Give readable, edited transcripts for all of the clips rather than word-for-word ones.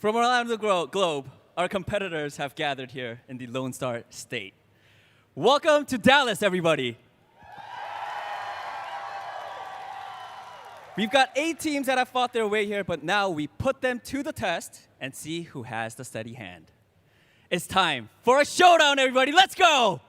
From around the globe, our competitors have gathered here in the Lone Star State. Welcome to Dallas, everybody. We've got 8 teams that have fought their way here, but now we put them to the test and see who has the steady hand. It's time for a showdown, everybody. Let's go!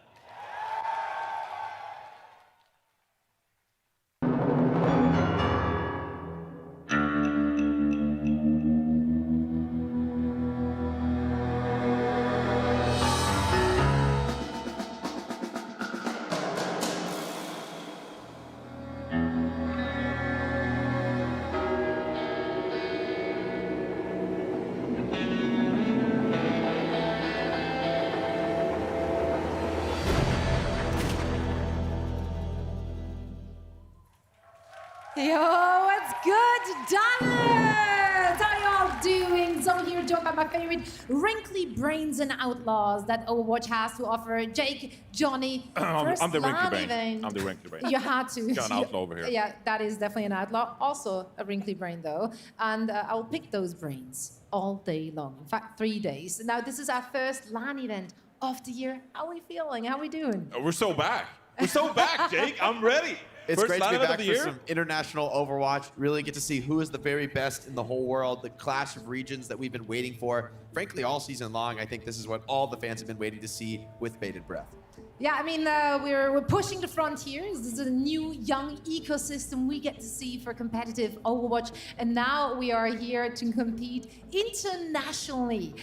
Yo, what's good, Dallas? How y'all doing? So here joined by my favorite wrinkly brains and outlaws that Overwatch has to offer. Jake, Johnny, I'm the wrinkly brain. I'm the wrinkly brain. You had to. Got an outlaw over here. Yeah, that is definitely an outlaw. Also a wrinkly brain though. And I'll pick those brains all day long. In fact, 3 days. Now this is our first LAN event of the year. How are we feeling? How are we doing? We're so back. We're so back, Jake. I'm ready. It's First great to be lineup of back the for year. some international Overwatch. Really get to see who is the very best in the whole world, the clash of regions that we've been waiting for. Frankly, all season long, I think this is what all the fans have been waiting to see with bated breath. Yeah, I mean, we're pushing the frontiers. This is a new, young ecosystem we get to see for competitive Overwatch. And now we are here to compete internationally.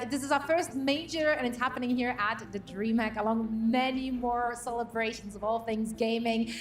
This is our first major, and it's happening here at the DreamHack, along with many more celebrations of all things gaming.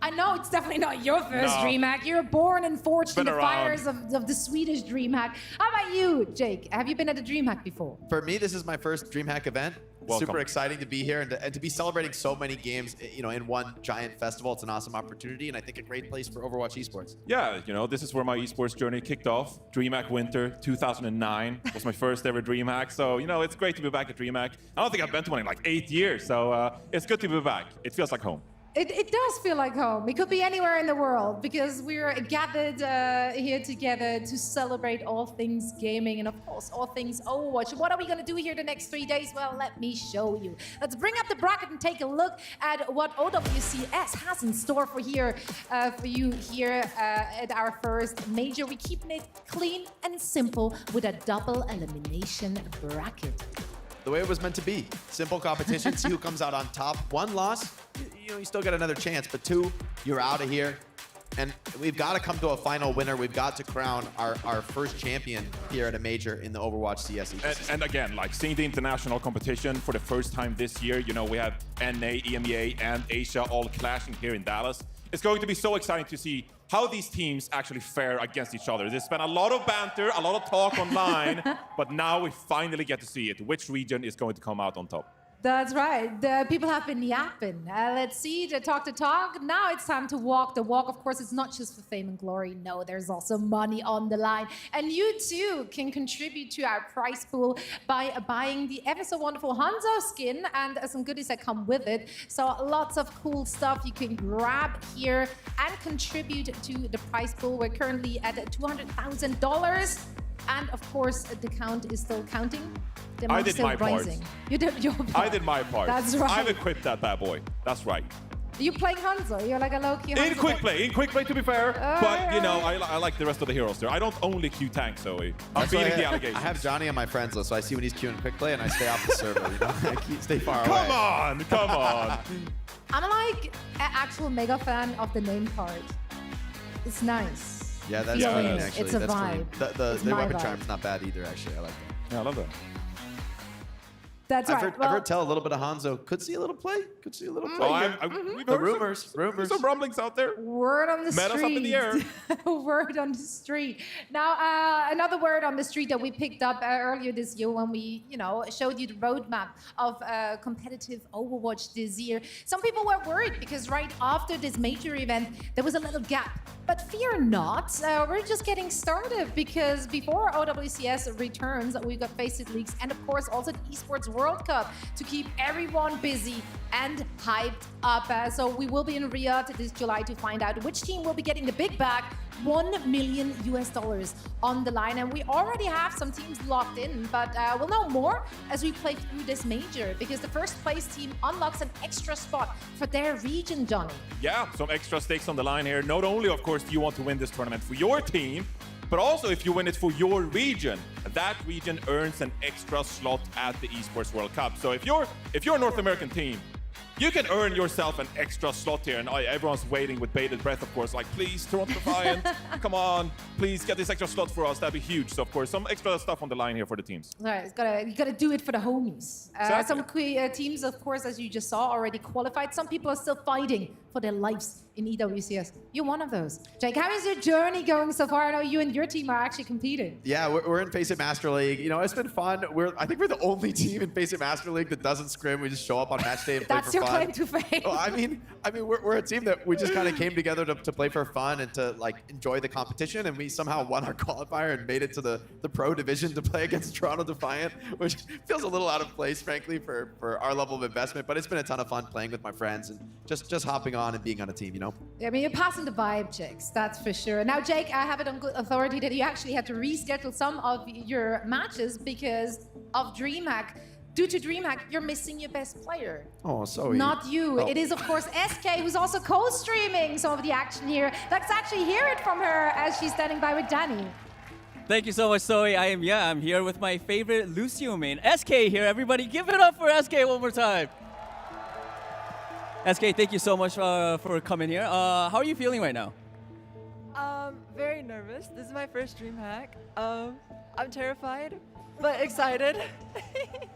I know it's definitely not your first DreamHack. You're born and forged in the fires of the Swedish DreamHack. How about you, Jake? Have you been at a DreamHack before? For me, this is my first DreamHack event. Welcome. Super exciting to be here and to be celebrating so many games, in one giant festival. It's an awesome opportunity, and I think a great place for Overwatch Esports. Yeah, this is where my esports journey kicked off. DreamHack Winter 2009 was my first ever DreamHack. So, it's great to be back at DreamHack. I don't think I've been to one in like 8 years. So it's good to be back. It feels like home. It does feel like home. It could be anywhere in the world because we're gathered here together to celebrate all things gaming and, of course, all things Overwatch. What are we going to do here the next 3 days? Well, let me show you. Let's bring up the bracket and take a look at what OWCS has in store for you here at our first major. We're keeping it clean and simple with a double elimination bracket. The way it was meant to be. Simple competition, see who comes out on top. 1 loss, you still get another chance, but 2, you're out of here. And we've got to come to a final winner. We've got to crown our first champion here at a major in the Overwatch CS ecosystem. And again, like seeing the international competition for the first time this year, we have NA, EMEA, and Asia all clashing here in Dallas. It's going to be so exciting to see how these teams actually fare against each other. There's been a lot of banter, a lot of talk online, but now we finally get to see it. Which region is going to come out on top? That's right. The people have been yapping. Let's see, the talk. Now it's time to walk the walk. Of course, it's not just for fame and glory. No, there's also money on the line. And you too can contribute to our prize pool by buying the ever so wonderful Hanzo skin and some goodies that come with it. So lots of cool stuff you can grab here and contribute to the prize pool. We're currently at $200,000. And of course, the count is still counting. I did my part. You did your part. I did my part. That's right. I've equipped that bad boy. That's right. You playing Hanzo? You're like a low-key Hanzo. In quick play to be fair. But, I like the rest of the heroes there. I don't only queue tank, Zoe. I'm beating the allegations. I have Johnny on my friends list, so I see when he's queuing quick play, and I stay off the server. I stay far away. Come on. I'm like an actual mega fan of the name card. It's nice. Yeah, that's clean, actually. It's a that's vibe. Clean. The weapon charm's not bad either, actually. I like that. Yeah, I love that. That's right. I've heard tell a little bit of Hanzo. Could see a little play. We've heard rumors. Some rumblings out there. Word on the street. Met us up in the air. Word on the street. Now, another word on the street that we picked up earlier this year when we, showed you the roadmap of competitive Overwatch this year. Some people were worried because right after this major event, there was a little gap. But fear not, we're just getting started because before OWCS returns, we've got Face It Leagues and of course also the Esports World Cup to keep everyone busy and hyped up. So we will be in Riyadh this July to find out which team will be getting the big bag, $1 million on the line. And we already have some teams locked in, but we'll know more as we play through this major, because the first place team unlocks an extra spot for their region, Johnny. Yeah, some extra stakes on the line here. Not only, of course, do you want to win this tournament for your team, but also if you win it for your region, that region earns an extra slot at the Esports World Cup. So if you're a North American team, you can earn yourself an extra slot here, and everyone's waiting with bated breath, of course, like, please, Toronto Defiant, come on, please get this extra slot for us. That'd be huge. So, of course, some extra stuff on the line here for the teams. All right, you gotta do it for the homies. Exactly. Some teams, of course, as you just saw, already qualified. Some people are still fighting for their lives in EWCS. You're one of those. Jake, how is your journey going so far? I know you and your team are actually competing. Yeah, we're in Face It Master League. You know, it's been fun. I think we're the only team in Face It Master League that doesn't scrim. We just show up on match day and play That's for your fun. claim to fame. Well, I mean, we're a team that we just kind of came together to play for fun and to like enjoy the competition, and we somehow won our qualifier and made it to the pro division to play against Toronto Defiant, which feels a little out of place, frankly, for our level of investment. But it's been a ton of fun playing with my friends and just hopping on and being on a team, you know? I mean, you're passing the vibe, Jakes, that's for sure. Now, Jake, I have it on good authority that you actually had to reschedule some of your matches because of DreamHack. Due to DreamHack, you're missing your best player. Oh, so Not you. Oh. It is, of course, SK, who's also co-streaming some of the action here. Let's actually hear it from her as she's standing by with Danny. Thank you so much, Zoe. I'm here with my favorite Lucio main, SK here. Everybody give it up for SK one more time. SK, thank you so much for coming here. How are you feeling right now? Very nervous. This is my first DreamHack. I'm terrified, but excited.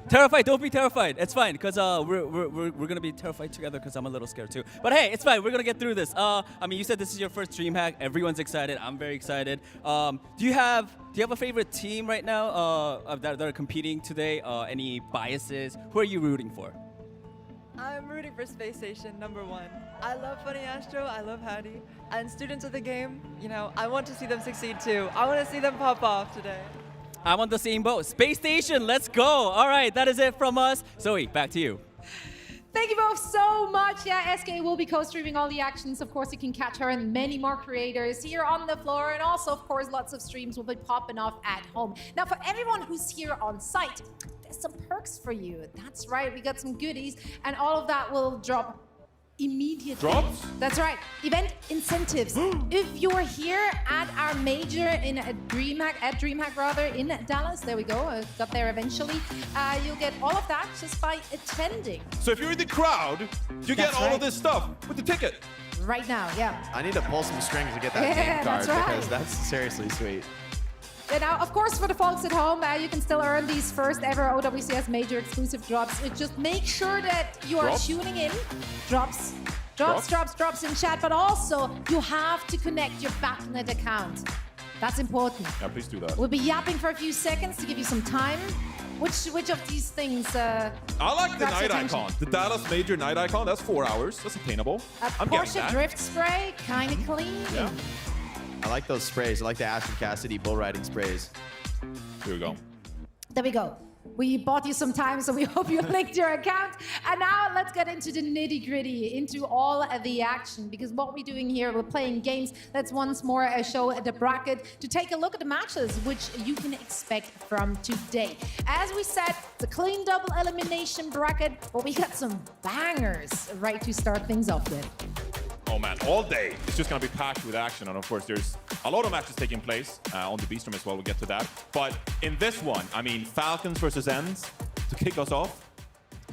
Terrified? Don't be terrified. It's fine, because we're gonna be terrified together, because I'm a little scared too. But hey, it's fine. We're gonna get through this. I mean, you said this is your first DreamHack. Everyone's excited. I'm very excited. Do you have a favorite team right now that are competing today? Any biases? Who are you rooting for? I'm rooting for Space Station #1. I love Funny Astro, I love Hattie, and students of the game, you know, I want to see them succeed too. I want to see them pop off today. I'm on the same boat. Space Station, let's go. All right, that is it from us. Zoe, back to you. Thank you both so much. Yeah, SK will be co-streaming all the actions. Of course, you can catch her and many more creators here on the floor. And also, of course, lots of streams will be popping off at home. Now, for everyone who's here on site, there's some perks for you. That's right, we got some goodies. And all of that will drop immediately. Drops? That's right. Event incentives. If you're here at our major in DreamHack rather, in Dallas, there we go, got there eventually, you'll get all of that just by attending. So if you're in the crowd, you get That's all right. of this stuff with the ticket. Right now, yeah. I need to pull some strings to get that Yeah, name card that's right. because that's seriously sweet. And now, of course, for the folks at home, you can still earn these first ever OWCS Major exclusive drops. Just make sure that you are Drops? tuning in. Drops? Drops in chat, but also you have to connect your Battle.net account. That's important. Yeah, please do that. We'll be yapping for a few seconds to give you some time. Which of these things? I like the grabs your night attention? icon. The Dallas Major night icon, that's 4 hours. That's attainable. I'm getting Porsche that. drift spray, kind of clean. Yeah. I like those sprays. I like the Ashton Cassidy bull riding sprays. Here we go. There we go. We bought you some time, so we hope you linked your account. And now let's get into the nitty-gritty, into all of the action. Because what we're doing here, we're playing games. Let's once more show the bracket to take a look at the matches, which you can expect from today. As we said, it's a clean double elimination bracket, but we got some bangers right to start things off with. Oh man, all day. It's just going to be packed with action. And of course, there's a lot of matches taking place on the B-Stream as well. We'll get to that. But in this one, I mean, Falcons versus ENCE to kick us off.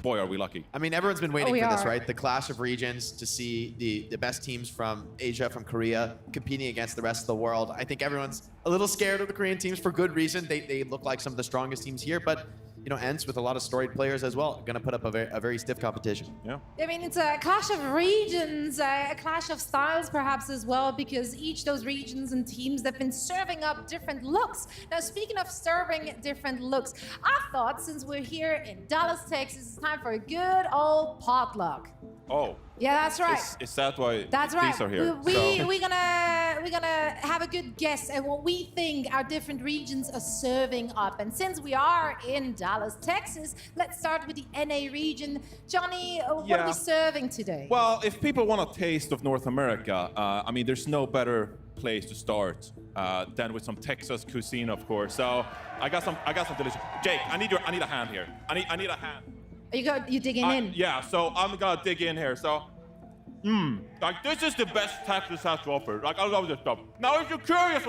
Boy, are we lucky. I mean, everyone's been waiting we for this, are. right? The clash of regions to see the best teams from Asia, from Korea, competing against the rest of the world. I think everyone's a little scared of the Korean teams for good reason. They look like some of the strongest teams here, but you know, ENCE with a lot of storied players as well, going to put up a very stiff competition. Yeah. I mean, it's a clash of regions, a clash of styles perhaps as well, because each of those regions and teams, they've been serving up different looks. Now, speaking of serving different looks, I thought since we're here in Dallas, Texas, it's time for a good old potluck. Oh. Yeah, that's right. Is that why That's right. these are here? We're gonna have a good guess at what we think our different regions are serving up. And since we are in Dallas, Texas, let's start with the NA region. Johnny, what are we serving today? Well, if people want a taste of North America, I mean, there's no better place to start than with some Texas cuisine, of course. So I got some delicious. Jake, I need a hand here. I need a hand. You digging in? Yeah, so I'm gonna dig in here. So, like this is the best Texas has to offer. Like I love this stuff. Now, if you're curious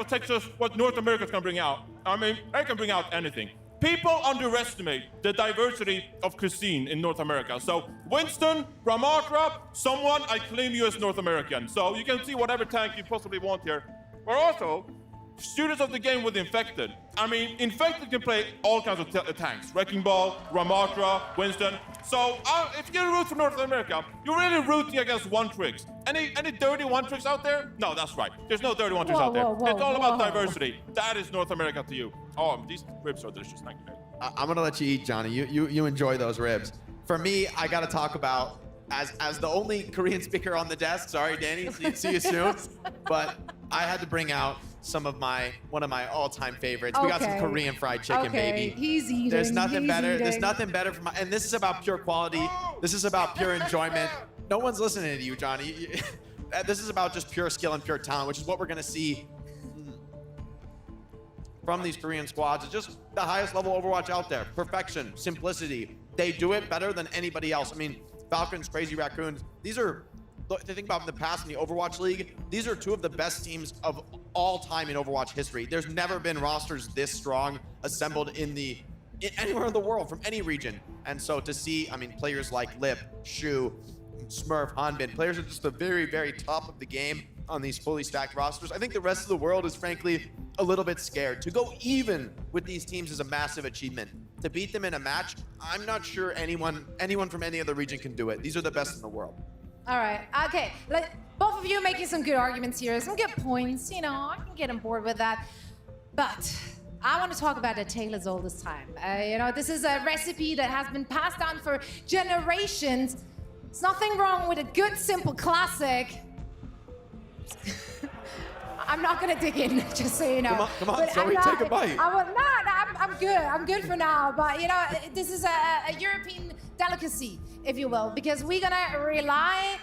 what North America's gonna bring out, I mean, they can bring out anything. People underestimate the diversity of cuisine in North America. So, Winston, Ramatra, someone, I claim you as North American. So you can see whatever tank you possibly want here. But also, students of the game with Infected. I mean, Infected can play all kinds of tanks. Wrecking Ball, Ramatra, Winston. So if you root for North America, you're really rooting against one-tricks. Any dirty one-tricks out there? No, that's right. There's no dirty one-tricks out there. It's all about diversity. That is North America to you. Oh, these ribs are delicious. Thank you. I'm gonna let you eat, Johnny. You enjoy those ribs. For me, I gotta talk about, as the only Korean speaker on the desk, sorry, Danny, see you soon. But I had to bring out one of my all-time favorites. We got some Korean fried chicken, baby. He's eating. There's nothing better. Eating. There's nothing better for and this is about pure quality. This is about pure enjoyment. No one's listening to you, Johnny. This is about just pure skill and pure talent, which is what we're gonna see from these Korean squads. It's just the highest level Overwatch out there. Perfection, simplicity. They do it better than anybody else. I mean, Falcons, Crazy Raccoons, these are, if you think about in the past in the Overwatch League, these are two of the best teams of all time in Overwatch history. There's never been rosters this strong assembled anywhere in the world from any region. And so to see, I mean, players like Lip, Shu, Smurf, Hanbin, players are just the very, very top of the game on these fully stacked rosters. I think the rest of the world is frankly a little bit scared. To go even with these teams is a massive achievement. To beat them in a match, I'm not sure anyone from any other region can do it. These are the best in the world. All right. Okay. Both of you are making some good arguments here, some good points. You know, I can get on board with that. But I want to talk about a tale as old as time. You know, this is a recipe that has been passed down for generations. There's nothing wrong with a good, simple classic. I'm not gonna dig in, just so you know. Come on, Zoe, take a bite. I'm good. I'm good for now. But you know, this is a European delicacy, if you will, because we're gonna rely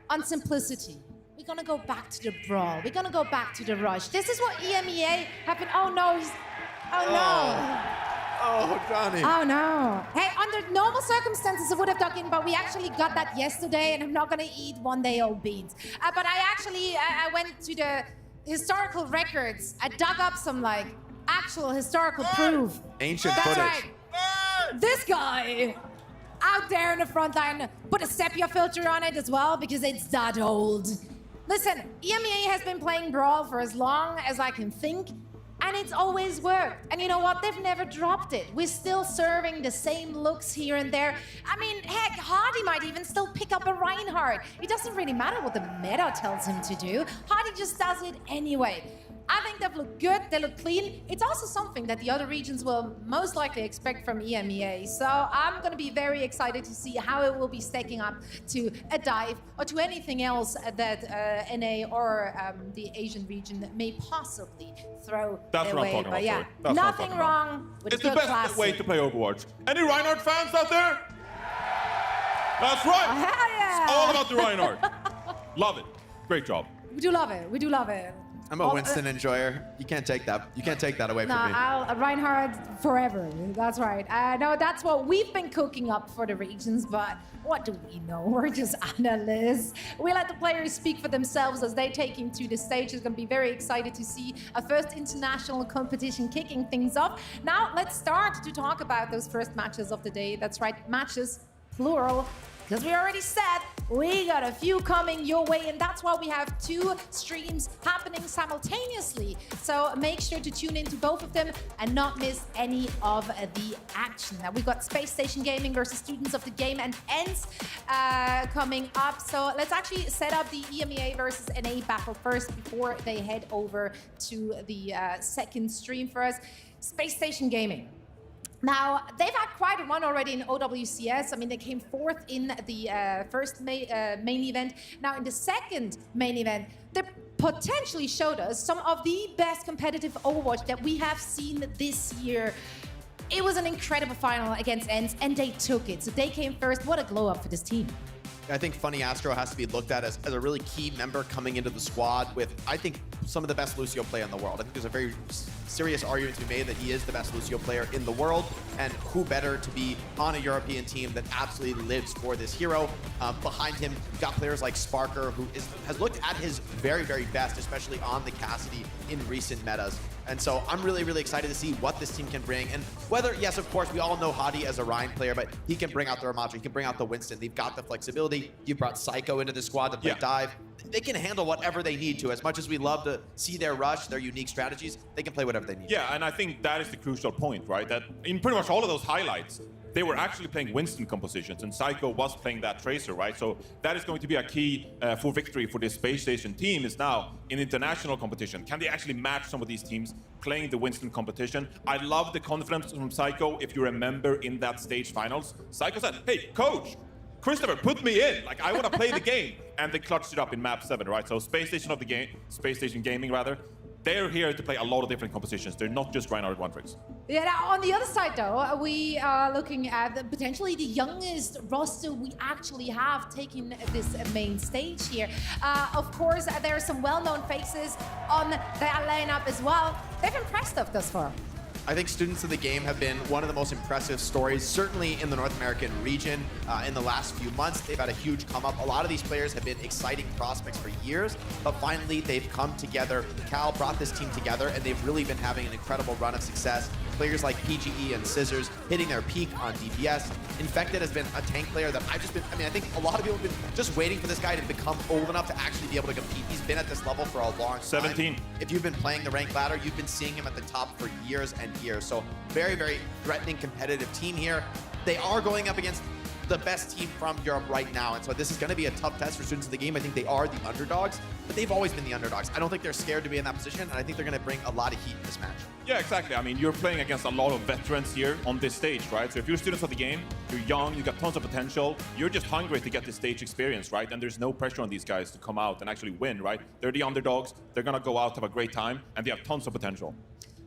on simplicity. We're gonna go back to the brawl. We're gonna go back to the rush. This is what EMEA happened. Oh no! Oh, Johnny. Oh no. Hey, under normal circumstances I would have dug in, but we actually got that yesterday, and I'm not gonna eat one-day-old beans. But I went to the historical records. I dug up some actual historical proof. Ancient That's footage. Right. This guy out there in the front line put a sepia filter on it as well because it's that old. Listen, EMEA has been playing Brawl for as long as I can think, and it's always worked. And you know what? They've never dropped it. We're still serving the same looks here and there. I mean, heck, Hardy might even still pick up a Reinhardt. It doesn't really matter what the meta tells him to do. Hardy just does it anyway. I think they've looked good, they look clean. It's also something that the other regions will most likely expect from EMEA. So I'm going to be very excited to see how it will be stacking up to a dive or to anything else that NA or the Asian region may possibly throw That's their what way. I'm talking But about. yeah, Sorry. That's what I'm nothing talking about. wrong with It's a the good best classic. way to play Overwatch. Any Reinhardt fans out there? That's right. Hell yeah. It's all about the Reinhardt. Love it. Great job. We do love it. We do love it. I'm a Winston enjoyer. You can't take that. You can't take that away from me. I'll Reinhardt forever. That's right. No, that's what we've been cooking up for the regions, but what do we know? We're just analysts. We let the players speak for themselves as they take into the stage. It's going to be very excited to see a first international competition kicking things off. Now, let's start to talk about those first matches of the day. That's right, matches, plural. Because we already said we got a few coming your way, and that's why we have 2 streams happening simultaneously. So make sure to tune into both of them and not miss any of the action. Now we've got Space Station Gaming versus Students of the Game and ENCE coming up. So let's actually set up the EMEA versus NA battle first before they head over to the second stream for us. Space Station Gaming. Now, they've had quite a run already in OWCS. I mean, they came fourth in the first main event. Now, in the second main event, they potentially showed us some of the best competitive Overwatch that we have seen this year. It was an incredible final against ENCE, and they took it. So they came first. What a glow up for this team. I think Funny Astro has to be looked at as a really key member coming into the squad with, I think, some of the best Lucio play in the world. I think there's a very serious argument to be made that he is the best Lucio player in the world, and who better to be on a European team that absolutely lives for this hero. Behind him, you've got players like Sparker, who has looked at his very, very best, especially on the Cassidy in recent metas. And so I'm really, really excited to see what this team can bring. And whether, yes, of course, we all know Hadi as a Ryan player, but he can bring out the Ramattra, he can bring out the Winston. They've got the flexibility. You brought Psycho into the squad to play dive. They can handle whatever they need to. As much as we love to see their rush, their unique strategies, they can play whatever they need. Yeah, and I think that is the crucial point, right? That in pretty much all of those highlights, they were actually playing Winston compositions, and Psycho was playing that Tracer, right? So that is going to be a key for victory for this Space Station team is now in international competition. Can they actually match some of these teams playing the Winston competition? I love the confidence from Psycho. If you remember in that stage finals, Psycho said, hey, coach, Christopher, put me in. Like, I want to play the game. And they clutched it up in map 7, right? So Space Station of the game, Space Station Gaming rather, they're here to play a lot of different compositions. They're not just Reinhardt one tricks. Yeah, now on the other side though, we are looking at potentially the youngest roster we actually have taking this main stage here. Of course, there are some well-known faces on their lineup as well. They've impressed us thus far. I think Students of the Game have been one of the most impressive stories, certainly in the North American region in the last few months. They've had a huge come up. A lot of these players have been exciting prospects for years, but finally they've come together. Cal brought this team together, and they've really been having an incredible run of success. Players like PGE and Scissors hitting their peak on DPS. Infected has been a tank player that I think a lot of people have been just waiting for this guy to become old enough to actually be able to compete. He's been at this level for a long time. 17. If you've been playing the rank ladder, you've been seeing him at the top for years and years. So very, very threatening, competitive team here. They are going up against the best team from Europe right now. And so this is going to be a tough test for Students of the Game. I think they are the underdogs, but they've always been the underdogs. I don't think they're scared to be in that position, and I think they're going to bring a lot of heat in this match. Yeah, exactly. I mean, you're playing against a lot of veterans here on this stage, right? So if you're Students of the Game, you're young, you got tons of potential, you're just hungry to get the stage experience, right? And there's no pressure on these guys to come out and actually win, right? They're the underdogs, they're going to go out, have a great time, and they have tons of potential.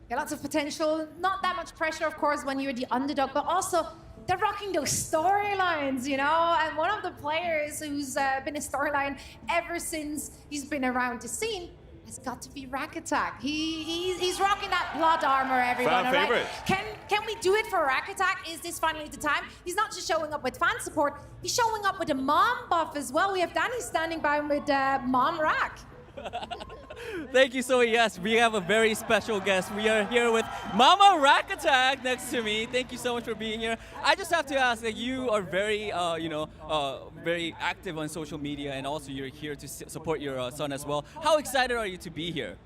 Yeah, lots of potential. Not that much pressure, of course, when you're the underdog, but also they're rocking those storylines, you know? And one of the players who's been a storyline ever since he's been around the scene has got to be Rack Attack. He's rocking that blood armor, everyone. Fan favorite. Can we do it for Rack Attack? Is this finally the time? He's not just showing up with fan support, he's showing up with a mom buff as well. We have Danny standing by with Mom Rack. Thank you so much. Yes, we have a very special guest. We are here with Mama Rack Attack next to me. Thank you so much for being here. I just have to ask, like, you are very, very active on social media, and also you're here to support your son as well. How excited are you to be here?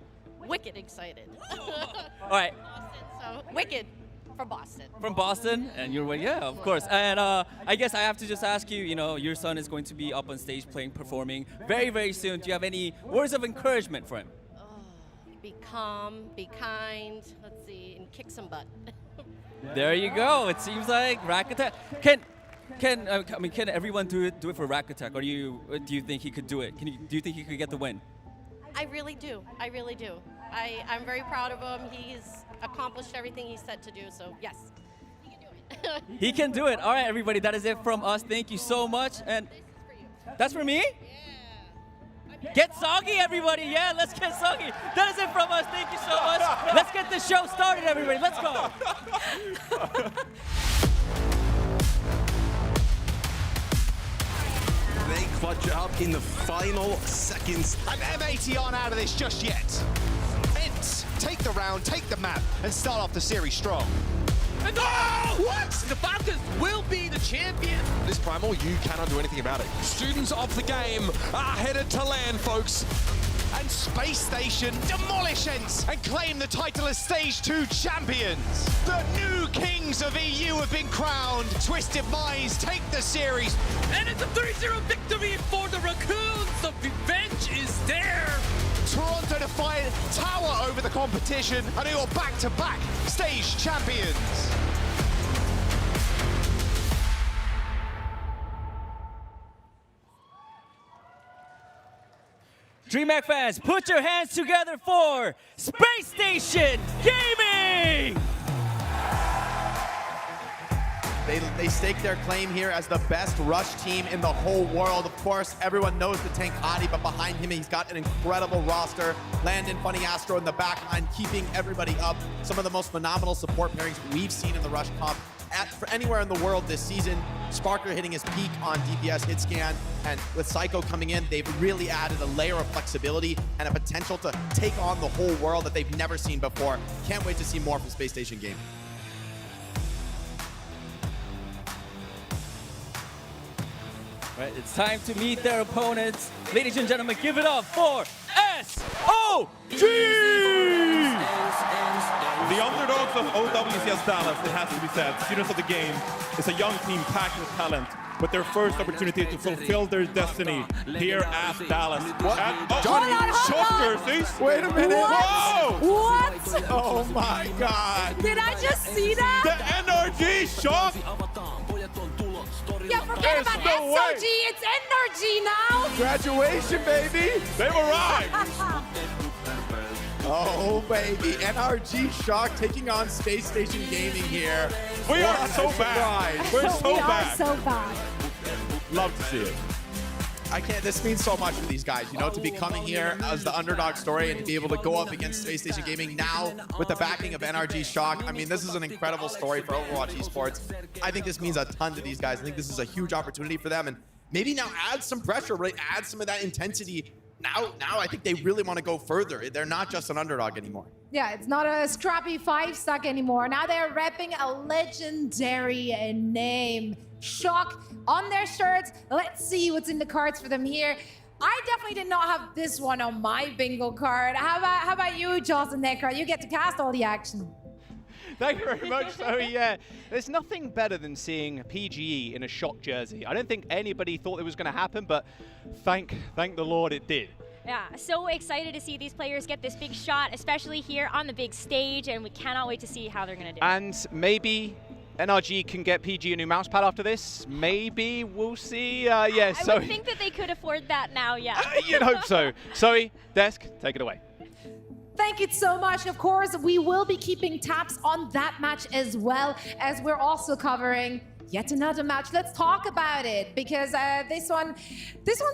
Wicked excited. All right. So wicked from Boston. From Boston, and you're yeah, of course. And I guess I have to just ask you, your son is going to be up on stage performing very, very soon. Do you have any words of encouragement for him? Oh, be calm, be kind. Let's see, and kick some butt. There you go. It seems like Rack Attack can everyone do it for Rack Attack, or do you think he could do it? Do you think he could get the win? I really do. I really do. I'm very proud of him. He's accomplished everything he's set to do, so yes, he can do it. He can do it. All right, everybody, that is it from us. Thank you so much. And This is for you. that's for me? Yeah. Get soggy, everybody. Yeah, let's get soggy. That is it from us. Thank you so much. Let's get this show started, everybody. Let's go. They clutch it up in the final seconds. And M80 aren't out of this just yet. ENCE take the round, take the map, and start off the series strong. And what? The Falcons will be the champion. This Primal, you cannot do anything about it. Students of the game are headed to land, folks. And Space Station demolish ENCE and claim the title as Stage 2 champions. The new kings of EU have been crowned. Twisted Minds take the series. And it's a 3-0 victory for the Raccoons. The revenge is there. Toronto Defiant tower over the competition, and they are back-to-back stage champions. DreamHack fans, put your hands together for Space Station Gaming! They stake their claim here as the best rush team in the whole world. Of course, everyone knows the tank Hadi, but behind him, he's got an incredible roster. Landon, Funny Astro in the back line, keeping everybody up. Some of the most phenomenal support pairings we've seen in the rush comp for anywhere in the world this season. Sparker hitting his peak on DPS hit scan, and with Psycho coming in, they've really added a layer of flexibility and a potential to take on the whole world that they've never seen before. Can't wait to see more from Space Station Gaming. Right, it's time to meet their opponents. Ladies and gentlemen, give it up for SOG! The underdogs of OWCS Dallas, it has to be said, students of the game, is a young team packed with talent, with their first opportunity to fulfill their destiny here at Dallas. What? Shock jerseys? Wait a minute. Whoa! What? Oh my God. Did I just see that? The NRG shock! Yeah, forget about no SOG. way. It's NRG now. Graduation, baby. They've arrived! Oh, baby. NRG Shock taking on Space Station Gaming here. We are What a so bad. surprise. We're so we bad. are so bad. Love to see it. This means so much for these guys, you know, to be coming here as the underdog story and to be able to go up against Space Station Gaming now with the backing of NRG Shock. I mean, this is an incredible story for Overwatch Esports. I think this means a ton to these guys. I think this is a huge opportunity for them, and maybe now add some pressure, right? Add some of that intensity. Now I think they really want to go further. They're not just an underdog anymore. Yeah, it's not a scrappy 5-stack anymore. Now they're repping a legendary name. Shock on their shirts. Let's see what's in the cards for them here. I definitely did not have this one on my bingo card. How about you, Joss and Neckar? You get to cast all the action. Thank you very much. So yeah, there's nothing better than seeing PGE in a Shock jersey. I don't think anybody thought it was going to happen, but thank the Lord it did. Yeah, so excited to see these players get this big shot, especially here on the big stage, and we cannot wait to see how they're going to do. And maybe NRG can get PG a new mouse pad after this. Maybe, we'll see. Yeah, I would think that they could afford that now, yeah. You'd hope so. Zoe, Desk, take it away. Thank you so much. Of course, we will be keeping tabs on that match as well, as we're also covering yet another match. Let's talk about it, because this one's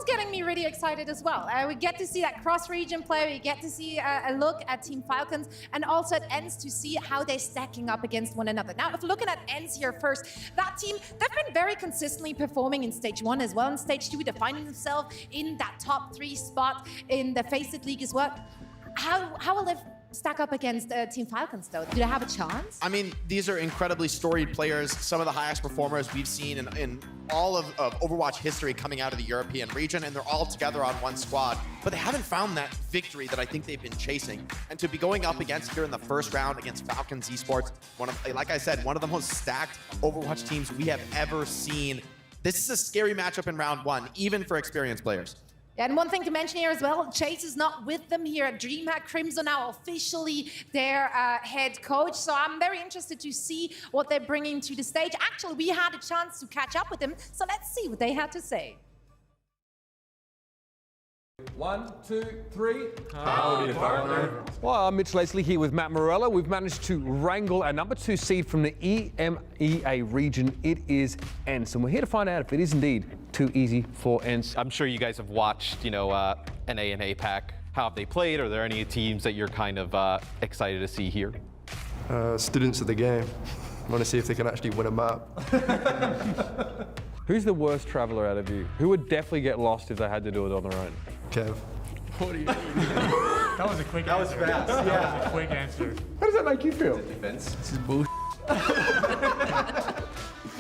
getting me really excited as well. We get to see that cross-region play. We get to see a look at Team Falcons, and also at ENCE to see how they're stacking up against one another. Now, if looking at ENCE here first, that team, they've been very consistently performing in Stage 1 as well. In Stage 2, they're finding themselves in that top 3 spot in the Faceit League as well. How will they stack up against Team Falcons, though? Do they have a chance? I mean, these are incredibly storied players, some of the highest performers we've seen in all of Overwatch history coming out of the European region, and they're all together on one squad. But they haven't found that victory that I think they've been chasing. And to be going up against here in the first round against Falcons Esports, like I said, one of the most stacked Overwatch teams we have ever seen. This is a scary matchup in round 1, even for experienced players. Yeah, and one thing to mention here as well, Chase is not with them here at DreamHack. Crimson now officially their head coach. So I'm very interested to see what they're bringing to the stage. Actually, we had a chance to catch up with them, so let's see what they had to say. 1, 2, 3. Well, I'm Mitch Leslie here with Matt Morello. We've managed to wrangle a number 2 seed from the EMEA region. It is ENCE, and we're here to find out if it is indeed too easy for ENCE. I'm sure you guys have watched, NA and APAC. How have they played? Are there any teams that you're kind of excited to see here? Students of the game. I want to see if they can actually win a map. Who's the worst traveler out of you? Who would definitely get lost if they had to do it on their own? Kev. What do you mean? That was a quick answer. That was fast, That was a quick answer. How does that make you feel? Defense. This is bullshit.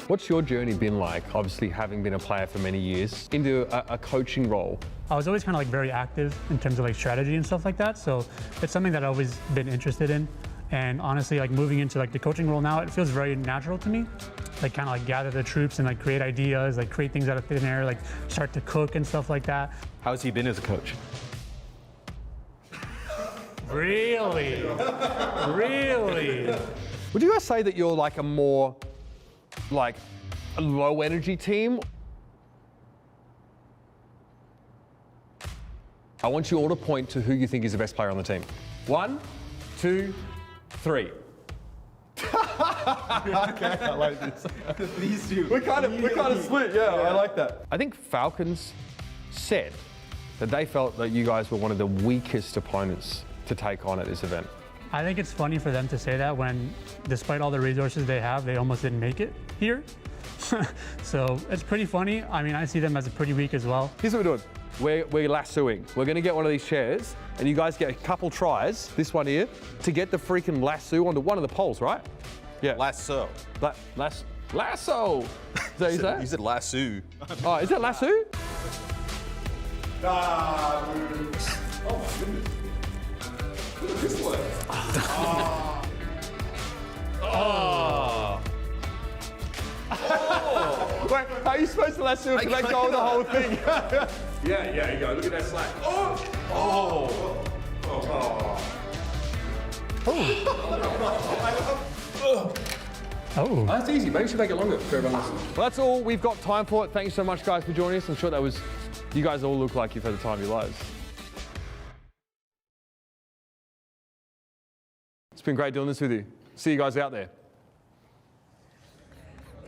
What's your journey been like, obviously having been a player for many years, into a coaching role? I was always kind of very active in terms of strategy and stuff like that, so it's something that I've always been interested in. And honestly, moving into the coaching role now, it feels very natural to me. Kind of gather the troops and create ideas, create things out of thin air, start to cook and stuff like that. How has he been as a coach? Really? Really? Would you guys say that you're a more a low energy team? I want you all to point to who you think is the best player on the team. 1, 2, 3. Okay, I like this. These two. We're kind of split, yeah, I like that. I think Falcons said that they felt that you guys were one of the weakest opponents to take on at this event. I think it's funny for them to say that when, despite all the resources they have, they almost didn't make it here. So it's pretty funny. I mean, I see them as pretty weak as well. Here's what we're doing. We're lassoing. We're going to get one of these chairs, and you guys get a couple tries, this one here, to get the freaking lasso onto one of the poles, right? Yeah. Lasso. Lasso! Is that what you say? You said lasso. Oh, is it lasso? Oh my goodness. Look at this one. Oh. Wait, how are you supposed to lasso if you let go of the whole thing? Yeah, you go. Look at that slack. Oh. Oh. That's easy. Maybe we should make it longer for everyone listening. Well, that's all we've got time for. Thank you so much, guys, for joining us. I'm sure that was, you guys all look like you've had the time of your lives. It's been great doing this with you. See you guys out there.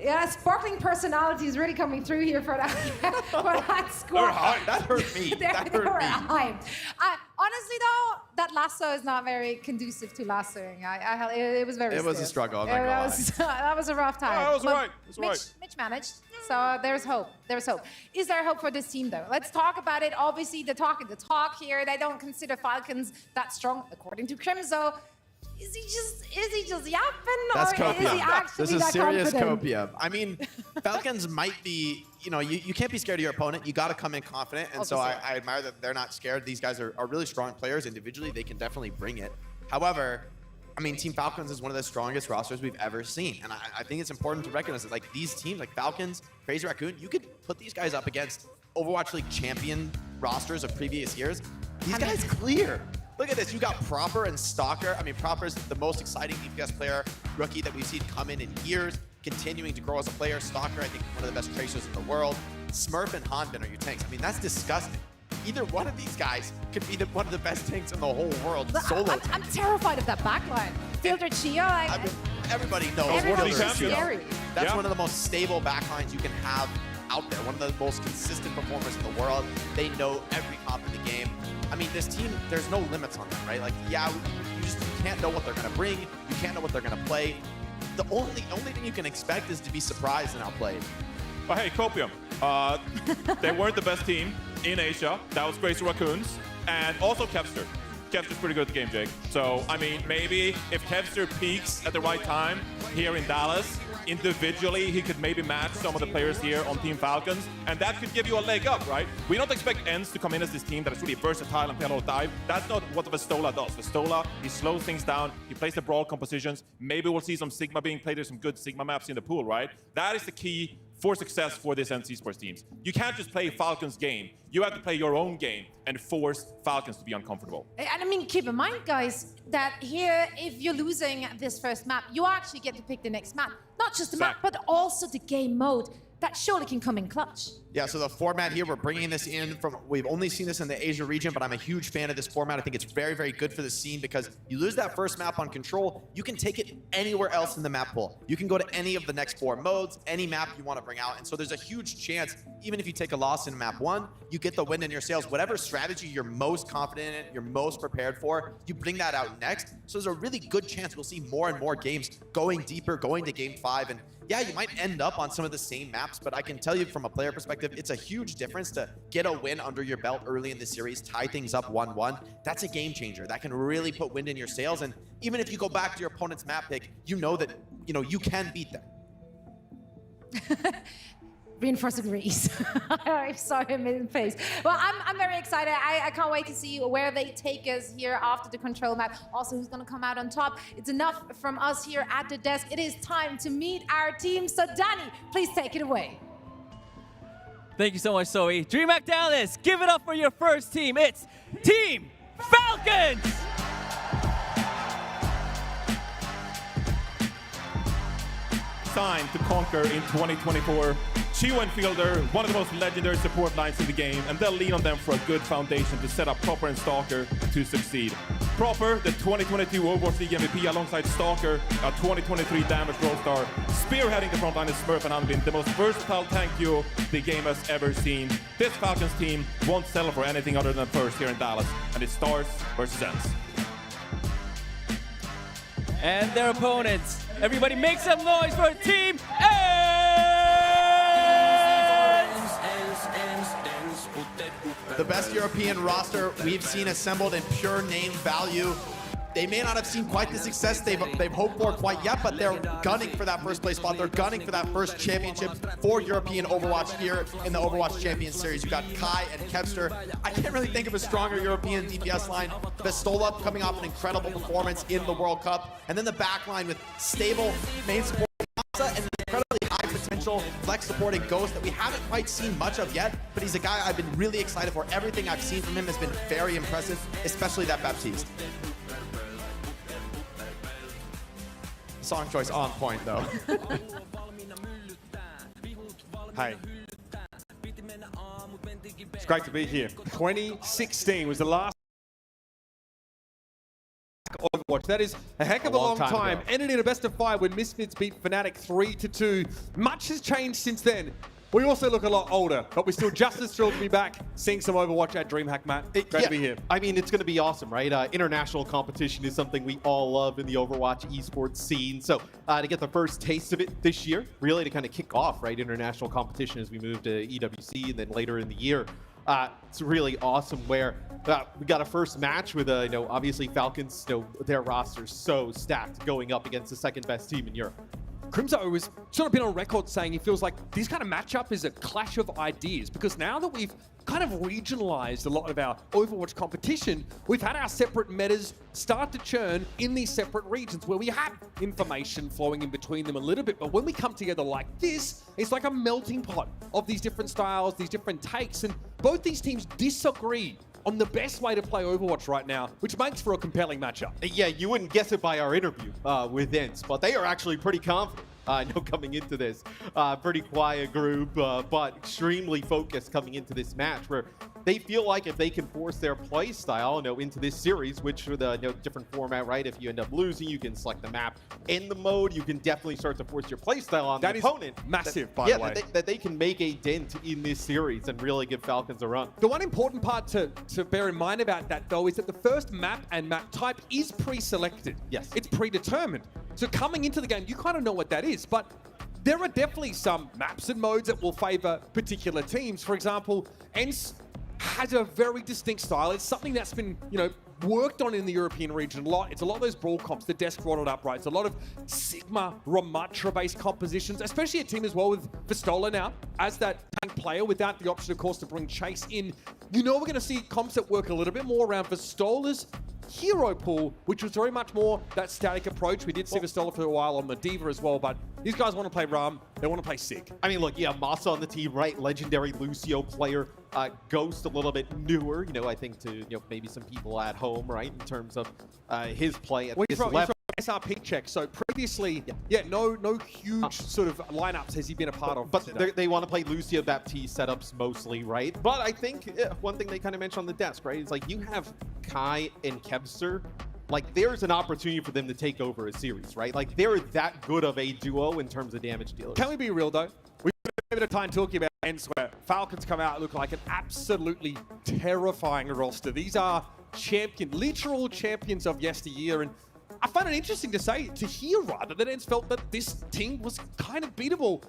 Yeah, sparkling personality is really coming through here for that, for that score. That hurt me. That hurt me. Honestly, though, that lasso is not very conducive to lassoing. It was very. It was a stiff. struggle. I'm not gonna lie. That was a rough time. Oh, that was But right. It was right. Mitch managed, so there's hope. There's hope. Is there hope for this team, though? Let's talk about it. Obviously, the talk here. They don't consider Falcons that strong, according to Crimzo. Is he just yapping, That's or copium. is he actually This is that serious confident? copium. I mean, Falcons might be, you can't be scared of your opponent. You got to come in confident. And so I admire that they're not scared. These guys are really strong players individually. They can definitely bring it. However, I mean, Team Falcons is one of the strongest rosters we've ever seen. And I think it's important to recognize that, like, these teams, like Falcons, Crazy Raccoon, you could put these guys up against Overwatch League champion rosters of previous years. These guys clear. Look at this. You got Proper and Stalker. I mean, Proper's the most exciting DPS player rookie that we've seen come in years, continuing to grow as a player. Stalker, I think, one of the best tracers in the world. Smurf and Hanbin are your tanks. I mean, that's disgusting. Either one of these guys could be one of the best tanks in the whole world. I'm terrified of that backline. Filter Chia, I mean, everybody knows. everybody's Filter Chia. scary. That's one of the most stable backlines you can have out there. One of the most consistent performers in the world. They know every comp in the game. I mean, this team, there's no limits on them, right? Like, yeah, you can't know what they're going to bring. You can't know what they're going to play. The only thing you can expect is to be surprised and outplayed. But hey, Copium, they weren't the best team in Asia. That was Crazy Raccoons. And also Kevster. Kevster's pretty good at the game, Jake. So, I mean, maybe if Kevster peaks at the right time here in Dallas, individually, he could maybe match some of the players here on Team Falcons, and that could give you a leg up, right? We don't expect ENCE to come in as this team that is really versatile and play a lot of dive. That's not what Vestola does. Vestola, he slows things down, he plays the brawl compositions. Maybe we'll see some Sigma being played. There's some good Sigma maps in the pool, right? That is the key for success for this ENCE Esports teams. You can't just play Falcons' game. You have to play your own game and force Falcons to be uncomfortable. And I mean, keep in mind, guys, that here, if you're losing this first map, you actually get to pick the next map. Not just the map, but also the game mode. That surely can come in clutch. Yeah, so the format here, we're bringing this in from, we've only seen this in the Asia region, but I'm a huge fan of this format. I think it's very, very good for the scene because you lose that first map on Control, you can take it anywhere else in the map pool. You can go to any of the next 4 modes, any map you want to bring out. And so there's a huge chance, even if you take a loss in map 1, you get the win in your sails. Whatever strategy you're most confident in, you're most prepared for, you bring that out next. So there's a really good chance we'll see more and more games going deeper, going to game 5. And yeah, you might end up on some of the same maps, but I can tell you from a player perspective, it's a huge difference to get a win under your belt early in the series, tie things up 1-1. That's a game changer. That can really put wind in your sails. And even if you go back to your opponent's map pick, you know that, you can beat them. Reinforce agrees. I saw him in face. Well, I'm very excited. I can't wait to see where they take us here after the Control map. Also, who's going to come out on top. It's enough from us here at the desk. It is time to meet our team. So, Danny, please take it away. Thank you so much, Zoe. DreamHack Dallas, give it up for your first team. It's Team Falcons! Signed to conquer in 2024 Chiu and Fielder, one of the most legendary support lines in the game, and they'll lean on them for a good foundation to set up Proper and Stalker to succeed. Proper, the 2022 Overwatch League MVP, alongside Stalker, a 2023 damage role star, spearheading the frontline is Smurf and Hanbin, the most versatile tank duo the game has ever seen. This Falcons team won't settle for anything other than first here in Dallas, and it's Stars versus ENCE. And their opponents. Everybody make some noise for Team ENCE! The best European roster we've seen assembled in pure name value. They may not have seen quite the success they've hoped for quite yet, but they're gunning for that first place spot. They're gunning for that first championship for European Overwatch here in the Overwatch Champions Series. You got Kai and Kevster. I can't really think of a stronger European DPS line. Vestola coming off an incredible performance in the World Cup. And then the back line with stable main support and an incredibly high potential flex supporting Ghost that we haven't quite seen much of yet, but he's a guy I've been really excited for. Everything I've seen from him has been very impressive, especially that Baptiste. Song choice on point, though. Hey. It's great to be here. 2016 was the last Overwatch. That is a heck of a long time. Ended in a best of 5 when Misfits beat Fnatic 3-2. Much has changed since then. We also look a lot older, but we're still just as thrilled to be back seeing some Overwatch at DreamHack, Matt. Great to be here. I mean, it's going to be awesome, right? International competition is something we all love in the Overwatch esports scene. So to get the first taste of it this year, really to kind of kick off, right, international competition as we move to EWC and then later in the year. It's really awesome where we got a first match with, obviously Falcons, their roster's so stacked going up against the second best team in Europe. Crimzo has sort of been on record saying he feels like this kind of matchup is a clash of ideas, because now that we've kind of regionalized a lot of our Overwatch competition, we've had our separate metas start to churn in these separate regions where we have information flowing in between them a little bit. But when we come together like this, it's like a melting pot of these different styles, these different takes, and both these teams disagree on the best way to play Overwatch right now, which makes for a compelling matchup. Yeah, you wouldn't guess it by our interview with ENCE, but they are actually pretty confident. I know coming into this, pretty quiet group, but extremely focused coming into this match, where they feel like if they can force their play style, into this series, which with a different format, right? If you end up losing, you can select the map in the mode. You can definitely start to force your play style on the opponent. Massive, by the way. That they can make a dent in this series and really give Falcons a run. The one important part to bear in mind about that, though, is that the first map and map type is pre-selected. Yes. It's predetermined. So coming into the game, you kind of know what that is, but there are definitely some maps and modes that will favor particular teams. For example, ENCE has a very distinct style. It's something that's been, worked on in the European region a lot. It's a lot of those brawl comps, the desk rolled up, right? It's a lot of Sigma, Ramatra-based compositions, especially a team as well with Vestola now as that tank player without the option, of course, to bring Chase in. We're going to see comps that work a little bit more around Vestola's hero pool, which was very much more that static approach. We did see Vestola for a while on the Diva as well, but these guys want to play Ram. They want to play Sig. I mean, look, Masa on the team, right? Legendary Lucio player. Ghost a little bit newer, I think to maybe some people at home, right? In terms of his play at this level. SRP check. So previously, no huge sort of lineups has he been a part of. But they want to play Lucio Baptiste setups mostly, right? But I think one thing they kind of mentioned on the desk, right? Is like you have Kai and Kevster. Like there's an opportunity for them to take over a series, right? Like they're that good of a duo in terms of damage dealers. Can we be real though? We spent a bit of time talking about ENCE where Falcons come out and look like an absolutely terrifying roster. These are literal champions of yesteryear, and I find it interesting to hear rather that ENCE felt that this team was kind of beatable.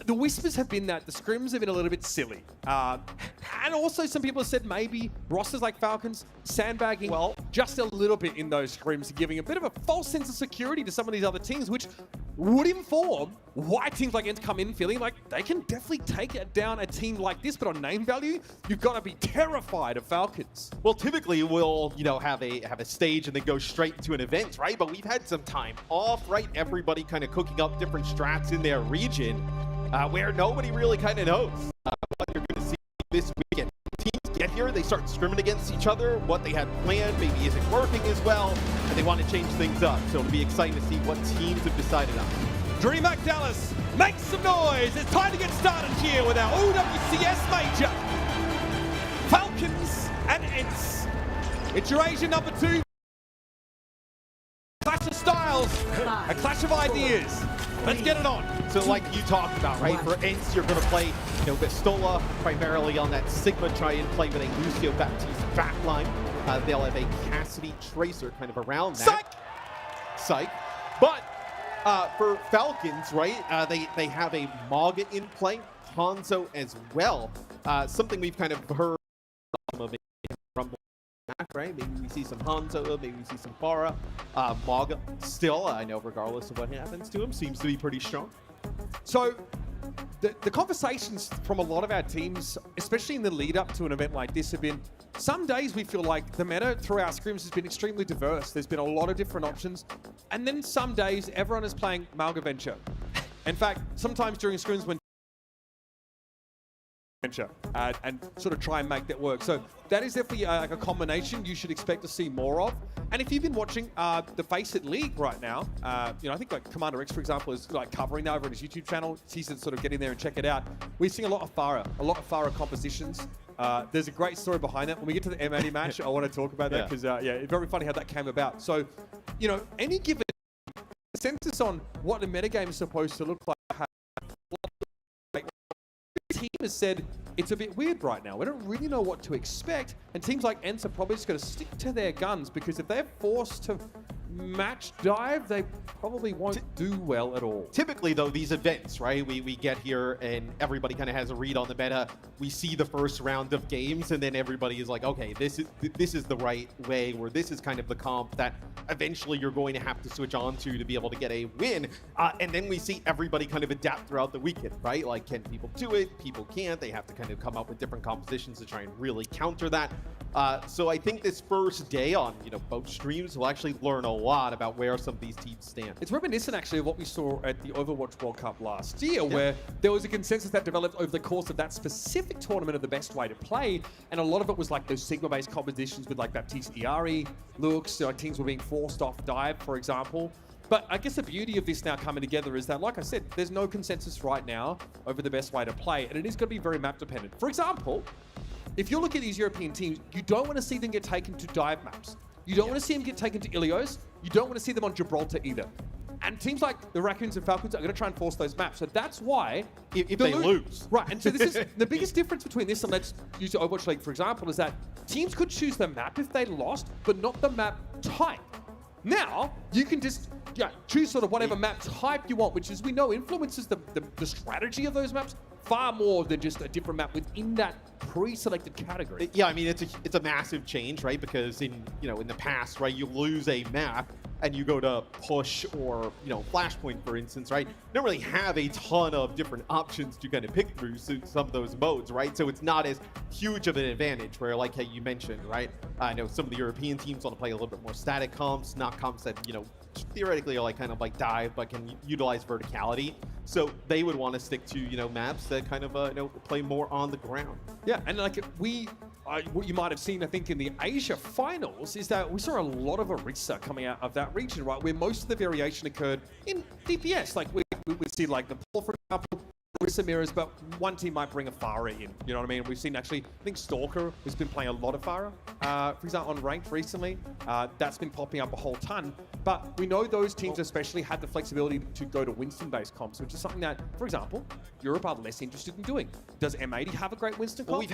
The whispers have been that the scrims have been a little bit silly. And also some people have said maybe rosters like Falcons sandbagging just a little bit in those scrims, giving a bit of a false sense of security to some of these other teams, which would inform why teams like ENCE come in feeling like they can definitely take down a team like this, but on name value, you've got to be terrified of Falcons. Well, typically we'll, have a stage and then go straight to an event, right? But we've had some time off, right? Everybody kind of cooking up different strats in their region. Where nobody really kind of knows what you're going to see this weekend. Teams get here, they start scrimming against each other. What they had planned maybe isn't working as well, and they want to change things up. So it'll be exciting to see what teams have decided on. DreamHack Dallas, make some noise. It's time to get started here with our OWCS Major. Falcons and ENCE. It's your Asia number 2. Clash of styles, a clash of ideas. Let's get it on. So like you talked about, right? For ENCE, you're going to play, Pistola primarily on that Sigma, try and play with a Lucio Baptiste backline. They'll have a Cassidy Tracer kind of around that. Psych. But for Falcons, right, they have a Maga in play, Hanzo as well. Something we've kind of heard from back, right? Maybe we see some Hanzo, maybe we see some Pharah. Maga still, I know regardless of what happens to him, seems to be pretty strong. So the conversations from a lot of our teams, especially in the lead up to an event like this, have been some days we feel like the meta through our scrims has been extremely diverse. There's been a lot of different options. And then some days everyone is playing Malga Venture. In fact, sometimes during scrims when and sort of try and make that work. So that is definitely like a combination you should expect to see more of. And if you've been watching the Face It League right now, I think like Commander X, for example, is like covering that over on his YouTube channel. He's sort of get in there and check it out. We're seeing a lot of Pharah compositions. There's a great story behind that. When we get to the M80 match, I want to talk about that because it's very funny how that came about. So, any given consensus on what the metagame is supposed to look like. Team has said it's a bit weird right now. We don't really know what to expect, and teams like ENCE are probably just going to stick to their guns because if they're forced to match dive, they probably won't do well at all. Typically, though, these events, right? We get here and everybody kind of has a read on the meta. We see the first round of games, and then everybody is like, okay, this is the right way, or this is kind of the comp that eventually you're going to have to switch on to be able to get a win. And then we see everybody kind of adapt throughout the weekend, right? Like, can people do it? People can't. They have to kind of come up with different compositions to try and really counter that. So I think this first day on, both streams, we'll actually learn a lot about where some of these teams stand. It's reminiscent, actually, of what we saw at the Overwatch World Cup last year, where there was a consensus that developed over the course of that specific tournament of the best way to play, and a lot of it was like those Sigma-based competitions with like Baptiste Iari, Lux, teams were being forced off dive, for example. But I guess the beauty of this now coming together is that, like I said, there's no consensus right now over the best way to play, and it is going to be very map dependent. For example, if you're looking at these European teams, you don't want to see them get taken to dive maps. You don't want to see them get taken to Ilios. You don't want to see them on Gibraltar either. And teams like the Raccoons and Falcons are going to try and force those maps. So that's why... If they lose. Right, and so this is the biggest difference between this and let's use the Overwatch League, for example, is that teams could choose the map if they lost, but not the map type. Now, you can just choose sort of whatever map type you want, which as we know influences the strategy of those maps far more than just a different map within that pre-selected category. Yeah, I mean, it's a massive change, right? Because in the past, right, you lose a map and you go to push or, Flashpoint, for instance, right? You don't really have a ton of different options to kind of pick through some of those modes, right? So it's not as huge of an advantage where, like you mentioned, right? I know some of the European teams want to play a little bit more static comps, not comps that, theoretically are like kind of like dive but can utilize verticality. So they would want to stick to, maps that kind of, play more on the ground. Yeah, and like what you might have seen, I think, in the Asia finals is that we saw a lot of Orisa coming out of that region, right? Where most of the variation occurred in DPS. Like we would see like Nepal, for example, Orisa mirrors, but one team might bring a Pharah in. You know what I mean? We've seen actually, I think Stalker has been playing a lot of Pharah, for example, on ranked recently. That's been popping up a whole ton. But we know those teams especially had the flexibility to go to Winston-based comps, which is something that, for example, Europe are less interested in doing. Does M80 have a great Winston comp? Well, we've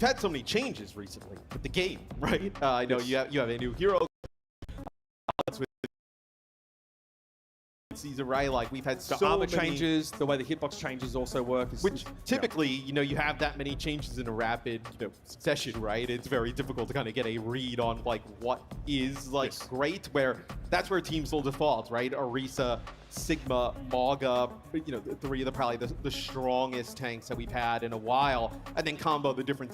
had so many changes recently with the game, right? I know you have a new hero. Season, right? Like we've had the so armor many changes, the way the hitbox changes also work. Which typically, you have that many changes in a rapid, succession, right? It's very difficult to kind of get a read on like what is like great. Where that's where teams will default, right? Orisa, Sigma, Maga, the three of probably the strongest tanks that we've had in a while, and then combo the different.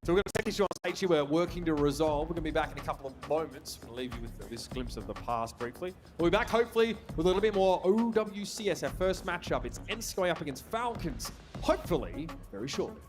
So we're going to take this on stage here. We're working to resolve. We're going to be back in a couple of moments. We'll leave you with this glimpse of the past briefly. We'll be back hopefully with a little bit more OWCS, our first matchup. It's ENCE going up against Falcons, hopefully very shortly.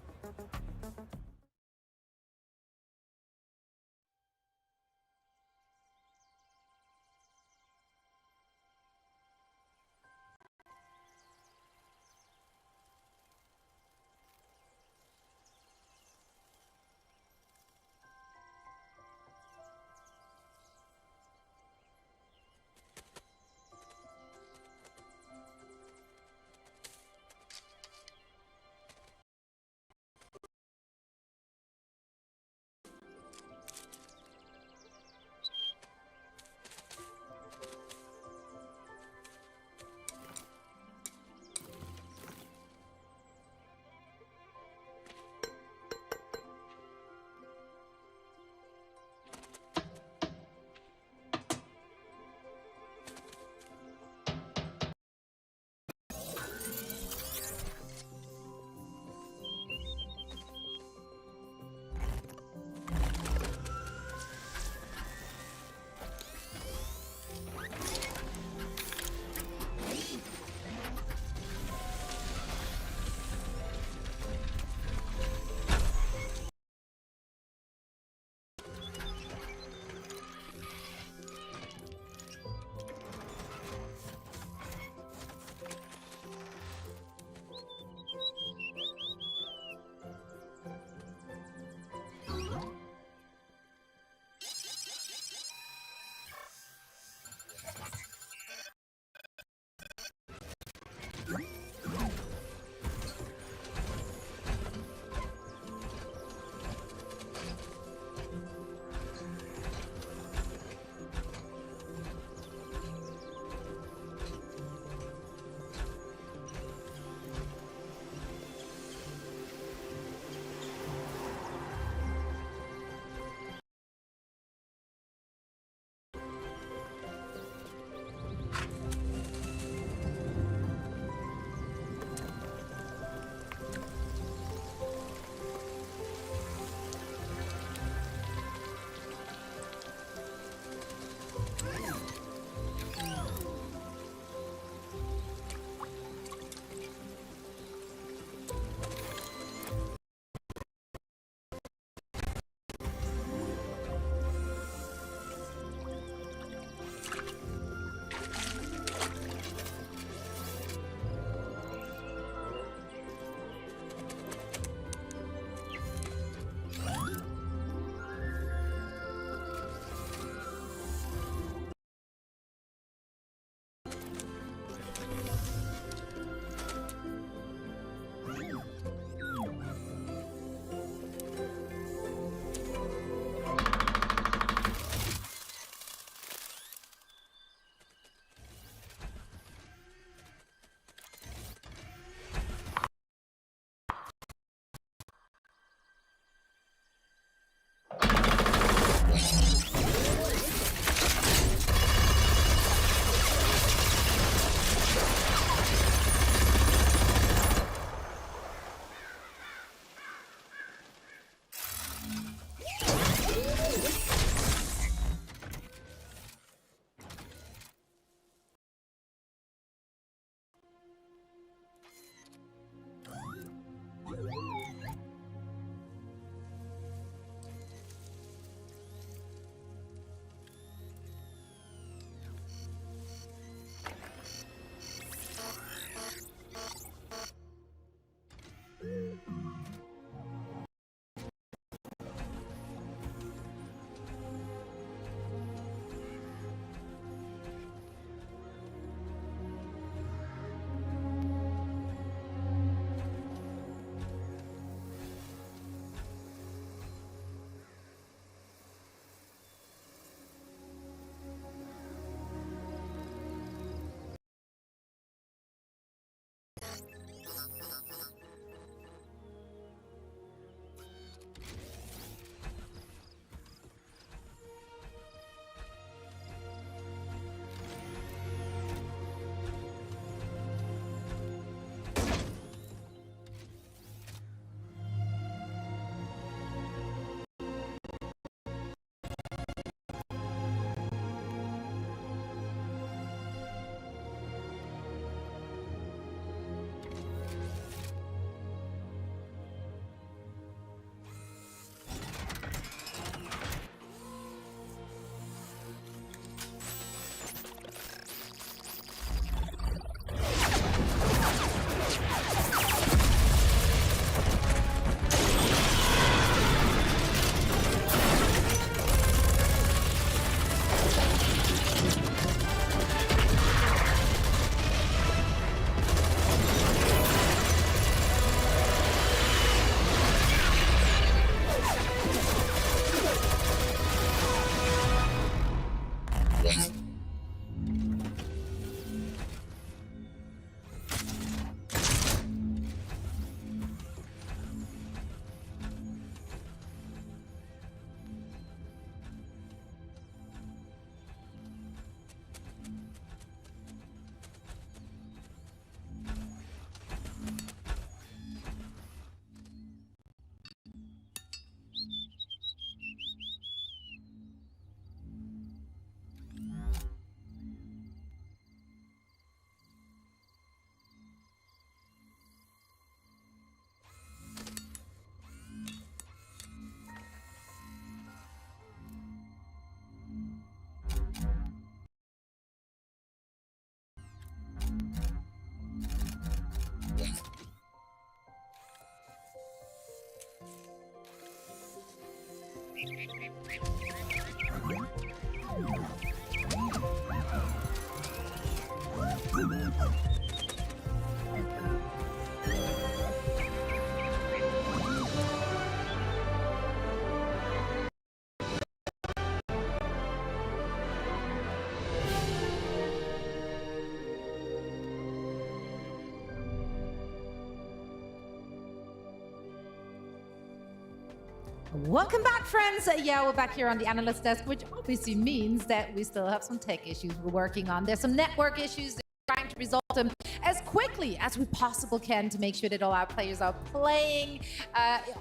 Welcome back, friends. Yeah, we're back here on the analyst desk, which obviously means that we still have some tech issues we're working on. There's some network issues. We're trying to resolve them as quickly as we possibly can to make sure that all our players are playing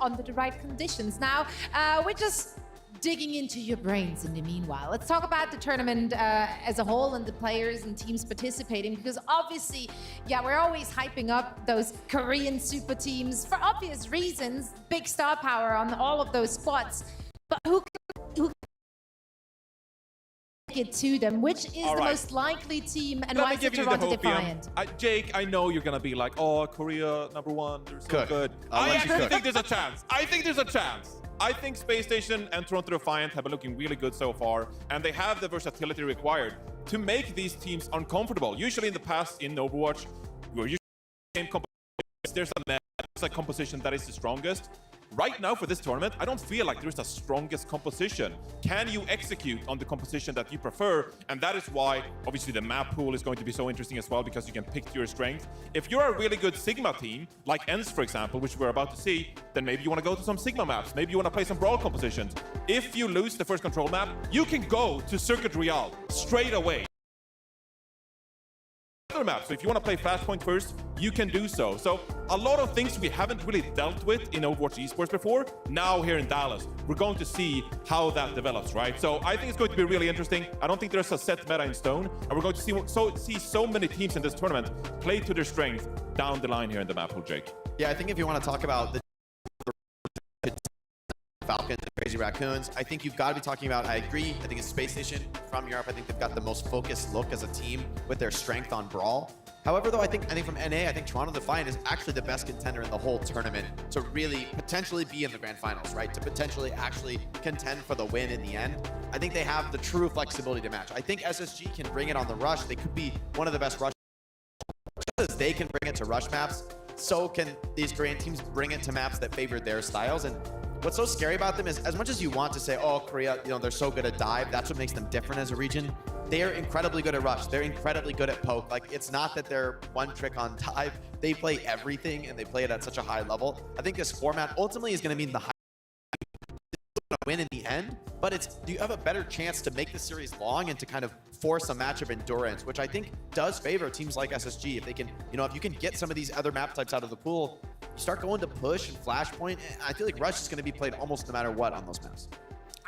under the right conditions. Now, we're just digging into your brains in the meanwhile. Let's talk about the tournament as a whole and the players and teams participating, because obviously, yeah, we're always hyping up those Korean super teams for obvious reasons, big star power on all of those squads. But who can get to them? Which is the most likely team, and why is it Toronto Defiant? Jake, I know you're gonna be like, oh, Korea #1, they're so good. I actually think there's a chance. I think there's a chance. I think Space Station and Toronto Defiant have been looking really good so far, and they have the versatility required to make these teams uncomfortable. Usually in the past in Overwatch, there's a composition that is the strongest. Right now for this tournament, I don't feel like there's the strongest composition. Can you execute on the composition that you prefer? And that is why, obviously, the map pool is going to be so interesting as well, because you can pick your strength. If you're a really good Sigma team, like ENCE, for example, which we're about to see, then maybe you want to go to some Sigma maps. Maybe you want to play some Brawl compositions. If you lose the first control map, you can go to Circuit Real straight away. Map. So if you want to play Flashpoint first, you can do so. So a lot of things we haven't really dealt with in Overwatch Esports before. Now here in Dallas, we're going to see how that develops, right? So I think it's going to be really interesting. I don't think there's a set meta in stone, and we're going to see so many teams in this tournament play to their strength down the line here in the map pool, Jake. Yeah, I think if you want to talk about the Falcons and Crazy Raccoons, I think you've got to be talking about, I agree, I think it's Space Station from Europe. I think they've got the most focused look as a team with their strength on Brawl. However, though, I think from NA, I think Toronto Defiant is actually the best contender in the whole tournament to really potentially be in the grand finals, right? To potentially actually contend for the win in the end. I think they have the true flexibility to match. I think SSG can bring it on the rush. They could be one of the best rush. Just as they can bring it to rush maps, so can these Korean teams bring it to maps that favor their styles. And what's so scary about them is, as much as you want to say, oh, Korea, you know, they're so good at dive, that's what makes them different as a region. They're incredibly good at rush. They're incredibly good at poke. Like, it's not that they're one trick on dive. They play everything, and they play it at such a high level. I think this format ultimately is going to mean the high win in the end, but it's, do you have a better chance to make the series long and to kind of force a match of endurance, which I think does favor teams like SSG. If they can, you know, if you can get some of these other map types out of the pool, you start going to push and Flashpoint. I feel like Rush is going to be played almost no matter what on those maps.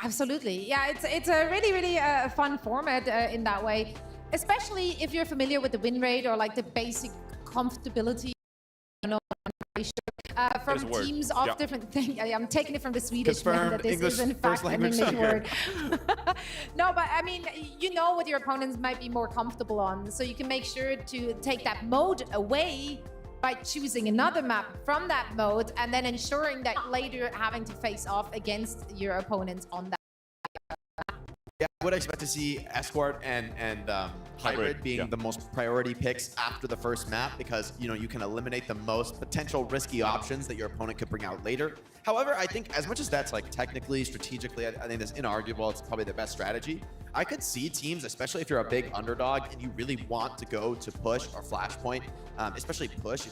Absolutely. Yeah, it's a really fun format in that way, especially if you're familiar with the win rate or like the basic comfortability. You know, from teams of different things. I'm taking it from the Swedish man that this English is in fact an English word. No, but I mean, you know what your opponents might be more comfortable on, so you can make sure to take that mode away by choosing another map from that mode and then ensuring that later having to face off against your opponents on that. Yeah, I would expect to see Escort and Hybrid being the most priority picks after the first map because, you know, you can eliminate the most potential risky options that your opponent could bring out later. However, I think as much as that's like technically, strategically, I think that's inarguable. It's probably the best strategy. I could see teams, especially if you're a big underdog and you really want to go to push or flashpoint, especially push.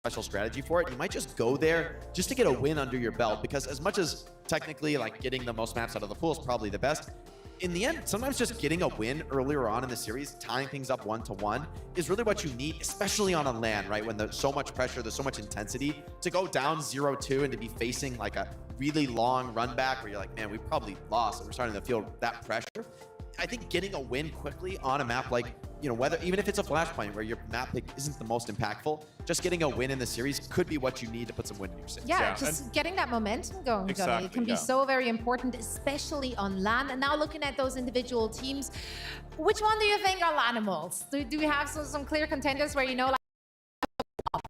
Special strategy for it, you might just go there just to get a win under your belt, because as much as technically like getting the most maps out of the pool is probably the best, in the end, sometimes just getting a win earlier on in the series, tying things up 1-1 is really what you need, especially on a LAN, right? When there's so much pressure, there's so much intensity, to go down 0-2 and to be facing like a really long run back where you're like, man, we probably lost and we're starting to feel that pressure. I think getting a win quickly on a map like, you know, whether even if it's a flashpoint where your map pick isn't the most impactful, just getting a win in the series could be what you need to put some win in your series. Yeah, just getting that momentum going, Johnny. It can be so very important, especially on LAN. And now looking at those individual teams, which one do you think are LANimals? Do we have some clear contenders where you know, like,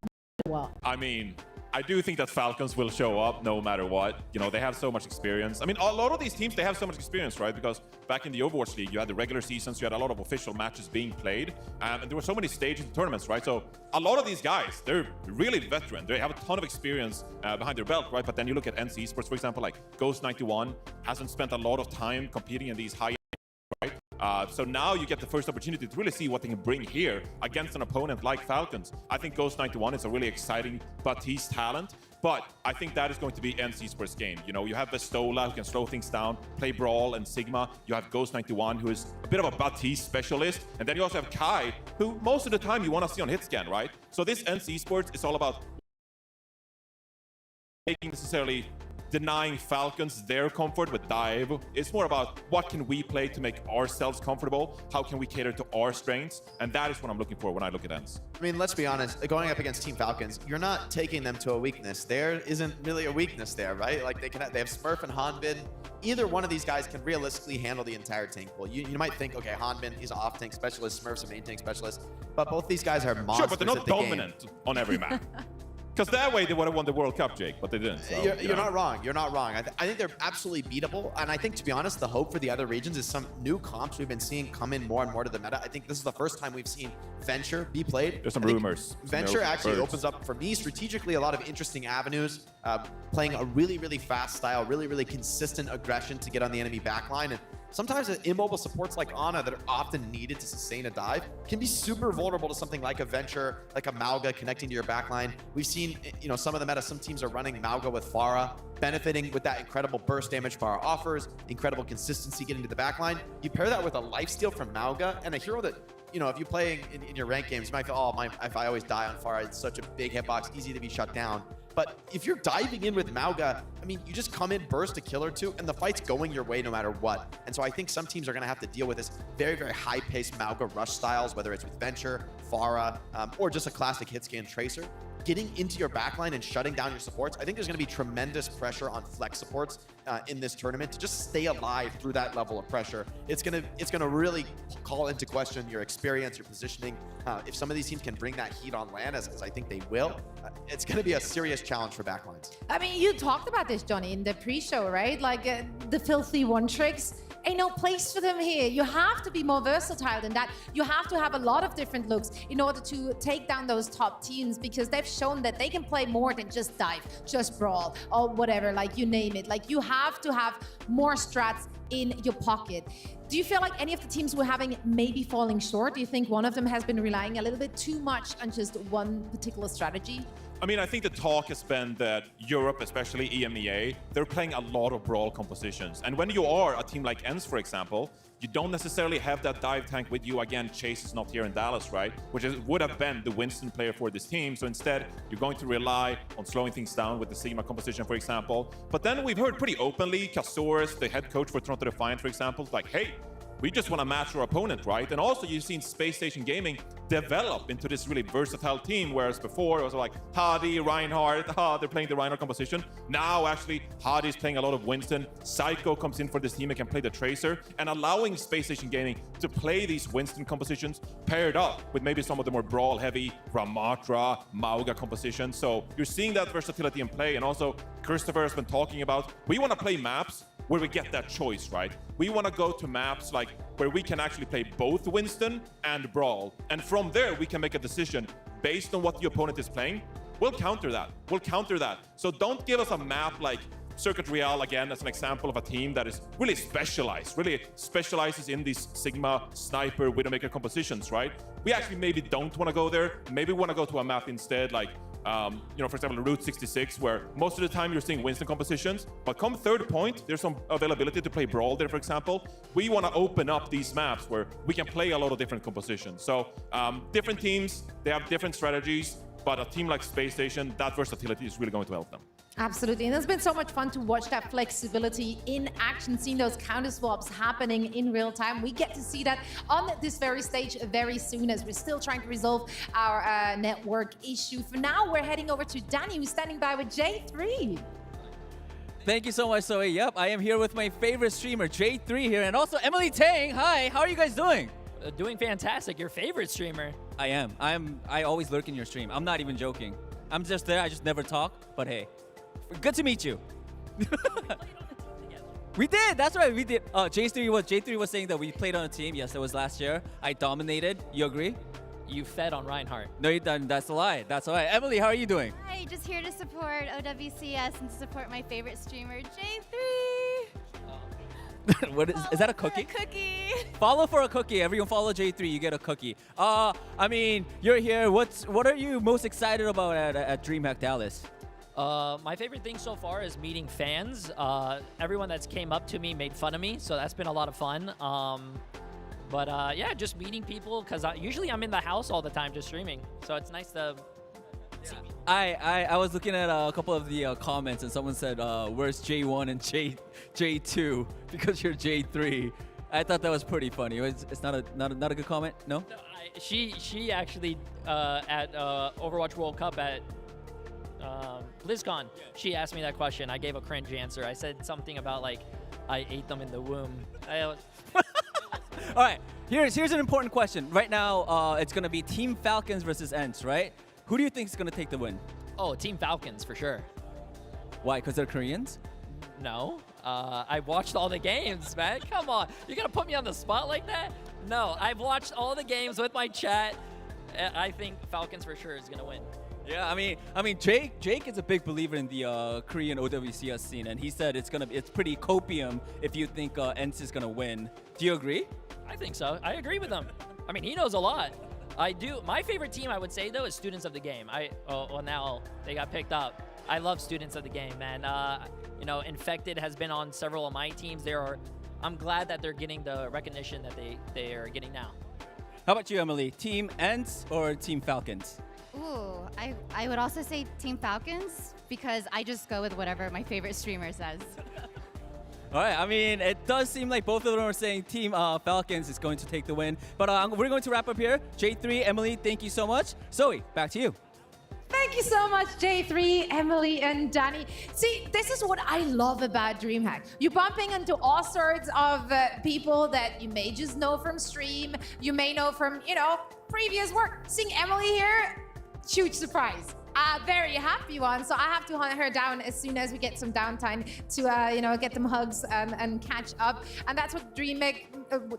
well? I mean, I do think that Falcons will show up no matter what. You know, they have so much experience. I mean, a lot of these teams, they have so much experience, right? Because back in the Overwatch League, you had the regular seasons, you had a lot of official matches being played, and there were so many stages and tournaments, right? So a lot of these guys, they're really veteran. They have a ton of experience behind their belt, right? But then you look at ENCE Esports, for example, like Ghost91 hasn't spent a lot of time competing in these high, right? So now you get the first opportunity to really see what they can bring here against an opponent like Falcons. I think Ghost91 is a really exciting Baptiste talent, but I think that is going to be ENCE Esports game. You know, you have Vestola who can slow things down, play Brawl and Sigma. You have Ghost91 who is a bit of a Baptiste specialist. And then you also have Kai, who most of the time you want to see on hit scan, right? So this ENCE Esports is all about making necessarily denying Falcons their comfort with dive. It's more about what can we play to make ourselves comfortable? How can we cater to our strengths? And that is what I'm looking for when I look at ENCE. I mean, let's be honest, going up against Team Falcons, you're not taking them to a weakness. There isn't really a weakness there, right? Like they have Smurf and Hanbin. Either one of these guys can realistically handle the entire tank pool. You might think, okay, Hanbin is an off-tank specialist, Smurf's a main tank specialist, but both these guys are monsters. Sure, but they're not dominant on every map. Because that way they would have won the World Cup, Jake, but they didn't. So, you're not wrong. You're not wrong. I think they're absolutely beatable. And I think, to be honest, the hope for the other regions is some new comps we've been seeing come in more and more to the meta. I think this is the first time we've seen Venture be played. There's some rumors. Venture actually opens up, for me, strategically, a lot of interesting avenues. Playing a really, really fast style, really, really consistent aggression to get on the enemy backline. And sometimes the immobile supports like Ana that are often needed to sustain a dive can be super vulnerable to something like a Venture, like a Mauga connecting to your backline. We've seen, you know, some of the meta, some teams are running Mauga with Pharah, benefiting with that incredible burst damage Pharah offers, incredible consistency getting to the backline. You pair that with a lifesteal from Mauga and a hero that, you know, if you play in your rank games, you might feel, oh, if I always die on Pharah, it's such a big hitbox, easy to be shut down. But if you're diving in with Mauga, I mean, you just come in, burst a kill or two, and the fight's going your way no matter what. And so I think some teams are going to have to deal with this very, very high-paced Mauga rush styles, whether it's with Venture, Pharah, or just a classic hit scan Tracer. Getting into your backline and shutting down your supports, I think there's going to be tremendous pressure on flex supports in this tournament to just stay alive through that level of pressure. It's gonna really call into question your experience, your positioning. If some of these teams can bring that heat on LAN, as I think they will, it's going to be a serious challenge for backlines. I mean, you talked about this, Johnny, in the pre-show, right? Like the filthy one tricks. Ain't no place for them here. You have to be more versatile than that. You have to have a lot of different looks in order to take down those top teams, because they've shown that they can play more than just dive, just brawl, or whatever, like you name it. Like you have to have more strats in your pocket. Do you feel like any of the teams we're having may be falling short? Do you think one of them has been relying a little bit too much on just one particular strategy? I mean, I think the talk has been that Europe, especially EMEA, they're playing a lot of brawl compositions. And when you are a team like ENCE, for example, you don't necessarily have that dive tank with you. Again, Chase is not here in Dallas, right? Which would have been the Winston player for this team. So instead, you're going to rely on slowing things down with the Sigma composition, for example. But then we've heard pretty openly, Kasaurus, the head coach for Toronto Defiant, for example, like, hey, we just want to match our opponent, right? And also you've seen Space Station Gaming develop into this really versatile team, whereas before it was like Hadi, Reinhardt, they're playing the Reinhardt composition. Now actually Hadi's playing a lot of Winston. Psycho comes in for this team and can play the Tracer, and allowing Space Station Gaming to play these Winston compositions paired up with maybe some of the more brawl-heavy Ramatra, Mauga compositions. So you're seeing that versatility in play, and also Christopher has been talking about, we want to play maps where we get that choice, right? We want to go to maps like where we can actually play both Winston and Brawl. And from there, we can make a decision based on what the opponent is playing. We'll counter that. We'll counter that. So don't give us a map like Circuit Real, again, as an example of a team that is really specializes in these Sigma, Sniper, Widowmaker compositions, right? We actually maybe don't want to go there. Maybe we want to go to a map instead, like, for example, Route 66, where most of the time you're seeing Winston compositions, but come third point, there's some availability to play Brawl there, for example. We want to open up these maps where we can play a lot of different compositions. So different teams, they have different strategies, but a team like Space Station, that versatility is really going to help them. Absolutely, and it's been so much fun to watch that flexibility in action, seeing those counter swaps happening in real time. We get to see that on this very stage very soon, as we're still trying to resolve our network issue. For now, we're heading over to Danny, who's standing by with J3. Thank you so much, Zoe. Yep, I am here with my favorite streamer, J3 here, and also Emily Tang. Hi, how are you guys doing? Doing fantastic. Your favorite streamer. I am. I always lurk in your stream. I'm not even joking. I'm just there. I just never talk, but hey. Good to meet you. We did. That's right. We did. J3 was saying that we played on a team. Yes, it was last year. I dominated. You agree? You fed on Reinhardt. No, you done. That's a lie. That's a lie. Emily, how are you doing? Hi, just here to support OWCS and to support my favorite streamer, J3. What is that a cookie? A cookie. Follow for a cookie. Everyone follow J3. You get a cookie. I mean, you're here. What are you most excited about at DreamHack Dallas? My favorite thing so far is meeting fans. Everyone that's came up to me made fun of me, so that's been a lot of fun. Yeah, just meeting people, because usually I'm in the house all the time just streaming, so it's nice to see me. I was looking at a couple of the comments, and someone said, where's J1 and J2 because you're J3. I thought that was pretty funny. It's not a good comment, no? She actually at Overwatch World Cup at BlizzCon, she asked me that question. I gave a cringe answer. I said something about like I ate them in the womb. All right, here's an important question. Right now, it's gonna be Team Falcons versus ENCE, right? Who do you think is gonna take the win? Oh, Team Falcons for sure. Why? Because they're Koreans? No. I watched all the games, man. Come on, you're gonna put me on the spot like that? No, I've watched all the games with my chat. I think Falcons for sure is gonna win. Yeah, I mean, Jake is a big believer in the Korean OWCS scene, and he said it's pretty copium if you think ENCE is gonna win. Do you agree? I think so. I agree with him. I mean, he knows a lot. I do. My favorite team, I would say though, is Students of the Game. Well, now they got picked up. I love Students of the Game, man. You know, Infected has been on several of my teams. I'm glad that they're getting the recognition that they are getting now. How about you, Emily? Team ENCE or Team Falcons? Ooh, I would also say Team Falcons, because I just go with whatever my favorite streamer says. All right, I mean, it does seem like both of them are saying Team Falcons is going to take the win. But we're going to wrap up here. J3, Emily, thank you so much. Zoe, back to you. Thank you so much, J3, Emily, and Danny. See, this is what I love about DreamHack. You're bumping into all sorts of people that you may just know from stream, you may know from, previous work. Seeing Emily here, huge surprise. Very happy one. So I have to hunt her down as soon as we get some downtime to, get them hugs and catch up. And that's what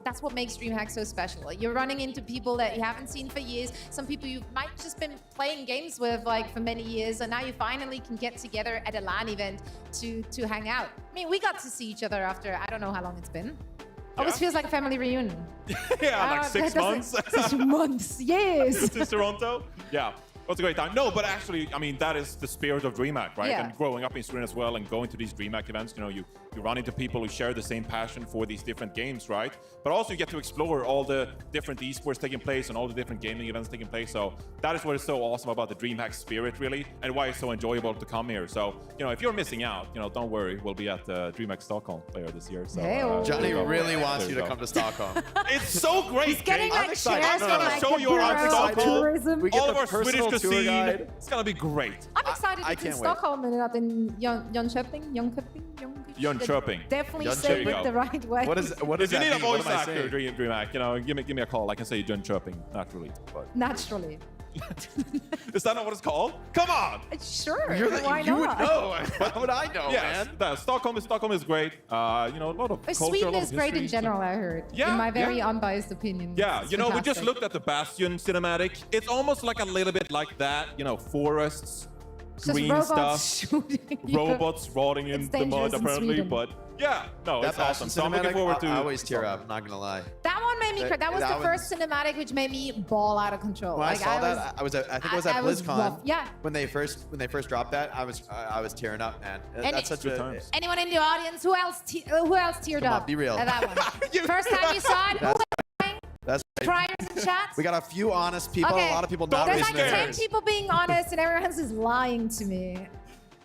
that's what makes DreamHack so special. You're running into people that you haven't seen for years. Some people you might just been playing games with for many years, and now you finally can get together at a LAN event to hang out. I mean, we got to see each other after I don't know how long it's been. Always feels like a family reunion. Yeah, like 6 months. 6 months, yes. Since Toronto? Yeah. It was a great time. No, but actually, I mean, that is the spirit of DreamHack, right? Yeah. And growing up in Sweden as well and going to these DreamHack events, you run into people who share the same passion for these different games, right? But also you get to explore all the different esports taking place and all the different gaming events taking place. So that is what is so awesome about the DreamHack spirit, really, and why it's so enjoyable to come here. So, if you're missing out, don't worry. We'll be at DreamHack Stockholm later this year. So Johnny really wants you to come to Stockholm. It's so great. He's getting I'm excited. I'm going to show you around Stockholm. All of our Swedish cuisine. It's going to be great. I'm excited to see Stockholm and not in Jönköping. Definitely say it the right way. What does If you that need a mean? What voice am I actor, saying? DreamHack, give me a call. I can say Jönköping naturally. But. Naturally. Is that not what it's called? Come on! Sure. Why not? would know. What would I know, Yes, man? Stockholm is great. You know, a lot of culture, Sweden a lot is of great in history. general, I heard. Yeah, in my very yeah. unbiased opinion. Yeah, It's you know, we just fantastic. looked at the Bastion cinematic. It's almost like a little bit like that. You know, forests, Just green robots stuff, shooting you. robots rotting in It's the mud dangerous in apparently. Sweden. But yeah, no, That it's awesome. So I'm looking cinematic, forward to. I always tear up, not gonna lie. That one made me cry. That was That the first cinematic which made me ball out of control. When I saw was, that, I think it was at I was BlizzCon. rough. Yeah. When they first dropped that, I was tearing up, man. That's such a. Anyone in the audience? Who else teared Come on, up? be real. At that one. First time you saw it? That's Criers in chat? We got a few honest people, Okay. a lot of people not There's raising like their 10 hands. people being honest, and everyone else is lying to me.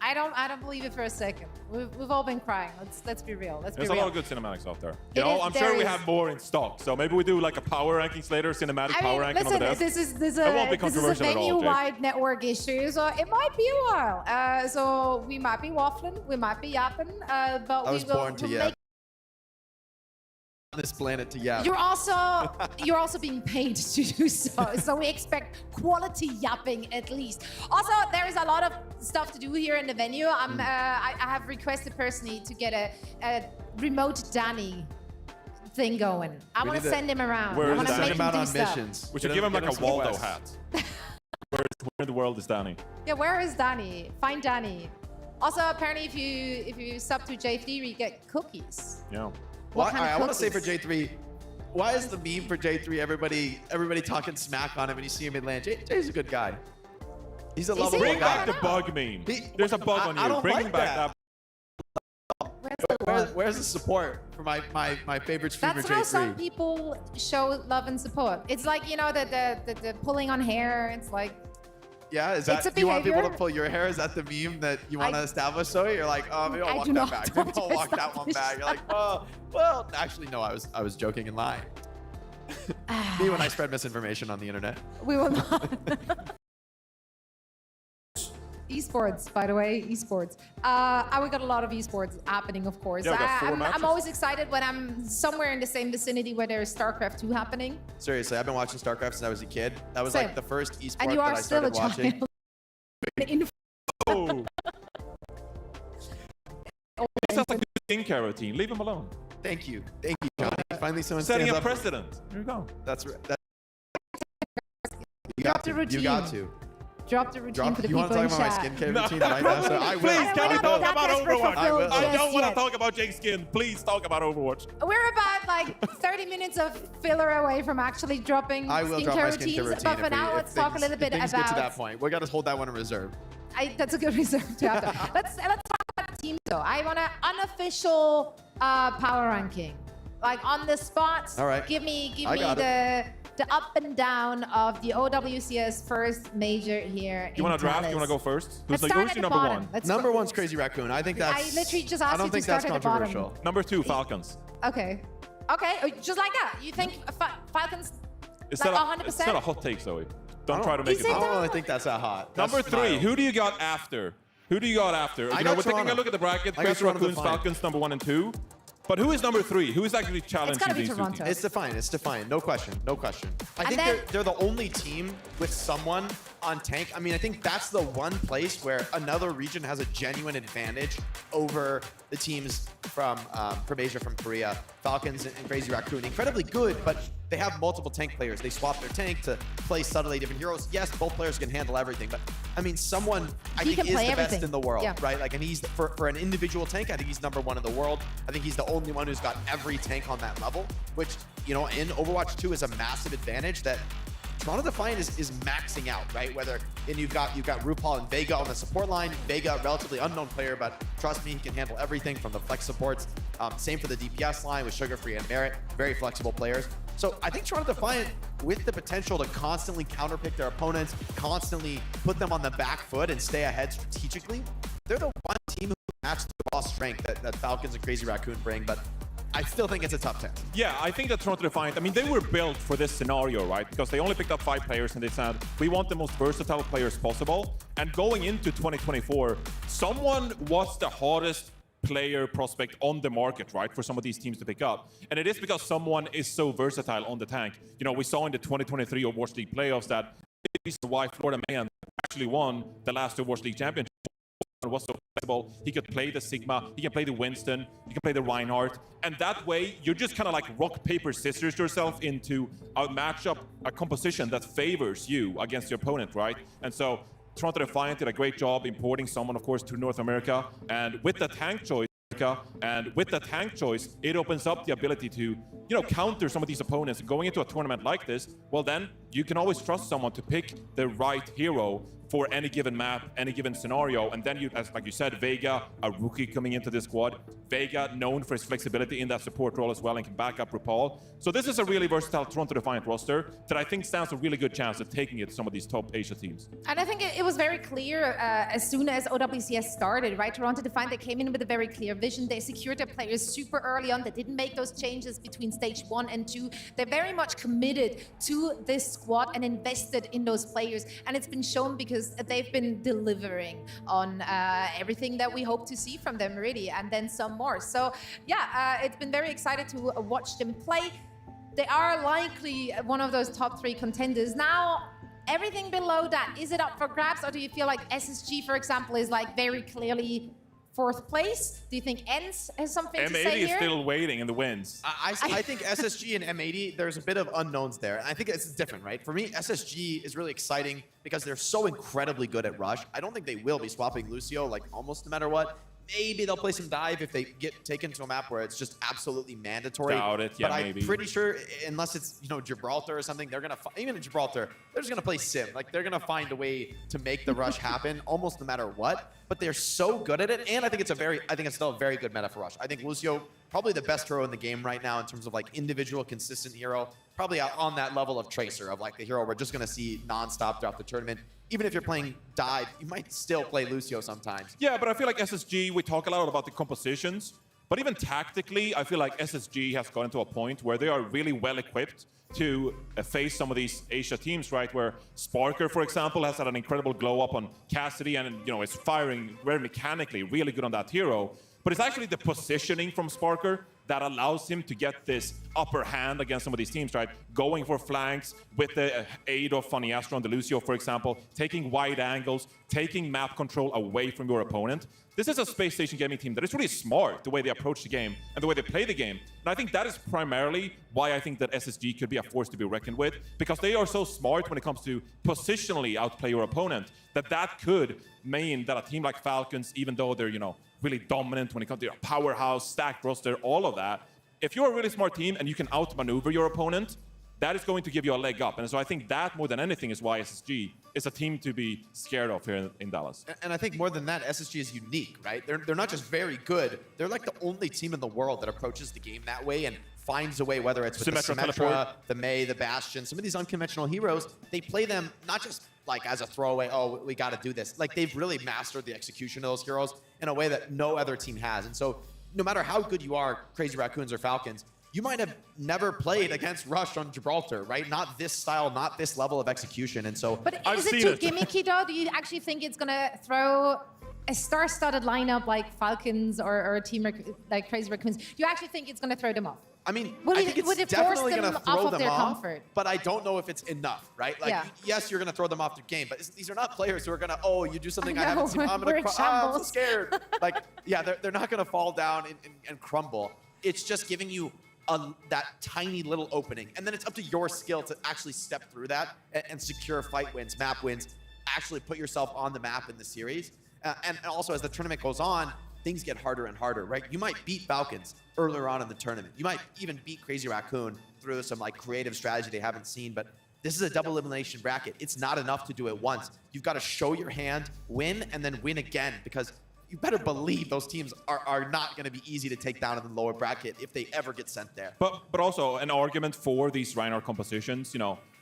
I don't believe it for a second. We've all been crying. Let's be real. Let's There's be a real. lot of good cinematics out there. It You know, is- I'm there sure we is. have more in stock. So maybe we do like a power rankings later, cinematic power ranking listen, on the desk. this is That won't be a controversial at all, Jake. venue-wide network issue, so it might be a while. So we might be waffling, we might be yapping, but I was we will born to we'll yap. make. On this planet to yap. You're also being paid to do so. So we expect quality yapping at least. Also, there is a lot of stuff to do here in the venue. I have requested personally to get a remote Danny thing going. I want to send him around. I want to make him do stuff. We should give him like a Waldo hat. Where in the world is Danny? Yeah, where is Danny? Find Danny. Also, apparently, if you sub to J3, you get cookies. Yeah. What kind of I want to say for cookies? J3, why is the meme for J3 everybody talking smack on him when you see him in land? Jay's a good guy. He's a lovable Bring guy. back the bug meme. There's a bug on you. I don't Bring like back that. Where's the support for my favorite streamer That's how some J3? people show love and support. It's like, you know, the pulling on hair. It's like, Yeah, is It's that a you want people to behavior. pull your hair? Is that the meme that you want to establish? So you're like, oh, maybe I'll I walk do that not back. want Maybe I'll to walk that one back. You're like, oh, well, actually, no, I was joking and lying. Me when I spread misinformation on the internet. we will not. Esports, by the way, esports. We got a lot of esports happening, of course. Yeah, we got 4 I'm matches. always excited when I'm somewhere in the same vicinity where there's StarCraft 2 happening. Seriously, I've been watching StarCraft since I was a kid. That was Same. like the first esport And you that are I still started a watching. child. In- Oh. He sounds like a skincare routine. Leave him alone. Thank you, Johnny. Finally, someone Setting stands a up. precedent. Here you go. That's right. You Drop got the to. routine. You got to. Drop the routine for the you want people to in talk about chat. my skincare routine right now? So I will. Please, I can we don't talk wanna about be that desperate for Overwatch? Phil I just don't want to yet. talk about Jake's skin. Please talk about Overwatch. We're about like 30 minutes of filler away from actually dropping I will drop my skincare skincare routines. routine. But for now, let's talk a little bit if things about. get to that point. We got to hold that one in reserve. That's a good reserve to have. Let's talk about teams though. I want an unofficial power ranking, like on the spot. All right. Give me I got the up and down of the OWCS first major here. You want to draft? You want to go first? Let's Who's start your at the number bottom. one? Let's Number go. one's Crazy Raccoon. I think that's. I literally just asked I don't you to think that's start at the bottom. controversial. Number 2, Falcons. Okay. Just like that. You think Falcons? It's like not 100%? It's not a hot take, Zoe. Don't try to make it. I hot. don't really think that's that hot. Number That's 3, mild. who do you got after? Who do you got after? I You got know, we're taking Toronto. a look at the bracket. I got Crazy Toronto Raccoons, Defiant. Falcons, number 1 and 2. But who is number 3? Who is actually challenging gotta be these two Toronto. teams? It's Defiant. It's Defiant. No question. No question. I And think then- they're the only team with someone on tank. I mean, I think that's the one place where another region has a genuine advantage over the teams from Asia, from Korea. Falcons and Crazy Raccoon, incredibly good, but they have multiple tank players. They swap their tank to play subtly different heroes. Yes, both players can handle everything, but I mean, someone I He think can is play the everything. best in the world, Yeah. right? Like, and he's for an individual tank, I think he's number 1 in the world. I think he's the only one who's got every tank on that level, which, you know, in Overwatch 2 is a massive advantage that Toronto Defiant is maxing out, right? And you've got RuPaul and Vega on the support line. Vega, relatively unknown player, but trust me, he can handle everything from the flex supports. Same for the DPS line with Sugar Free and Merit, very flexible players. So I think Toronto Defiant, with the potential to constantly counterpick their opponents, constantly put them on the back foot and stay ahead strategically, they're the one team who matches the raw strength that Falcons and Crazy Raccoon bring, but I still think it's a top 10. Yeah, I think that Toronto Defiant, I mean, they were built for this scenario, right? Because they only picked up 5 players and they said, we want the most versatile players possible. And going into 2024, someone was the hottest player prospect on the market, right, for some of these teams to pick up. And it is because someone is so versatile on the tank. You know, we saw in the 2023 Overwatch League playoffs that reason why Florida Man actually won the last Overwatch League Championship. Was so flexible. He could play the Sigma, he can play the Winston, he can play the Reinhardt, and that way you're just kind of like rock, paper, scissors yourself into a matchup, a composition that favors you against your opponent, right? And so Toronto Defiant did a great job importing someone, of course, to North America, and with the tank choice, it opens up the ability to, counter some of these opponents. Going into a tournament like this, well then, you can always trust someone to pick the right hero for any given map, any given scenario. And then like you said, Vega, a rookie coming into this squad. Vega, known for his flexibility in that support role as well and can back up RuPaul. So this is a really versatile Toronto Defiant roster that I think stands a really good chance of taking it to some of these top Asia teams. And I think it was very clear as soon as OWCS started, right? Toronto Defiant, they came in with a very clear vision. They secured their players super early on. They didn't make those changes between stage 1 and 2. They're very much committed to this squad and invested in those players. And it's been shown because they've been delivering on everything that we hope to see from them, really, and then some more. So yeah, it's been very exciting to watch them play. They are likely one of those top 3 contenders. Now, everything below that, is it up for grabs, or do you feel like SSG, for example, is like very clearly 4th place? Do you think ENCE has something to say M80 here? is still waiting in the wins. I think SSG and M80, there's a bit of unknowns there. And I think it's different, right? For me, SSG is really exciting because they're so incredibly good at Rush. I don't think they will be swapping Lucio, like, almost no matter what. Maybe they'll play some dive if they get taken to a map where it's just absolutely mandatory. Doubt it, yeah, but maybe. I'm pretty sure, unless it's, Gibraltar or something, they're gonna, even in Gibraltar, they're just gonna play Sim. Like, they're gonna find a way to make the Rush happen almost no matter what. But they're so good at it, and I think it's still a very good meta for Rush. I think Lucio, probably the best hero in the game right now in terms of like individual consistent hero, probably on that level of Tracer, of like the hero we're just gonna see nonstop throughout the tournament. Even if you're playing dive, you might still play Lucio sometimes. Yeah, but I feel like SSG, we talk a lot about the compositions, but even tactically, I feel like SSG has gotten to a point where they are really well equipped to face some of these Asia teams, right? Where Sparker, for example, has had an incredible glow up on Cassidy and, is firing very mechanically, really good on that hero. But it's actually the positioning from Sparker that allows him to get this upper hand against some of these teams, right? Going for flanks with the aid of Funny Astro and the Lucio, for example, taking wide angles, taking map control away from your opponent. This is a Space Station Gaming team that is really smart, the way they approach the game and the way they play the game. And I think that is primarily why I think that SSG could be a force to be reckoned with, because they are so smart when it comes to positionally outplay your opponent, that could mean that a team like Falcons, even though they're, really dominant when it comes to powerhouse, stacked roster, all of that, if you're a really smart team and you can outmaneuver your opponent, that is going to give you a leg up. And so I think that, more than anything, is why SSG is a team to be scared of here in Dallas. And I think more than that, SSG is unique, right? They're not just very good, they're like the only team in the world that approaches the game that way and finds a way, whether it's with the Symmetra, the Mei, the Bastion, some of these unconventional heroes, they play them not just like as a throwaway, oh, we got to do this. Like, they've really mastered the execution of those heroes in a way that no other team has. And so no matter how good you are, Crazy Raccoons or Falcons, you might have never played against Rush on Gibraltar, right? Not this style, not this level of execution. And so But is it too gimmicky, though? Do you actually think it's going to throw a star-studded lineup like Falcons or a team like Crazy Raccoons? Do you actually think it's going to throw them off? I mean, Would I think it's definitely going to throw them off, comfort? but I don't know if it's enough, right? Like, yes, you're going to throw them off their game, but these are not players who are going to, oh, you do something I haven't seen, I'm going to I'm so scared. Like, yeah, they're not going to fall down and crumble. It's just giving you that tiny little opening, and then it's up to your skill to actually step through that and secure fight wins, map wins, actually put yourself on the map in the series. And also, as the tournament goes on, things get harder and harder, right? You might beat Falcons earlier on in the tournament. You might even beat Crazy Raccoon through some like creative strategy they haven't seen, but this is a double elimination bracket. It's not enough to do it once. You've got to show your hand, win, and then win again, because you better believe those teams are not going to be easy to take down in the lower bracket if they ever get sent there. But also an argument for these Reinhardt compositions,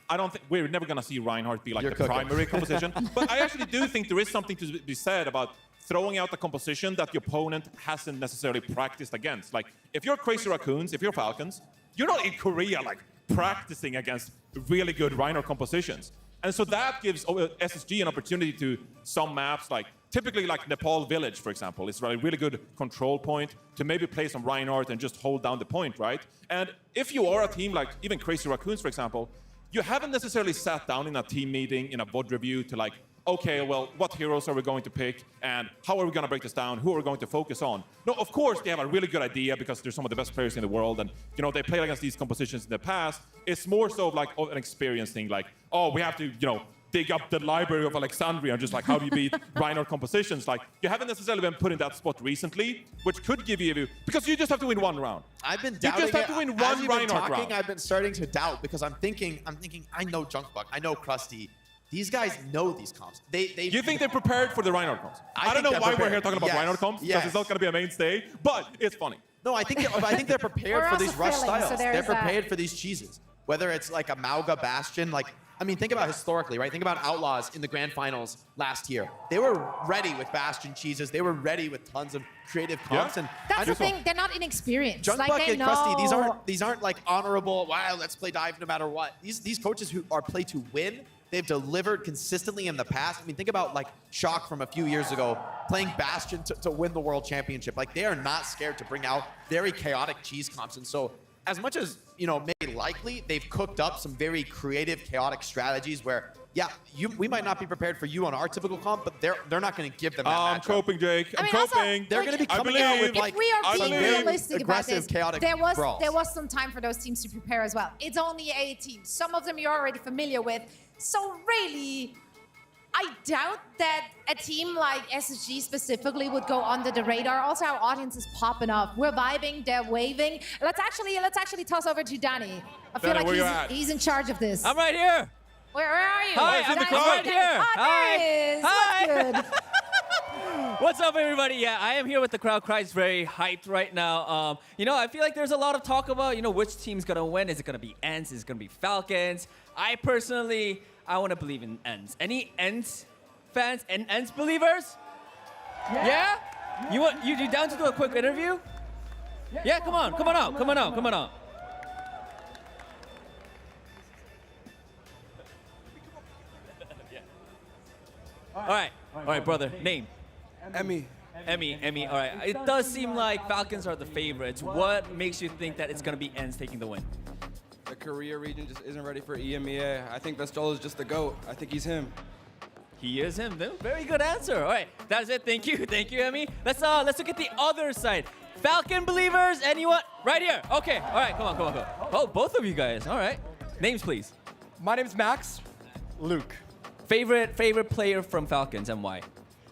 I don't think we're never going to see Reinhardt be like the primary composition, but I actually do think there is something to be said about throwing out the composition that the opponent hasn't necessarily practiced against. Like, if you're Crazy Raccoons, if you're Falcons, you're not in Korea, like, practicing against really good Reinhardt compositions. And so that gives SSG an opportunity to some maps, like, typically like Nepal Village, for example. It's a really good control point to maybe play some Reinhardt and just hold down the point, right? And if you are a team like even Crazy Raccoons, for example, you haven't necessarily sat down in a team meeting, in a VOD review to like, okay, well, what heroes are we going to pick and how are we going to break this down? Who are we going to focus on? No, of course, they have a really good idea because they're some of the best players in the world and, you know, they played against these compositions in the past. It's more so like an experience thing, like, oh, we have to, you know, dig up the library of Alexandria and just like, how do you beat Reinhardt compositions? Like, you haven't necessarily been put in that spot recently, which could give you, because you just have to win one round. I've been doubting You just have to win one Reinhardt round. I've been starting to doubt because I'm thinking, I know Junkbuck, I know Krusty. These guys know these comps. You think they're prepared for the Reinhardt comps? I don't know why we're here talking about Reinhardt comps, because it's not going to be a mainstay, but it's funny. No, I think they're prepared for these rush styles. So they're prepared for these cheeses. Whether it's like a Mauga Bastion, like, I mean, think about historically, right? Think about Outlaws in the grand finals last year. They were ready with Bastion cheeses. They were ready with tons of creative comps. And that's the thing. They're not inexperienced. Junkbuck like, and Krusty, these aren't like honorable, wow, let's play dive no matter what. These coaches who are play to win, they've delivered consistently in the past. I mean, think about like Shock from a few years ago, playing Bastion to win the World Championship. Like, they are not scared to bring out very chaotic cheese comps. And so, as much as, you know, maybe likely, they've cooked up some very creative, chaotic strategies where, yeah, we might not be prepared for you on our typical comp, but they're not going to give them that I'm matchup. coping, Jake. I'm coping. They're going to be coming out with like if we are being realistic about aggressive, this, chaotic there brawls. was some time for those teams to prepare as well. It's only 8 teams. Some of them you're already familiar with. So really, I doubt that a team like SSG specifically would go under the radar. Also, our audience is popping up. We're vibing, they're waving. Let's actually toss over to Danny. I feel Danny, like he's in charge of this. I'm right here. Where are you? Hi, I'm right here. Hi. There he is. Hi. What's good? What's up, everybody? Yeah, I am here with the crowd. Crowd's very hyped right now. You know, I feel like there's a lot of talk about, you know, which team's gonna win. Is it gonna be ENCE? Is it gonna be Falcons? I personally, I want to believe in ENCE. Any ENCE fans and ENCE believers? Yeah? You down to do a quick interview? Yeah, come on out. All right, brother. Name? Emmy. Emmy. All right. It does seem like Falcons are the favorites. What makes you think that it's gonna be ENCE taking the win? The Korea region just isn't ready for EMEA. I think Vestal is just the GOAT. I think he's him. He is him. Very good answer. All right, that's it. Thank you, Emmy. Let's look at the other side. Falcon believers, anyone? Right here. Okay. All right. Come on. Oh, both of you guys. All right. Names, please. My name's Max. Luke. Favorite player from Falcons and why?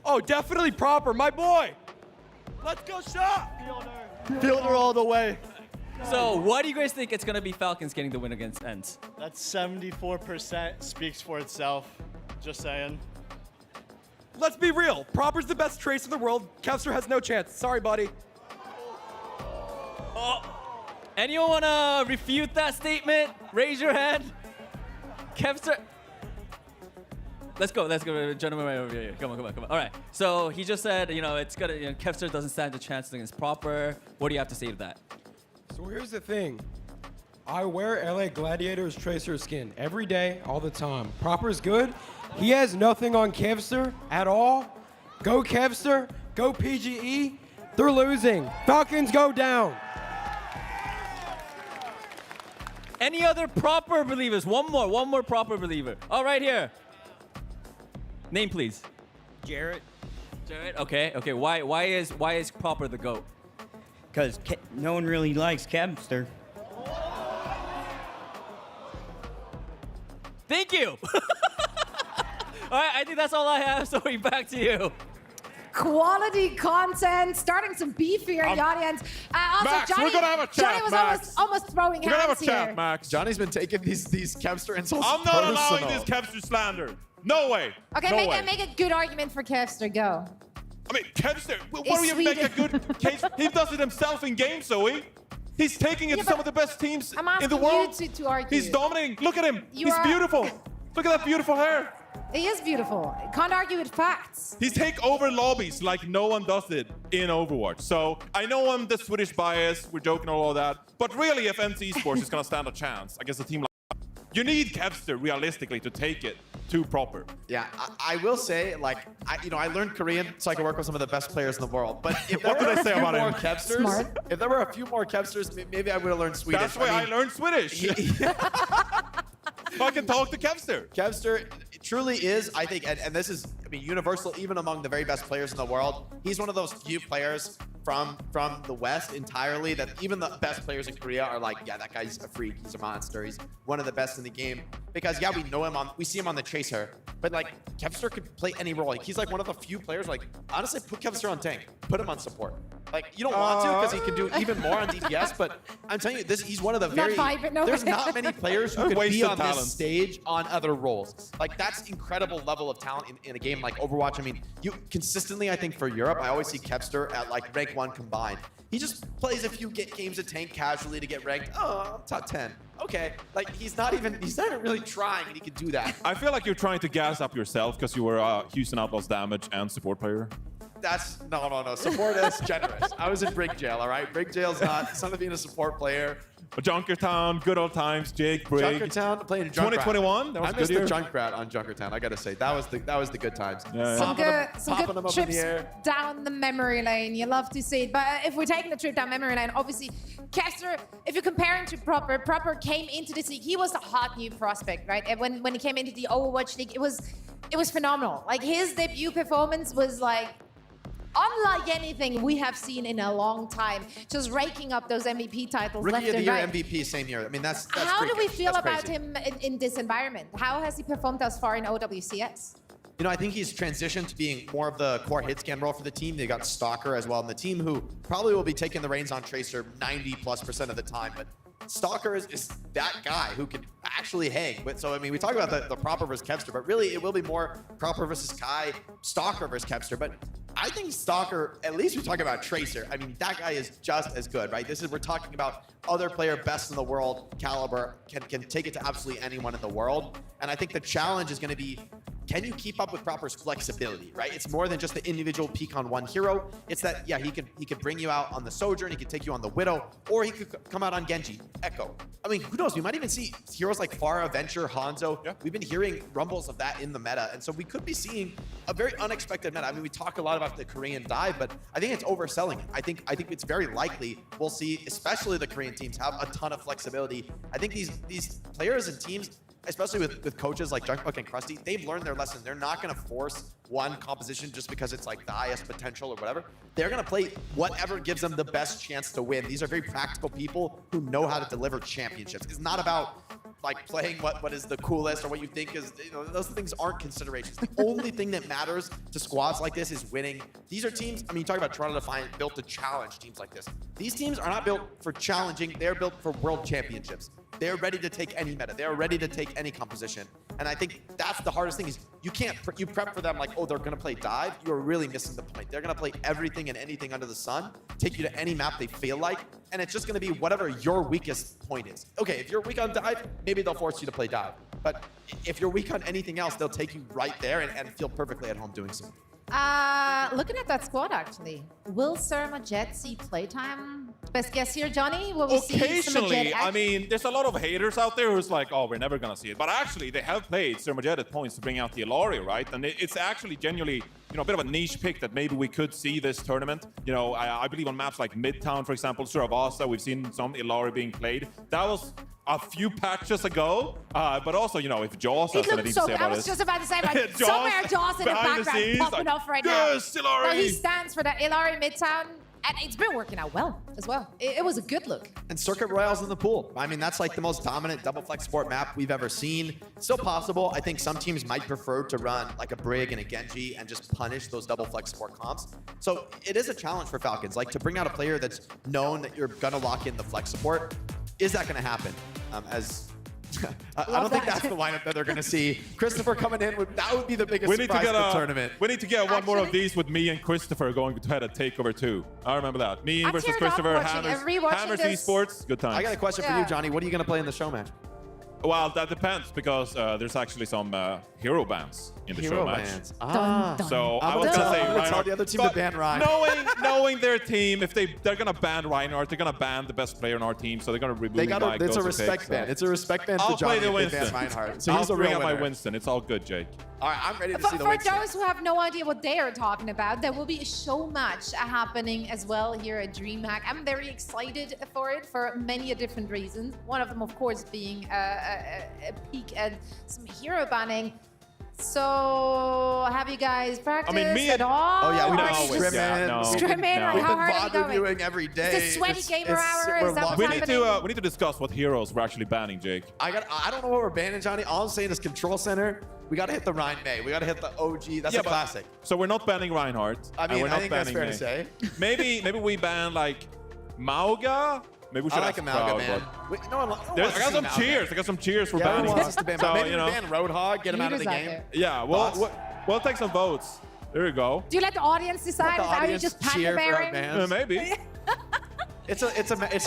Oh, definitely Proper, my boy. Let's go shot. Fielder all the way. So, what do you guys think it's gonna be Falcons getting the win against ENCE? That 74% speaks for itself. Just saying. Let's be real. Proper's the best trace in the world. Kevster has no chance. Sorry, buddy. Oh, anyone wanna refute that statement? Raise your hand. Kevster. Let's go, gentleman right over here. Come on. All right. So he just said, you know, it's gonna. Kevster doesn't stand a chance against Proper. What do you have to say to that? So here's the thing. I wear LA Gladiators Tracer skin every day, all the time. Proper's good. He has nothing on Kevster at all. Go Kevster. Go PGE. They're losing. Falcons go down. Any other Proper believers? One more Proper believer. All right, here. Name, please. Jarrett. Okay. Why is Proper the GOAT? Because no one really likes Kevster. Thank you. All right, I think that's all I have. So back to you. Quality content, starting some beef here in the audience. Also, Max, Johnny, we're gonna have a chat, Johnny was Max. almost throwing We're gonna have hands a chat, here. Max. Johnny's been taking these Kevster insults I'm not allowing personal. this Kevster slander. No way. Okay, no way. make a good argument for Kevster. Go. I mean, Kevster, what Is do you make a Sweden- good case? He does it himself in game, Zoe. He's taking it to some of the best teams I'm in the asking world. you to argue. He's dominating. Look at him. You He's are- beautiful. Look at that beautiful hair. He is beautiful. Can't argue with facts. He's take over lobbies like no one does it in Overwatch. So I know I'm the Swedish bias. We're joking all of that. But really, if ENCE Esports is going to stand a chance against a team like that, you need Kevster realistically to take it to Proper. Yeah, I will say, like, I learned Korean so I could work with some of the best players in the world. But if there were a few more Kevsters, if there were a few more Kevsters, maybe I would have learned Swedish. That's why I learned Swedish. fucking talk to Kevster. Kevster truly is, I think, and this is, I mean, universal even among the very best players in the world. He's one of those few players from the West entirely that even the best players in Korea are like, yeah, that guy's a freak. He's a monster. He's one of the best in the game. Because yeah, we see him on the Tracer, but like Kevster could play any role. Like, he's like one of the few players. Like, honestly, put Kevster on tank, put him on support. Like, you don't want to because he can do even more on DPS. But I'm telling you, he's one of the very. There's not many players who could be on this stage on other roles. Like, that's incredible level of talent in a game like Overwatch. I mean, you consistently, I think for Europe, I always see Kevster at like rank 1 combined. He just plays a few games of tank casually to get ranked. Oh, I'm top 10. Okay, like he's not even really trying, and he can do that. I feel like you're trying to gas up yourself because you were Houston Outlaws damage and support player. That's no. Support is generous. I was in Brig Jail, all right? Brig Jail's not something being a support player. Junkertown, good old times, Jake, Brig. Junkertown, playing in 2021. That was I missed the Junkrat on Junkertown. I gotta say, that was the good times. Yeah. Some good trips down the memory lane. You love to see it. But if we're taking the trip down memory lane, obviously, Kevster, if you're comparing to Proper came into this league. He was a hot new prospect, right? And when he came into the Overwatch League, it was phenomenal. Like, his debut performance was like unlike anything we have seen in a long time, just raking up those MVP titles left and right. Rookie of the Year MVP same year. I mean, that's How do we feel about him in this environment? How has he performed thus far in OWCS? You know, I think he's transitioned to being more of the core hit scan role for the team. They got Stalker as well in the team, who probably will be taking the reins on Tracer 90+% of the time. But Stalker is that guy who can actually hang. But so, I mean, we talk about the Proper versus Kevster, but really it will be more Proper versus Kai, Stalker versus Kevster. But I think Stalker, at least we're talking about Tracer. I mean, that guy is just as good, right? We're talking about other player best in the world caliber, can take it to absolutely anyone in the world. And I think the challenge is going to be, can you keep up with Proper's flexibility, right? It's more than just the individual peak on one hero. It's that, yeah, he could bring you out on the Sojourn, he could take you on the Widow, or he could come out on Genji, Echo. I mean, who knows? We might even see heroes like Pharah, Venture, Hanzo. Yeah. We've been hearing rumbles of that in the meta, and so we could be seeing a very unexpected meta. I mean, we talk a lot about the Korean dive, but I think it's overselling it. I think it's very likely we'll see, especially the Korean teams, have a ton of flexibility. I think these players and teams, especially with coaches like Junkbuck and Krusty, they've learned their lesson. They're not going to force one composition just because it's like the highest potential or whatever. They're going to play whatever gives them the best chance to win. These are very practical people who know how to deliver championships. It's not about like playing what is the coolest or what you think is, you know, those things aren't considerations. The only thing that matters to squads like this is winning. These are teams, I mean, you talk about Toronto Defiant, built to challenge teams like this. These teams are not built for challenging, they're built for world championships. They're ready to take any meta. They're ready to take any composition. And I think that's the hardest thing is you prep for them like, oh, they're going to play dive. You're really missing the point. They're going to play everything and anything under the sun, take you to any map they feel like, and it's just going to be whatever your weakest point is. Okay, if you're weak on dive, maybe they'll force you to play dive. But if you're weak on anything else, they'll take you right there and feel perfectly at home doing so. Looking at that squad, actually, will Surma Jet see playtime? Best guess here, Johnny? Will we see occasionally, I mean, there's a lot of haters out there who's like, oh, we're never going to see it. But actually, they have played Surma Jet at points to bring out the Illari, right? And it's actually genuinely, you know, a bit of a niche pick that maybe we could see this tournament. You know, I believe on maps like Midtown, for example, Suravasa, we've seen some Illari being played. That was a few patches ago, but also, you know, if Jaws has anything to say about it. I was just about to say, like, somewhere Jaws in the background popping off right now. Yes, Illari! Well, he stands for the Illari Midtown, and it's been working out well as well. It was a good look. And Circuit Royale's in the pool. I mean, that's like the most dominant double flex support map we've ever seen. Still possible. I think some teams might prefer to run like a Brig and a Genji and just punish those double flex support comps. So it is a challenge for Falcons. Like, to bring out a player that's known that you're going to lock in the flex support, is that going to happen? I don't think that's the lineup that they're going to see. Christopher coming in, that would be the biggest surprise of the tournament. We need to get one more of these with me and Christopher going to head a takeover 2. I remember that. Me versus Christopher, Hammers Esports. Good times. I got a question for you, Johnny. What are you going to play in the show match? Well, that depends because there's actually some hero bans in the show match. So I was gonna say Reinhardt. Tell the other team to ban Ryan. Knowing their team, if they're gonna ban Reinhardt, they're gonna ban the best player on our team, so they're gonna remove. It's a respect ban. It's a respect ban to Johnny. I'll play the Winston. Reinhardt. So he's a real winner. I'll bring out my Winston. It's all good, Jake. All right, I'm ready to see the Winston. For those who have no idea what they are talking about, there will be a show match happening as well here at DreamHack. I'm very excited for it for many different reasons. One of them, of course, being a peek at some hero banning. So, have you guys practiced at all? Oh yeah, we Or don't are you just scrimming. Or We've how been hard are you VOD going? reviewing every day. It's a sweaty gamer hour. Is that what's we happening? need to discuss what heroes we're actually banning, Jake. I don't know what we're banning, Johnny. All I'm saying is Control Center. We got to hit the Ryan May. We got to hit the OG. That's a classic. So we're not banning Reinhardt. I mean, and we're I not think that's banning fair May. to say. Maybe we ban like Mauga. Maybe we should I like ask Amalga, Proud, man. but- Wait, no one wants I to got see some Amalga. cheers. I got some cheers for Yeah, banning. everyone wants to ban. So, Maybe you know. we ban Roadhog, get him out of the Leaders out game. there. Yeah, we'll take some votes. There you go. Do you let the audience decide? the Is that how you audience just cheer for our panda bearing? bans. Maybe. It's a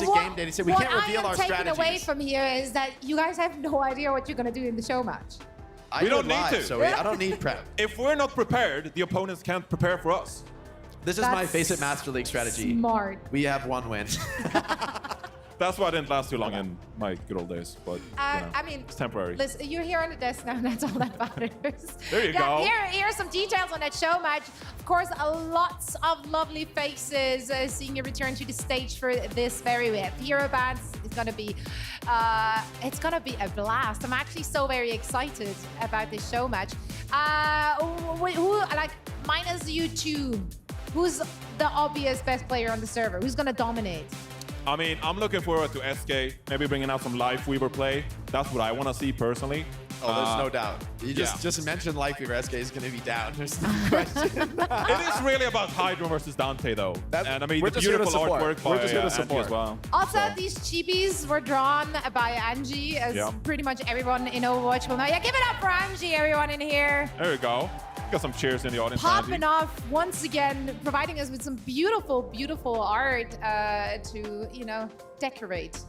game day. We can't reveal our What I am taking strategies. away from here is that you guys have no idea what you're going to do in the show match. We don't need to. So I don't need prep. If we're not prepared, the opponents can't prepare for us. This is my That's Face It Master League strategy. Smart. We have one win. That's why I didn't last too long in my good old days. But I mean, it's temporary. Listen, you're here on the desk now, and that's all that matters. There you go. Here are some details on that show match. Of course, lots of lovely faces seeing you return to the stage for this very hero bands. It's gonna be a blast. I'm actually so very excited about this show match. Who like minus you two? Who's the obvious best player on the server? Who's gonna dominate? I mean, I'm looking forward to SK, maybe bringing out some Life Weaver play. That's what I want to see personally. Oh, there's no doubt. You just mentioned Life Weaver. SK is going to be down. There's no question. It is really about Hydra versus Dante, though. And I mean, we're the just here to beautiful support. artwork by We're just here to Angie support. as well. Also, these chibis were drawn by Angie, as pretty much everyone in Overwatch will know. Yeah, give it up for Angie, everyone in here. There we go. Got some cheers in the audience. Popping Angie. off once again, providing us with some beautiful, beautiful art to, decorate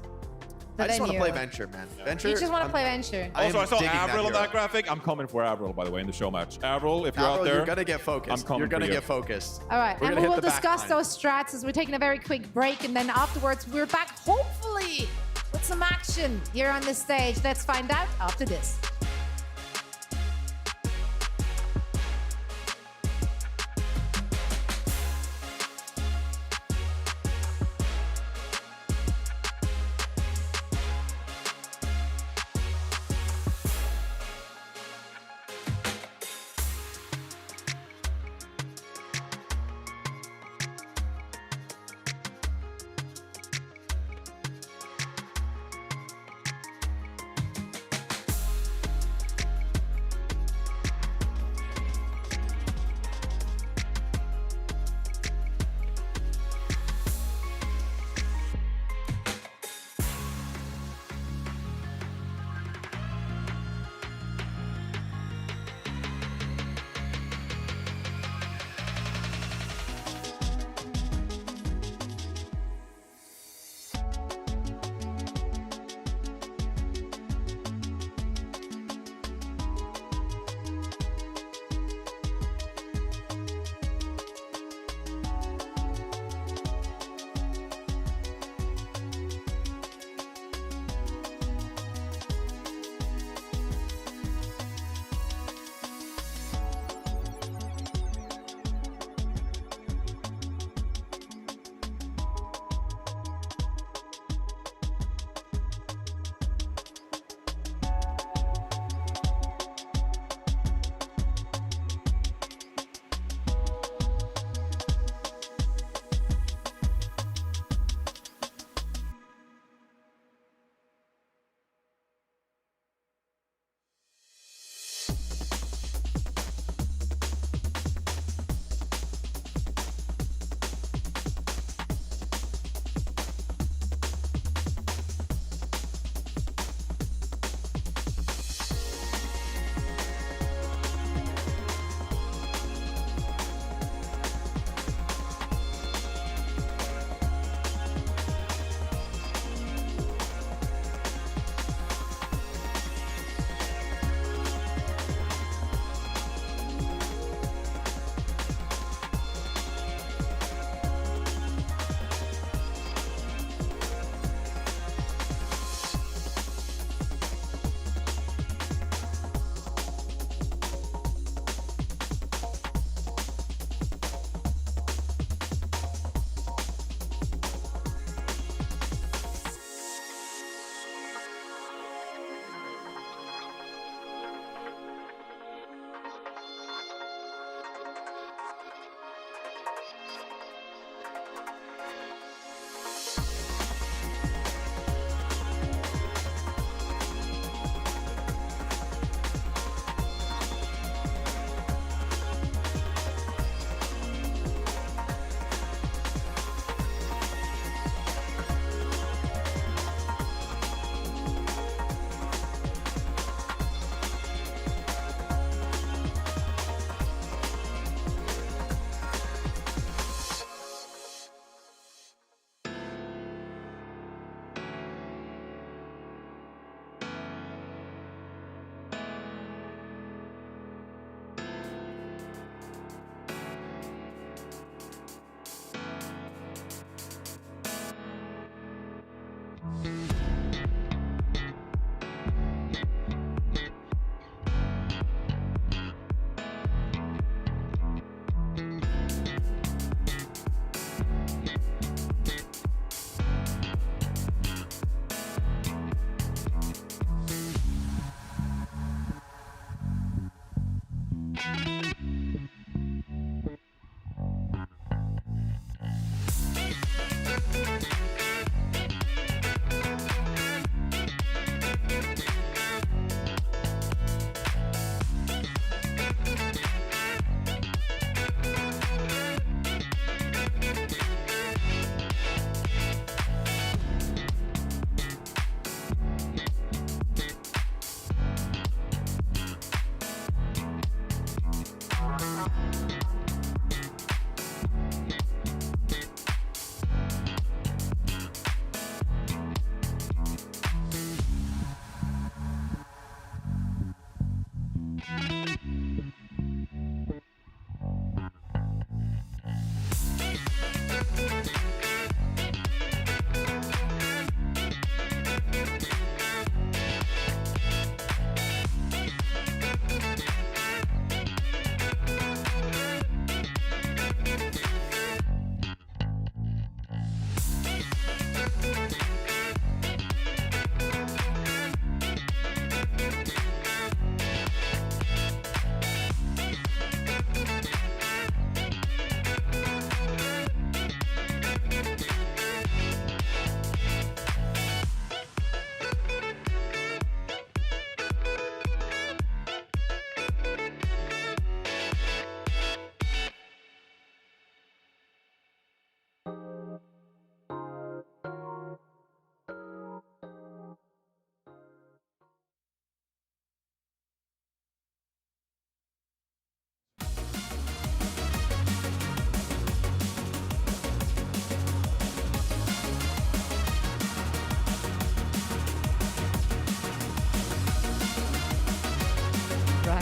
the I just want to venue. play Venture, man. Venture. You just want to play Venture. Also, I saw digging that Avril on hero. that graphic. I'm coming for Avril, by the way, in the show match. Avril, if you're Avril, out there, you're gonna get focused. I'm coming You're gonna for you. get focused. All right, We're and gonna we hit will the back discuss line. those strats as we're taking a very quick break, and then afterwards we're back, hopefully, with some action here on this stage. Let's find out after this.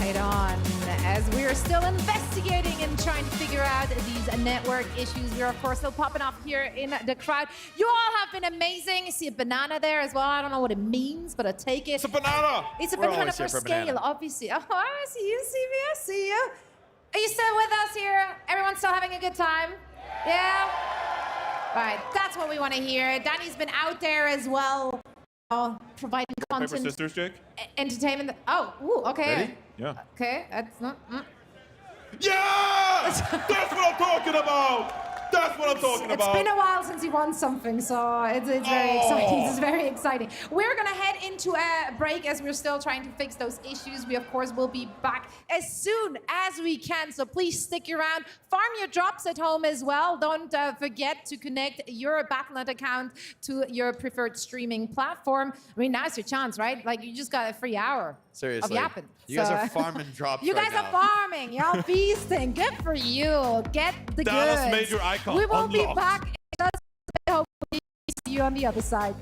Right on. As we are still investigating and trying to figure out these network issues, we are of course still popping off here in the crowd. You all have been amazing. I see a banana there as well. I don't know what it means, but I take it. It's a banana. It's a We're banana always for here for scale, banana. obviously. Oh, I see you, CV. I see you. Are you still with us here? Everyone still having a good time? Yeah? All right, that's what we want to hear. Danny's been out there as well, providing Paper, content, scissors, Jake? entertainment. Oh, ooh, okay. Ready? Yeah. Okay, that's not. Yes! That's what I'm talking about! That's what I'm talking about! It's been a while since he won something, so it's very exciting. It's very exciting. We're gonna head into a break as we're still trying to fix those issues. We of course will be back as soon as we can, so please stick around. Farm your drops at home as well. Don't forget to connect your Battle.net account to your preferred streaming platform. I mean, now's your chance, right? Like, you just got a free hour Seriously. of yapping. You guys are farming drops You right guys now. are farming. Y'all feasting. Good for you. Get the Dallas goods. Major icon We will be unlocked. back. Hopefully see you on the other side.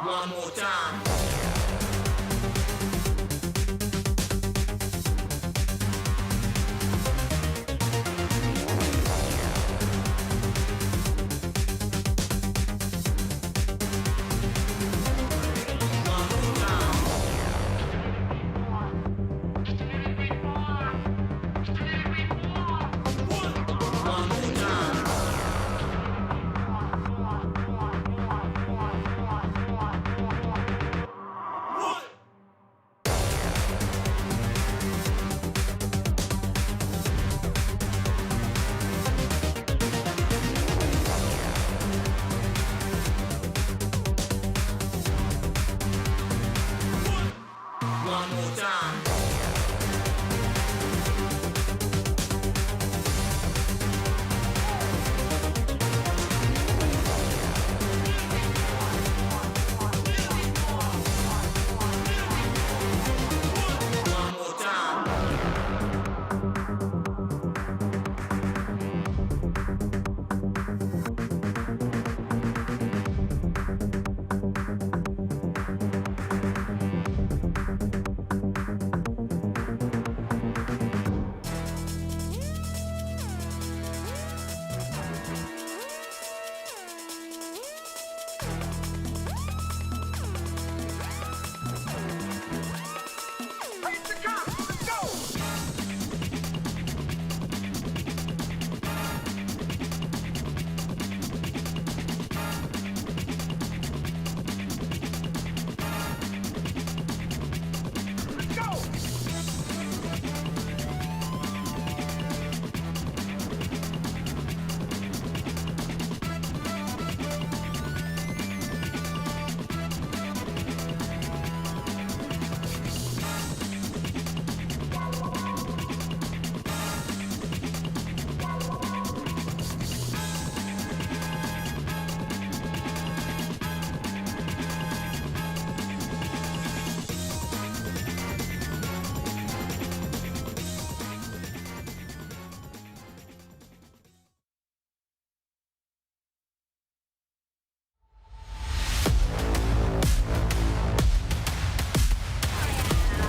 One more time. One more time. One more time. One more time.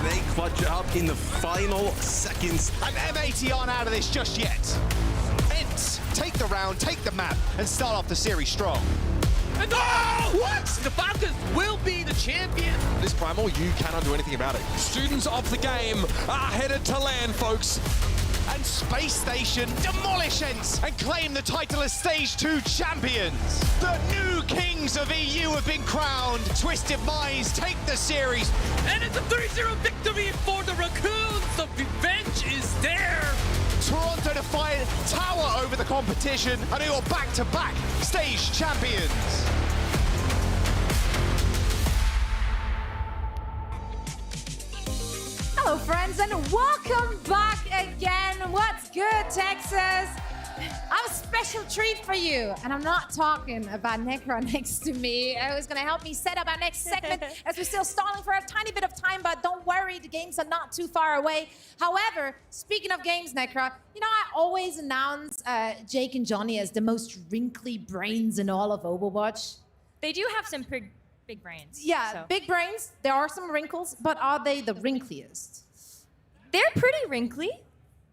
They clutch it up in the final seconds. And M80 aren't out of this just yet. ENCE, take the round, take the map, and start off the series strong. And what? The Falcons will be the champion. This Primal, you cannot do anything about it. Students of the game are headed to land, folks. And Space Station demolish ENCE and claim the title as Stage 2 champions. The new kings of EU have been crowned. Twisted Minds take the series. And it's a 3-0 victory for the Raccoons. The revenge is there. Toronto Defiant tower over the competition and who are back-to-back stage champions. Hello, friends, and welcome back again. What's good, Texas? I have a special treat for you, and I'm not talking about Necra next to me, who's going to help me set up our next segment as we're still stalling for a tiny bit of time, but don't worry, the games are not too far away. However, speaking of games, Necra, you know, I always announce Jake and Johnny as the most wrinkly brains in all of Overwatch. They do have some big brains. Yeah, so. big brains. There are some wrinkles, but are they the wrinkliest? They're pretty wrinkly.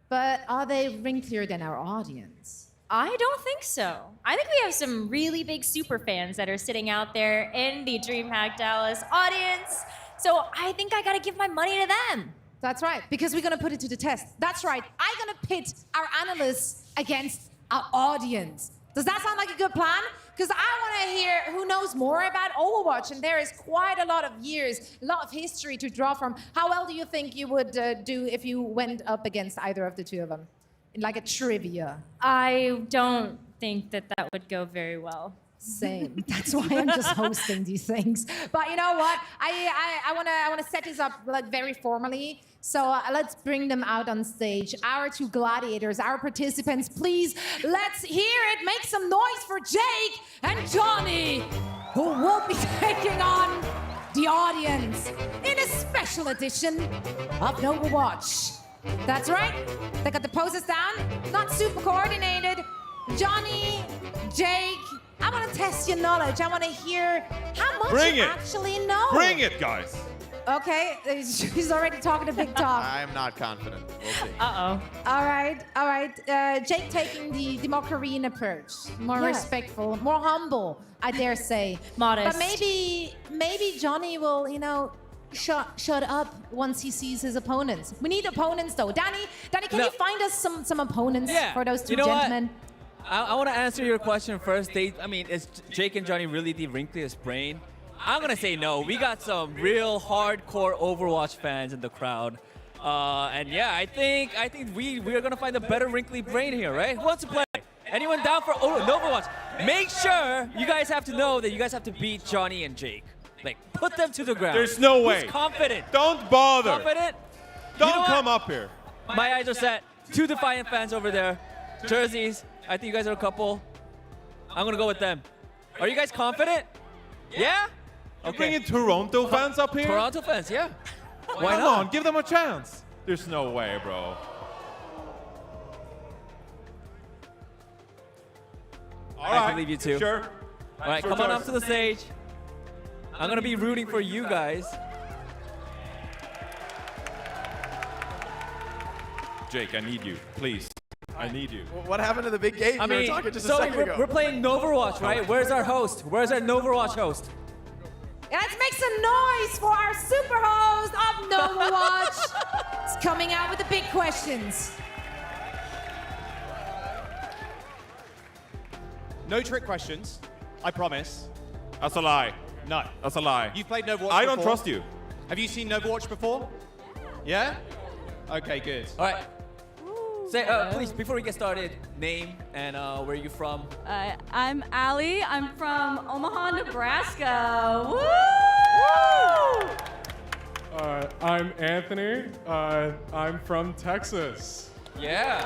But are they wrinklier than our audience? I don't think so. I think we have some really big super fans that are sitting out there in the DreamHack Dallas audience. So I think I gotta give my money to them. That's right, because we're gonna put it to the test. That's right, I'm gonna pit our analysts against our audience. Does that sound like a good plan? Because I wanna hear who knows more about Overwatch, and there is quite a lot of years, a lot of history to draw from. How well do you think you would do if you went up against either of the two of them? In like a trivia. I don't think that would go very well. Same. That's why I'm just hosting these things. But you know what? I wanna set this up like very formally. So let's bring them out on stage. Our two gladiators, our participants, please. Let's hear it. Make some noise for Jake and Johnny, who will be taking on the audience in a special edition of Overwatch. That's right. They got the poses down. Not super coordinated. Johnny, Jake, I want to test your knowledge. I want to hear how much you actually know. Bring it, guys. Okay, he's already talking a big talk. I'm not confident. We'll see. Uh-oh. All right. Jake taking the more Korean approach, more respectful, more humble, I dare say. Modest. But maybe Johnny will, shut up once he sees his opponents. We need opponents, though. Danny, can you find us some opponents for those two gentlemen? I want to answer your question first. Is Jake and Johnny really the wrinkliest brain? I'm gonna say no. We got some real hardcore Overwatch fans in the crowd, and yeah, I think we are gonna find a better wrinkly brain here, right? Who wants to play? Anyone down for Overwatch? Make sure you guys have to know that you guys have to beat Johnny and Jake. Like, put them to the ground. There's no way. Who's confident? Don't bother. Confident? Don't come up here. My eyes are set. Two Defiant fans over there. Jerseys. I think you guys are a couple. I'm gonna go with them. Are you guys confident? Yeah? You're bringing Toronto fans up here? Toronto fans, yeah. Why Come not? on, give them a chance. There's no way, bro. I believe you too. Sure. All right, come on up to the stage. I'm gonna be rooting for you guys. Jake, I need you, please. I need you. What happened to the big game? We were talking just a second ago. We're playing Overwatch, right? Where's our host? Where's our Overwatch host? Let's make some noise for our super host of Overwatch. It's coming out with the big questions. No trick questions, I promise. That's a lie. No. That's a lie. You've played Overwatch before? I don't trust you. Have you seen Overwatch before? Yeah? Okay, good. All right. Say, please, before we get started, name and where are you from? I'm Allie. I'm from Omaha, Nebraska. Woo! I'm Anthony. I'm from Texas. Yeah.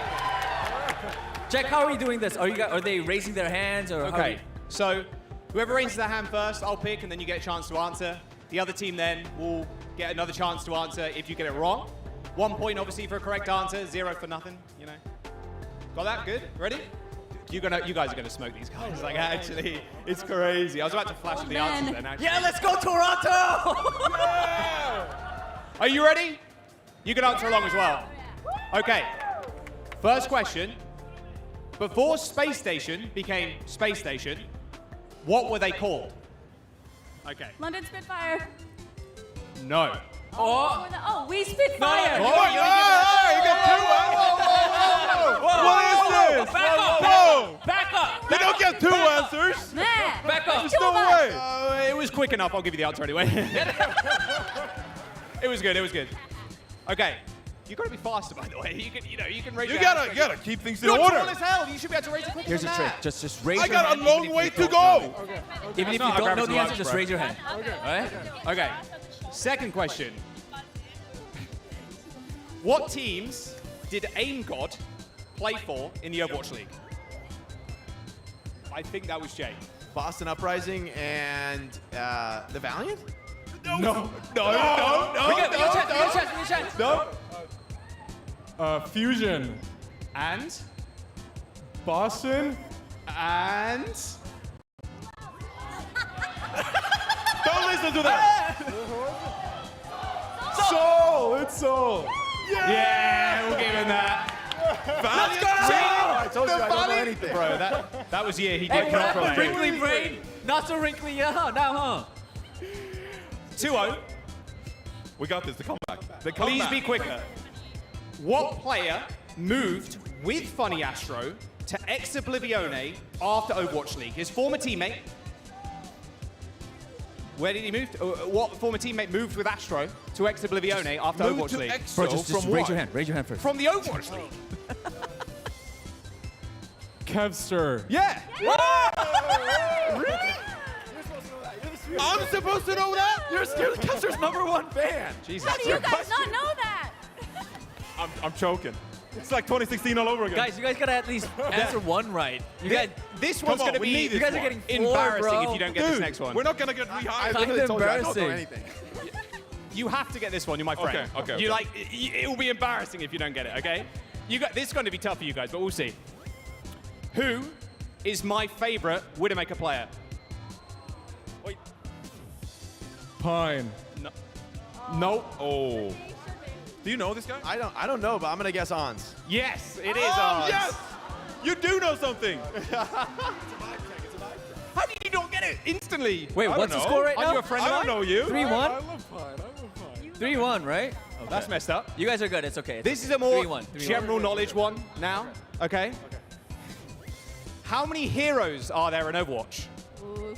Jack, how are we doing this? Are they raising their hands or? Okay. So whoever raises their hand first, I'll pick, and then you get a chance to answer. The other team then will get another chance to answer if you get it wrong. 1 point, obviously, for a correct answer. 0 for nothing. Got that? Good. Ready? You guys are gonna smoke these guys. Like, actually, it's crazy. I was about to flash the answers then. Actually. Yeah, let's go Toronto! Are you ready? You can answer along as well. Okay. First question. Before Space Station became Space Station, what were they called? Okay. London Spitfire. No. Oh, we Spitfire. You got two. What is this? Back up. You don't get two answers. Back up. There's no way. It was quick enough. I'll give you the answer anyway. It was good. Okay. You gotta be faster, by the way. You can raise. You your hand. gotta keep things in You're order. tall as hell. You should be able to raise it quicker Here's than a trick. that. Just raise I your got hand. a long way to go. Even if you don't know the answer, just raise your hand. Okay. All right? Okay. Second question. What teams did Aim God play for in the Overwatch League? I think that was Jay. Boston Uprising and the Valiant? No. We get a chance. No. Fusion. And? Boston. And? Don't listen to that. Soul. It's Soul. Yeah, we'll give him that. Let's go! I told you I don't know anything. Bro, that was he did not play. Wrinkly brain. Not so wrinkly now, huh? 2-0. We got this. The comeback. Please be quicker. What player moved with Funny Astro to Ex Oblivione after Overwatch League? His former teammate. Where did he move? What former teammate moved with Astro to Ex Oblivione after Overwatch League? Bro, just raise your hand. Raise your hand first. From the Overwatch League. Kevster. Yeah. Really? I'm supposed to know that? You're Kester's #1 fan. Jesus. How do you guys not know that? I'm choking. It's like 2016 all over again. Guys, you guys gotta at least answer one right. You guys, This one's going to be you guys are getting embarrassing floored, if you don't get Dude, this next one. we're not gonna get rehired. I literally told you I don't know anything. You have to get this one. You're my friend. Okay. You like it will be embarrassing if you don't get it. Okay. This is going to be tough for you guys, but we'll see. Who is my favorite Widowmaker player? Wait. Pine. No. Oh. Do you know this guy? I don't know, but I'm gonna guess ENCE. Yes, it is. Oh, yes! You do know something. How did you not get it instantly? Wait, I what's the don't score know. right now? Are you a friend I of don't mine? know you. 3-1. I love Pine. 3-1, right? That's messed up. You guys are good. It's okay. This is a more 3-1. general knowledge one now. Okay. How many heroes are there in Overwatch? Ooh,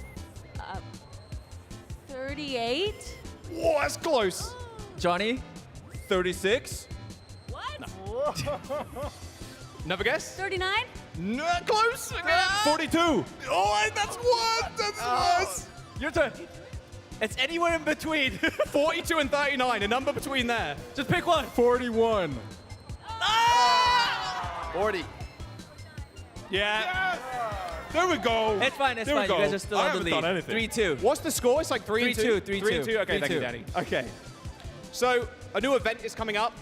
38? Whoa, that's close. Johnny? 36. Another guess? 39? No, close. Again. 42. Oh, that's one. That's close. Your turn. It's anywhere in between. 42 and 39, a number between there. Just pick one. 41. 40. Yeah. There we go. It's fine. It's There we fine. You go. guys are still I on the haven't done lead. anything. 3-2. What's the score? It's like 3-2. 3-2. Okay, thank you, 3-2. Daddy. Okay. So, a new event is coming up.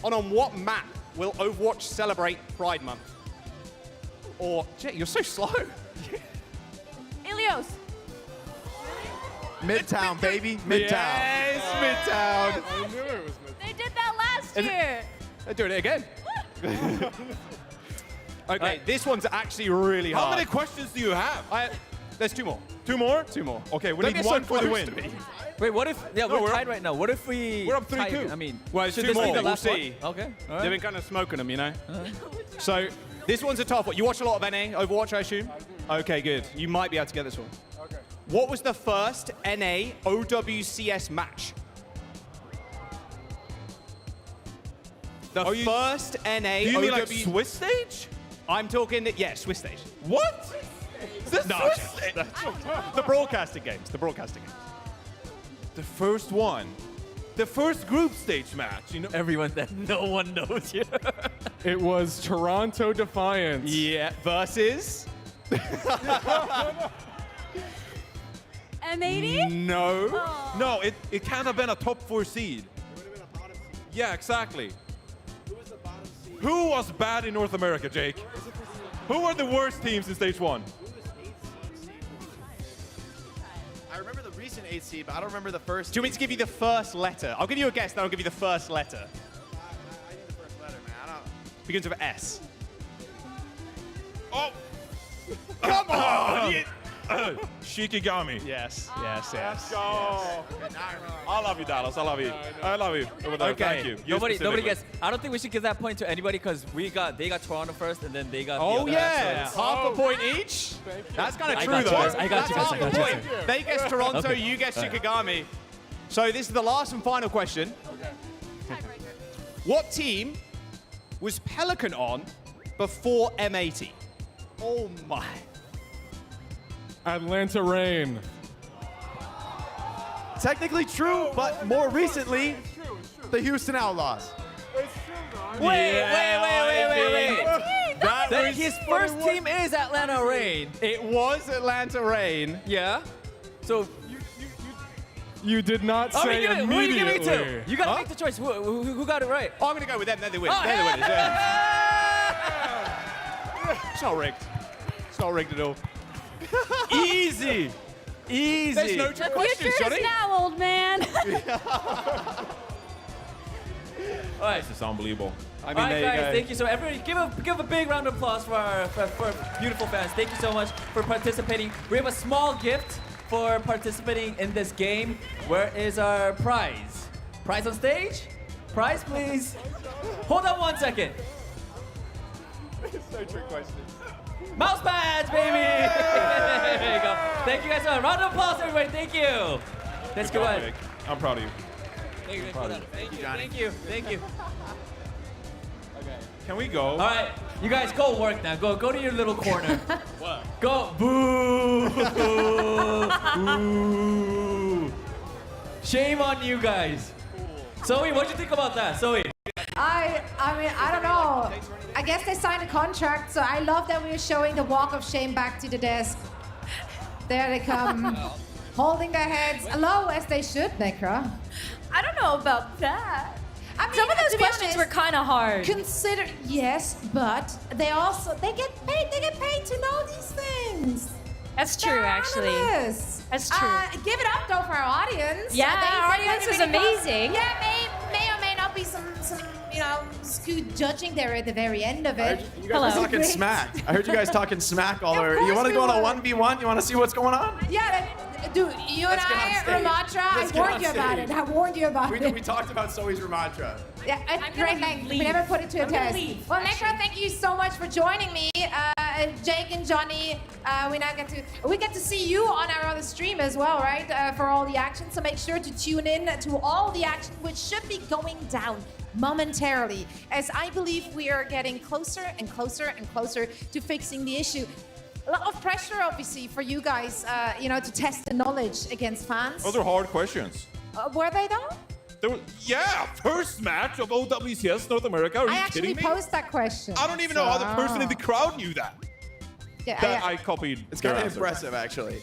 On what map will Overwatch celebrate Pride Month? Or, Jay, you're so slow. Ilios. Midtown, baby. Midtown. Yes, Midtown. I knew it was Midtown. They did that last year. They're doing it again. Okay, this one's actually really How hard. many questions do you have? There's two more. Two more? Two more. Okay, we Don't need get so one for the close win. to me. Wait, what if? Yeah, No, we're tied right now. What if we're up 3-2. tie- I mean, Well, it's should two this be more. the We'll last one? see. Okay. All They've right. been kind of smoking them, you know? So, this one's a tough one. You watch a lot of NA Overwatch, I assume? Okay, good. You might be able to get this one. Okay. What was the first NA OWCS match? The first NA Do you mean like OW Swiss stage? I'm talking, yeah, Swiss stage. What? Is this No, Swiss stage? the broadcasting games. The broadcasting games. The first one. The first group stage match, you know? Everyone that no one knows you. It was Toronto Defiance. Yeah, versus. M80? No. Oh. No, it can't have been a top 4 seed. Yeah, exactly. Who was bad in North America, Jake? Who were the worst teams in stage 1? I remember the recent 8 seed, but I don't remember the first. Do you want me to give you the first letter? I'll give you a guess, then I'll give you the first letter. I need the first letter, man. I don't. Begins with S. Oh! Come on! Shikigami. Yes, yes, yes. Go. I love you, Dallas. I love you. I love you. Okay. Thank you. You Nobody specifically. gets. I don't think we should give that point to anybody because they got Toronto first and then they got. Oh, the other yeah. half, so Half a point each. That's kind of I true, got you though. guys. I got you That's guys. half a point. They guess Toronto, Okay. you guess All right. Shikigami. So this is the last and final question. What team was Pelican on before M80? Oh, my. Atlanta Reign. Technically true, but more recently, the Houston Outlaws. Wait. That was His first team is Atlanta Reign. It was Atlanta Reign. Yeah. So. You did not Oh, say who are you immediately. giving it to? You gotta make the choice. Who got it right? Oh, I'm going to go with them. They're the winners. Oh, They're the yeah. winners. Yeah. It's not rigged. It's not rigged at all. Easy. There's no trick The questions, future Johnny. is now, old man. All right. This is unbelievable. I mean, All right, there you guys, go. thank you. So everybody, give a big round of applause for our beautiful fans. Thank you so much for participating. We have a small gift for participating in this game. Where is our prize? Prize on stage? Prize, please. Hold on 1 second. No trick questions. Mouse pads, baby! There you go. Thank you guys so much. Round of applause, everybody. Thank you. Let's go ahead. I'm proud of you. Thank you, Johnny. Thank you. Thank you. Okay. Can we go? All right, you guys go work now. Go to your little corner. What? Go. Boo. Boo. Shame on you guys. Zoe, what'd you think about that, Zoe? I mean, I don't know. I guess they signed a contract, so I love that we're showing the walk of shame back to the desk. There they come, holding their heads low as they should, Necra. I don't know about that. I mean, some of those to be questions honest, were kind of hard. Consider, yes, but they get paid to know these things. That's true, They're actually. analysts. That's true. Give it up though for our audience. Yeah, our they audience was really close. amazing. Yeah, may or may not be some skewed judging there at the very end of it. You guys are talking smack. I heard you guys talking smack all over. You want to we go on a would. 1v1? You want to see what's going on? Yeah, dude, you and Let's get on I, stage. Ramatra, Let's I get warned on you about stage. it. I warned you about it. We talked about Zoe's Ramatra. Yeah, I'm great gonna length. We leave. never put it to a I'm gonna test. leave, Well, Necro, thank you so much for joining me. Jake and Johnny, we get to see you on our other stream as well, right? For all the action. So make sure to tune in to all the action, which should be going down momentarily, as I believe we are getting closer and closer and closer to fixing the issue. A lot of pressure, obviously, for you guys, to test the knowledge against fans. Those are hard questions. Were they though? Yeah, first match of OWCS North America. Are you I actually kidding me? posed that question. I don't even know how the person in the crowd knew that. Yeah, That I copied. It's their kind of answer. impressive, actually.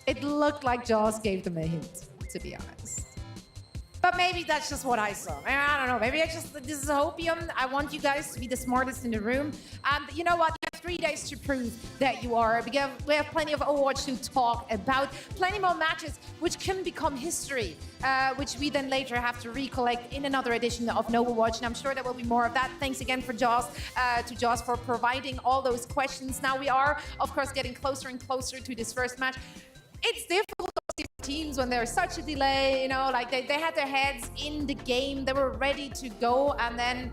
It looked like Jaws gave them a hint, to be honest. But maybe that's just what I saw. I don't know. Maybe this is hopium. I want you guys to be the smartest in the room. And you know what? You have 3 days to prove that you are. Because we have plenty of Overwatch to talk about. Plenty more matches which can become history, which we then later have to recollect in another edition of Overwatch. And I'm sure there will be more of that. Thanks again for Jaws, for providing all those questions. Now we are, of course, getting closer and closer to this first match. It's difficult to see teams when there's such a delay, like they had their heads in the game, they were ready to go, and then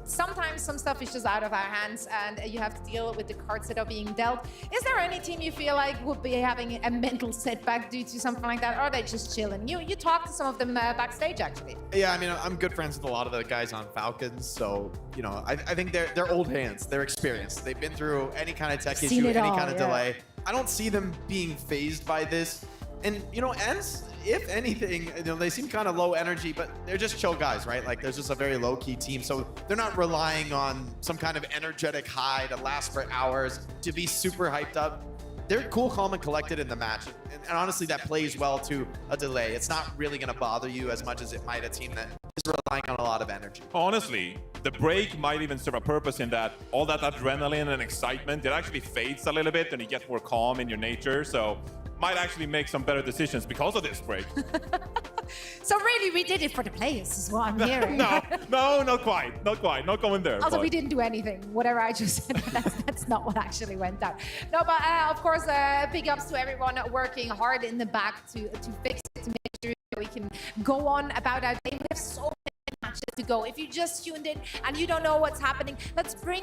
sometimes some stuff is just out of our hands and you have to deal with the cards that are being dealt. Is there any team you feel like would be having a mental setback due to something like that, or are they just chilling? You talked to some of them backstage, actually. Yeah, I mean, I'm good friends with a lot of the guys on Falcons, so, I think they're old hands. They're experienced. They've been through any kind of tech issue, any kind of delay. I don't see them being phased by this. And, ENCE, if anything, they seem kind of low energy, but they're just chill guys, right? Like, there's just a very low-key team, so they're not relying on some kind of energetic high to last for hours, to be super hyped up. They're cool, calm, and collected in the match. And honestly, that plays well to a delay. It's not really going to bother you as much as it might a team that is relying on a lot of energy. Honestly, the break might even serve a purpose in that all that adrenaline and excitement, it actually fades a little bit and you get more calm in your nature. So might actually make some better decisions because of this break. So really, we did it for the players, is what I'm hearing. No, not quite. Not going there. Also, but we didn't do anything. Whatever I just said, that's not what actually went down. No, but of course, big ups to everyone working hard in the back to fix it, to make sure we can go on about our day. We have so many matches to go. If you just tuned in and you don't know what's happening, let's bring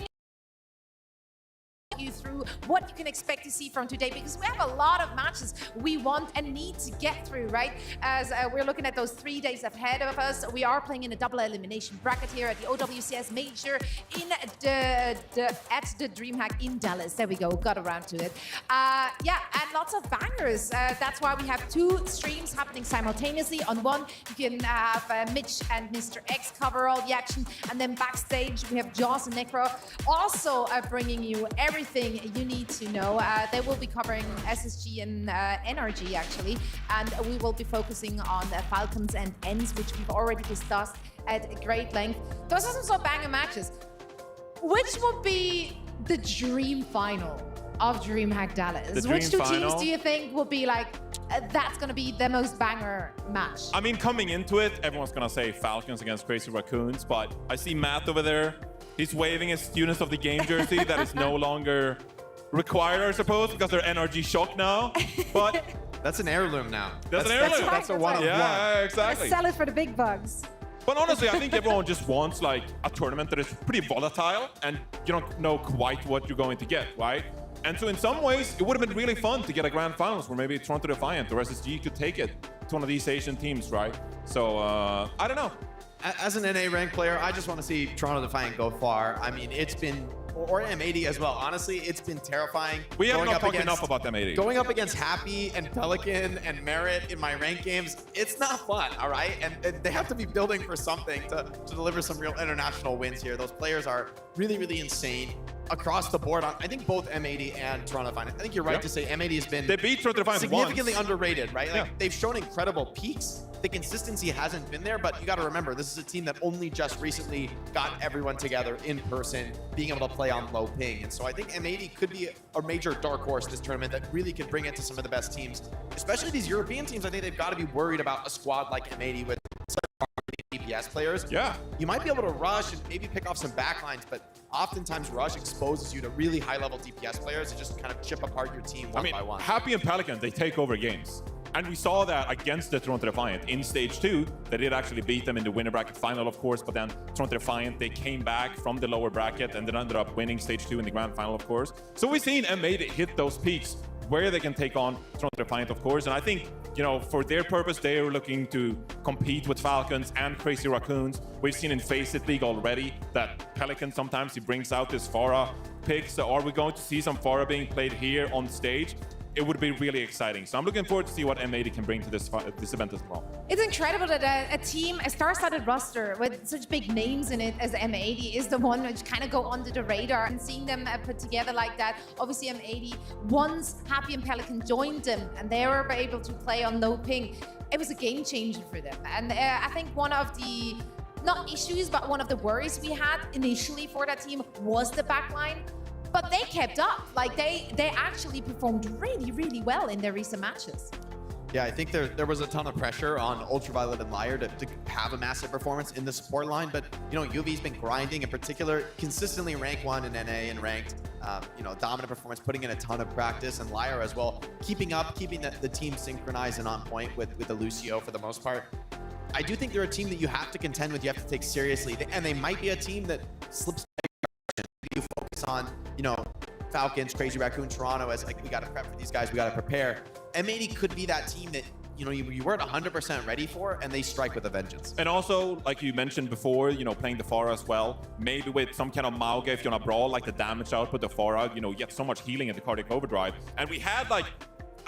you through what you can expect to see from today, because we have a lot of matches we want and need to get through, right? As we're looking at those 3 days ahead of us, we are playing in a double elimination bracket here at the OWCS Major at the DreamHack in Dallas. There we go, got around to it. Yeah, and lots of bangers. That's why we have 2 streams happening simultaneously. On one, you can have Mitch and Mr. X cover all the action, and then backstage we have Jaws and Necro also bringing you everything you need to know. They will be covering SSG and NRG, actually, and we will be focusing on Falcons and ENCE, which we've already discussed at great length. Those are some sort of banger matches. Which would be the dream final of DreamHack Dallas? Which 2 teams do you think will be like, that's going to be the most banger match? I mean, coming into it, everyone's going to say Falcons against Crazy Raccoons, but I see Matt over there. He's waving his Students of the Game jersey that is no longer required, I suppose, because they're NRG shocked now. But that's an heirloom now. That's an heirloom. That's a one of one. Yeah, exactly. Sell it for the big bugs. But honestly, I think everyone just wants like a tournament that is pretty volatile and you don't know quite what you're going to get, right? And so in some ways, it would have been really fun to get a grand finals where maybe Toronto Defiant or SSG could take it to one of these Asian teams, right? So I don't know. As an NA ranked player, I just want to see Toronto Defiant go far. I mean, it's been, or M80 as well. Honestly, it's been terrifying. We have not talked enough about M80. Going up against Happy and Pelican and Merit in my ranked games, it's not fun, all right? And they have to be building for something to deliver some real international wins here. Those players are really, really insane across the board. I think both M80 and Toronto Defiant. I think you're right to say M80 has been they beat Toronto Defiant significantly once. underrated, right? Like they've shown incredible peaks. The consistency hasn't been there, but you got to remember, this is a team that only just recently got everyone together in person, being able to play on low ping. And so I think M80 could be a major dark horse this tournament that really could bring it to some of the best teams, especially these European teams. I think they've got to be worried about a squad like M80 with such DPS players. Yeah. You might be able to rush and maybe pick off some backlines, but oftentimes rush exposes you to really high-level DPS players to just kind of chip apart your team one by one. Happy and Pelican, they take over games. And we saw that against the Toronto Defiant in Stage 2. They did actually beat them in the winner bracket final, of course, but then Toronto Defiant, they came back from the lower bracket and then ended up winning Stage 2 in the grand final, of course. So we've seen M80 hit those peaks where they can take on Toronto Defiant, of course. And I think, you know, for their purpose, they're looking to compete with Falcons and Crazy Raccoons. We've seen in Face It League already that Pelican sometimes he brings out this Pharah pick. So are we going to see some Pharah being played here on stage? It would be really exciting. So I'm looking forward to see what M80 can bring to this event as well. It's incredible that a team, a star-studded roster with such big names in it as M80 is the one which kind of go under the radar, and seeing them put together like that. Obviously M80, once Happy and Pelican joined them and they were able to play on low ping, it was a game changer for them. And I think one of the, not issues, but one of the worries we had initially for that team was the backline. But they kept up. Like they actually performed really, really well in their recent matches. Yeah, I think there was a ton of pressure on Ultraviolet and Liar to have a massive performance in the support line. But, you know, UV's been grinding in particular, consistently rank 1 in NA and ranked, you know, dominant performance, putting in a ton of practice, and Liar as well, keeping up, keeping the team synchronized and on point with the Lucio for the most part. I do think they're a team that you have to contend with, you have to take seriously. And they might be a team that slips. You focus on, you know, Falcons, Crazy Raccoon, Toronto as like, we got to prep for these guys, we got to prepare. M80 could be that team that, you know, you weren't 100% ready for, and they strike with a vengeance. And also, like you mentioned before, you know, playing the Pharah as well, maybe with some kind of Mauga if you're on a brawl, like the damage output, the Pharah, you know, you get so much healing in the cardiac overdrive. And we had like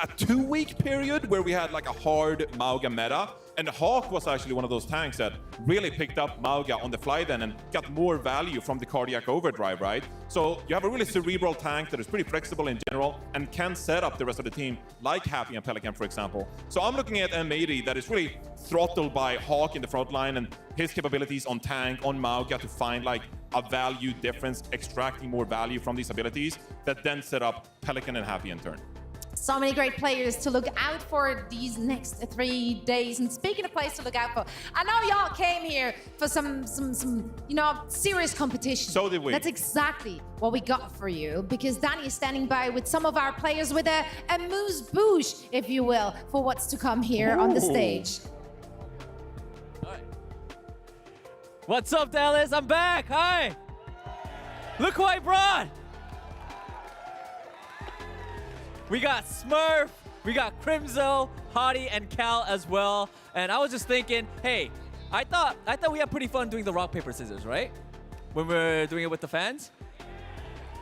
a 2-week period where we had like a hard Mauga meta, and Hawk was actually one of those tanks that really picked up Mauga on the fly then and got more value from the cardiac overdrive, right? So you have a really cerebral tank that is pretty flexible in general and can set up the rest of the team, like Happy and Pelican, for example. So I'm looking at M80 that is really throttled by Hawk in the front line and his capabilities on tank, on Mauga to find like a value difference, extracting more value from these abilities that then set up Pelican and Happy in turn. So many great players to look out for these next 3 days. And speaking of players to look out for, I know y'all came here for some you know, serious competition. So did we. That's exactly what we got for you, because Danny is standing by with some of our players with a amuse-bouche, if you will, for what's to come here on the stage. All right. What's up, Dallas? I'm back. Hi. Look who I brought. We got Smurf, we got Crimzo, Hottie, and Cal as well. And I was just thinking, hey, I thought we had pretty fun doing the rock, paper, scissors, right? When we're doing it with the fans.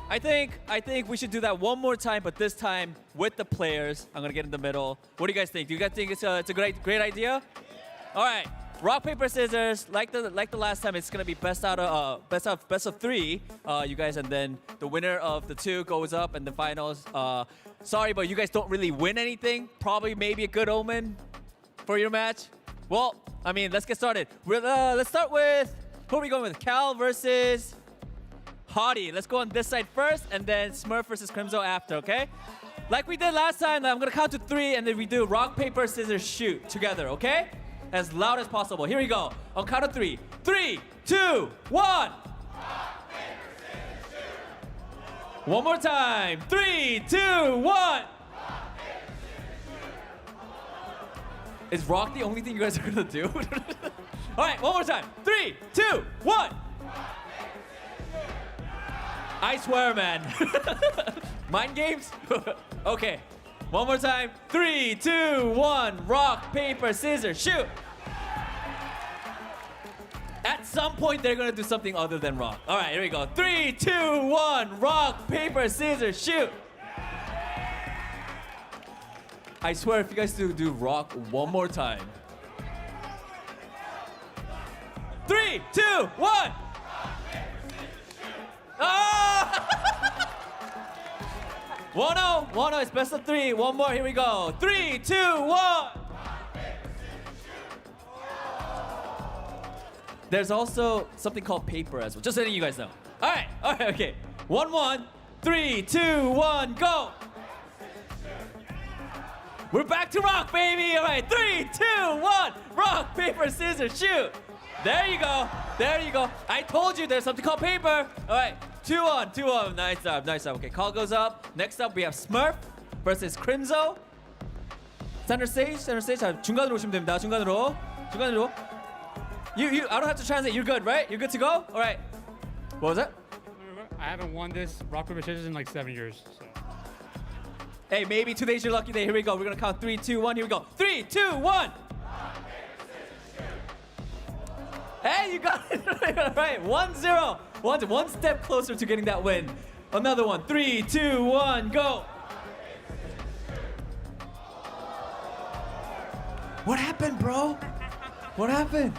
I think we should do that one more time, but this time with the players. I'm gonna get in the middle. What do you guys think? Do you guys think it's a great idea? All right, rock, paper, scissors. Like the last time, it's gonna be best of 3. You guys, and then the winner of the 2 goes up in the finals. Sorry, but you guys don't really win anything. Probably maybe a good omen for your match. Well, I mean, let's get started. Let's start with, who are we going with? Cal versus Hottie. Let's go on this side first, and then Smurf versus Crimzo after, okay? Like we did last time, I'm gonna count to 3, and then we do rock, paper, scissors, shoot together, okay? As loud as possible. Here we go. On count of 3. 3, 2, 1. One more time. 3, 2, 1. Is rock the only thing you guys are gonna do? All right, one more time. 3, 2, 1. I swear, man. Mind games? Okay. One more time. 3, 2, 1. Rock, paper, scissors, shoot. At some point, they're gonna do something other than rock. All right, here we go. 3, 2, 1. Rock, paper, scissors, shoot. I swear, if you guys do rock one more time. 3, 2, 1. Oh! 1-0, 1-0. It's best of 3. One more. Here we go. 3, 2, 1. There's also something called paper as well. Just letting you guys know. All right, okay. 1-1. 3, 2, 1, go. We're back to rock, baby. All right, 3, 2, 1. Rock, paper, scissors, shoot. There you go. There you go. I told you there's something called paper. All right, 2-1, 2-1. Nice job, nice job. Okay, call goes up. Next up, we have Smurf versus Crimzo. Center stage, center stage. 자, 중간으로 오시면 됩니다. 중간으로. You, I don't have to translate. You're good, right? You're good to go? All right. What was that? I haven't won this rock, paper, scissors in like 7 years. So. Hey, maybe today's your lucky day. Here we go. We're going to count 3, 2, 1. Here we go. 3, 2, 1. Hey, you got it. Right. 1-0. One step closer to getting that win. Another one. 3, 2, 1, go. What happened, bro? What happened?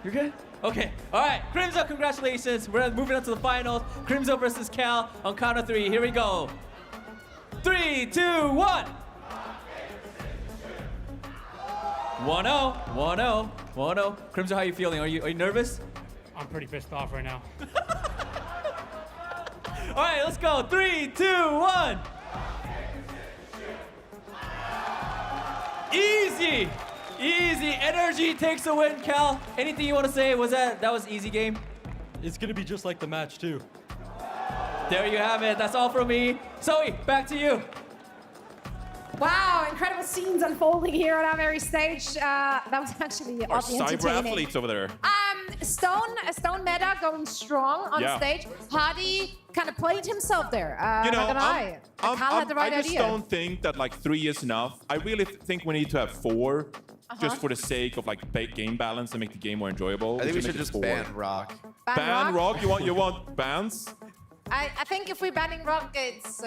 You're good? Okay. All right. Crimzo, congratulations. We're moving on to the finals. Crimzo versus Cal on count of 3. Here we go. 3, 2, 1. 1-0. 1-0. 1-0. Crimzo, how are you feeling? Are you nervous? I'm pretty pissed off right now. All right, let's go. 3, 2, 1. Easy. Easy. Energy takes a win, Cal. Anything you want to say? That was easy game? It's going to be just like the match, too. There you have it. That's all from me. Zoe, back to you. Wow, incredible scenes unfolding here on our very stage. That was actually Our oddly cyber entertaining. athletes over there. Stone Meta going strong on stage. Hardy kind of played himself there. You know, not gonna lie. Cal had the right I just idea. don't think that like 3 is enough. I really think we need to have 4, just for the sake of like game balance and make the game more enjoyable. I think we should just ban rock. Ban rock? You want bans? I think if we're banning rock, it's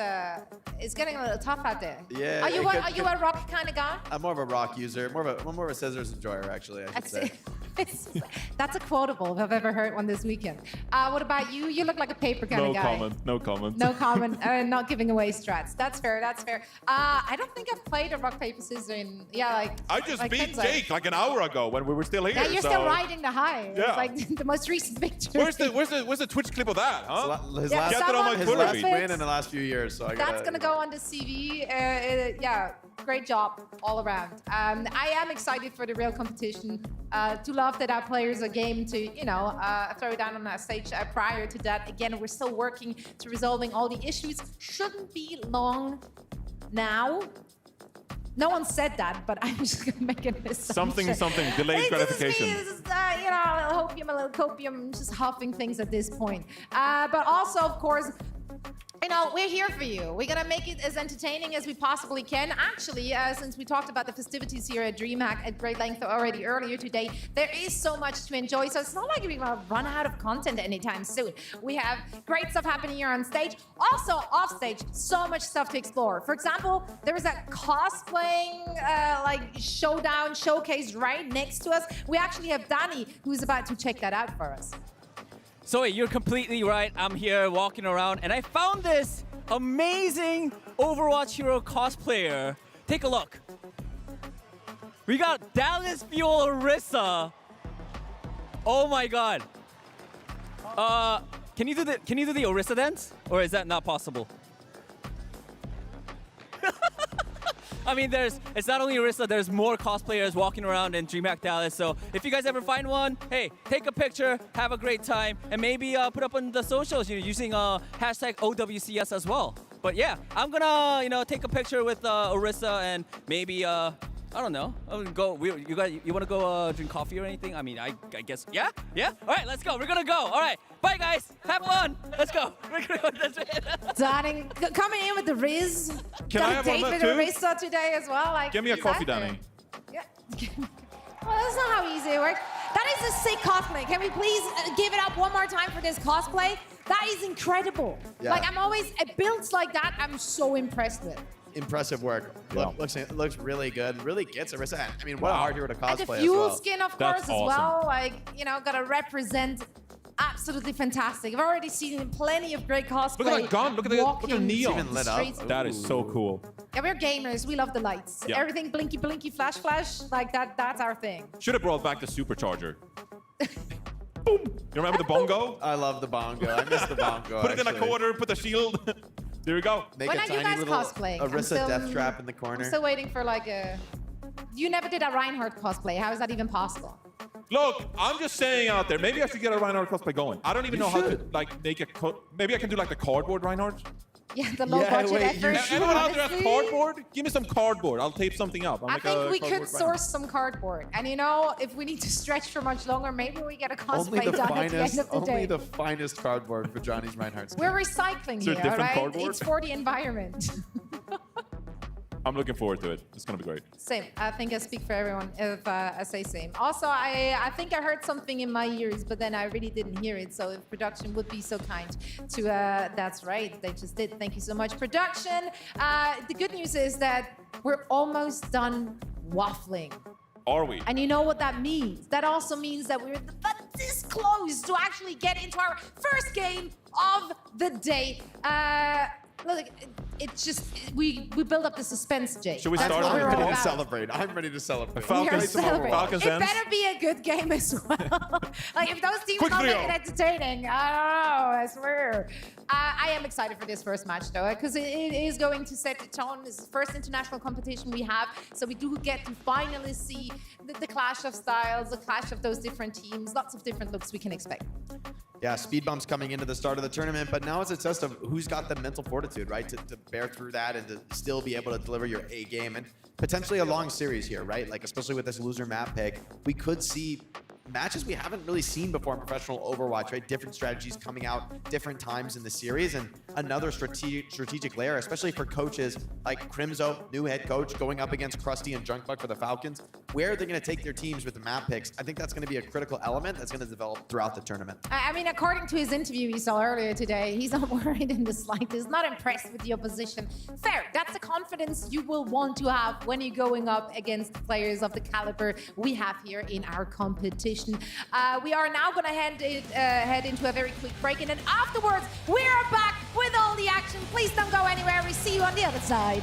getting a little tough out there. Yeah. Are you a rock kind of guy? I'm more of a rock user. I'm more of a scissors enjoyer, actually, I should say. That's a quotable if I've ever heard one this weekend. What about you? You look like a paper kind of guy. No comment. No comment. Not giving away strats. That's fair. I don't think I've played a rock, paper, scissors in, I just like beat Kenzo. Jake like an hour ago when we were still here. Yeah, you're still riding the high. Yeah. It's like the most recent victory. Where's the Twitch clip of that, huh? His Yeah, last, Get that on my someone Twitter flip feed. it. win in the last few years, so I That's gotta, gonna go on the CV. Great job all around. I am excited for the real competition. To love that our players are game to, throw down on that stage prior to that. Again, we're still working to resolving all the issues. Shouldn't be long now. No one said that, but I'm just gonna make an assumption. Something, delayed gratification. This is a little copium, just huffing things at this point. But also, of course, we're here for you. We're gonna make it as entertaining as we possibly can. Actually, since we talked about the festivities here at DreamHack at great length already earlier today, there is so much to enjoy. So it's not like we're gonna run out of content anytime soon. We have great stuff happening here on stage. Also, off stage, so much stuff to explore. For example, there is a cosplaying showdown showcase right next to us. We actually have Danny who's about to check that out for us. Zoe, you're completely right. I'm here walking around, and I found this amazing Overwatch hero cosplayer. Take a look. We got Dallas Fuel Orisa. Oh my God. Can you do the Orisa dance, or is that not possible? I mean, it's not only Orisa, there's more cosplayers walking around in DreamHack Dallas. So if you guys ever find one, hey, take a picture, have a great time, and maybe put up on the socials using hashtag OWCS as well. But yeah, I'm gonna take a picture with Orisa and maybe I don't know. I'm gonna go. You want to go drink coffee or anything? I mean, I guess. Yeah. All right, let's go. We're gonna go. All right. Bye, guys. Have fun. Let's go. We're gonna go. That's it. Danny, coming in with the Riz. Can I have date one with too? Orisa today as well. Give me a coffee, Danny. Yeah. Well, that's not how easy it works. That is a sick cosplay. Can we please give it up one more time for this cosplay? That is incredible. Yeah. Like, I'm always, builds like that, I'm so impressed with. Impressive work. Looks really good. Really gets Orisa. I mean, what a hard hero to cosplay And the as fuel well. skin, of That's course, awesome. as well. Like, you know, gotta represent. Absolutely fantastic. I've already seen plenty of great cosplay. Look at that gun. Look at the neon. Even lit up. That is so cool. Yeah, we're gamers. We love the lights. Yeah. Everything blinky, blinky, flash, flash. Like that's our thing. Should have brought back the supercharger. Boom. You remember the bongo? I love the bongo. I miss the bongo. Put it in a actually. quarter, put the shield. There we go. Make When a are you tiny guys little cosplaying? I'm Orisa still- death trap in the I'm corner. still waiting for like a. You never did a Reinhardt cosplay. How is that even possible? Look, I'm just saying out there, maybe I should get a Reinhardt cosplay going. I don't even know how to like make a maybe I can do like the cardboard Reinhardt. Yeah, the low budget effort. Anyone out there has honestly. cardboard? Give me some cardboard. I'll tape something up. I'll I make think a we could cardboard source some cardboard. And you know, if we need to stretch for much longer, maybe we get a Only cosplay the done at the finest, end of the only day. the finest cardboard for Johnny's Reinhardt skin. We're recycling Is there here, different right? cardboard? It's for the environment. I'm looking forward to it. It's gonna be great. Same. I think I speak for everyone if I say same. Also, I think I heard something in my ears, but then I really didn't hear it. So if production would be so kind to, that's right, they just did. Thank you so much, production. The good news is that we're almost done waffling. Are we? And you know what that means? That also means that we're this close to actually get into our first game of the day. Look, it's just we build up the suspense, Jay. Should we That's start what on we're the all call? about. Celebrate. I'm ready to celebrate. We are Falcons, celebrating. Falcons It ends. better be a good game as well. Like if those teams Quick don't make video. it entertaining, I don't know. I swear. I am excited for this first match though, because it is going to set the tone. This is the first international competition we have, so we do get to finally see the clash of styles, the clash of those different teams. Lots of different looks we can expect. Yeah, speed bumps coming into the start of the tournament, but now it's a test of who's got the mental fortitude, right? To bear through that and to still be able to deliver your A game. And potentially a long series here, right? Like, especially with this loser map pick, we could see matches we haven't really seen before in professional Overwatch, right? Different strategies coming out different times in the series, and another strategic layer, especially for coaches like Crimzo, new head coach, going up against Krusty and Junkbuck for the Falcons. Where they're going to take their teams with the map picks, I think that's going to be a critical element that's going to develop throughout the tournament. I mean, according to his interview we saw earlier today, he's not worried in the slightest, not impressed with the opposition. Fair, that's the confidence you will want to have when you're going up against players of the caliber we have here in our competition. We are now going to head into a very quick break, and then afterwards, we are back with all the action. Please don't go anywhere. We see you on the other side.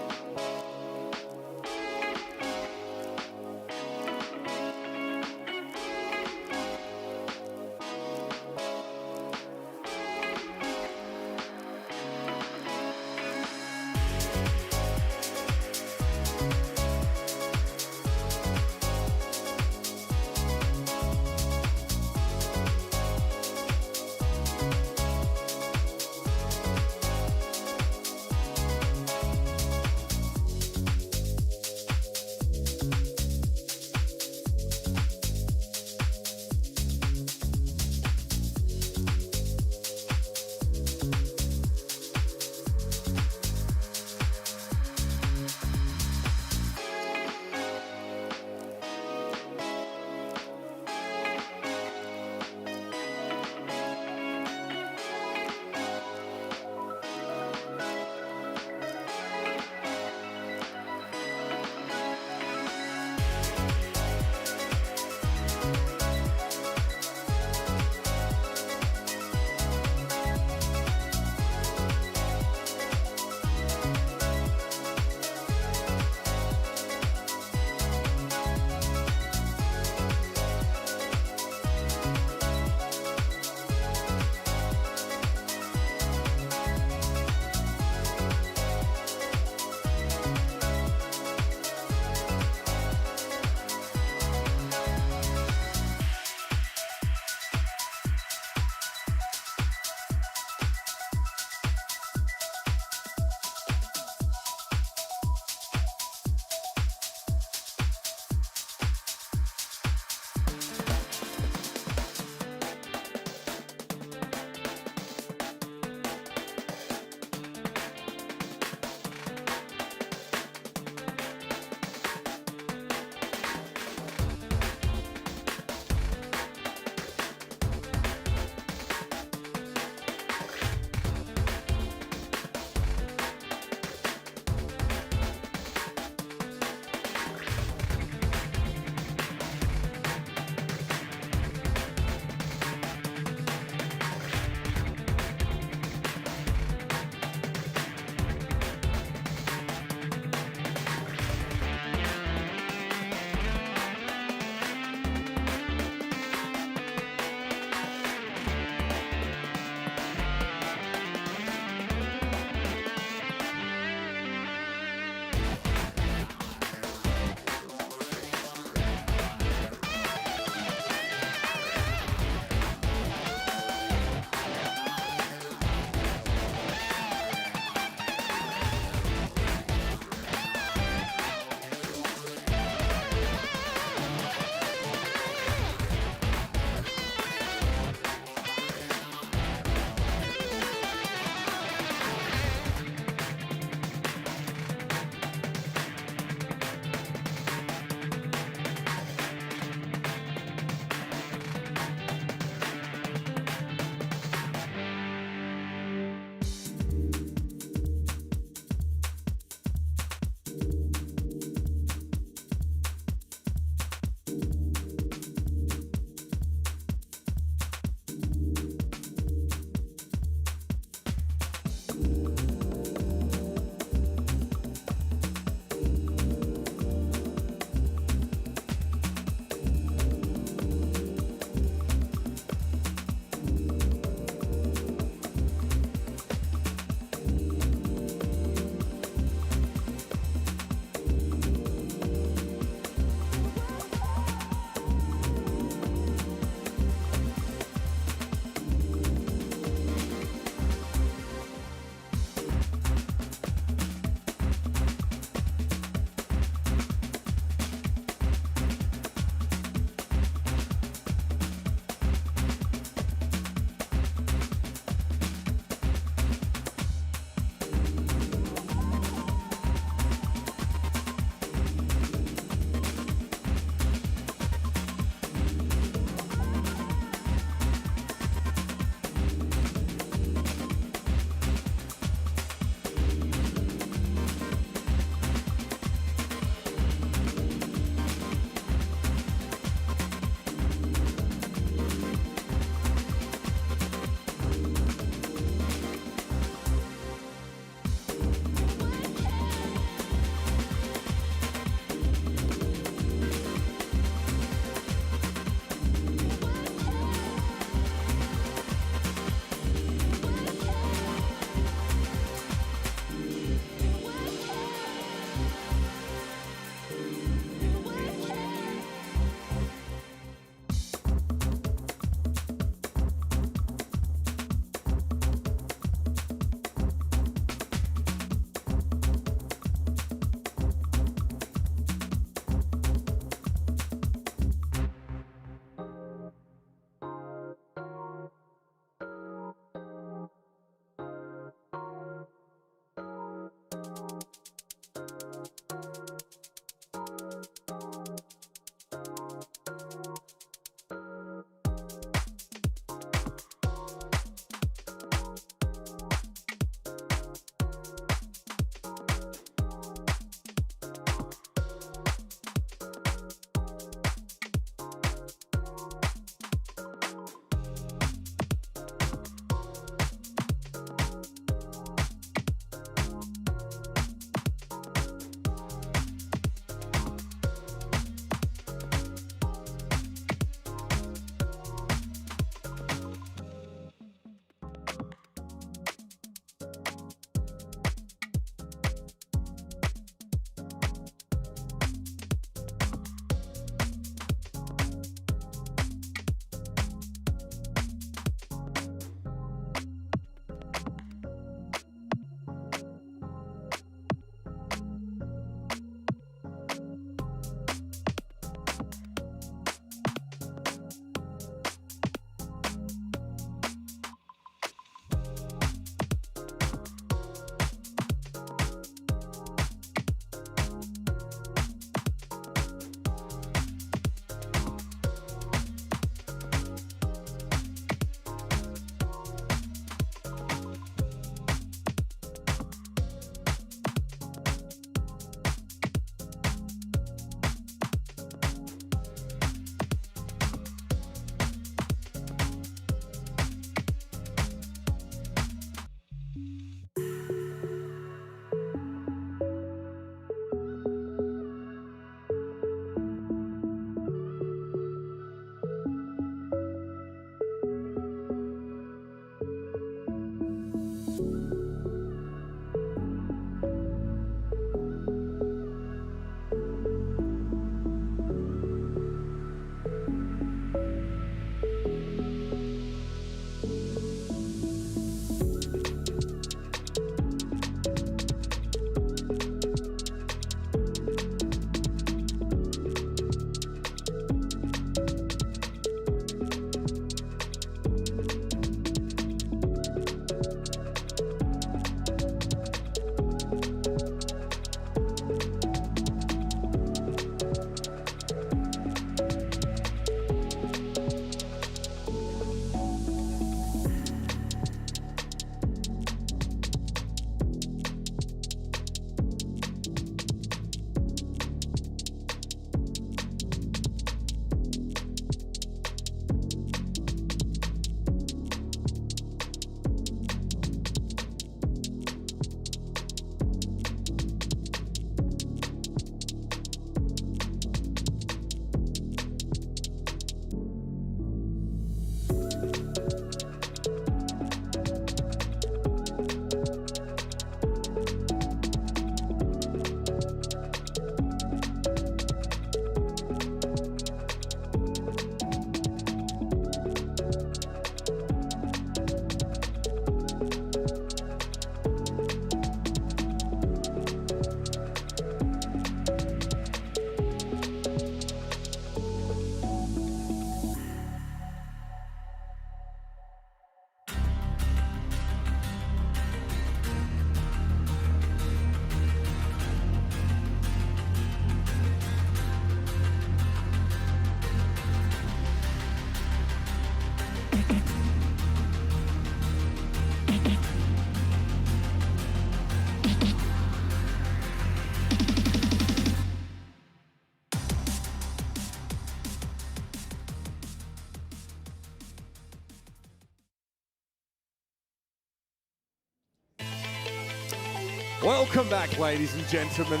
Welcome back, ladies and gentlemen.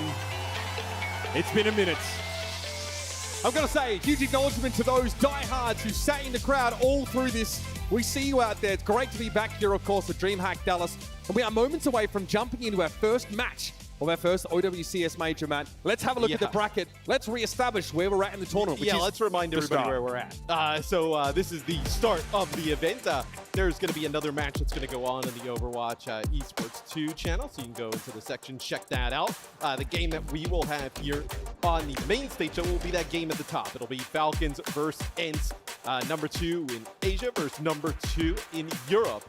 It's been a minute. I've got to say, huge acknowledgement to those diehards who sat in the crowd all through this. We see you out there. It's great to be back here, of course, at DreamHack Dallas. And we are moments away from jumping into our first match of our first OWCS Major, Matt. Let's have a look at the bracket. Let's reestablish where we're at in the tournament. Which is let's remind everybody where we're at. So this is the start of the event. There's going to be another match that's going to go on in the Overwatch Esports 2 channel, so you can go into the section, check that out. The game that we will have here on the main stage will be that game at the top. It'll be Falcons versus ENCE, number 2 in Asia versus number 2 in Europe.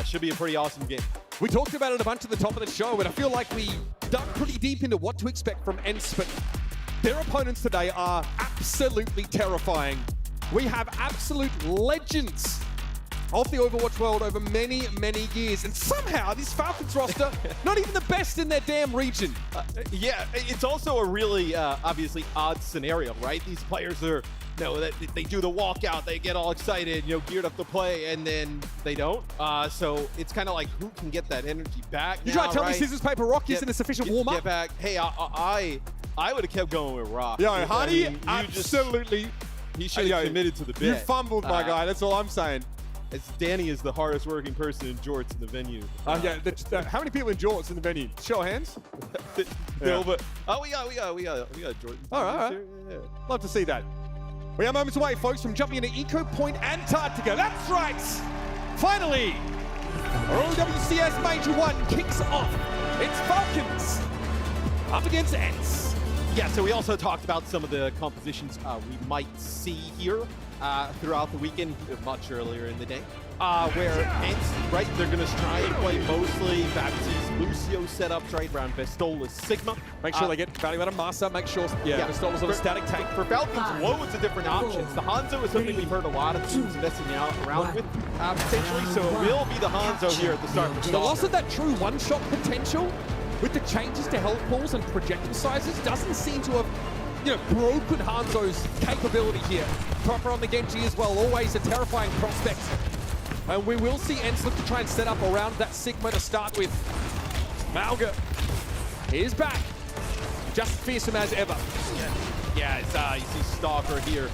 Should be a pretty awesome game. We talked about it a bunch at the top of the show, and I feel like we dug pretty deep into what to expect from ENCE, but their opponents today are absolutely terrifying. We have absolute legends of the Overwatch world over many, many years, and somehow this Falcons roster, not even the best in their damn region. Yeah, it's also a really, obviously, odd scenario, right? These players are, that they do the walkout, they get all excited, geared up to play, and then they don't. So it's kind of like, who can get that energy back You try to tell me scissors, paper, rock isn't a sufficient warm-up? Get back. Hey, I would have kept going with rock. Yeah, Hardy, absolutely. He should have committed to the bit. You fumbled, my guy. That's all I'm saying. Danny is the hardest working person in jorts in the venue. How many people in jorts in the venue? Show of hands. No, but we got Jordan. All right. Yeah. Love to see that. We are moments away, folks, from jumping into Eco Point Antarctica. That's right. Finally, our OWCS Major 1 kicks off. It's Falcons up against ENCE. Yeah, so we also talked about some of the compositions we might see here throughout the weekend, much earlier in the day, where ENCE, right, they're going to try and play mostly Baptiste Lucio setups, right, around Vestola's Sigma. Make sure they get value out of Massa, make sure Vestola's on a static tank. For Falcons, loads of different options. The Hanzo is something we've heard a lot of teams messing around with, potentially, so it will be the Hanzo here at the start. The loss of that true one-shot potential with the changes to health pools and projectile sizes doesn't seem to have broken Hanzo's capability here. Proper on the Genji as well, always a terrifying prospect. And we will see ENCE look to try and set up around that Sigma to start with. Malga is back. Just fearsome as ever. Yeah, it's, you see Stalker here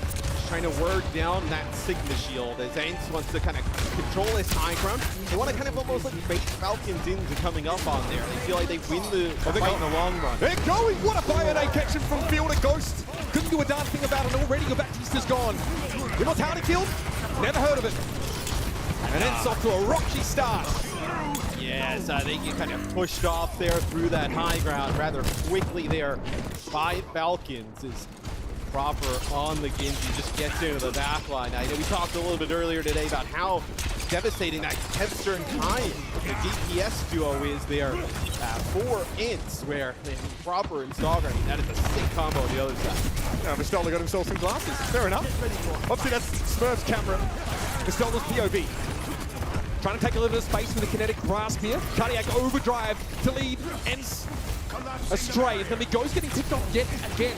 trying to work down that Sigma shield as ENCE wants to kind of control this high ground. They want to kind of almost like bait Falcons into coming up on there. They feel like they win the fight in the long run. They're going! What a Bionate catching from Field of Ghost! Couldn't do a darn thing about it already. Your Baptista's gone. Immortality killed? Never heard of it. And ENCE off to a rocky start. Yes, they get kind of pushed off there through that high ground rather quickly there by Falcons. Is proper on the Genji, just gets into the back line. I know we talked a little bit earlier today about how devastating that Kevster and Kai, the DPS duo, is there for ENCE, where proper and Stalker, I mean, that is a sick combo on the other side. Yeah, Vestola got himself some glasses. Fair enough. Obviously, that's Smurf's camera. Vestola's POV. Trying to take a little bit of space with the kinetic grasp here. Cardiac overdrive to lead ENCE astray. And then the Ghost getting tipped off yet again.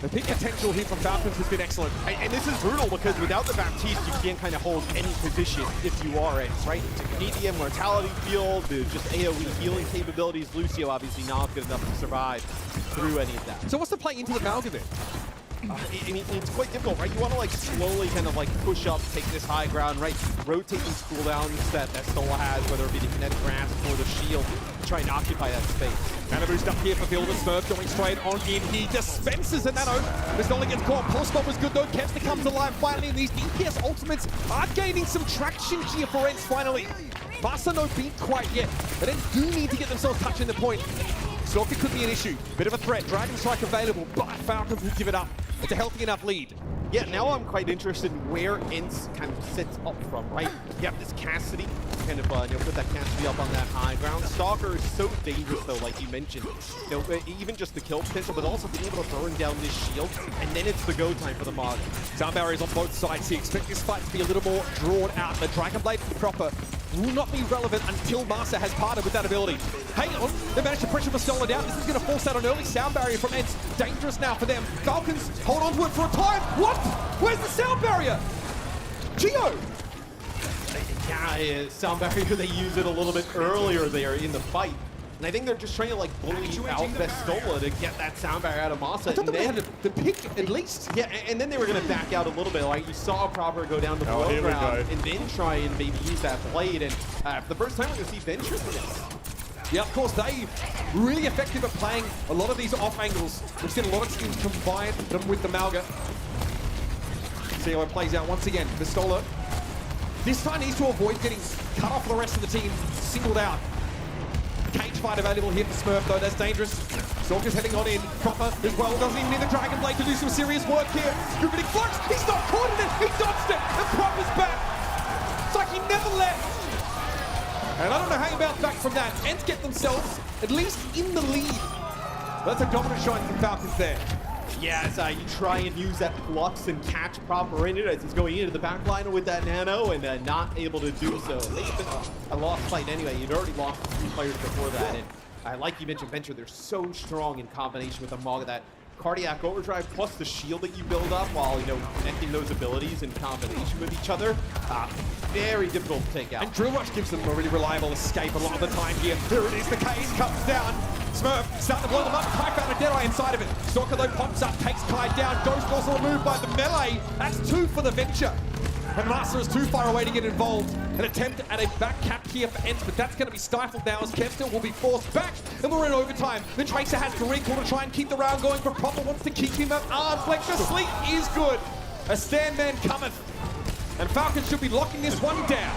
The peak potential here from Falcons has been excellent. And this is brutal because without the Baptiste, you can't kind of hold any position if you are ENCE, right? You need the immortality field, the just AoE healing capabilities. Lucio obviously not good enough to survive through any of that. So what's the play into the Malga then? I mean, it's quite difficult, right? You want to like slowly kind of like push up, take this high ground, right? Rotate these cooldowns that Sola has, whether it be the kinetic grasp or the shield, try and occupy that space. Nano boost up here for Builder. Smurf going straight on in. He dispenses a Nano. Vestola gets caught. Pulse bomb was good though. Kevster comes alive finally, and these DPS ultimates are gaining some traction here for ENCE finally. Barca no beat quite yet, but ENCE do need to get themselves touching the point. Stalker could be an issue. Bit of a threat. Dragon Strike available, but Falcons will give it up. It's a healthy enough lead. Yeah, now I'm quite interested in where ENCE kind of sits up from, right? You have this Cassidy, kind of, put that Cassidy up on that high ground. Stalker is so dangerous, though, like you mentioned. Even just the kill potential, but also being able to burn down this shield, and then it's the go time for the Mog. Sound barriers on both sides here. Expect this fight to be a little more drawn out. The Dragon Blade proper will not be relevant until Master has parted with that ability. Hang on, they managed to pressure Pistola down. This is going to force out an early sound barrier from ENCE. Dangerous now for them. Falcons hold on to it for a time. What? Where's the sound barrier? Geo! Yeah, sound barrier, they use it a little bit earlier there in the fight. And I think they're just trying to like bully out Vestola to get that sound barrier out of Masa. I thought they had the pick at least. Yeah, and then they were going to back out a little bit. Like you saw Proper go down the below ground and then try and maybe use that blade. And for the first time, we're going to see Venture in this. Yeah, of course, they really effective at playing a lot of these off angles. We've seen a lot of teams combine them with the Malga. See how it plays out once again. Vestola this time needs to avoid getting cut off the rest of the team, singled out. Cage fight available here for Smurf, though. That's dangerous. Stalker's heading on in. Proper as well. Doesn't even need the Dragon Blade to do some serious work here. Scooping Flux. He's not caught in it. He dodged it. And Proper's back. It's like he never left. And I don't know how you bounce back from that. ENCE get themselves at least in the lead. That's a dominant showing from Falcons there. Yeah, as you try and use that Flux and catch Proper in it as he's going into the back line with that Nano and not able to do so. It's been a lost fight anyway. You'd already lost 3 players before that. And like you mentioned, Venture, they're so strong in combination with the Mog that Cardiac Overdrive plus the shield that you build up while, connecting those abilities in combination with each other. Very difficult to take out. And Drill Rush gives them a really reliable escape a lot of the time here. Here it is, the case comes down. Smurf starting to blow them up. Kai found a Deadeye inside of it. Stalker though pops up, takes Kai down. Ghost also removed by the melee. That's 2 for the Venture. And Master is too far away to get involved. An attempt at a back cap here for ENCE, but that's going to be stifled now as Kevster will be forced back. And we're in overtime. The Tracer has to recall to try and keep the round going, but Proper wants to keep him at arm's length. The sleep is good. A stand man cometh. And Falcons should be locking this one down.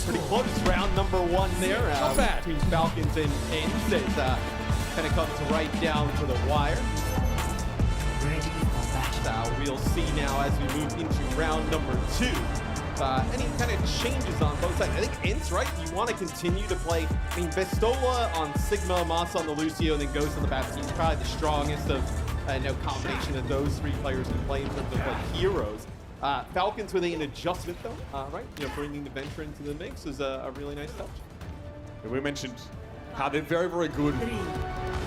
Pretty close. Round number 1 there. Not bad. Between Falcons and ENCE. Kind of comes right down to the wire. We'll see now as we move into round number 2. Any kind of changes on both sides. I think ENCE, right? You want to continue to play. I mean, Vestola on Sigma, Masa on the Lucio, and then Ghost on the Baptiste is probably the strongest of combination of those 3 players can play in terms of like heroes. Falcons with an adjustment though, right? Bringing the Venture into the mix is a really nice touch. And we mentioned how they're very, very good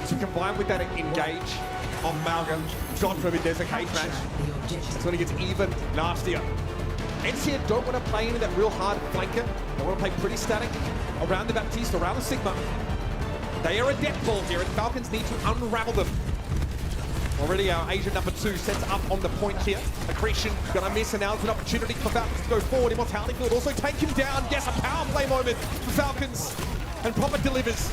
to combine with that engage on Malga. God forbid there's a cage match. That's when it gets even nastier. ENCE here don't want to play into that real hard flanker. They want to play pretty static around the Baptiste, around the Sigma. They are a death ball here, and Falcons need to unravel them. Already our Asian number 2 sets up on the point here. Accretion gonna miss, and now it's an opportunity for Falcons to go forward. Immortality Field also take him down. Yes, a power play moment for Falcons. And Proper delivers.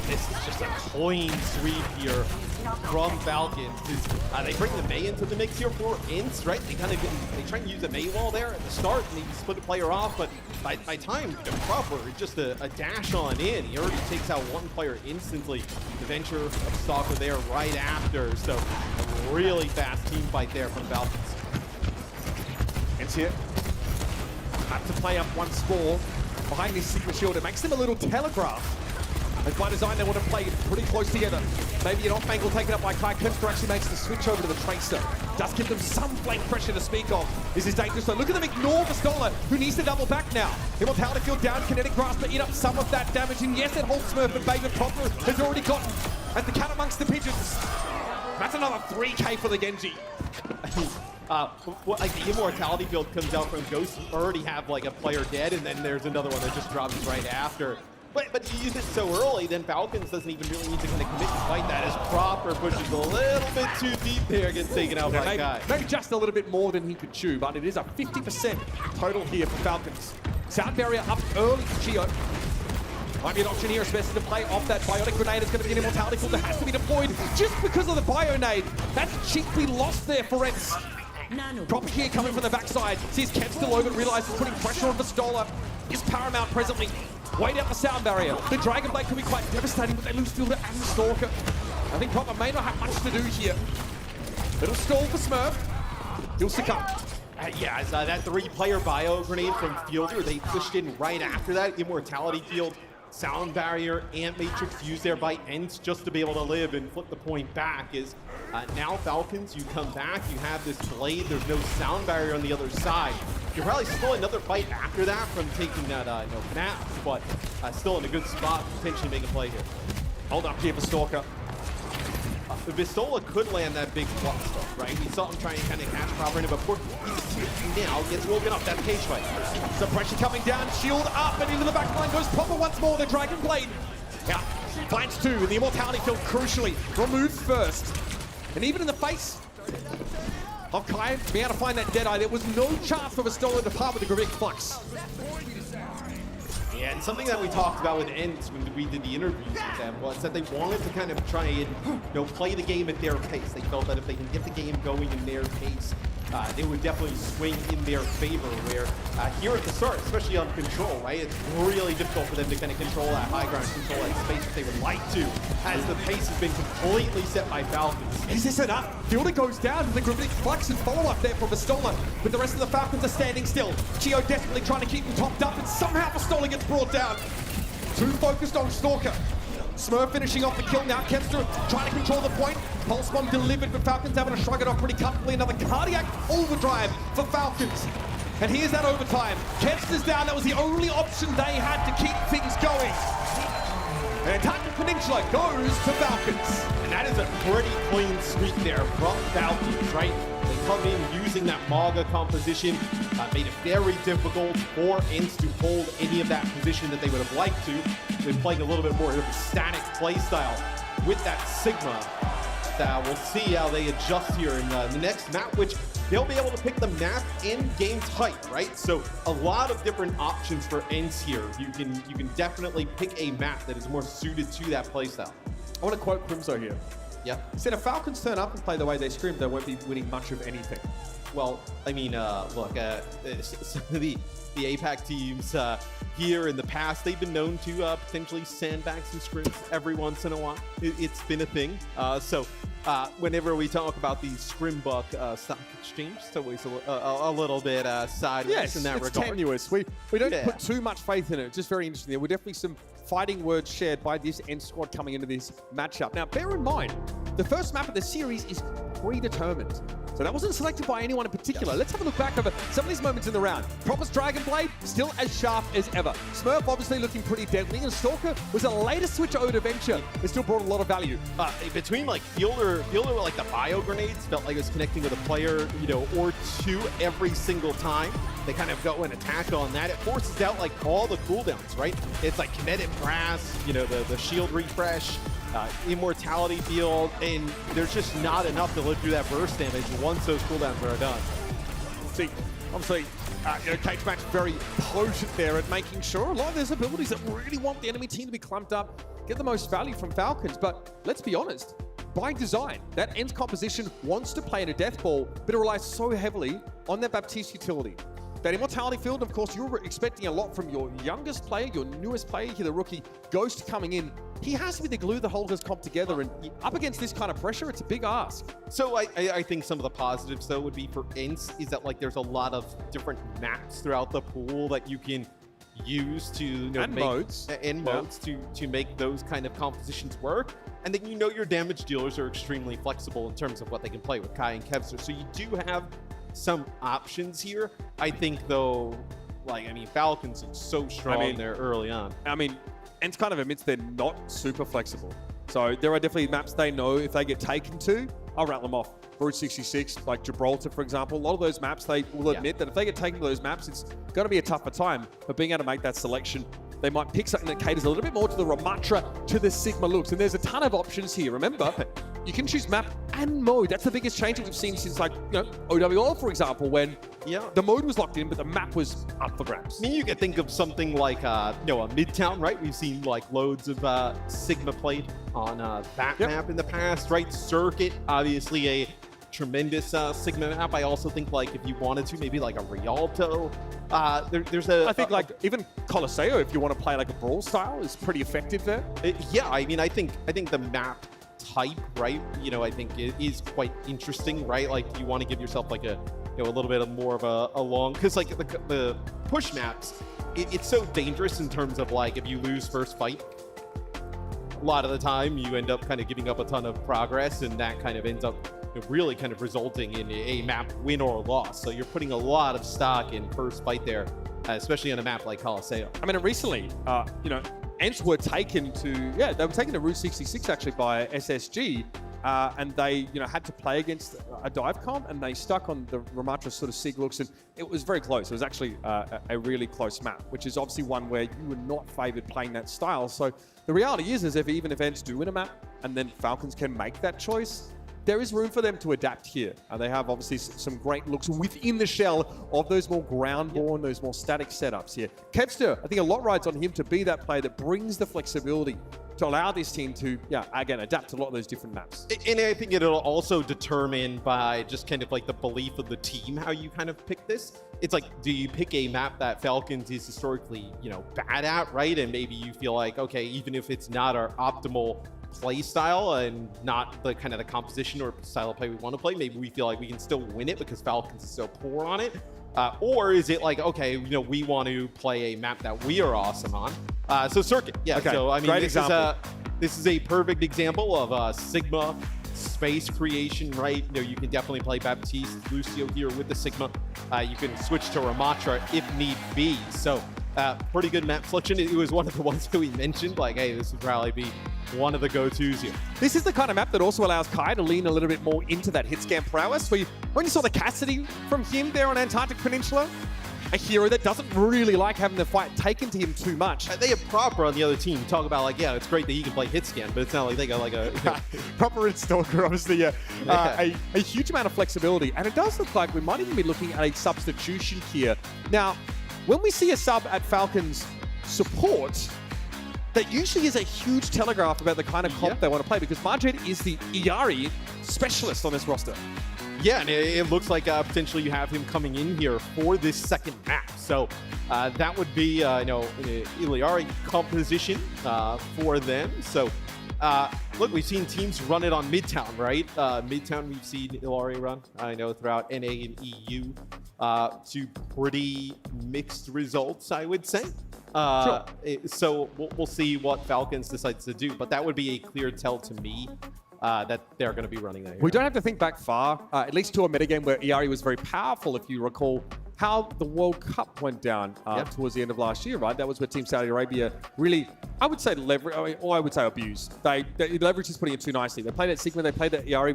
This is just a clean sweep here from Falcons. They bring the Mei into the mix here for ENCE, right? They try and use a Mei wall there at the start, and they split a player off, but by time Proper, just a dash on in. He already takes out 1 player instantly. The Venture of Stalker there right after, so a really fast team fight there from Falcons. ENCE here have to play up 1 score behind this Sigma shield. It makes them a little telegraph. And by design, they want to play pretty close together. Maybe an off-angle taken up by Kai. Kempster actually makes the switch over to the Tracer. Does give them some flank pressure to speak of. This is dangerous, though. Look at them ignore Vestola, who needs to double back now. Immortality Field down, Kinetic Grasp to eat up some of that damage. And yes, it holds Smurf, but Baby Proper has already gotten at the cat amongst the pigeons. That's another 3K for the Genji. Like the Immortality build comes out from Ghost, you already have like a player dead, and then there's another one that just drops right after. But you use it so early, then Falcons doesn't even really need to kind of commit to fight that as Proper pushes a little bit too deep there, gets taken out by Kai. Maybe just a little bit more than he could chew, but it is a 50% total here for Falcons. Sound barrier up early for Geo. Might be an option here, especially to play off that Biotic Grenade. It's going to be an Immortality Field that has to be deployed just because of the Bio-Nade. That's cheaply lost there for ENCE. Proper here coming from the backside. Sees Kev still over, realizes putting pressure on Vestola is paramount presently. Wait out the sound barrier. The Dragon Blade could be quite devastating, but they lose Fielder and Stalker. I think Proper may not have much to do here. Little stall for Smurf. He'll succumb. Yeah, as that 3-player bio grenade from Fielder, they pushed in right after that. Immortality Field, Sound Barrier, and Matrix used there by ENCE just to be able to live and flip the point back. Is now Falcons, you come back, you have this blade, there's no Sound Barrier on the other side. You're probably still another fight after that from taking that Fnatic, but still in a good spot, potentially make a play here. Hold up here for Stalker. The Vistola could land that big flux stuff, right? We saw him trying to kind of catch Proper in it before. He now gets woken up. That's cage fight. Some pressure coming down, shield up, and into the back line goes Proper once more. The Dragon Blade. Yeah, finds 2, and the Immortality Field crucially removed first. And even in the face of Kai being able to find that Deadeye, there was no chance for Vistola to part with the Gravik Flux. Yeah, and something that we talked about with ENCE when we did the interviews with them was that they wanted to kind of try and play the game at their pace. They felt that if they can get the game going in their pace, they would definitely swing in their favor. Where here at the start, especially on control, right, it's really difficult for them to kind of control that high ground, control that space if they would like to, as the pace has been completely set by Falcons. Is this enough? Fielder goes down with the Gravik Flux and follow-up there for Vistola, but the rest of the Falcons are standing still. Chio desperately trying to keep them topped up, and somehow Vistola gets brought down. Too focused on Stalker. Smurf finishing off the kill now. Kevster trying to control the point. Pulse Bomb delivered, but Falcons having to shrug it off pretty comfortably. Another cardiac overdrive for Falcons. And here's that overtime. Kevster's down. That was the only option they had to keep things going. And Titan Peninsula goes to Falcons. And that is a pretty clean sweep there from Falcons, right? They come in using that Maga composition, made it very difficult for ENCE to hold any of that position that they would have liked to. They're playing a little bit more of a static play style with that Sigma. We'll see how they adjust here in the next map, which they'll be able to pick the map in game type, right? So a lot of different options for ENCE here. You can definitely pick a map that is more suited to that play style. I want to quote Crimso here. Yeah. He said, if Falcons turn up and play the way they scream, they won't be winning much of anything. Well, I mean, look, some of the APAC teams here in the past, they've been known to potentially sandbag some scrims every once in a while. It's been a thing. So whenever we talk about the Scrimbuck stock exchange, it's always a little bit sideways in that regard. It's tenuous. We don't put too much faith in it. It's just very interesting. There were definitely some fighting words shared by this ENCE squad coming into this matchup. Now, bear in mind, the first map of the series is predetermined. So that wasn't selected by anyone in particular. Let's have a look back over some of these moments in the round. Proper's Dragon Blade, still as sharp as ever. Smurf obviously looking pretty deadly, and Stalker was a later switch over to Venture. It still brought a lot of value. Between like Fielder with like the bio grenades, felt like it was connecting with a player, or two every single time. They kind of go and attack on that. It forces out like all the cooldowns, right? It's like Kinetic Brass, the shield refresh, Immortality Field, and there's just not enough to live through that burst damage once those cooldowns are done. See, obviously, Cage Match very potent there at making sure a lot of those abilities that really want the enemy team to be clumped up, get the most value from Falcons. But let's be honest, by design, that ENCE composition wants to play in a death ball, but it relies so heavily on that Baptiste utility. That Immortality Field, of course, you're expecting a lot from your youngest player, your newest player here, the rookie, Ghost coming in. He has to be the glue that holds this comp together, and up against this kind of pressure, it's a big ask. So I think some of the positives, though, would be for ENCE is that there's a lot of different maps throughout the pool that you can use to modes to make those kind of compositions work. And then your damage dealers are extremely flexible in terms of what they can play with Kai and Kevster. So you do have some options here. I think, though, Falcons look so strong there early on. ENCE kind of admits they're not super flexible. So there are definitely maps they know if they get taken to, I'll rattle them off. Route 66, like Gibraltar, for example. A lot of those maps, they will admit that if they get taken to those maps, it's going to be a tougher time. But being able to make that selection, they might pick something that caters a little bit more to the Ramatra, to the Sigma looks. And there's a ton of options here. Remember, you can choose map and mode. That's the biggest change that we've seen since, OWL, for example, when the mode was locked in, but the map was up for grabs. You could think of something like, a Midtown, right? We've seen, loads of Sigma played on that map in the past, right? Circuit, obviously tremendous Sigma map. I also think like if you wanted to, maybe like a Rialto. There's a. I think like even Colosseo, if you want to play like a brawl style, is pretty effective there. Yeah, I mean, I think the map type, right? You know, I think it is quite interesting, right? Like you want to give yourself like a a little bit more of a long, because like the push maps, it's so dangerous in terms of like if you lose first fight, a lot of the time you end up kind of giving up a ton of progress, and that kind of ends up really kind of resulting in a map win or loss. So you're putting a lot of stock in first fight there, especially on a map like Colosseo. I mean, recently, ENCE were taken to, they were taken to Route 66 actually by SSG, and they, had to play against a dive comp, and they stuck on the Ramatra sort of sig looks, and it was very close. It was actually a really close map, which is obviously one where you were not favored playing that style. So the reality is even if ENCE do win a map, and then Falcons can make that choice, there is room for them to adapt here. They have obviously some great looks within the shell of those more ground-born, those more static setups here. Kevster, I think a lot rides on him to be that player that brings the flexibility to allow this team to, again, adapt to a lot of those different maps. And I think it'll also determine by just kind of like the belief of the team how you kind of pick this. It's like, do you pick a map that Falcons is historically, bad at, right? And maybe you feel like, okay, even if it's not our optimal play style and not the kind of the composition or style of play we want to play, maybe we feel like we can still win it because Falcons is so poor on it. Or is it like, okay, we want to play a map that we are awesome on? So Circuit, okay. So I mean, this is a perfect example of Sigma space creation, right? You can definitely play Baptiste, Lucio here with the Sigma. You can switch to Ramatra if need be. So pretty good map selection. It was one of the ones that we mentioned, like, hey, this would probably be one of the go-tos here. This is the kind of map that also allows Kai to lean a little bit more into that hit scan prowess. When you saw the Cassidy from him there on Antarctic Peninsula, a hero that doesn't really like having the fight taken to him too much. They have Proper on the other team talk about like, yeah, it's great that he can play hit scan, but it's not like they got like a Proper and Stalker, obviously, a huge amount of flexibility, and it does look like we might even be looking at a substitution here. Now, when we see a sub at Falcons support, that usually is a huge telegraph about the kind of comp they want to play, because Majid is the Iari specialist on this roster. Yeah, and it looks like potentially you have him coming in here for this second map. So that would be, an Iari composition for them. So look, we've seen teams run it on Midtown, right? Midtown, we've seen Illarii run, I know, throughout NA and EU to pretty mixed results, I would say. Sure. So we'll see what Falcons decides to do, but that would be a clear tell to me that they're going to be running that here. We don't have to think back far, at least to a metagame where Iari was very powerful, if you recall how the World Cup went down towards the end of last year, right? That was where Team Saudi Arabia really, I would say abused. They leveraged is putting it too nicely. They played at Sigma, they played at Iari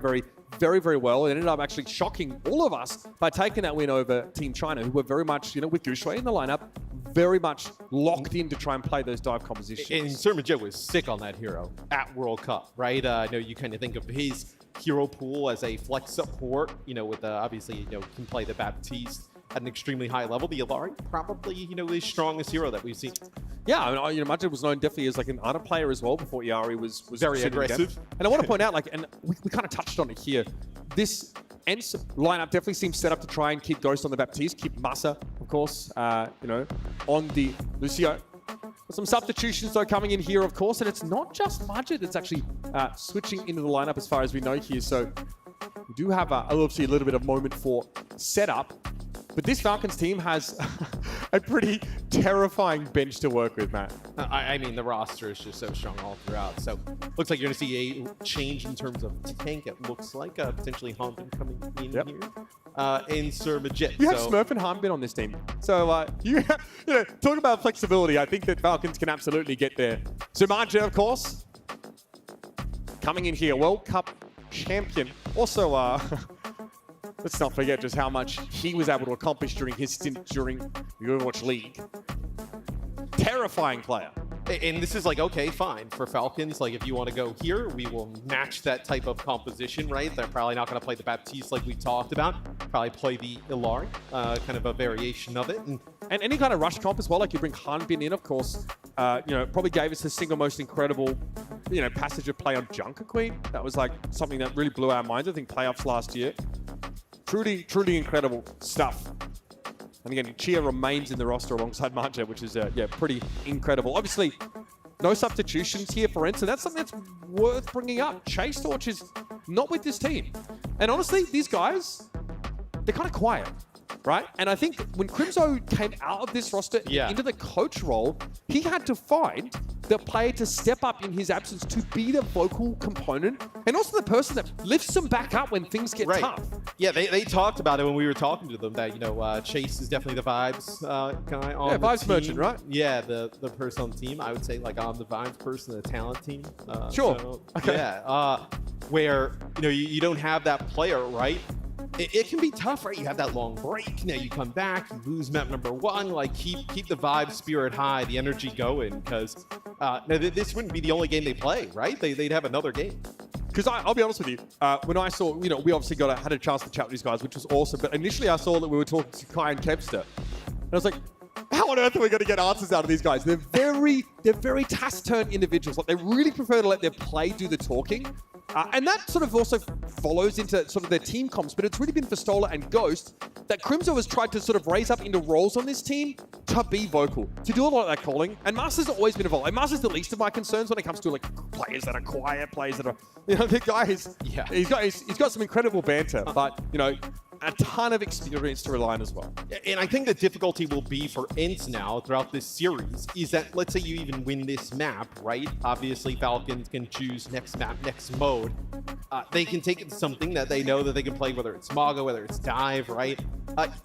very, very well. It ended up actually shocking all of us by taking that win over Team China, who were very much, with Gushui in the lineup, very much locked in to try and play those dive compositions. And Surmajet was sick on that hero at World Cup, right? I know you kind of think of his hero pool as a flex support, with obviously, can play the Baptiste at an extremely high level. The Illarii probably, the strongest hero that we've seen. Yeah, I mean, Majid was known definitely as like an honor player as well before Iari was very aggressive. And I want to point out, and we kind of touched on it here, this ENCE lineup definitely seems set up to try and keep Ghost on the Baptiste, keep Massa, of course, on the Lucio. Some substitutions though coming in here, of course, and it's not just Majid that's actually switching into the lineup as far as we know here. So we do have obviously a little bit of moment for setup. But this Falcons team has a pretty terrifying bench to work with, Matt. I mean, the roster is just so strong all throughout. So looks like you're going to see a change in terms of tank. It looks like potentially Hanbin coming in here. And Surmajet. You have Smurf and Hanbin on this team. So talk about flexibility. I think that Falcons can absolutely get there. Surmajet, of course, coming in here, World Cup champion. Also, let's not forget just how much he was able to accomplish during his stint during the Overwatch League. Terrifying player. And this is like, okay, fine. For Falcons, like if you want to go here, we will match that type of composition, right? They're probably not going to play the Baptiste like we talked about. Probably play the Illarii, kind of a variation of it. And any kind of rush comp as well, like you bring Hanbin in, of course, probably gave us the single most incredible passage of play on Junker Queen. That was like something that really blew our minds. I think playoffs last year. Truly incredible stuff. And again, Chia remains in the roster alongside Manja, which is pretty incredible. Obviously, no substitutions here for ENCE, and that's something that's worth bringing up. Chase Torch is not with this team. And honestly, these guys, they're kind of quiet, right? And I think when Crimzo came out of this roster into the coach role, he had to find the player to step up in his absence to be the vocal component and also the person that lifts them back up when things get tough. Yeah, they talked about it when we were talking to them that, Chase is definitely the vibes guy on the vibes team. merchant, right? Yeah, the person on the team. I would say like I'm the vibes person, the talent team. Sure. So, okay. Yeah, where, you don't have that player, right? It can be tough, right? You have that long break. Now you come back, you lose map number 1. Like keep the vibe spirit high, the energy going, because this wouldn't be the only game they play, right? They'd have another game. Because I'll be honest with you, when I saw, we obviously had a chance to chat with these guys, which was awesome. But initially I saw that we were talking to Kai and Kevster, and I was like, how on earth are we going to get answers out of these guys? They're very taciturn individuals. Like they really prefer to let their play do the talking. And that sort of also follows into sort of their team comps, but it's really been for Stola and Ghost that Crimzo has tried to sort of raise up into roles on this team to be vocal, to do a lot of that calling. And Master's always been involved. And Master's the least of my concerns when it comes to like players that are quiet, players that are, the guy is, he's got some incredible banter, but a ton of experience to rely on as well. And I think the difficulty will be for ENCE now throughout this series is that, let's say you even win this map, right? Obviously, Falcons can choose next map, next mode. They can take it to something that they know that they can play, whether it's Maga, whether it's Dive, right?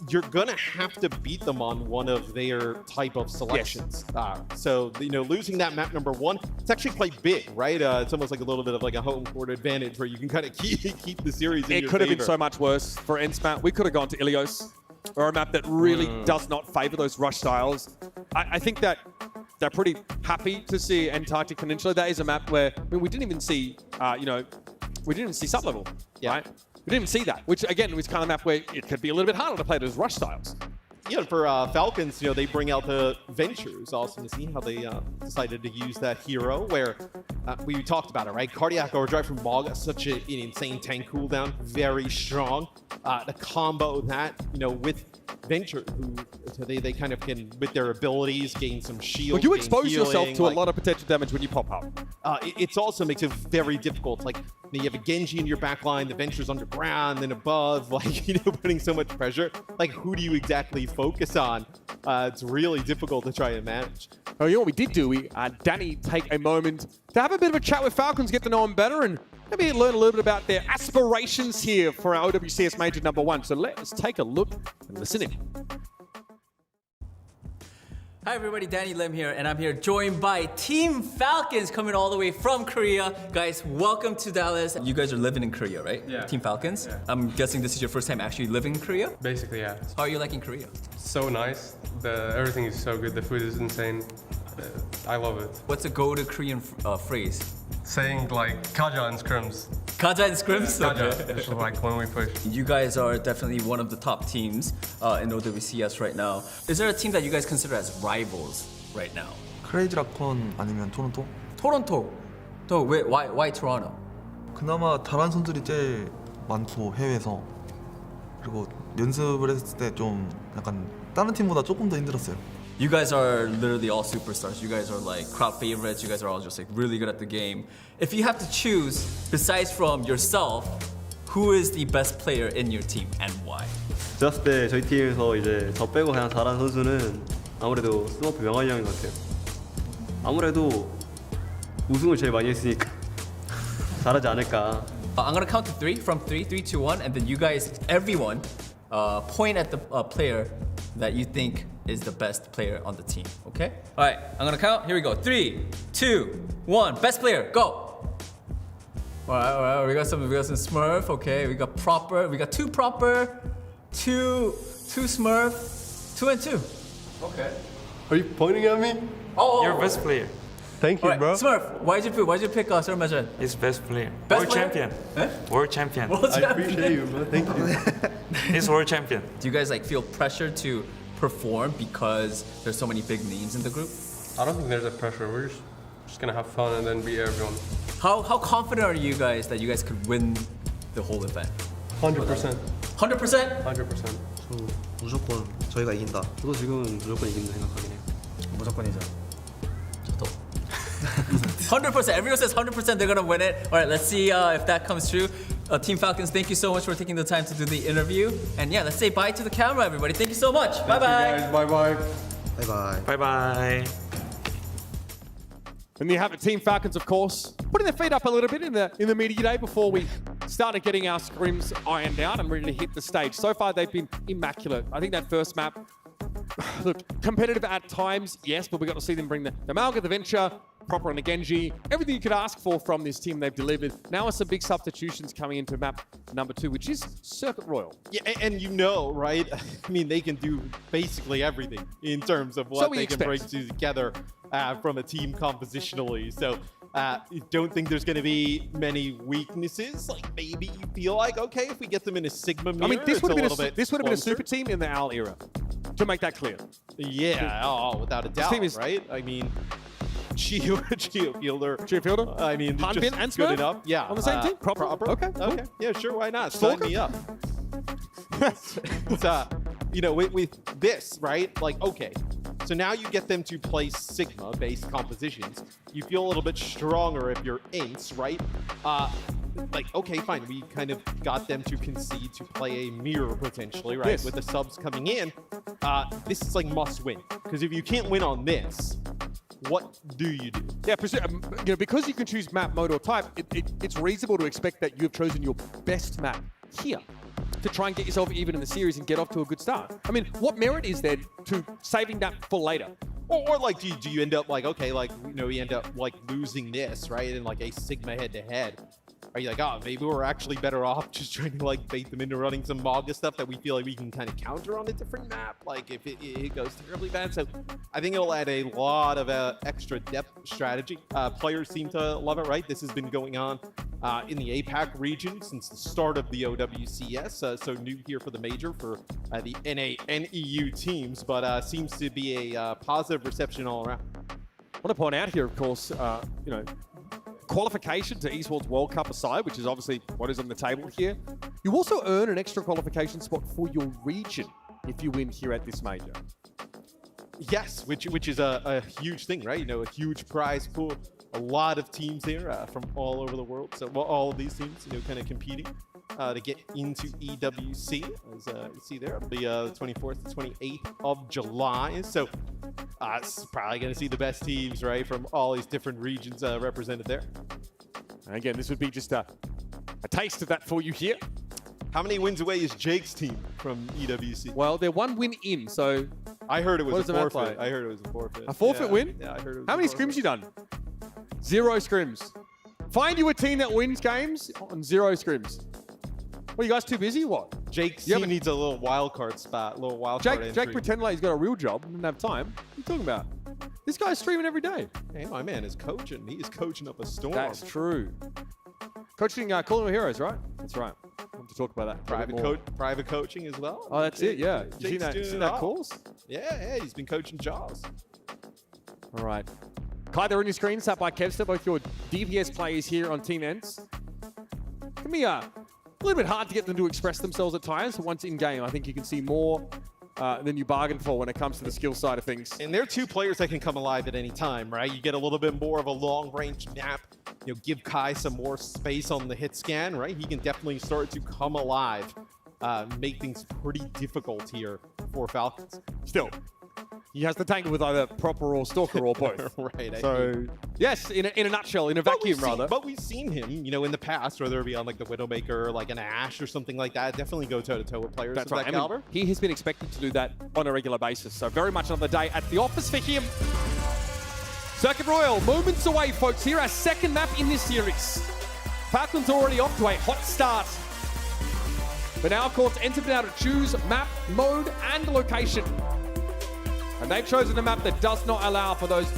You're going to have to beat them on one of their type of selections. Yes. So, losing that map number 1, it's actually quite big, right? It's almost like a little bit of like a home court advantage where you can kind of keep the series in your It could have been favor. so much worse for ENCE map. We could have gone to Ilios, or a map that really does not favor those rush styles. I think that they're pretty happy to see Antarctic Peninsula. That is a map where we didn't even see, we didn't even see sub-level, right? We didn't even see that, which again was kind of a map where it could be a little bit harder to play those rush styles. Yeah, for Falcons, they bring out the Ventures. Awesome to see how they decided to use that hero, where we talked about it, right? Cardiac Overdrive from Maga, such an insane tank cooldown, very strong. The combo that, with Venture, who they kind of can, with their abilities, gain some shield. Well, you expose yourself to like, a lot of potential damage when you pop up. It also makes it very difficult. Like, you have a Genji in your back line, the Venture's underground, then above, like, putting so much pressure. Like, who do you exactly focus on? It's really difficult to try and manage. Oh, what we did do, Danny take a moment to have a bit of a chat with Falcons, get to know them better, and maybe learn a little bit about their aspirations here for our OWCS Major #1. So let's take a look and listen in. Hi everybody, Danny Lim here, and I'm here joined by Team Falcons coming all the way from Korea. Guys, welcome to Dallas. You guys are living in Korea, right? Yeah. Team Falcons? Yeah. I'm guessing this is your first time actually living in Korea? Basically, yeah. How are you liking Korea? So nice. Everything is so good. The food is insane. I love it. What's a go-to Korean phrase? Saying like Kaja and scrims. Kaja and scrims? Kaja, Okay. which is like when we push. You guys are definitely one of the top teams in OWCS right now. Is there a team that you guys consider as rivals right now? 크레이지 라콘 아니면 토론토? 토론토. Why Toronto? 그나마 잘하는 선수들이 제일 많고 해외에서 그리고 연습을 했을 때 좀 약간 다른 팀보다 조금 더 힘들었어요. You guys are literally all superstars. You guys are like crowd favorites. You guys are all just like really good at the game. If you have to choose, besides from yourself, who is the best player in your team and why? 제가 봤을 때 저희 팀에서 이제 저 빼고 가장 잘하는 선수는 아무래도 스머프 명환이 형인 것 같아요. 아무래도 우승을 제일 많이 했으니까 잘하지 않을까. I'm gonna count to 3, from 3, 3, 2, 1, and then you guys, everyone, point at the player that you think is the best player on the team, okay? All right, I'm gonna count. Here we go. 3, 2, 1. Best player, go. All right. We got some Smurf. Okay, we got proper. We got 2 proper, 2 Smurf, 2 and 2. Okay. Are you pointing at me? Oh, You're best player. Thank you, right, bro. Smurf, why'd you pick Sir Majan? He's best player. Best world player? champion. Eh? World champion. World I champion. appreciate you, man. Thank you. He's world champion. Do you guys like feel pressure to perform because there's so many big names in the group? I don't think there's a pressure. We're just Just gonna have fun and then beat everyone. How confident are you guys that you guys could win the whole event? 100%. 100%? 100%. 무조건 저희가 이긴다. 저도 지금은 무조건 이긴다 생각하긴 해요. 무조건이죠. 100%. Everyone says 100% they're gonna win it. All right, let's see if that comes true. Team Falcons, thank you so much for taking the time to do the interview. And yeah, let's say bye to the camera, everybody. Thank you so much. Bye bye. Bye bye. Bye bye. Bye bye. And you have it, Team Falcons, of course, putting their feet up a little bit in the media day before we started getting our scrims ironed out and ready to hit the stage. So far, they've been immaculate. I think that first map, look, competitive at times, yes, but we got to see them bring the Malga, the Venture, proper on the Genji, everything you could ask for from this team they've delivered. Now with some big substitutions coming into map number 2, which is Circuit Royal. Yeah, and you know, right? I mean, they can do basically everything in terms of what they can bring together from a team compositionally. So don't think there's going to be many weaknesses. Like maybe you feel like, okay, if we get them in a Sigma mirror, I mean, this would have been a closer. super team in the AL era, to make that clear. Yeah, without a doubt, team is right? I mean, Geofielder. I mean, Hanbin just and good Smurf enough. Yeah, on the same team. Proper. Okay. Okay. Yeah, sure. Why not? Sign me up. You know, with this, right? Like, okay. So now you get them to play Sigma-based compositions. You feel a little bit stronger if you're ENCE, right? Like, okay, fine. We kind of got them to concede to play a mirror potentially, right? Yes. With the subs coming in. This is like must win. Because if you can't win on this, what do you do? Yeah, you know, because you can choose map, mode, or type, it's reasonable to expect that you have chosen your best map here to try and get yourself even in the series and get off to a good start. I mean, what merit is there to saving that for later? Or like, do you end up like, okay, like, you know, we end up like losing this, right? In like a Sigma head-to-head. Are you like, oh, maybe we're actually better off just trying to like bait them into running some Maga stuff that we feel like we can kind of counter on a different map? Like if it goes terribly bad. So I think it'll add a lot of extra depth strategy. Players seem to love it, right? This has been going on in the APAC region since the start of the OWCS. So new here for the Major for the NA and EU teams, but seems to be a positive reception all around. I want to point out here, of course, you know, qualification to Esports World Cup aside, which is obviously what is on the table here, you also earn an extra qualification spot for your region if you win here at this major. Yes, which is a huge thing, right? You know, a huge prize pool. A lot of teams here from all over the world. So all of these teams, you know, kind of competing to get into EWC, as you see there, the 24th to 28th of July. So it's probably going to see the best teams, right, from all these different regions represented there. And again, this would be just a taste of that for you here. How many wins away is Jake's team from EWC? Well, they're one win in, so I heard it was a forfeit. Like? I heard it was a forfeit. A forfeit win? Yeah, I heard it was How many scrims you done? 0 scrims. Find you a team that wins games on 0 scrims. Well, you guys too busy? What? Jake's team needs a little wild card spot, a little wild card entry. Jake pretended like he's got a real job and didn't have time. What are you talking about? This guy's streaming every day. Hey, my man is coaching. He is coaching up a storm. That's true. Coaching Call of Heroes, right? That's right. I want to talk about that. Private coaching as well. Oh, that's it, yeah. You seen that course? Yeah, he's been coaching Jaws. All right. Kai, they're on your screen, sat by Kevster, both your DPS players here on Team ENCE. It can be a little bit hard to get them to express themselves at times. So once in game, I think you can see more than you bargained for when it comes to the skill side of things. And they're two players that can come alive at any time, right? You get a little bit more of a long-range map. You know, give Kai some more space on the hit scan, right? He can definitely start to come alive, make things pretty difficult here for Falcons. Still, he has to tangle with either Proper or Stalker or both. Right. So, yes, in a nutshell, in a vacuum, rather. But we've seen him, you know, in the past, whether it be on like the Widowmaker or like an Ashe or something like that, definitely go toe-to-toe with players of that caliber. He has been expected to do that on a regular basis. So very much another day at the office for him. Circuit Royal, moments away, folks. Here, our second map in this series. Falcons already off to a hot start. But now, of course, ENCE have been able to choose map, mode, and location. And they've chosen a map that does not allow for those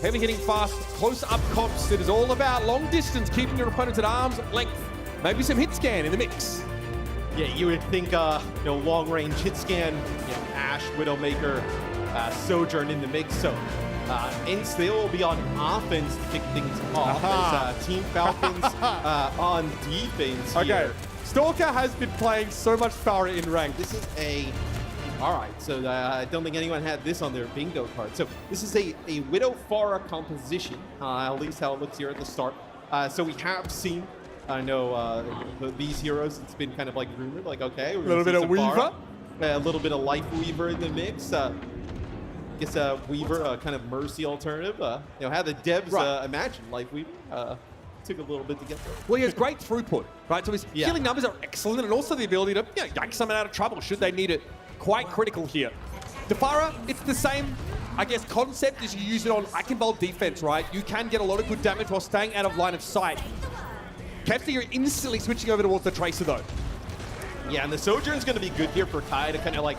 heavy-hitting, fast, close-up comps. It is all about long distance, keeping your opponents at arm's length. Maybe some hit scan in the mix. Yeah, you would think, you know, long-range hit scan, you know, Ashe, Widowmaker, Sojourn in the mix. So ENCE, they will be on offense to kick things off as Team Falcons on defense Okay, here. Stalker has been playing so much Farah in rank. This is a... All right, so I don't think anyone had this on their bingo card. So this is a Widow Farah composition, at least how it looks here at the start. So we have seen, I know these heroes, it's been kind of like rumored, like, okay, we're a little bit of Weaver. A little bit of Life Weaver in the mix. I guess Weaver, kind of Mercy alternative. You know, how the devs imagined Life Weaver. Took a little bit to get there. Well, he has great throughput, right? So his healing numbers are excellent, and also the ability to yank someone out of trouble should they need it. Quite critical here. Defara, it's the same, I guess, concept as you use it on Iconbolt defense, right? You can get a lot of good damage while staying out of line of sight. Kevster, you're instantly switching over towards the Tracer, though. Yeah, and the Sojourn's going to be good here for Kai to kind of like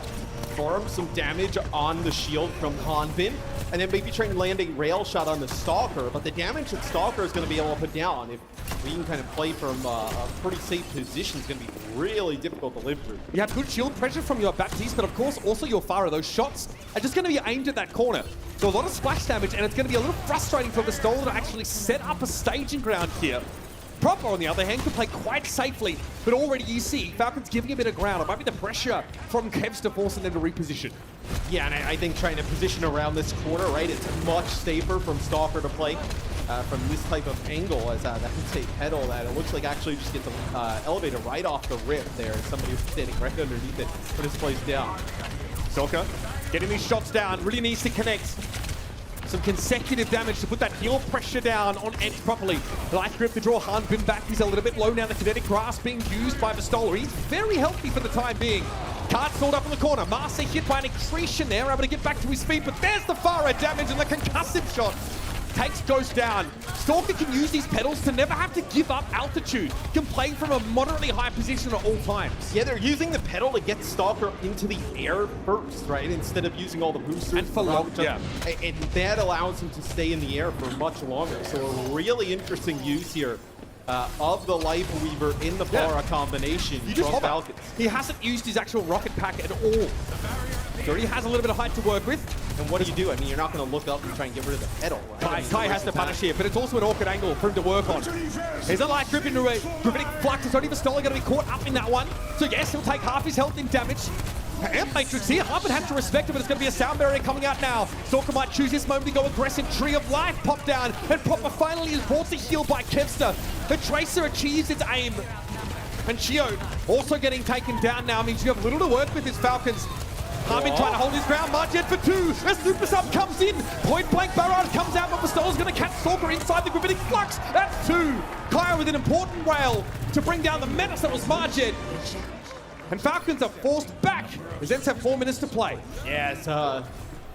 farm some damage on the shield from Hanbin, and then maybe try and land a rail shot on the Stalker, but the damage that Stalker is going to be able to put down, if we can kind of play from a pretty safe position, is going to be really difficult to live through. You have good shield pressure from your Baptiste, but of course also your Farah. Those shots are just going to be aimed at that corner. So a lot of splash damage, and it's going to be a little frustrating for Pistola to actually set up a staging ground here. Proper, on the other hand, can play quite safely, but already you see Falcons giving a bit of ground. It might be the pressure from Kevster forcing them to reposition. Yeah, and I think trying to position around this corner, right, it's much safer from Stalker to play from this type of angle, as that can a pedal that it looks like actually just gets the elevator right off the rip there. Somebody who's standing right underneath it, put his place down. Stalker getting these shots down, really needs to connect. Some consecutive damage to put that heal pressure down on ENCE properly. Life grip to draw Hanbin back. He's a little bit low now. The kinetic grasp being used by Pistola. He's very healthy for the time being. Card stalled up in the corner. Marseille hit by an accretion there, able to get back to his feet, but there's the Farah damage and the concussive shot. Takes Ghost down. Stalker can use these pedals to never have to give up altitude. Can play from a moderately high position at all times. Yeah, they're using the pedal to get Stalker into the air first, right? Instead of using all the boosters. And for long, And that allows him to stay in the air for much longer. So a really interesting use here of the Life Weaver in the Farah combination from Falcons. He hasn't used his actual rocket pack at all. So he has a little bit of height to work with. And what do? I mean, you're not going to look up and try and get rid of the pedal, right? Kai has to punish here, but it's also an awkward angle for him to work on. Here's a light grip into a Gravitic Flux. It's only Pistola going to be caught up in that one. So yes, he'll take half his health in damage. Amp Matrix here, Harvard has to respect it, but it's going to be a sound barrier coming out now. Stalker might choose this moment to go aggressive. Tree of Life pop down, and Proper finally is brought to heal by Kevster. The Tracer achieves its aim. And Chio also getting taken down now means you have little to work with his Falcons. Harvin trying to hold his ground, Marjet for two. A super sub comes in. Point blank barrage comes out, but Pistola's going to catch Stalker inside the Gravitic Flux. That's two. Kaya with an important rail to bring down the menace that was Marjet. And Falcons are forced back as ENCE have 4 minutes to play. Yes,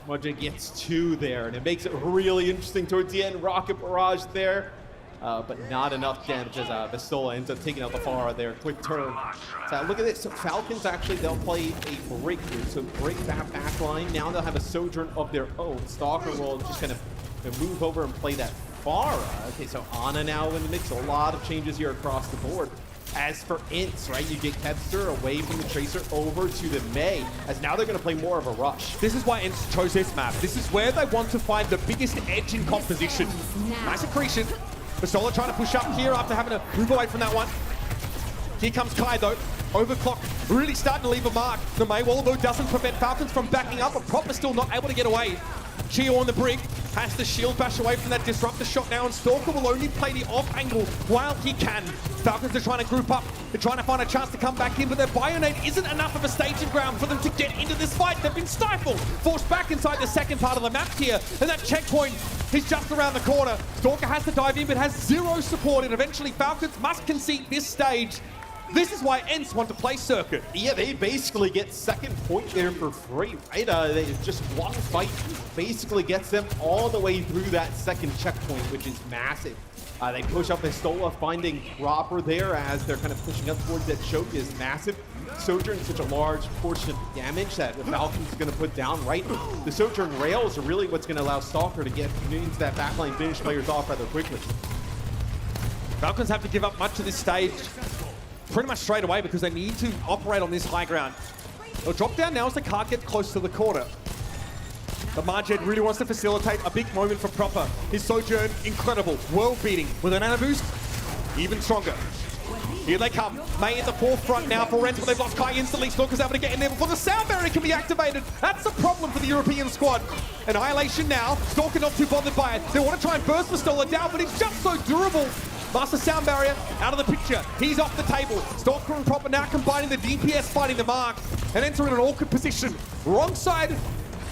Marjet gets two there, and it makes it really interesting towards the end. Rocket barrage there. But not enough damage as Pistola ends up taking out the Farah there. Quick turn. So look at this. So Falcons actually, they'll play a breakthrough. So break that back line. Now they'll have a Sojourn of their own. Stalker will just kind of move over and play that Farah. Okay, so Ana now in the mix. A lot of changes here across the board. As for ENCE, right, you get Kevster away from the Tracer over to the Mei, as now they're going to play more of a rush. This is why ENCE chose this map. This is where they want to find the biggest edge in composition. Nice accretion. Pistola trying to push up here after having to move away from that one. Here comes Kai though. Overclock really starting to leave a mark. The Mei wall though doesn't prevent Falcons from backing up, but Proper still not able to get away. Chio on the brig has to shield bash away from that disruptor shot now, and Stalker will only play the off angle while he can. Falcons are trying to group up. They're trying to find a chance to come back in, but their Bionade isn't enough of a staging ground for them to get into this fight. They've been stifled, forced back inside the second part of the map here, and that checkpoint is just around the corner. Stalker has to dive in, but has zero support, and eventually Falcons must concede this stage. This is why ENCE want to play Circuit. Yeah, they basically get second point there for free, right? They just one fight basically gets them all the way through that second checkpoint, which is massive. They push up Pistola, finding Proper there as they're kind of pushing up towards that choke is massive. Sojourn such a large portion of damage that the Falcons are going to put down, right? The Sojourn rails are really what's going to allow Stalker to get into that backline, finish players off rather quickly. Falcons have to give up much of this stage pretty much straight away because they need to operate on this high ground. They'll drop down now as the card gets close to the corner. But Marjet really wants to facilitate a big moment for Proper. His Sojourn, incredible, world-beating. With an Ana boost, even stronger. Here they come. May at the forefront now for ENCE, but they've lost Kai instantly. Stalker's able to get in there before the sound barrier can be activated. That's a problem for the European squad. Annihilation now. Stalker not too bothered by it. They want to try and burst Pistola down, but he's just so durable. Master sound barrier out of the picture. He's off the table. Stalker and Proper now combining the DPS, fighting the mark, and ENCE in an awkward position. Wrong side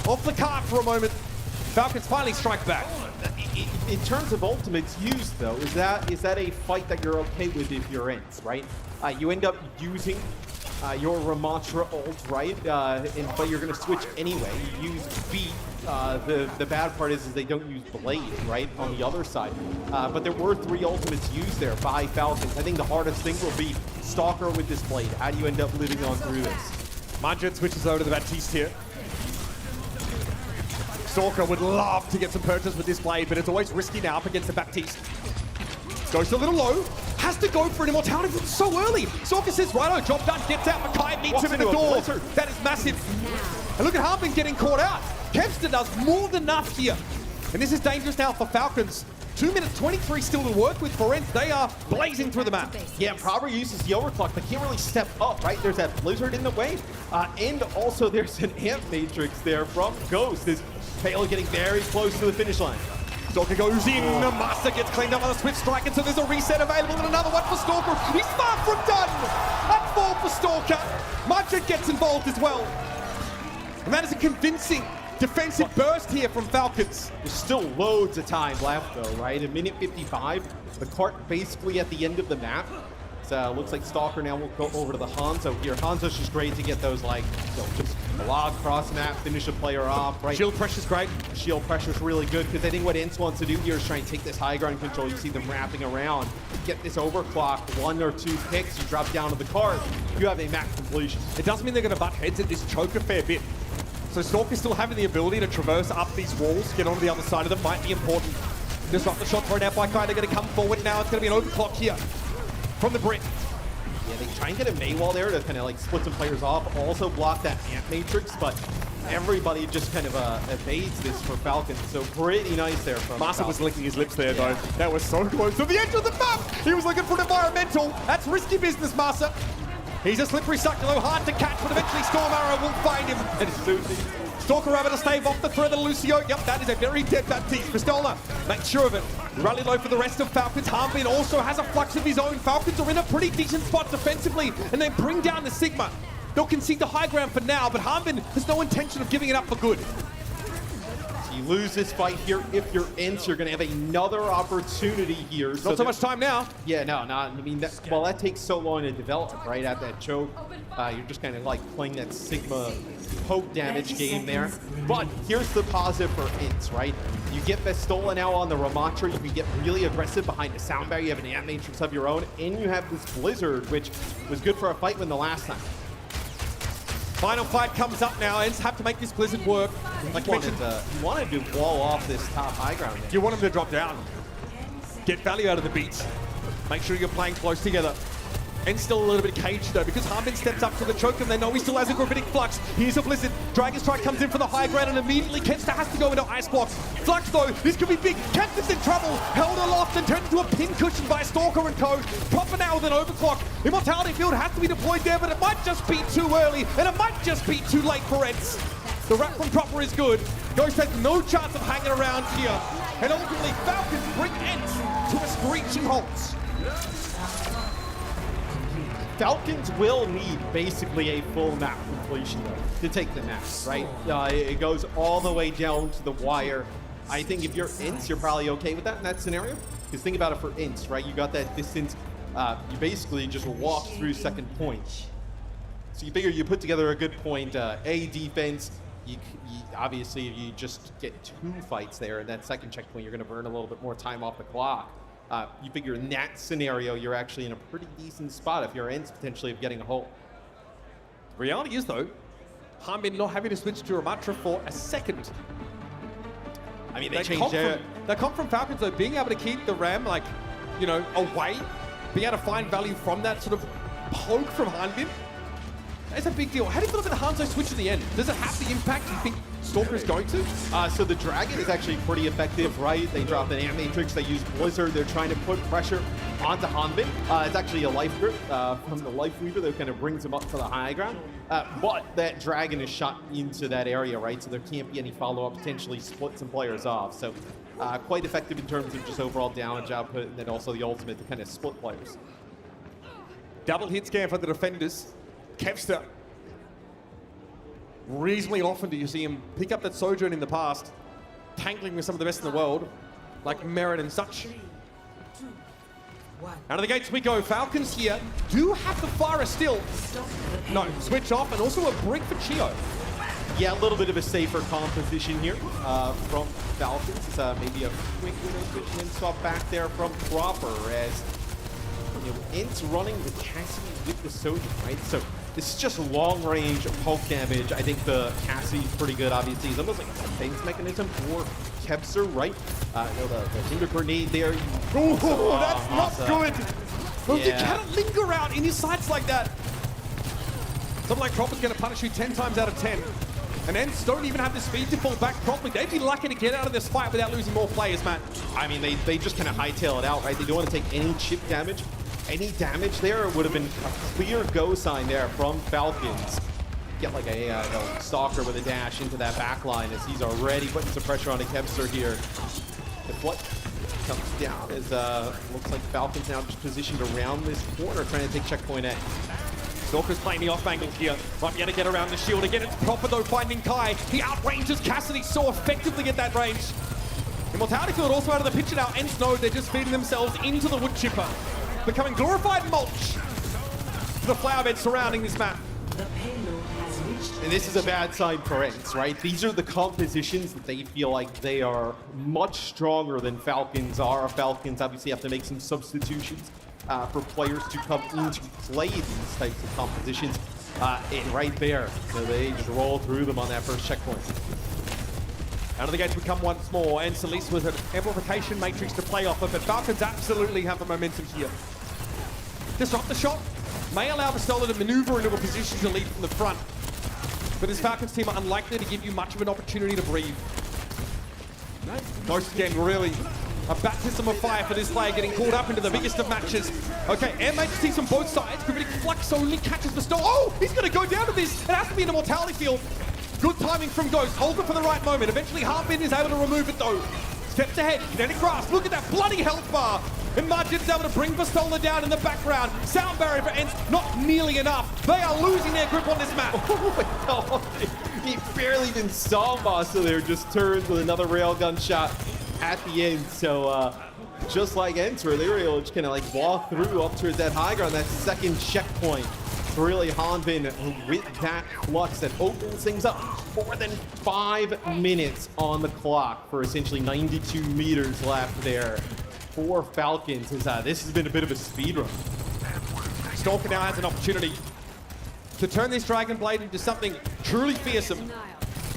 off the cart for a moment. Falcons finally strike back. In terms of ultimates used, though, is that a fight that you're okay with if you're ENCE, right? You end up using your Ramantra ult, right? But you're going to switch anyway. You use B. The bad part is they don't use Blade, right, on the other side. But there were 3 ultimates used there by Falcons. I think the hardest thing will be Stalker with this Blade. How do you end up living on through this? Marjet switches over to the Baptiste here. Stalker would love to get some purchase with this Blade, but it's always risky now up against the Baptiste. Goes a little low, has to go for an immortality, but it's so early. Stalker says, righto, job done, gets out, but Kai meets him in the door. That is massive. And look at Harbin getting caught out. Kevster does more than enough here. And this is dangerous now for Falcons. 2 minutes 23 still to work with for ENCE. They are blazing through the map. Yeah, Proper uses the overclock, but can't really step up, right? There's that Blizzard in the way. And also there's an amp matrix there from Ghost. Is Pale getting very close to the finish line. Stalker goes in, Master gets cleaned up on a Swift Strike, and so there's a reset available and another one for Stalker. He's far from done. That's 4 for Stalker. Marjet gets involved as well. And that is a convincing defensive burst here from Falcons. There's still loads of time left though, right? A minute 55, the cart basically at the end of the map. So looks like Stalker now will go over to the Hanzo here. Hanzo's just great to get those, like, you know, just log cross map, finish a player off, right? Shield pressure's great. Shield pressure's really good because I think what ENCE wants to do here is try and take this high ground control. You see them wrapping around, get this overclock, 1 or 2 picks, you drop down to the cart, you have a map completion. It doesn't mean they're going to butt heads at this choke a fair bit. So Stalker still having the ability to traverse up these walls, get onto the other side of them might be important. Disrupt the shot thrown out by Kai. They're going to come forward now. It's going to be an overclock here from the Brit. Yeah, they try and get a Maywall there to kind of like split some players off, also block that amp matrix, but everybody just kind of evades this for Falcons. So pretty nice there from Massa was Falcons. licking his lips there, though. That was so close to the edge of the map. He was looking for an environmental. That's risky business, Massa. He's a slippery succulent, hard to catch, but eventually Storm Arrow will find him. And it's Lucy. Stalker able to stave off the threat of Lucio. Yep, that is a very dead Baptiste. Pistola, make sure of it. Rally low for the rest of Falcons. Harbin also has a flux of his own. Falcons are in a pretty decent spot defensively, and they bring down the Sigma. They'll concede the high ground for now, but Harbin has no intention of giving it up for good. You lose this fight here, if you're ENCE, you're going to have another opportunity here. Not so much time now. Yeah, no, not. I mean, that takes so long to develop, right? At that choke, you're just kind of like playing that Sigma poke damage game there. But here's the positive for ENCE, right? You get Vestola now on the Ramantra. You can get really aggressive behind the sound barrier. You have an amp matrix of your own, and you have this Blizzard, which was good for a fight win the last time. Final fight comes up now. ENCE have to make this Blizzard work. Like you wanted to wall off this top high ground there. You want them to drop down. Get value out of the beats. Make sure you're playing close together. ENCE still a little bit caged though, because Harbin steps up to the choke and they know he still has a gravitic flux. Here's a Blizzard. Dragon Strike comes in for the high ground and immediately Kevster has to go into Ice Block. Flux though, this could be big. Kevster's in trouble. Held aloft and turned into a pin cushion by Stalker and co. Proper now with an overclock. Immortality Field has to be deployed there, but it might just be too early and it might just be too late for ENCE. The wrap from Proper is good. Ghost has no chance of hanging around here. And ultimately Falcons bring ENCE to a screeching halt. Falcons will need basically a full map completion though, to take the map, right? It goes all the way down to the wire. I think if you're ENCE, you're probably okay with that in that scenario. Because think about it for ENCE, right? You got that distance. You basically just walk through second point. So you figure you put together a good point, A, defense. You obviously, if you just get 2 fights there, and that second checkpoint, you're going to burn a little bit more time off the clock. You figure in that scenario, you're actually in a pretty decent spot if you're ENCE potentially of getting a hold. Reality is though, Harbin not having to switch to Ramantra for a second. I mean, they changed their... They come from Falcons though, being able to keep the Ram, like, you know, away, being able to find value from that sort of poke from Harbin. It's a big deal. How do you feel about the Hanzo switch at the end? Does it have the impact you think Stalker is going to? So the Dragon is actually pretty effective, right? They drop an Ant Matrix, they use Blizzard, they're trying to put pressure onto Hanbin. It's actually a life grip from the Life Weaver that kind of brings him up to the high ground. But that Dragon is shot into that area, right? So there can't be any follow-up, potentially split some players off. So quite effective in terms of just overall damage output, and then also the ultimate to kind of split players. Double hit scan for the defenders. Kevster. Reasonably often do you see him pick up that Sojourn in the past, tangling with some of the best in the world, like Merit and such. Out of the gates we go. Falcons here do have the fire still. No, switch off, and also a brick for Chio. Yeah, a little bit of a safer composition here from Falcons. It's maybe a quick window switch and then swap back there from Proper as ENCE running the Cassidy with the Sojourn, right? So this is just long range poke damage. I think the Cassidy's pretty good, obviously. It's almost like a defense mechanism for Kevster, right? The Tinder Grenade there. Oh, that's not good. Well, Yeah. you cannot linger out in his sights like that. Something like Proper's going to punish you 10 times out of 10. And ENCE don't even have the speed to fall back properly. They'd be lucky to get out of this fight without losing more players, man. I mean, they just kind of hightail it out, right? They don't want to take any chip damage. Any damage there would have been a clear go sign there from Falcons. Get like a Stalker with a dash into that back line as he's already putting some pressure on a Kevster here. The what comes down as looks like Falcons now just positioned around this corner trying to take checkpoint A. Stalker's playing the off angle here. Might be able to get around the shield again. It's Proper though finding Kai. He outranges Cassidy so effectively at that range. Immortality Field also out of the picture now. ENCE know they're just feeding themselves into the wood chipper. Becoming glorified mulch for the flower bed surrounding this map. And this is a bad sign for ENCE, right? These are the compositions that they feel like they are much stronger than Falcons are. Falcons obviously have to make some substitutions for players to come into play these types of compositions. And right there, so they just roll through them on that first checkpoint. Out of the gates we come once more, and Solis with an amplification matrix to play off of, but Falcons absolutely have the momentum here. Disrupt the shot, may allow Vastola to maneuver into a position to lead from the front, but this Falcons team are unlikely to give you much of an opportunity to breathe. Ghost again, really a baptism of fire for this player, getting called up into the biggest of matches. Okay, air majesties on both sides. Gravitic Flux only catches Vastola. Oh, he's going to go down to this. It has to be in the mortality field. Good timing from Ghost. Hold it for the right moment. Eventually, Harbin is able to remove it though. Steps ahead. Kinetic Grasp. Look at that bloody health bar. And Margin's able to bring Vastola down in the background. Sound barrier for ENCE, not nearly enough. They are losing their grip on this map. Oh my god. He barely even saw Masa there. Just turns with another railgun shot at the end. So just like ENCE, where they were able to just kind of like walk through up towards that high ground, that second checkpoint. Really, Hanbin with that flux that opens things up. More than 5 minutes on the clock for essentially 92 meters left there for Falcons. This has been a bit of a speed run. Stalker now has an opportunity to turn this Dragon Blade into something truly fearsome.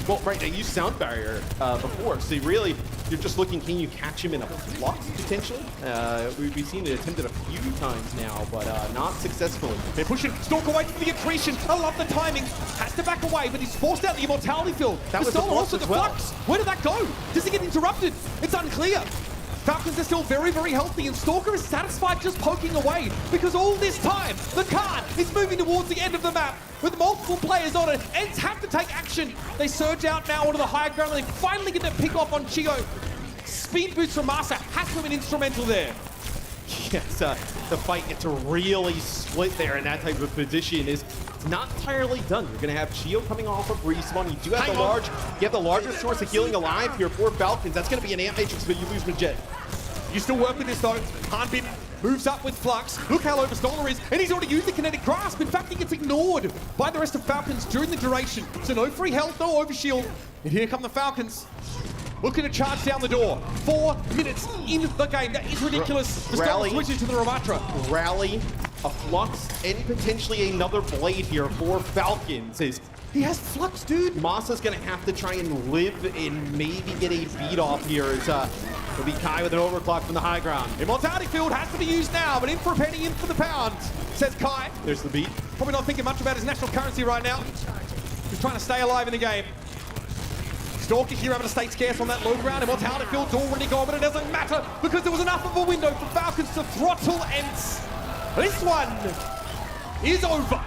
Well, right, they used Sound Barrier before, so you're just looking, can you catch him in a flux, potentially? We've seen it attempted a few times now, but not successfully. They're pushing. Stalker waits for the attrition. I love the timing. Has to back away, but he's forced out the immortality field. That was the also the well. flux. Where did that go? Does he get interrupted? It's unclear. Falcons are still very, very healthy, and Stalker is satisfied just poking away, because all this time, the card is moving towards the end of the map with multiple players on it. ENCE have to take action. They surge out now onto the high ground, and they finally get their pick off on Chio. Speed boost from Masa has to have been instrumental there. Yes, the fight gets really split there in that type of position. It's not entirely done. You're going to have Chio coming off of respawn. You do have you have the largest source of healing alive here for Falcons. That's going to be an Ant Matrix, but you lose Majet. You still work with this though. Hanbin moves up with Flux. Look how low Vastola is, and he's already used the Kinetic Grasp. In fact, he gets ignored by the rest of Falcons during the duration. So no free health, no overshield. And here come the Falcons. Looking to charge down the door. 4 minutes in the game. That is ridiculous. Vastola switches to the Ramatra. Rally, a Flux, and potentially another Blade here for Falcons. He has Flux, dude. Masa's going to have to try and live and maybe get a beat off here. It'll be Kai with an overclock from the high ground. Immortality Field has to be used now, but in for a penny, in for the pound, says Kai. There's the beat. Probably not thinking much about his national currency right now. Just trying to stay alive in the game. Stalker here able to stay scarce on that low ground. Immortality Field's already gone, but it doesn't matter because there was enough of a window for Falcons to throttle ENCE. This one is over.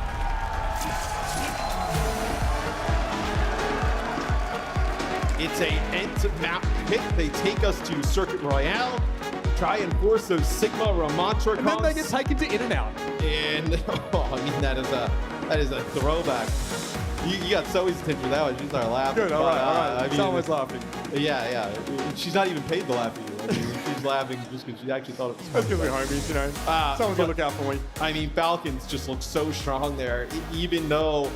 It's a ENCE map pick. They take us to Circuit Royale, try and force those Sigma Ramantra and then they get taken to In and Out. And oh, I mean that is a throwback. You got Zoe's attention for that one. She started laughing. Good, all right. I mean, Someone's laughing. Yeah. She's not even paid to laugh at you. I mean, she's laughing just because she actually thought it was funny. That's because we're homies, you know. Someone's gonna look out for me. I mean, Falcons just look so strong there, even though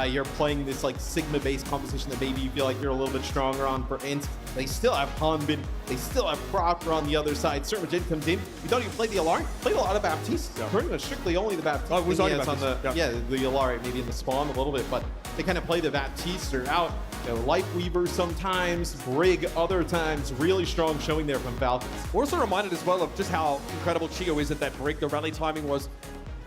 you're playing this like Sigma-based composition that maybe you feel like you're a little bit stronger on for ENCE. They still have Hanbin. They still have Proper on the other side. Sermagent comes in. You thought you played the Alarm? Played a lot of Baptiste. Yeah. Pretty much strictly only the Baptiste. Oh, it was only on the the Alarm, maybe in the spawn a little bit, but they kind of play the Baptiste or out. You know, Lightweaver sometimes, Brig other times. Really strong showing there from Falcons. We're also reminded as well of just how incredible Chiyo is at that Brig. The rally timing was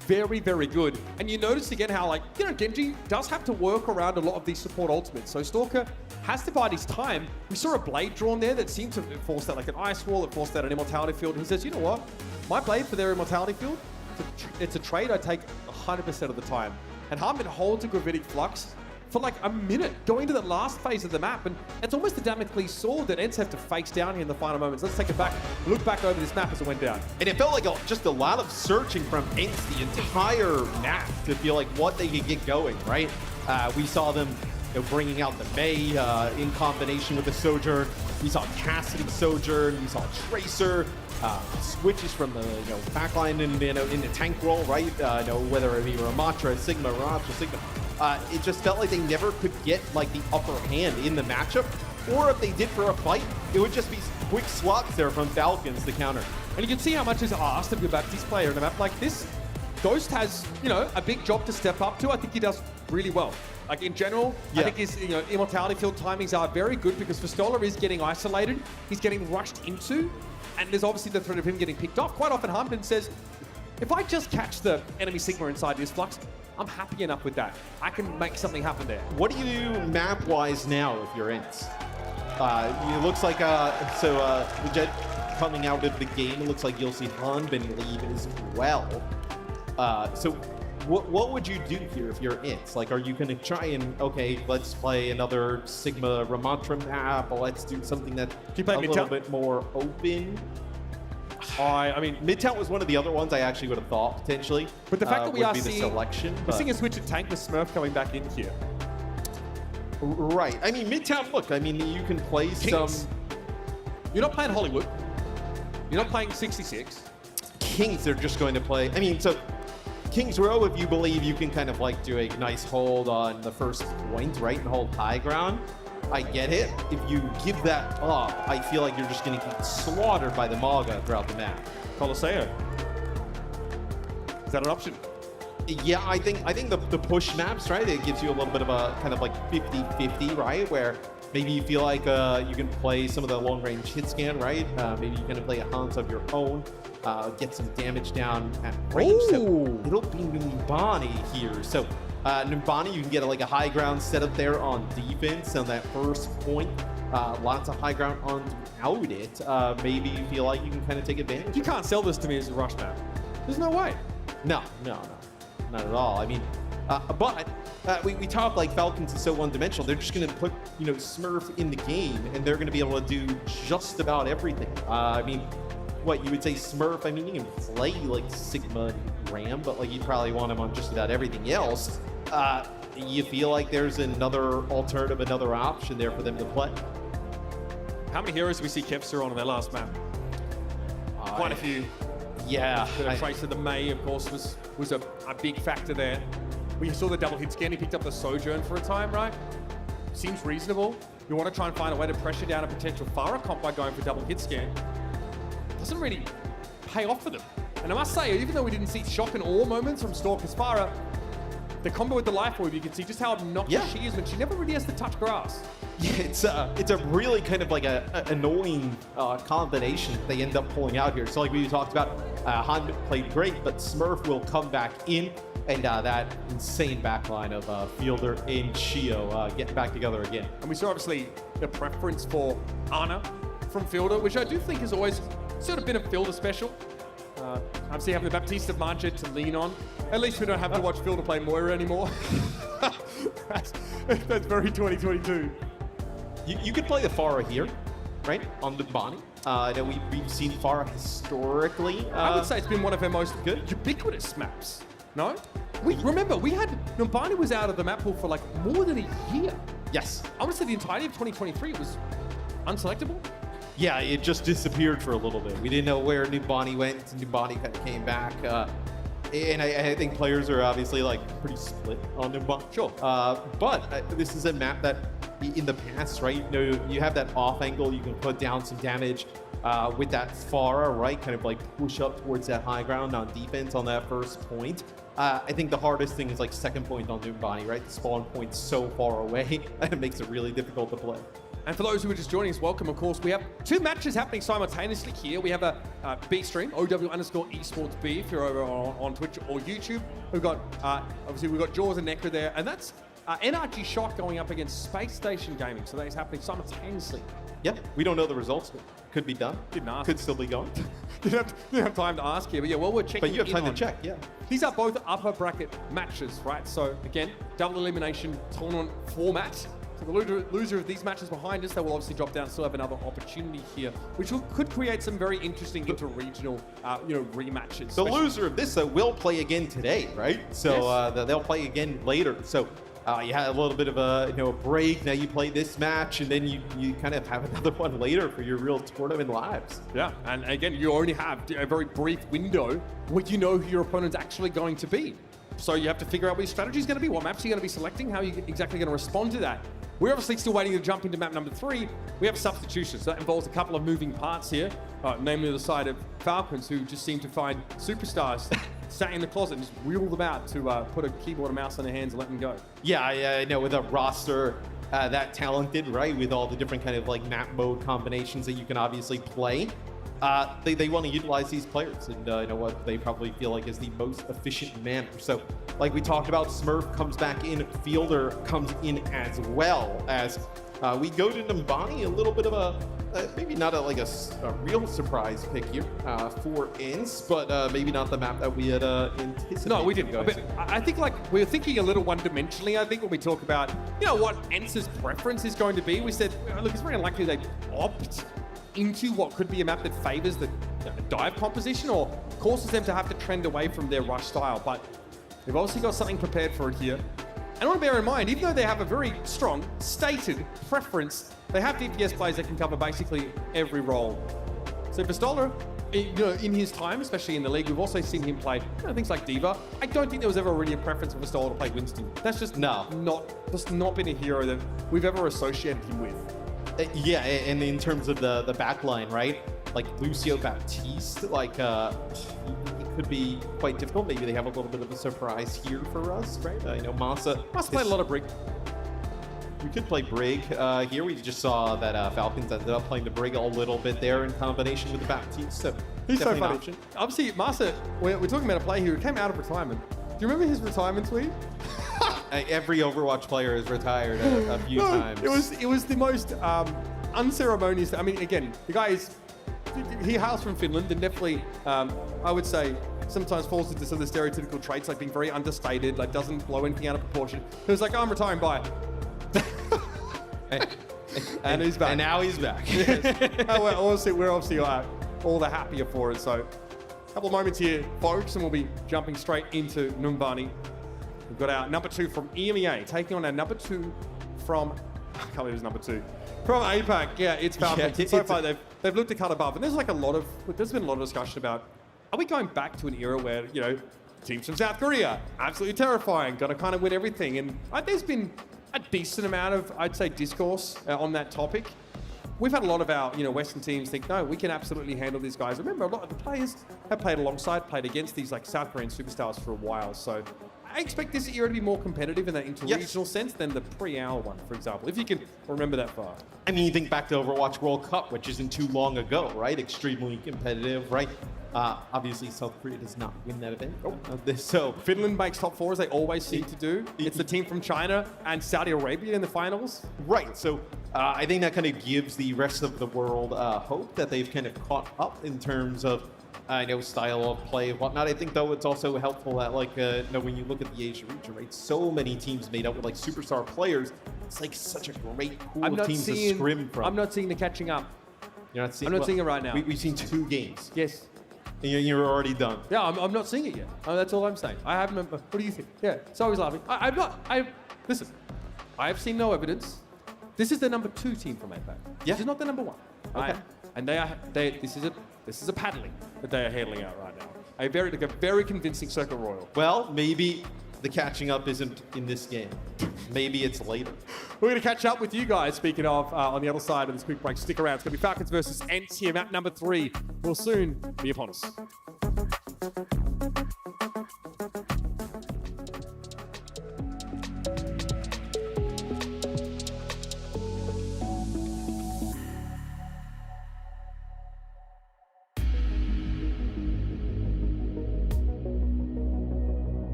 very, very good. And you notice again how, like, you know, Genji does have to work around a lot of these support ultimates. So Stalker has to bide his time. We saw a blade drawn there that seemed to force that like an ice wall, it forced out an immortality field. He says, you know what? My blade for their immortality field, it's a trade I take 100% of the time. And Harmon holds a Gravitic Flux for like a minute, going to the last phase of the map, and it's almost a Damocles sword that ENCE have to face down here in the final moments. Let's take it back, look back over this map as it went down. And it felt like just a lot of searching from ENCE the entire map to feel like what they could get going, right? We saw them bringing out the Mei in combination with the Sojourn. We saw Cassidy Sojourn, we saw Tracer, switches from the backline into tank role, right? Whether it be Ramantra, Sigma, Sigma. It just felt like they never could get like the upper hand in the matchup, or if they did for a fight, it would just be quick swaps there from Falcons to counter. And you can see how much is asked of your Baptiste player in a map like this. Ghost has, a big job to step up to. I think he does really well. Like in general, I think his immortality field timings are very good because Festola is getting isolated. He's getting rushed into, and there's obviously the threat of him getting picked off. Quite often, Harmon says, if I just catch the enemy Sigma inside this flux, I'm happy enough with that. I can make something happen there. What do you do map-wise now if you're ENCE? It looks like, the Jet coming out of the game, it looks like you'll see Hanbin leave as well. So what would you do here if you're ENCE? Like, are you going to try and, okay, let's play another Sigma Ramantra map, or let's do something that's a little bit more open? I mean, Midtown was one of the other ones I actually would have thought potentially. But the fact that we are seeing we're seeing a switch at tank with Smurf coming back in here. Right. I mean, Midtown. Look, I mean, you can play Kings. You're not playing Hollywood. You're not playing 66. Kings. They're just going to play. I mean, so Kings Row, if you believe you can kind of like do a nice hold on the first point, right, and hold high ground. I get it. If you give that up, I feel like you're just going to get slaughtered by the Maga throughout the map. Colosseo. Is that an option? Yeah, I think the push maps, right? It gives you a little bit of a kind of like 50-50, right? Where maybe you feel like you can play some of the long range hit scan, right? Maybe you can play a Hans of your own, get some damage down at range. So it'll be Numbani here. So Numbani, you can get like a high ground set up there on defense on that first point. Lots of high ground on it. Maybe you feel like you can kind of take advantage. You can't sell this to me as a rush map. There's no way. No, not at all. I mean, but we talk like Falcons is so one-dimensional. They're just going to put Smurf in the game, and they're going to be able to do just about everything. I mean, what you would say Smurf? I mean, you can play like Sigma and Ram, but like you probably want him on just about everything else. You feel like there's another alternative, another option there for them to play. How many heroes did we see Kevster on their last map? Quite a few. Yeah. Tracer the Mei, of course, was a big factor there. We saw the double hit scan. He picked up the Sojourn for a time, right? Seems reasonable. You want to try and find a way to pressure down a potential Pharah comp by going for double hit scan. Doesn't really pay off for them. And I must say, even though we didn't see shock and awe moments from Stalker's Pharah, the combo with the life orb, you can see just how obnoxious she is when she never really has to touch grass. Yeah, it's a really kind of like a annoying combination they end up pulling out here. So like we talked about, Han played great, but Smurf will come back in, and that insane backline of Fielder and Chio getting back together again. And we saw obviously the preference for Ana from Fielder, which I do think has always sort of been a Fielder special. Obviously having the Baptista Mancha to lean on. At least we don't have to watch Fielder play Moira anymore. that's very 2022. You could play the Pharah here, right? On the Bonnie. I know we've seen Pharah historically. I would say it's been one of her most ubiquitous maps. No? Remember, Numbani was out of the map pool for like more than a year. Yes. I would say the entirety of 2023 it was unselectable. Yeah, it just disappeared for a little bit. We didn't know where Numbani went. Numbani kind of came back. And I think players are obviously like pretty split on Numbani. Sure. But this is a map that in the past, right? You have that off angle. You can put down some damage with that Pharah, right? Kind of like push up towards that high ground on defense on that first point. I think the hardest thing is like second point on Numbani, right? The spawn point's so far away, and it makes it really difficult to play. And for those who are just joining us, welcome, of course. We have two matches happening simultaneously here. We have a B stream, OW_Esports B, if you're over on Twitch or YouTube. We've got, obviously, we've got Jaws and Nectar there, and that's NRG Shock going up against Space Station Gaming. So that is happening simultaneously. Yep, we don't know the results. Could be done. Didn't ask. Could still be going. Didn't have time to ask here, but yeah, well, we're checking. But you have time to check, yeah. These are both upper bracket matches, right? So again, double elimination tournament format. So the loser of these matches behind us, they will obviously drop down and still have another opportunity here, which could create some very interesting inter-regional, rematches. The loser of this will play again today, right? So Yes. they'll play again later. So you had a little bit of a break. Now you play this match, and then you kind of have another one later for your real tournament lives. Yeah, and again, you only have a very brief window where you know who your opponent's actually going to be. So you have to figure out what your strategy is going to be, what maps you're going to be selecting, how you're exactly going to respond to that. We're obviously still waiting to jump into map number 3. We have substitutions. That involves a couple of moving parts here, namely the side of Falcons, who just seem to find superstars sat in the closet and just wheel them out to put a keyboard and mouse on their hands and let them go. Yeah, I know with a roster that talented, right, with all the different kind of like map mode combinations that you can obviously play, they want to utilize these players, and you know what they probably feel like is the most efficient manner. So, like we talked about, Smurf comes back in, Fielder comes in as well as we go to Numbani, a little bit of a maybe not a real surprise pick here for ENCE, but maybe not the map that we had anticipated. No, we didn't. But I think like we're thinking a little one-dimensionally. I think when we talk about what ENCE's preference is going to be, we said look, it's very unlikely they opt into what could be a map that favors the dive composition or causes them to have to trend away from their rush style. But they've obviously got something prepared for it here. And I want to bear in mind, even though they have a very strong stated preference, they have DPS players that can cover basically every role. So Pistola, in his time, especially in the league, we've also seen him play things like D.Va. I don't think there was ever really a preference for Pistola to play Winston. That's just not been a hero that we've ever associated him with. Yeah, and in terms of the backline, right? Like Lucio Baptiste, like it could be quite difficult. Maybe they have a little bit of a surprise here for us, right? Masa played a lot of Brig. We could play Brig here. We just saw that Falcons ended up playing the Brig a little bit there in combination with the Baptiste. So he's so funny. Option. Obviously, Masa, we're talking about a player who came out of retirement. Do you remember his retirement tweet? Every Overwatch player has retired a few times. It was the most unceremonious. I mean, again, the guy he hails from Finland and definitely, I would say, sometimes falls into some of the stereotypical traits, like being very understated, like doesn't blow anything out of proportion. He was like, I'm retiring, bye. and he's back. And now he's back. Yes. We're obviously all the happier for it. So a couple of moments here, folks, and we'll be jumping straight into Numbani. We've got our number 2 from EMEA taking on our number 2 from, I can't believe it's number 2, from APAC. Yeah, it's Falcons. Yeah, so far they've looked a cut above, and there's been a lot of discussion about, are we going back to an era where teams from South Korea, absolutely terrifying, got to kind of win everything, and there's been a decent amount of, I'd say, discourse on that topic. We've had a lot of our Western teams think, no, we can absolutely handle these guys. Remember, a lot of the players have played against these like South Korean superstars for a while, so I expect this era to be more competitive in that interregional sense than the pre-hour one, for example, if you can remember that far. I mean, you think back to Overwatch World Cup, which isn't too long ago, right? Extremely competitive, right? Obviously, South Korea does not win that event. So Finland makes top 4 as they always seem to do. It's the team from China and Saudi Arabia in the finals. Right. So I think that kind of gives the rest of the world hope that they've kind of caught up in terms of style of play and whatnot. I think, though, it's also helpful that, when you look at the Asia region, right, so many teams made up with, superstar players. It's, such a great pool of teams to scrim from. I'm not seeing the catching up. You're not seeing, I'm not seeing it right now. We've seen 2 games. Yes. And you're already done. Yeah, I'm not seeing it yet. That's all I'm saying. I haven't. What do you think? Yeah, so he's laughing. I'm not. Listen, I have seen no evidence. This is the number 2 team from APAC. Yeah. This is not the number 1. Okay. And this is a paddling that they are handling out right now. A very convincing Circle Royal. Well, maybe the catching up isn't in this game. Maybe it's later. We're going to catch up with you guys, speaking of, on the other side of this quick break. Stick around. It's going to be Falcons versus ENCE here, map number 3. Will soon be upon us.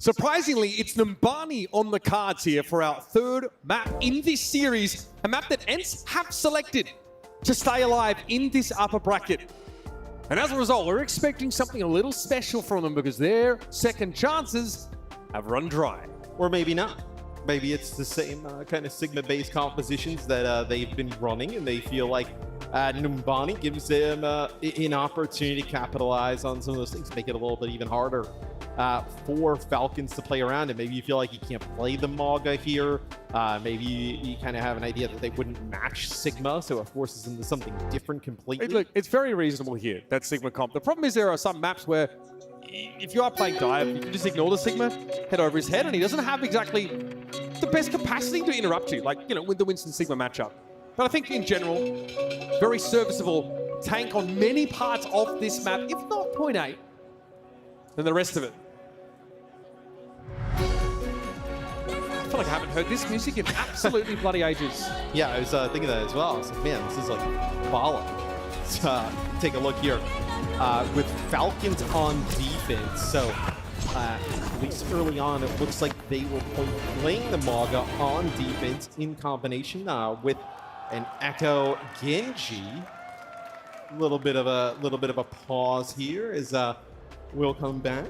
Surprisingly, it's Numbani on the cards here for our 3rd map in this series, a map that ENCE have selected to stay alive in this upper bracket. And as a result, we're expecting something a little special from them because their second chances have run dry. Or maybe not. Maybe it's the same kind of Sigma-based compositions that they've been running, and they feel like Numbani gives them an opportunity to capitalize on some of those things, make it a little bit even harder for Falcons to play around. And maybe you feel like you can't play the Maga here. Maybe you kind of have an idea that they wouldn't match Sigma, so it forces them to something different completely. Hey, look, it's very reasonable here, that Sigma comp. The problem is there are some maps where if you are playing Dive, you can just ignore the Sigma, head over his head, and he doesn't have exactly the best capacity to interrupt you, with the Winston Sigma matchup. But I think in general, very serviceable tank on many parts of this map, if not 0.8, than the rest of it. I feel like I haven't heard this music in absolutely bloody ages. Yeah, I was thinking that as well. I was like, man, this is like Bala. Let's take a look here with Falcons on defense. So at least early on, it looks like they were playing the Maga on defense in combination with an Echo Genji. Little bit of a pause here as we'll come back.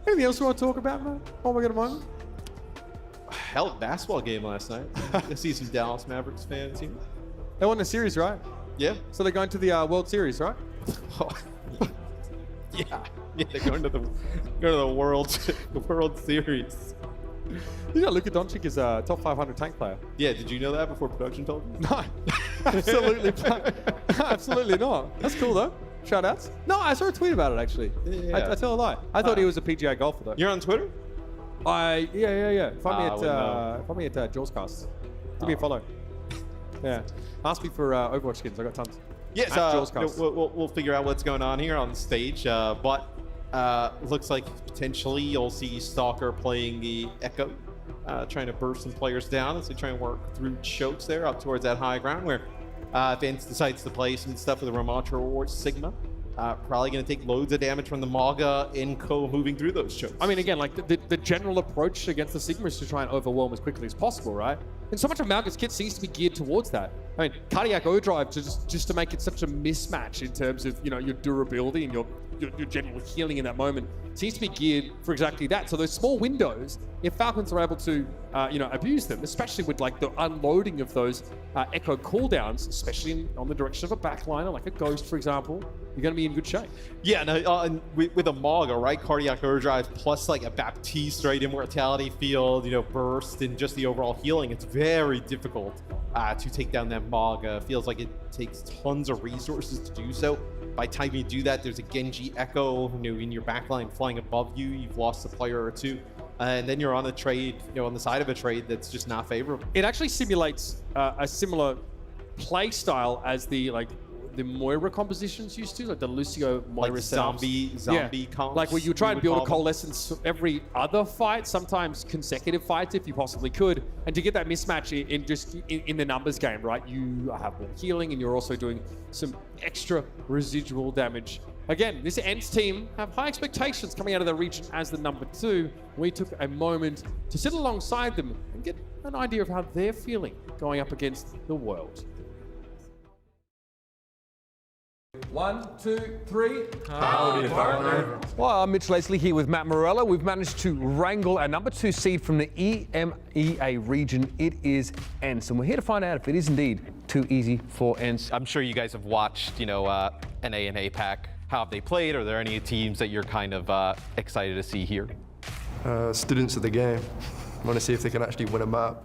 Anything else you want to talk about, man? Oh my god, moment. Hell, basketball game last night. I see some Dallas Mavericks fans here. They won the series, right? Yeah. So they're going to the World Series, right? Yeah, they're going to the World Series. You know, Luka Doncic is a top 500 tank player. Yeah, did you know that before production told you? No, absolutely, absolutely not. That's cool though. Shout outs. No, I saw a tweet about it actually. Yeah. I tell a lie. I thought he was a PGA golfer though. You're on Twitter? Yeah. Find me at JawsCast. Give me a follow. Yeah. Ask me for Overwatch skins. I got tons. Yes, we'll figure out what's going on here on the stage. But looks like potentially you'll see Stalker playing the Echo, trying to burst some players down as they try and work through chokes there up towards that high ground where if ENCE decides to play some stuff with the Ramatra or Sigma. Probably going to take loads of damage from the Maga in moving through those chokes. I mean, again, like the general approach against the Sigma is to try and overwhelm as quickly as possible, right? And so much of Malga's kit seems to be geared towards that. I mean, Cardiac Overdrive just to make it such a mismatch in terms of, you know, your durability and your general healing in that moment seems to be geared for exactly that. So those small windows, if Falcons are able to, you know, abuse them, especially with like the unloading of those echo cooldowns, especially on the direction of a backliner, like a Ghost, for example, you're going to be in good shape. Yeah, no, and with a Maga, right? Cardiac Overdrive plus like a Baptiste, right? Immortality field, you know, burst, and just the overall healing. It's very difficult to take down that Maga. Feels like it takes tons of resources to do so. By the time you do that, there's a Genji Echo, you know, in your backline flying above you. You've lost a player or two. And then you're on a trade, you know, on the side of a trade that's just not favorable. It actually simulates a similar play style as the Moira compositions used to, like the Lucio Moira like setups. zombie comps. Like where you try and build a coalescence every other fight, sometimes consecutive fights if you possibly could, and to get that mismatch in the numbers game, right? You have more healing and you're also doing some extra residual damage. Again, this ENCE team have high expectations coming out of the region as the number 2. We took a moment to sit alongside them and get an idea of how they're feeling going up against the world. 1, 2, 3. Howdy, partner. Well, I'm Mitch Leslie here with Matt Morella. We've managed to wrangle our number 2 seed from the EMEA region. It is ENCE, and we're here to find out if it is indeed too easy for ENCE. I'm sure you guys have watched, you know, NA and APAC. How have they played? Are there any teams that you're kind of excited to see here? Students of the game. I want to see if they can actually win a map.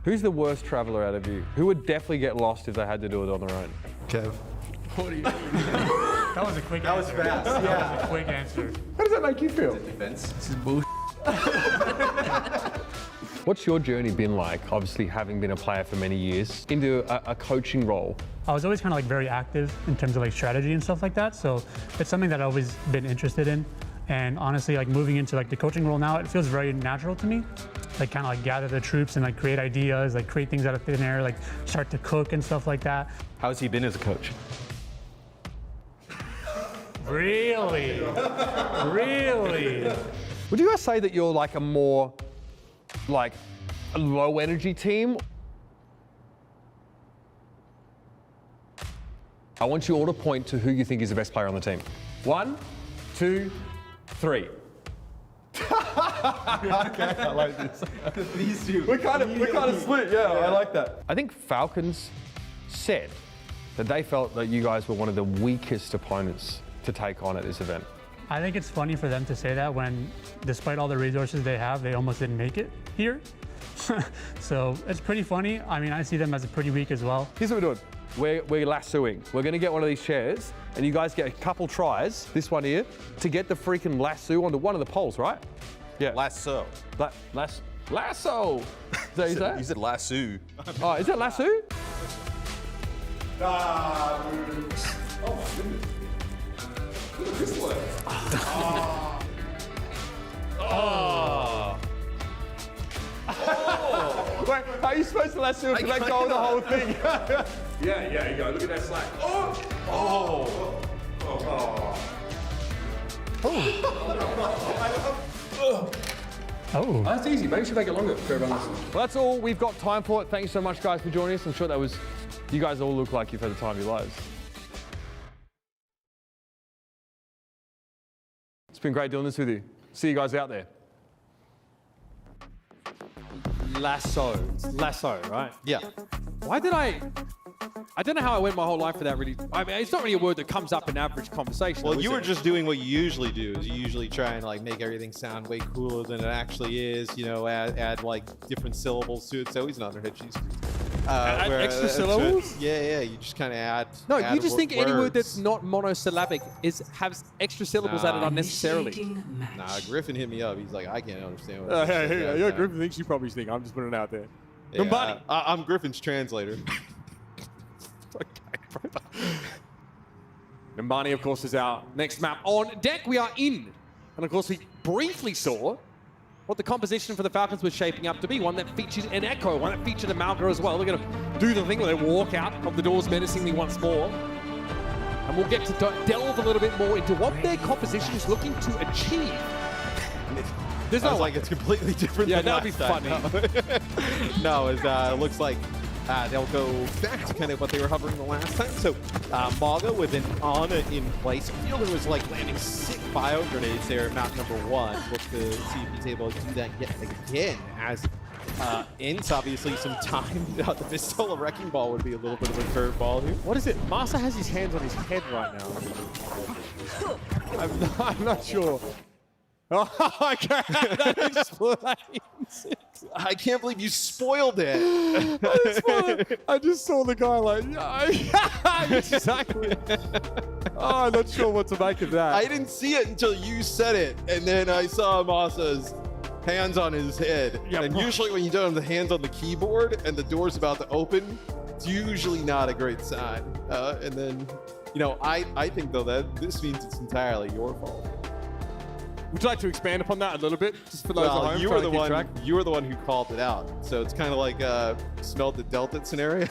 Who's the worst traveler out of you? Who would definitely get lost if they had to do it on their own? Kev. What do you mean? That was a quick answer. That was fast. Yeah. That was a quick answer. How does that make you feel? Defense. This is bullshit. What's your journey been like, obviously having been a player for many years, into a coaching role? I was always kind of like very active in terms of like strategy and stuff like that. So it's something that I've always been interested in. And honestly, like moving into like the coaching role now, it feels very natural to me. Like kind of like gather the troops and like create ideas, like create things out of thin air, like start to cook and stuff like that. How has he been as a coach? Really? Really? Would you guys say that you're like a more like a low energy team? I want you all to point to who you think is the best player on the team. 1, 2, 3. Okay, I like this. These two. We're kind of split, yeah, I like that. I think Falcons said that they felt that you guys were one of the weakest opponents to take on at this event. I think it's funny for them to say that when, despite all the resources they have, they almost didn't make it here. So it's pretty funny. I mean, I see them as pretty weak as well. Here's what we're doing. We're lassoing. We're going to get one of these chairs, and you guys get a couple tries, this one here, to get the freaking lasso onto one of the poles, right? Yeah. Lasso. Lasso! Is that you say? You said lasso. Oh, is it lasso? Oh my goodness. Look at this one. Oh. Oh. Wait, how are you supposed to lasso if you let go of the whole thing? Yeah, you go. Look at that slack. Oh! Oh! Oh! Oh. That's easy. Maybe we should make it longer for everyone listening. Well, that's all we've got time for. Thank you so much, guys, for joining us. I'm sure that was, you guys all look like you've had the time of your lives. It's been great doing this with you. See you guys out there. Lasso, right? Yeah. Why did I don't know how I went my whole life for that really. I mean, it's not really a word that comes up in average conversation. Well, you were just doing what you usually do. Is you usually try and like make everything sound way cooler than it actually is. You know, add like different syllables to it. So he's not a head cheese. Add extra syllables? Yeah. You just kind of add. No, add you just think words. any word that's not monosyllabic has extra syllables added unnecessarily. Nah, Griffin hit me up. He's like, I can't understand what this is. Yeah, Griffin thinks you probably think. I'm just putting it out there. Yeah, I'm Griffin's translator. Nambani, of course, is our next map on deck. We are in. And of course, we briefly saw what the composition for the Falcons was shaping up to be. One that featured an Echo, one that featured a Malga as well. They're going to do the thing where they walk out of the doors menacingly once more. And we'll get to delve a little bit more into what their composition is looking to achieve. There's no like it's completely different. Yeah, than that'd be funny. No, it looks like they'll go back to kind of what they were hovering the last time. So Maga with an Ana in place. Fielder was like landing sick bio grenades there at map number 1. Look to see if he's able to do that yet again as ENCE obviously some time. The Pistola Wrecking Ball would be a little bit of a curveball here. What is it? Masa has his hands on his head right now. I'm not sure. Oh, okay. That explains it. I can't believe you spoiled it. I just saw the guy like, yeah, exactly. Oh, I'm not sure what to make of that. I didn't see it until you said it, and then I saw Masa's hands on his head. Yeah, and usually when you don't have the hands on the keyboard and the door's about to open, it's usually not a great sign. And then, you know, I think though that this means it's entirely your fault. Would you like to expand upon that a little bit, just for those at home? You were the one. You were the one who called it out. So it's kind of like smelled the Delta scenario.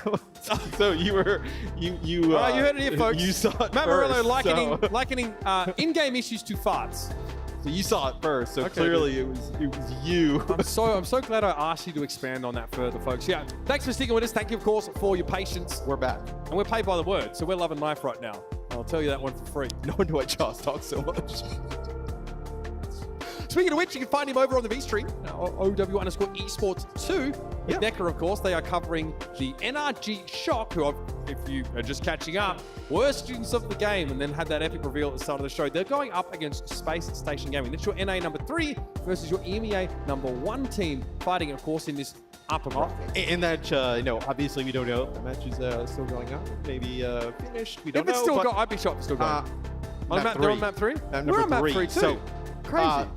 So you were you. You heard it here, folks. You saw it Matt first, Morello likening in-game issues to farts. So you saw it first. So Okay, clearly it was you. I'm so glad I asked you to expand on that further, folks. Yeah, thanks for sticking with us. Thank you, of course, for your patience. We're back, and we're paid by the word, so we're loving life right now. I'll tell you that one for free. No wonder why Joss talks so much. Speaking of which, you can find him over on the V-Stream, OW_Esports 2. With Necker, of course, they are covering the NRG Shock, who, if you are just catching up, were students of the game and then had that epic reveal at the start of the show. They're going up against Space Station Gaming. That's your NA number 3 versus your EMEA number 1 team, fighting, of course, in this upper bracket. And that, you know, obviously we don't know. The match is still going on. Maybe finished. We don't know. If it's still going, I'd be shocked it's still going. They're on map 3? We're on map 3 too. So, crazy.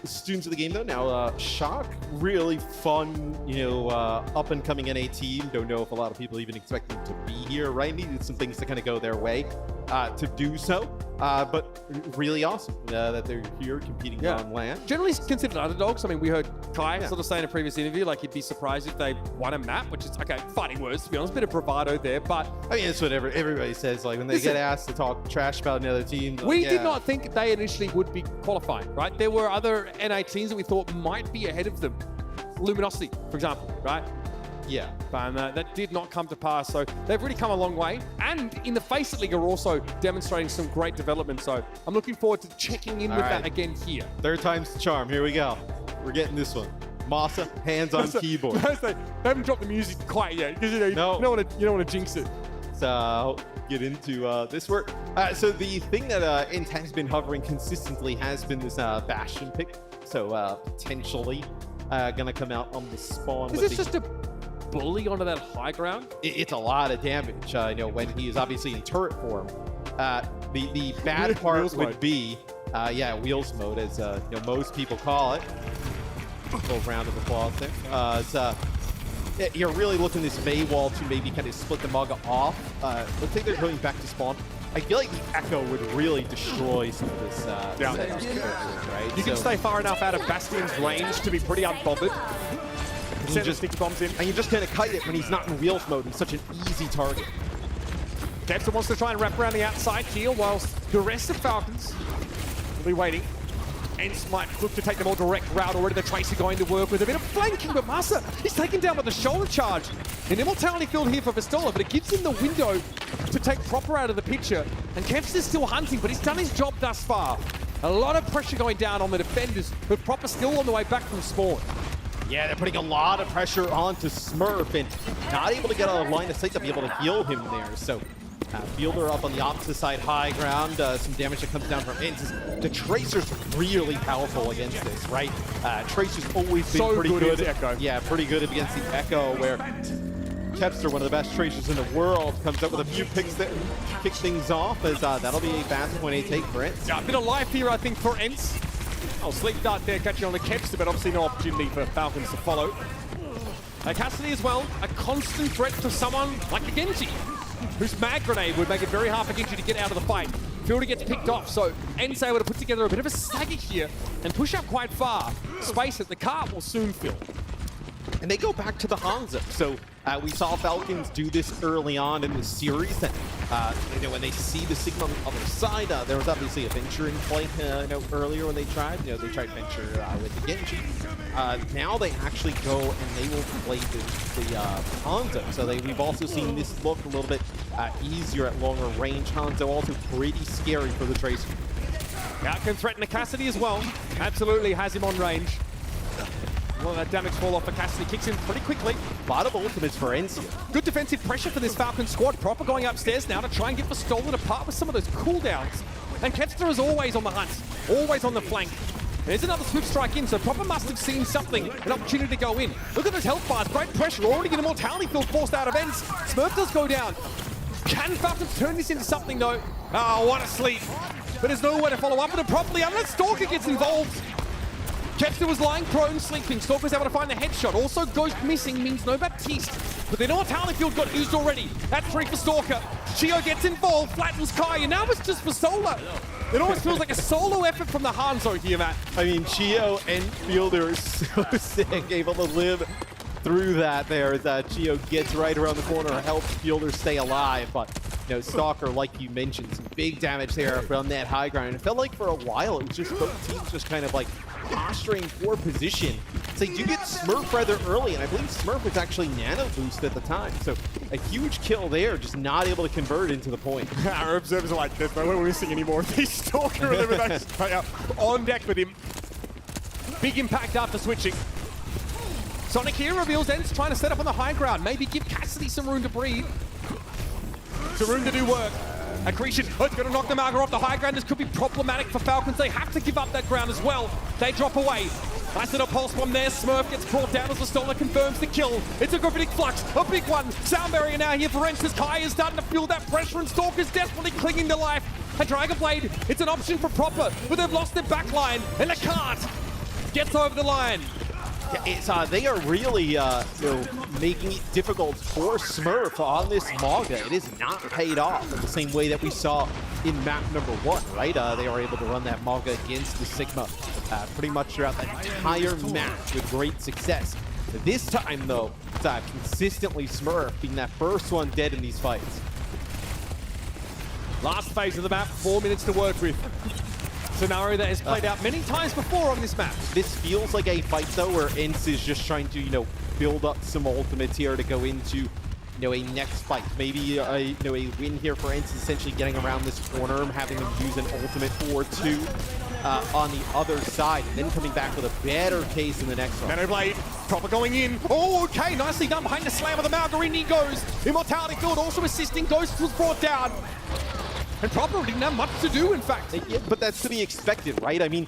Students of the game though now Shock, really fun, you know, up and coming NA team. Don't know if a lot of people even expect them to be here, right? Needed some things to kind of go their way to do so, but really awesome that they're here competing on land. Generally considered underdogs. I mean, we heard Kai sort of say in a previous interview, like he'd be surprised if they won a map, which is, okay, fighting words to be honest, a bit of bravado there, but... I mean, that's what everybody says, like when they get asked to talk trash about another team. Like, we did not think they initially would be qualifying, right? There were other NA teams that we thought might be ahead of them. Luminosity, for example, right? Yeah. But that did not come to pass. So they've really come a long way. And in the Faceit League are also demonstrating some great development. So I'm looking forward to checking in with that again here. Third time's the charm. Here we go. We're getting this one. Masa, hands on keyboard. They haven't dropped the music quite yet because you don't want to jinx it. So get into this work. So the thing that ENCE has been hovering consistently has been this Bastion pick. So potentially gonna come out on the spawn. Is this just a bully onto that high ground? It's a lot of damage. You know, when he is obviously in turret form. The bad part would be, wheels mode, as you know, most people call it. Full round of applause there. You're really looking this May wall to maybe kind of split the Maga off. Looks like they're going back to spawn. I feel like the Echo would really destroy some of this. Right? You can stay far enough out of Bastion's range to be pretty unbothered. Send the sticky bombs in. And you just kind of kite it when he's not in wheels mode. He's such an easy target. Dexter wants to try and wrap around the outside here, whilst the rest of Falcons will be waiting. ENCE might look to take the more direct route already. The Tracer going to work with a bit of flanking, but Masa, he's taken down with the shoulder charge. An immortality field here for Pistola, but it gives him the window to take proper out of the picture. And Kempster is still hunting, but he's done his job thus far. A lot of pressure going down on the defenders, but Proper still on the way back from spawn. Yeah, they're putting a lot of pressure onto Smurf and not able to get a line of sight to be able to heal him there. So Fielder up on the opposite side, high ground. Some damage that comes down from ENCE. The Tracer's really powerful against this, right? Tracer's always been pretty good. Echo. Yeah, pretty good against the Echo, where Kempster, one of the best Tracers in the world, comes up with a few picks that kick things off, as that'll be a fast point 8 take for ENCE. Yeah, a bit of life here, I think, for ENCE. Oh, Sleep Dart there catching on the Kempster, but obviously no opportunity for Falcons to follow. Cassidy as well, a constant threat to someone like the Genji. whose mag grenade would make it very hard for Genji to get out of the fight. Fielder gets picked off, so ENCE able to put together a bit of a stagger here and push up quite far. Space that the cart will soon fill. And they go back to the Hanzo. So we saw Falcons do this early on in the series. That when they see the Sigma on the other side, there was obviously a Venture in play earlier when they tried. They tried Venture with the Genji. Now they actually go and they will play the Hanzo. So we've also seen this look a little bit easier at longer range. Hanzo also pretty scary for the Tracer. That can threaten the Cassidy as well. Absolutely has him on range. Well, that damage fall off for Cassidy kicks in pretty quickly. A lot of ultimates for ENCE. Good defensive pressure for this Falcon squad. Proper going upstairs now to try and get Pistola apart with some of those cooldowns. And Kepster is always on the hunt, always on the flank. There's another swift strike in, so Proper must have seen something, an opportunity to go in. Look at those health bars, great pressure, already get a mortality field forced out of ENCE. Smurf does go down. Can Falcons turn this into something though? Oh, what a sleep. But there's no way to follow up with it properly unless Stalker gets involved. Kepster was lying prone, sleeping. Stalker's able to find the headshot. Also, Ghost missing means no Baptiste. But the mortality field got used already. That's 3 for Stalker. Chio gets involved, flattens Kai, and now it's just for Solar. It almost feels like a solo effort from the Hanzo here, Matt. I mean, Chio and Fielder are so sick, able to live through that there as Chio gets right around the corner, helps Fielder stay alive. But, Stalker, like you mentioned, some big damage there from that high ground. And it felt like for a while it was just both teams just kind of like posturing for position. So you get Smurf rather early, and I believe Smurf was actually nano boost at the time. So a huge kill there, just not able to convert into the point. Our observers are like, there's no way we're missing anymore. These Stalker eliminations on deck with him. Big impact after switching. Sonic here reveals ENCE trying to set up on the high ground. Maybe give Cassidy some room to breathe. Some room to do work. Accretion, oh, it's going to knock the Malga off the high ground. This could be problematic for Falcons. They have to give up that ground as well. They drop away. Nice little pulse bomb there. Smurf gets brought down as the Stoller confirms the kill. It's a gravitic flux, a big one. Sound barrier now here for ENCE as Kai is starting to feel that pressure and Stalker's desperately clinging to life. A Dragon Blade, it's an option for Proper, but they've lost their back line and the cart gets over the line. Yeah, they are really making it difficult for Smurf on this Malga. It is not paid off in the same way that we saw in map number 1, right? They are able to run that Malga against the Sigma pretty much throughout the entire match with great success. This time, though, it's consistently Smurf being that first one dead in these fights. Last phase of the map, 4 minutes to work with. Scenario that has played out many times before on this map. This feels like a fight though where ENCE is just trying to build up some ultimates here to go into a next fight. Maybe a win here for ENCE, essentially getting around this corner, having them use an ultimate or two on the other side, and then coming back with a better case in the next one. Nano Blade, Proper going in. Oh, okay, nicely done behind the slam of the Malgarine. He goes. Immortality Field also assisting. Ghost was brought down. And Proper didn't have much to do, in fact. Yeah, but that's to be expected, right? I mean,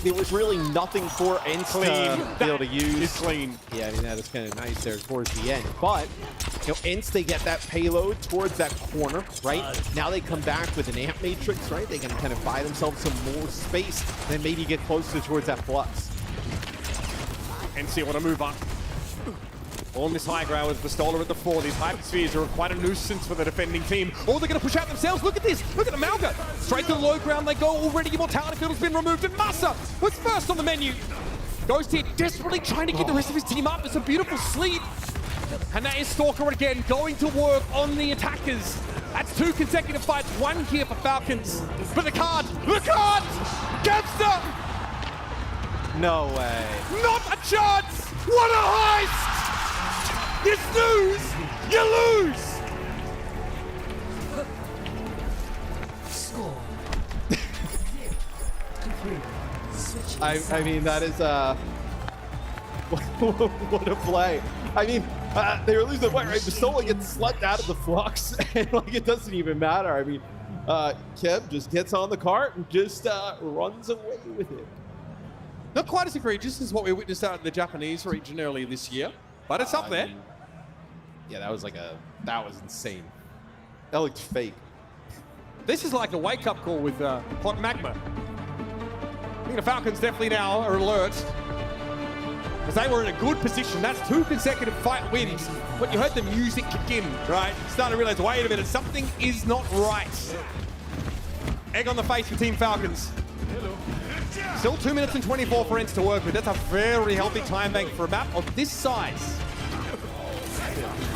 there was really nothing for ENCE to be able to use. It's clean. Yeah, I mean, that is kind of nice there towards the end. But, ENCE, they get that payload towards that corner, right? Now they come back with an amp matrix, right? They can kind of buy themselves some more space, and then maybe get closer towards that flux. ENCE want to move up. On this high ground with Pistola at the 4. These hyperspheres are quite a nuisance for the defending team. Oh, they're going to push out themselves. Look at this. Look at the Malga. Straight to the low ground they go. Already Immortality Field has been removed. And Massa was first on the menu. Ghost here desperately trying to get the rest of his team up. It's a beautiful sleep. And that is Stalker again going to work on the attackers. That's 2 consecutive fights. 1 here for Falcons. But the card. Gapster. No way. Not a chance. What a heist. You snooze, you lose! I mean, that is what a play. I mean, they were losing the fight, right? Pistola gets slept out of the flux, and it doesn't even matter. I mean, Kev just gets on the cart and just runs away with it. Not quite as egregious as what we witnessed out in the Japanese region earlier this year, but it's up there. Yeah, that was insane. That looked fake. This is like a wake-up call with Hot Magma. I think the Falcons definitely now are alert. because they were in a good position. That's 2 consecutive fight wins. But you heard the music kick in, right? Starting to realize, wait a minute, something is not right. Egg on the face for Team Falcons. Still 2 minutes and 24 for ENCE to work with. That's a very healthy time bank for a map of this size.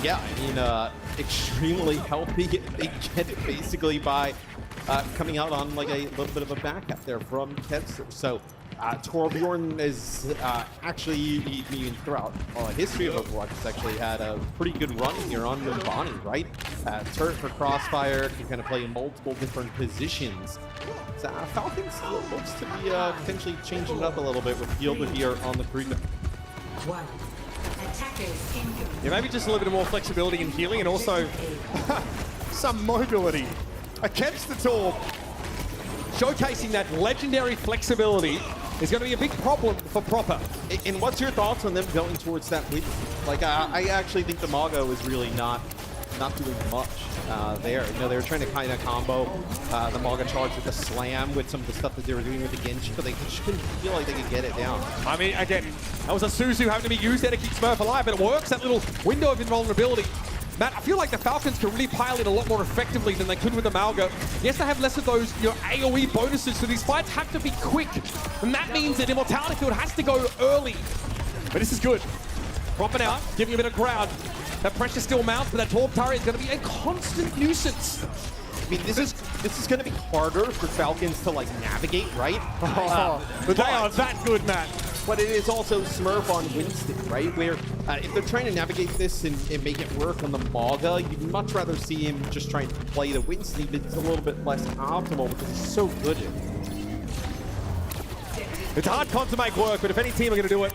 Yeah, I mean, extremely healthy. They get it basically by coming out on like a little bit of a backup there from Ketzer. So Torbjorn is actually, throughout history of Overwatch, has actually had a pretty good run here on Numbani, right? Turret for Crossfire, can kind of play in multiple different positions. So, Falcons looks to be potentially changing it up a little bit with Gilda here on the creep. Yeah, maybe just a little bit more flexibility in healing and also some mobility. Against the Torb, showcasing that legendary flexibility is going to be a big problem for Proper. And what's your thoughts on them going towards that win? Like, I actually think the Mago is really not doing much there. You know, they were trying to kind of combo the Maga charge with the slam with some of the stuff that they were doing with the Genji, but they just couldn't feel like they could get it down. I mean, again, that was a Suzu having to be used there to keep Smurf alive, but it works, that little window of invulnerability. Matt, I feel like the Falcons can really pile in a lot more effectively than they could with the Malga. Yes, they have less of those AoE bonuses, so these fights have to be quick. And that means that Immortality Field has to go early. But this is good. Proper now, giving a bit of ground. That pressure still mounts, but that Torb turret is going to be a constant nuisance. I mean, this is going to be harder for Falcons to like navigate, right? But they are that good, Matt. But it is also Smurf on Winston, right? Where if they're trying to navigate this and make it work on the Maga, you'd much rather see him just trying to play the Winston, even if it's a little bit less optimal because he's so good at it. It's hard con to make work, but if any team are going to do it,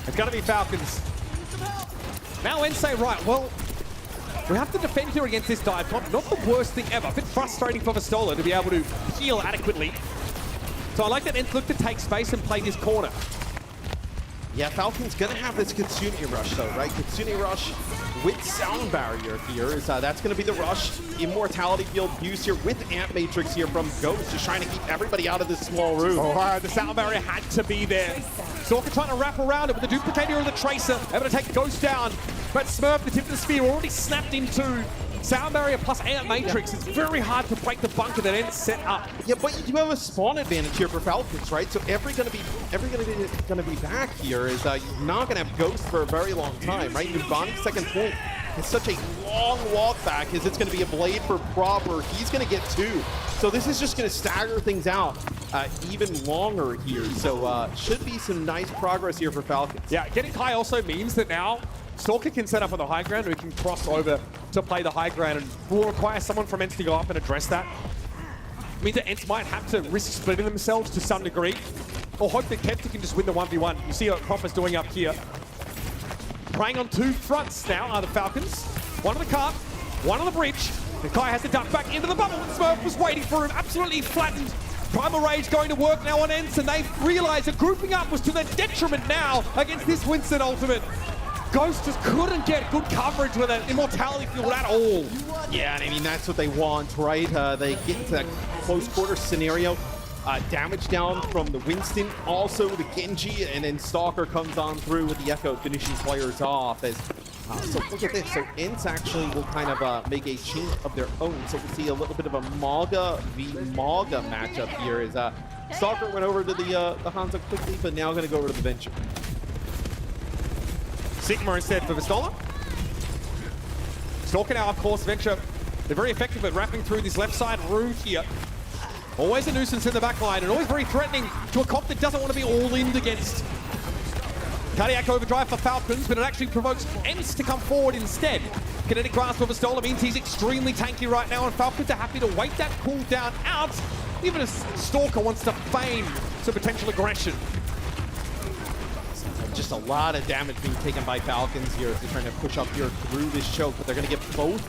it's going to be Falcons. Now ENCE, right, well, we have to defend here against this dive bomb. Not the worst thing ever. A bit frustrating for Vistola to be able to heal adequately. So I like that ENCE look to take space and play this corner. Yeah, Falcon's gonna have this Kitsune rush though, right? Kitsune rush with sound barrier here is that's gonna be the rush. Immortality field used here with Amp Matrix here from Ghost, just trying to keep everybody out of this small room. Oh, the sound barrier had to be there. Stalker trying to wrap around it with the duplicator of the Tracer, able to take Ghost down. But Smurf, the tip of the spear, already snapped into sound barrier plus Amp Matrix. It's very hard to break the bunker that ENCE set up. Yeah, but you do have a spawn advantage here for Falcons, right? So every gonna be back here is you're not gonna have Ghost for a very long time, right? Numbani's second point is such a long walk back as it's gonna be a blade for Proper. He's gonna get 2. So this is just gonna stagger things out even longer here. So should be some nice progress here for Falcons. Yeah, getting high also means that now Stalker can set up on the high ground, or he can cross over to play the high ground, and will require someone from ENCE to go up and address that. It means that ENCE might have to risk splitting themselves to some degree, or hope that Ketzer can just win the 1v1. You see what Proper's doing up here. Preying on 2 fronts now are the Falcons. One on the cart, one on the bridge. The Kai has to duck back into the bubble. Smurf was waiting for him, absolutely flattened. Primal Rage going to work now on ENCE, and they've realized that grouping up was to their detriment now against this Winston ultimate. Ghost just couldn't get good coverage with an Immortality Field at all. Yeah, and I mean, that's what they want, right? They get into that close quarter scenario. Damage down from the Winston, also the Genji, and then Stalker comes on through with the Echo, finishing players off. As so look at this. So ENCE actually will kind of make a change of their own. So we see a little bit of a Maga v Maga matchup here. As Stalker went over to the Hanzo quickly, but now going to go over to the Venture. Sigma instead for Vistola. Stalker now, of course, Venture. They're very effective at wrapping through this left side room here. Always a nuisance in the back line, and always very threatening to a comp that doesn't want to be all in against. Cardiac overdrive for Falcons, but it actually provokes ENCE to come forward instead. Kinetic grasp for Vistola means he's extremely tanky right now, and Falcons are happy to wait that cooldown out, even as Stalker wants to feign some potential aggression. Just a lot of damage being taken by Falcons here as they're trying to push up here through this choke, but they're going to get both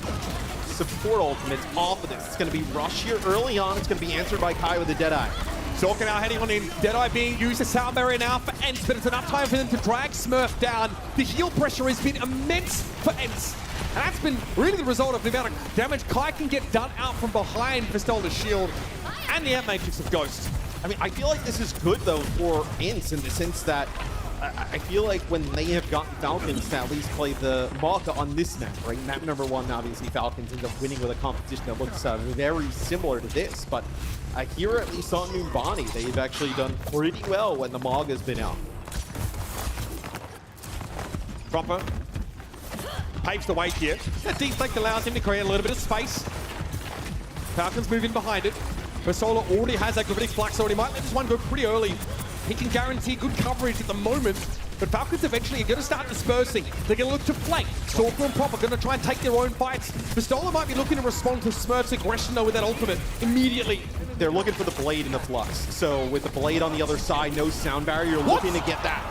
support ultimates off of this. It's going to be Rush here early on. It's going to be answered by Kai with the Deadeye. Stalker now heading on in. Deadeye being used as sound barrier now for ENCE, but it's enough time for them to drag Smurf down. The heal pressure has been immense for ENCE. And that's been really the result of the amount of damage Kai can get done out from behind Vistola's shield and the Amp Matrix of Ghost. I mean, I feel like this is good, though, for ENCE in the sense that I feel like when they have gotten Falcons to at least play the Malta on this map, right? Map number 1, obviously, Falcons end up winning with a competition that looks very similar to this. But here, at least on Numbani, they've actually done pretty well when the Mog has been out. Proper paves the way here. That deep flank allows him to create a little bit of space. Falcons move in behind it. Versola already has that Gravitic Flux, so he might let this one go pretty early. He can guarantee good coverage at the moment, but Falcons eventually are going to start dispersing. They're going to look to flank. Stalker and Proper going to try and take their own fights. Versola might be looking to respond to Smurf's aggression, though, with that ultimate immediately. They're looking for the Blade in the Flux. So with the Blade on the other side, no sound barrier, you're looking to get that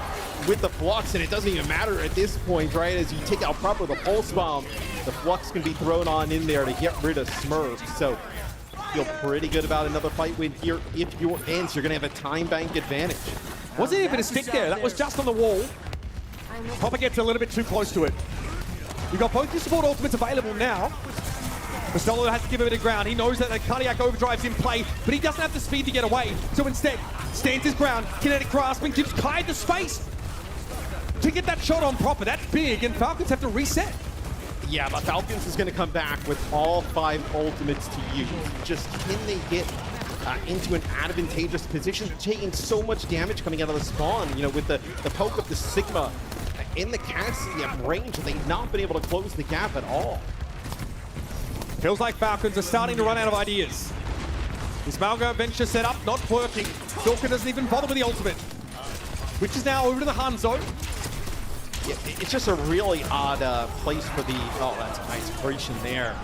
with the Flux, and it doesn't even matter at this point, right? As you take out Proper, the Pulse Bomb, the Flux can be thrown on in there to get rid of Smurf. So feel pretty good about another fight win here. If you're ENCE, you're going to have a time bank advantage. Wasn't even a stick there. That was just on the wall. Proper gets a little bit too close to it. You've got both your support ultimates available now. Versola has to give a bit of ground. He knows that the Cardiac Overdrive's in play, but he doesn't have the speed to get away. So instead, stands his ground. Kinetic Grasp and gives Kai the space to get that shot on Proper. That's big, and Falcons have to reset. Yeah, but Falcons is going to come back with all 5 ultimates to use. Just can they get into an advantageous position, taking so much damage coming out of the spawn, you know, with the poke of the Sigma in the Cassidy at range, they've not been able to close the gap at all. Feels like Falcons are starting to run out of ideas. This Malga venture setup not working. Stalker doesn't even bother with the ultimate, which is now over to the Hanzo. Yeah, it's just a really odd place for the... Oh, that's a nice creation there.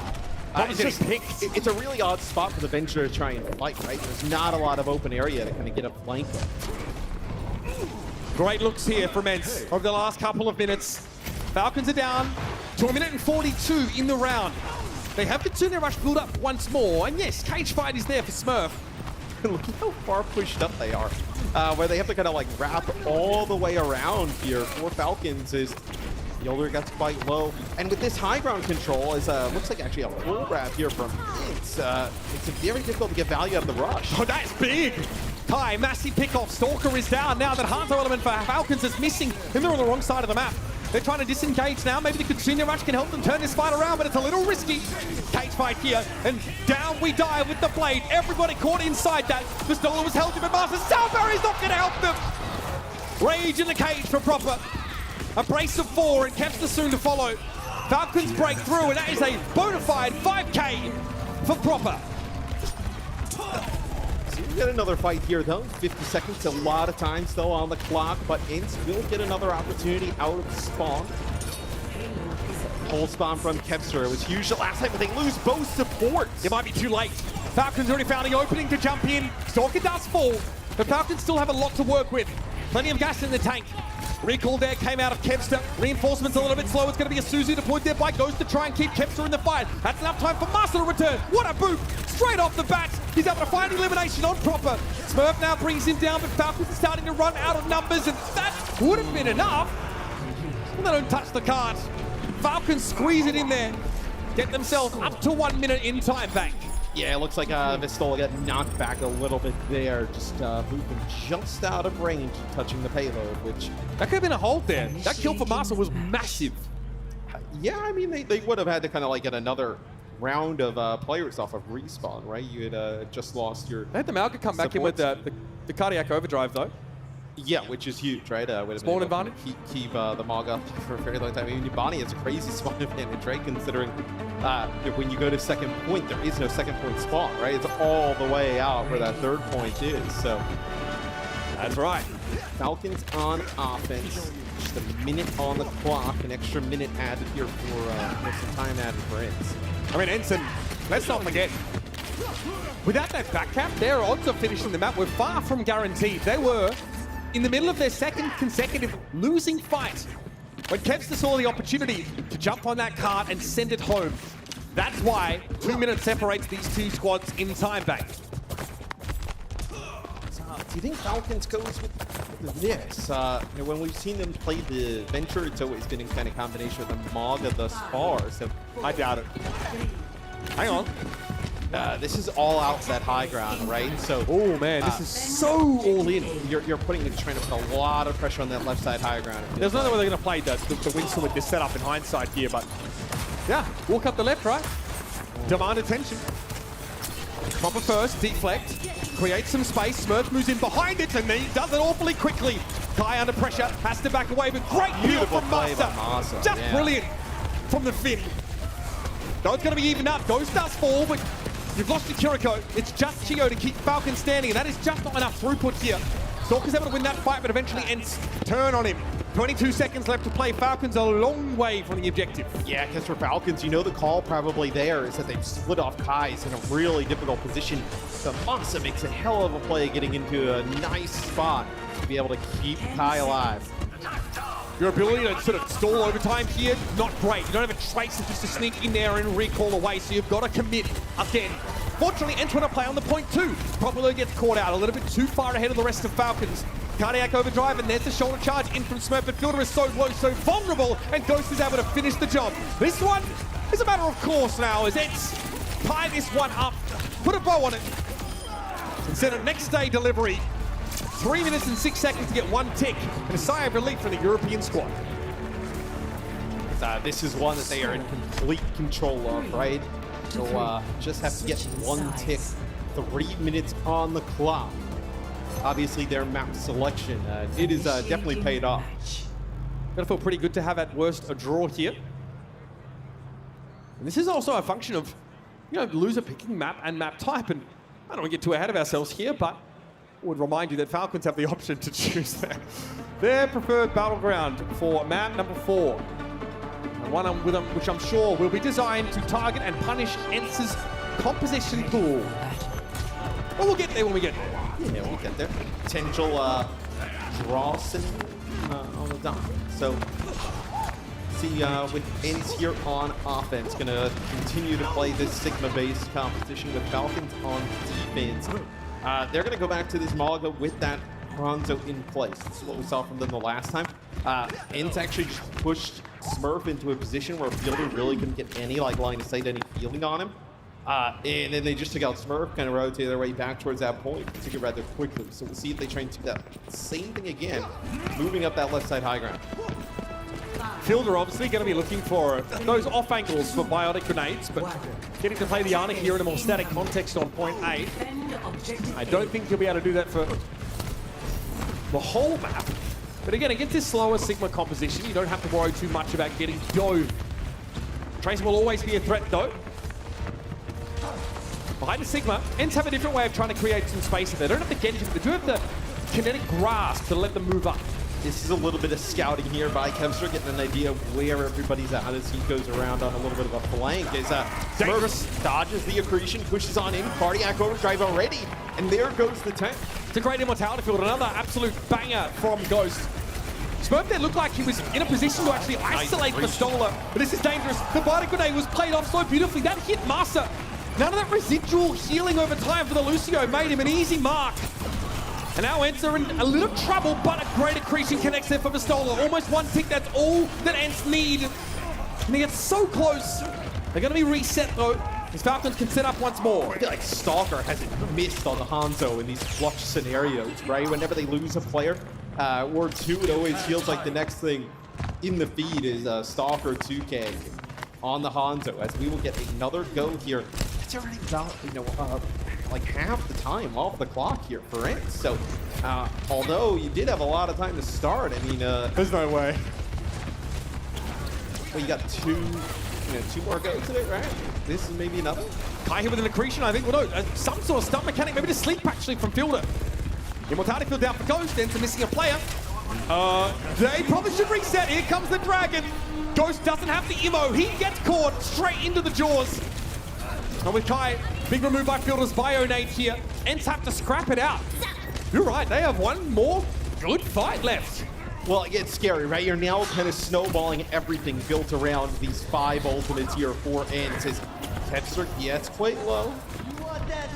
It's a really odd spot for the Venture to try and fight, right? There's not a lot of open area to kind of get a flank on. Great looks here from ENCE over the last couple of minutes. Falcons are down to 1 minute and 42 in the round. They have the Tuna Rush build up once more, and yes, cage fight is there for Smurf. Look at how far pushed up they are, where they have to kind of like wrap all the way around here for Falcons. Is Yoler gets quite low, and with this high ground control, is looks like actually a full wrap here from ENCE. It's very difficult to get value out of the rush. Oh, that's big! Kai, massive pickoff. Stalker is down now that Hanzo element for Falcons is missing, and they're on the wrong side of the map. They're trying to disengage now. Maybe the Katsuna Rush can help them turn this fight around, but it's a little risky. Cage fight here, and down we dive with the Blade. Everybody caught inside that. Versola was held to, but Master Salberry's not going to help them. Rage in the cage for Proper. A brace of 4, and Kempster soon to follow. Falcons break through, and that is a bona fide 5K for Proper. So you get another fight here, though. 50 seconds, a lot of time still on the clock, but ENCE will get another opportunity out of the spawn. Full spawn from Kempster. It was huge the last time, but they lose both supports. It might be too late. Falcons already found the opening to jump in. Stalker does fall, but Falcons still have a lot to work with. Plenty of gas in the tank. Recall there came out of Kempster. Reinforcements a little bit slow. It's going to be a Suzu to point there by. Goes to try and keep Kempster in the fight. That's enough time for Master to return. What a boot! Straight off the bat. He's able to find elimination on Proper. Smurf now brings him down, but Falcons are starting to run out of numbers, and that would have been enough. Well, they don't touch the card. Falcons squeeze it in there. Get themselves up to 1 minute in time bank. Yeah, it looks like Vistola got knocked back a little bit there, just moving just out of range, touching the payload, which... That could have been a hold there. That kill for Master was massive. Yeah, I mean, they would have had to kind of like get another round of players off of respawn, right? You had just lost your... They had the Malka come back in with the Cardiac Overdrive, though. Yeah, which is huge, right? Spawn advantage? Keep the Mog up for a very long time. I mean, Bonnie has a crazy spawn advantage, right? Considering when you go to second point, there is no second point spawn, right? It's all the way out where that third point is, so... That's right. Falcons on offense. Just a minute on the clock, an extra minute added here for some time added for ENCE. I mean, ENCE, let's not forget, without that back cap, their odds of finishing the map were far from guaranteed. They were in the middle of their second consecutive losing fight when Kempster saw the opportunity to jump on that cart and send it home. That's why 2 minutes separates these two squads in time bank. Do you think Falcons goes with this? You know, when we've seen them play the Venture, it's always been in kind of combination with the Maga thus far. So I doubt it. Hang on. this is all out that high ground, right? So, oh man, this is so all in. You're putting trying to put a lot of pressure on that left side high ground. There's no way they're going to play the Winston with this setup in hindsight here, but yeah, walk up the left, right? Demand attention. Proper first, deflect, create some space. Smurf moves in behind it, and he does it awfully quickly. Kai under pressure, has to back away, but great peel from Masa. Just brilliant from the Finn. Though it's going to be evened up. Ghost does fall, but you've lost your Kiriko. It's just Chio to keep Falcons standing, and that is just not enough throughput here. Stalker's able to win that fight, but eventually ENCE turn on him. 22 seconds left to play. Falcons a long way from the objective. Yeah, because for Falcons, you know the call probably there is that they've split off Kai's in a really difficult position. So Masa makes a hell of a play getting into a nice spot to be able to keep Kai alive. Your ability to sort of stall overtime here, not great. You don't have a trace of just to sneak in there and recall away, so you've got to commit again. Fortunately, ENCE want to play on the point too. Probably gets caught out a little bit too far ahead of the rest of Falcons. Cardiac overdrive, and there's the shoulder charge in from Smurf, but Fielder is so low, so vulnerable, and Ghost is able to finish the job. This one is a matter of course now, as ENCE tie this one up, put a bow on it, and send a next day delivery. 3 minutes and 6 seconds to get one tick, and a sigh of relief from the European squad. This is one that they are in complete control of, right? So just have to get one tick. 3 minutes on the clock. Obviously, their map selection, it is definitely paid off. Gonna feel pretty good to have at worst a draw here. And this is also a function of, you know, loser picking map and map type. And I don't want to get too ahead of ourselves here, but I would remind you that Falcons have the option to choose their preferred battleground for map number 4. And one with them, which I'm sure will be designed to target and punish ENCE's composition pool. But we'll get there when we get there. Yeah, we'll get there. Potential draw on the dot. So, see with ENCE here on offense, gonna continue to play this Sigma-based competition with Falcons on defense. They're gonna go back to this Malaga with that Hanzo in place. This is what we saw from them the last time. ENCE actually just pushed Smurf into a position where Fielder really couldn't get any line of sight, any feeling on him. And then they just took out Smurf, kind of rotated their way back towards that point, took it rather quickly. So we'll see if they try and do that same thing again, moving up that left side high ground. Fielder obviously going to be looking for those off angles for biotic grenades, but getting to play the Ana here in a more static context on point A. I don't think he'll be able to do that for the whole map. But again, against this slower Sigma composition, you don't have to worry too much about getting dove. Tracer will always be a threat though. Behind the Sigma, ENCE have a different way of trying to create some space. They don't have the Genji, but they do have the kinetic grasp to let them move up. This is a little bit of scouting here by Kevster, getting an idea of where everybody's at as he goes around on a little bit of a flank. As Smurf dodges the accretion, pushes on in, cardiac overdrive already, and there goes the tank. It's a great immortality field, another absolute banger from Ghost. Smurf there looked like he was in a position to actually isolate Pistola, but this is dangerous. The biotic grenade was played off so beautifully, that hit Masa. None of that residual healing over time for the Lucio made him an easy mark. And now ENCE are in a little trouble, but a great accretion connects there for Pistola. Almost one tick, that's all that ENCE need. And they get so close. They're going to be reset though, as Falcons can set up once more. I feel like Stalker hasn't missed on the Hanzo in these clutch scenarios, right? Whenever they lose a player or two, it always feels like the next thing in the feed is Stalker 2K on the Hanzo, as we will get another go here. It's already about, like half the time off the clock here for ENCE. So, although you did have a lot of time to start, I mean, there's no way. Well, you got two more goes at it, right? This is maybe another. Kai here with an accretion, I think. Well, no, some sort of stunt mechanic, maybe the sleep actually from Fielder. Immortality field down for Ghost, ENCE missing a player. They probably should reset. Here comes the Dragon. Ghost doesn't have the immo. He gets caught straight into the jaws. And with Kai, big remove by Fielder's bio-nade here. ENCE have to scrap it out. You're right, they have one more good fight left. Well, it gets scary, right? You're now kind of snowballing everything built around these 5 ultimates here for ENCE. Kevster gets quite low.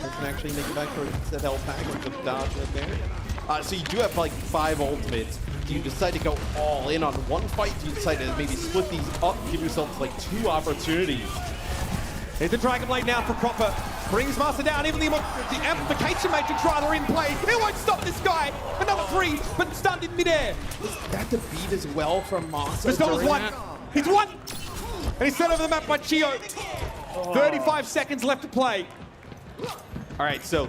Doesn't actually make it back towards that health pack with the dodge right there. So you do have like 5 ultimates. Do you decide to go all in on one fight? Do you decide to maybe split these up, give yourself like 2 opportunities? Here's the Dragon Blade now for Proper. Brings Master down, even the amplification matrix rider in play. It won't stop this guy. Another 3, but stunned in midair. Is that the beat as well from Master? Pistole's won. He's won. And he's sent over the map by Chio. 35 seconds left to play. All right, so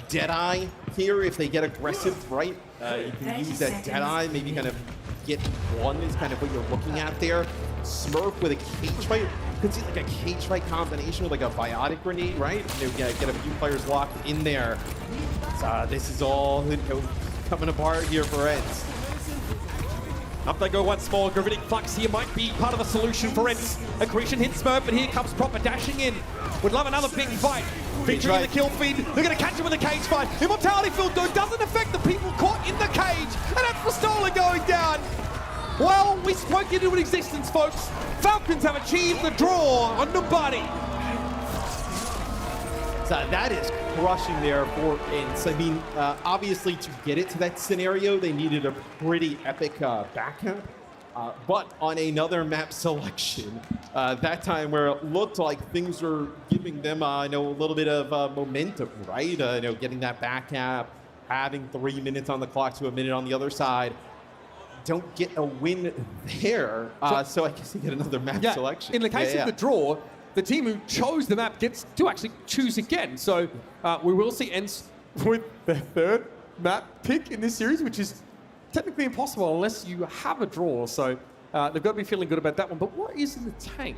Deadeye here, if they get aggressive, right? You can use that Deadeye, maybe kind of get one is kind of what you're looking at there. Smurf with a cage fight. Could see like a cage fight combination with like a biotic grenade, right? Get a few players locked in there. So this is all coming apart here for ENCE. Up they go once more. Gravitic Flux here might be part of the solution for ENCE. Accretion hits Smurf, but here comes Proper dashing in. Would love another big fight. Featuring in the kill feed. They're going to catch him with a cage fight. Immortality field though doesn't affect the people caught in the cage. And that's Pistola going down. Well, we spoke into existence, folks. Falcons have achieved the draw on Nobody. So that is crushing there for ENCE. I mean, obviously to get it to that scenario, they needed a pretty epic backup. But on another map selection, that time where it looked like things were giving them, a little bit of momentum, right? Getting that backup, having 3 minutes on the clock to a minute on the other side. Don't get a win there, so I guess you get another map selection. In the case of the draw, the team who chose the map gets to actually choose again. So we will see ENCE with their 3rd map pick in this series, which is technically impossible unless you have a draw. So they've got to be feeling good about that one. But what is in the tank?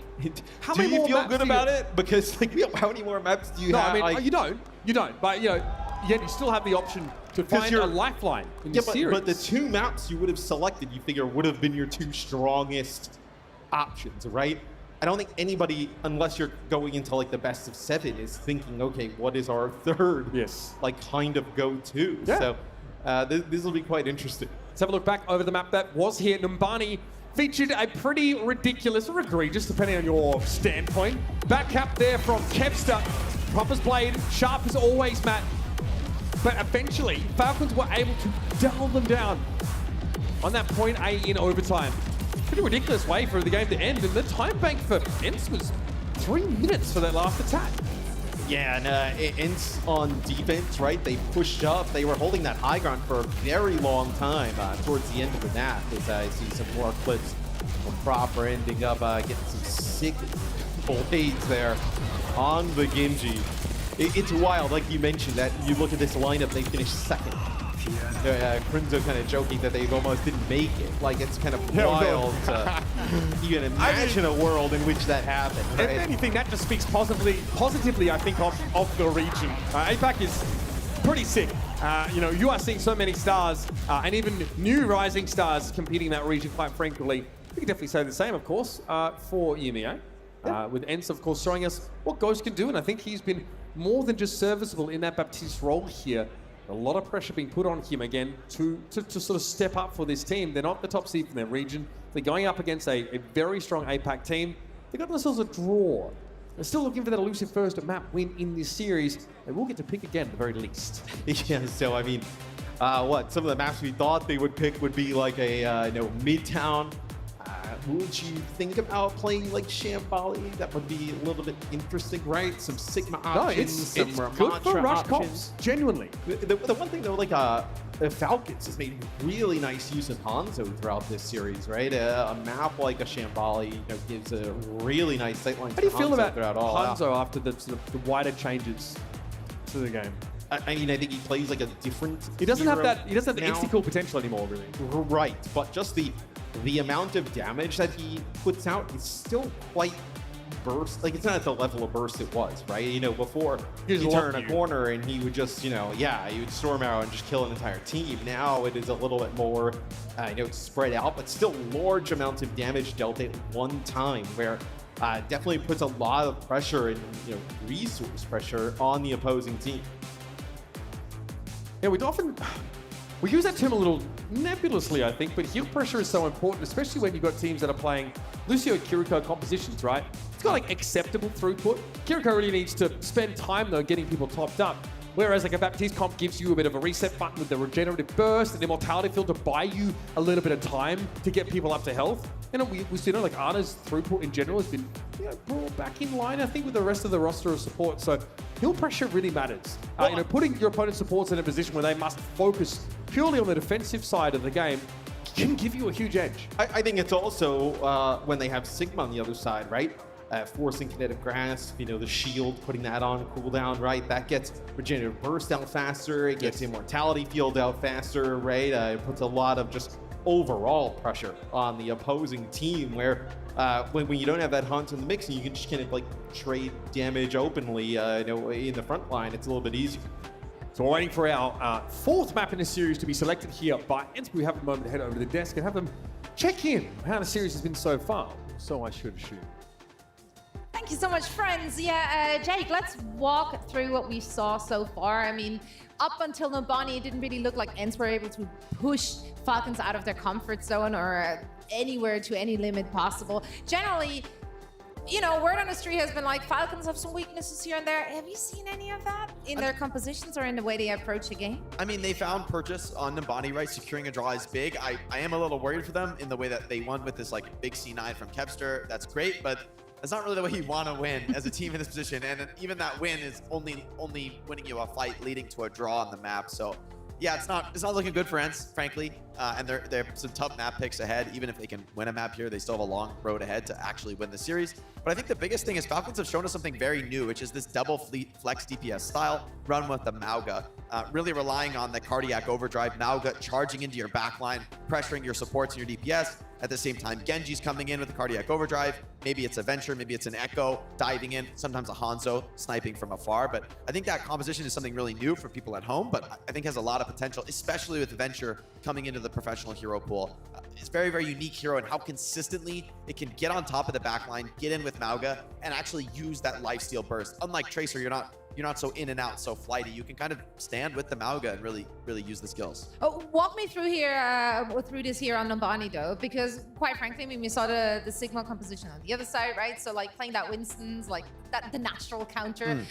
How do many you more feel maps good about it? Because how many more maps do you have? No, I mean, you don't. But yet you still have the option to find a lifeline in the series. But the 2 maps you would have selected, you figure would have been your 2 strongest options, right? I don't think anybody, unless you're going into like the best of 7, is thinking, okay, what is our 3rd, like kind of go-to? Yeah. So this will be quite interesting. Let's have a look back over the map that was here. Numbani featured a pretty ridiculous or egregious, depending on your standpoint, back cap there from Kevster. Proper's blade, sharp as always, Matt. But eventually, Falcons were able to dull them down on that point A in overtime. Pretty ridiculous way for the game to end, and the time bank for ENCE was 3 minutes for that last attack. Yeah, and ENCE on defense, right? They pushed up. They were holding that high ground for a very long time towards the end of the map. As I see some more clips of Proper ending up getting some sick blades there on the Genji. It's wild, like you mentioned, that you look at this lineup, they finished 2nd. Crimzo kind of joking that they almost didn't make it. Like, it's kind of wild to even imagine a world in which that happened. Right? If anything, that just speaks positively, I think, of the region. APAC is pretty sick. You are seeing so many stars, and even new rising stars competing in that region quite frequently. We can definitely say the same, of course, for EMEA. With ENCE, of course, showing us what Ghost can do, and I think he's been more than just serviceable in that Baptiste role here. A lot of pressure being put on him again to sort of step up for this team. They're not the top seed in their region. They're going up against a very strong APAC team. They got themselves a draw. They're still looking for that elusive first map win in this series. They will get to pick again at the very least. Yeah, so I mean, some of the maps we thought they would pick would be like a Midtown. Would you think about playing like Shambali? That would be a little bit interesting, right? Some Sigma options, it's good for rush comps, genuinely. The one thing though, like Falcons has made really nice use of Hanzo throughout this series, right? A map like a Shambali gives a really nice sightline. How do you feel about Hanzo after the wider changes to the game? I mean, I think he plays like a different. He doesn't have that. He doesn't have the now. insta-kill potential anymore, really. Right, but just the amount of damage that he puts out is still quite burst. Like, it's not at the level of burst it was, right? Before you turn a corner and he would just, he would storm out and just kill an entire team. Now it is a little bit more, spread out, but still large amounts of damage dealt at one time, where definitely puts a lot of pressure and resource pressure on the opposing team. Yeah, we use that term a little nebulously, I think, but heal pressure is so important, especially when you've got teams that are playing Lucio Kiriko compositions, right? It's got like acceptable throughput. Kiriko really needs to spend time though getting people topped up. Whereas like a Baptiste comp gives you a bit of a reset button with the regenerative burst and immortality field to buy you a little bit of time to get people up to health. And we see like Ana's throughput in general has been brought back in line, I think, with the rest of the roster of support. So hill pressure really matters. Putting your opponent's supports in a position where they must focus purely on the defensive side of the game can give you a huge edge. I think it's also when they have Sigma on the other side, right? Forcing kinetic grasp, the shield, putting that on cooldown, right? That gets regenerative burst out faster. It gets immortality field out faster, right? It puts a lot of just overall pressure on the opposing team where when you don't have that hunt in the mix and you can just kind of like trade damage openly in the front line, it's a little bit easier. So we're waiting for our fourth map in the series to be selected here by ENCE. We have a moment to head over to the desk and have them check in how the series has been so far. So I should assume. Thank you so much, friends. Yeah, Jake, let's walk through what we saw so far. I mean, up until Nobani, it didn't really look like ENCE were able to push Falcons out of their comfort zone or anywhere to any limit possible. Generally, word on the street has been like, Falcons have some weaknesses here and there. Have you seen any of that in their compositions or in the way they approach a game? I mean, they found purchase on Nobani, right? Securing a draw is big. I am a little worried for them in the way that they won with this like big C9 from Kepster. That's great, but that's not really the way you want to win as a team in this position. And even that win is only winning you a fight leading to a draw on the map. So yeah, it's not looking good for ENCE, frankly. And there are some tough map picks ahead. Even if they can win a map here, they still have a long road ahead to actually win the series. But I think the biggest thing is Falcons have shown us something very new, which is this double flex DPS style run with the Mauga. Really relying on the cardiac overdrive, Mauga charging into your backline, pressuring your supports and your DPS. At the same time, Genji's coming in with the cardiac overdrive. Maybe it's a Venture, maybe it's an Echo diving in, sometimes a Hanzo sniping from afar. But I think that composition is something really new for people at home, but I think has a lot of potential, especially with Venture coming into the professional hero pool. It's very, very unique hero and how consistently it can get on top of the backline, get in with Mauga, and actually use that lifesteal burst. Unlike Tracer, you're not so in and out, so flighty. You can kind of stand with the Mauga and really use the skills. Walk me through through this here on Nobani though, because quite frankly, I mean, we saw the Sigma composition on the other side, right? So like playing that Winston's like the natural counter,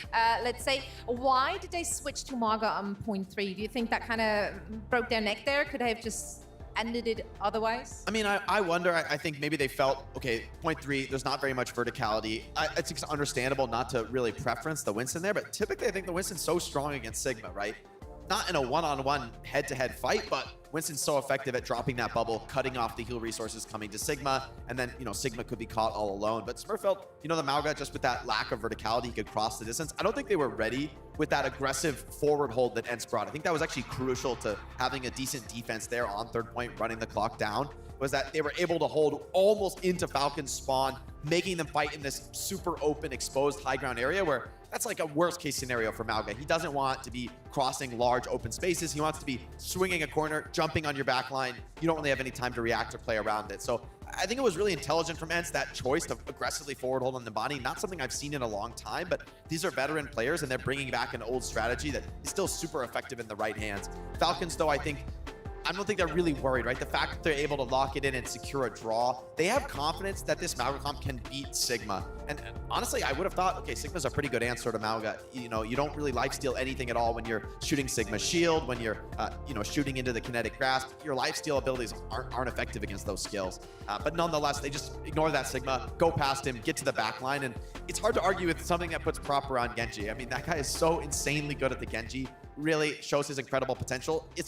let's say. Why did they switch to Mauga on point 3? Do you think that kind of broke their neck there? Could they have just ended it otherwise? I mean, I wonder. I think maybe they felt, okay, point 3, there's not very much verticality. It's understandable not to really preference the Winston there, but typically I think the Winston's so strong against Sigma, right? Not in a one-on-one head-to-head fight, but Winston's so effective at dropping that bubble, cutting off the heal resources coming to Sigma, and then, Sigma could be caught all alone. But Smurf felt, the Mauga, just with that lack of verticality, he could cross the distance. I don't think they were ready with that aggressive forward hold that ENCE brought. I think that was actually crucial to having a decent defense there on third point, running the clock down, was that they were able to hold almost into Falcon's spawn, making them fight in this super open, exposed high ground area where that's like a worst case scenario for Mauga. He doesn't want to be crossing large open spaces. He wants to be swinging a corner, jumping on your back line. You don't really have any time to react or play around it. So I think it was really intelligent from ENCE, that choice to aggressively forward hold on Nobani. Not something I've seen in a long time, but these are veteran players and they're bringing back an old strategy that is still super effective in the right hands. Falcons, though, I don't think they're really worried, right? The fact that they're able to lock it in and secure a draw, they have confidence that this Mauga comp can beat Sigma. And honestly, I would have thought, okay, Sigma's a pretty good answer to Mauga. You don't really lifesteal anything at all when you're shooting Sigma shield, when you're, shooting into the kinetic grasp. Your lifesteal abilities aren't effective against those skills. But nonetheless, they just ignore that Sigma, go past him, get to the back line. And it's hard to argue with something that puts proper on Genji. I mean, that guy is so insanely good at the Genji. Really shows his incredible potential. They're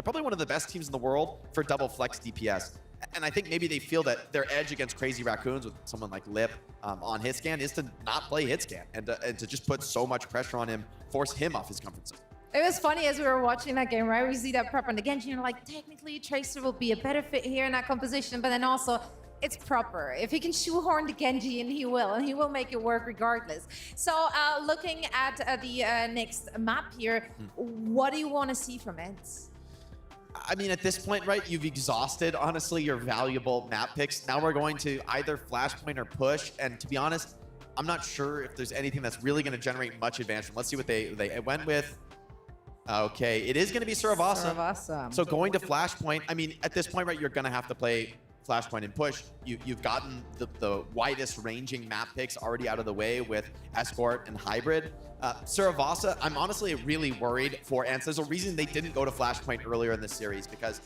probably one of the best teams in the world for double flex DPS. And I think maybe they feel that their edge against Crazy Raccoons with someone like Lip on hit scan is to not play hit scan and to just put so much pressure on him, force him off his comfort zone. It was funny as we were watching that game, right? We see that prep on the Genji and like, technically Tracer will be a better fit here in that composition, but then also it's proper. If he can shoehorn the Genji in, he will make it work regardless. So looking at the next map here, what do you want to see from ENCE? I mean, at this point, right, you've exhausted, honestly, your valuable map picks. Now we're going to either flashpoint or push. And to be honest, I'm not sure if there's anything that's really going to generate much advantage. Let's see what they went with. Okay, it is going to be Saravasa. So going to flashpoint, I mean, at this point, right, you're going to have to play flashpoint and push. You've gotten the widest ranging map picks already out of the way with Escort and Hybrid. Saravasa, I'm honestly really worried for ENCE. There's a reason they didn't go to flashpoint earlier in the series, because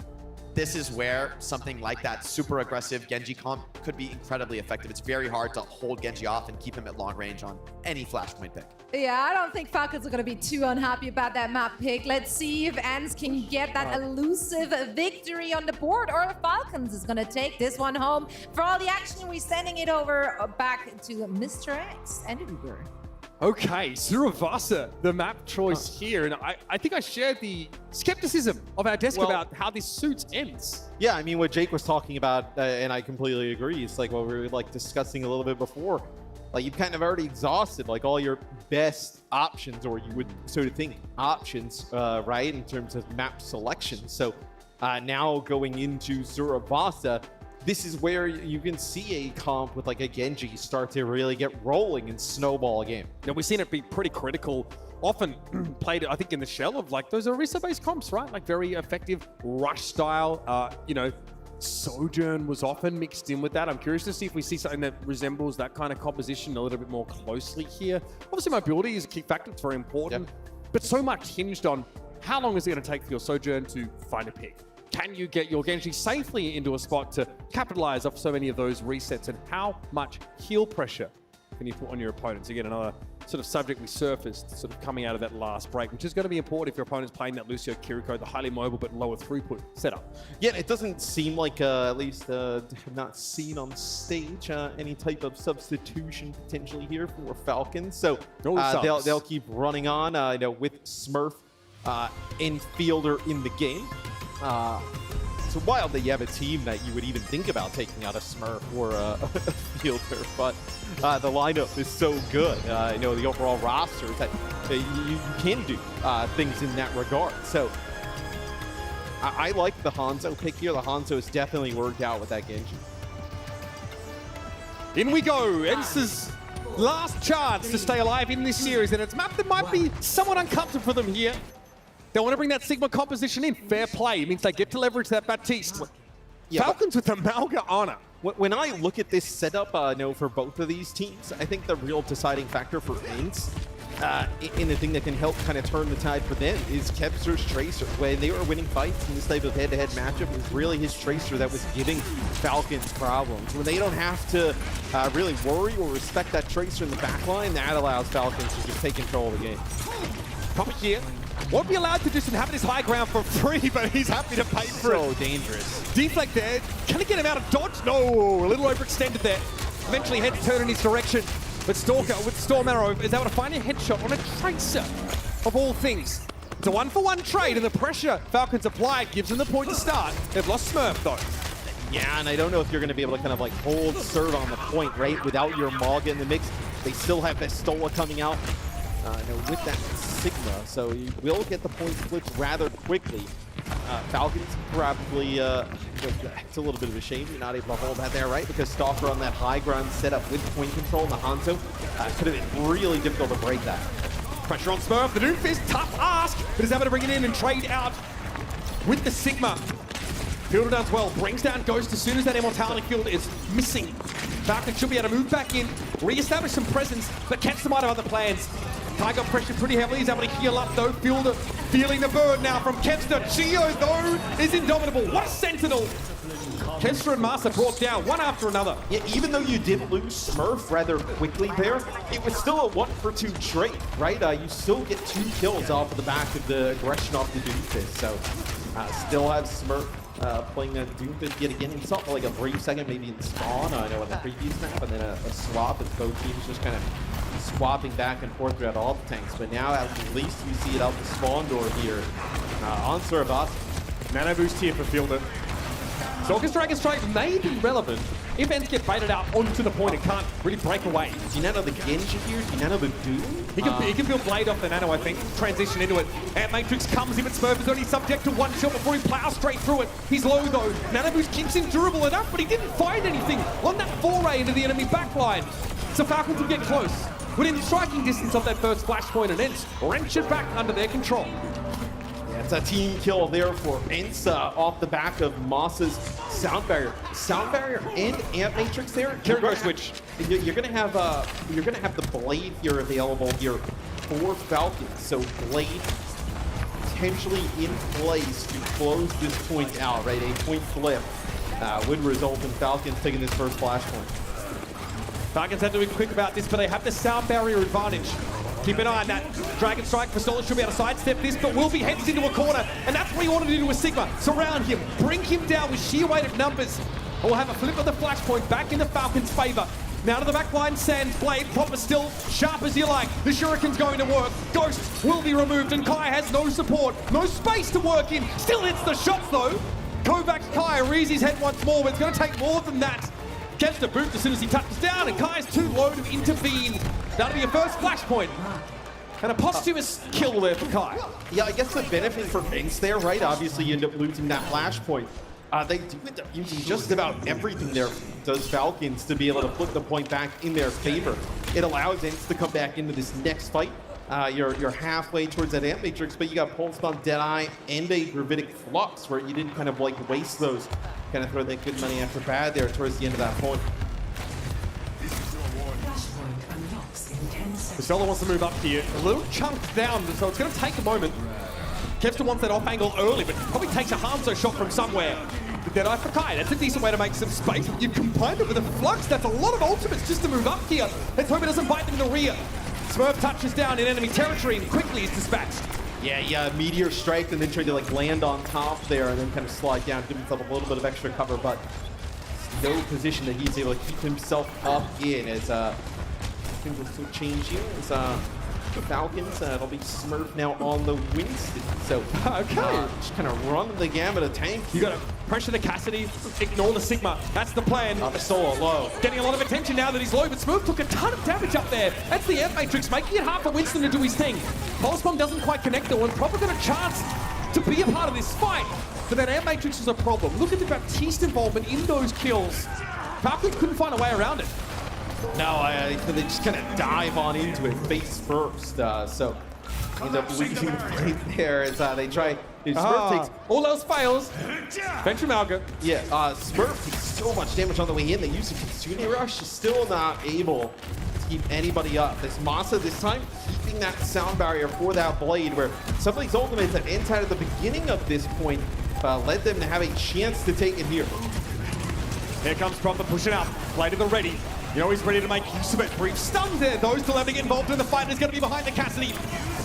this is where something like that super aggressive Genji comp could be incredibly effective. It's very hard to hold Genji off and keep him at long range on any flashpoint pick. Yeah, I don't think Falcons are going to be too unhappy about that map pick. Let's see if ENCE can get that elusive victory on the board, or if Falcons is going to take this one home. For all the action, we're sending it over back to Mr. X and Uber. Okay, Suravasa, the map choice here, and I think I shared the skepticism of our desk about how this suits ENCE. Yeah, I mean, what Jake was talking about, and I completely agree, it's like what we were like discussing a little bit before. Like, you've kind of already exhausted like all your best options, or you would sort of think options, right, in terms of map selection. So now going into Suravasa, this is where you can see a comp with like a Genji start to really get rolling and snowball a game. Now, we've seen it be pretty critical, often played, I think, in the shell of like those Orisa-based comps, right? Like very effective rush style, you know, Sojourn was often mixed in with that. I'm curious to see if we see something that resembles that kind of composition a little bit more closely here. Obviously, mobility is a key factor. It's very important. But so much hinged on how long is it going to take for your Sojourn to find a pick? Can you get your Genji safely into a spot to capitalize off so many of those resets? And how much heal pressure can you put on your opponents? Again, another sort of subject we surfaced sort of coming out of that last break, which is going to be important if your opponent's playing that Lucio Kiriko, the highly mobile but lower throughput setup. Yeah, it doesn't seem like, at least not seen on stage, any type of substitution potentially here for Falcons. So they'll keep running on, you know, with Smurf infielder in the game. It's wild that you have a team that you would even think about taking out a Smurf or a fielder, but the lineup is so good. You know, the overall roster is that you can do things in that regard. So I like the Hanzo pick here. The Hanzo has definitely worked out with that Genji. In we go. ENCE's last chance to stay alive in this series, and it's a map that might be somewhat uncomfortable for them here. They want to bring that Sigma composition in. Fair play. It means they get to leverage that Baptiste. Yeah, Falcons with the Malga honor. When I look at this setup, for both of these teams, I think the real deciding factor for ENCE, in the thing that can help kind of turn the tide for them, is Kepster's Tracer. When they were winning fights in this type of head-to-head matchup, it was really his Tracer that was giving Falcons problems. When they don't have to really worry or respect that Tracer in the backline, that allows Falcons to just take control of the game. Papa here won't be allowed to just inhabit his high ground for free, but he's happy to pay for it. So dangerous. Deflect there. Can he get him out of dodge? No, a little overextended there. Eventually head to turn in his direction. But Stalker with Storm Arrow is able to find a headshot on a Tracer, of all things. It's a one-for-one trade, and the pressure Falcons apply gives them the point to start. They've lost Smurf, though. Yeah, and I don't know if you're going to be able to kind of like hold serve on the point, right? Without your Malga in the mix. They still have Vestola coming out. With that Sigma, so you will get the points flipped rather quickly. Falcons probably, it's a little bit of a shame you're not able to hold that there, right? Because Stalker on that high ground setup with point control and the Hanzo could have been really difficult to break that. Pressure on Smurf, the Doomfist, tough ask, but is able to bring it in and trade out with the Sigma. Fielder does well, brings down Ghost as soon as that Immortality field is missing. Falcons should be able to move back in, re-establish some presence, but Kepster might have other plans. Kai got pressured pretty heavily. He's able to heal up, though. Fielder feeling the burn now from Kepster. Geo, though, is indomitable. What a Sentinel! Kepster and Master brought down one after another. Yeah, even though you did lose Smurf rather quickly there, it was still a 1-for-2 trade, right? You still get 2 kills off of the back of the aggression off the Doomfist. So still have Smurf playing that Doomfist yet again. He saw for like a brief second, maybe in spawn, I know in the previous map, and then a swap as both teams just kind of swapping back and forth throughout all the tanks. But now at least we see it out the spawn door here on Suravasa. Nano boost here for Fielder. Stalker's Dragon Strike may be relevant if ENCE get baited out onto the point and can't really break away. Do you nano the Genji here? Do you nano the Doom? He can build Blade off the Nano, I think. Transition into it. Ant Matrix comes in, but Smurf is only subject to one shot before he plows straight through it. He's low though. Nano boost keeps him durable enough, but he didn't find anything on that foray into the enemy backline. So Falcons will get close. Within striking distance of that first flashpoint, and ENCE wrench it back under their control. Yeah, it's a team kill there for ENCE off the back of Moss's Sound Barrier. Sound Barrier and Ant Matrix there. Kiriko switch. You're gonna have the Blade here available here for Falcons. So Blade potentially in place to close this point out, right? A point flip would result in Falcons taking this first flashpoint. Falcons had to be quick about this, but they have the Sound Barrier advantage. Keep an eye on that. Dragon Strike for Stolas should be able to sidestep this, but will be heads into a corner. And that's what you want to do to a Sigma. Surround him, bring him down with sheer weight of numbers. And we'll have a flip of the flashpoint back in the Falcons' favor. Now to the back line, Sands, Blade, proper still, sharp as you like. The Shuriken's going to work. Ghost will be removed, and Kai has no support, no space to work in. Still hits the shots though. Kovacs Kai rears his head once more, but it's going to take more than that. Gets the boot as soon as he touches down, and Kai's too low to intervene. That'll be a first flashpoint. And a posthumous kill there for Kai. Yeah, I guess the benefit for ENCE there, right? Obviously, you end up losing that flashpoint. They do end up using just about everything there, does Falcons, to be able to flip the point back in their favor. It allows ENCE to come back into this next fight. You're halfway towards that Amp Matrix, but you got Pulse Bomb, Deadeye, and a Gravitic Flux, where you didn't kind of like waste those. Kind of throw that good money after bad there towards the end of that point. Costello wants to move up here, a little chunked down, so it's going to take a moment. Kevster wants that off angle early, but probably takes a Hanzo shot from somewhere. The Deadeye for Kai, that's a decent way to make some space. You combine it with a Flux, that's a lot of ultimates just to move up here. Let's hope it doesn't bite them in the rear. Smurf touches down in enemy territory and quickly is dispatched. Yeah, Meteor Strike and then try to like land on top there and then kind of slide down, give himself a little bit of extra cover, but no position that he's able to keep himself up in as things will still change here. As the Falcons, it'll be Smurf now on the Winston. So, okay, just kind of run the gamut of tank. You got to pressure the Cassidy, ignore the Sigma. That's the plan. The solo low. Getting a lot of attention now that he's low, but Smurf took a ton of damage up there. That's the Amp Matrix, making it hard for Winston to do his thing. Pulse Bomb doesn't quite connect though, and probably got a chance to be a part of this fight. But that Amp Matrix is a problem. Look at the Baptiste involvement in those kills. Falcons couldn't find a way around it. No, they just kind of dive on into it face first. So end up losing the fight there as they try. Smurf takes all else fails. Venture Malga. Yeah, Smurf takes so much damage on the way in. They use a Kitsune Rush, still not able to keep anybody up. This Masa this time keeping that sound barrier for that blade, where some of these ultimates that ENCE had at the beginning of this point led them to have a chance to take it here. Here comes Proper pushing up. Blade at the ready. You know he's ready to make use of it. Brief stun there. Those still having to get involved in the fight. Is going to be behind the Cassidy.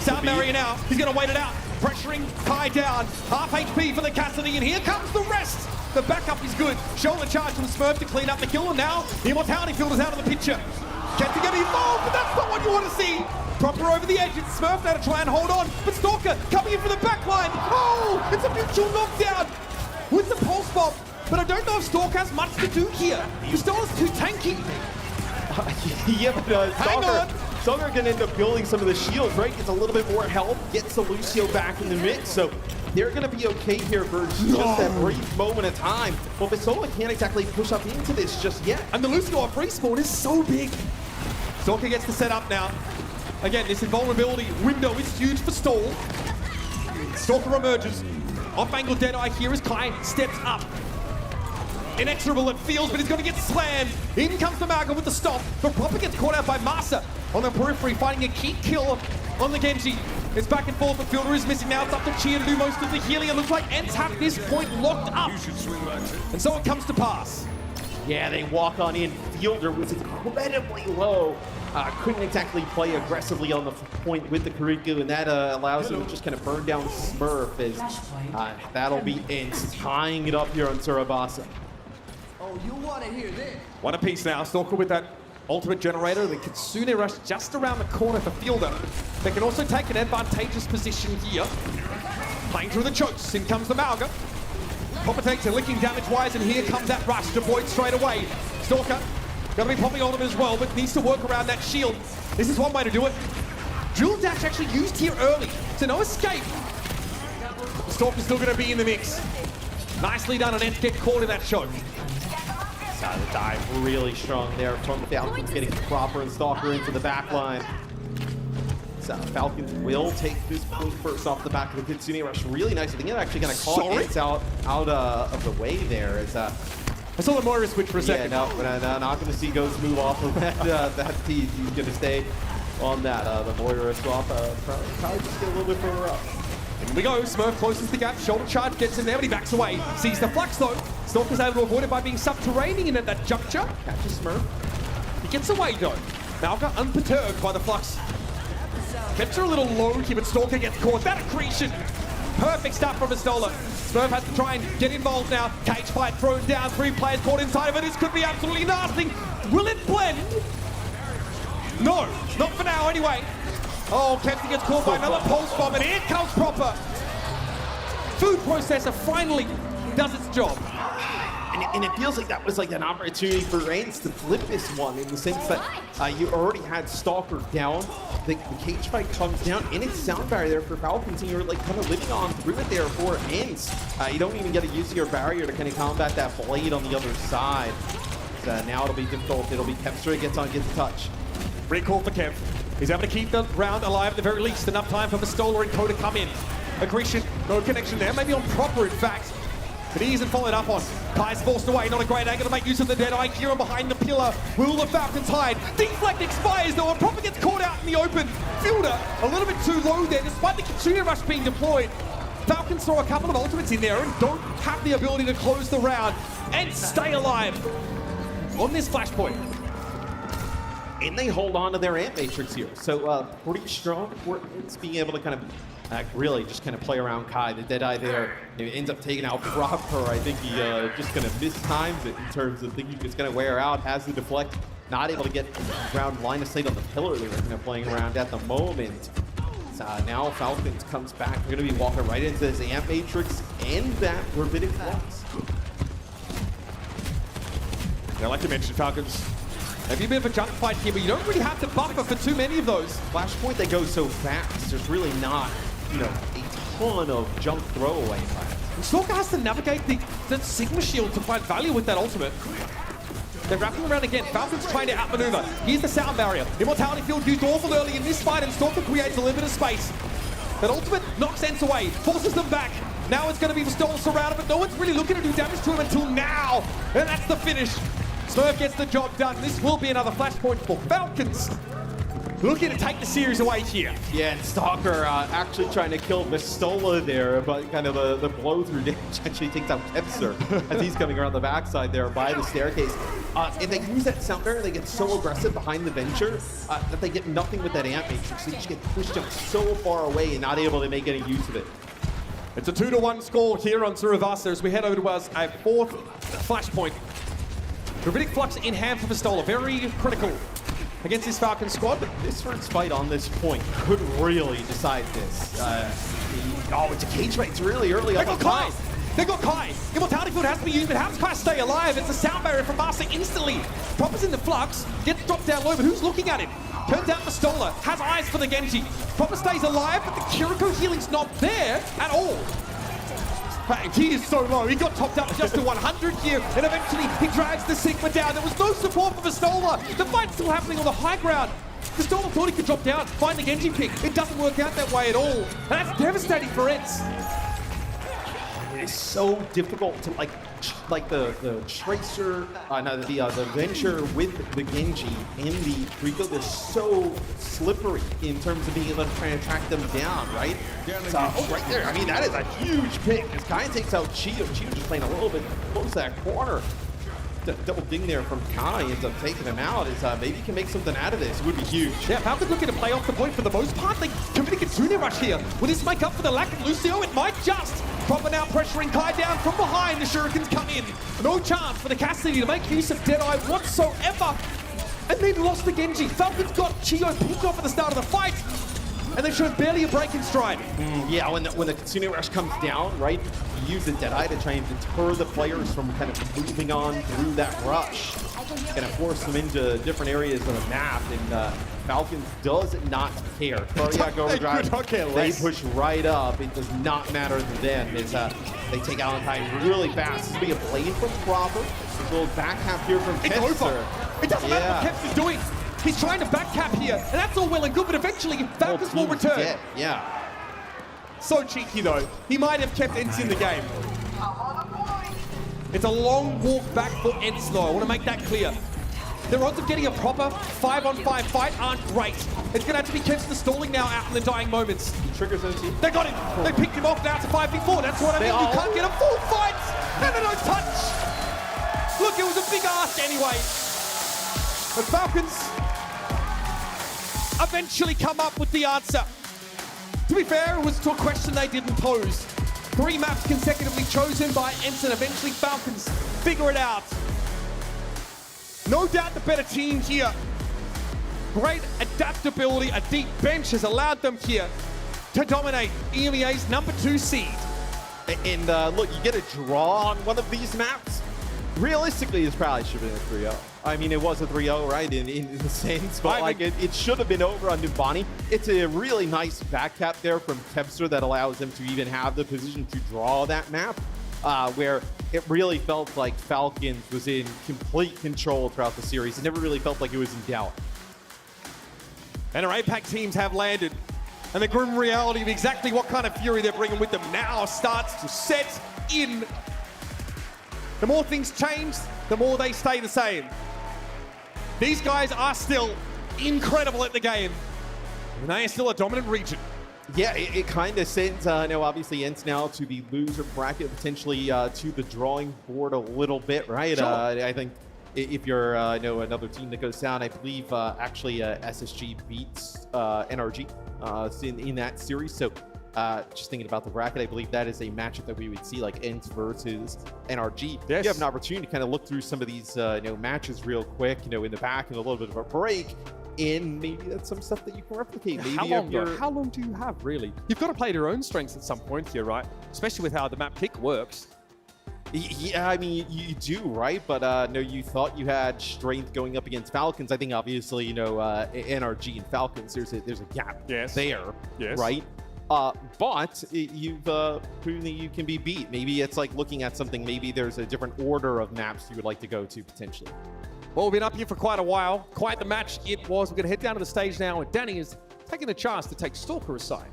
Sound barrier now. He's going to wait it out. Pressuring Kai down. Half HP for the Cassidy. And here comes the rest. The backup is good. Shoulder charge from Smurf to clean up the kill. And now the Immortality Field is out of the picture. Kevster getting involved, but that's not what you want to see. Proper over the edge. It's Smurf now to try and hold on. But Stalker coming in for the back line. Oh, it's a mutual knockdown with the Pulse Bomb. But I don't know if Stalker has much to do here. Costella's too tanky. Yeah, but Stalker can end up building some of the shields, right? Gets a little bit more help, gets the Lucio back in the mix, so they're going to be okay here for just that brief moment of time. Well, Bisola can't exactly push up into this just yet. And the Lucio off respawn is so big. Stalker gets to set up now. Again, this invulnerability window is huge for Stall. Stalker emerges. Off-angle Deadeye here as Kai steps up. Inexorable it feels, but he's going to get slammed. In comes the Malga with the stop, but Proper gets caught out by Masa on the periphery, finding a key kill on the Genji. It's back and forth, but Fielder is missing now. It's up to Chia to do most of the healing. It looks like ENCE have this point locked up. And so it comes to pass. Yeah, they walk on in. Fielder was incredibly low. Couldn't exactly play aggressively on the point with the Kuriku, and that allows him to just kind of burn down Smurf as that'll be ENCE tying it up here on Surabasa. Oh, you want to hear this? One apiece now. Stalker with that ultimate generator. The Kitsune Rush just around the corner for Fielder. They can also take an advantageous position here. Playing through the chokes. In comes the Malga. Proper takes a licking damage-wise, and here comes that rush. Deployed straight away. Stalker going to be popping ultimate as well, but needs to work around that shield. This is one way to do it. Drill Dash actually used here early, so no escape. Stalker's still going to be in the mix. Nicely done, and ENCE get caught in that choke. The dive really strong there from the Falcons, getting Proper and Stalker into the back line. So Falcons will take this point first off the back of the Kitsune Rush. Really nice. I think it's actually going to call ENCE out of the way there. As, I saw the Moira switch for a second. Yeah, no, but not going to see Ghost move off of that piece. He's going to stay on that. The Moira swap probably just get a little bit further up. In we go. Smurf closes the gap. Shoulder charge gets in there, but he backs away. Sees the flux though. Stalker's able to avoid it by being subterranean at that juncture. Catches Smurf. He gets away though. Malga unperturbed by the flux. Kept her a little low here, but Stalker gets caught. That accretion. Perfect start from Astola. Smurf has to try and get involved now. Cage fight thrown down. 3 players caught inside of it. This could be absolutely nasty. Will it blend? No, not for now anyway. Oh, Kempsey gets caught by another pulse bomb, and here comes Proper. Food processor finally does its job. And it feels like that was like an opportunity for ENCE to flip this one in the sense that you already had Stalker down, the cage fight comes down, and it's sound barrier there for Falcons, and you're like kind of living on through it there for ENCE. You don't even get to use your barrier to kind of combat that blade on the other side. So now it'll be difficult. It'll be Kempster gets a touch. Recall for Kemp. He's able to keep the round alive at the very least. Enough time for Mastola and Co to come in. Aggression, no connection there. Maybe on Proper, in fact. But he isn't followed up on. Kai's forced away, not a great angle to make use of the Deadeye. Kieran behind the pillar. Will the Falcons hide? Deflect expires though, and Proper gets caught out in the open. Fielder a little bit too low there, despite the Kitsune Rush being deployed. Falcons throw a couple of ultimates in there and don't have the ability to close the round and stay alive on this flashpoint. And they hold on to their Ant Matrix here. So pretty strong for ENCE being able to kind of really just kind of play around Kai. The Deadeye there ends up taking out Proper. I think he just kind of mistimes it in terms of thinking it's going to wear out, has the deflect, not able to get around line of sight on the pillar they were kind of playing around at the moment. So now Falcons comes back. They're going to be walking right into this Ant Matrix and that Rabbinic Flux. Now, like you mentioned, Falcons, maybe a bit of a jump fight here, but you don't really have to buffer for too many of those. Flashpoint, they go so fast. There's really not, a ton of jump throwaway fights. Stalker has to navigate the Sigma shield to find value with that ultimate. They're wrapping around again. Falcons trying to outmaneuver. Here's the sound barrier. Immortality field used awful early in this fight, and Stalker creates a little bit of space. That ultimate knocks ENCE away, forces them back. Now it's going to be Stoll surrounded, but no one's really looking to do damage to him until now. And that's the finish. Smurf gets the job done. This will be another flashpoint for Falcons. Looking to take the series away here. Yeah, and Stalker actually trying to kill Vistola there, but kind of the blow-through damage actually takes out Kempster as he's coming around the backside there by the staircase. If they use that sound barrier, they get so aggressive behind the Venture that they get nothing with that Ant Matrix. They just get pushed up so far away and not able to make any use of it. It's a 2-1 score here on Survivasa as we head over to a 4th flashpoint. Rabbinic Flux in hand for Vistola, very critical against this Falcon squad. But this first fight on this point could really decide this. It's a cage fight. It's really early. They got Kai. They got Kai. Immortality field has to be used, but how does Kai stay alive? It's a sound barrier from Master instantly. Proper's in the flux, gets dropped down low, but who's looking at him? Turns out Vistola has eyes for the Genji. Proper stays alive, but the Kiriko healing's not there at all. He is so low. He got topped up just to 100 here, and eventually he drags the Sigma down. There was no support for Vistola. The fight's still happening on the high ground. Vistola thought he could drop down, find the Genji pick. It doesn't work out that way at all. And that's devastating for ENCE. It is so difficult to like the Tracer, the Venture with the Genji and the Rico. They're so slippery in terms of being able to try and track them down, right? So, right there. I mean, that is a huge pick. As Kai takes out Chio. Chio just playing a little bit close to that corner. The double ding there from Kai ends up taking him out. Is maybe he can make something out of this. It would be huge. Yeah, Falcons looking to play off the point for the most part. They committed a Kitsune Rush here. Will this make up for the lack of Lucio? It might just. Proper now pressuring Kai down from behind. The Shurikens come in. No chance for the Cassidy to make use of Deadeye whatsoever. And then lost the Genji. Falcons got Chio picked off at the start of the fight. And they showed barely a break in stride. Yeah, when the Kitsune Rush comes down, right, you use the Deadeye to try and deter the players from kind of moving on through that rush. Kind of force them into different areas of the map, and Falcons does not care. Cardiac Overdrive, they push right up. It does not matter to them. It's, they take Valentine really fast. This will be a blade from Proper. A little back half here from Kempster. It doesn't matter what Kempster's doing. He's trying to back cap here, and that's all well and good, but eventually Falcons will return. Dead. Yeah. So cheeky though. He might have kept ENCE in the game. It's a long walk back for ENCE though. I want to make that clear. Their odds of getting a proper 5-on-5 fight aren't great. It's going to have to be Kempster stalling now out in the dying moments. He triggers ENCE. They got him. They picked him off now to 5v4. That's what I mean. You can't get a full fight and a no touch. Look, it was a big ask anyway. But Falcons eventually come up with the answer. To be fair, it was to a question they didn't pose. 3 maps consecutively chosen by ENCE, and eventually Falcons figure it out. No doubt the better team here. Great adaptability, a deep bench has allowed them here to dominate EMEA's #2 seed. And look, you get a draw on one of these maps. Realistically, this probably should have been a 3-0. I mean, it was a 3-0, right, in the sense, but like it should have been over on Numbani. It's a really nice back cap there from Kevster that allows them to even have the position to draw that map, where it really felt like Falcons was in complete control throughout the series. It never really felt like it was in doubt. And our APAC teams have landed, and the grim reality of exactly what kind of fury they're bringing with them now starts to set in. The more things change, the more they stay the same. These guys are still incredible at the game, and they are still a dominant region. Yeah, it kind of sends, obviously ENCE now to the loser bracket, potentially to the drawing board a little bit, right? Sure. I think if you're, another team that goes down, I believe actually SSG beats NRG in that series. So just thinking about the bracket, I believe that is a matchup that we would see, like ENCE versus NRG. Yes. You have an opportunity to kind of look through some of these, matches real quick, in the back and a little bit of a break. And maybe that's some stuff that you can replicate. Maybe How long do you have, really? You've got to play to your own strengths at some point here, right? Especially with how the map pick works. Yeah, I mean, you do, right? But no, you thought you had strength going up against Falcons. I think obviously, NRG and Falcons, there's a gap there, right? But you've proven that you can be beat. Maybe it's like looking at something. Maybe there's a different order of maps you would like to go to potentially. Well, we've been up here for quite a while. Quite the match it was. We're going to head down to the stage now, and Danny is taking the chance to take Stalker aside.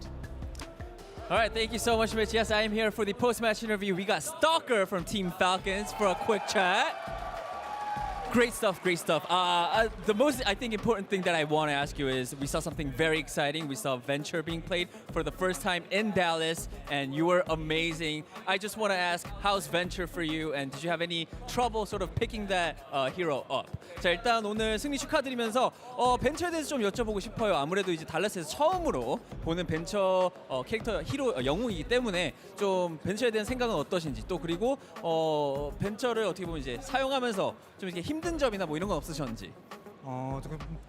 All right, thank you so much, Mitch. Yes, I am here for the post-match interview. We got Stalker from Team Falcons for a quick chat. Great stuff, great stuff. The most, I think, important thing that I want to ask you is we saw something very exciting. We saw Venture being played for the first time in Dallas, and you were amazing. I just want to ask, how's Venture for you, and did you have any trouble sort of picking that hero up? 자, 일단 오늘 승리 축하드리면서 벤처에 대해서 좀 여쭤보고 싶어요. 아무래도 이제 달라스에서 처음으로 보는 벤처 캐릭터 히로 영웅이기 때문에 좀 벤처에 대한 생각은 어떠신지, 또 그리고 벤처를 어떻게 보면 이제 사용하면서 좀 이렇게 힘든 점이나 뭐 이런 건 없으셨는지.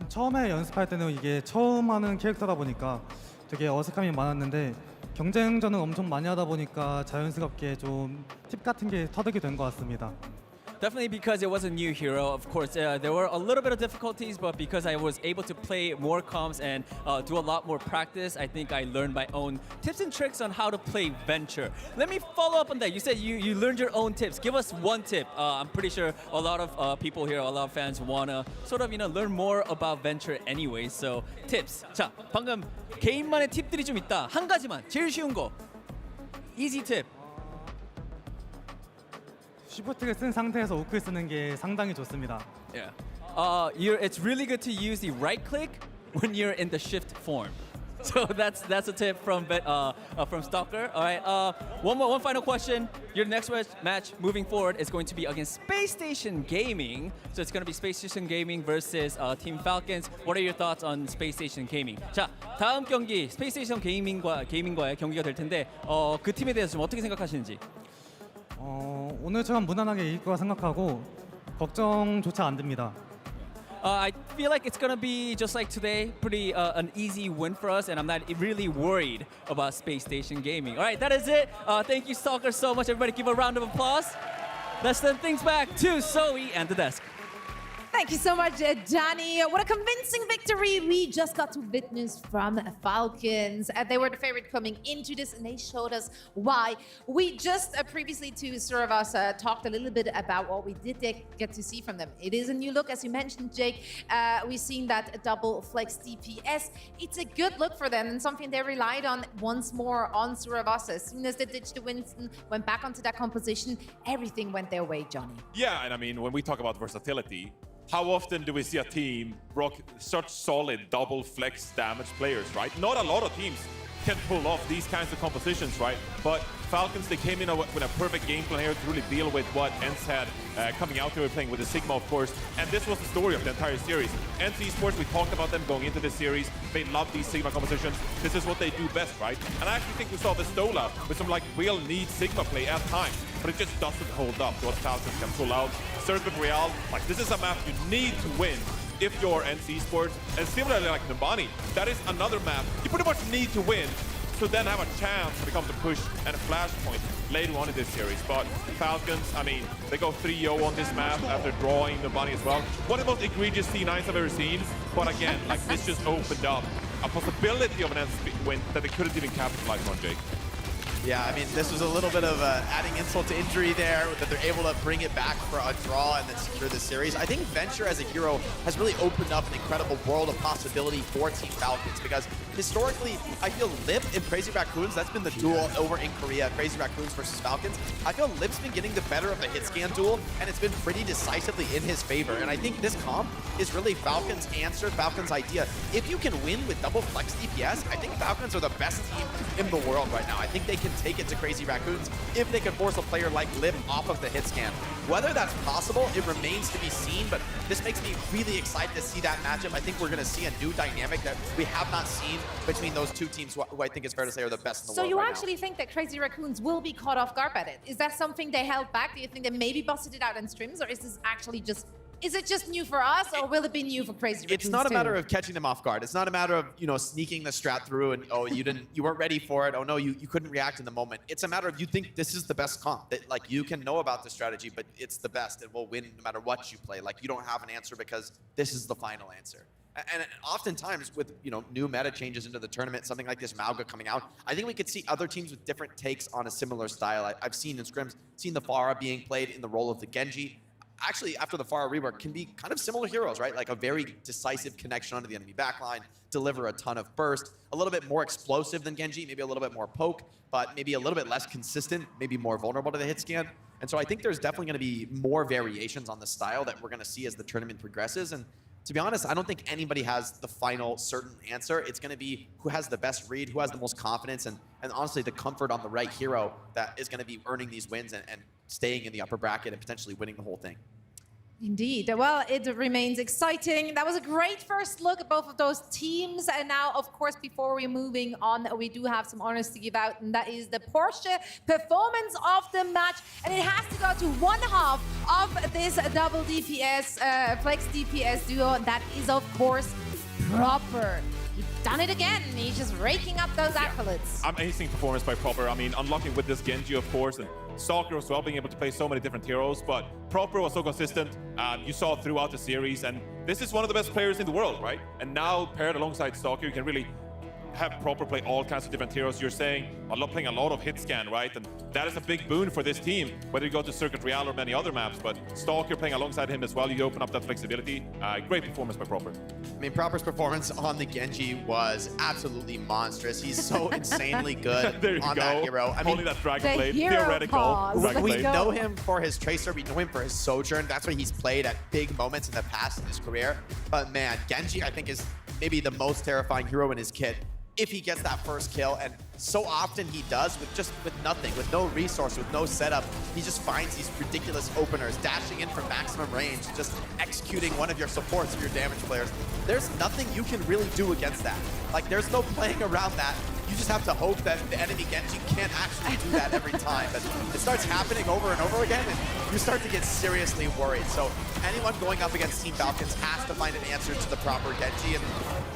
처음에 연습할 때는 이게 처음 하는 캐릭터다 보니까 되게 어색함이 많았는데 경쟁전은 엄청 많이 하다 보니까 자연스럽게 좀 팁 같은 게 터득이 된 것 같습니다. Definitely because it was a new hero. Of course, there were a little bit of difficulties, but because I was able to play more comps and do a lot more practice, I think I learned my own tips and tricks on how to play Venture. Let me follow up on that. You said you learned your own tips. Give us one tip. I'm pretty sure a lot of people here, a lot of fans want to sort of learn more about Venture anyway. So tips. 자, 방금 개인만의 팁들이 좀 있다. 한 가지만, 제일 쉬운 거. Easy tip. 쉬프트를 쓴 상태에서 우클 쓰는 게 상당히 좋습니다. Yeah. It's really good to use the right click when you're in the shift form. So that's a tip from Stalker. All right. One final question. Your next match moving forward is going to be against Space Station Gaming. So it's going to be Space Station Gaming versus Team Falcons. What are your thoughts on Space Station Gaming? 자, 다음 경기 Space Station Gaming과의 경기가 될 텐데 그 팀에 대해서 좀 어떻게 생각하시는지? 오늘처럼 무난하게 이길 거라 생각하고 걱정조차 안 됩니다. I feel like it's gonna be just like today, pretty an easy win for us, and I'm not really worried about Space Station Gaming. All right, that is it. Thank you, Stalker, so much. Everybody, give a round of applause. Let's send things back to Zoe and the desk. Thank you so much, Danny. What a convincing victory we just got to witness from Falcons. They were the favorite coming into this, and they showed us why. We just previously to Suravas talked a little bit about what we did get to see from them. It is a new look, as you mentioned, Jake. We've seen that double flex DPS. It's a good look for them and something they relied on once more on Suravas. As soon as they ditched the Winston, went back onto that composition, everything went their way, Johnny. Yeah, and I mean, when we talk about versatility, how often do we see a team rock such solid double flex damage players, right? Not a lot of teams can pull off these kinds of compositions, right? But Falcons, they came in with a perfect game plan here to really deal with what ENCE had coming out. They were playing with the Sigma, of course, and this was the story of the entire series. ENCE Esports, we talked about them going into this series. They love these Sigma compositions. This is what they do best, right? And I actually think we saw the Stola with some like real neat Sigma play at times, but it just doesn't hold up to what Falcons can pull out. Circuit Real, like this is a map you need to win if you're ENCE Esports. And similarly like Numbani, that is another map you pretty much need to win to then have a chance to become the push and a flashpoint later on in this series. But Falcons, I mean, they go 3-0 on this map after drawing Numbani as well. One of the most egregious C9s I've ever seen. But again, like this just opened up a possibility of an ENCE win that they couldn't even capitalize on, Jake. Yeah, I mean, this was a little bit of adding insult to injury there, that they're able to bring it back for a draw and then secure the series. I think Venture as a hero has really opened up an incredible world of possibility for Team Falcons, because historically, I feel Lip and Crazy Raccoons, that's been the duel over in Korea, Crazy Raccoons versus Falcons. I feel Lip's been getting the better of the hit scan duel, and it's been pretty decisively in his favor. And I think this comp is really Falcons' answer, Falcons' idea. If you can win with double flex DPS, I think Falcons are the best team in the world right now. I think they can take it to Crazy Raccoons if they can force a player like Lip off of the hit scan. Whether that's possible, it remains to be seen, but this makes me really excited to see that matchup. I think we're going to see a new dynamic that we have not seen between those two teams, who I think it's fair to say are the best in the world. So you right actually think that Crazy Raccoons will be caught off guard by it? Is that something they held back? Do you think they maybe busted it out in streams, or is this actually just... Is it just new for us, or will it be new for Crazy Raccoons? It's not a matter of catching them off guard. It's not a matter of, you know, sneaking the strat through and, oh, you weren't ready for it. Oh no, you couldn't react in the moment. It's a matter of you think this is the best comp, that like you can know about the strategy, but it's the best. It will win no matter what you play. Like you don't have an answer because this is the final answer. And oftentimes with, you know, new meta changes into the tournament, something like this Mauga coming out, I think we could see other teams with different takes on a similar style. I've seen in scrims, seen the Pharah being played in the role of the Genji. Actually, after the Pharah rework, can be kind of similar heroes, right? Like a very decisive connection onto the enemy backline, deliver a ton of burst, a little bit more explosive than Genji, maybe a little bit more poke, but maybe a little bit less consistent, maybe more vulnerable to the hit scan. And so I think there's definitely going to be more variations on the style that we're going to see as the tournament progresses. And to be honest, I don't think anybody has the final certain answer. It's going to be who has the best read, who has the most confidence, and honestly the comfort on the right hero that is going to be earning these wins and staying in the upper bracket and potentially winning the whole thing. Indeed. Well, it remains exciting. That was a great first look at both of those teams. And now, of course, before we're moving on, we do have some honors to give out, and that is the Porsche Performance of the Match. And it has to go to one half of this double DPS, flex DPS duo. And that is, of course, Proper. He's done it again. He's just raking up those accolades. Amazing performance by Proper. I mean, unlocking with this Genji, of course, and Stalker as well, being able to play so many different heroes. But Proper was so consistent. You saw throughout the series, and this is one of the best players in the world, right? And now paired alongside Stalker, you can really have Proper play all kinds of different heroes. You're saying playing a lot of hit scan, right? And that is a big boon for this team, whether you go to Circuit Real or many other maps. But Stalker playing alongside him as well, you open up that flexibility. Great performance by Proper. I mean, Proper's performance on the Genji was absolutely monstrous. He's so insanely good on that hero. I mean, only that Dragon Blade, theoretical. We know him for his Tracer, we know him for his Sojourn. That's what he's played at big moments in the past in his career. But man, Genji, I think, is maybe the most terrifying hero in his kit if he gets that first kill, and so often he does with nothing, with no resource, with no setup. He just finds these ridiculous openers, dashing in from maximum range, just executing one of your supports or your damage players. There's nothing you can really do against that. Like, there's no playing around that. You just have to hope that the enemy Genji can't actually do that every time. But it starts happening over and over again, and you start to get seriously worried. So anyone going up against Team Falcons has to find an answer to the Proper Genji. And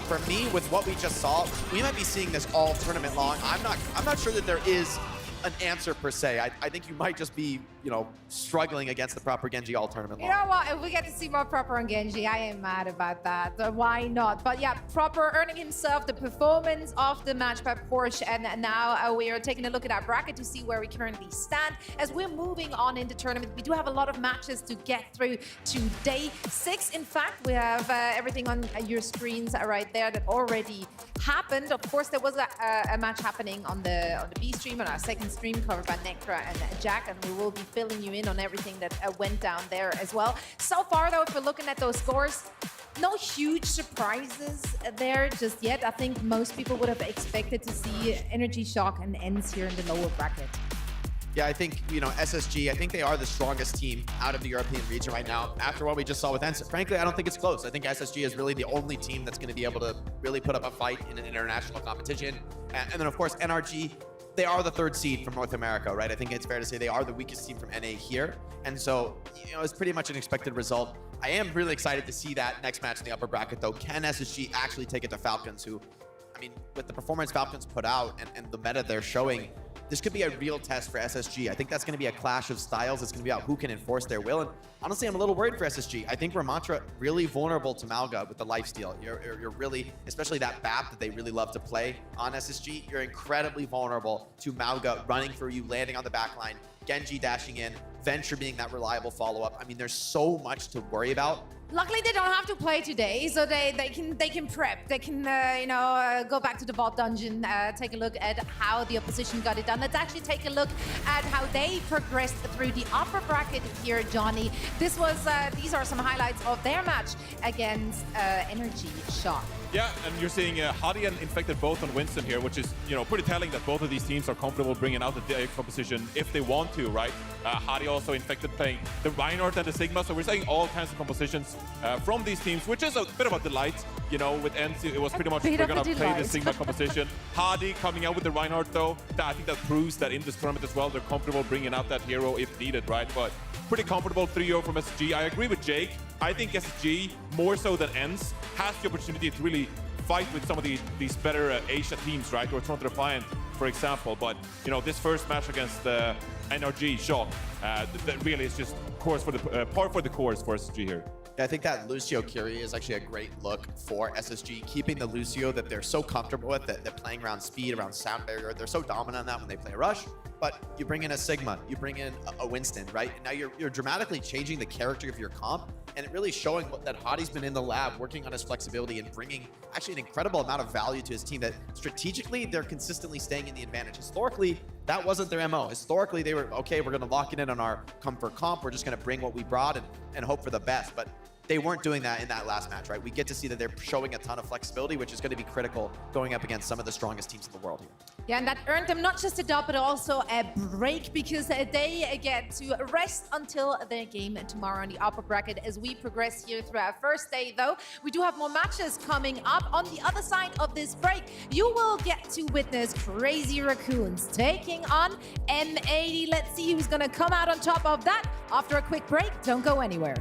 for me, with what we just saw, we might be seeing this all tournament long. I'm not sure that there is an answer per se. I think you might just be, you know, struggling against the Proper Genji all tournament long. You know what? If we get to see more Proper on Genji, I ain't mad about that. Why not? But yeah, Proper earning himself the Performance of the Match by Porsche. And now we are taking a look at our bracket to see where we currently stand. As we're moving on in the tournament, we do have a lot of matches to get through to day 6. In fact, we have everything on your screens right there that already happened. Of course, there was a match happening on the B stream, on our second stream, covered by Necra and Jack, and we will be filling you in on everything that went down there as well. So far, though, if we're looking at those scores, no huge surprises there just yet. I think most people would have expected to see Energy Shock and ENCE here in the lower bracket. Yeah, I think, SSG, I think they are the strongest team out of the European region right now. After what we just saw with ENCE, frankly, I don't think it's close. I think SSG is really the only team that's going to be able to really put up a fight in an international competition. And then, of course, NRG, they are the 3rd seed from North America, right? I think it's fair to say they are the weakest team from NA here. And so, it's pretty much an expected result. I am really excited to see that next match in the upper bracket, though. Can SSG actually take it to Falcons, who, with the performance Falcons put out and the meta they're showing, this could be a real test for SSG. I think that's going to be a clash of styles. It's going to be about who can enforce their will. And honestly, I'm a little worried for SSG. I think Ramantra really vulnerable to Malga with the lifesteal. You're really, especially that BAP that they really love to play on SSG, you're incredibly vulnerable to Malga running for you, landing on the back line, Genji dashing in, Venture being that reliable follow-up. There's so much to worry about. Luckily, they don't have to play today, so they can prep. They can go back to the vault dungeon, take a look at how the opposition got it done. Let's actually take a look at how they progressed through the upper bracket here, Johnny. These are some highlights of their match against Energy Shock. Yeah, and you're seeing Hadi and Infected both on Winston here, which is, pretty telling that both of these teams are comfortable bringing out the composition if they want to, right? Hadi also Infected playing the Reinhardt and the Sigma, so we're seeing all kinds of compositions from these teams, which is a bit of a delight. With ENCE, it was pretty much we're going to play the Sigma composition. Hadi coming out with the Reinhardt, though, I think that proves that in this tournament as well, they're comfortable bringing out that hero if needed, right? But pretty comfortable 3-0 from SSG. I agree with Jake. I think SSG, more so than ENCE, has the opportunity to really fight with some of these better Asia teams, right? Or Toronto Defiant, for example. But, this first match against NRG, Shock, that really is just par for the course for SSG here. I think that Lucio Curie is actually a great look for SSG, keeping the Lucio that they're so comfortable with, that they're playing around speed, around sound barrier. They're so dominant on that when they play Rush. But you bring in a Sigma, you bring in a Winston, right? And now you're dramatically changing the character of your comp, and it really showing that Hadi's been in the lab working on his flexibility and bringing actually an incredible amount of value to his team, that strategically they're consistently staying in the advantage. Historically, that wasn't their MO. Historically, they were, okay, we're going to lock it in on our comfort comp. We're just going to bring what we brought and hope for the best. But they weren't doing that in that last match, right? We get to see that they're showing a ton of flexibility, which is going to be critical going up against some of the strongest teams in the world here. Yeah, and that earned them not just a dub, but also a break, because they get to rest until their game tomorrow in the upper bracket. As we progress here through our first day, though, we do have more matches coming up. On the other side of this break, you will get to witness Crazy Raccoons taking on M80. Let's see who's going to come out on top of that after a quick break. Don't go anywhere.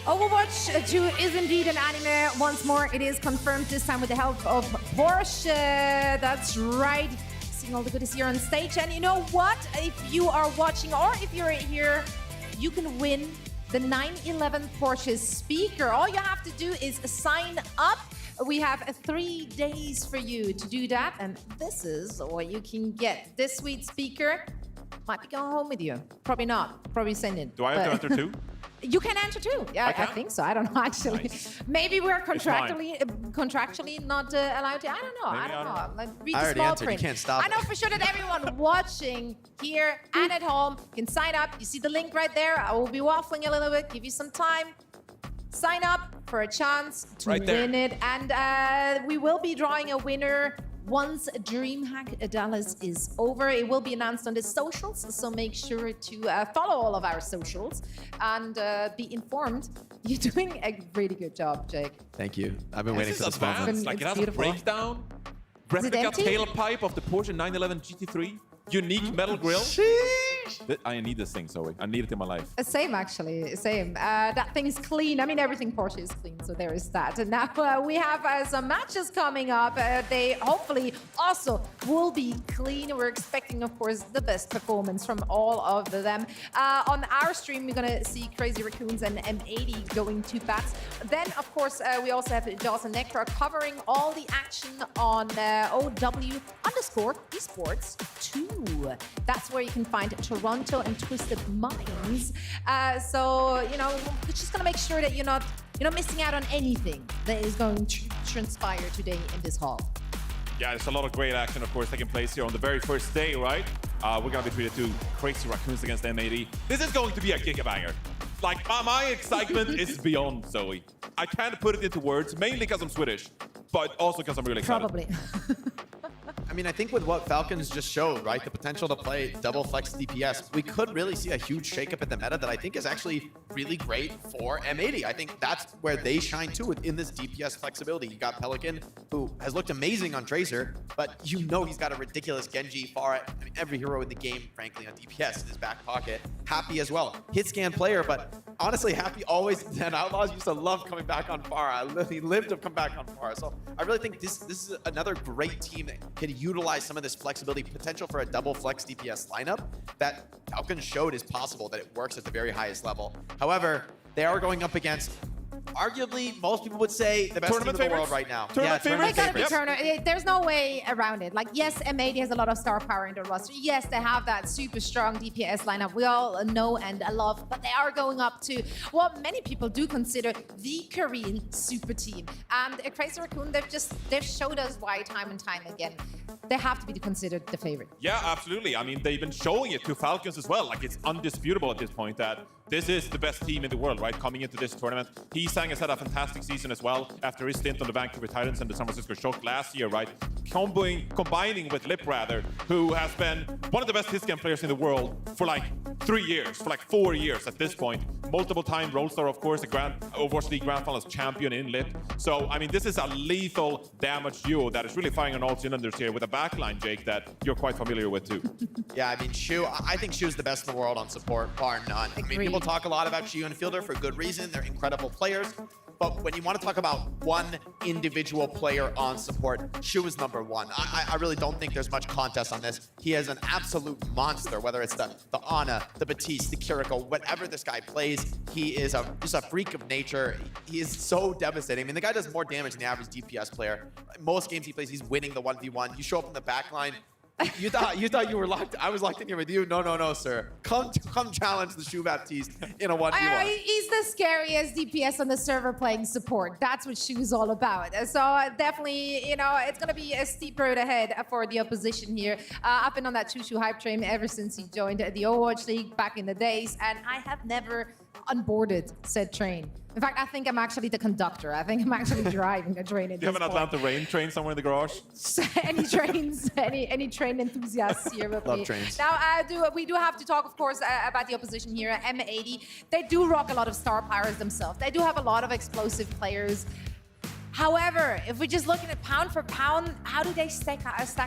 Overwatch 2 is indeed an anime. Once more, it is confirmed, this time with the help of Porsche. That's right. Seeing all the goodies here on stage. And you know what? If you are watching or if you're here, you can win the 911 Porsche speaker. All you have to do is sign up. We have 3 days for you to do that. And this is what you can get. This sweet speaker might be going home with you. Probably not. Probably send it. Do I have to enter too? You can enter too. Yeah, I think so. I don't know actually. Nice. Maybe we're contractually not allowed to. I don't know. I don't know. Like, read I the already small entered. You print. can't stop I know for sure that everyone watching here and at home can sign up. You see the link right there. I will be waffling a little bit. Give you some time. Sign up for a chance to win it, and we will be drawing a winner once DreamHack Dallas is over. It will be announced on the socials, so make sure to follow all of our socials and be informed. You're doing a really good job, Jake. Thank you. I've been waiting for this moment. Like, it has beautiful. a breakdown, Is it replica empty? tailpipe of the Porsche 911 GT3, unique metal grille. I need this thing, Zoe. I need it in my life. Same, actually. Same. That thing is clean. I mean, everything Porsche is clean, so there is that. And now we have some matches coming up. They hopefully also will be clean. We're expecting, of course, the best performance from all of them. On our stream, we're going to see Crazy Raccoons and M80 going to bats. Then, of course, we also have Jaws and Nectar covering all the action on OW_Esports 2. That's where you can find Toronto and Twisted Minds. So, you know, we're just going to make sure that you're not missing out on anything that is going to transpire today in this hall. Yeah, there's a lot of great action, of course, taking place here on the very first day, right? We're going to be treated to Crazy Raccoons against M80. This is going to be a gigabanger. Like, my excitement is beyond, Zoe. I can't put it into words, mainly because I'm Swedish, but also because I'm really excited. Probably. I mean, I think with what Falcons just showed, right, the potential to play double flex DPS, we could really see a huge shakeup in the meta that I think is actually really great for M80. I think that's where they shine too within this DPS flexibility. You got Pelican, who has looked amazing on Tracer, but you know he's got a ridiculous Genji every hero in the game, frankly, on DPS in his back pocket. Happy as well. Hit scan player, but honestly, Happy always, and Outlaws used to love coming back on Pharah. He lived to come back on Pharah. So I really think this is another great team that can utilize some of this flexibility, potential for a double flex DPS lineup that Falcons showed is possible, that it works at the very highest level. However, they are going up against arguably, most people would say, the best team in the world right now. They gotta be Turner. There's no way around it. Like, yes, M80 has a lot of star power in their roster. Yes, they have that super strong DPS lineup we all know and love, but they are going up to what many people do consider the Korean super team. And Crazy Raccoon, they've showed us why time and time again. They have to be considered the favorite. Yeah, absolutely. I mean, they've been showing it to Falcons as well. Like, it's undisputable at this point that this is the best team in the world, right? Coming into this tournament. Sang has had a fantastic season as well after his stint on the Vancouver Titans and the San Francisco Shock last year, right? Combining with Lip, rather, who has been one of the best hit-scan players in the world for like 3 years, for like 4 years at this point. Multiple-time Rollstar, of course, the Overwatch League Grand Finals champion in Lip. So, I mean, this is a lethal damage duo that is really firing on all cylinders here with a backline, Jake, that you're quite familiar with too. Yeah, I mean, Shu, I think Shu's the best in the world on support, bar none. I mean, people talk a lot about Shu and Fielder for good reason. They're incredible players. But when you want to talk about one individual player on support, Shu is number one. I really don't think there's much contest on this. He is an absolute monster, whether it's the Ana, the Batiste, the Kiriko, whatever this guy plays, he is just a freak of nature. He is so devastating. I mean, the guy does more damage than the average DPS player. Most games he plays, he's winning the 1v1. You show up in the backline, you thought you were locked. I was locked in here with you. No, sir. Come challenge the Shu Baptiste in a 1v1. He's the scariest DPS on the server playing support. That's what Shu's all about. So definitely, you know, it's gonna be a steep road ahead for the opposition here. I've been on that Shu hype train ever since he joined the Overwatch League back in the days, and I have never onboarded said train. In fact, I think I'm actually the conductor. I think I'm actually driving a train. Do you have an Atlanta Rain train somewhere in the garage? Any trains, any train enthusiasts here with Love me. trains. Now, we do have to talk, of course, about the opposition here. M80, they do rock a lot of star powers themselves. They do have a lot of explosive players. However, if we're just looking at pound for pound, how do they stack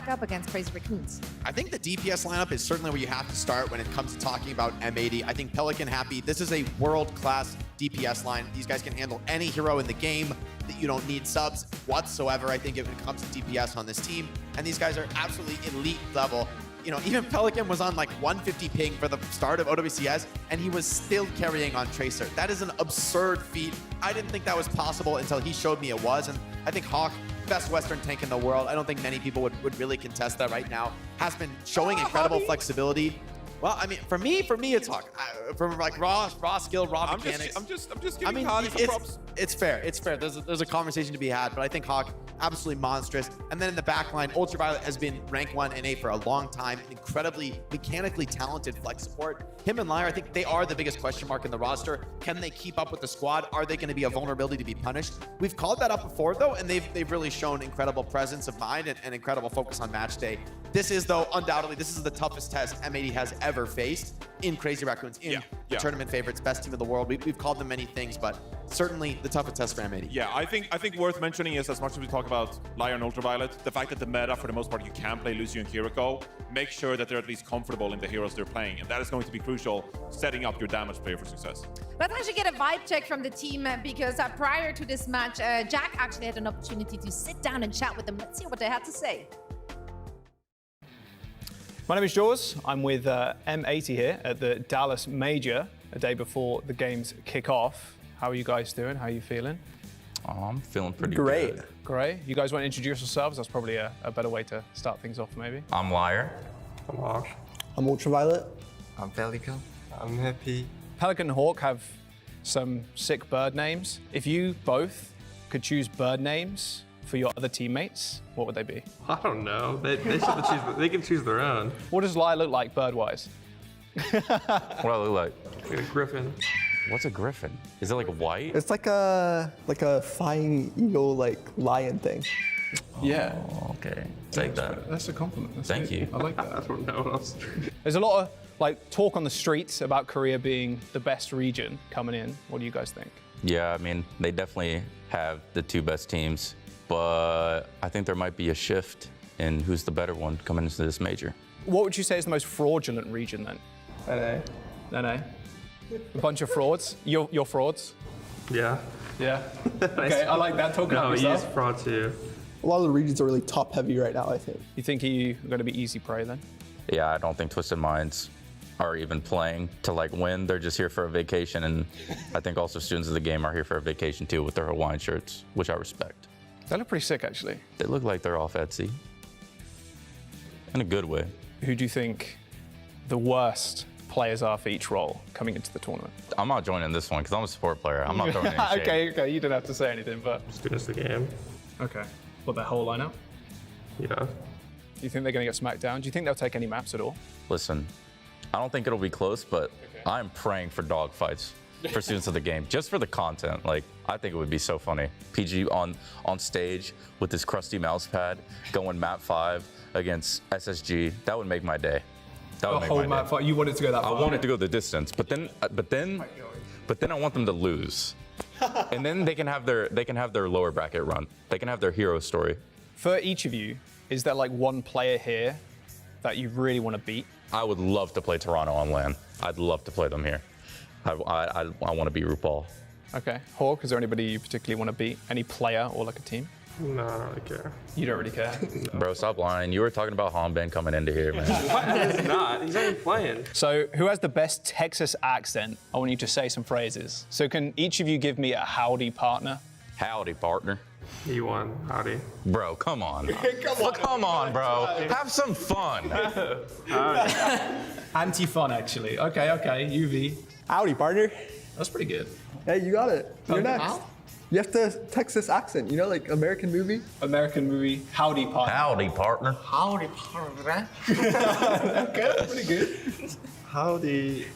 up against Crazy Raccoons? I think the DPS lineup is certainly where you have to start when it comes to talking about M80. I think Pelican happy. This is a world-class DPS line. These guys can handle any hero in the game. That you don't need subs whatsoever, I think, if it comes to DPS on this team. And these guys are absolutely elite level. You know, even Pelican was on like 150 ping for the start of OWCS, and he was still carrying on Tracer. That is an absurd feat. I didn't think that was possible until he showed me it was, and I think Hawk, best Western tank in the world, I don't think many people would really contest that right now, has been showing incredible flexibility. Well, I mean, for me, it's Hawk. From like raw skill, raw mechanics. I'm just giving Hawk some props. It's fair. There's a conversation to be had, but I think Hawk absolutely monstrous. And then in the backline, Ultraviolet has been rank 1 NA for a long time. An incredibly mechanically talented flex support. Him and Liar, I think they are the biggest question mark in the roster. Can they keep up with the squad? Are they going to be a vulnerability to be punished? We've called that up before though, and they've really shown incredible presence of mind and incredible focus on match day. This is though, undoubtedly, this is the toughest test M80 has ever faced in Crazy Raccoons, in the tournament favorites, best team in the world. We've called them many things, but certainly the toughest test for M80. Yeah, I think worth mentioning is, as much as we talk about Liar and Ultraviolet, the fact that the meta, for the most part, you can play Lucio and Kiriko, make sure that they're at least comfortable in the heroes they're playing, and that is going to be crucial, setting up your damage player for success. Let's actually get a vibe check from the team because prior to this match, Jack actually had an opportunity to sit down and chat with them. Let's see what they had to say. My name is Jaws. I'm with M80 here at the Dallas Major, a day before the games kick off. How are you guys doing? How are you feeling? Oh, I'm feeling pretty good. Great. You guys want to introduce yourselves? That's probably a better way to start things off, maybe. I'm Liar. I'm Hawk. I'm Ultraviolet. I'm Pelican. I'm Happy. Pelican and Hawk have some sick bird names. If you both could choose bird names for your other teammates, what would they be? I don't know. They should choose. They can choose their own. What does Liar look like bird-wise? What do I look like? Like a griffin. What's a griffin? Is it like white? It's like a flying eagle, like lion thing. Yeah. Oh, okay. Take that. That's a compliment. That's Thank you. I like that. I don't know what else. There's a lot of like talk on the streets about Korea being the best region coming in. What do you guys think? Yeah, I mean, they definitely have the two best teams, but I think there might be a shift in who's the better one coming into this major. What would you say is the most fraudulent region then? NA. A bunch of frauds. You're frauds. Yeah. Yeah. Okay, I like that. Talk about yourself. No, he's fraud too. A lot of the regions are really top heavy right now, I think. You think you're going to be easy prey then? Yeah, I don't think Twisted Minds are even playing to like win. They're just here for a vacation, and I think also students of the game are here for a vacation too with their Hawaiian shirts, which I respect. They look pretty sick actually. They look like they're off Etsy. In a good way. Who do you think the worst players are for each role coming into the tournament? I'm not joining this one because I'm a support player. I'm not throwing any shade. Okay, you don't have to say anything, but... Students of the game. Okay. What, their whole lineup? Yeah. Do you think they're going to get smacked down? Do you think they'll take any maps at all? Listen, I don't think it'll be close, but I'm praying for dogfights for students of the game, just for the content. Like, I think it would be so funny. PG on stage with his crusty mouse pad going map 5 against SSG. That would make my day. That would make my day. Map 5. You wanted to go that far? I wanted to go the distance, but then I want them to lose. And then they can have their lower bracket run. They can have their hero story. For each of you, is there like one player here that you really want to beat? I would love to play Toronto on LAN. I'd love to play them here. I want to beat RuPaul. Okay. Hawk, is there anybody you particularly want to beat? Any player or like a team? No, I don't really care. You don't really care? Bro, stop lying. You were talking about Hanbin coming into here, man. He's not. He's not even playing. So who has the best Texas accent? I want you to say some phrases. So can each of you give me a howdy partner? Howdy, partner. You won. Howdy. Bro, come on. Come on, bro. Have some fun. Anti-fun, actually. Okay, UV. Howdy, partner. That's pretty good. Hey, you got it. You're next. You have to Texas accent, you know, like American movie? American movie, howdy partner. Howdy, partner. Howdy, partner. Okay, pretty good. Howdy,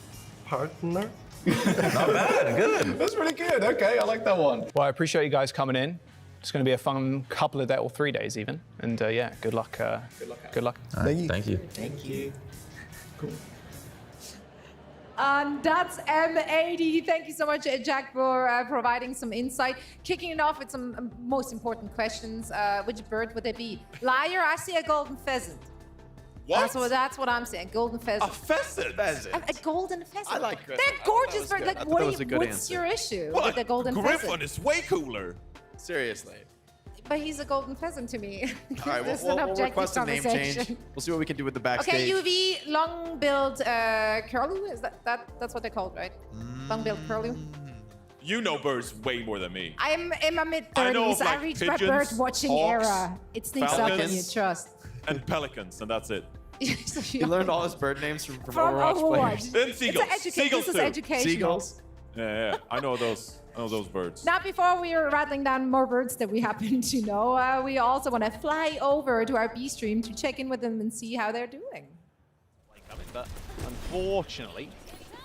partner. Not bad, good. That's pretty good. Okay, I like that one. Well, I appreciate you guys coming in. It's going to be a fun couple of days, or 3 days even. And yeah, good luck. Good luck. Right, thank you. Thank you. Cool. And that's M80. Thank you so much, Jack, for providing some insight. Kicking it off with some most important questions. Which bird would it be? Liar, I see a golden pheasant. What? That's what I'm saying. Golden pheasant. A pheasant? A golden pheasant. I like They're gorgeous birds. Like, what's your issue with the golden Griffin pheasant? is way cooler. Seriously. But he's a golden pheasant to me. All right, This is we'll an objective request a name conversation. change. We'll see what we can do with the backstage. Okay, UV, long-billed curlew. Is that's what they're called, right? Long-billed curlew. You know birds way more than me. I'm in my mid-30s. I know of, I like, reached my pigeons, bird-watching hawks, era. It sneaks up on you, falcons. trust. And pelicans, and that's it. He learned all his bird names from From Overwatch players. Then seagulls. Seagulls This is too. educational. Seagulls. Yeah. I know those birds. Now, before we are rattling down more birds that we happen to know, we also want to fly over to our B stream to check in with them and see how they're doing. But unfortunately,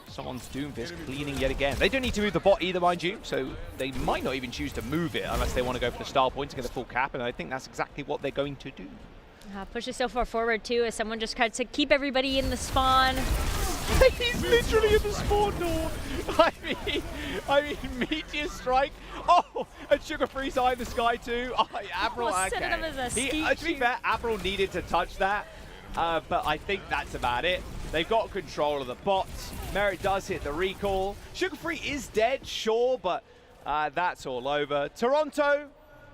someone's Doomfist cleaning yet again. They don't need to move the bot either, mind you, so they might not even choose to move it unless they want to go for the style point to get the full cap, and I think that's exactly what they're going to do. Pushes so far forward too as someone just tried to keep everybody in the spawn. He's literally in the spawn door. I mean, Meteor Strike. Oh, and Sugar Free's eye in the sky too. Oh, Admiral, sending him as a to be fair, Admiral needed to touch that, but I think that's about it. They've got control of the bots. Merritt does hit the recall. Sugar Free is dead, sure, but that's all over. Toronto,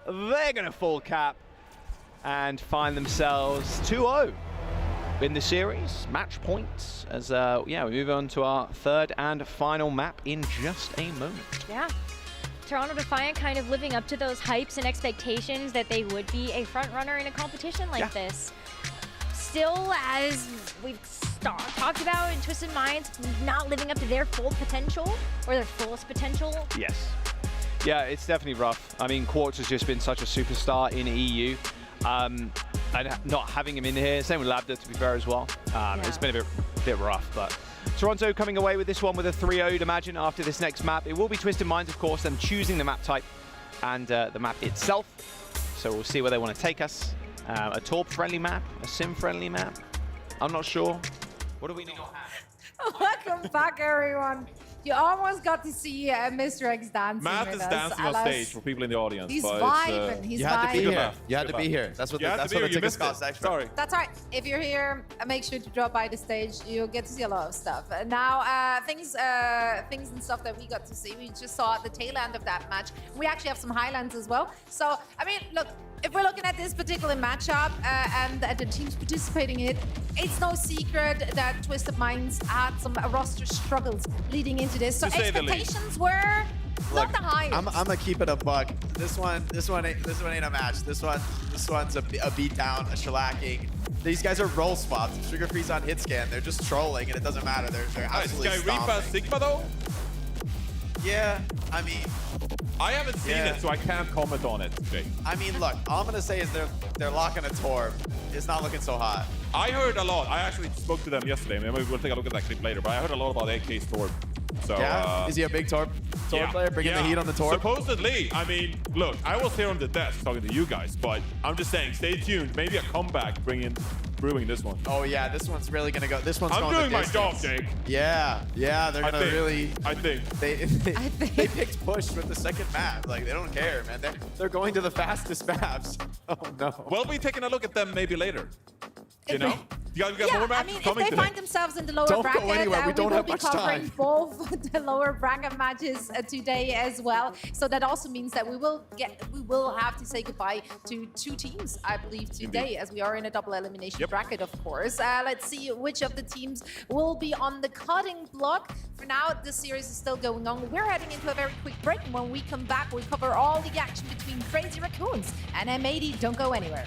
they're going to full cap and find themselves 2-0 in the series. Match points as we move on to our third and final map in just a moment. Yeah. Toronto Defiant kind of living up to those hypes and expectations that they would be a front runner in a competition like this. Still, as we've talked about in Twisted Minds, not living up to their full potential or their fullest potential. Yes. Yeah, it's definitely rough. I mean, Quartz has just been such a superstar in EU. And not having him in here, same with Labda, to be fair as well. It's been a bit rough, but Toronto coming away with this one with a 3-0, you'd imagine, after this next map. It will be Twisted Minds, of course, them choosing the map type and the map itself. So we'll see where they want to take us. A Torp-friendly map, a Sim-friendly map. I'm not sure. What do we not have? Welcome back, everyone. You almost got to see Mr. X dancing. Matt is dancing on stage for people in the audience. He's but vibing. He's you had to be vibing. here. You had to be here. That's what the tickets cost extra. Sorry. That's right. If you're here, make sure to drop by the stage. You'll get to see a lot of stuff. Now, things and stuff that we got to see. We just saw at the tail end of that match. We actually have some highlights as well. So, I mean, look, if we're looking at this particular matchup and the teams participating in it, it's no secret that Twisted Minds had some roster struggles leading into this. So expectations were not the highest. I'm gonna keep it a buck. This one ain't a match. This one's a beatdown, a shellacking. These guys are roll swaps. Sugar Free's on hit scan. They're just trolling, and it doesn't matter. They're absolutely Is Sky Reaper Sigma though? Yeah, I mean, I haven't seen it, so I can't comment on it, Jake. I mean, look, all I'm gonna say is they're locking a Torb. It's not looking so hot. I heard a lot. I actually spoke to them yesterday. Maybe we'll take a look at that clip later. But I heard a lot about AK's Torb. So is he a big Torb player, bringing the heat on the Torb? Supposedly. I mean, look, I was here on the desk talking to you guys, but I'm just saying, stay tuned. Maybe a comeback brewing this one. Oh yeah, this one's really gonna go. This one's I'm going doing the my distance. job, Jake. Yeah, they're gonna really. I think they picked push with the second map. Like they don't care, man. They're going to the fastest maps. Oh no. We'll be taking a look at them maybe later. You know? You got more matches if coming they today. find themselves in the lower Don't bracket, go anywhere. We don't will have be much covering time. both the lower bracket matches today as well. So that also means that we will have to say goodbye to 2 teams, I believe, today, as we are in a double elimination bracket, of course. Let's see which of the teams will be on the cutting block. For now, the series is still going on. We're heading into a very quick break. And when we come back, we cover all the action between Crazy Raccoons and M80. Don't go anywhere.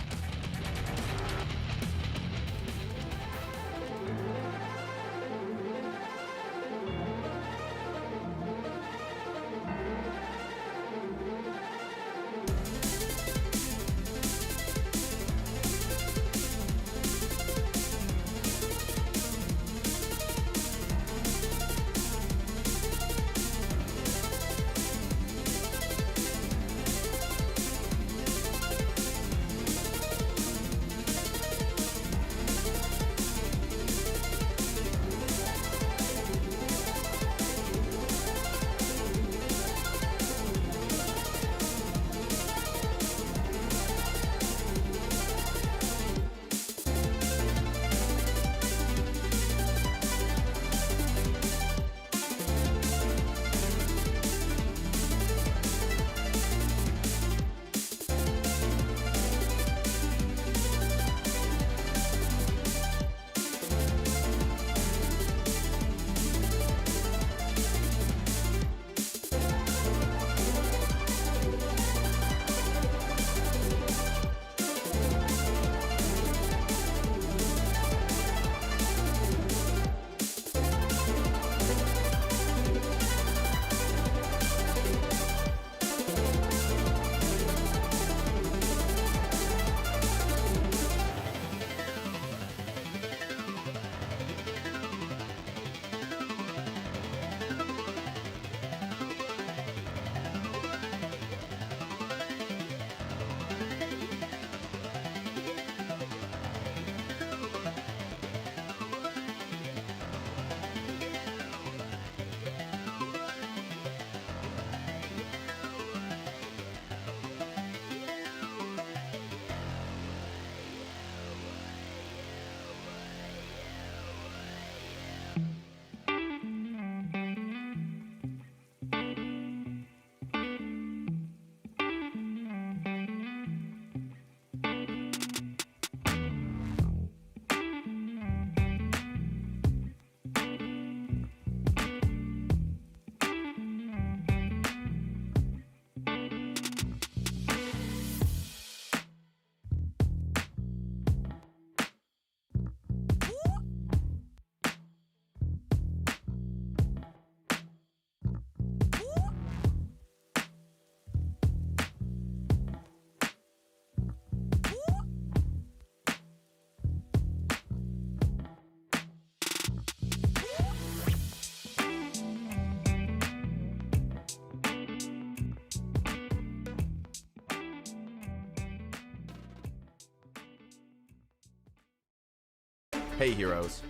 Hey heroes.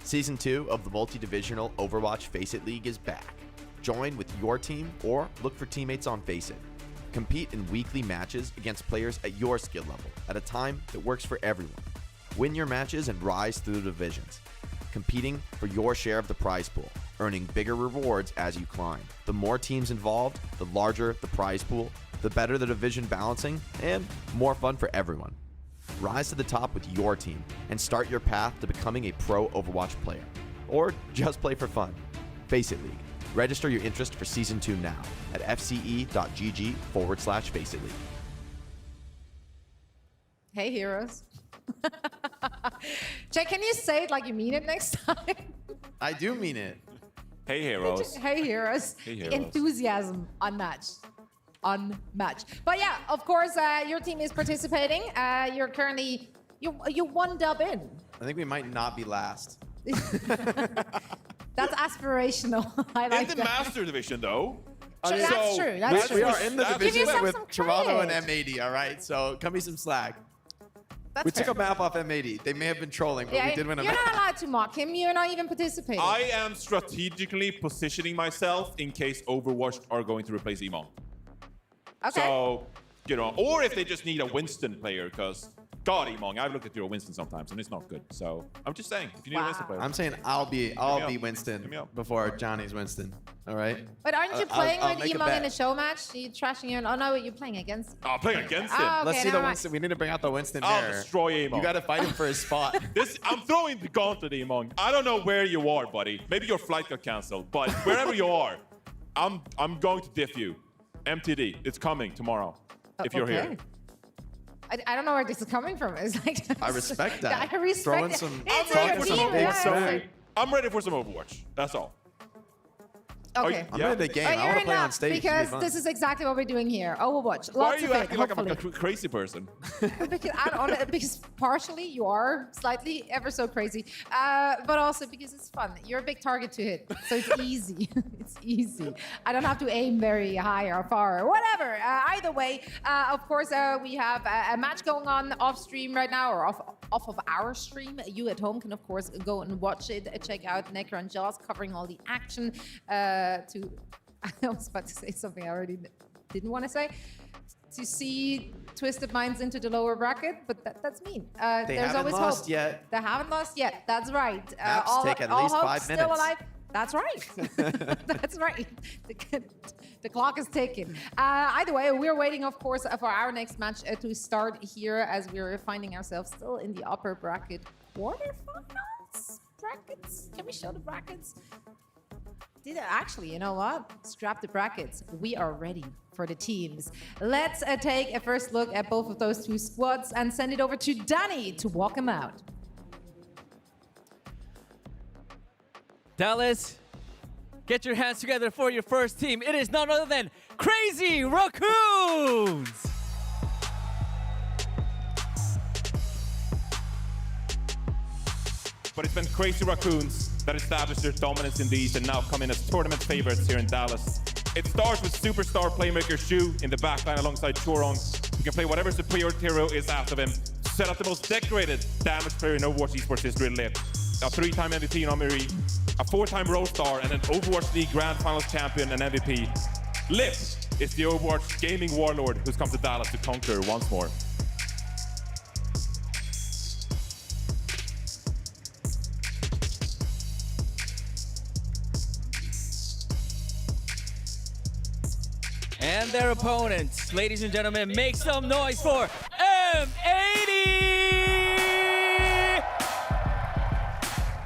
Season 2 of the multi-divisional Overwatch Face It League is back. Join with your team or look for teammates on Face It. Compete in weekly matches against players at your skill level at a time that works for everyone. Win your matches and rise through the divisions, competing for your share of the prize pool, earning bigger rewards as you climb. The more teams involved, the larger the prize pool, the better the division balancing, and more fun for everyone. Rise to the top with your team and start your path to becoming a pro Overwatch player. Or just play for fun. Face It League. Register your interest for Season 2 now at fce.gg/Face It League. Hey, heroes. Jay, can you say it like you mean it next time? I do mean it. Hey, heroes. Hey, heroes. Hey, heroes. Enthusiasm unmatched. Unmatched. But yeah, of course, your team is participating. You're currently, you one dub in. I think we might not be last. That's aspirational. I like in the that. Master Division, though. That's true. That's true. We are in the division with some Toronto and credit. M80, all right? So cut me some slack. That's We fair. took a map off M80. They may have been trolling, but we did win a You're map. not allowed to mock him. You're not even participating. I am strategically positioning myself in case Overwatch are going to replace Emon. Okay. So, you know, or if they just need a Winston player, because God, Emon, I've looked at your Winston sometimes and it's not good. So I'm just saying, if you need a Winston player, I'm saying I'll be Winston before Johnny's Winston. All right. But aren't you I'll playing with make a Emon bet. in a show match? Are you trashing him? Oh no, you're playing against. Oh, playing against him. Oh, okay, Let's see the never mind. Winston. We need to bring out the Winston I'll mirror. destroy Emon. You got to fight him for his spot. I'm throwing the gauntlet, Emon. I don't know where you are, buddy. Maybe your flight got canceled, but wherever you are, I'm going to diff you. MTD, it's coming tomorrow. If you're here. I don't know where this is coming from. It's like I respect that. I respect Throwing it. some- It's I'm ready your for team, some yeah, Overwatch. yeah. I'm ready for some Overwatch. That's all. Okay. I'm ready to game. But I you're want to play on enough stage. It's because gonna be this is exactly what we're doing here. Overwatch. Why are Lots you of it, acting like I'm hopefully. a crazy person? Because partially you are slightly ever so crazy, but also because it's fun. You're a big target to hit, so it's easy. It's easy. I don't have to aim very high or far or whatever. Either way, of course, we have a match going on off stream right now, or off of our stream. You at home can of course go and watch it. Check out Necro and Jaws covering all the action. I was about to say something I already didn't want to say. To see Twisted Minds into the lower bracket, but that's mean. They There's haven't always lost hope. yet. They haven't lost yet. That's right. Maps take at least hope's 5 still minutes. alive. That's right. That's right. The clock is ticking. Either way, we're waiting, of course, for our next match to start here as we're finding ourselves still in the upper bracket quarterfinals. Brackets? Can we show the brackets? Actually, you know what? Scrap the brackets. We are ready for the teams. Let's take a first look at both of those two squads and send it over to Danny to walk them out. Dallas, get your hands together for your first team. It is none other than Crazy Raccoons! But it's been Crazy Raccoons that established their dominance in these and now come in as tournament favorites here in Dallas. It starts with superstar playmaker Shu in the backline alongside Chorong, who can play whatever superior hero is after him to set up the most decorated damage player in Overwatch Esports history, Lip. A 3-time MVP in Omiri, a 4-time Role Star, and an Overwatch League Grand Finals champion and MVP. Lip is the Overwatch gaming warlord who's come to Dallas to conquer once more. And their opponents, ladies and gentlemen, make some noise for M80!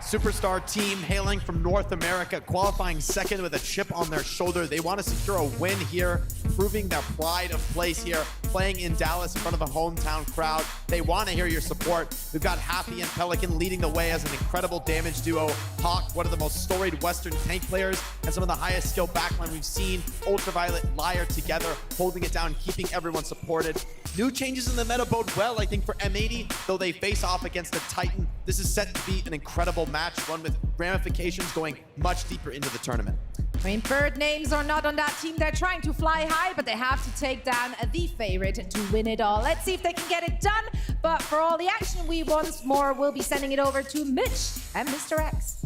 Superstar team hailing from North America, qualifying second with a chip on their shoulder. They want to secure a win here, proving their pride of place here, playing in Dallas in front of a hometown crowd. They want to hear your support. We've got Happy and Pelican leading the way as an incredible damage duo. Hawk, one of the most storied Western tank players, and some of the highest skill backline we've seen. Ultraviolet, Liar together, holding it down, keeping everyone supported. New changes in the meta bode well, I think, for M80, though they face off against the Titan. This is set to be an incredible match, one with ramifications going much deeper into the tournament. I mean, bird names are not on that team. They're trying to fly high, but they have to take down the favorite to win it all. Let's see if they can get it done. But for all the action, we once more will be sending it over to Mitch and Mr. X.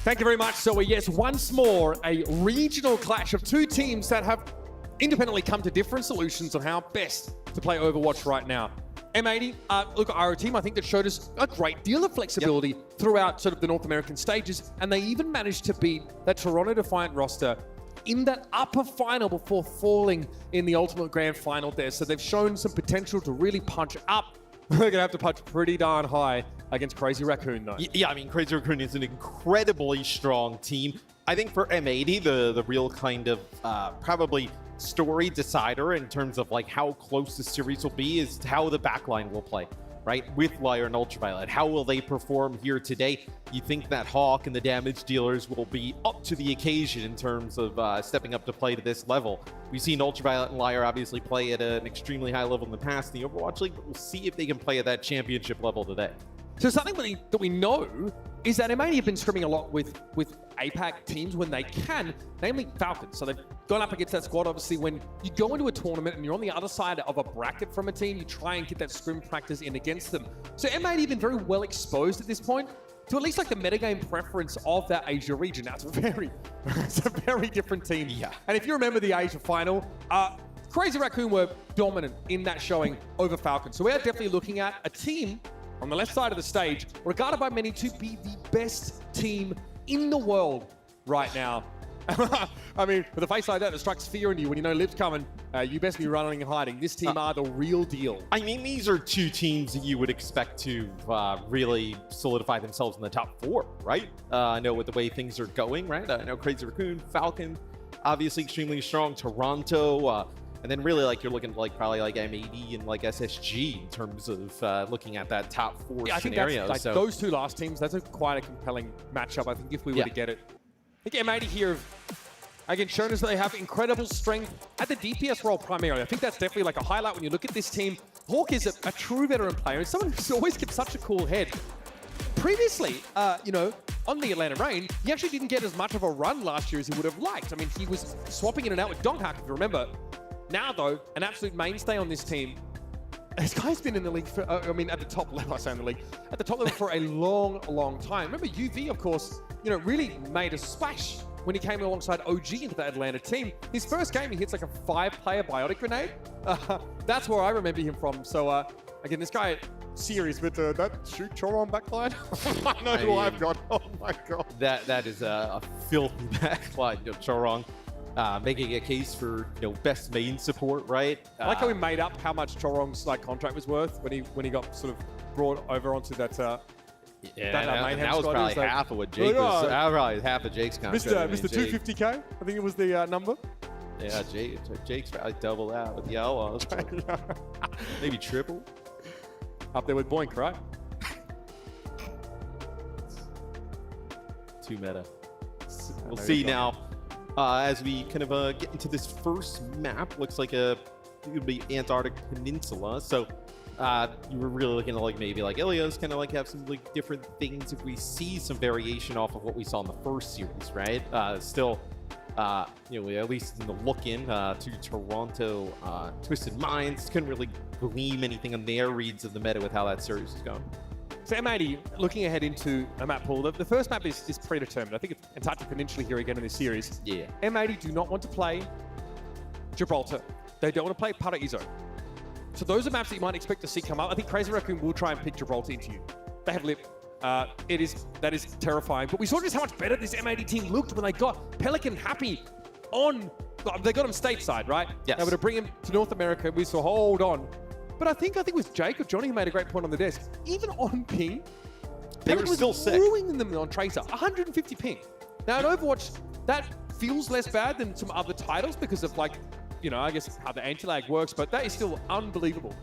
Thank you very much, Zoe. Yes, once more, a regional clash of two teams that have independently come to different solutions on how best to play Overwatch right now. M80, look, are a team I think that showed us a great deal of flexibility throughout sort of the North American stages, and they even managed to beat that Toronto Defiant roster in that upper final before falling in the ultimate grand final there. So they've shown some potential to really punch up. They're going to have to punch pretty darn high against Crazy Raccoon, though. Yeah, I mean, Crazy Raccoon is an incredibly strong team. I think for M80, the real kind of probably story decider in terms of like how close the series will be is how the backline will play, right? With Liar and Ultraviolet. How will they perform here today? You think that Hawk and the damage dealers will be up to the occasion in terms of stepping up to play to this level. We've seen Ultraviolet and Liar obviously play at an extremely high level in the past in the Overwatch League, but we'll see if they can play at that championship level today. So something that we know is that M80 have been scrimming a lot with APAC teams when they can, namely Falcons. So they've gone up against that squad. Obviously, when you go into a tournament and you're on the other side of a bracket from a team, you try and get that scrim practice in against them. So M80 have been very well exposed at this point to at least like the metagame preference of that Asia region. Now, it's a very different team. Yeah. And if you remember the Asia final, Crazy Raccoon were dominant in that showing over Falcons. So we're definitely looking at a team on the left side of the stage, regarded by many to be the best team in the world right now. I mean, with a face like that strikes fear in you when you know Liv's coming, you best be running and hiding. This team are the real deal. I mean, these are two teams that you would expect to really solidify themselves in the top four, right? I know with the way things are going, right? I know Crazy Raccoon, Falcon, obviously extremely strong, Toronto, and then really like you're looking at like probably like M80 and like SSG in terms of looking at that top four scenario. I think that's, those two last teams, that's quite a compelling matchup, I think, if we were to get it. I think M80 here have, again, shown us that they have incredible strength at the DPS role primarily. I think that's definitely like a highlight when you look at this team. Hawk is a true veteran player and someone who's always kept such a cool head. Previously, you know, on the Atlanta Reign, he actually didn't get as much of a run last year as he would have liked. I mean, he was swapping in and out with DreamHack, if you remember. Now, though, an absolute mainstay on this team. This guy's been in the league for, I mean, at the top level, I say in the league, at the top level for a long time. Remember, UV, of course, you know, really made a splash when he came alongside OG into that Atlanta team. His first game, he hits like a 5-player biotic grenade. That's where I remember him from. So, again, this guy, serious, but that shoot Choron backline? I know who I've got. Oh my God. That is a filthy backline, you know, Choron. Making a case for, you know, best main support, right? I like how we made up how much Choron's like contract was worth when he got sort of brought over onto that. That was probably half of what Jake was. Probably half of Jake's contract. Mr. 250K, I think it was the number. Yeah, Jake's probably double that with the Outlaws. Maybe triple. Up there with Boink, right? Too meta. We'll see now. As we kind of get into this first map, looks like it would be Antarctic Peninsula. So you were really looking at like maybe like Ilios kind of like have some like different things if we see some variation off of what we saw in the first series, right? Still, you know, at least in the look-in to Toronto Twisted Minds, couldn't really glean anything on their reads of the meta with how that series is going. So M80, looking ahead into a map pool, the first map is predetermined. I think it's Antarctic Peninsula here again in this series. Yeah. M80 do not want to play Gibraltar. They don't want to play Paraíso. So those are maps that you might expect to see come up. I think Crazy Raccoon will try and pick Gibraltar into you. They have Lip. That is terrifying. But we saw just how much better this M80 team looked when they got Pelican happy on... They got him stateside, right? Yes. They were to bring him to North America. We saw, hold on. But I think it was Jake or Johnny who made a great point on the desk. Even on ping, they were still sick. Ruining them on Tracer, 150 ping. Now in Overwatch, that feels less bad than some other titles because of like, you know, I guess how the anti-lag works, but that is still unbelievable.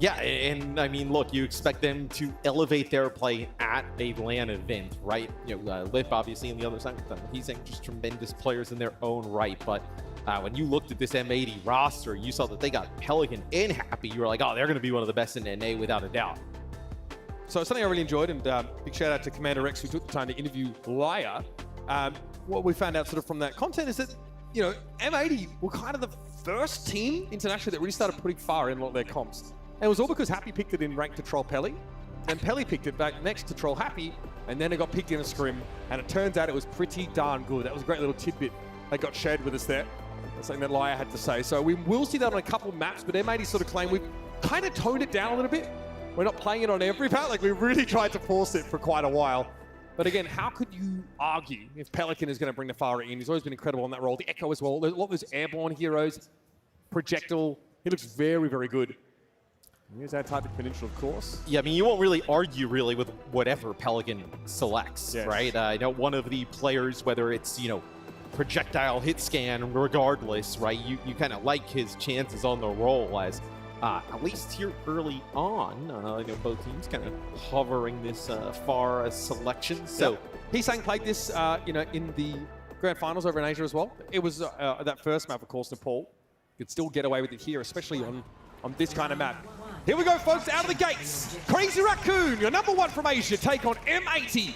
Yeah, and I mean, look, you expect them to elevate their play at a LAN event, right? You know, Lip obviously on the other side, he's just tremendous players in their own right, but when you looked at this M80 roster, you saw that they got Pelican and Happy. You were like, oh, they're going to be one of the best in NA without a doubt. So something I really enjoyed, and big shout out to Commander Rex who took the time to interview Liar. what we found out sort of from that content is that, you know, M80 were kind of the first team internationally that really started putting Pharah in a lot of their comps. And it was all because Happy picked it in rank to troll Pelly, and Pelly picked it back next to troll Happy, and then it got picked in a scrim, and it turns out it was pretty darn good. That was a great little tidbit that got shared with us there. That's something that Laya had to say. So we will see that on a couple of maps, but M80 sort of claim we've kind of toned it down a little bit. We're not playing it on every map. Like, we really tried to force it for quite a while. But again, how could you argue if Pelican is going to bring the Pharah in? He's always been incredible on that role. The Echo as well. A lot of those airborne heroes. Projectile. He looks very, very good. Here's that type of Peninsula, of course. Yeah, I mean, you won't really argue really with whatever Pelican selects, right? I know one of the players, whether it's, you know, projectile hit scan, regardless, right? You kind of like his chances on the role as at least here early on, you know, both teams kind of hovering this far as selection. So Hisang played this, you know, in the grand finals over in Asia as well. It was that first map, of course, Nepal. You could still get away with it here, especially on this kind of map. Here we go, folks, out of the gates. Crazy Raccoon, your #1 from Asia, take on M80.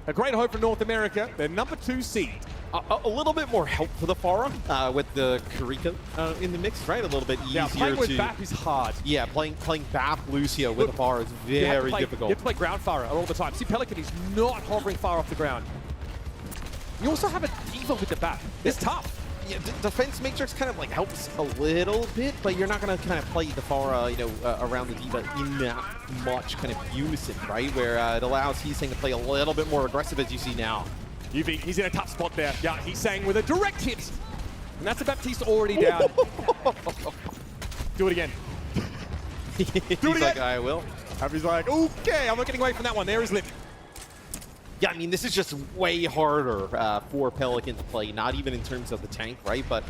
A great hope for North America, their #2 seed. A little bit more help for the Pharah with the Karika in the mix, right? A little bit easier to... playing with BAP is hard. Yeah, playing BAP Lucio with the Pharah is very difficult. You have to play ground Pharah all the time. See, Pelican is not hovering far off the ground. You also have a Diva with the BAP. It's tough. Yeah, Defense Matrix kind of like helps a little bit, but you're not going to kind of play the Pharah, you know, around the Diva in that much kind of unison, right? Where it allows Hisang to play a little bit more aggressive, as you see now. He's in a tough spot there. Yeah, he's saying with a direct hit. And that's a Baptiste already down. Do it again. Do it again. Like, I will. Happy's like, okay, I'm not getting away from that one. There is Lip. Yeah, I mean, this is just way harder for Pelican to play, not even in terms of the tank, right? But,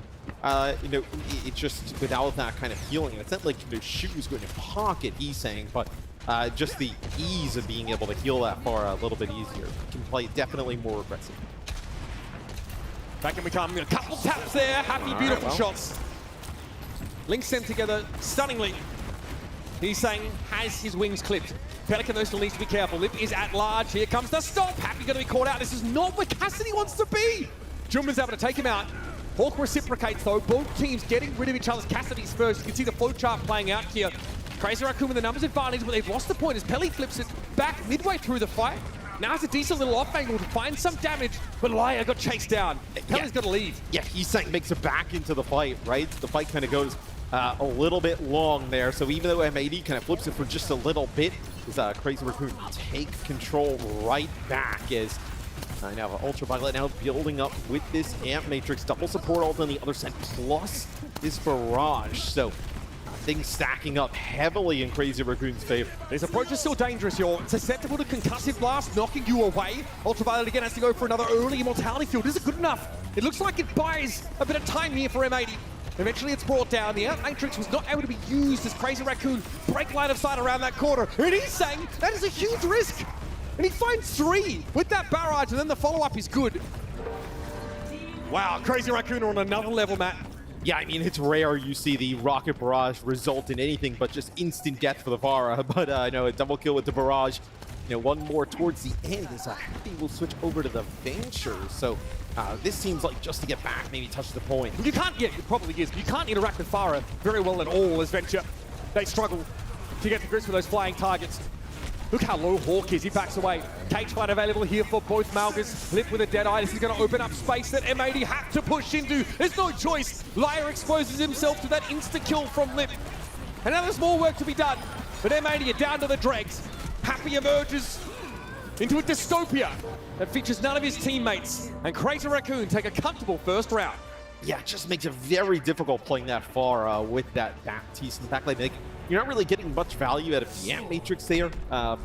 you know, it's just without that kind of healing. It's not like the shoe's going to pocket, he's saying, but just the ease of being able to heal that far a little bit easier. Can play definitely more aggressive. Back in we come. A couple taps there. Happy, beautiful shots. Links them together stunningly. Hisang has his wings clipped. Pelican though still needs to be careful. Lip is at large. Here comes the stop. Happy going to be caught out. This is not where Cassidy wants to be. Junman's able to take him out. Hawk reciprocates though. Both teams getting rid of each other's Cassidy's first. You can see the flowchart playing out here. Crazy Raccoon with the numbers advantage, but they've lost the point as Pelly flips it back midway through the fight. Now it's a decent little off angle to find some damage, but Laya got chased down. Pelly's got to leave. Yeah, Hisang makes it back into the fight, right? The fight kind of goes a little bit long there. So even though M80 kind of flips it for just a little bit, does Crazy Raccoon take control right back as now Ultraviolet now building up with this Amp Matrix, double support ult on the other side, plus this barrage. So things stacking up heavily in Crazy Raccoon's favor. This approach is still dangerous, y'all. Susceptible to concussive blast, knocking you away. Ultraviolet again has to go for another early immortality field. Is it good enough? It looks like it buys a bit of time here for M80. Eventually it's brought down. The Amp Matrix was not able to be used as Crazy Raccoon break line of sight around that corner. And he's saying that is a huge risk. And he finds 3 with that barrage, and then the follow-up is good. Wow, Crazy Raccoon are on another level, Matt. Yeah, I mean, it's rare you see the rocket barrage result in anything but just instant death for the Pharah. But I know a double kill with the barrage. You know, one more towards the end as Happy will switch over to the Venture. So this seems like just to get back, maybe touch the point. You can't, yeah, it probably is. You can't interact with Pharah very well at all as Venture. They struggle to get to grips with those flying targets. Look how low Hawk is, he backs away. Cage fight available here for both Malgas. Lip with a dead eye, this is going to open up space that M80 have to push into. There's no choice. Laya exposes himself to that insta-kill from Lip. And now there's more work to be done. But M80 are down to the dregs. Happy emerges into a dystopia that features none of his teammates. And Crazy Raccoon take a comfortable first round. Yeah, it just makes it very difficult playing that far with that Baptiste in the backline. You're not really getting much value out of the Amp Matrix there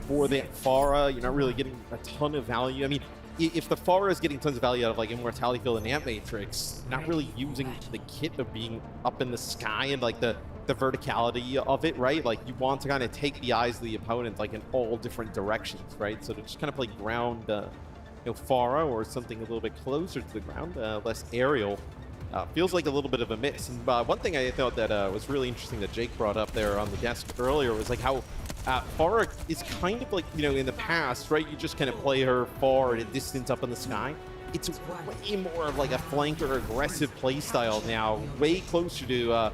for the Pharah. You're not really getting a ton of value. I mean, if the Pharah is getting tons of value out of like Immortality Field and Amp Matrix, not really using the kit of being up in the sky and like the verticality of it, right? Like you want to kind of take the eyes of the opponent like in all different directions, right? So to just kind of play ground, you know, Pharah or something a little bit closer to the ground, less aerial. Feels like a little bit of a miss. And one thing I thought that was really interesting that Jake brought up there on the desk earlier was like how Pharah is kind of like, you know, in the past, right? You just kind of play her far at a distance up in the sky. it's way more of like a flanker aggressive play style now, way closer to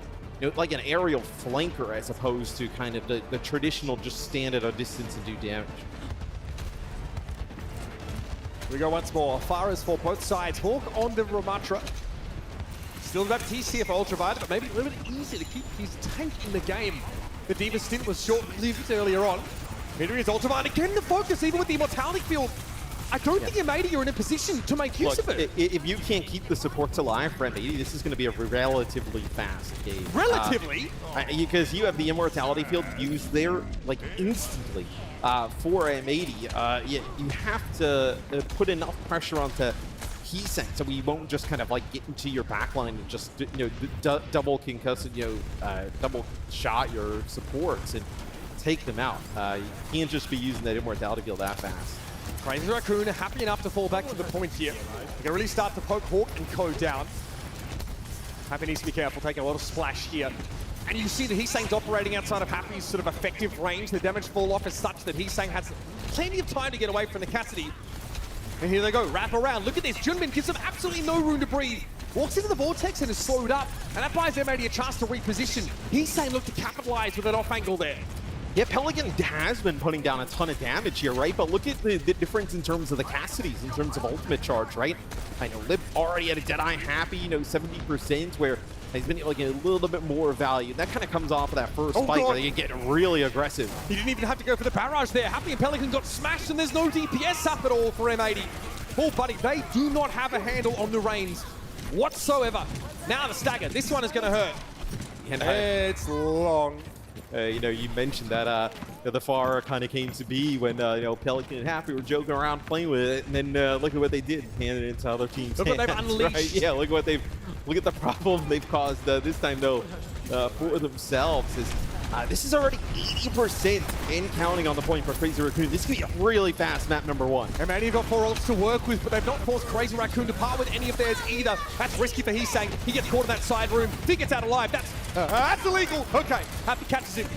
like an aerial flanker as opposed to kind of the traditional just stand at a distance and do damage. We go once more. Faras for both sides. Hawk on the Ramatra. Still got TC here for Ultraviolet, but maybe a little bit easier to keep his tank in the game. The D.Va stint was short-lived earlier on. Here is Ultraviolet again the focus, even with the Immortality field. I don't think M80 are in a position to make use of it. If you can't keep the supports alive for M80, this is going to be a relatively fast game. Relatively? Because you have the Immortality field used there, like, instantly. For M80, you have to put enough pressure onto Heesang so we won't just kind of like get into your backline and just double concuss and double shot your supports and take them out. You can't just be using that Immortality field that fast. Crazy Raccoon happy enough to fall back to the point here. They can really start to poke Hawk and Co down. Happy needs to be careful, taking a lot of splash here. And you see that Heesang's operating outside of Happy's sort of effective range. The damage fall off is such that Heesang has plenty of time to get away from the Cassidy. And here they go, wrap around. Look at this, Junmin gives them absolutely no room to breathe. Walks into the vortex and is slowed up. And that buys M80 a chance to reposition. Heesang looked to capitalize with an off angle there. Yeah, Pelican has been putting down a ton of damage here, right? But look at the difference in terms of the Cassidys, in terms of ultimate charge, right? I know Lib already at a Deadeye Happy, 70%, where he's been like a little bit more value. That kind of comes off of that first fight where they get really aggressive. He didn't even have to go for the barrage there. Happy and Pelican got smashed and there's no DPS up at all for M80. Oh, buddy, they do not have a handle on the reins whatsoever. Now the stagger. This one is going to hurt. And it's long. You mentioned that the Pharah kind of came to be when Pelican and Happy were joking around playing with it, and then look at what they did, handed it into other teams. Look what they've unleashed. Right? Yeah, look at the problem they've caused this time though for themselves. This is already 80% and counting on the point for Crazy Raccoon. This could be a really fast map number one. And man, you've got 4 ults to work with, but they've not forced Crazy Raccoon to part with any of theirs either. That's risky for Heesang. He gets caught in that side room. If he gets out alive, that's illegal. Okay, Happy catches him.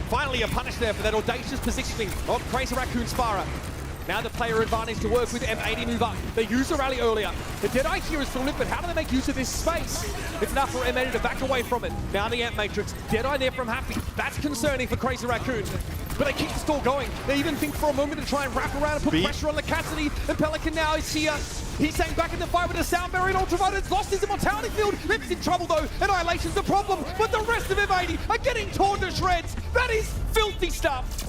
Finally a punish there for that audacious positioning of Crazy Raccoon's Pharah. Now the player advantage to work with M80 move up. They used the rally earlier. The Deadeye here is still lit, but how do they make use of this space? It's enough for M80 to back away from it. Now the Ant Matrix. Deadeye there from Happy. That's concerning for Crazy Raccoon. But they keep the stall going. They even think for a moment to try and wrap around and put pressure on the Cassidy. The Pelican now is here. He's sang back in the fight with a sound barrier and Ultraviolet. It's lost his Immortality field. Rip's in trouble though. Annihilation's the problem. But the rest of M80 are getting torn to shreds. That is filthy stuff.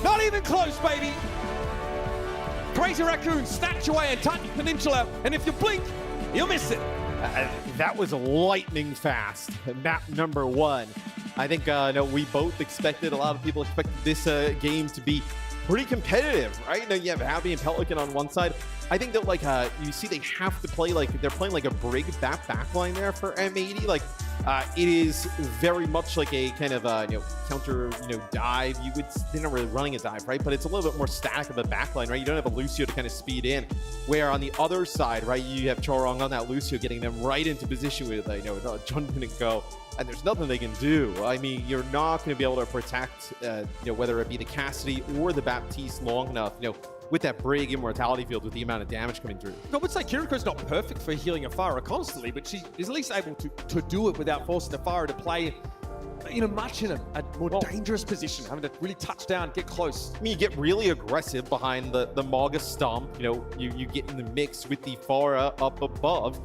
Not even close, baby. Crazy Raccoon snatch away and touch Peninsula, and if you blink, you'll miss it. That was lightning fast. Map number one. I think we both expected, a lot of people expected this game to be pretty competitive, right? Now you have Happy and Pelican on one side. I think that you see they have to play they're playing like a Brig backline there for M80. It is very much like a kind of counter dive. They're not really running a dive, right? But it's a little bit more static of a backline, right? You don't have a Lucio to kind of speed in. Where on the other side, right, you have Chorong on that Lucio getting them right into position with Junmin and Go. And there's nothing they can do. I mean, you're not going to be able to protect, whether it be the Cassidy or the Baptiste long enough, with that Brig Immortality field with the amount of damage coming through. I would say Kiriko's not perfect for healing a Pharah constantly, but she is at least able to do it without forcing the Pharah to play much in a more dangerous position, having to really touch down, get close. I mean, you get really aggressive behind the Maga Stomp. You get in the mix with the Pharah up above.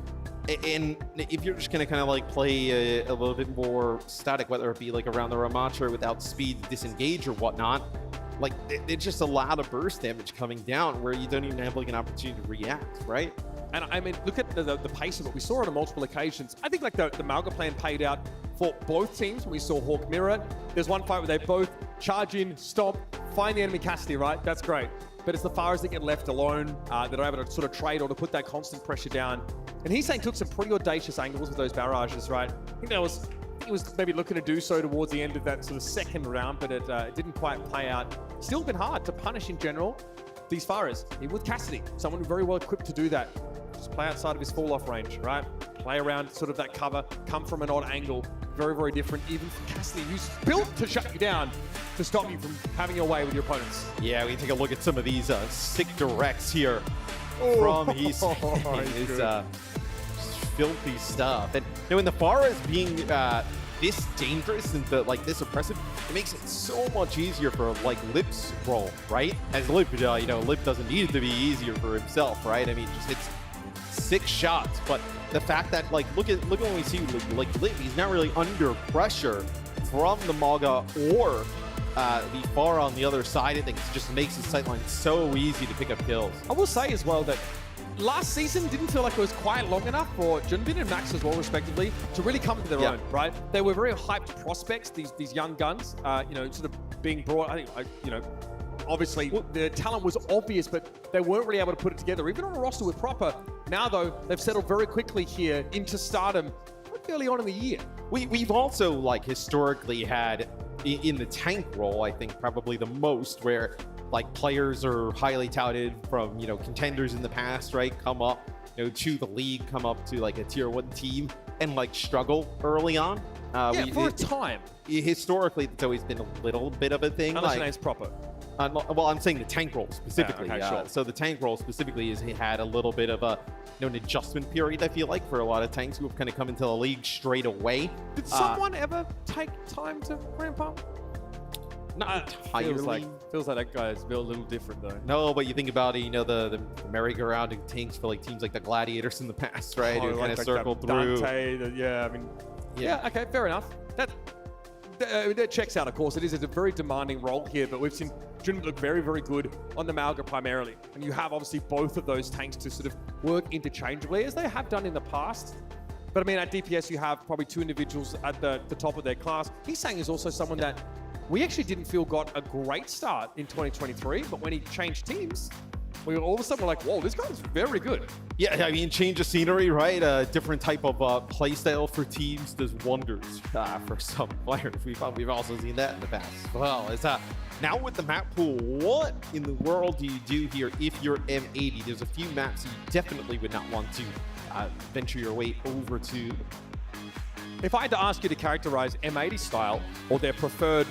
And if you're just going to kind of play a little bit more static, whether it be around the Ramatra without speed, disengage or whatnot, it's just a lot of burst damage coming down where you don't even have an opportunity to react, right? And I mean, look at the pace of it. We saw it on multiple occasions. I think the Malga plan paid out for both teams when we saw Hawk mirror it. There's one fight where they both charge in, stop, find the enemy Cassidy, right? That's great. But it's the Pharahs that get left alone that are able to sort of trade or to put that constant pressure down. And he's saying took some pretty audacious angles with those barrages, right? I think he was maybe looking to do so towards the end of that sort of second round, but it didn't quite play out. Still been hard to punish in general these Pharahs. Even with Cassidy, someone very well equipped to do that. Just play outside of his fall-off range, right? Play around sort of that cover, come from an odd angle. Very, very different, even from Cassidy, who's built to shut you down, to stop you from having your way with your opponents. Yeah, we can take a look at some of these sick directs here. from he's is filthy stuff. And in the far as being this dangerous and this oppressive, it makes it so much easier for Lip's role, right? As Lip, Lip doesn't need it to be easier for himself, right? I mean, just hits 6 shots, but the fact that look at when we see Lip, he's not really under pressure from the Maga or the far on the other side of things. Just makes his sightline so easy to pick up kills. I will say as well that last season didn't feel like it was quite long enough for Junbin and Max as well, respectively, to really come to their own, right? They were very hyped prospects, these young guns, sort of being brought, I think, obviously the talent was obvious, but they weren't really able to put it together, even on a roster with Proper. Now, though, they've settled very quickly here into stardom early on in the year. We've also, historically had, in the tank role, I think probably the most, where players are highly touted from contenders in the past, right? Come up to the league, come up to a tier 1 team and struggle early on. For a time. Historically, it's always been a little bit of a thing. Unless your name's Proper. Well, I'm saying the tank role specifically. Yeah, okay, sure. So the tank role specifically is he had a little bit of an adjustment period, I feel like, for a lot of tanks who have kind of come into the league straight away. Did someone ever take time to ramp up? Not entirely. Feels like that guy is built a little different, though. No, but you think about it, the merry-go-round and tanks for teams like the Gladiators in the past, right? Who kind of circled through. Dante, yeah, okay, fair enough. That checks out, of course. It is a very demanding role here, but we've seen Junbin look very, very good on the Malga primarily. And you have, obviously, both of those tanks to sort of work interchangeably, as they have done in the past. But, at DPS, you have probably 2 individuals at the top of their class. Hisang is also someone that we actually didn't feel got a great start in 2023, but when he changed teams, we all of a sudden were like, whoa, this guy's very good. Yeah, change of scenery, right? A different type of playstyle for teams does wonders for some players. We've also seen that in the past. Well, now with the map pool, what in the world do you do here if you're M80? There's a few maps you definitely would not want to venture your way over to. If I had to ask you to characterize M80 style or their preferred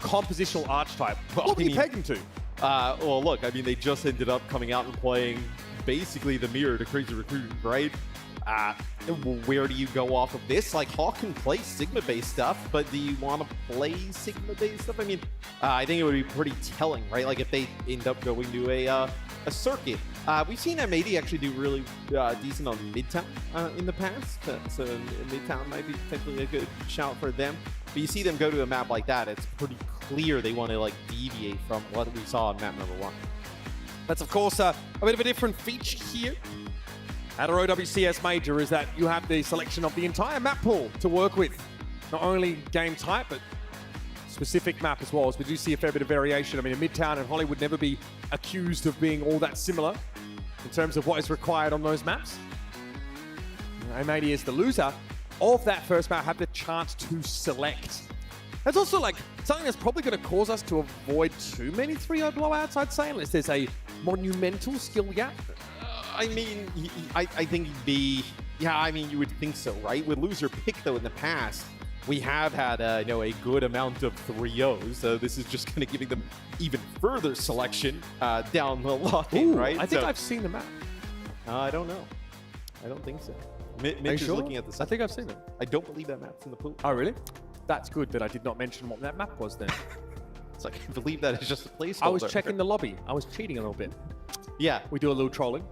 compositional archetype, what would you peg them to? Well, look, they just ended up coming out and playing basically the mirror to Crazy Raccoon, right? Where do you go off of this? Hawk can play Sigma-based stuff, but do you want to play Sigma-based stuff? I think it would be pretty telling, right? If they end up going to a circuit. We've seen M80 actually do really decent on Midtown in the past, so Midtown might be potentially a good shout for them. But you see them go to a map like that, it's pretty clear they want to deviate from what we saw on map number 1. That's, of course, a bit of a different feature here at our OWCS Major, is that you have the selection of the entire map pool to work with. Not only game type, but specific map as well, as we do see a fair bit of variation. Midtown and Holly would never be accused of being all that similar in terms of what is required on those maps. M80 is the loser of that first map, have the chance to select. That's also something that's probably going to cause us to avoid too many 3-0 blowouts, I'd say, unless there's a monumental skill gap. I think it'd be, you would think so, right? With loser pick, though, in the past, we have had a good amount of 3-0s, so this is just kind of giving them even further selection down the line, right? I think I've seen the map. I don't know. I don't think so. Mitch is looking at the site. I think I've seen it. I don't believe that map's in the pool. Oh, really? That's good that I did not mention what that map was then. I believe that is just a placeholder. I was checking the lobby. I was cheating a little bit. Yeah. We do a little trolling.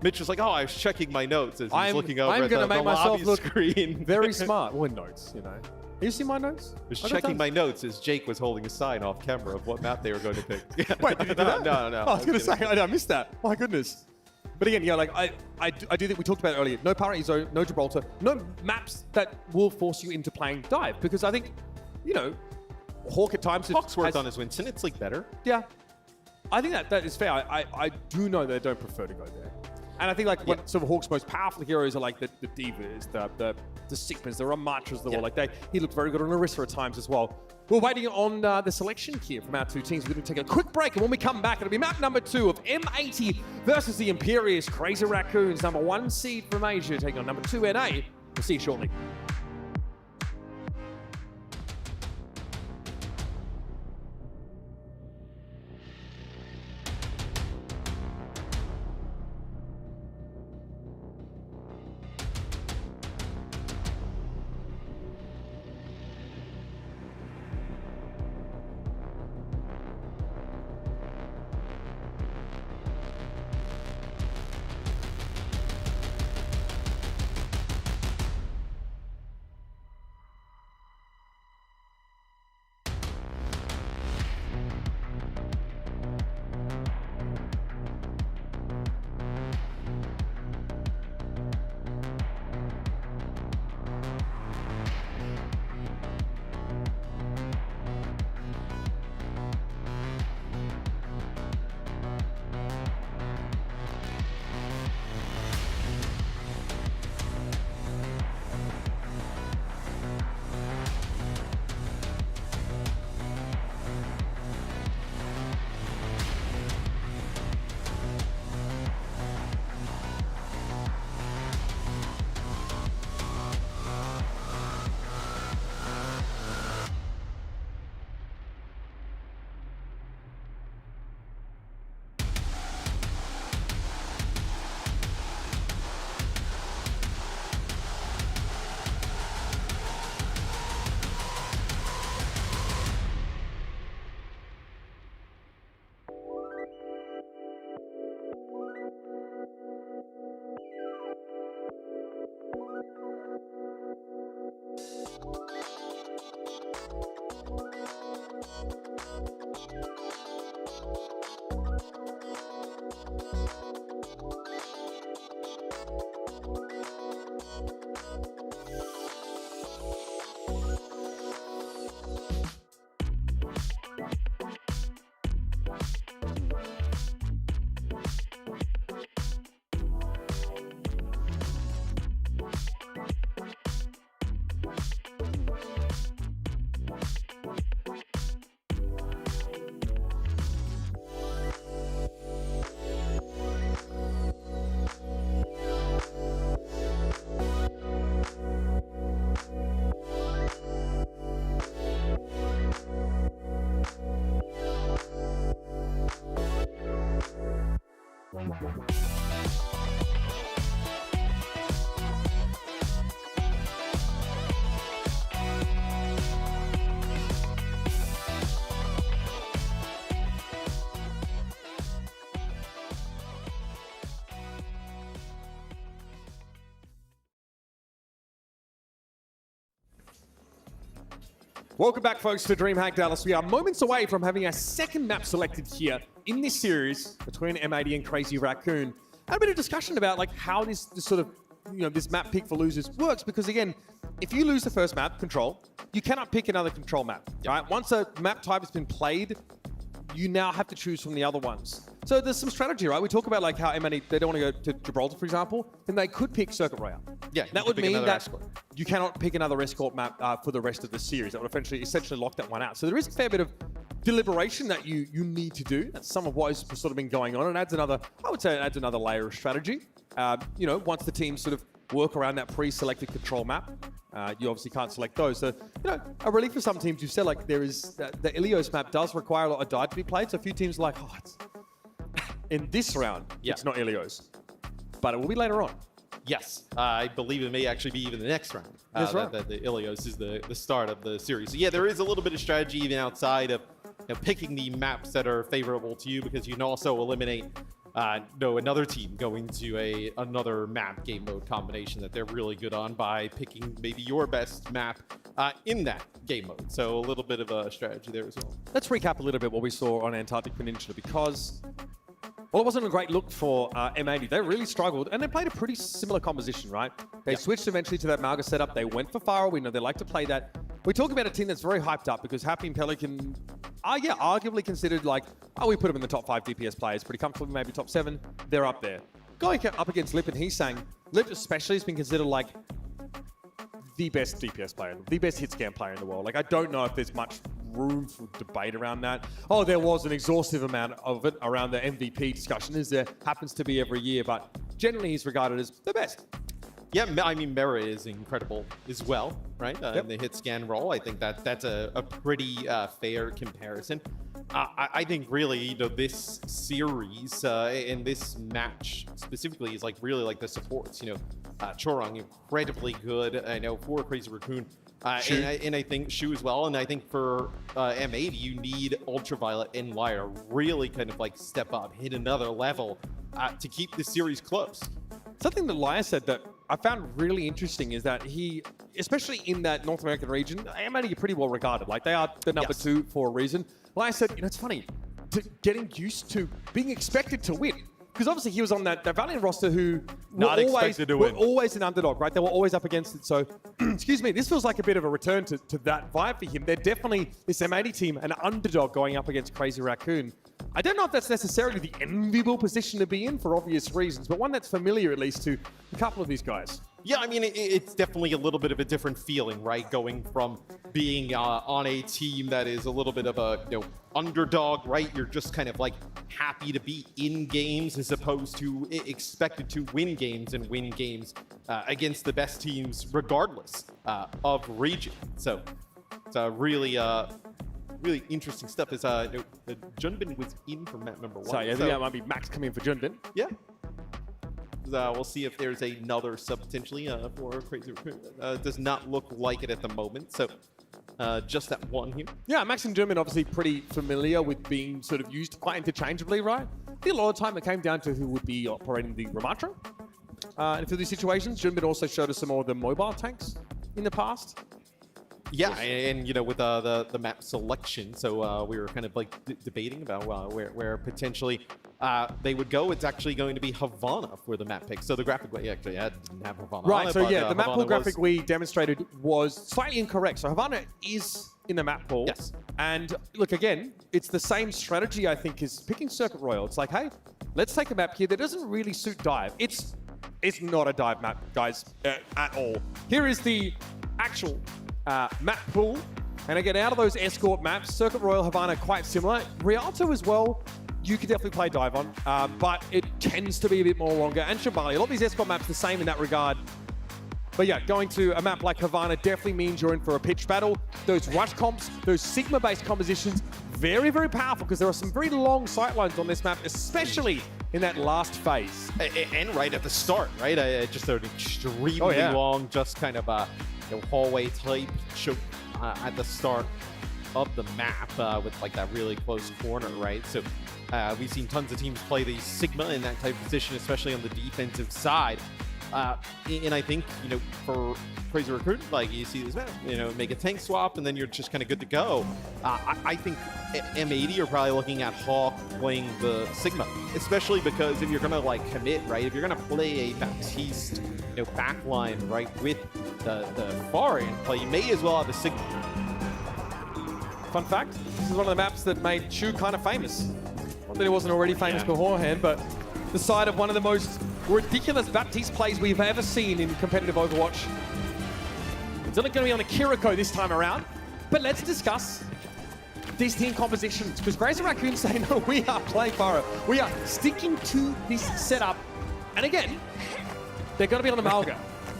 Mitch was like, I was checking my notes as he's looking over at the make myself lobby look screen. Very smart. Well, notes, You see my notes? I was checking my notes as Jake was holding a sign off camera of what map they were going to pick. Wait, did you do that? No. I was going to say, I missed that. My goodness. But again, I do think we talked about it earlier. No Pirate Zone, no Gibraltar, no maps that will force you into playing dive. Because I think, Hawk at times... Hawk's worked on his Winston. It's better. Yeah. I think that is fair. I do know they don't prefer to go there. And I think what sort of Hawk's most powerful heroes are the Divas, the Sigmas, the Ramachas, he looked very good on Orisa at times as well. We're waiting on the selection here from our 2 teams. We're going to take a quick break, and when we come back, it'll be map number 2 of M80 versus the Imperious Crazy Raccoons, number 1 seed from Asia, taking on number 2 NA. We'll see you shortly. Welcome back, folks, to DreamHack Dallas. We are moments away from having our second map selected here in this series between M80 and Crazy Raccoon. Had a bit of discussion about like how this sort of, this map pick for losers works, because again, if you lose the first map, Control, you cannot pick another Control map, right? Once a map type has been played, you now have to choose from the other ones. So there's some strategy, right? We talk about like how M80, they don't want to go to Gibraltar, for example, then they could pick Circuit Royale. Yeah, that would mean that you cannot pick another escort map for the rest of the series. That would essentially lock that one out. So there is a fair bit of deliberation that you need to do. That's some of what has sort of been going on, and adds another, I would say it adds another layer of strategy. Once the teams sort of work around that pre-selected Control map, you obviously can't select those. So, a relief for some teams. You said like there is, the Ilios map does require a lot of die to be played. So a few teams are like, oh, it's in this round, it's not Ilios, but it will be later on. Yes, I believe it may actually be even the next round. That's right. That the Ilios is the start of the series. So yeah, there is a little bit of strategy even outside of picking the maps that are favorable to you, because you can also eliminate another team going to another map game mode combination that they're really good on by picking maybe your best map in that game mode. So a little bit of a strategy there as well. Let's recap a little bit what we saw on Antarctic Peninsula, because well, it wasn't a great look for M80. They really struggled, and they played a pretty similar composition, right? They switched eventually to that Malga setup. They went for Pharaoh. We know they like to play that. We talk about a team that's very hyped up because Happy and Pelican are, arguably considered like, we put them in the top 5 DPS players pretty comfortably, maybe top 7. They're up there. Going up against Lip, and he's saying, Lip especially has been considered like the best DPS player, the best hit scan player in the world. Like, I don't know if there's much room for debate around that. Oh, there was an exhaustive amount of it around the MVP discussion, as there happens to be every year, but generally he's regarded as the best. Yeah, I mean, Mera is incredible as well, right? In the hit scan role. I think that's a pretty fair comparison. I think really, this series and this match specifically is like really like the supports. Chorong, incredibly good. I know for Crazy Raccoon. And I think Shu as well. And I think for M80, you need Ultraviolet and Lyra really kind of like step up, hit another level to keep the series close. Something that Lyra said that I found really interesting is that he, especially in that North American region, M80 are pretty well regarded. Like, they are the number 2 for a reason. Lyra said, it's funny, getting used to being expected to win. Because obviously he was on that Valiant roster who were always an underdog, right? They were always up against it. So, excuse me, this feels like a bit of a return to that vibe for him. They're definitely, this M80 team, an underdog going up against Crazy Raccoon. I don't know if that's necessarily the enviable position to be in for obvious reasons, but one that's familiar at least to a couple of these guys. Yeah, I mean, it's definitely a little bit of a different feeling, right? Going from being on a team that is a little bit of a underdog, right? You're just kind of like happy to be in games as opposed to expected to win games and win games against the best teams regardless of region. So it's really interesting stuff. Is Junbin was in for map number 1. So yeah, I think that might be Max coming in for Junbin. Yeah. We'll see if there's another sub potentially for Crazy Raccoon. Does not look like it at the moment. So just that one here. Yeah, Max and German obviously pretty familiar with being sort of used quite interchangeably, right? I think a lot of time it came down to who would be operating the Ramatra. And for these situations, Junbin also showed us some more of the mobile tanks in the past. Yeah, and with the map selection, so we were kind of like debating about where potentially they would go. It's actually going to be Havana for the map pick. So the graphic actually didn't have Havana. Right. So yeah, the map Havana pool graphic we demonstrated was slightly incorrect. So Havana is in the map pool. Yes. And look, again, it's the same strategy I think as picking Circuit Royale. It's like, hey, let's take a map here that doesn't really suit dive. It's not a dive map, guys, at all. Here is the actual map pool, and again, out of those escort maps, Circuit Royale, Havana, quite similar. Rialto as well, you could definitely play dive on, but it tends to be a bit more longer. And Shambali, a lot of these escort maps are the same in that regard. But yeah, going to a map like Havana definitely means you're in for a pitch battle. Those rush comps, those Sigma-based compositions, very, very powerful because there are some very long sightlines on this map, especially in that last phase. And right at the start, right? Just an extremely long, just kind of hallway type choke at the start of the map with like that really close corner, right? So we've seen tons of teams play the Sigma in that type of position, especially on the defensive side. And I think, for Crazy Raccoon, like you see this map, make a tank swap and then you're just kind of good to go. I think M80 are probably looking at Hawk playing the Sigma, especially because if you're gonna like commit, right? If you're gonna play a Baptiste, backline, right, with the far end play, you may as well have a Sigma. Fun fact, this is one of the maps that made Chu kind of famous. Not that he wasn't already famous beforehand, but the side of one of the most ridiculous Baptiste plays we've ever seen in competitive Overwatch. It's only going to be on a Kiriko this time around, but let's discuss these team compositions, because Crazy Raccoon say, no, we are playing Faro. We are sticking to this setup. And again, they're going to be on the Malga.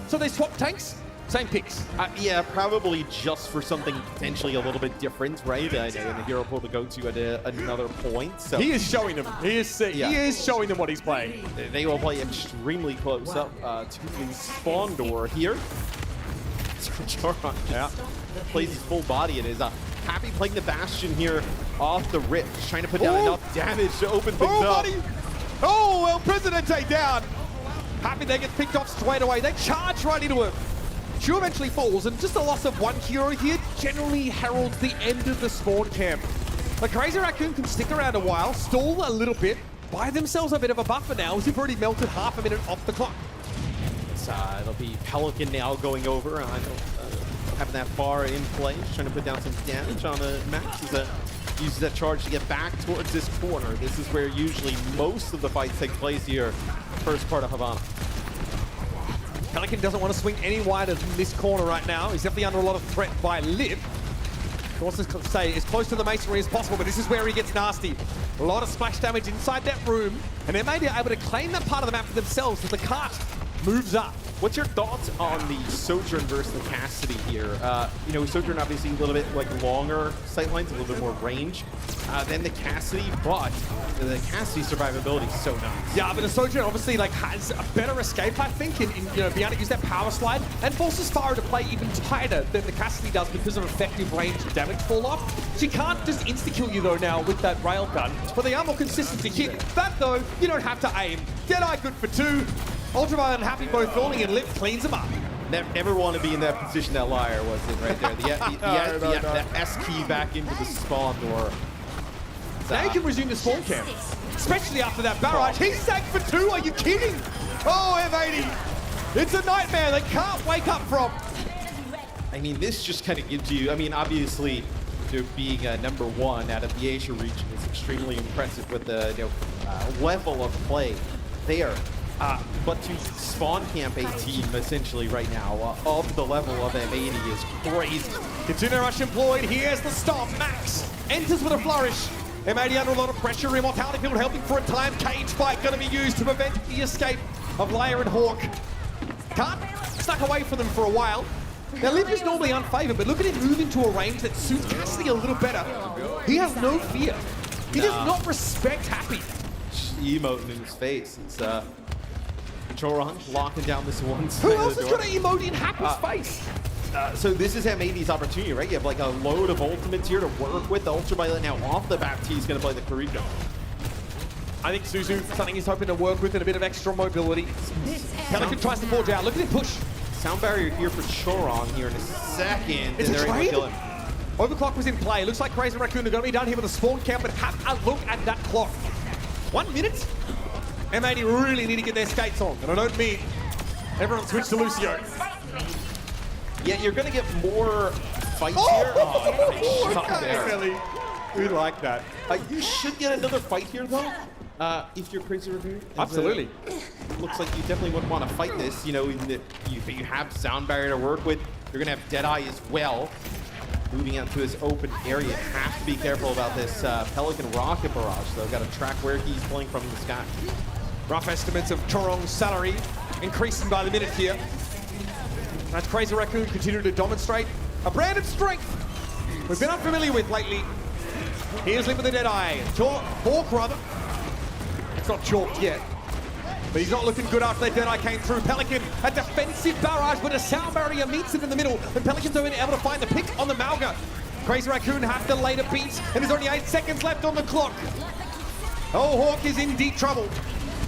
So they swap tanks, same picks. Yeah, probably just for something potentially a little bit different, right? And the hero pool to go to at another point. So he is showing them. He is showing them what he's playing. They will play extremely close up to the spawn door here. Choron plays his full body and is happy playing the Bastion here off the rip, just trying to put down enough damage to open things up. Buddy. Oh, well, Presidente down. Happy they get picked off straight away. They charge right into him. Chu eventually falls, and just the loss of one hero here generally heralds the end of the spawn camp. But Crazy Raccoon can stick around a while, stall a little bit, buy themselves a bit of a buffer now, as they've already melted half a minute off the clock. It'll be Pelican now going over, having that far in play, trying to put down some damage on Max as uses that charge to get back towards this corner. This is where usually most of the fights take place here, first part of Havana. Pelican doesn't want to swing any wider than this corner right now. He's definitely under a lot of threat by Liv. He wants to stay as close to the masonry as possible, but this is where he gets nasty. A lot of splash damage inside that room, and they may be able to claim that part of the map for themselves as the cart moves up. What's your thoughts on the Sojourn versus the Cassidy here? Sojourn obviously a little bit like longer sightlines, a little bit more range than the Cassidy, but the Cassidy survivability is so nice. Yeah, but the Sojourn obviously has a better escape, I think, in being able to use that power slide, and forces Faro to play even tighter than the Cassidy does because of effective range damage fall off. She can't just insta-kill you though now with that rail gun, but they are more consistent to hit. That though, you don't have to aim. Deadeye good for 2. Ultraviolet and Happy both falling, and Liv cleans them up. Never want to be in that position that Liar was in right there. The S key back into the spawn door. Now you can resume the spawn camp, especially after that barrage. He's sacked for 2, are you kidding? Oh, M80, it's a nightmare they can't wake up from. I mean, this just kind of gives you, obviously, being number 1 out of the Asia region is extremely impressive with the level of play there. But to spawn camp a team essentially right now of the level of M80 is crazy. Continue rush employed. Here's the stop. Max enters with a flourish. M80 under a lot of pressure. Immortality field helping for a time. Cage fight going to be used to prevent the escape of Lair and Hawk. Cart stuck away from them for a while. Now Liv is normally unfavored, but look at him move into a range that suits Cassidy a little better. He has no fear. He does not respect Happy. Emoting in his face. It's Choron locking down this one side. Who else is going to emote in Happy's face? So this is M80's opportunity, right? You have like a load of ultimates here to work with. The Ultraviolet now off the Baptiste, he's going to play the Kuriko. I think Suzu, something he's hoping to work with and a bit of extra mobility. Pelican tries to forge out. Look at him push. Sound barrier here for Choron here in a second. It's and a they're able to kill him. Overclock was in play. Looks like Crazy Raccoon are going to be done here with a spawn camp, but have a look at that clock. 1 minute? M80 really need to get their skates on, and I don't mean everyone switch to Lucio. Yeah, you're going to get more fights here. Oh, nice there. Really? We like that. You should get another fight here, though, if you're Crazy Raccoon. Absolutely. Looks like you definitely would want to fight this. You have sound barrier to work with. You're going to have Deadeye as well. Moving out to his open area. Have to be careful about this Pelican rocket barrage, though. Got to track where he's playing from in the sky. Rough estimates of Chorong's salary increasing by the minute here. That's Crazy Raccoon continue to demonstrate a brand of strength we've been unfamiliar with lately. Here's Limp with the Deadeye. Hawk, rather. It's not chalked yet. But he's not looking good after that Deadeye came through. Pelican, a defensive barrage, but a sound barrier meets him in the middle. And Pelican's only able to find the pick on the Malga. Crazy Raccoon have to later beat, and there's only 8 seconds left on the clock. Oh, Hawk is in deep trouble.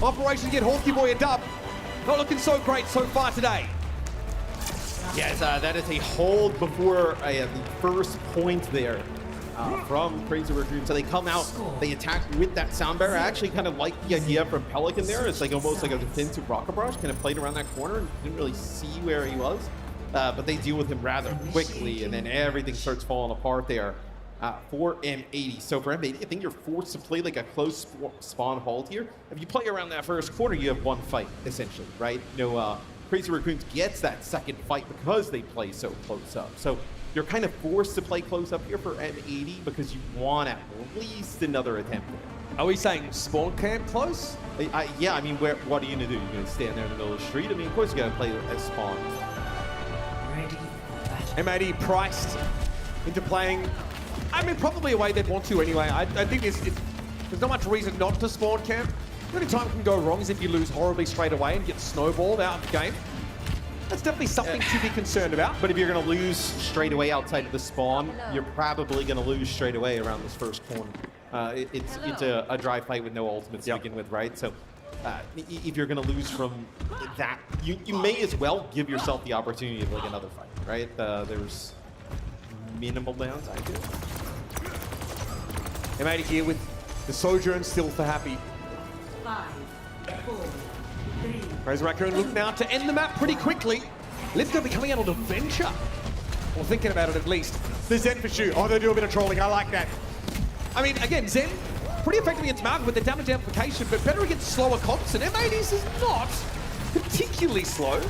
Operation Get Hawky Boy a dub. Not looking so great so far today. Yes, that is a hold before the first point there from Crazy Raccoon. So they come out, they attack with that sound barrier. I actually kind of like the idea from Pelican there. It's like almost like a defensive rocket barrage, kind of played around that corner and didn't really see where he was. But they deal with him rather quickly, and then everything starts falling apart there for M80. So for M80, I think you're forced to play like a close spawn hold here. If you play around that first corner, you have one fight, essentially, right? Crazy Raccoons gets that second fight because they play so close up. So you're kind of forced to play close up here for M80 because you want at least another attempt there. Are we saying spawn camp close? Yeah, I mean, what are you going to do? You're going to stand there in the middle of the street? I mean, of course you got to play as spawn. M80 priced into playing, I mean, probably a way they'd want to anyway. I think there's not much reason not to spawn camp. The only time it can go wrong is if you lose horribly straight away and get snowballed out of the game. That's definitely something to be concerned about. But if you're going to lose straight away outside of the spawn, you're probably going to lose straight away around this first corner. It's a dry fight with no ultimates to begin with, right? So if you're going to lose from that, you may as well give yourself the opportunity of like another fight, right? There's minimal downside to it. M80 here with the Sojourn still for happy. 5, 4, 3. Crazy Raccoon look now to end the map pretty quickly. Let's go be coming out on a venture. Or thinking about it at least. The Zen for shoot. Oh, they do a bit of trolling. I like that. I mean, again, Zen, pretty effective against Malga with the damage amplification, but better against slower comps, and M80's is not particularly slow.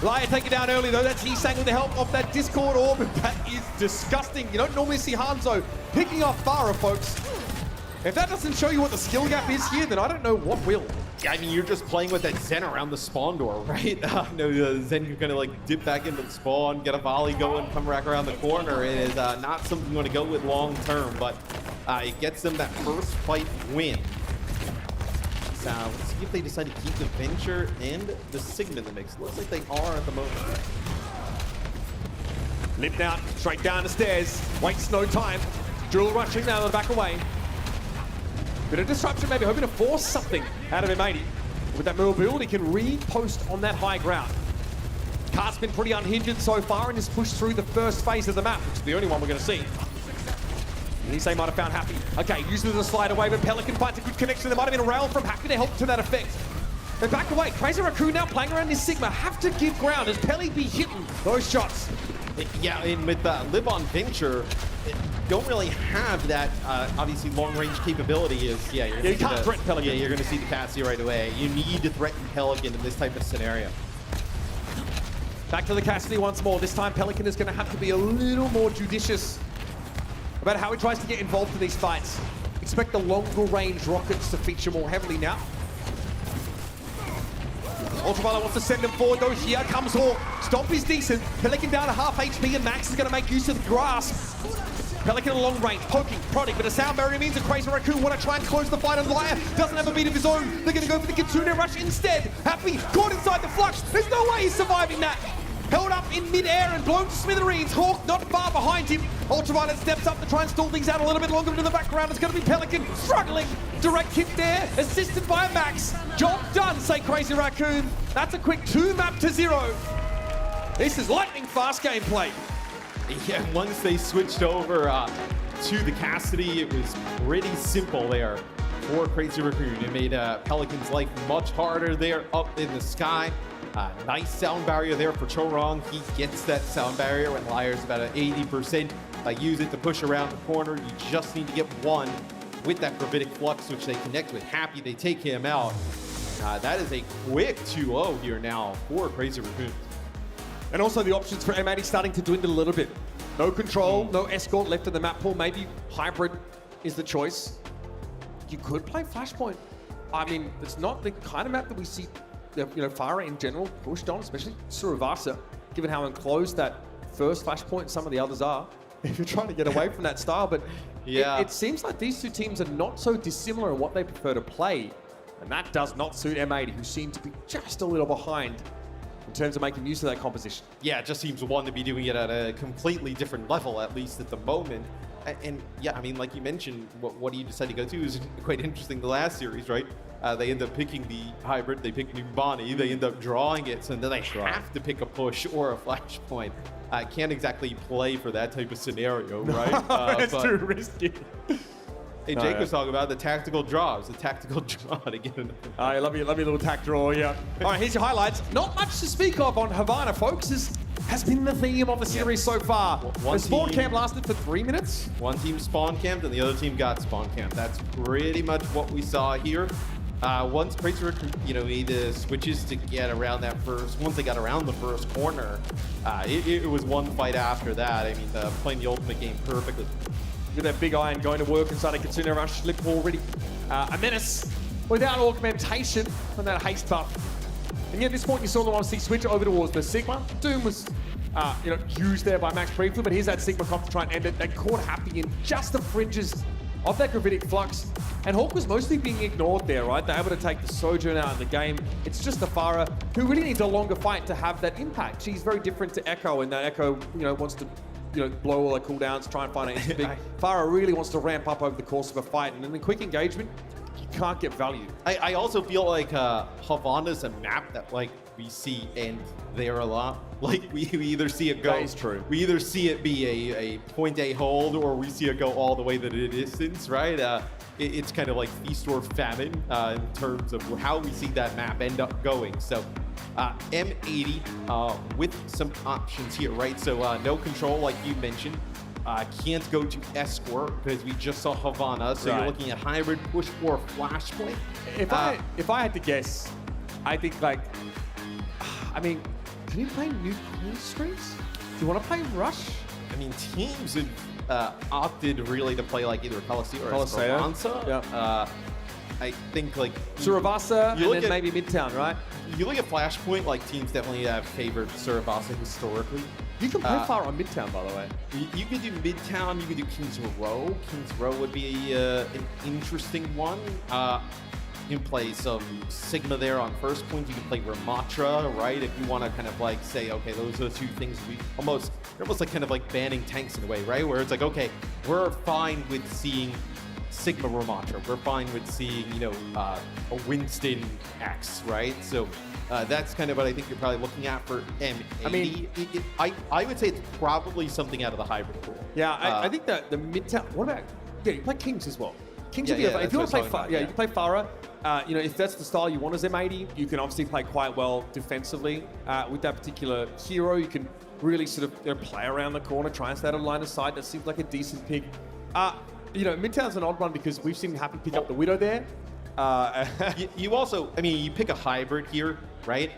Liar take it down early though. That's Heesang with the help of that Discord orb. That is disgusting. You don't normally see Hanzo picking off Farah, folks. If that doesn't show you what the skill gap is here, then I don't know what will. Yeah, I mean, you're just playing with that Zen around the spawn door, right? Zen, you're gonna like dip back into the spawn, get a volley going, come back around the corner. It is not something you want to go with long term, but it gets them that first fight win. So let's see if they decide to keep the Venture and the Sigma in the mix. Looks like they are at the moment. Limped out, straight down the stairs. Waits no time. Drill rushing now to back away. Bit of disruption, maybe hoping to force something out of M80. With that middle build, he can repost on that high ground. Cart's been pretty unhinged so far and has pushed through the first phase of the map, which is the only one we're going to see. Nisei might have found Happy. Okay, uses the slide away, but Pelican finds a good connection. There might have been a rail from Happy to help to that effect. And back away, Crazy Raccoon now playing around this Sigma. Have to give ground as Pelly be hitting those shots. Yeah, and with Live on Venture, don't really have that obviously long-range capability. You're you can't threaten Pelican. Yeah, you're going to see the Cassie right away. You need to threaten Pelican in this type of scenario. Back to the Cassidy once more. This time Pelican is going to have to be a little more judicious about how he tries to get involved in these fights. Expect the longer range rockets to feature more heavily now. Ultraviolet wants to send him forward though. Here comes Hawk. Stomp is decent. Pelican down to half HP and Max is going to make use of the grasp. Pelican at long range, poking, prodding, but a sound barrier means a Crazy Raccoon want to try and close the fight on Liar. Doesn't have a beat of his own. They're going to go for the Kitsune rush instead. Happy caught inside the flux. There's no way he's surviving that. Held up in mid-air and blown to smithereens. Hawk not far behind him. Ultraviolet steps up to try and stall things out a little bit longer, but in the background it's going to be Pelican struggling. Direct hit there, assisted by Max. Job done, say Crazy Raccoon. That's a quick 2-map to 0. This is lightning fast gameplay. Yeah, once they switched over to the Cassidy, it was pretty simple there for Crazy Raccoon. It made Pelican's life much harder there up in the sky. Nice sound barrier there for Chorong. He gets that sound barrier when Liar's about at 80%. Use it to push around the corner. You just need to get one with that gravitic flux, which they connect with Happy. They take him out. That is a quick 2-0 here now for Crazy Raccoon. And also the options for M80 starting to dwindle a little bit. No control, no escort left in the map pool. Maybe hybrid is the choice. You could play Flashpoint. I mean, it's not the kind of map that we see, Farah in general pushed on, especially Suravasa, given how enclosed that first Flashpoint and some of the others are. If you're trying to get away from that style, but Yeah. It seems like these two teams are not so dissimilar in what they prefer to play. And that does not suit M80, who seem to be just a little behind in terms of making use of that composition. Yeah, it just seems one to be doing it at a completely different level, at least at the moment. And yeah, I mean, like you mentioned, what you decided to go to is quite interesting. The last series, right? They end up picking the hybrid, they pick Numbani, they end up drawing it, so then they have to pick a push or a flashpoint. Can't exactly play for that type of scenario, right? It's too risky. Hey, Jake was talking about the tactical draws, the tactical draw to get another. I love you, little tack draw, yeah. All right, here's your highlights. Not much to speak of on Havana, folks. This has been the theme of the series so far. The spawn camp lasted for 3 minutes. One team spawn camped and the other team got spawn camped. That's pretty much what we saw here. Once Crazy Raccoon, made the switches to get around that once they got around the first corner, it was one fight after that. I mean, playing the ultimate game perfectly. With that big iron going to work inside a Kitsune Rush, slip already. A menace without augmentation from that haste buff. And yet at this point you saw the 1C switch over towards the Sigma. Doom was used there by Max briefly, but here's that Sigma comp to try and end it. They caught Happy in just the fringes of that gravitic flux. And Hawk was mostly being ignored there, right? They're able to take the Sojourn out of the game. It's just the Farah who really needs a longer fight to have that impact. She's very different to Echo, and that Echo, wants to blow all her cooldowns, try and find an instant pick. Farah really wants to ramp up over the course of a fight, and in the quick engagement, you can't get value. I also feel like Havana's a map that we see end there a lot. Like we either see it go. That is true. We either see it be a point A hold, or we see it go all the way to the distance, right? It's kind of like feast or famine in terms of how we see that map end up going. So M80 with some options here, right? So no control, like you mentioned. Can't go to escort because we just saw Havana. So you're looking at hybrid push or flashpoint. If I had to guess, I think can you play nuclear streets? Do you want to play Rush? I mean, teams have opted really to play either Coliseum or Esperanza. Yeah. I think Surabasa and then maybe Midtown, right? You look at Flashpoint, teams definitely have favored Surabasa historically. You can play far on Midtown, by the way. You could do Midtown, you could do Kings Row. Kings Row would be an interesting one. You can play some Sigma there on first point. You can play Ramatra, right? If you want to kind of say, okay, those are the two things you're almost banning tanks in a way, right? Where it's okay, we're fine with seeing Sigma Ramatra. We're fine with seeing, a Winston X, right? So that's kind of what I think you're probably looking at for M80. I would say it's probably something out of the hybrid pool. Yeah, I think that the Midtown. What about? Yeah, you play Kings as well. Kings would be if you want to play you can play Farah. If that's the style you want as M80, you can obviously play quite well defensively with that particular hero. You can really sort of play around the corner, try and stay out of line of sight. That seems like a decent pick. Midtown's an odd one because we've seen Happy pick up the Widow there. You also, you pick a hybrid here, right?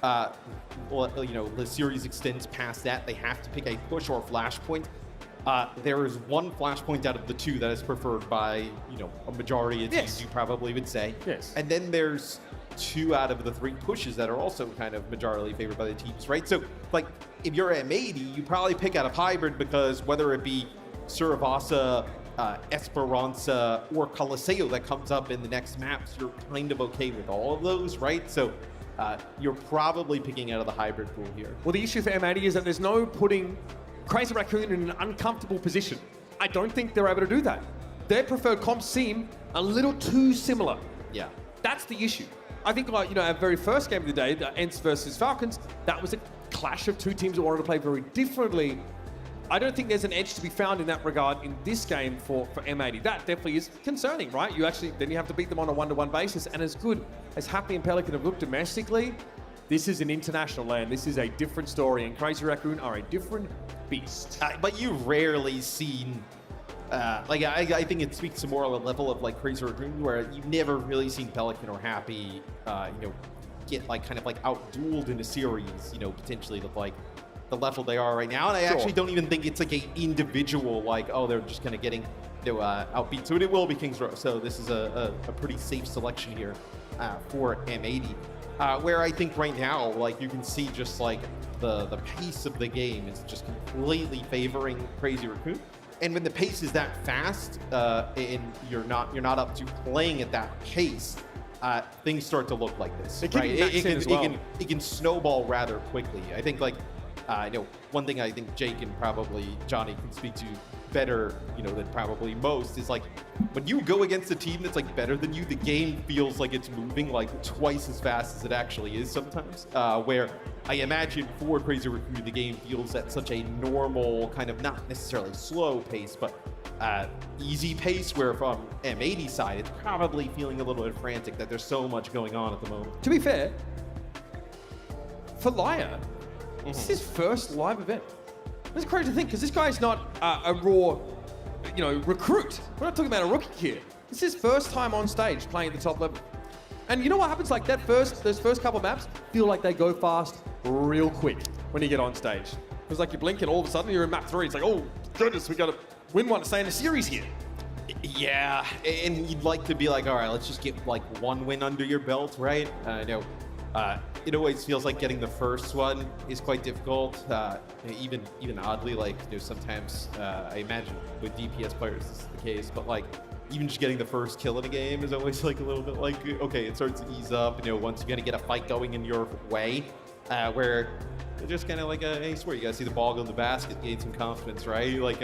The series extends past that. They have to pick a push or flashpoint. There is one flashpoint out of the two that is preferred by, a majority of teams, you probably would say. Yes. And then there's 2 out of the 3 pushes that are also kind of majorly favored by the teams, right? So, if you're M80, you probably pick out a hybrid because whether it be Surabasa, Esperanza, or Coliseo that comes up in the next maps, you're kind of okay with all of those, right? So you're probably picking out of the hybrid pool here. Well, the issue for M80 is that there's no putting Crazy Raccoon in an uncomfortable position. I don't think they're able to do that. Their preferred comps seem a little too similar. Yeah. That's the issue. I think, our very first game of the day, the ENCE versus Falcons, that was a clash of two teams that wanted to play very differently. I don't think there's an edge to be found in that regard in this game for M80. That definitely is concerning, right? You have to beat them on a one-to-one basis, and as good as Happy and Pelican have looked domestically, this is an international land. This is a different story, and Crazy Raccoon are a different beast. But you've rarely seen, I think it speaks to more of a level of Crazy Raccoon where you've never really seen Pelican or Happy, get out-dueled in a series, potentially with the level they are right now. And I actually don't even think it's a individual, they're just kind of getting outbeat. So it will be Kings Row. So this is a pretty safe selection here for M80. Where I think right now, you can see just the pace of the game is just completely favoring Crazy Raccoon. And when the pace is that fast, and you're not up to playing at that pace, things start to look like this. It can snowball rather quickly. I think one thing I think Jake and probably Johnny can speak to better, than probably most is like when you go against a team that's like better than you, the game feels like it's moving like twice as fast as it actually is sometimes. Where I imagine for Crazy Raccoon, the game feels at such a normal kind of not necessarily slow pace, but easy pace. Where from M80's side, it's probably feeling a little bit frantic that there's so much going on at the moment. To be fair, for Laya, this is his first live event. That's crazy to think, because this guy's not a raw, recruit. We're not talking about a rookie here. This is his first time on stage playing at the top level. And you know what happens? Like those first couple maps feel like they go fast real quick when you get on stage. It's like you blink and all of a sudden you're in map 3. It's like, oh goodness, we got to win one to stay in the series here. Yeah, and you'd like to be like, all right, let's just get like one win under your belt, right? It always feels like getting the first one is quite difficult. Even oddly, like sometimes I imagine with DPS players this is the case, but like even just getting the first kill in a game is always like a little bit like, okay, it starts to ease up. Once you're gonna get a fight going in your way, where they're just kind of like, hey, swear, you gotta see the ball go in the basket, gain some confidence, right? Like,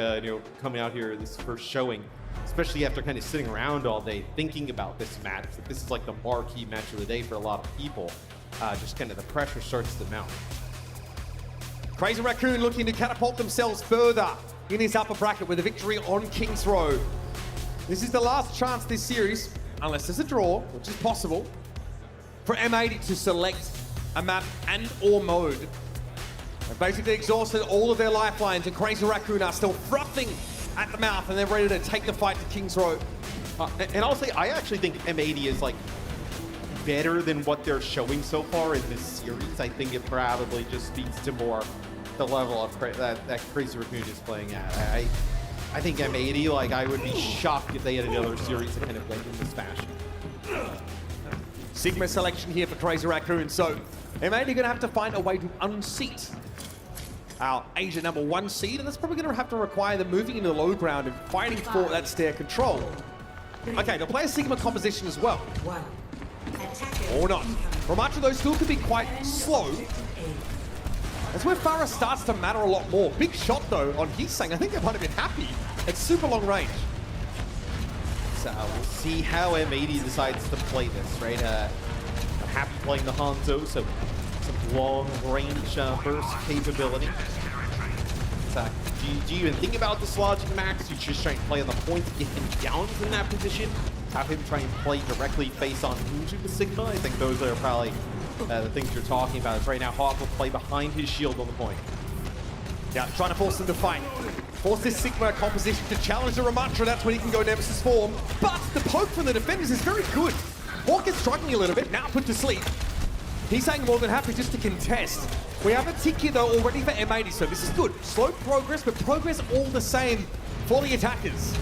coming out here, this first showing, especially after kind of sitting around all day thinking about this match. This is like the marquee match of the day for a lot of people. Just kind of the pressure starts to mount. Crazy Raccoon looking to catapult themselves further in his upper bracket with a victory on King's Road. This is the last chance this series, unless there's a draw, which is possible, for M80 to select a map and or mode. They've basically exhausted all of their lifelines, and Crazy Raccoon are still frothing at the mouth, and they're ready to take the fight to King's Road. And I'll say, I actually think M80 is like better than what they're showing so far in this series. I think it probably just speaks to more the level of that Crazy Raccoon is playing at. I think M80, like, I would be shocked if they had another series that kind of went in this fashion. Sigma selection here for Crazy Raccoon, so M80 going to have to find a way to unseat our Asia #1 seed, and that's probably going to have to require them moving into the low ground and fighting for that stair control. Okay, they'll play a Sigma composition as well. Or not. Ramacho, though, still could be quite slow. That's where Farah starts to matter a lot more. Big shot, though, on Heesang. I think they might have been happy. It's super long range. So we'll see how M80 decides to play this, right? I'm happy playing the Hanzo, so some long-range burst capability. So, do you even think about dislodging Max? You just try and play on the point to get him down in that position? Have him try and play directly face on Muju with Sigma? I think those are probably the things you're talking about. Right now, Hawk will play behind his shield on the point. Yeah, trying to force them to fight. Force this Sigma composition to challenge the Ramatra. That's when he can go Nemesis form. But the poke from the defenders is very good. Hawk is struggling a little bit, now put to sleep. He's saying more than happy just to contest. We have a tick here, though, already for M80, so this is good. Slow progress, but progress all the same for the attackers.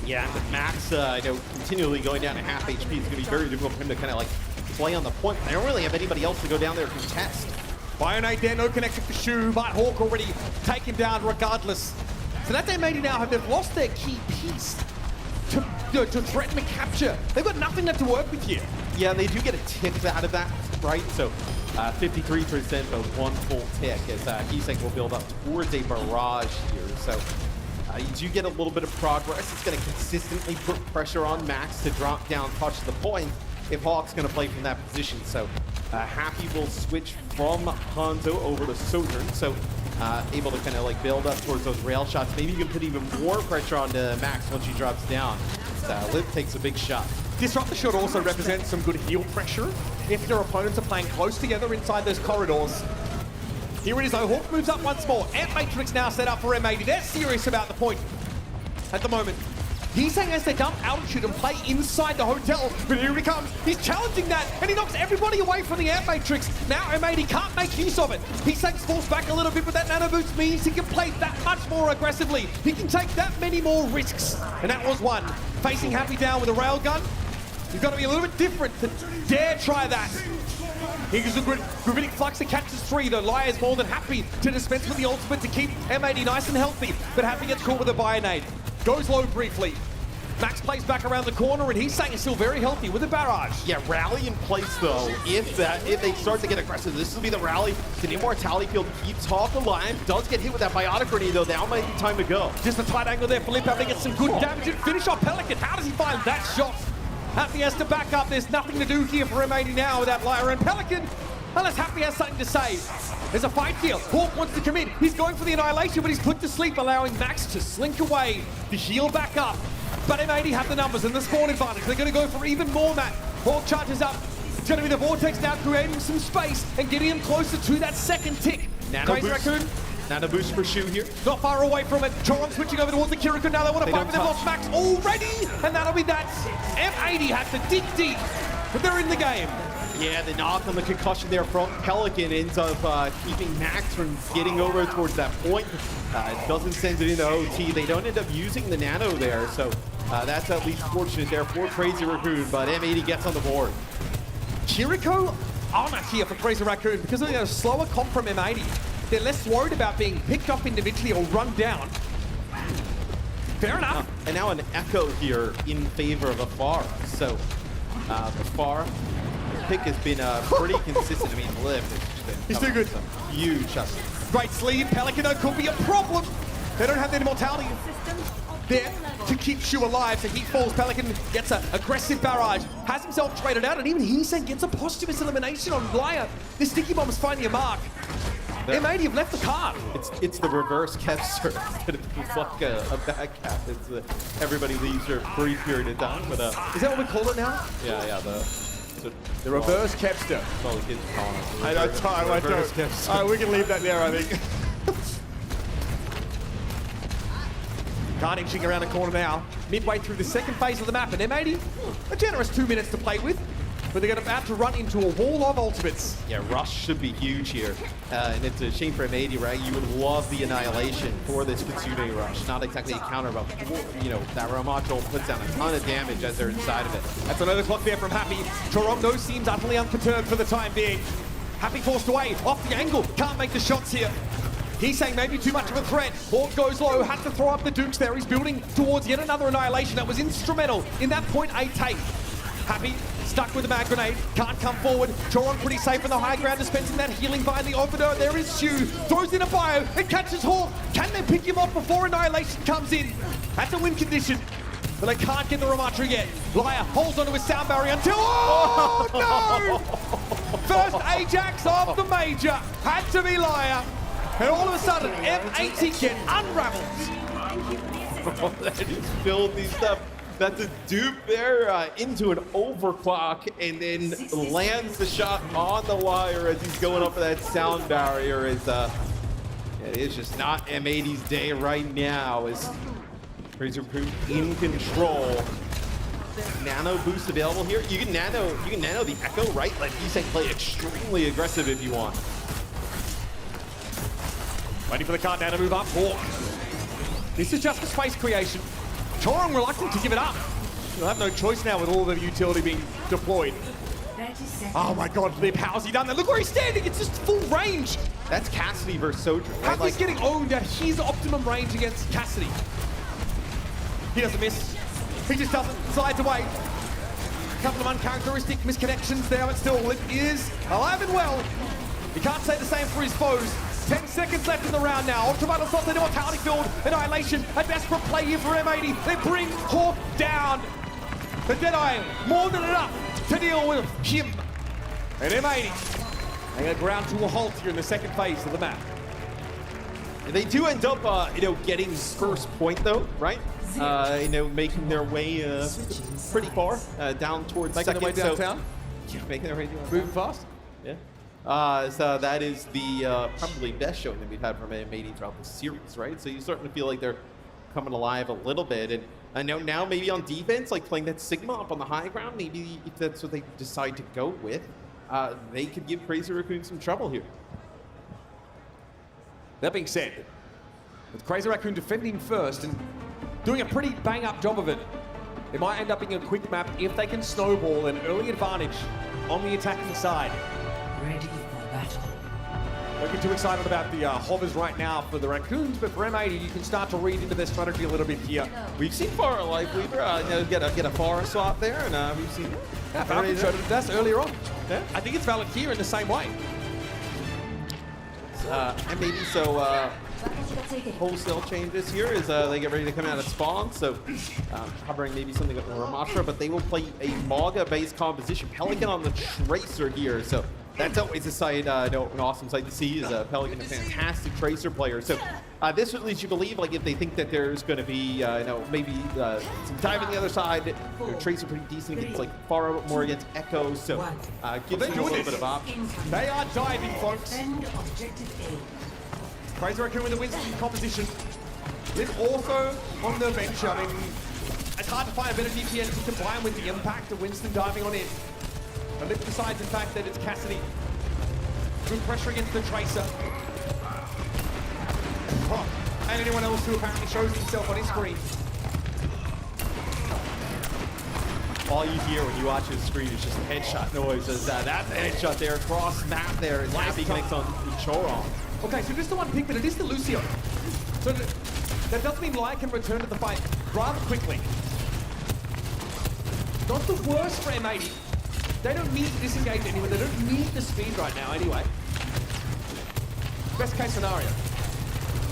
Yeah, with Max, continually going down to half HP, it's going to be very difficult for him to kind of like play on the point. They don't really have anybody else to go down there and contest. Bionade there, no connection for Shu, but Hawk already taken down regardless. So that M80 now they've lost their key piece to threaten a capture. They've got nothing left to work with here. Yeah, they do get a tick out of that, right? So 53% of one full tick as Heesang will build up towards a barrage here. So you do get a little bit of progress. It's going to consistently put pressure on Max to drop down, touch the point if Hawk's going to play from that position. So Happy will switch from Hanzo over to Sojourn. So able to kind of like build up towards those rail shots. Maybe you can put even more pressure onto Max once she drops down. Lip takes a big shot. Disruptor should also represent some good heal pressure if your opponents are playing close together inside those corridors. Here it is though, Hawk moves up once more. Ant Matrix now set up for M80. They're serious about the point at the moment. He's saying as they dump altitude and play inside the hotel, but here he comes. He's challenging that, and he knocks everybody away from the Ant Matrix. Now M80 can't make use of it. He's saying falls back a little bit, but that nano boost means he can play that much more aggressively. He can take that many more risks, and that was one. Facing Happy down with a railgun. You've got to be a little bit different to dare try that. Here's a Gravitic Flux that catches 3, though. Liar is more than happy to dispense with the ultimate to keep M80 nice and healthy, but Happy gets caught with a Bionade. Goes low briefly. Max plays back around the corner, and he's saying he's still very healthy with a barrage. Yeah, rally in place though. If they start to get aggressive, this will be the rally. The Immortality Field keeps Hawk alive. Does get hit with that Biotic Grenade though. Now might be time to go. Just a tight angle there for Lip, having to get some good damage and finish off Pelican. How does he find that shot? Happy has to back up. There's nothing to do here for M80 now without Lyra and Pelican. Unless Happy has something to say. There's a fight here. Hawk wants to commit. He's going for the Annihilation, but he's put to sleep, allowing Max to slink away to heal back up. But M80 have the numbers and the spawn advantage. They're going to go for even more, Matt. Hawk charges up. It's going to be the Vortex now creating some space and getting him closer to that second tick. Crazy Raccoon. Nano boost for Shu here. Not far away from it. Choron switching over towards the Kiriko. Now they want to fight, but they've lost Max already. And that'll be that. M80 has to dig deep, but they're in the game. Yeah, the knock on the concussion there from Pelican ends up keeping Max from getting over towards that point. It doesn't send it into OT. They don't end up using the nano there, so that's at least fortunate there for Crazy Raccoon, but M80 gets on the board. Kiriko armor here for Crazy Raccoon because of a slower comp from M80. They're less worried about being picked up individually or run down. Fair enough. And now an Echo here in favor of Afara. So Afara pick has been pretty consistent. I mean, Liv has just been he's too good. Huge shots. Great sleeve. Pelican could be a problem. They don't have the immortality there to keep Shu alive, so he falls. Pelican gets an aggressive barrage, has himself traded out, and even Heeseng gets a posthumous elimination on Liar. This sticky bomb is finding a mark. M80 have left the card. It's the reverse Kevster instead of like a back cap. It's everybody leaves for a brief period of time. But is that what we call it now? Yeah. The reverse Kevster. Well, the kids call it. I know, time. I don't. All right, we can leave that there, I think. Khan inching around the corner now, midway through the second phase of the map, and M80, a generous 2 minutes to play with, but they're about to run into a wall of ultimates. Yeah, Rush should be huge here, and it's a shame for M80, right? You would love the Annihilation for this Kitsune Rush. Not exactly a counter, but, you know, that Ramacho puts down a ton of damage as they're inside of it. That's another clock there from Happy. Toronto seems utterly unperturbed for the time being. Happy forced away, off the angle, can't make the shots here. He's saying maybe too much of a threat. Hawk goes low, has to throw up the Dukes there. He's building towards yet another Annihilation that was instrumental in that point 8 take. Happy stuck with the mag grenade, can't come forward. Choron pretty safe in the high ground, dispensing that healing via the Overdose. There is Shu, throws in a bio and catches Hawk. Can they pick him up before Annihilation comes in? That's a win condition, but they can't get the Ramatra yet. Liar holds onto his sound barrier until, oh no! First Ajax of the Major, had to be Liar. And all of a sudden, M80 get unraveled. Oh, that is filthy stuff. That's a dupe there into an overclock and then lands the shot on the wire as he's going up for that sound barrier. It is just not M80's day right now as Crazy Raccoon in control. Nano boost available here. You can nano the Echo, right? Like he's saying play extremely aggressive if you want. Waiting for the card now to move up. Hawk. This is just a space creation. Choron reluctant to give it up. He'll have no choice now with all the utility being deployed. Oh my god, Lip, how's he done that? Look where he's standing, it's just full range. That's Cassidy versus Sojourn. Right? Happy's getting owned at his optimum range against Cassidy. He doesn't miss. He just doesn't, slides away. A couple of uncharacteristic misconnections there, but still Lip is alive and well. He can't say the same for his foes. 10 seconds left in the round now. Ultraviolet assault, the Immortality Field, Annihilation, a desperate play here for M80. They bring Hawk down. The Deadeye, more than enough to deal with him. And M80, they ground to a halt here in the second phase of the map. They do end up, getting first point though, right? Making their way pretty far down towards making second. Making their way downtown? Yeah, making their way downtown. Moving fast? Yeah. So that is the probably best showing that we've had from M80 throughout the series, right? So you starting to feel like they're coming alive a little bit. And I know now maybe on defense, like playing that Sigma up on the high ground, maybe if that's what they decide to go with, they could give Crazy Raccoon some trouble here. That being said, with Crazy Raccoon defending first and doing a pretty bang-up job of it, It might end up being a quick map if they can snowball an early advantage on the attacking side. Ready for battle. Don't get too excited about the hovers right now for the Raccoons, but for M80, you can start to read into their strategy a little bit here. We've seen Far like Weaver get a far swap there, and we've seen Falcons showed it to us earlier on. Yeah, I think it's valid here in the same way. M80, so wholesale changes here as they get ready to come out of spawn. So covering maybe something with Ramatra, but they will play a Maga-based composition. Pelican on the Tracer here, so that's always a sight, an awesome sight to see. Is Pelican a fantastic Tracer player? So this at least you believe, like if they think that there's going to be, maybe some time on the other side. Tracer pretty decent against like far more against Echo, so gives them a little bit of options. They are diving, folks. Crazy Raccoon with the Winston composition. Liv also on the bench. I mean, it's hard to find a better DPS to combine with the impact of Winston diving on in. But Liv decides, in fact, that it's Cassidy. Good pressure against the Tracer. Oh, and anyone else who apparently shows himself on his screen. All you hear when you watch his screen is just a headshot noise. As that's a headshot there across map there as Happy connects on Choron. Okay, so just the one pick, but it is the Lucio. So that does mean Lai can return to the fight rather quickly. Not the worst for M80. They don't need to disengage anyone. They don't need the speed right now anyway. Best case scenario.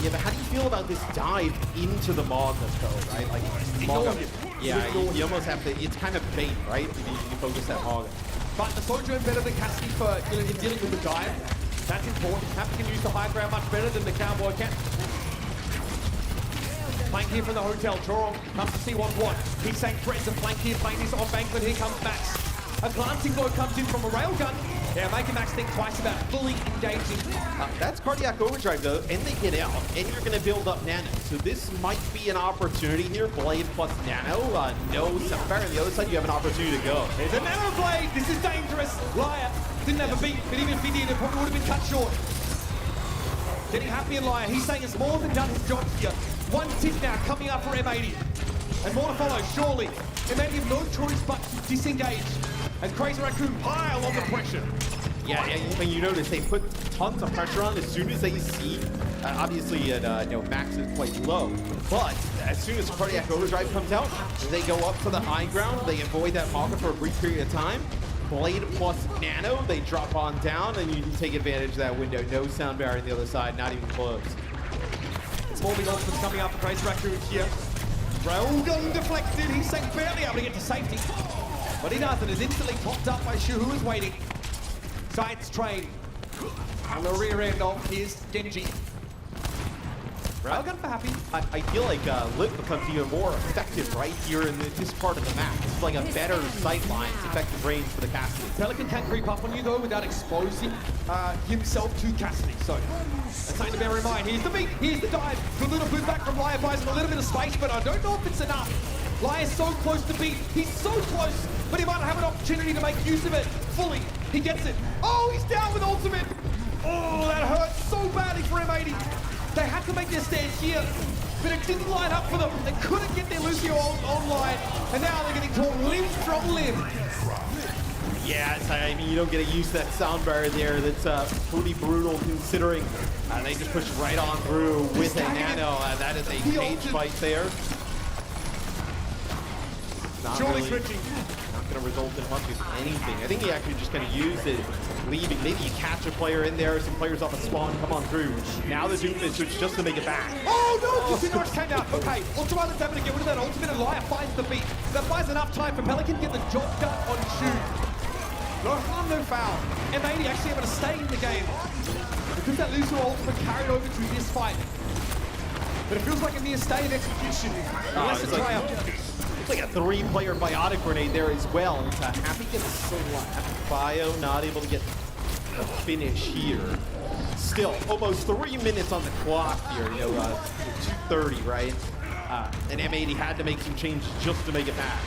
Yeah, but how do you feel about this dive into the Maga though, right? Like, Maga, yeah, you almost have to, it's kind of bait, right? If you focus that Maga. But the Sojourn better than Cassidy for in dealing with the dive. That's important. Happy can use the high ground much better than the Cowboy can. Flank here from the hotel. Choron comes to see what's what. He's saying threats and flank here. Playing this on Bankman. Here comes Max. A glancing blow comes in from a railgun. Yeah, making Max think twice about fully engaging. That's cardiac overdrive though, and they get out, and you're going to build up Nano. So this might be an opportunity here. Blade plus Nano. No Sapphire. On the other side, you have an opportunity to go. There's a Nano Blade. This is dangerous. Liar didn't have a beat, but even if he did, it probably would have been cut short. Getting Happy and Liar. He's saying it's more than done his job here. One tick now coming up for M80. And more to follow, surely. M80 have no choice but to disengage. As Crazy Raccoon pile on the pressure. Yeah, you notice they put tons of pressure on as soon as they see. Obviously, Max is quite low, but as soon as Cardiac Overdrive comes out, they go up to the high ground. They avoid that Maga for a brief period of time. Blade plus Nano, they drop on down, and you can take advantage of that window. No sound barrier on the other side, not even close. Small big ultimates coming up for Crazy Raccoon here. Railgun deflected. He's saying barely able to get to safety. But he does, and is instantly popped up by Shu, who is waiting. Science train on the rear end of his Genji. Railgun for Happy. I feel like Lit becomes even more effective right here in this part of the map. It's like a better sight line, effective range for the Cassidy. Pelican can creep up on you though without exposing himself to Cassidy. So that's something to bear in mind. Here's the beat, here's the dive. Good little boot back from Liar, buys him a little bit of space, but I don't know if it's enough. Liar's so close to beat. He's so close, but he might have an opportunity to make use of it fully. He gets it. Oh, he's down with ultimate. Oh, that hurts so badly for M80. They had to make their stand here, but it didn't line up for them. They couldn't get their Lucio online, and now they're getting torn limb from limb. Yeah, I mean, you don't get used to that sound barrier there. That's pretty brutal considering they just push right on through with a Nano. That is a cage fight there. Surely switching. Not going to result in much of anything. I think he actually just kind of used it, leaving. Maybe you catch a player in there, some players off a spawn, come on through. Now the Doomfist switch just to make it back. Oh no, just Norris came out. Okay, Ultraviolence having to get rid of that ultimate, and Liar finds the beat. That buys enough time for Pelican to get the job done on Shu. No harm, no foul. M80 actually able to stay in the game. Because that loser ultimate carried over to this fight. But it feels like a near stay in execution. Unless it's like a 3-player biotic grenade there as well. Happy gets slapped. Bio not able to get a finish here. Still, almost 3 minutes on the clock here. 2:30, right? And M80 had to make some changes just to make it back.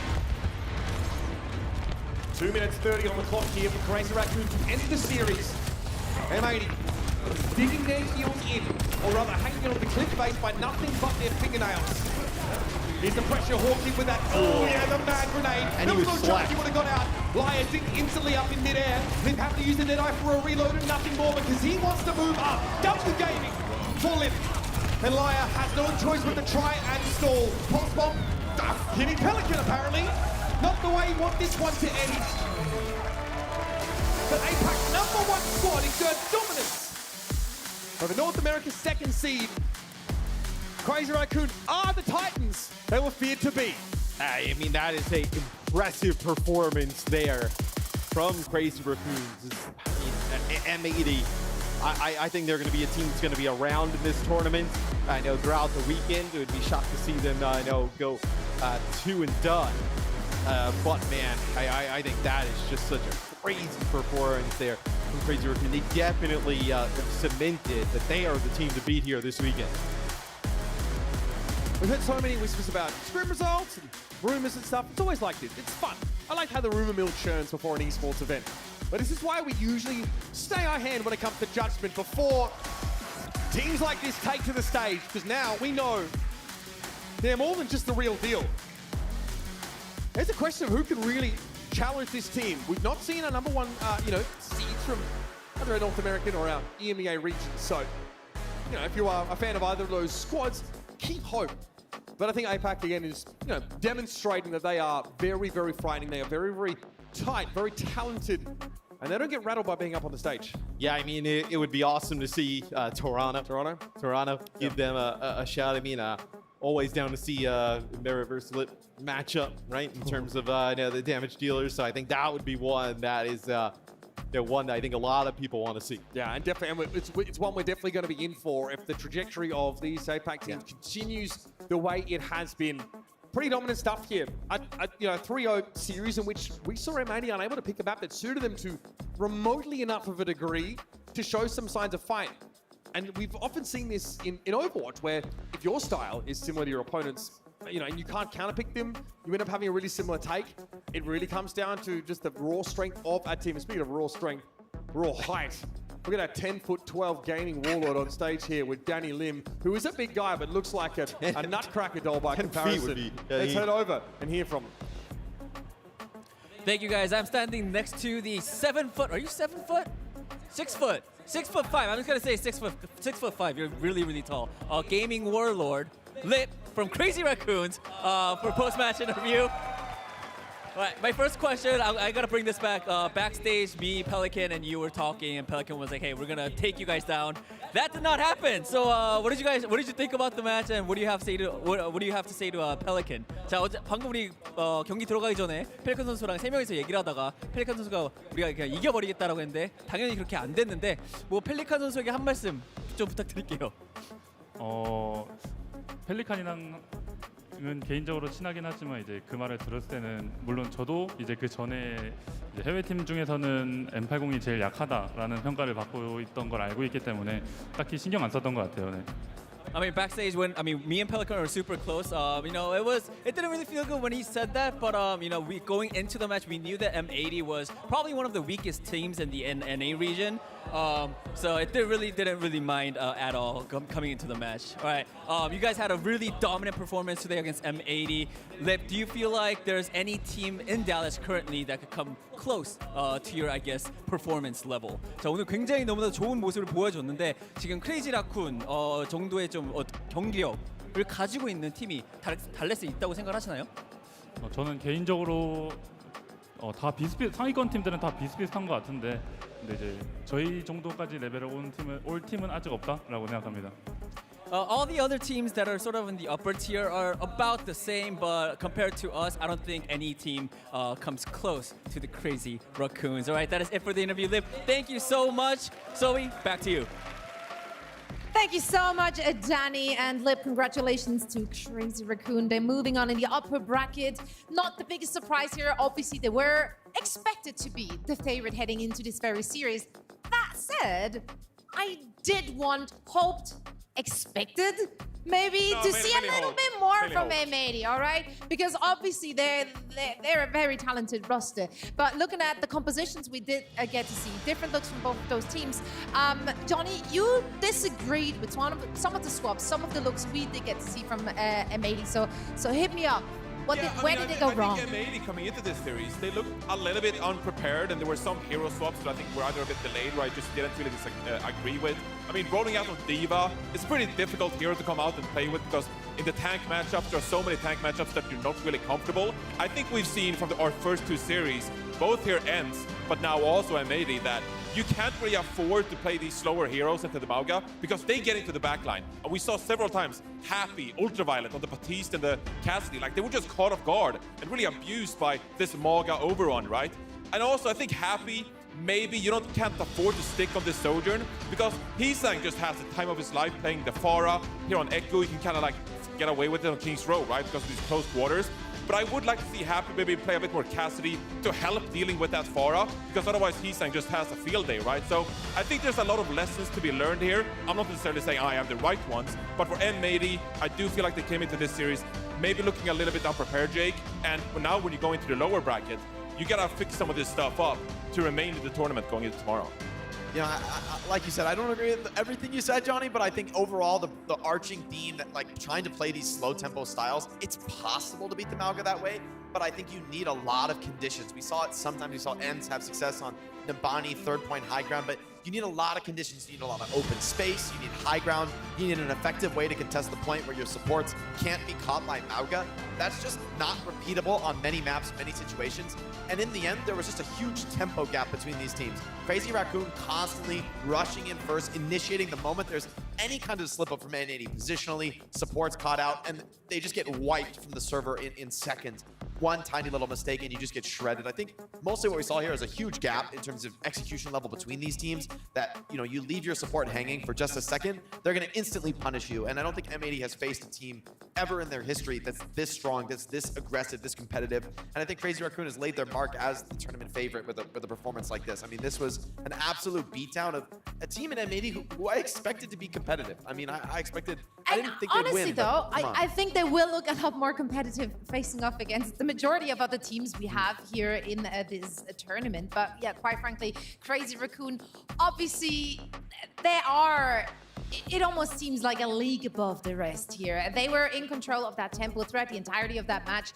2 minutes 30 on the clock here for Crazy Raccoon to end the series. M80 digging their heels in, or rather hanging on the cliff face by nothing but their fingernails. Here's the pressure, Hawkey with that. Oh, yeah, the mad grenade. And there he was was no chance slack. he would have got out. Liar did instantly up in midair. Limp have to use the Deadeye for a reload and nothing more because he wants to move up. W gaming for Limp. And Liar has no choice but to try and stall. Pulse bomb, hitting Pelican apparently. Not the way you want this one to end. But APAC #1 squad exerts dominance over North America's 2nd seed. Crazy Raccoon are the Titans they were feared to be. I mean, that is an impressive performance there from Crazy Raccoons. I mean, M80, I think they're going to be a team that's going to be around in this tournament. I know throughout the weekend, it would be shocked to see them, go 2 and done. But man, I think that is just such a crazy performance there from Crazy Raccoon. They definitely cemented that they are the team to beat here this weekend. We've heard so many whispers about scrim results and rumors and stuff. It's always like this. It's fun. I like how the rumor mill churns before an esports event. But this is why we usually stay our hand when it comes to judgment before teams like this take to the stage, because now we know they're more than just the real deal. There's a question of who can really challenge this team. We've not seen a #1, seeds from either a North American or our EMEA region. So, if you are a fan of either of those squads, keep hope. But I think APAC again is, demonstrating that they are very, very frightening. They are very, very tight, very talented, and they don't get rattled by being up on the stage. Yeah, I mean, it would be awesome to see Toronto give them a shot. I mean, always down to see Merit versus Lip matchup, right? In terms of the damage dealers. So I think that would be one that is one that I think a lot of people want to see. Yeah, and definitely, and it's one we're definitely going to be in for if the trajectory of these APAC teams continues the way it has been. Pretty dominant stuff here. A 3-0 series in which we saw M80 unable to pick a map that suited them to remotely enough of a degree to show some signs of fight. And we've often seen this in Overwatch, where if your style is similar to your opponent's, and you can't counterpick them, you end up having a really similar take. It really comes down to just the raw strength of our team. And speaking of raw strength, raw height. Look at that 10'12" gaming warlord on stage here with Danny Lim, who is a big guy, but looks like a nutcracker doll by comparison. Let's head over and hear from him. Thank you, guys. I'm standing next to the 7 foot. Are you 7 foot? 6 foot. 6'5". I'm just gonna say 6'5". You're really, really tall. Gaming warlord, Lit from Crazy Raccoons for post-match interview. All right, my first question, I gotta bring this back. Backstage, me, Pelican, and you were talking, and Pelican was like, "Hey, we're gonna take you guys down." That did not happen. So, what did you think about the match, and what do you have to say to Pelican? 자, 방금 우리 경기 들어가기 전에 펠리칸 선수랑 3명이서 얘기를 하다가 펠리칸 선수가 우리가 그냥 이겨버리겠다라고 했는데 당연히 그렇게 안 됐는데 뭐 펠리칸 선수에게 한 말씀 좀 부탁드릴게요. 펠리칸이랑은 개인적으로 친하긴 하지만 이제 그 말을 들었을 때는 물론 저도 이제 그 전에 이제 해외팀 중에서는 M80이 제일 약하다라는 평가를 받고 있던 걸 알고 있기 때문에 딱히 신경 안 썼던 것 같아요. 네. I mean, backstage me and Pelican are super close. It didn't really feel good when he said that, but we going into the match, we knew that M80 was probably one of the weakest teams in the NA region. So it didn't really mind at all coming into the match. All right, you guys had a really dominant performance today against M80. Lip, do you feel like there's any team in Dallas currently that could come close to your, I guess, performance level? 자, 오늘 굉장히 너무나 좋은 모습을 보여줬는데 지금 크레이지 라쿤 정도의 좀 경기력을 가지고 있는 팀이 달래스에 있다고 생각하시나요? 저는 개인적으로 다 상위권 팀들은 다 비슷비슷한 것 같은데 근데 이제 저희 정도까지 레벨을 올 팀은 아직 없다라고 생각합니다. All the other teams that are sort of in the upper tier are about the same, but compared to us, I don't think any team comes close to the Crazy Raccoons. All right, that is it for the interview. Lip, thank you so much. Zoe, back to you. Thank you so much, Danny and Lip. Congratulations to Crazy Raccoon. They're moving on in the upper bracket. Not the biggest surprise here. Obviously, they were expected to be the favorite heading into this very series. That said, I did want, hoped, expected maybe No, to many- see a many little hope. bit more Many from hope. M80, all right? Because obviously they're a very talented roster. But looking at the compositions we did get to see, different looks from both of those teams. Johnny, you disagreed with some of the swaps, some of the looks we did get to see from M80. So hit me up. Where did it go wrong? I think M80 coming into this series, they looked a little bit unprepared, and there were some hero swaps that I think were either a bit delayed, or I just didn't really agree with. I mean, rolling out on D.Va, it's a pretty difficult hero to come out and play with, because in the tank matchups, there are so many tank matchups that you're not really comfortable. I think we've seen from our first two series, both here ENCE, but now also M80, that you can't really afford to play these slower heroes into the Mauga because they get into the backline. And we saw several times Happy, Ultraviolet on the Batiste and the Cassidy, like they were just caught off guard and really abused by this Mauga overrun, right? And also I think Happy, maybe you can't afford to stick on this Sojourn because Heesang just has the time of his life playing the Pharah. Here on Echo, you can kind of like get away with it on King's Row, right? Because of these close quarters. But I would like to see Happy maybe play a bit more Cassidy to help dealing with that Pharah, because otherwise Heesang just has a field day, right? So I think there's a lot of lessons to be learned here. I'm not necessarily saying I am the right ones, but for M80, I do feel like they came into this series maybe looking a little bit unprepared, Jake. And now when you go into the lower bracket, you gotta fix some of this stuff up to remain in the tournament going into tomorrow. You know, like you said, I don't agree with everything you said, Johnny, but I think overall the arching theme that like trying to play these slow tempo styles, it's possible to beat the Mauga that way, but I think you need a lot of conditions. We saw it sometimes, we saw ENCE have success on Nabani, third point high ground, but you need a lot of conditions. You need a lot of open space, you need high ground, you need an effective way to contest the point where your supports can't be caught by Mauga. That's just not repeatable on many maps, many situations. And in the end, there was just a huge tempo gap between these teams. Crazy Raccoon constantly rushing in first, initiating the moment there's any kind of slip up from N80 positionally, supports caught out, and they just get wiped from the server in seconds. One tiny little mistake and you just get shredded. I think mostly what we saw here is a huge gap in terms of execution level between these teams that, you know, you leave your support hanging for just a second, they're going to instantly punish you. And I don't think M80 has faced a team ever in their history that's this strong, that's this aggressive, this competitive. And I think Crazy Raccoon has laid their mark as the tournament favorite with a performance like this. I mean, this was an absolute beatdown of a team in M80 who I expected to be competitive. I mean, I expected, I didn't think they'd win. Honestly, though, I think they will look a lot more competitive facing off against the majority of other teams we have here in this tournament. But yeah, quite frankly, Crazy Raccoon, obviously, they are... It almost seems like a league above the rest here. They were in control of that tempo throughout the entirety of that match,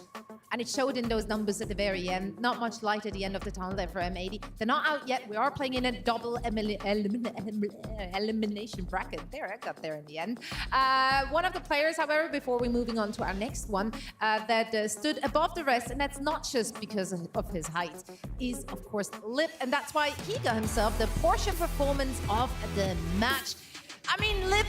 and it showed in those numbers at the very end. Not much light at the end of the tunnel there for M80. They're not out yet. We are playing in a double elimination bracket. There, I got there in the end. One of the players, however, before we're moving on to our next one, that stood above the rest, and that's not just because of his height, is, of course, Lip, and that's why he got himself the Porsche performance of the match. I mean, Lip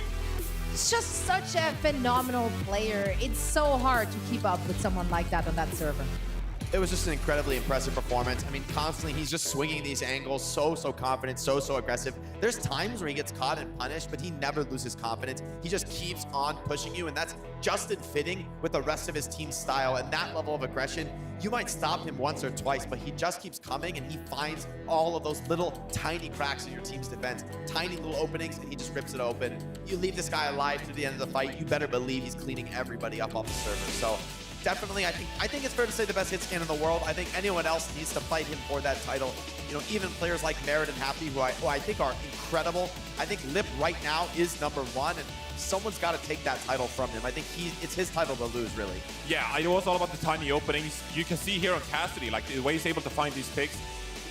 is just such a phenomenal player. It's so hard to keep up with someone like that on that server. It was just an incredibly impressive performance. I mean, constantly he's just swinging these angles, so confident, so aggressive. There's times where he gets caught and punished, but he never loses confidence. He just keeps on pushing you, and that's just in fitting with the rest of his team's style. And that level of aggression, you might stop him once or twice, but he just keeps coming, and he finds all of those little tiny cracks in your team's defense, tiny little openings, and he just rips it open. You leave this guy alive to the end of the fight, you better believe he's cleaning everybody up off the server. So definitely, I think it's fair to say the best hit scan in the world. I think anyone else needs to fight him for that title. You know, even players like Merit and Happy, who I think are incredible. I think Lip right now is #1, and someone's got to take that title from him. I think it's his title to lose, really. Yeah, I know it's all about the tiny openings. You can see here on Cassidy, like the way he's able to find these picks.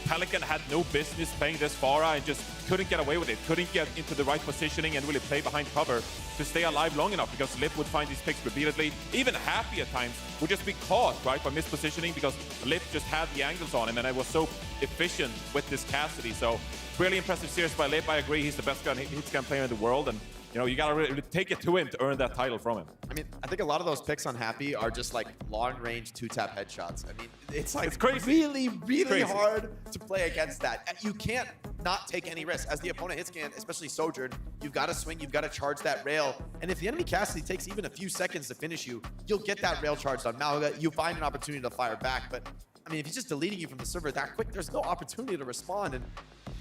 Pelican had no business playing this Pharah and just couldn't get away with it. Couldn't get into the right positioning and really play behind cover to stay alive long enough, because Lip would find these picks repeatedly. Even Happy at times would just be caught, right, by mispositioning because Lip just had the angles on him, and I was so efficient with this Cassidy. So really impressive series by Lip. I agree, he's the best hit scan player in the world, and you know, you gotta really take it to him to earn that title from him. I mean, I think a lot of those picks on Happy are just like long-range two-tap headshots. I mean, it's like really crazy. Hard to play against that. You can't not take any risks. As the opponent hit scan, especially Sojourn, you've got to swing, you've got to charge that rail. And if the enemy Cassidy takes even a few seconds to finish you, you'll get that rail charged on Mauga. You find an opportunity to fire back. But I mean, if he's just deleting you from the server that quick, there's no opportunity to respond. And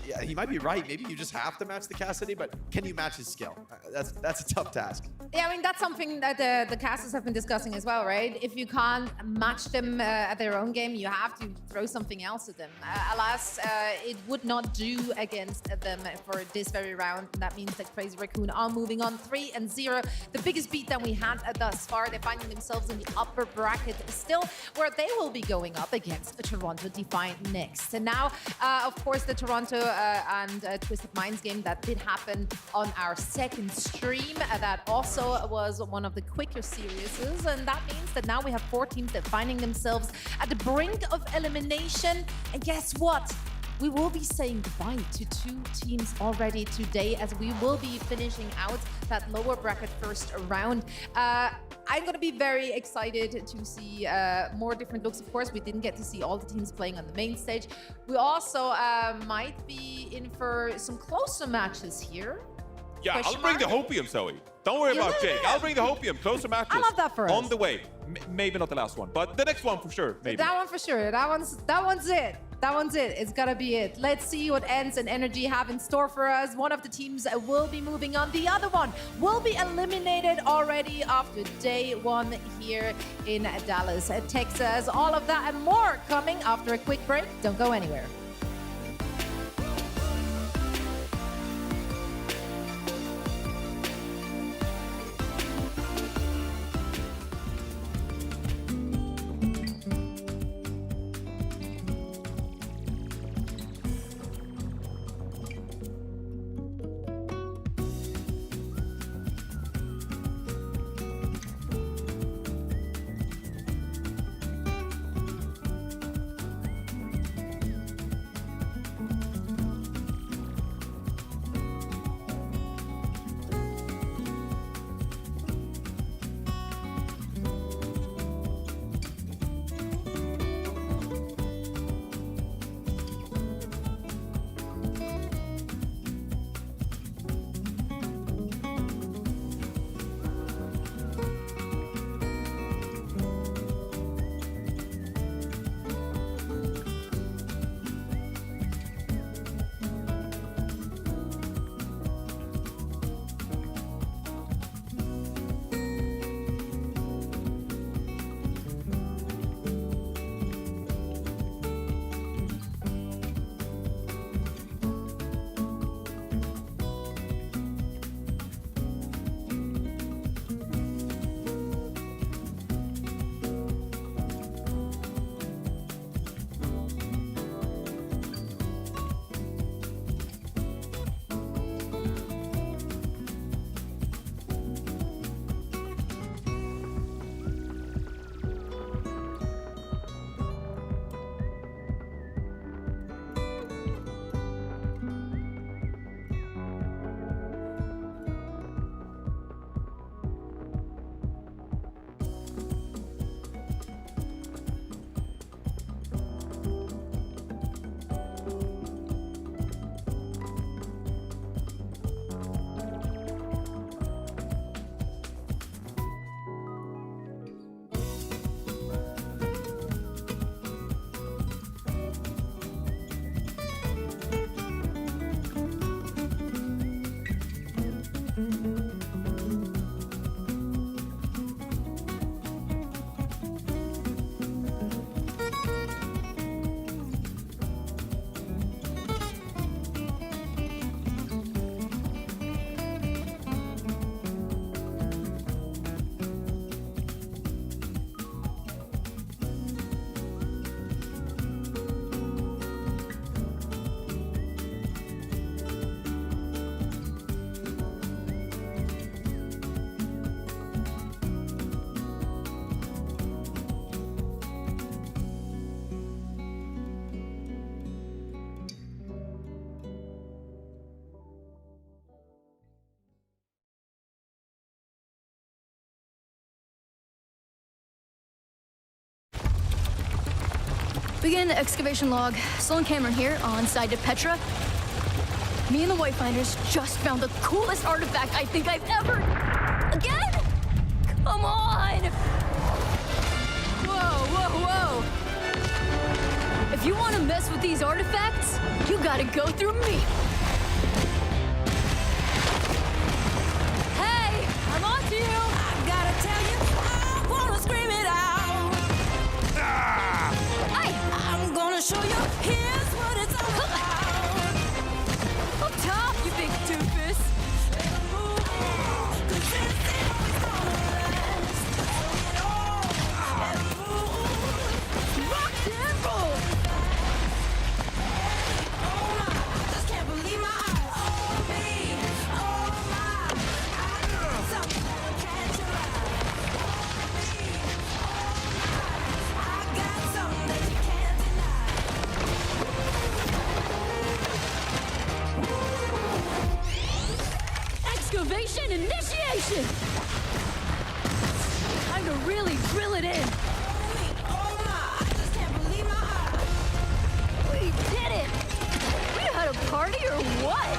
yeah, he might be right. Maybe you just have to match the Cassidy, but can you match his skill? That's a tough task. Yeah, I mean, that's something that the casters have been discussing as well, right? If you can't match them at their own game, you have to throw something else at them. Alas, it would not do against them for this very round. That means that Crazy Raccoon are moving on 3-0. The biggest beat that we had thus far. They're finding themselves in the upper bracket still, where they will be going up against Toronto Defiant next. And now, of course, the Toronto and Twisted Minds game that did happen on our second stream. That also was one of the quicker series, and that means that now we have 4 teams that are finding themselves at the brink of elimination. And guess what? We will be saying goodbye to 2 teams already today, as we will be finishing out that lower bracket first round. I'm going to be very excited to see more different looks. Of course, we didn't get to see all the teams playing on the main stage. We also might be in for some closer matches here. Yeah, I'll bring the hopium, Zoe. Don't worry about Jake. I'll bring the hopium. Closer matches. I love that for us. On the way. Maybe not the last one, but the next one for sure. Maybe. That one for sure. That one's it. That one's it. It's gotta be it. Let's see what ENCE and Energy have in store for us. One of the teams will be moving on. The other one will be eliminated already after day 1 here in Dallas, Texas. All of that and more coming after a quick break. Don't go anywhere. Begin excavation log. Sloan Cameron here on side to Petra. Me and the Wayfinders just found the coolest artifact I think I've ever... Again? Come on! Whoa, whoa, whoa! If you want to mess with these artifacts, you gotta go through me. Hey, I'm on to you! initiation! Time to really drill it in. We did it! We had a party or what?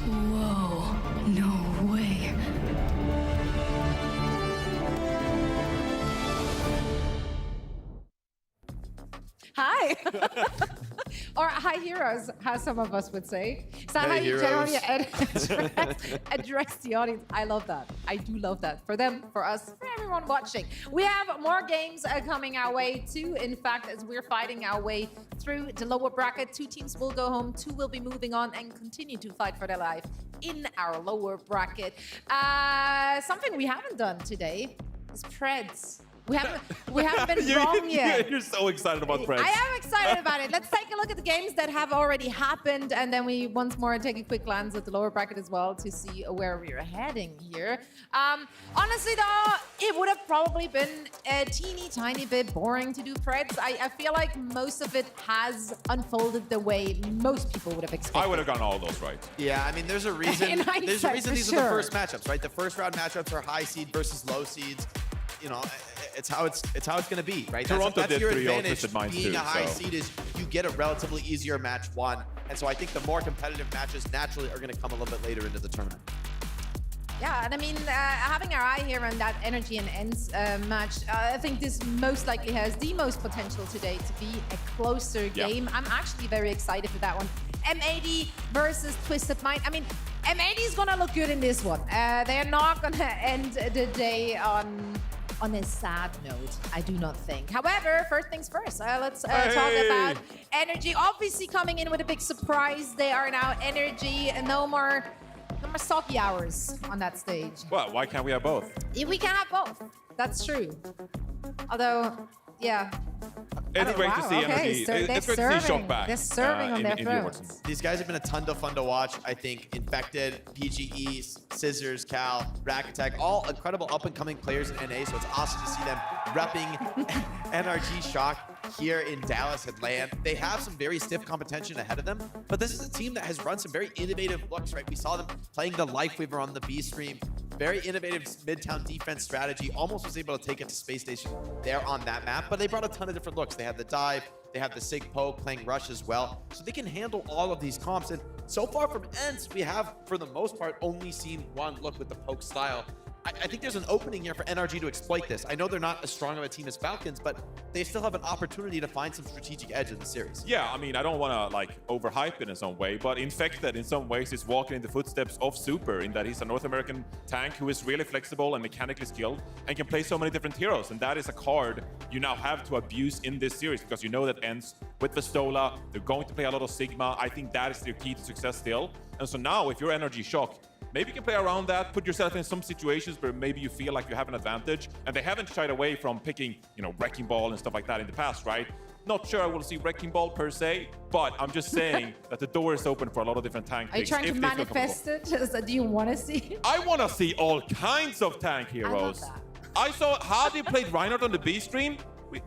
Whoa, no way. Hi. Or hi heroes, how some of us would say. Is that how you heroes. generally address the audience? I love that. I do love that. For them, for us, for everyone watching. We have more games coming our way too. In fact, as we're fighting our way through the lower bracket, 2 teams will go home, 2 will be moving on and continue to fight for their life in our lower bracket. Something we haven't done today is Preds. We haven't been wrong yet. You're so excited about Preds. I am excited about it. Let's take a look at the games that have already happened, and then we once more take a quick glance at the lower bracket as well to see where we're heading here. Honestly, though, it would have probably been a teeny tiny bit boring to do Preds. I feel like most of it has unfolded the way most people would have expected. I would have gotten all those right. Yeah, I mean, there's a reason. In hindsight, There's a reason these for are the sure. first matchups, right? The first round matchups are high seed versus low seeds. You know, it's how it's going to be, right? Toronto That's did your 3-0 advantage. Twisted Minds Being too, a high so. seed is you get a relatively easier match 1, and so I think the more competitive matches naturally are going to come a little bit later into the tournament. Yeah, and I mean, having our eye here on that Energy and ENCE match, I think this most likely has the most potential today to be a closer game. I'm actually very excited for that one. M80 versus Twisted Mind. I mean, M80 is going to look good in this one. They're not going to end the day on a sad note, I do not think. However, first things first, let's talk about Energy. Obviously coming in with a big surprise. They are now Energy and no more soggy hours on that stage. Well, why can't we have both? We can have both. That's true. Although, yeah. It's great to see Energy. It's great to see Shock back. They're serving on their throats. These guys have been a ton of fun to watch. I think Infected, PGE, Scissors, Cal, Rack Attack, all incredible up-and-coming players in NA, so it's awesome to see them repping NRG Shock here in Dallas and LAN. They have some very stiff competition ahead of them, but this is a team that has run some very innovative looks, right? We saw them playing the Life Weaver on the B stream. Very innovative Midtown defense strategy. Almost was able to take it to Space Station there on that map, but they brought a ton of different looks. They had the dive, they have the Sig Poke playing Rush as well. So they can handle all of these comps. And so far from ENCE, we have, for the most part, only seen one look with the Poke style. I think there's an opening here for NRG to exploit this. I know they're not as strong of a team as Falcons, but they still have an opportunity to find some strategic edge in the series. Yeah, I mean, I don't want to like overhype it in some way, but Infected in some ways is walking in the footsteps of Super in that he's a North American tank who is really flexible and mechanically skilled and can play so many different heroes. And that is a card you now have to abuse in this series because you know that ENCE with Vestola, they're going to play a lot of Sigma. I think that is their key to success still. And so now if you're Energy Shock, maybe you can play around that, put yourself in some situations where maybe you feel like you have an advantage. And they haven't shied away from picking, you know, Wrecking Ball and stuff like that in the past, right? Not sure I will see Wrecking Ball per se, but I'm just saying that the door is open for a lot of different tank Are you picks. trying to manifest it? Do you want to see it? I want to see all kinds of tank heroes. I saw Hardy played Reinhardt on the B stream.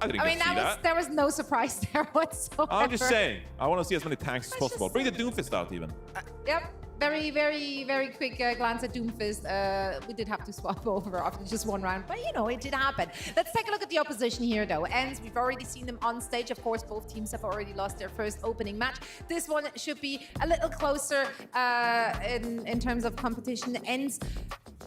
I didn't get to see that. There was no surprise there whatsoever. I'm just saying, I want to see as many tanks as possible. Bring the Doomfist out even. Yep. Very, very, very quick glance at Doomfist. We did have to swap over after just one round, but you know, it did happen. Let's take a look at the opposition here, though. ENCE, we've already seen them on stage. Of course, both teams have already lost their first opening match. This one should be a little closer in terms of competition. ENCE,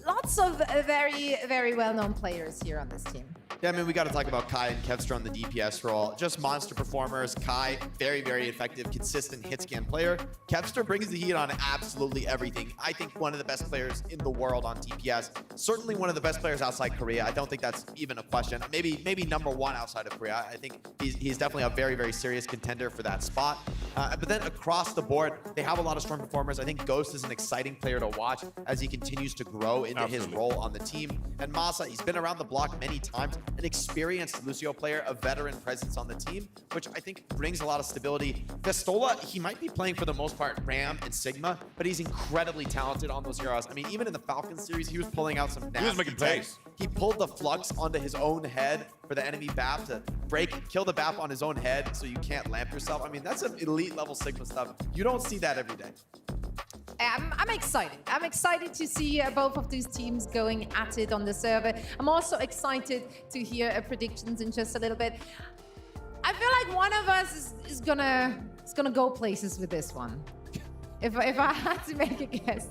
lots of very, very well-known players here on this team. Yeah, I mean, we got to talk about Kai and Kevster on the DPS role. Just monster performers. Kai, very, very effective, consistent hit scan player. Kevster brings the heat on absolutely everything. I think one of the best players in the world on DPS. Certainly one of the best players outside Korea. I don't think that's even a question. Maybe #1 outside of Korea. I think he's definitely a very, very serious contender for that spot. But then across the board, they have a lot of strong performers. I think Ghost is an exciting player to watch as he continues to grow into his role on the team. And Masa, he's been around the block many times. An experienced Lucio player, a veteran presence on the team, which I think brings a lot of stability. Vestola, he might be playing for the most part Ram and Sigma, but he's incredibly talented on those heroes. I mean, even in the Falcons series, he was pulling out some nasty He was making plays. He pulled the flux onto his own head for the enemy BAP to kill the BAP on his own head so you can't lamp yourself. I mean, that's some elite level Sigma stuff. You don't see that every day. I'm excited. I'm excited to see both of these teams going at it on the server. I'm also excited to hear predictions in just a little bit. I feel like one of us is gonna go places with this one. If I had to make a guess.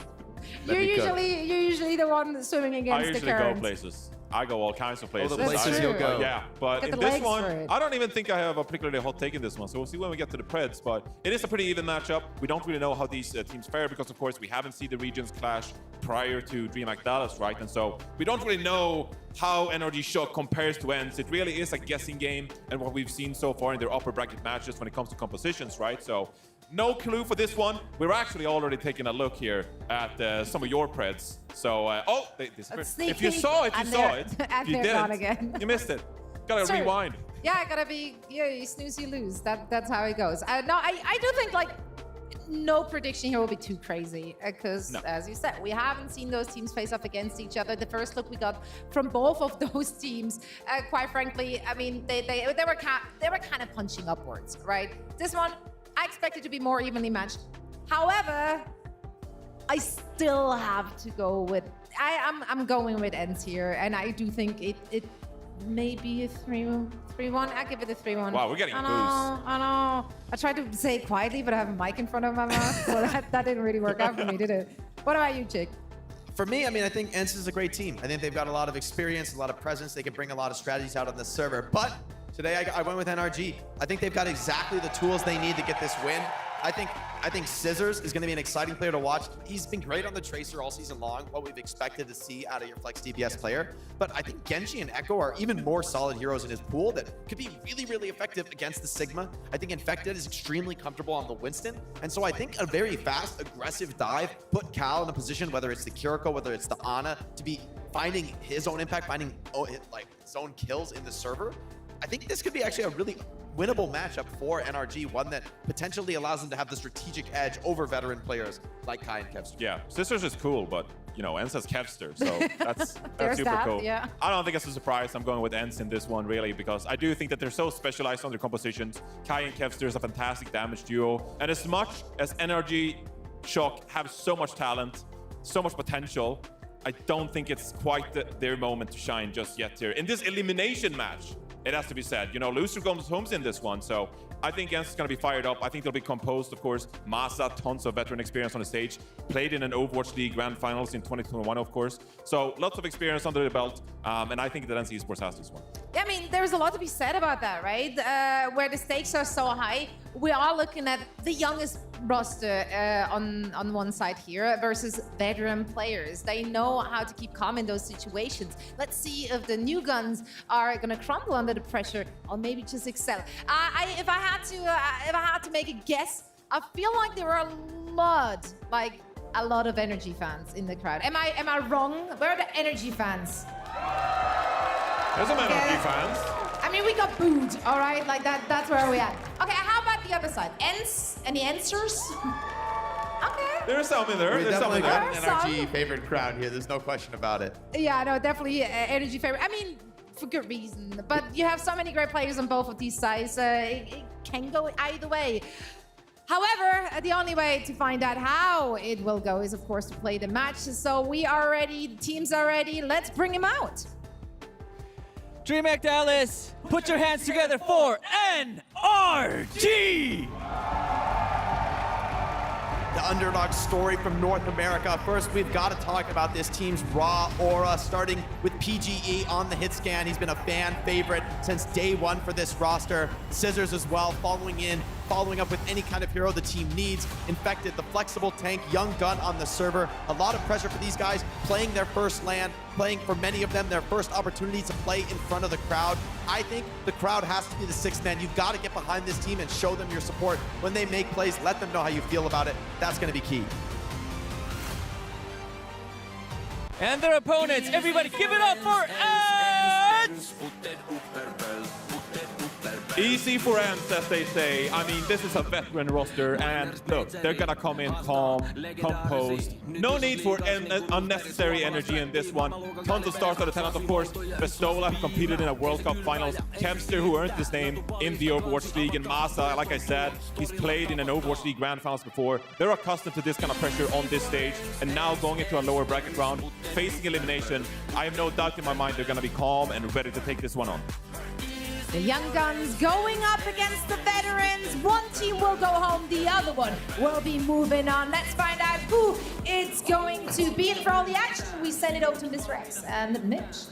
You're usually the one swimming against the current. I usually go places. I go all kinds of places. All the places you'll go. Yeah, but in this one, I don't even think I have a particularly hot take in this one. So we'll see when we get to the Preds. But it is a pretty even matchup. We don't really know how these teams fare because, of course, we haven't seen the regions clash prior to DreamHack Dallas, right? And so we don't really know how NRG Shock compares to ENCE. It really is a guessing game and what we've seen so far in their upper bracket matches when it comes to compositions, right? So no clue for this one. We're actually already taking a look here at some of your Preds. So, if you saw it, you saw it. If you didn't, you missed it. Gotta rewind. Yeah, gotta be, you snooze, you lose. That's how it goes. No, I do think, like, no prediction here will be too crazy because, as you said, we haven't seen those teams face off against each other. The first look we got from both of those teams, quite frankly, I mean, they were kind of punching upwards, right? This one, I expect it to be more evenly matched. However, I still have to go with, I'm going with ENCE here, and I do think it may be a 3-1. I give it a 3-1. Wow, we're getting boost. I know. I tried to say it quietly, but I have a mic in front of my mouth, so that didn't really work out for me, did it? What about you, Chick? For me, I mean, I think ENCE is a great team. I think they've got a lot of experience, a lot of presence. They can bring a lot of strategies out on the server. But today, I went with NRG. I think they've got exactly the tools they need to get this win. I think Scissors is going to be an exciting player to watch. He's been great on the Tracer all season long, what we've expected to see out of your Flex DPS player. But I think Genji and Echo are even more solid heroes in his pool that could be really, really effective against the Sigma. I think Infected is extremely comfortable on the Winston. And so I think a very fast, aggressive dive put Cal in a position, whether it's the Kiriko, whether it's the Ana, to be finding his own impact, finding his own kills in the server. I think this could be actually a really winnable matchup for NRG, one that potentially allows them to have the strategic edge over veteran players like Kai and Kevster. Yeah, Sisters is cool, but ENCE has Kevster, so that's super cool. Yeah. I don't think it's a surprise. I'm going with ENCE in this one, really, because I do think that they're so specialized on their compositions. Kai and Kevster is a fantastic damage duo, and as much as NRG Shock have so much talent, so much potential, I don't think it's quite their moment to shine just yet here. In this elimination match, it has to be said, loser comes home in this one. So I think ENCE is going to be fired up. I think they'll be composed, of course. Masa, tons of veteran experience on the stage. Played in an Overwatch League Grand Finals in 2021, of course. So lots of experience under the belt. And I think that ENCE Esports has this one. Yeah, I mean, there's a lot to be said about that, right? Where the stakes are so high, we are looking at the youngest roster on one side here versus veteran players. They know how to keep calm in those situations. Let's see if the new guns are gonna crumble under the pressure or maybe just excel. If I had to make a guess, I feel like there are a lot of Energy fans in the crowd. Am I wrong? Where are the Energy fans? There's some Energy fans. I mean, we got booed, all right? Like that's where we at. Okay, how about the other side? ENCE? Any answers? Okay. There's something there. We There's definitely something got there. an NRG favorite crowd here. There's no question about it. Yeah, no, definitely Energy favorite. I mean, for good reason. But you have so many great players on both of these sides. It can go either way. However, the only way to find out how it will go is, of course, to play the match. So we are ready. The teams are ready. Let's bring him out. DreamHack Dallas, put your hands together for NRG! The underdog story from North America. First, we've got to talk about this team's raw aura, starting with PGE on the hit scan. He's been a fan favorite since day one for this roster. Scissors as well, following up with any kind of hero the team needs. Infected, the flexible tank, young gun on the server. A lot of pressure for these guys, playing their first LAN, playing for many of them their first opportunity to play in front of the crowd. I think the crowd has to be the sixth man. You've got to get behind this team and show them your support. When they make plays, let them know how you feel about it. That's going to be key. And their opponents, everybody give it up for ENCE! Easy for ENCE, as they say. I mean, this is a veteran roster, and look, they're gonna come in calm, composed. No need for unnecessary energy in this one. Tons of stars out of talent, of course. Bestola competed in a World Cup finals. Kempster, who earned his name in the Overwatch League. And Masa, like I said, he's played in an Overwatch League Grand Finals before. They're accustomed to this kind of pressure on this stage. And now going into a lower bracket round, facing elimination, I have no doubt in my mind they're gonna be calm and ready to take this one on. The young guns going up against the veterans. One team will go home, the other one will be moving on. Let's find out who it's going to be. And for all the action, we send it over to Mr. X and Mitch.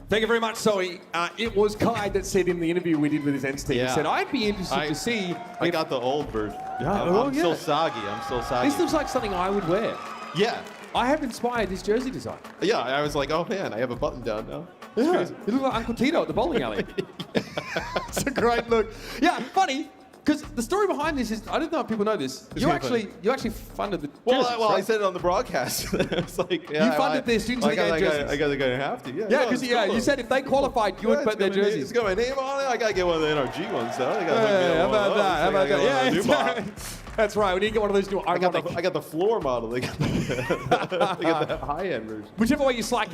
Thank you very much, Zoe. It was Kai that said in the interview we did with his ENCE team, he said, I'd be interested to see... I got the old version. Yeah, I'm still soggy. I'm still soggy. This looks like something I would wear. Yeah. I have inspired his jersey design. Yeah, I was like, oh man, I have a button down now. Yeah, you look like Uncle Tito at the bowling alley. It's a great look. Yeah, funny, because the story behind this is, I don't know if people know this, you actually funded the jerseys, I said it on the broadcast. It's like, you funded their students to get jerseys. I guess I have to, Yeah, because you said if they qualified, you would put their jerseys. It's got my name on it. I got to get one of the NRG ones, though. How about that? Yeah, that's right. We need to get one of those new ironic. I got the floor model. I got the high-end version. Whichever way you slice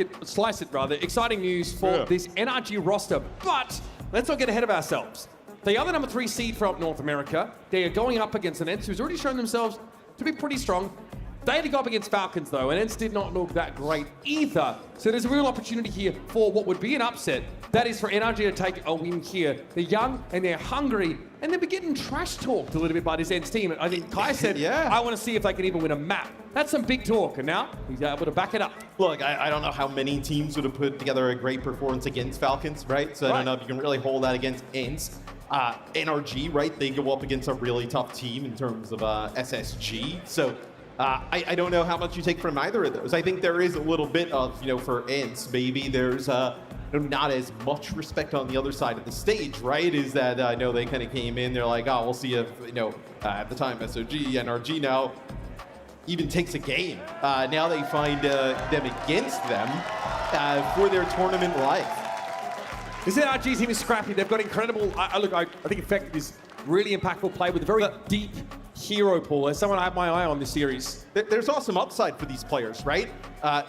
it, rather. Exciting news for this NRG roster. But let's not get ahead of ourselves. They are the number 3 seed from North America. They are going up against an ENCE who's already shown themselves to be pretty strong. They had to go up against Falcons, though, and ENCE did not look that great either. So there's a real opportunity here for what would be an upset. That is for NRG to take a win here. They're young and they're hungry, and they're getting trash talked a little bit by this ENCE team. I think Kai said, I want to see if they can even win a map. That's some big talk, and now he's able to back it up. Look, I don't know how many teams would have put together a great performance against Falcons, right? So I don't know if you can really hold that against ENCE. NRG, right? They go up against a really tough team in terms of SSG. So I don't know how much you take from either of those. I think there is a little bit of, for ENCE, maybe there's not as much respect on the other side of the stage, right? Is that I know they kind of came in, they're like, oh, we'll see if, at the time, SOG, NRG now even takes a game. Now they find them against them for their tournament life. This NRG team is scrappy. They've got incredible, I think Effective is really impactful play with a very deep hero pool. There's someone I have my eye on this series. There's awesome upside for these players, right?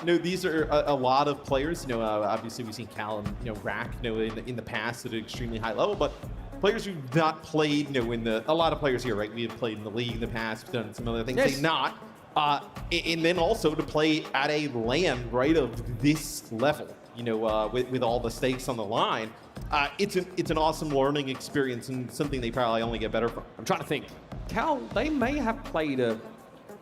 These are a lot of players. Obviously we've seen Cal and Rack, in the past at an extremely high level, but players who've not played, a lot of players here, right? We have played in the league in the past, we've done some other things. They not. And then also to play at a LAN, right, of this level, with all the stakes on the line. It's an awesome learning experience and something they probably only get better from. I'm trying to think. Cal, they may have played a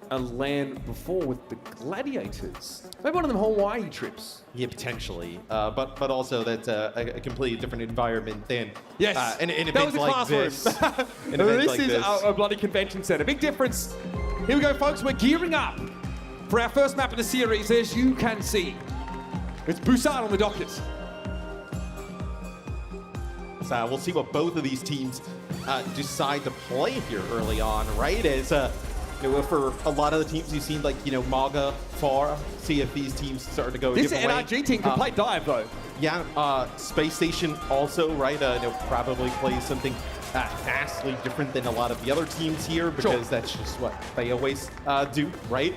LAN before with the Gladiators. Maybe one of them Hawaii trips. Yeah, potentially. But also that's a completely different environment than an event that was a like classroom. this. This is a bloody convention center. Big difference. Here we go, folks. We're gearing up for our first map of the series, as you can see. It's Busan on the docket. So we'll see what both of these teams decide to play here early on, right? As for a lot of the teams you've seen, like Maga, Far, see if these teams start to go. This NRG team can play dive though. Yeah, Space Station also, right? Probably plays something vastly different than a lot of the other teams here because that's just what they always do, right?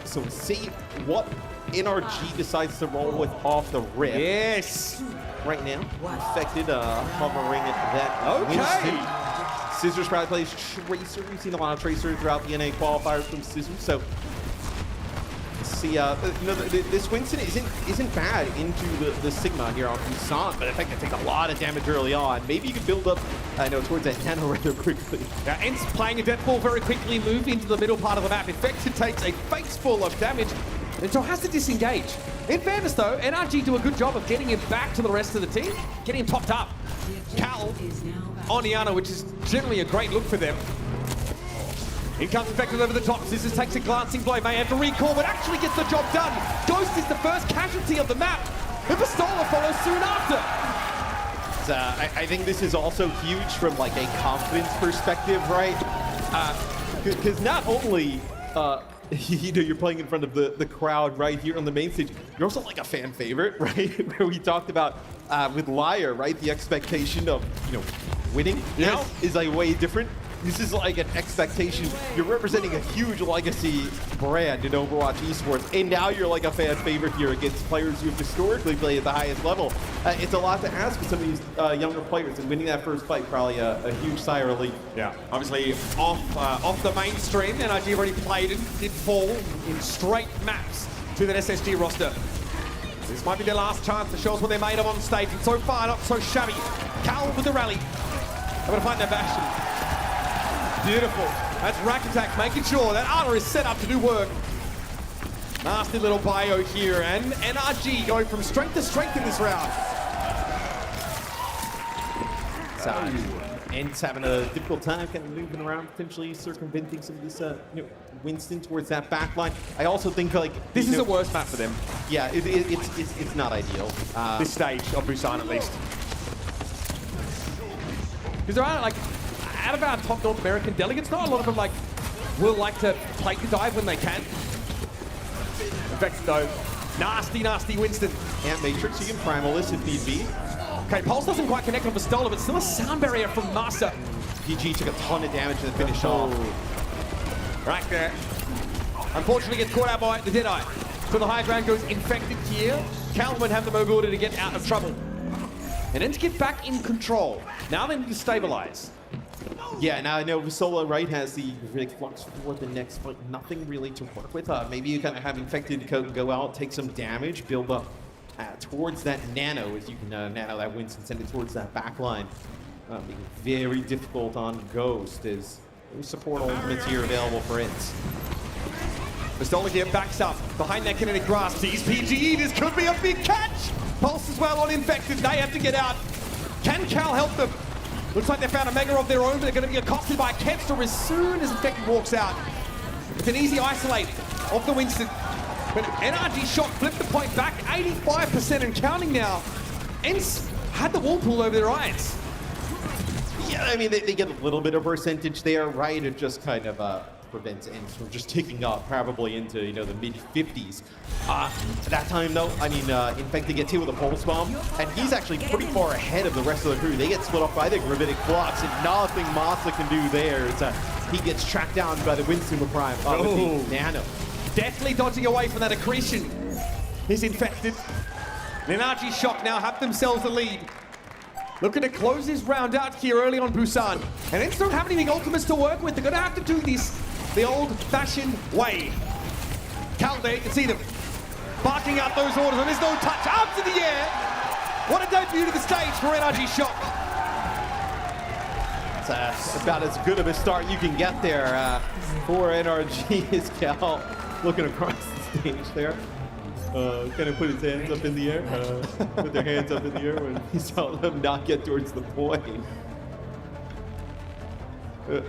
So we'll see what NRG decides to roll with off the rip. Yes. Right now, Infected hovering at that. Winston. Scissors probably plays Tracer. We've seen a lot of Tracer throughout the NA qualifiers from Scissors. So see, this Winston isn't bad into the Sigma here on Busan, but I think it takes a lot of damage early on. Maybe you could build up, towards that nano rather quickly. Now, ENCE playing a death ball very quickly, move into the middle part of the map. Infected takes a face full of damage, and so has to disengage. In fairness, though, NRG do a good job of getting him back to the rest of the team, getting him topped up. Cal on Iana, which is generally a great look for them. In comes Infected over the top. Scissors takes a glancing blow. May have to recall, but actually gets the job done. Ghost is the first casualty of the map. And Pistola follows soon after. I think this is also huge from like a confidence perspective, right? Because not only you know, you're playing in front of the crowd right here on the main stage. You're also like a fan favorite, right? Where we talked about with Liar, right? The expectation of, you know, winning now is like way different. This is like an expectation. You're representing a huge legacy brand in Overwatch Esports, and now you're like a fan favorite here against players who have historically played at the highest level. It's a lot to ask for some of these younger players, and winning that first fight probably a huge sigh of relief. Yeah, obviously off the mainstream, NRG already played and did fall in straight maps to that SSG roster. This might be their last chance to show us what they're made of on stage, and so far not so shabby. Cal with the rally. I'm gonna find their bastion. Beautiful. That's Rack Attack making sure that Armor is set up to do work. Nasty little bio here, and NRG going from strength to strength in this round. So, ENCE having a difficult time kind of moving around, potentially circumventing some of this, you know, Winston towards that back line. I also think like this is the worst map for them. Yeah, it's not ideal. This stage of Busan at least. Because there are like, out of our top North American delegates, not a lot of them will like to take the dive when they can. Infected though, nasty Winston. And Matrix, you can primal this if need be. Okay, Pulse doesn't quite connect on Pistola, but still a sound barrier from Master. PG took a ton of damage to the finish off. Right there. Unfortunately gets caught out by the Deadeye. So the high ground goes Infected here. Calvin have the mobility to get out of trouble. And then to get back in control. Now they need to stabilize. Yeah, now I know Visola, right, has the Rig Flux for the next fight. Nothing really to work with. Maybe you kind of have Infected go out, take some damage, build up towards that Nano, as you can Nano that Winston, send it towards that back line. Being very difficult on Ghost, as support ultimates here available for ENCE. Pistola here backs up behind that kinetic grasp. Sees PGE, this could be a big catch! Pulse as well on Infected, they have to get out. Can Cal help them? Looks like they found a Mega of their own, but they're going to be accosted by Kevster as soon as Infected walks out. It's an easy isolate of the Winston. But NRG shot flipped the point back, 85% and counting now. ENCE had the wall pull over their eyes. Yeah, I mean, they get a little bit of percentage there, right? It just kind of prevents ENCE from just ticking up probably into, you know, the mid-50s. At that time, though, I mean, Infected gets hit with a Pulse Bomb, and he's actually pretty far ahead of the rest of the crew. They get split off by the Gravitic Flux, and nothing Masa can do there. He gets tracked down by the Winston with Prime, with the Nano. Deftly dodging away from that accretion. He's Infected. NRG Shock now have themselves the lead. Looking to close this round out here early on Busan. And ENCE don't have anything ultimates to work with. They're going to have to do this the old-fashioned way. Cal there, you can see them barking out those orders, and there's no touch. Arms in the air. What a debut to the stage for NRG Shock. It's about as good of a start you can get there for NRG as Cal looking across the stage there. Kind of put his hands up in the air, put their hands up in the air when he saw them not get towards the point.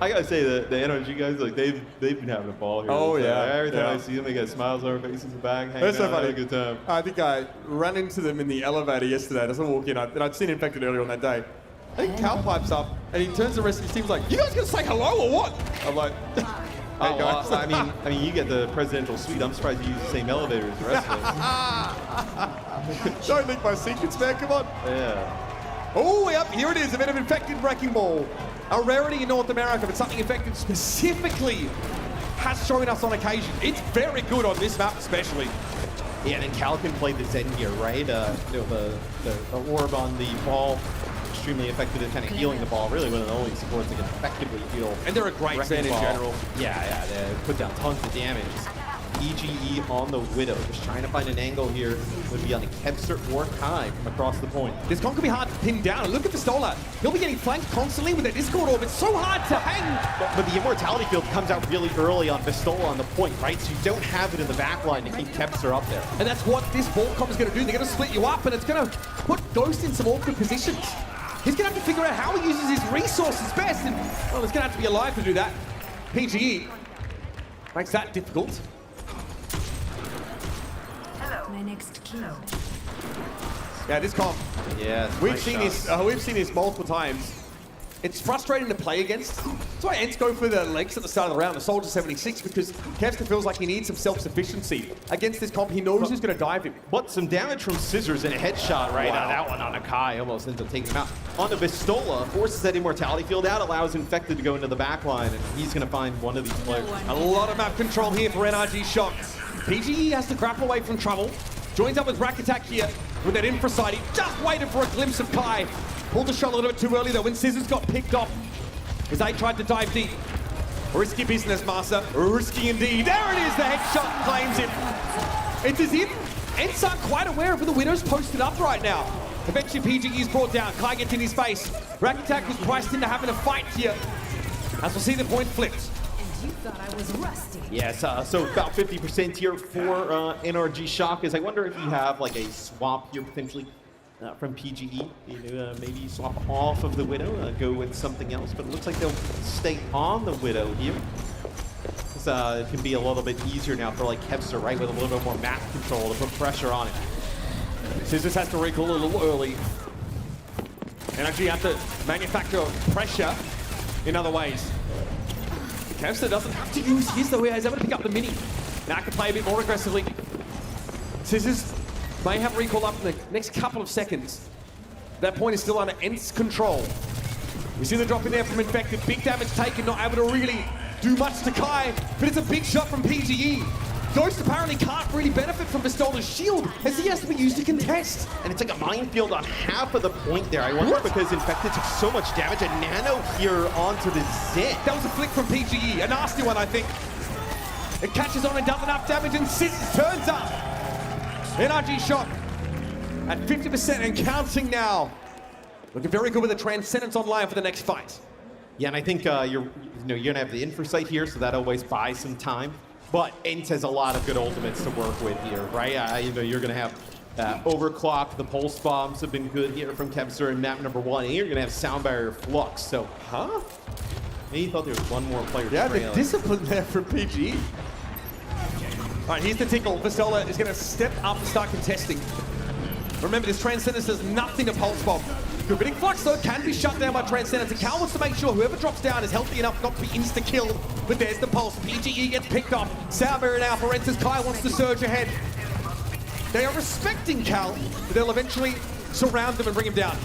I gotta say the NRG guys, like they've been having a ball here. Oh yeah. Every time I see them, they got smiles on their faces in the back. That's so funny. A good time. I think I ran into them in the elevator yesterday. As I walk in, and I'd seen Infected earlier on that day. I think Cal pipes up and he turns to the rest of his team like, "You guys gonna say hello or what?" I'm like, "Hey guys." I mean, you get the presidential suite. I'm surprised you use the same elevator as the rest of us. Don't leak my secrets, man. Come on. Yeah. Oh, yep, here it is, a bit of Infected Wrecking Ball. A rarity in North America, but something Infected specifically has shown us on occasion. It's very good on this map, especially. Yeah, and then Cal can play the Zen here, right? You know, the orb on the ball, extremely effective at kind of healing the ball. Really one of the only supports that can effectively heal. And they're a great Zen in general. Yeah, they put down tons of damage. EGE on the Widow, just trying to find an angle here. Would be on the Kevster or Kai from across the point. This con can be hard to pin down. And look at Pistola. He'll be getting flanked constantly with that Discord orb. It's so hard to hang. But the Immortality Field comes out really early on Pistola on the point, right? So you don't have it in the back line to keep Kevster up there. And that's what this ball comp is going to do. They're going to split you up, and it's going to put Ghost in some awkward positions. He's going to have to figure out how he uses his resources best. And, well, he's going to have to be alive to do that. PGE makes that difficult. My next kill. Yeah, this comp. Yeah, we've seen this multiple times. It's frustrating to play against That's why ENCE go for the legs at the start of the round, the Soldier 76, because Kevster feels like he needs some self-sufficiency. Against this comp, he knows who's going to dive him. But some damage from Scissors and a headshot, right? Wow. That one on Akai almost ends up taking him out. On the Vistola, forces that Immortality field out, allows Infected to go into the back line, and he's going to find one of these players. A lot of map control here for NRG Shock. PGE has to grapple away from trouble. Joins up with Rack Attack here with that infra side. He just waited for a glimpse of Kai. Pulled the shot a little bit too early though when Scissors got picked off. As they tried to dive deep. Risky business, Massa. Risky indeed. There it is, the headshot claims him. It's as if ENCE aren't quite aware of where the Widow's posted up right now. Eventually PGE is brought down. Kai gets in his face. Rack Attack was priced into having a fight here. As we'll see the point flipped. You thought I was rusty. Yes, so about 50% here for NRG Shock. Is I wonder if you have like a swap here potentially from PGE. Maybe swap off of the Widow, go with something else. But it looks like they'll stay on the Widow here. It can be a little bit easier now for like Kevster, right, with a little bit more map control to put pressure on it. Scissors has to recall a little early. NRG have to manufacture pressure in other ways. Kevster doesn't have to use his though. He is able to pick up the mini. Now can play a bit more aggressively. Scissors may have recall up in the next couple of seconds. That point is still under ENCE control. We see the drop in there from Infected. Big damage taken, not able to really do much to Kai, but it's a big shot from PGE. Ghost apparently can't really benefit from Pistola's shield, as he has to be used to contest. And it's like a minefield on half of the point there. I wonder because Infected took so much damage. A nano here onto the Zit. That was a flick from PGE, a nasty one, I think. It catches on and does enough damage, and Scissors turns up. NRG Shock at 50% and counting now. Looking very good with the Transcendence online for the next fight. Yeah, and I think you're gonna have the Infrasight here, so that always buys some time. But ENCE has a lot of good ultimates to work with here, right? You're gonna have Overclock, the Pulse Bombs have been good here from Kevster in map number 1, and you're gonna have Sound Barrier Flux. So, maybe you thought there was one more player. Yeah, trailing. the discipline there from PGE. All right, here's the tickle. Vistola is gonna step up and start contesting. Remember, this Transcendence does nothing to Pulse Bomb. Gravitic Flux, though, can be shut down by Transcendence, and Cal wants to make sure whoever drops down is healthy enough not to be insta-killed. But there's the Pulse. PGE gets picked off. Sound Barrier now for ENCE's. Kai wants to surge ahead. They are respecting Cal, but they'll eventually surround him and bring him down.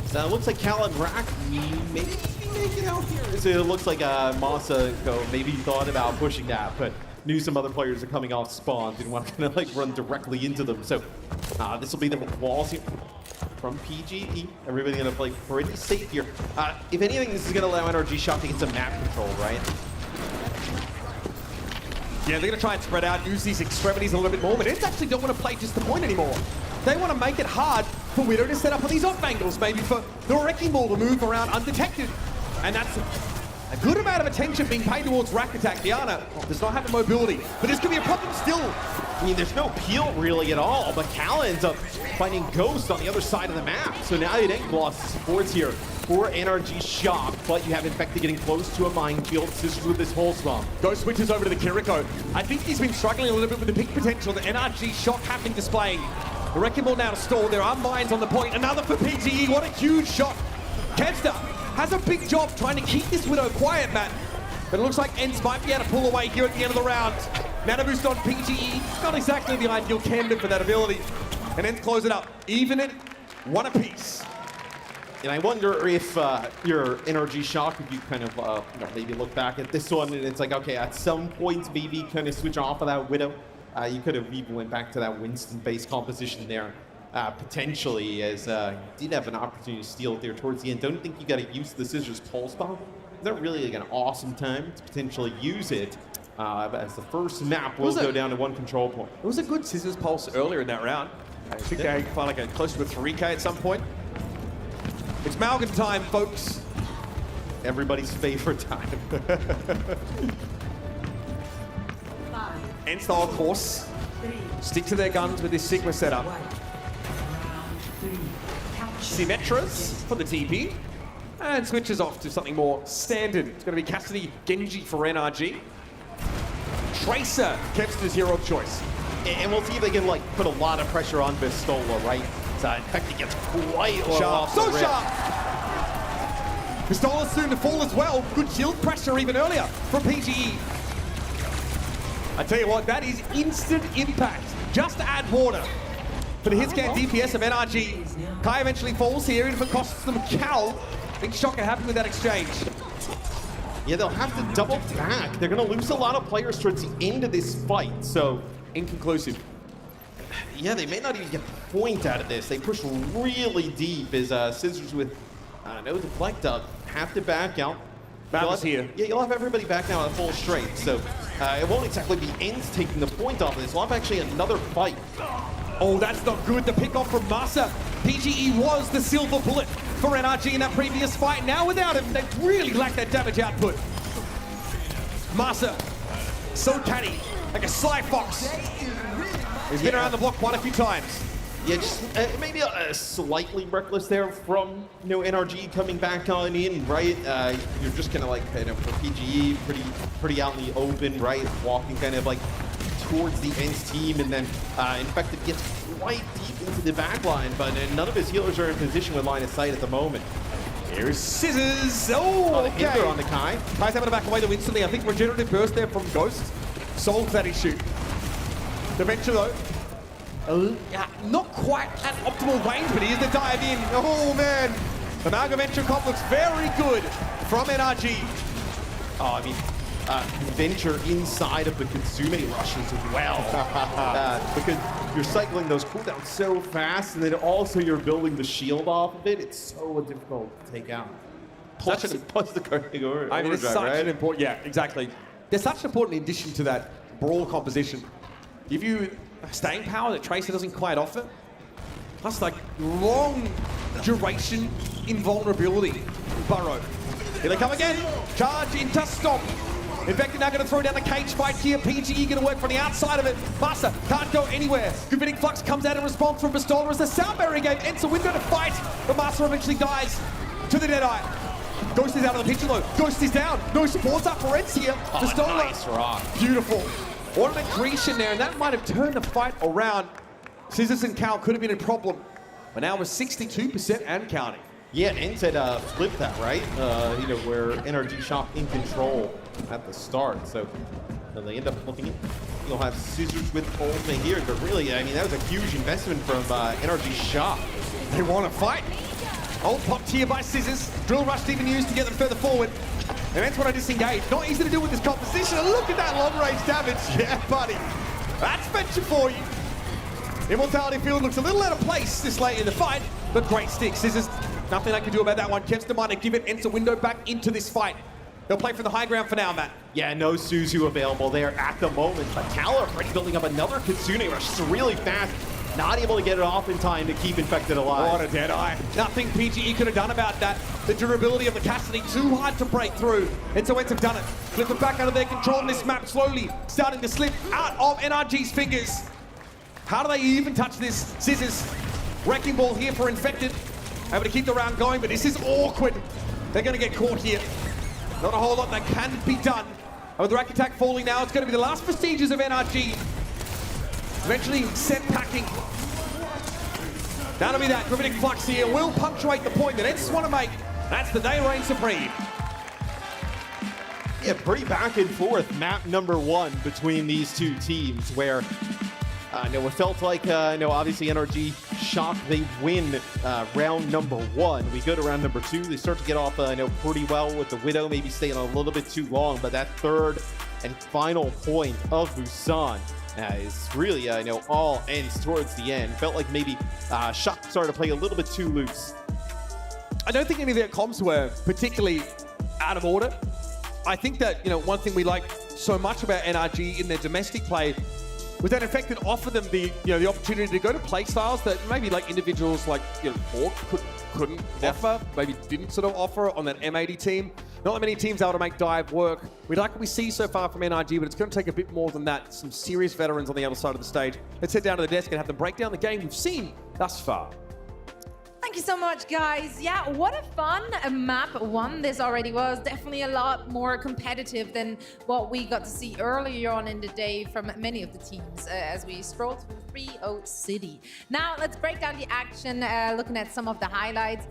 So it looks like Cal and Rack maybe make it out here. So it looks like Massa maybe thought about pushing that, but knew some other players are coming off spawn, didn't want to kind of like run directly into them. So this will be the walls here from PGE. Everybody gonna play pretty safe here. If anything, this is gonna allow NRG Shock to get some map control, right? Yeah, they're gonna try and spread out, use these extremities a little bit more, but ENCE actually don't want to play just the point anymore. They want to make it hard for Widow to set up on these off angles, maybe for the Wrecking Ball to move around undetected. And that's a good amount of attention being paid towards Rack Attack. Diana does not have the mobility, but this could be a problem still. I mean, there's no peel really at all, but Cal ends up finding Ghost on the other side of the map. So now you ain't lost supports here for NRG Shock, but you have Infected getting close to a minefield. Scissors with this whole swamp. Ghost switches over to the Kiriko. I think he's been struggling a little bit with the peak potential that NRG Shock have been displaying. The Wrecking Ball now to stall. There are mines on the point. Another for PGE. What a huge shot. Kevster has a big job trying to keep this Widow quiet, Matt. But it looks like ENCE might be able to pull away here at the end of the round. Mana boost on PGE. Not exactly the ideal candidate for that ability. And ENCE close it up. Even it, one apiece. And I wonder if your NRG Shock, if you kind of maybe look back at this one and it's like, okay, at some point maybe kind of switch off of that Widow. You could have even went back to that Winston-based composition there. Potentially, as you did have an opportunity to steal it there towards the end. Don't think you got to use the Scissors Pulse Bomb. Is that really like an awesome time to potentially use it? As the first map will go down to one control point. It was a good Scissors Pulse earlier in that round. I think they find like a close to a 3K at some point. It's Malgan time, folks. Everybody's favorite time. ENCE, of course, stick to their guns with this Sigma setup. Symmetras for the TP. And switches off to something more standard. It's going to be Cassidy Genji for NRG. Tracer, Kevster's hero of choice. And we'll see if they can like put a lot of pressure on Vistola, right? So in fact, he gets quite sharp. off the So rip. sharp! Pistola soon to fall as well. Good shield pressure even earlier from PGE. I tell you what, that is instant impact. Just to add water. For the hit scan DPS of NRG. Kai eventually falls here, and if it costs them Cal, Big Shocker happy with that exchange. Yeah, they'll have to double back. They're going to lose a lot of players towards the end of this fight, so inconclusive. Yeah, they may not even get a point out of this. They push really deep as Scissors with no deflect up have to back out. Balance here. Yeah, you'll have everybody back now at full straight, so it won't exactly be ENCE taking the point off of this. We'll have actually another fight. Oh, that's not good. The pick off from Masa. PGE was the silver bullet for NRG in that previous fight. Now without him, they really lack that damage output. Masa, so canny, like a sly fox. He's been around the block quite a few times. Yeah, just maybe slightly reckless there from NRG coming back on in, right? You're just kind of like for PGE, pretty out in the open, right? Walking kind of like towards the ENCE team, and then Infected gets quite deep into the back line, but none of his healers are in position with line of sight at the moment. Here's Scissors. Oh, okay. Hinder on the Kai. Kai's having to back away though instantly. I think regenerative burst there from Ghost solves that issue. The Venture though. Not quite at optimal range, but he is the dive in. Oh man, the Malga Venture comp looks very good from NRG. Oh, I mean, Venture inside of the Consume rushes as well. Because you're cycling those cooldowns so fast, and then also you're building the shield off of it. It's so difficult to take out. Plus the Cartier overdrive, I mean, it's such right? an important, yeah, exactly. There's such an important addition to that brawl composition. Give you staying power that Tracer doesn't quite offer. Plus, like, long duration invulnerability. Burrow. Here they come again. Charge into Stomp. Infected now going to throw down the cage fight here. PGE going to work from the outside of it. Master can't go anywhere. Gravitic Flux comes out in response from Pistola as the sound barrier gave ENCE a window to fight. But Master eventually dies to the Deadeye. Ghost is out of the picture though. Ghost is down. No supports up for ENCE here. Pistola. Nice rock. Beautiful. What an accretion there, and that might have turned the fight around. Scissors and Cal could have been a problem, but now we're 62% and counting. Yeah, ENCE had flipped that, right? Where NRG shot in control at the start. So they end up looking at, you'll have Scissors with ultimate here, but really, I mean, that was a huge investment from NRG shop. They want to fight. Ult popped here by Scissors. Drill Rush even used to get them further forward. And that's what I disengage. Not easy to do with this composition. And look at that long-range damage. Yeah, buddy. That's Venture for you. Immortality Field looks a little out of place this late in the fight, but great stick. Scissors, nothing I can do about that one. Keps the mind to give it ENCE a window back into this fight. They'll play from the high ground for now, Matt. Yeah, no Suzu available there at the moment. But Cal already building up another Kitsune Rush. It's really fast. Not able to get it off in time to keep Infected alive. What a Deadeye. Nothing PGE could have done about that. The durability of the Cassidy, too hard to break through. And so ENCE have done it. Flip it back out of their control on this map, slowly starting to slip out of NRG's fingers. How do they even touch this? Scissors. Wrecking Ball here for Infected. Able to keep the round going, but this is awkward. They're going to get caught here. Not a whole lot that can be done. And with the Rack Attack falling now, it's going to be the last vestiges of NRG. Eventually set packing. That'll be that. Gravitic Flux here will punctuate the point that ENCE want to make. That's the day reign supreme. Yeah, pretty back and forth map number one between these two teams where it felt like, obviously NRG shock, they win round number one. We go to round number two. They start to get off, pretty well with the Widow, maybe staying a little bit too long, but that third and final point of Busan is really, all ENCE towards the end. Felt like maybe Shock started to play a little bit too loose. I don't think any of their comps were particularly out of order. I think that, one thing we like so much about NRG in their domestic play was that Infected offered them the opportunity to go to play styles that maybe like individuals like Orc couldn't offer, maybe didn't sort of offer on that M80 team. Not that many teams able to make dive work. We like what we see so far from NRG, but it's going to take a bit more than that. Some serious veterans on the other side of the stage. Let's head down to the desk and have them break down the game we've seen thus far. Thank you so much, guys. Yeah, what a fun map one this already was. Definitely a lot more competitive than what we got to see earlier on in the day from many of the teams as we stroll through 3-0 City. Now, let's break down the action, looking at some of the highlights.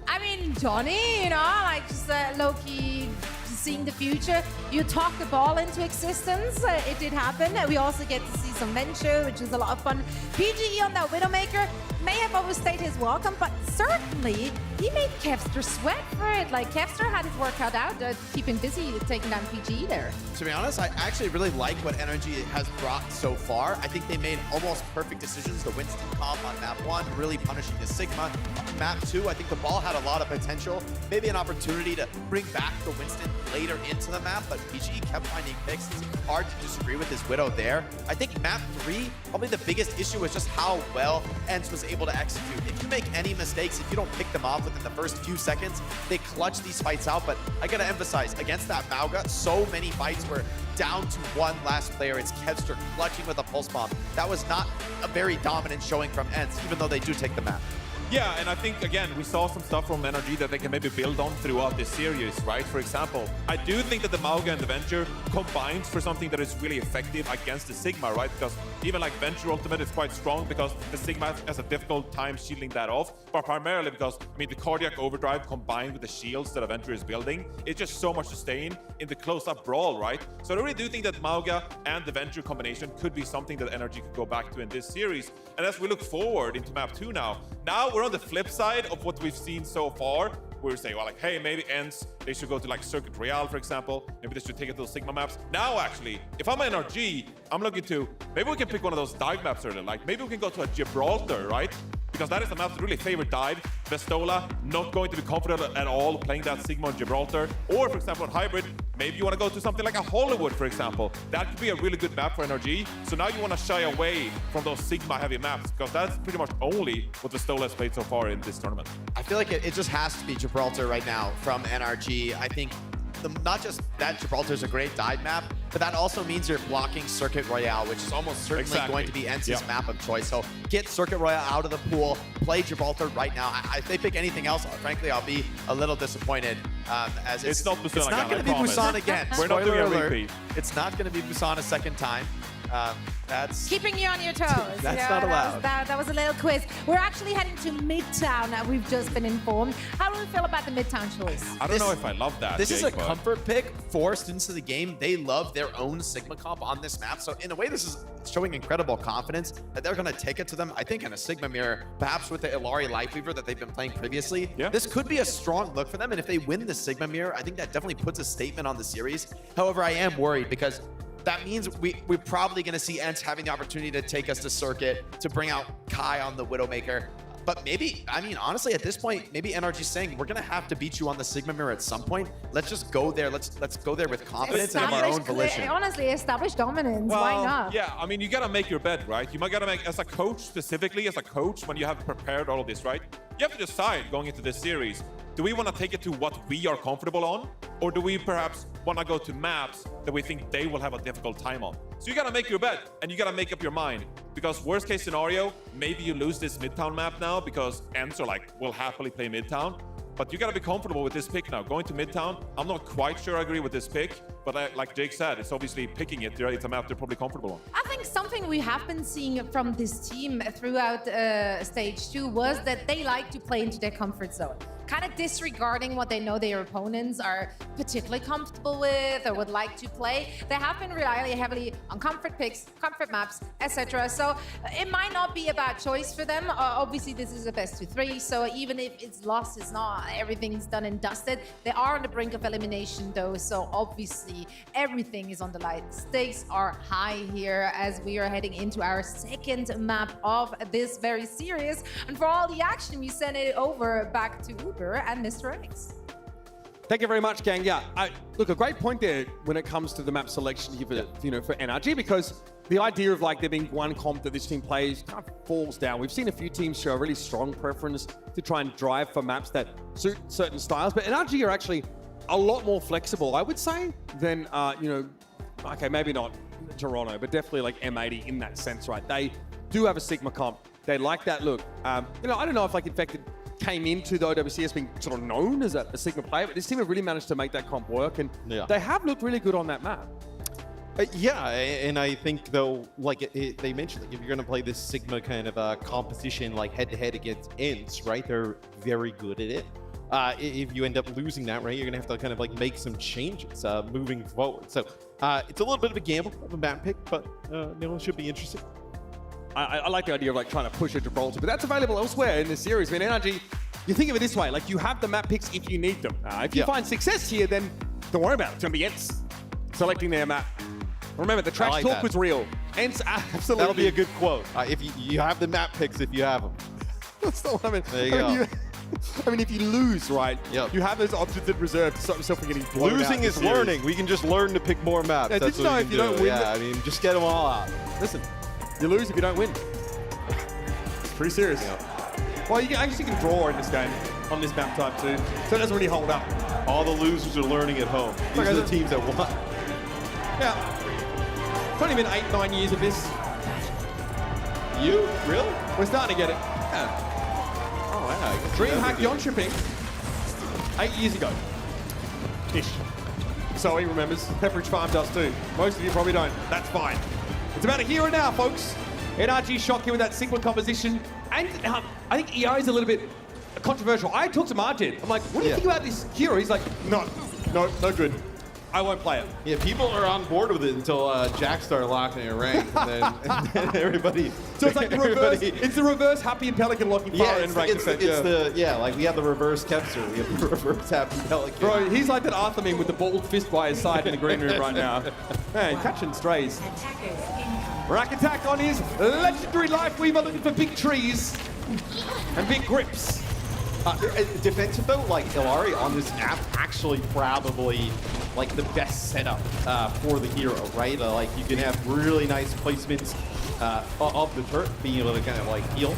I mean, Johnny, like just low-key seeing the future. You talk the ball into existence. It did happen. We also get to see some Venture, which is a lot of fun. PGE on that Widowmaker may have overstayed his welcome, but certainly he made Kevster sweat for it. Like, Kevster had his work cut out, keeping busy taking down PGE there. To be honest, I actually really like what NRG has brought so far. I think they made almost perfect decisions. The Winston comp on map 1, really punishing the Sigma. On map 2, I think the ball had a lot of potential. Maybe an opportunity to bring back the Winston later into the map, but PGE kept finding picks. It's hard to disagree with his Widow there. I think map 3, probably the biggest issue was just how well ENCE was able to execute. If you make any mistakes, if you don't pick them off within the first few seconds, they clutch these fights out. But I gotta emphasize, against that Mauga, so many fights were down to one last player. It's Kevster clutching with a pulse bomb. That was not a very dominant showing from ENCE, even though they do take the map. Yeah, and I think, again, we saw some stuff from NRG that they can maybe build on throughout this series, right? For example, I do think that the Mauga and the Venture combines for something that is really effective against the Sigma, right? Because even like Venture Ultimate is quite strong because the Sigma has a difficult time shielding that off, but primarily because, I mean, the Cardiac Overdrive combined with the shields that a Venture is building, it's just so much sustain in the close-up brawl, right? So I really do think that Mauga and the Venture combination could be something that NRG could go back to in this series. And as we look forward into map 2 now we're on the flip side of what we've seen so far. We're saying, well, like, hey, maybe ENCE, they should go to like Circuit Royale, for example. Maybe they should take it to those Sigma maps. Now, actually, if I'm NRG, I'm looking to, maybe we can pick one of those dive maps earlier. Like, maybe we can go to a Gibraltar, right? Because that is a map that really favorite dive. Vestola, not going to be confident at all playing that Sigma on Gibraltar. Or, for example, on Hybrid, maybe you want to go to something like a Hollywood, for example. That could be a really good map for NRG. So now you want to shy away from those Sigma-heavy maps, because that's pretty much only what Vestola has played so far in this tournament. I feel like it just has to be Gibraltar right now from NRG. I think not just that Gibraltar is a great dive map, but that also means you're blocking Circuit Royale, which is almost certainly going to be ENCE's map of choice. So get Circuit Royale out of the pool, play Gibraltar right now. If they pick anything else, frankly, I'll be a little disappointed. As it's not Busan again. It's not going to be Busan again. We're not doing a repeat. It's not going to be Busan a second time. That's keeping you on your toes. That's not allowed. That was a little quiz. We're actually heading to Midtown. We've just been informed. How do we feel about the Midtown choice? I don't know if I love that. This is a comfort pick for students of the game. They love their own Sigma comp on this map. So in a way, this is showing incredible confidence that they're going to take it to them, I think, in a Sigma mirror, perhaps with the Illari Lifeweaver that they've been playing previously. Yeah. This could be a strong look for them. And if they win the Sigma mirror, I think that definitely puts a statement on the series. However, I am worried because that means we're probably going to see ENCE having the opportunity to take us to Circuit, to bring out Kai on the Widowmaker. But maybe, I mean, honestly, at this point, maybe NRG's saying, we're going to have to beat you on the Sigma mirror at some point. Let's just go there. Let's go there with confidence and of our own volition. Honestly, establish dominance. Why not? Yeah, I mean, you got to make your bet, right? You might got to make, as a coach specifically, as a coach, when you have prepared all of this, right? You have to decide going into this series, do we want to take it to what we are comfortable on? Or do we perhaps want to go to maps that we think they will have a difficult time on? So you got to make your bet and you got to make up your mind. Because worst case scenario, maybe you lose this Midtown map now because ENCE are like, will happily play Midtown. But you got to be comfortable with this pick now. Going to Midtown, I'm not quite sure I agree with this pick. But like Jake said, it's obviously picking it. It's a map they're probably comfortable on. I think something we have been seeing from this team throughout stage 2 was that they like to play into their comfort zone. Kind of disregarding what they know their opponents are particularly comfortable with or would like to play. They have been relying heavily on comfort picks, comfort maps, etc. So it might not be a bad choice for them. Obviously, this is a best of 3, so even if it's lost, it's not everything's done and dusted. They are on the brink of elimination, though, so obviously everything is on the line. Stakes are high here as we are heading into our second map of this very series. And for all the action, we send it over back to Uber and Mr. X. Thank you very much, gang. Yeah, look, a great point there when it comes to the map selection here for NRG, because the idea of like there being one comp that this team plays kind of falls down. We've seen a few teams show a really strong preference to try and drive for maps that suit certain styles, but NRG are actually a lot more flexible, I would say, than okay, maybe not Toronto, but definitely like M80 in that sense, right? They do have a Sigma comp. They like that look. I don't know if like Infected came into the OWCS being sort of known as a Sigma player, but this team have really managed to make that comp work, and they have looked really good on that map. Yeah, and I think though, like they mentioned, like, if you're going to play this Sigma kind of competition, like head-to-head against ENCE, right? They're very good at it. If you end up losing that, right, you're going to have to kind of like make some changes moving forward. So it's a little bit of a gamble of a map pick, but it should be interesting. I like the idea of like trying to push a Gibraltar, but that's available elsewhere in the series. I mean, NRG, you think of it this way, like you have the map picks if you need them. If you find success here, then don't worry about it. It's going to be ENCE selecting their map. Remember, the trash talk was real. ENCE, absolutely. That'll be a good quote. If you have the map picks, if you have them. That's not what I mean. There you go. I mean, if you lose, right, you have those options in reserve to stop yourself from getting blown out. Losing is learning. We can just learn to pick more maps. Yeah, That's did you know what if you don't win? Yeah, I mean, just get them all out. Listen, you lose if you don't win. It's pretty serious. Well, I guess you can draw in this game on this map type too, so it doesn't really hold up. All the losers are learning at home. These are the teams that won. Yeah. It's only been 8-9 years of this. You? Really? We're starting to get it. Yeah. Oh, wow. DreamHack Yon shipping 8 years ago. Ish. So he remembers. Pepperidge Farm does too. Most of you probably don't. That's fine. It's about a here and now, folks. NRG shock here with that Sigma composition. And I think EI is a little bit controversial. I talked to Martin. I'm like, what do you think about this hero? He's like, no good. I won't play it. Yeah, people are on board with it until Jack started locking it rank, and then everybody. So it's like the reverse. It's the reverse Happy and Pelican locking fire in rank. It's like we have the reverse Kepster, we have the reverse Happy Pelican. Bro, he's like that Arthur meme with the bald fist by his side in the green room right now. Man, catching strays. Rack Attack on his legendary Life Weaver looking for big trees and big grips. Defensive though, like Illari on this map, actually probably like the best setup for the hero, right? Like you can have really nice placements of the turret, being able to kind of like heal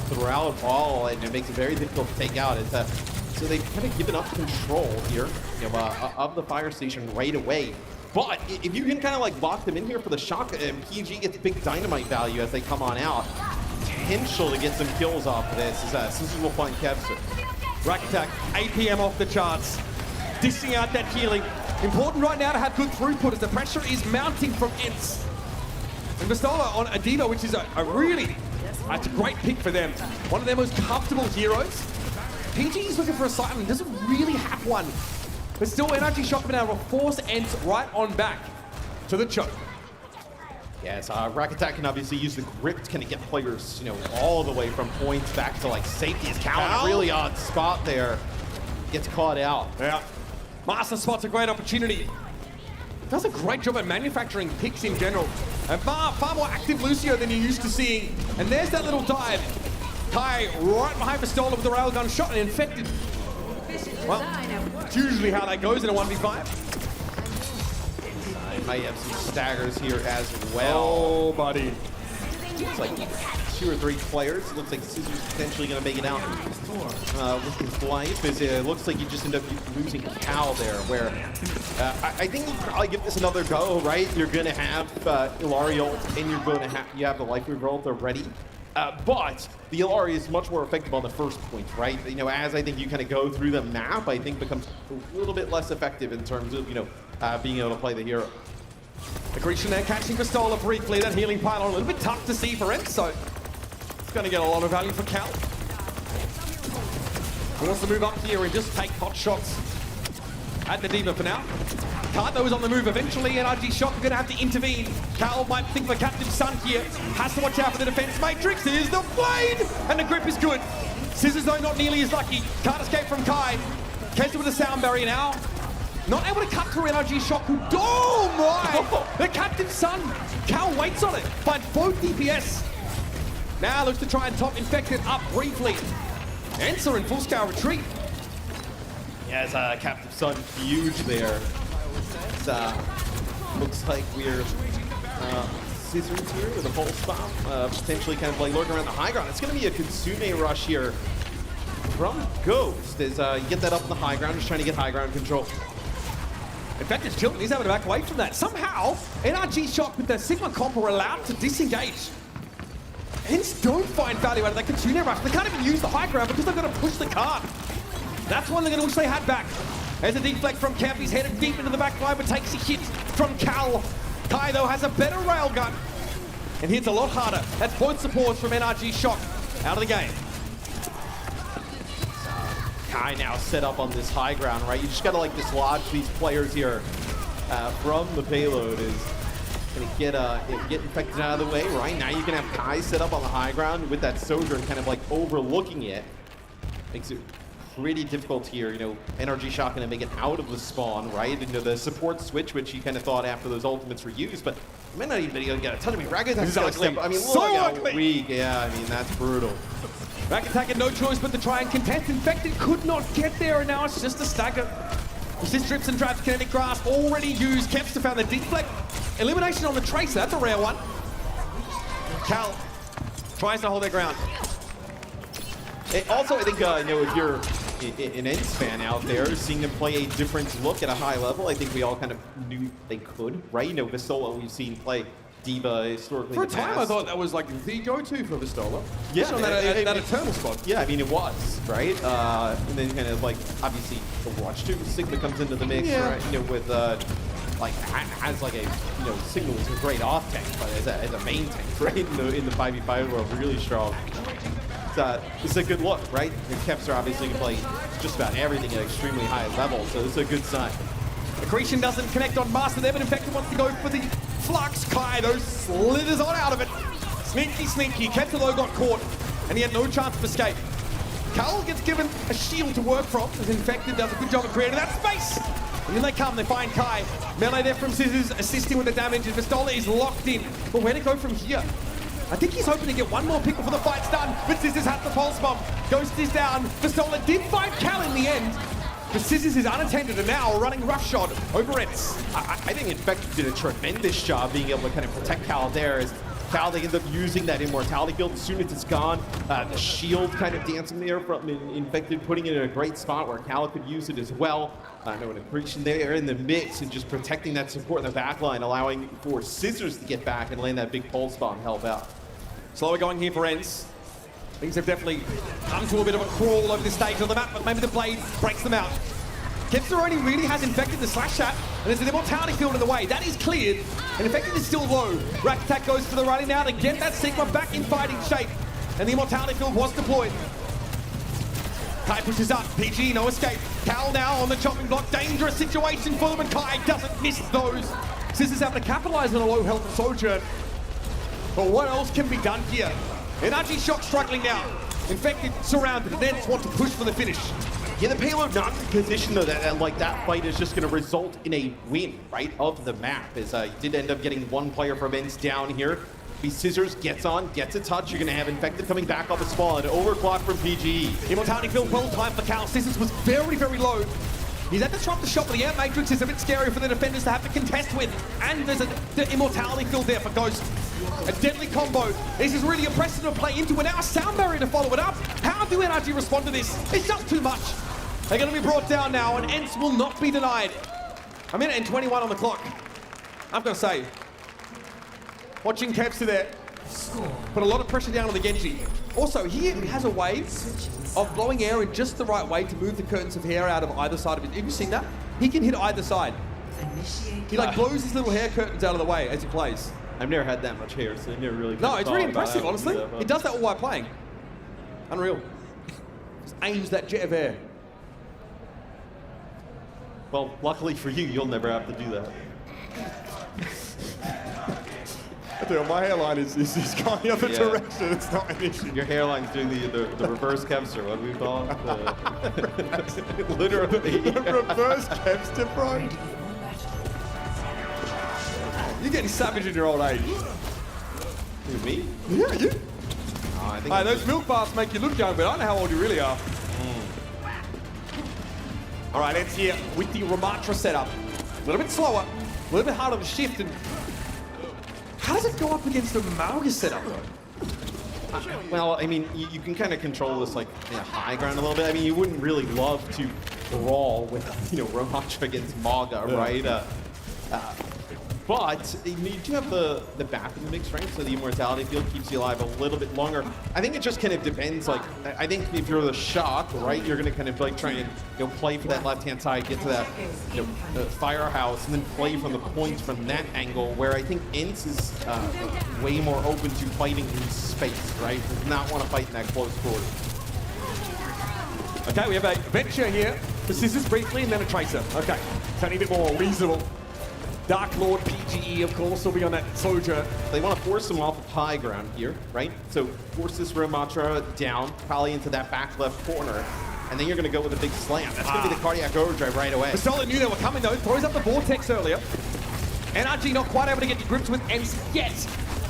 throughout all, and it makes it very difficult to take out. So they've kind of given up control here, of the fire station right away. But if you can kind of like lock them in here for the shock, and PG gets big dynamite value as they come on out. Potential to get some kills off of this is Scissors will find Kevster. Rack Attack, APM off the charts, dishing out that healing. Important right now to have good throughput as the pressure is mounting from ENCE. And Vistola on Adiva, which is a really, it's a great pick for them. One of their most comfortable heroes. PG is looking for a side and doesn't really have one. But still, NRG Shock been able to force ENCE right on back to the choke. Yes, Rack Attack can obviously use the grip to kind of get players, all the way from points back to like safety. As Cal, really odd spot there, gets caught out. Yeah, Master Spot's a great opportunity. Does a great job at manufacturing picks in general. And far more active Lucio than you're used to seeing. And there's that little dive. Kai right behind Vistola with the railgun shot and infected. Well, it's usually how that goes in a 1v5. Might have some staggers here as well. Oh, buddy. Looks like 2 or 3 players. Looks like Scissors potentially going to make it out with his life. It looks like you just end up losing Cal there, where I think you probably give this another go, right? You're going to have Illari ult, and you have the Life Weaver ult already. But the Illari is much more effective on the first point, right? As I think you kind of go through the map, I think becomes a little bit less effective in terms of, being able to play the hero. Aggression there, catching Vistola briefly, that healing pylon a little bit tough to see for ENCE, so it's going to get a lot of value for Cal. He wants to move up here and just take pot shots at the Diva for now. Card though is on the move eventually, NRG Shock are going to have to intervene. Cal might think for Captain Sun here, has to watch out for the defense matrix. Here's the blade, and the grip is good. Scissors though not nearly as lucky. Can't escape from Kai. Kesa with a sound barrier now. Not able to cut through NRG Shock, who, oh my! The Captain Sun, Cal waits on it, finds both DPS. Now looks to try and top Infected up briefly. ENCE are in full scale retreat. Yes, Captain Sun huge there. Looks like we're Scissors here with a full stop. Potentially kind of like lurking around the high ground. It's going to be a Kitsune rush here from Ghost as you get that up in the high ground, just trying to get high ground control. In fact, it's Chilton. He's having to back away from that. Somehow, NRG Shock with their Sigma comp are allowed to disengage. ENCE don't find value out of that Kitsune rush. They can't even use the high ground because they've got to push the cart. That's one they're going to wish they had back. As a deflect from Camp, he's headed deep into the back line, but takes a hit from Cal. Kai, though, has a better railgun and hits a lot harder. That's both supports from NRG Shock out of the game. Kai now set up on this high ground, right? You just gotta like dislodge these players here from the payload. Is gonna get infected out of the way, right? Now you can have Kai set up on the high ground with that Sojourn kind of like overlooking it. Makes it pretty difficult here. You know, NRG Shock gonna make it out of the spawn, right? Into the support switch, which he kind of thought after those ultimates were used, but he might not even be able to get a ton of me. Rack Attack's gonna slip. I mean, So look how ugly. weak. Yeah, I mean, that's brutal. Rack Attack had no choice but to try and contest. Infected could not get there, and now it's just a stagger. Assist drips and traps, kinetic grasp already used. Kempster found the deflect. Elimination on the Tracer, that's a rare one. Cal tries to hold their ground. Also, I think, you know, if you're an ENCE fan out there, seeing them play a different look at a high level, I think we all kind of knew they could, right? You know, Vistola, we've seen play D.Va historically. For a in the time, I past. thought that was like the go-to for Vistola. Yeah, on that Eternal spot. Yeah, I mean, it was, right? And then kind of like, obviously, Overwatch 2, Sigma comes into the mix, Yeah. right? You know, with, like, has like a, you know, Signal is a great off tank, but as a main tank, right? In the 5v5 world, really strong. It's a good look, right? And Kempster obviously can play just about everything at extremely high level, so it's a good sign. Accretion doesn't connect on Master there, but Infected wants to go for the Flux. Kai, though, slithers on out of it. Sneaky, sneaky. Kempster, though, got caught, and he had no chance of escape. Cal gets given a shield to work from, as Infected does a good job of creating that space. And then they come, they find Kai. Melee there from Scissors, assisting with the damage, and Vistola is locked in. But where to go from here? I think he's hoping to get one more pick before the fight's done, but Scissors has the pulse bomb. Ghost is down. Vistola did find Cal in the end, but Scissors is unattended and now running roughshod over ENCE. I think Infected did a tremendous job being able to kind of protect Cal there. As Cal, they end up using that immortality field as soon as it's gone. The shield kind of dancing there from Infected, putting it in a great spot where Cal could use it as well. No, an Accretion there in the mix and just protecting that support in the back line, allowing for Scissors to get back and land that big pulse bomb and help out. Slower going here for ENCE. Things have definitely come to a bit of a crawl over this stage of the map, but maybe the blade breaks them out. Kempster only really has Infected the slash shot, and there's an immortality field in the way. That is cleared, and Infected is still low. Rack Attack goes for the running now to get that Sigma back in fighting shape, and the immortality field was deployed. Kai pushes up, PG, no escape. Cal now on the chopping block, dangerous situation for them, and Kai doesn't miss those. Scissors have to capitalize on a low health Sojourn. But what else can be done here? NRG Shock struggling now. Infected, surrounded, and ENCE want to push for the finish. Yeah, the payload not in position though that like that fight is just going to result in a win, right, of the map. As did end up getting one player from ENCE down here. Scissors gets on, gets a touch. You're going to have Infected coming back off the spawn. Overclock from PG. Immortality field well timed for Cal. Scissors was very, very low. He's at the top of the shot, but the Air Matrix is a bit scary for the defenders to have to contest with. And there's the immortality field there for Ghost. A deadly combo. This is really a precedent to play into, and now a sound barrier to follow it up. How do NRG respond to this? It's just too much. They're going to be brought down now, and ENCE will not be denied. A minute and 21 on the clock. I've got to say, watching Kempster there, put a lot of pressure down on the Genji. Also, he has a way of blowing air in just the right way to move the curtains of hair out of either side of it. Have you seen that? He can hit either side. He like blows his little hair curtains out of the way as he plays. I've never had that much hair, so I've never really. No, it's really impressive, honestly. He does that all while playing. Unreal. Just aims that jet of air. Well, luckily for you, you'll never have to do that. My hairline is going the other direction. It's not an issue. Your hairline's doing the reverse Kempster. What do we call it? Literally. The reverse Kempster, bro. You're getting savage in your old age. Who, me? Yeah, you. Oh, I think Hey, those milk bars make you look young, but I don't know how old you really are. All right, ENCE here with the Ramatra setup. A little bit slower, a little bit harder to shift. And how does it go up against the Malgus setup, though? Well, I mean, you can kind of control this like high ground a little bit. I mean, you wouldn't really love to brawl with Ramatra against Maga, right? But you do have the back of the mix, right? So the immortality field keeps you alive a little bit longer. I think it just kind of depends. Like, I think if you're the Shock, right, you're going to kind of like try and play for that left-hand side, get to that firehouse, and then play from the points from that angle. Where I think ENCE is way more open to fighting in space, right? Does not want to fight in that close quarter. Okay, we have a Venture here. The Scissors briefly, and then a Tracer. Okay, sounding a bit more reasonable. Dark Lord PGE, of course, will be on that Soldier. They want to force him off of high ground here, right? So force this Ramatra down, probably into that back left corner. And then you're going to go with a big slam. That's going to be the cardiac overdrive right away. Pistola knew they were coming, though. Throws up the Vortex earlier. NRG not quite able to get to grips with ENCE yet.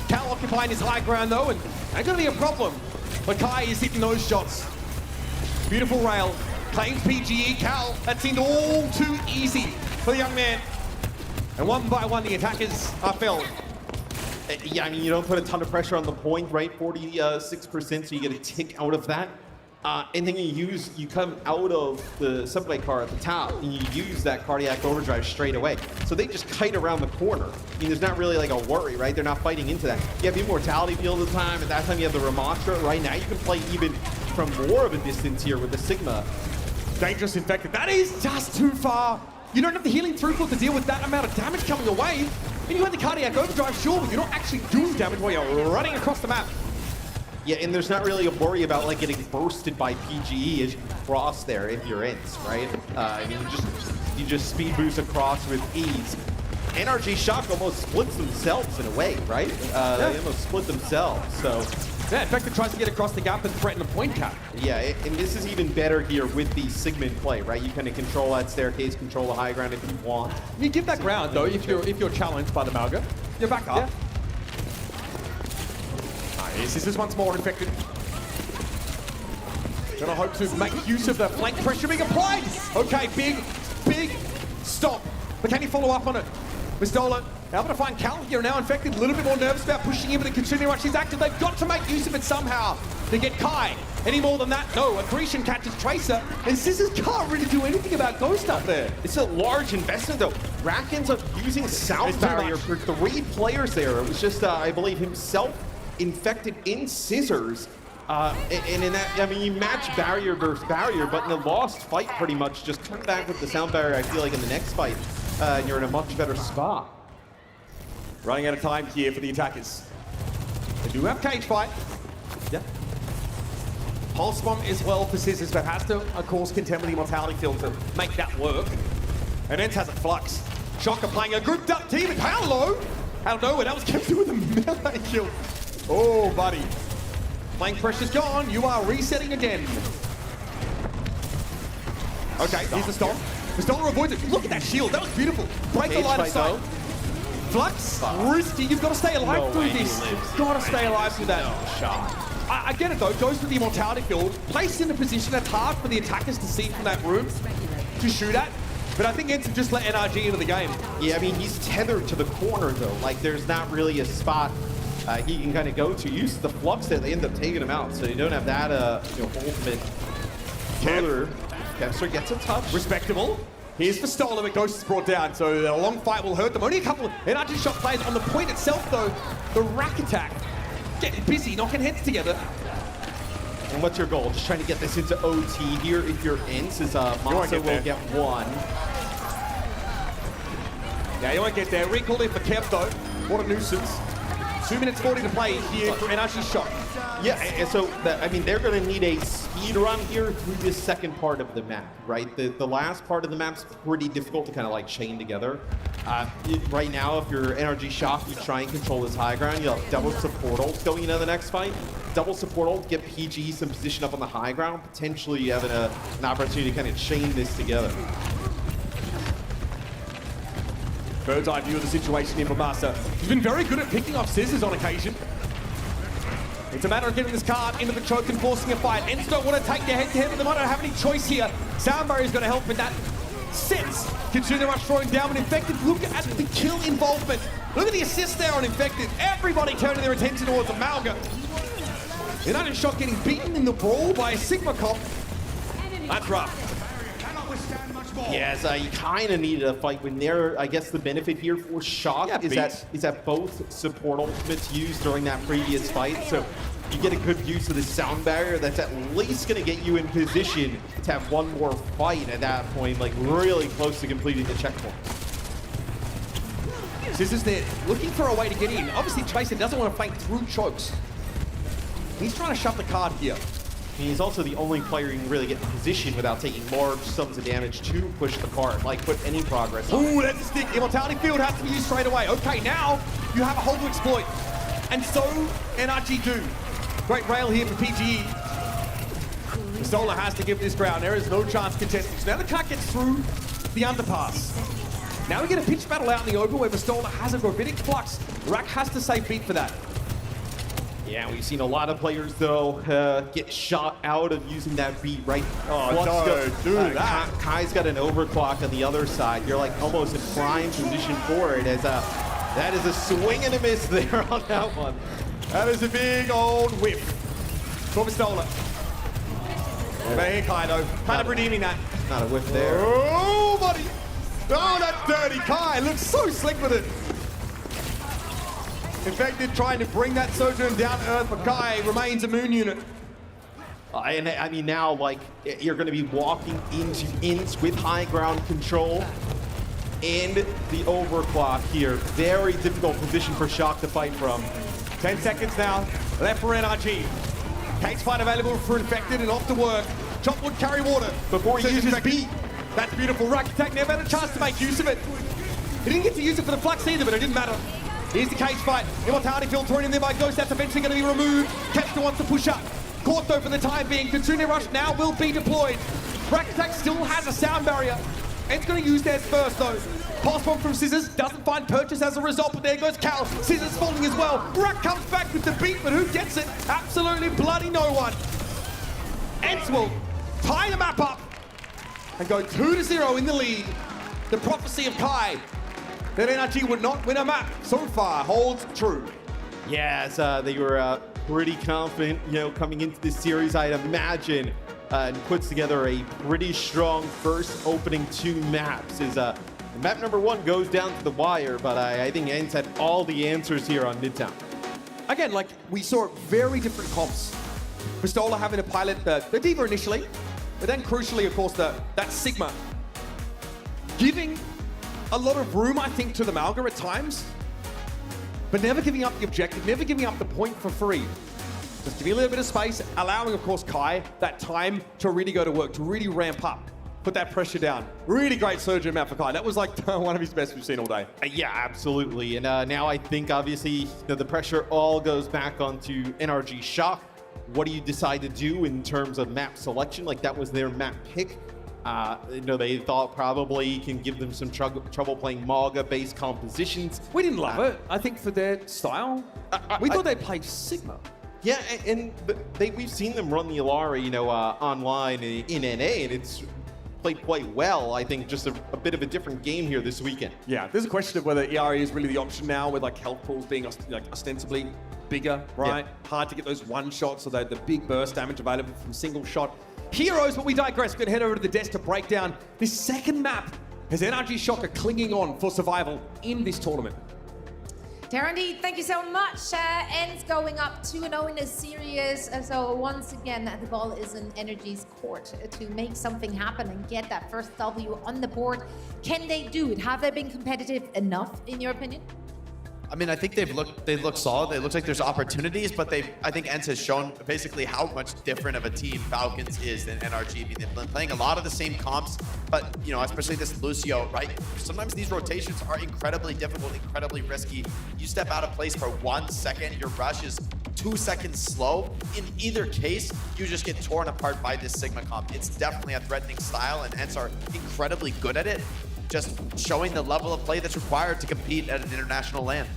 Cal occupying his high ground, though, and ain't going to be a problem. But Kai is hitting those shots. Beautiful rail. Claims PGE. Cal, that seemed all too easy for the young man. And one by one, the attackers are felled. Yeah, I mean, you don't put a ton of pressure on the point, right? 46%, so you get a tick out of that. And then you come out of the subway car at the top, and you use that cardiac overdrive straight away. So they just kite around the corner. I mean, there's not really like a worry, right? They're not fighting into that. You have immortality field at the time, at that time you have the Ramatra. Right now you can play even from more of a distance here with the Sigma. Dangerous Infected. That is just too far. You don't have the healing throughput to deal with that amount of damage coming away. And you had the cardiac overdrive, sure, but you're not actually doing damage while you're running across the map. Yeah, and there's not really a worry about like getting bursted by PGE as you cross there if you're ENCE, right? I mean, you just speed boost across with ease. NRG Shock almost splits themselves in a way, right? They almost split themselves, so. Yeah, Infected tries to get across the gap and threaten a point cap. Yeah, and this is even better here with the Sigma in play, right? You kind of control that staircase, control the high ground if you want. You give that ground though if you're challenged by the Malga. You're back up. Yeah. Nice. This is once more Infected. Gonna hope to make use of the flank pressure being applied. Okay, big stop. But can he follow up on it? Pistola able to find Cal here now. Infected, a little bit more nervous about pushing him, but considering what she's active, they've got to make use of it somehow to get Kai. Any more than that? No. Accretion catches Tracer, and Scissors can't really do anything about Ghost up there. It's a large investment, though. Rack ends up using Sound Barrier for 3 players there. It was just, I believe, himself infected in Scissors. And in that, I mean, you match barrier versus barrier, but in the lost fight, pretty much, just come back with the Sound Barrier, I feel like, in the next fight, and you're in a much better spot. Running out of time here for the attackers. They do have cage fight. Yeah. Pulse bomb as well for Scissors, but has to, of course, contend with the Immortality field to make that work. And ENCE has a flux. Shocker playing a grouped up team, and hello! Out of nowhere, that was kept with a melee kill. Oh, buddy. Flank pressure's gone. You are resetting again. Okay, here's the stop. Pistola avoids it. Look at that shield. That was beautiful. Break the line of sight. Flux, risky. You've got to stay alive through this. You've got to stay alive through that. I get it though. Goes for the immortality field. Placed in a position that's hard for the attackers to see from that room to shoot at. But I think ENCE just let NRG into the game. Yeah, I mean, he's tethered to the corner though. Like, there's not really a spot he can kind of go to. Use the flux there. They end up taking him out, so you don't have that ultimate further. Kevster gets a touch. Respectable. Here's Pistola, but Ghost is brought down, so a long fight will hurt them. Only a couple of NRG shot players on the point itself, though. The rack attack. Getting busy, knocking heads together. And what's your goal? Just trying to get this into OT here. If you're ENCE, as Monster will get 1. Yeah, you won't get there. Recall there for Kev, though. What a nuisance. 2 minutes 40 to play here for NRG shot. Yeah, and so, I mean, they're going to need a speed run here through this second part of the map, right? The last part of the map's pretty difficult to kind of like chain together. Right now, if you're NRG Shock, you try and control this high ground. You'll have double support ult going into the next fight. Double support ult, get PG some position up on the high ground. Potentially you have an opportunity to kind of chain this together. Bird's eye view of the situation here for Master. He's been very good at picking off Scissors on occasion. It's a matter of getting this card into the choke and forcing a fight. ENCE don't want to take their head-to-head, but they might not have any choice here. Sound Barrier's going to help in that sense. Considering they're throwing down, but Infected, look at the kill involvement. Look at the assist there on Infected. Everybody turning their attention towards Amalga. Another shot getting beaten in the brawl by a Sigma cop. That's rough. Yes, you kind of needed a fight when there. I guess the benefit here for Shock is that both support ultimates used during that previous fight. So you get a good use of the sound barrier that's at least going to get you in position to have one more fight at that point, like really close to completing the checkpoint. Scissors there, looking for a way to get in. Obviously, Chaser doesn't want to fight through chokes. He's trying to shut the card here. He's also the only player who can really get in position without taking large sums of damage to push the card, like put any progress on. Ooh, that's a stick. Immortality Field has to be used straight away. Okay, now you have a hole to exploit. And so, NRG do. Great rail here for PGE. Pistola has to give this ground. There is no chance contesting. So now the cut gets through the underpass. Now we get a pitch battle out in the open where Pistola has a Gravitic Flux. Rack has to save beat for that. Yeah, we've seen a lot of players, though, get shot out of using that beat, right? Oh, don't do that. Kai's got an overclock on the other side. You're like almost in prime position for it as that is a swing and a miss there on that one. That is a big old whip for Pistola. But here, Kai, though, kind of redeeming that. Not a whip there. Oh, buddy. Oh, that's dirty. Kai looks so slick with it. Infected trying to bring that Sojourn down to earth, but Kai remains a moon unit. And I mean, now, like, you're going to be walking into ENCE with high ground control and the overclock here. Very difficult position for Shock to fight from. 10 seconds now, left for NRG. Case fight available for Infected and off to work. Chopwood carry water before he uses beat. That's beautiful. Rack Attack never had a chance to make use of it. He didn't get to use it for the flux either, but it didn't matter. Here's the cage fight. Immortality Field thrown in there by Ghost. That's eventually going to be removed. Kester wants to push up. Caught though for the time being. Kitsune Rush now will be deployed. Rack Attack still has a sound barrier. Ed's going to use theirs first though. Pass bomb from Scissors. Doesn't find purchase as a result, but there goes Cal. Scissors falling as well. Rack comes back with the beat, but who gets it? Absolutely bloody no one. ENCE will tie the map up and go 2-0 in the lead. The prophecy of Kai that NRG would not win a map so far holds true. Yes, they were pretty confident, coming into this series, I'd imagine, and puts together a pretty strong first opening 2 maps. Map number 1 goes down to the wire, but I think ENCE had all the answers here on Midtown. Again, like we saw very different comps. Pistola having to pilot the Diva initially, but then crucially, of course, that Sigma. Giving a lot of room, I think, to the Malga at times, but never giving up the objective, never giving up the point for free. Just give you a little bit of space, allowing, of course, Kai that time to really go to work, to really ramp up, put that pressure down. Really great Surgeon map for Kai. That was like one of his best we've seen all day. Yeah, absolutely. And now I think, obviously, the pressure all goes back onto NRG Shock. What do you decide to do in terms of map selection? Like, that was their map pick. They thought probably can give them some trouble playing Malga-based compositions. We didn't love it. I think for their style, we thought they played Sigma. Yeah, and we've seen them run the Illaoi, online in NA, and it's played quite well. I think just a bit of a different game here this weekend. Yeah, there's a question of whether ERE is really the option now, with like health pools being like ostensibly bigger, right? Yeah. Hard to get those one shots or the big burst damage available from single shot. Heroes, but we digress. We're going to head over to the desk to break down this second map as NRG Shock are clinging on for survival in this tournament. Terrandy, thank you so much. ENCE going up 2-0 in this series. So once again, the ball is in Energy's court to make something happen and get that first W on the board. Can they do it? Have they been competitive enough, in your opinion? I mean, I think they look solid. It looks like there's opportunities, but I think ENCE has shown basically how much different of a team Falcons is than NRG. I mean, they've been playing a lot of the same comps, but especially this Lucio, right? Sometimes these rotations are incredibly difficult, incredibly risky. You step out of place for 1 second, your rush is 2 seconds slow. In either case, you just get torn apart by this Sigma comp. It's definitely a threatening style, and ENCE are incredibly good at it. Just showing the level of play that's required to compete at an international LAN.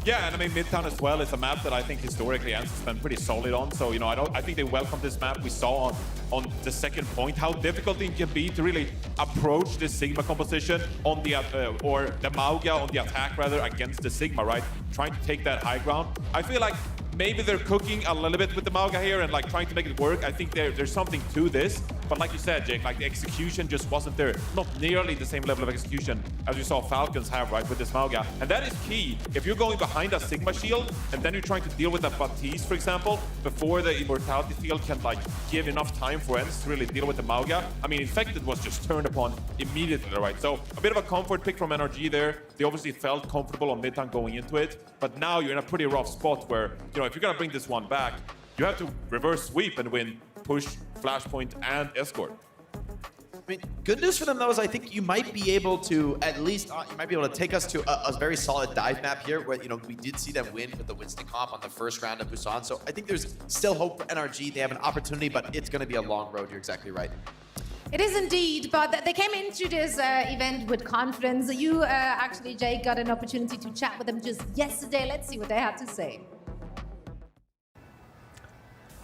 Yeah, and I mean, Midtown as well is a map that I think historically ENCE has been pretty solid on. So, I think they welcome this map. We saw on the second point how difficult it can be to really approach this Sigma composition on the, or the Mauga on the attack rather, against the Sigma, right? Trying to take that high ground. I feel like maybe they're cooking a little bit with the Mauga here and like trying to make it work. I think there's something to this. But like you said, Jake, like the execution just wasn't there. Not nearly the same level of execution as you saw Falcons have, right, with this Mauga. And that is key. If you're going behind a Sigma shield and then you're trying to deal with a Baptiste, for example, before the Immortality field can like give enough time for ENCE to really deal with the Mauga. I mean, Infected was just turned upon immediately, right? So a bit of a comfort pick from NRG there. They obviously felt comfortable on mid tank going into it, but now you're in a pretty rough spot where, you know, if you're gonna bring this one back, you have to reverse sweep and win push, flashpoint, and escort. I mean, good news for them though is I think you might be able to at least you might be able to take us to a very solid dive map here. Where we did see them win with the Winston comp on the first round of Busan. So I think there's still hope for NRG. They have an opportunity, but it's going to be a long road. You're exactly right. It is indeed, but they came into this event with confidence. You actually, Jake, got an opportunity to chat with them just yesterday. Let's see what they had to say.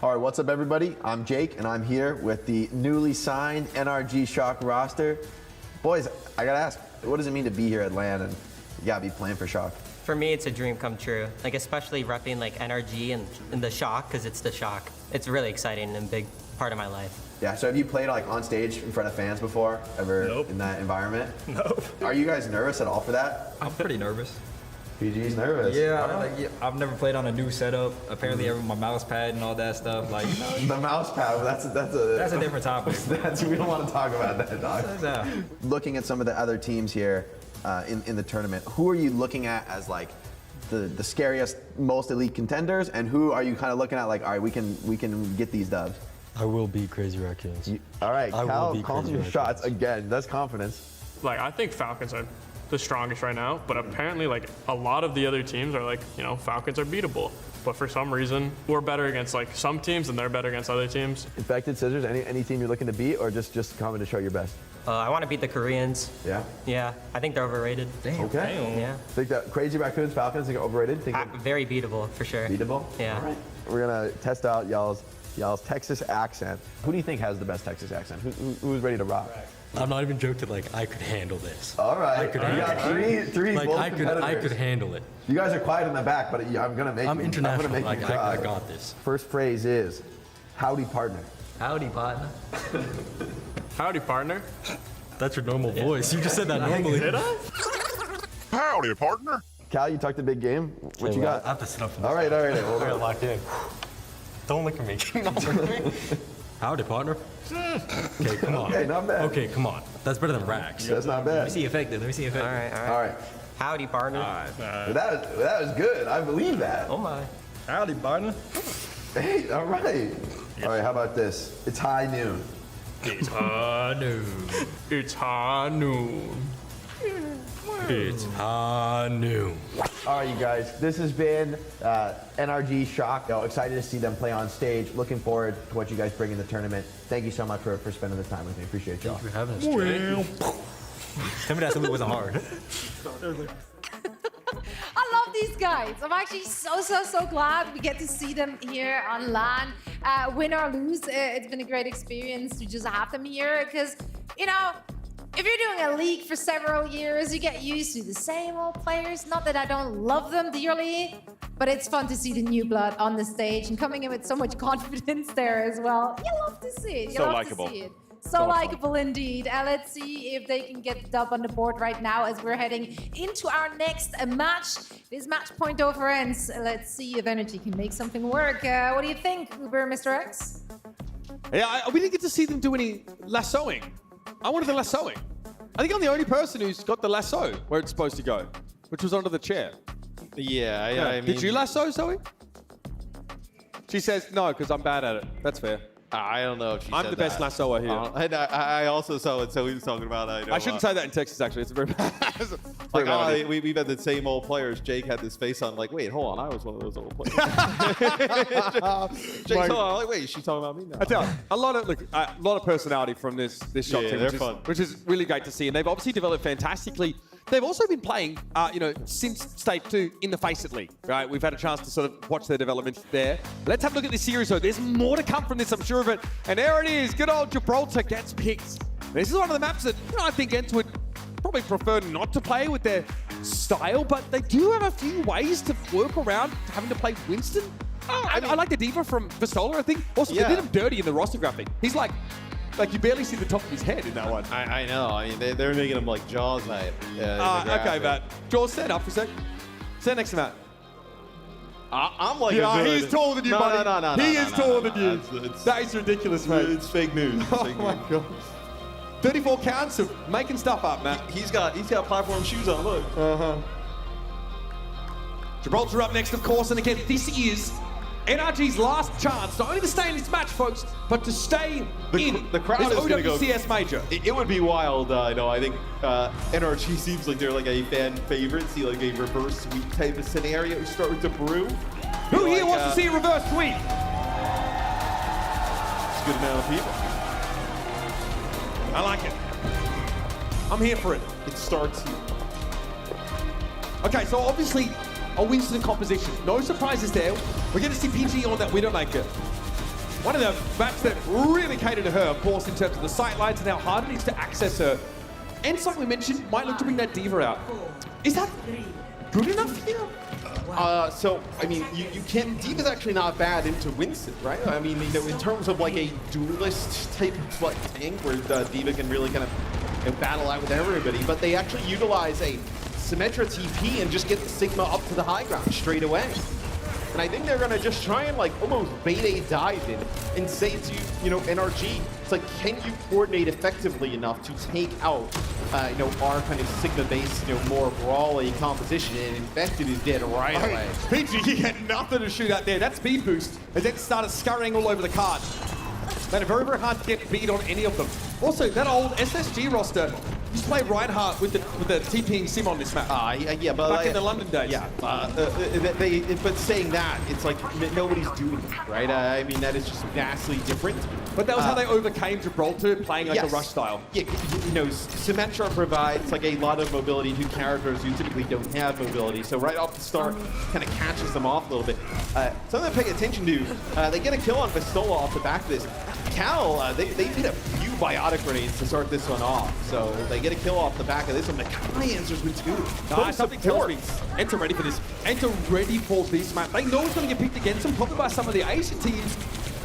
All right, what's up, everybody? I'm Jake, and I'm here with the newly signed NRG Shock roster. Boys, I gotta ask, what does it mean to be here at LAN and you gotta be playing for Shock? For me, it's a dream come true. Like, especially repping like NRG and the Shock, because it's the Shock. It's really exciting and a big part of my life. Yeah, so have you played like on stage in front of fans before, ever in that environment? Nope. Are you guys nervous at all for that? I'm pretty nervous. PG's nervous. Yeah, I've never played on a new setup. Apparently, my mouse pad and all that stuff. Like, you know, the mouse pad. That's a different topic. We don't want to talk about that, dog. Looking at some of the other teams here in the tournament, who are you looking at as like the scariest, most elite contenders, and who are you kind of looking at like, all right, we can get these dubs? I will beat Crazy Raccoons. All right, I Cal, will beat calling Crazy your shots again. That's confidence. Like, I think Falcons are the strongest right now, but apparently like a lot of the other teams are like, you know, Falcons are beatable, but for some reason we're better against like some teams and they're better against other teams. Infected, Scissors, any team you're looking to beat, or just coming to show your best? I want to beat the Koreans. Yeah? Yeah, I think they're overrated. Damn. Okay. Yeah. Think that Crazy Raccoons, Falcons, think are overrated? Very beatable, for sure. Beatable? Yeah. All right. We're gonna test out y'all's Texas accent. Who do you think has the best Texas accent? Who's ready to rock? I'm not even joking. Like, I could handle this. All right. I could You got three like, both I competitors. could handle it. You guys are quiet in the back, but I'm gonna make I'm you. international. I'm gonna make Like, you try. I got this. First phrase is, howdy partner. Howdy, partner. Howdy, partner. That's your normal voice. You just said that normally. Did I? Howdy partner. Cal, you talked a big game. What you got? I have to sit up for this. All right. Hold I got on. locked in. Don't look at me. Don't look at me. Howdy, partner. Okay, come on. Okay, not bad. Okay, come on. That's better than Rax. That's not bad. Let me see Affected. Let me see Affected. All right. Howdy, partner. That was good. I believe that. Oh my. Howdy, partner. Hey, all right. All right, how about this? It's high noon. It's high noon. It's high noon. It's high noon. All right, you guys. This has been NRG Shock. Excited to see them play on stage. Looking forward to what you guys bring in the tournament. Thank you so much for spending the time with me. Appreciate y'all. Thank you for having us. Tell me that something wasn't hard. I love these guys. I'm actually so glad we get to see them here on LAN. Win or lose, it's been a great experience to just have them here because, you know, if you're doing a league for several years, you get used to the same old players. Not that I don't love them dearly, but it's fun to see the new blood on the stage and coming in with so much confidence there as well. You love to see it. You So love likable. to see it. So likable indeed. Let's see if they can get the dub on the board right now as we're heading into our next match. This match point over ends. Let's see if Energy can make something work. What do you think, Uber, Mr. X? Yeah, we didn't get to see them do any lassoing. I wanted the lassoing. I think I'm the only person who's got the lasso where it's supposed to go, which was under the chair. Yeah, I mean... Did you lasso, Zoe? She says no, because I'm bad at it. That's fair. I don't know if she I'm said the best that. lassoer here. And I also saw what Zoe was talking about. I shouldn't say that in Texas, actually. It's very bad. Like, bad. we've had the same old players. Jake had this face on, like, wait, hold on, I was one of those old players. Jake's hold on, like, wait, is she talking about me now? I tell you, a lot of personality from this Shock Yeah, team, they're fun. which is really great to see. And they've obviously developed fantastically. They've also been playing, since Stage 2 in the Faceit League, right? We've had a chance to sort of watch their development there. Let's have a look at this series, though. There's more to come from this, I'm sure of it. And there it is. Good old Gibraltar gets picked. This is one of the maps that I think ENCE would probably prefer not to play with their style, but they do have a few ways to work around having to play Winston. I like the diva from Vistola, I think. Also, Yeah. they did him dirty in the roster graphic. He's like you barely see the top of his head in that one. I know. I mean, they're making him like Jaws height. Okay, Matt. Jaws, stand up for a sec. Stand next to Matt. I'm like, yeah, he's taller than you, buddy. No, he is taller than you. That is ridiculous, mate. It's fake news. It's Oh fake my news. god. 34 counts of making stuff up, Matt. He's got platform shoes on. Look. Gibraltar up next, of course, and again, this is NRG's last chance, not only to stay in this match, folks, but to stay in the crowd this is going to go. OWCS Major. It would be wild. I think NRG seems like they're like a fan favorite. See like a reverse sweep type of scenario start with the brew. Who here wants to see a reverse sweep? It's a good amount of people. I like it. I'm here for it. It starts here. Okay, so obviously a Winston composition. No surprises there. We're going to see PG on that Widowmaker. One of the maps that really cater to her, of course, in terms of the sight lines and how hard it is to access her. And like we mentioned, might look to bring that diva out. Is that good enough here? So, I mean, you can. Diva's actually not bad into Winston, right? I mean, in terms of like a duelist type of like tank where Diva can really kind of battle out with everybody, but they actually utilize a Symmetra TP and just get the Sigma up to the high ground straight away. And I think they're gonna just try and like almost bait a dive in and say to, NRG, it's like, can you coordinate effectively enough to take out, our kind of Sigma-based, more brawly composition, and Infected is dead right away. PG had nothing to shoot out there. That speed boost has then started scurrying all over the card. Made it very, very hard to get beat on any of them. Also, that old SSG roster used to play Reinhardt with the TPing sim on this map. Yeah, but back in the London days. Yeah, but saying that, it's like nobody's doing it, right? I mean, that is just vastly different. But that was how they overcame Gibraltar, playing like a rush style. Yeah, Symmetra provides like a lot of mobility to characters who typically don't have mobility. So right off the start, kind of catches them off a little bit. Something to pay attention to, they get a kill on Vistola off the back of this. Cal, they hit a few biotic grenades to start this one off. So they get a kill off the back of this one. The Kai answers with two. Something tells me Enter ready for this. Enter ready for this map. They know it's going to get picked against them, probably by some of the Asian teams.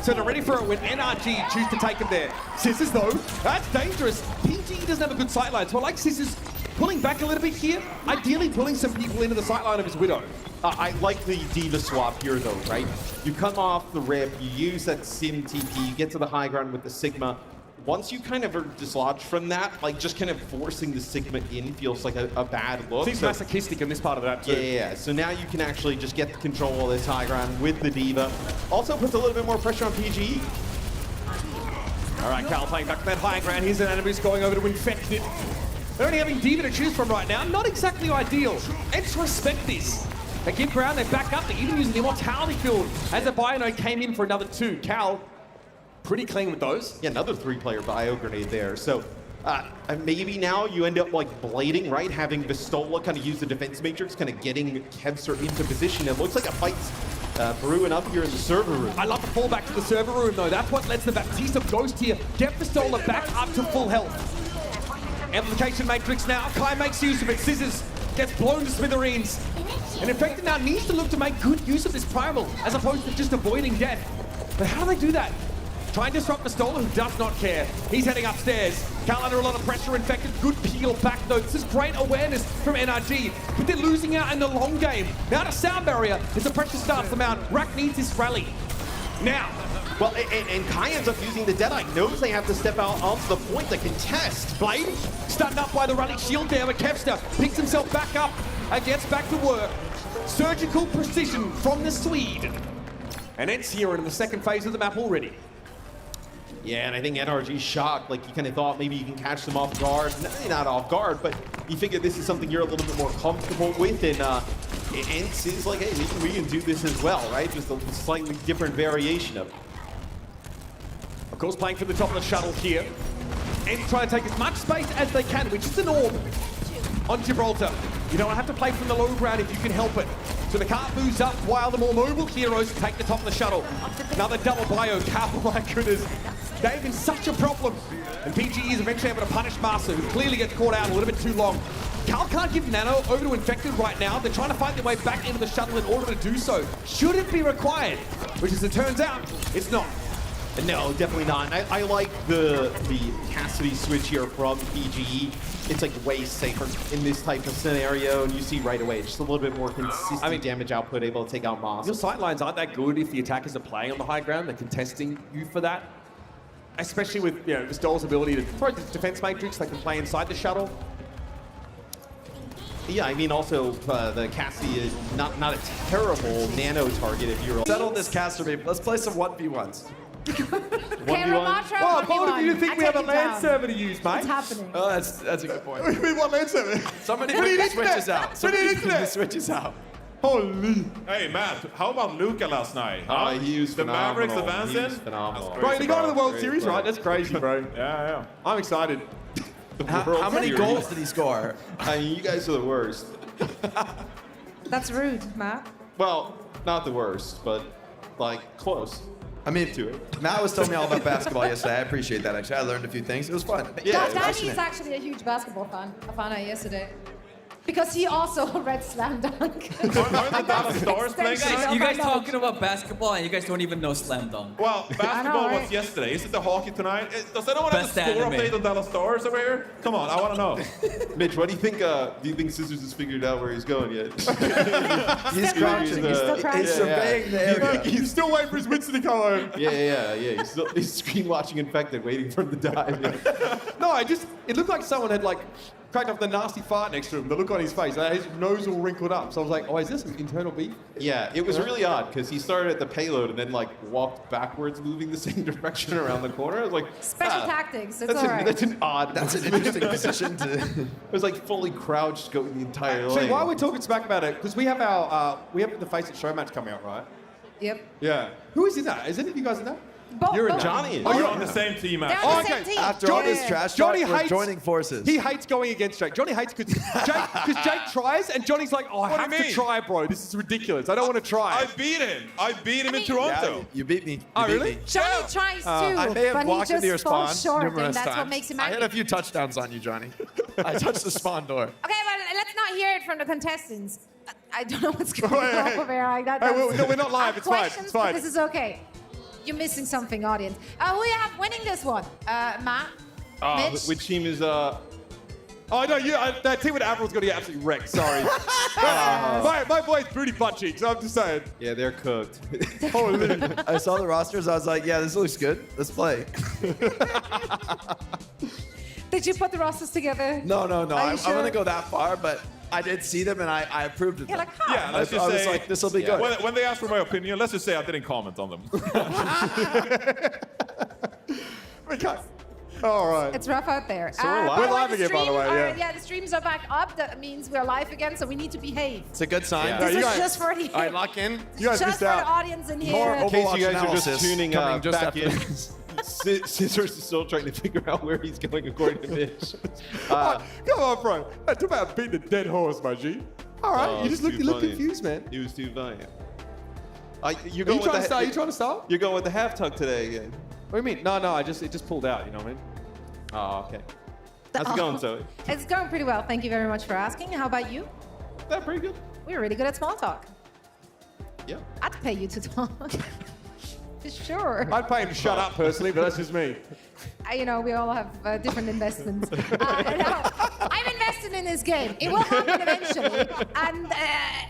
So they're ready for it when NRG choose to take them there. Scissors though, that's dangerous. PG doesn't have a good sightline, so I like Scissors pulling back a little bit here. Ideally pulling some people into the sightline of his Widow. I like the Diva swap here though, right? You come off the rip, you use that Sim TP, you get to the high ground with the Sigma. Once you kind of are dislodged from that, like just kind of forcing the Sigma in feels like a bad look. Seems masochistic in this part of that too. Yeah, so now you can actually just get control of this high ground with the Diva. Also puts a little bit more pressure on PG. All right, Cal playing back to that high ground. Here's an Animus going over to Infected. They're only having Diva to choose from right now. Not exactly ideal. Let's respect this. They give ground, they back up. They even use the Immortality field as a Bionode came in for another two. Cal, pretty clean with those. Yeah, another 3-player bio grenade there. So maybe now you end up like blading, right? Having Vistola kind of use the defense matrix, kind of getting Kevser into position. It looks like a fight's brewing up here in the server room. I love the fallback to the server room though. That's what lets the Baptiste of Ghost here get Vistola back up to full health. Amplification matrix now. Kai makes use of it. Scissors gets blown to smithereens. And Infected now needs to look to make good use of this primal as opposed to just avoiding death. But how do they do that? Try and disrupt Vistola, who does not care. He's heading upstairs. Cal under a lot of pressure. Infected, good peel back though. This is great awareness from NRG, but they're losing out in the long game. Now to sound barrier as the pressure starts to mount. Rack needs this rally. Now. Well, and Kai ends up using the Deadeye. Knows they have to step out onto the point to contest. Blade, stunned up by the rally shield there, but Kevster picks himself back up and gets back to work. Surgical precision from the Swede. And ENCE here in the second phase of the map already. Yeah, and I think NRG's shocked. Like, you kind of thought maybe you can catch them off guard. Not off guard, but you figure this is something you're a little bit more comfortable with. And ENCE is like, hey, we can do this as well, right? Just a slightly different variation of it. Of course, playing from the top of the shuttle here. ENCE trying to take as much space as they can, which is an orb on Gibraltar. You don't have to play from the low ground if you can help it. So the cart moves up while the more mobile heroes take the top of the shuttle. Another double bio. Oh my goodness. They've been such a problem. And PG is eventually able to punish Master, who clearly gets caught out a little bit too long. Cal can't give Nano over to Infected right now. They're trying to find their way back into the shuttle in order to do so. Should it be required? Which, as it turns out, it's not. No, definitely not. And I like the Cassidy switch here from PGE. It's like way safer in this type of scenario, and you see right away just a little bit more consistent damage output, able to take out Moss. Your sightlines aren't that good if the attackers are playing on the high ground. They're contesting you for that. Especially with Vistol's ability to throw the defense matrix, they can play inside the shuttle. Yeah, I mean, also the Cassidy is not a terrible nano target if you're. Settle this caster beam. Let's play some 1v1s. Okay, Ramatra, Oh, both of you 1v1. think we have a land server to use, mate? What's happening? Oh, that's a good point. We want land server. Somebody We put need the internet. switches out. We Somebody need put the internet. switches out. Holy. Hey, Matt, how about Luka last night? Huh? He was the Mavericks phenomenal. He was advancing? phenomenal. Bro, he got to the World Great, Series, bro. right? That's crazy, bro. Yeah. I'm excited. How many goals did he score? I mean, you guys are the worst. That's rude, Matt. Well, not the worst, but like close. I mean, to it. Matt was telling me all about basketball yesterday. I appreciate that, actually. I learned a few things. It was fun. Danny is actually a huge basketball fan. I found out yesterday. Because he also read Slam Dunk. Aren't the Dallas Stars playing? You guys talking about basketball and you guys don't even know Slam Dunk. Well, basketball right? was yesterday. Is it the hockey tonight? Does anyone have Best the score anime. update on Dallas Stars over here? Come on, I want to know. Mitch, what do you think? Do you think Scissors has figured out where he's going yet? He's crouching. He's surveying the area. He's still waiting for his Winston to come home. Yeah. He's screen watching Infected, waiting for him to die. No, it looked like someone had cracked up the nasty fart next to him. The look on his face, his nose all wrinkled up. So I was like, oh, is this an internal beef? Yeah, it was really odd because he started at the payload and then walked backwards, moving the same direction around the corner. I was like, Special tactics. It's that's all right. that's an odd. That's an interesting position to. It was like fully crouched going the entire Actually, lane. while we're talking smack about it, because we have the Face It show match coming out, right? Yep. Yeah. Who is in that? Is any of you guys in that? You're in both. Johnny. Oh, you're on the same team, They're actually. on the same team. After all this Yeah. trash Johnny talk, we're hates- joining forces. He hates going against Jake. Johnny hates because Jake tries, and Johnny's like, oh, I What do have you to mean? try, bro. This is ridiculous. I don't want to try. I beat him in Toronto. Yeah, you beat me. Oh, You beat really? me. Johnny tries too, I may have but he walked into your just spawn falls short, and numerous that's times. what makes him I had angry. a few touchdowns on you, Johnny. I touched the spawn door. Okay, but let's not hear it from the contestants. I don't know what's going Wait. on over there. Like that. Hey, that's- no, we're not live. I have It's fine. questions, It's but fine. This is okay. You're missing something, audience. Who you have winning this one? Matt? Mitch? Which team is Oh no, that team with Avril's going to get absolutely wrecked. Sorry. My boy's booty butt cheeks. I'm just saying. Yeah, they're cooked. Holy. I saw the rosters. I was like, yeah, this looks good. Let's play. Did you put the rosters together? No. Are you I'm sure? going to go that far, but I did see them and I approved of You're them. like, huh? Yeah, let's just I was say. like, this will be good. When they asked for my opinion, let's just say I didn't comment on them. We can't. All right. It's rough out there. So we're live. By the We're live again, by the way, yeah. Yeah, the streams are back up. That means we're live again, so we need to behave. It's a good sign. Yeah. This you is guys- just for the All right, lock in. You guys just missed for the out. audience in More here. In case Overwatch you guys are analysis just tuning coming just back after in, this. Scissors is still trying to figure out where he's going according to Mitch. Come on, bro. Hey, talk about beating a dead horse, my G. All right, you just look confused, man. He was too funny. You're Are you going with trying to the start? You trying to start? You're going with the half tuck today again. What do you mean? No, it just pulled out. You know what I mean? Oh, okay. How's it going, Zoe? It's going pretty well. Thank you very much for asking. How about you? That pretty good. We're really good at small talk. Yeah. I'd pay you to talk. For sure. I'd pay him to shut up personally, but that's just me. We all have different investments. I'm invested in this game. It will happen eventually. And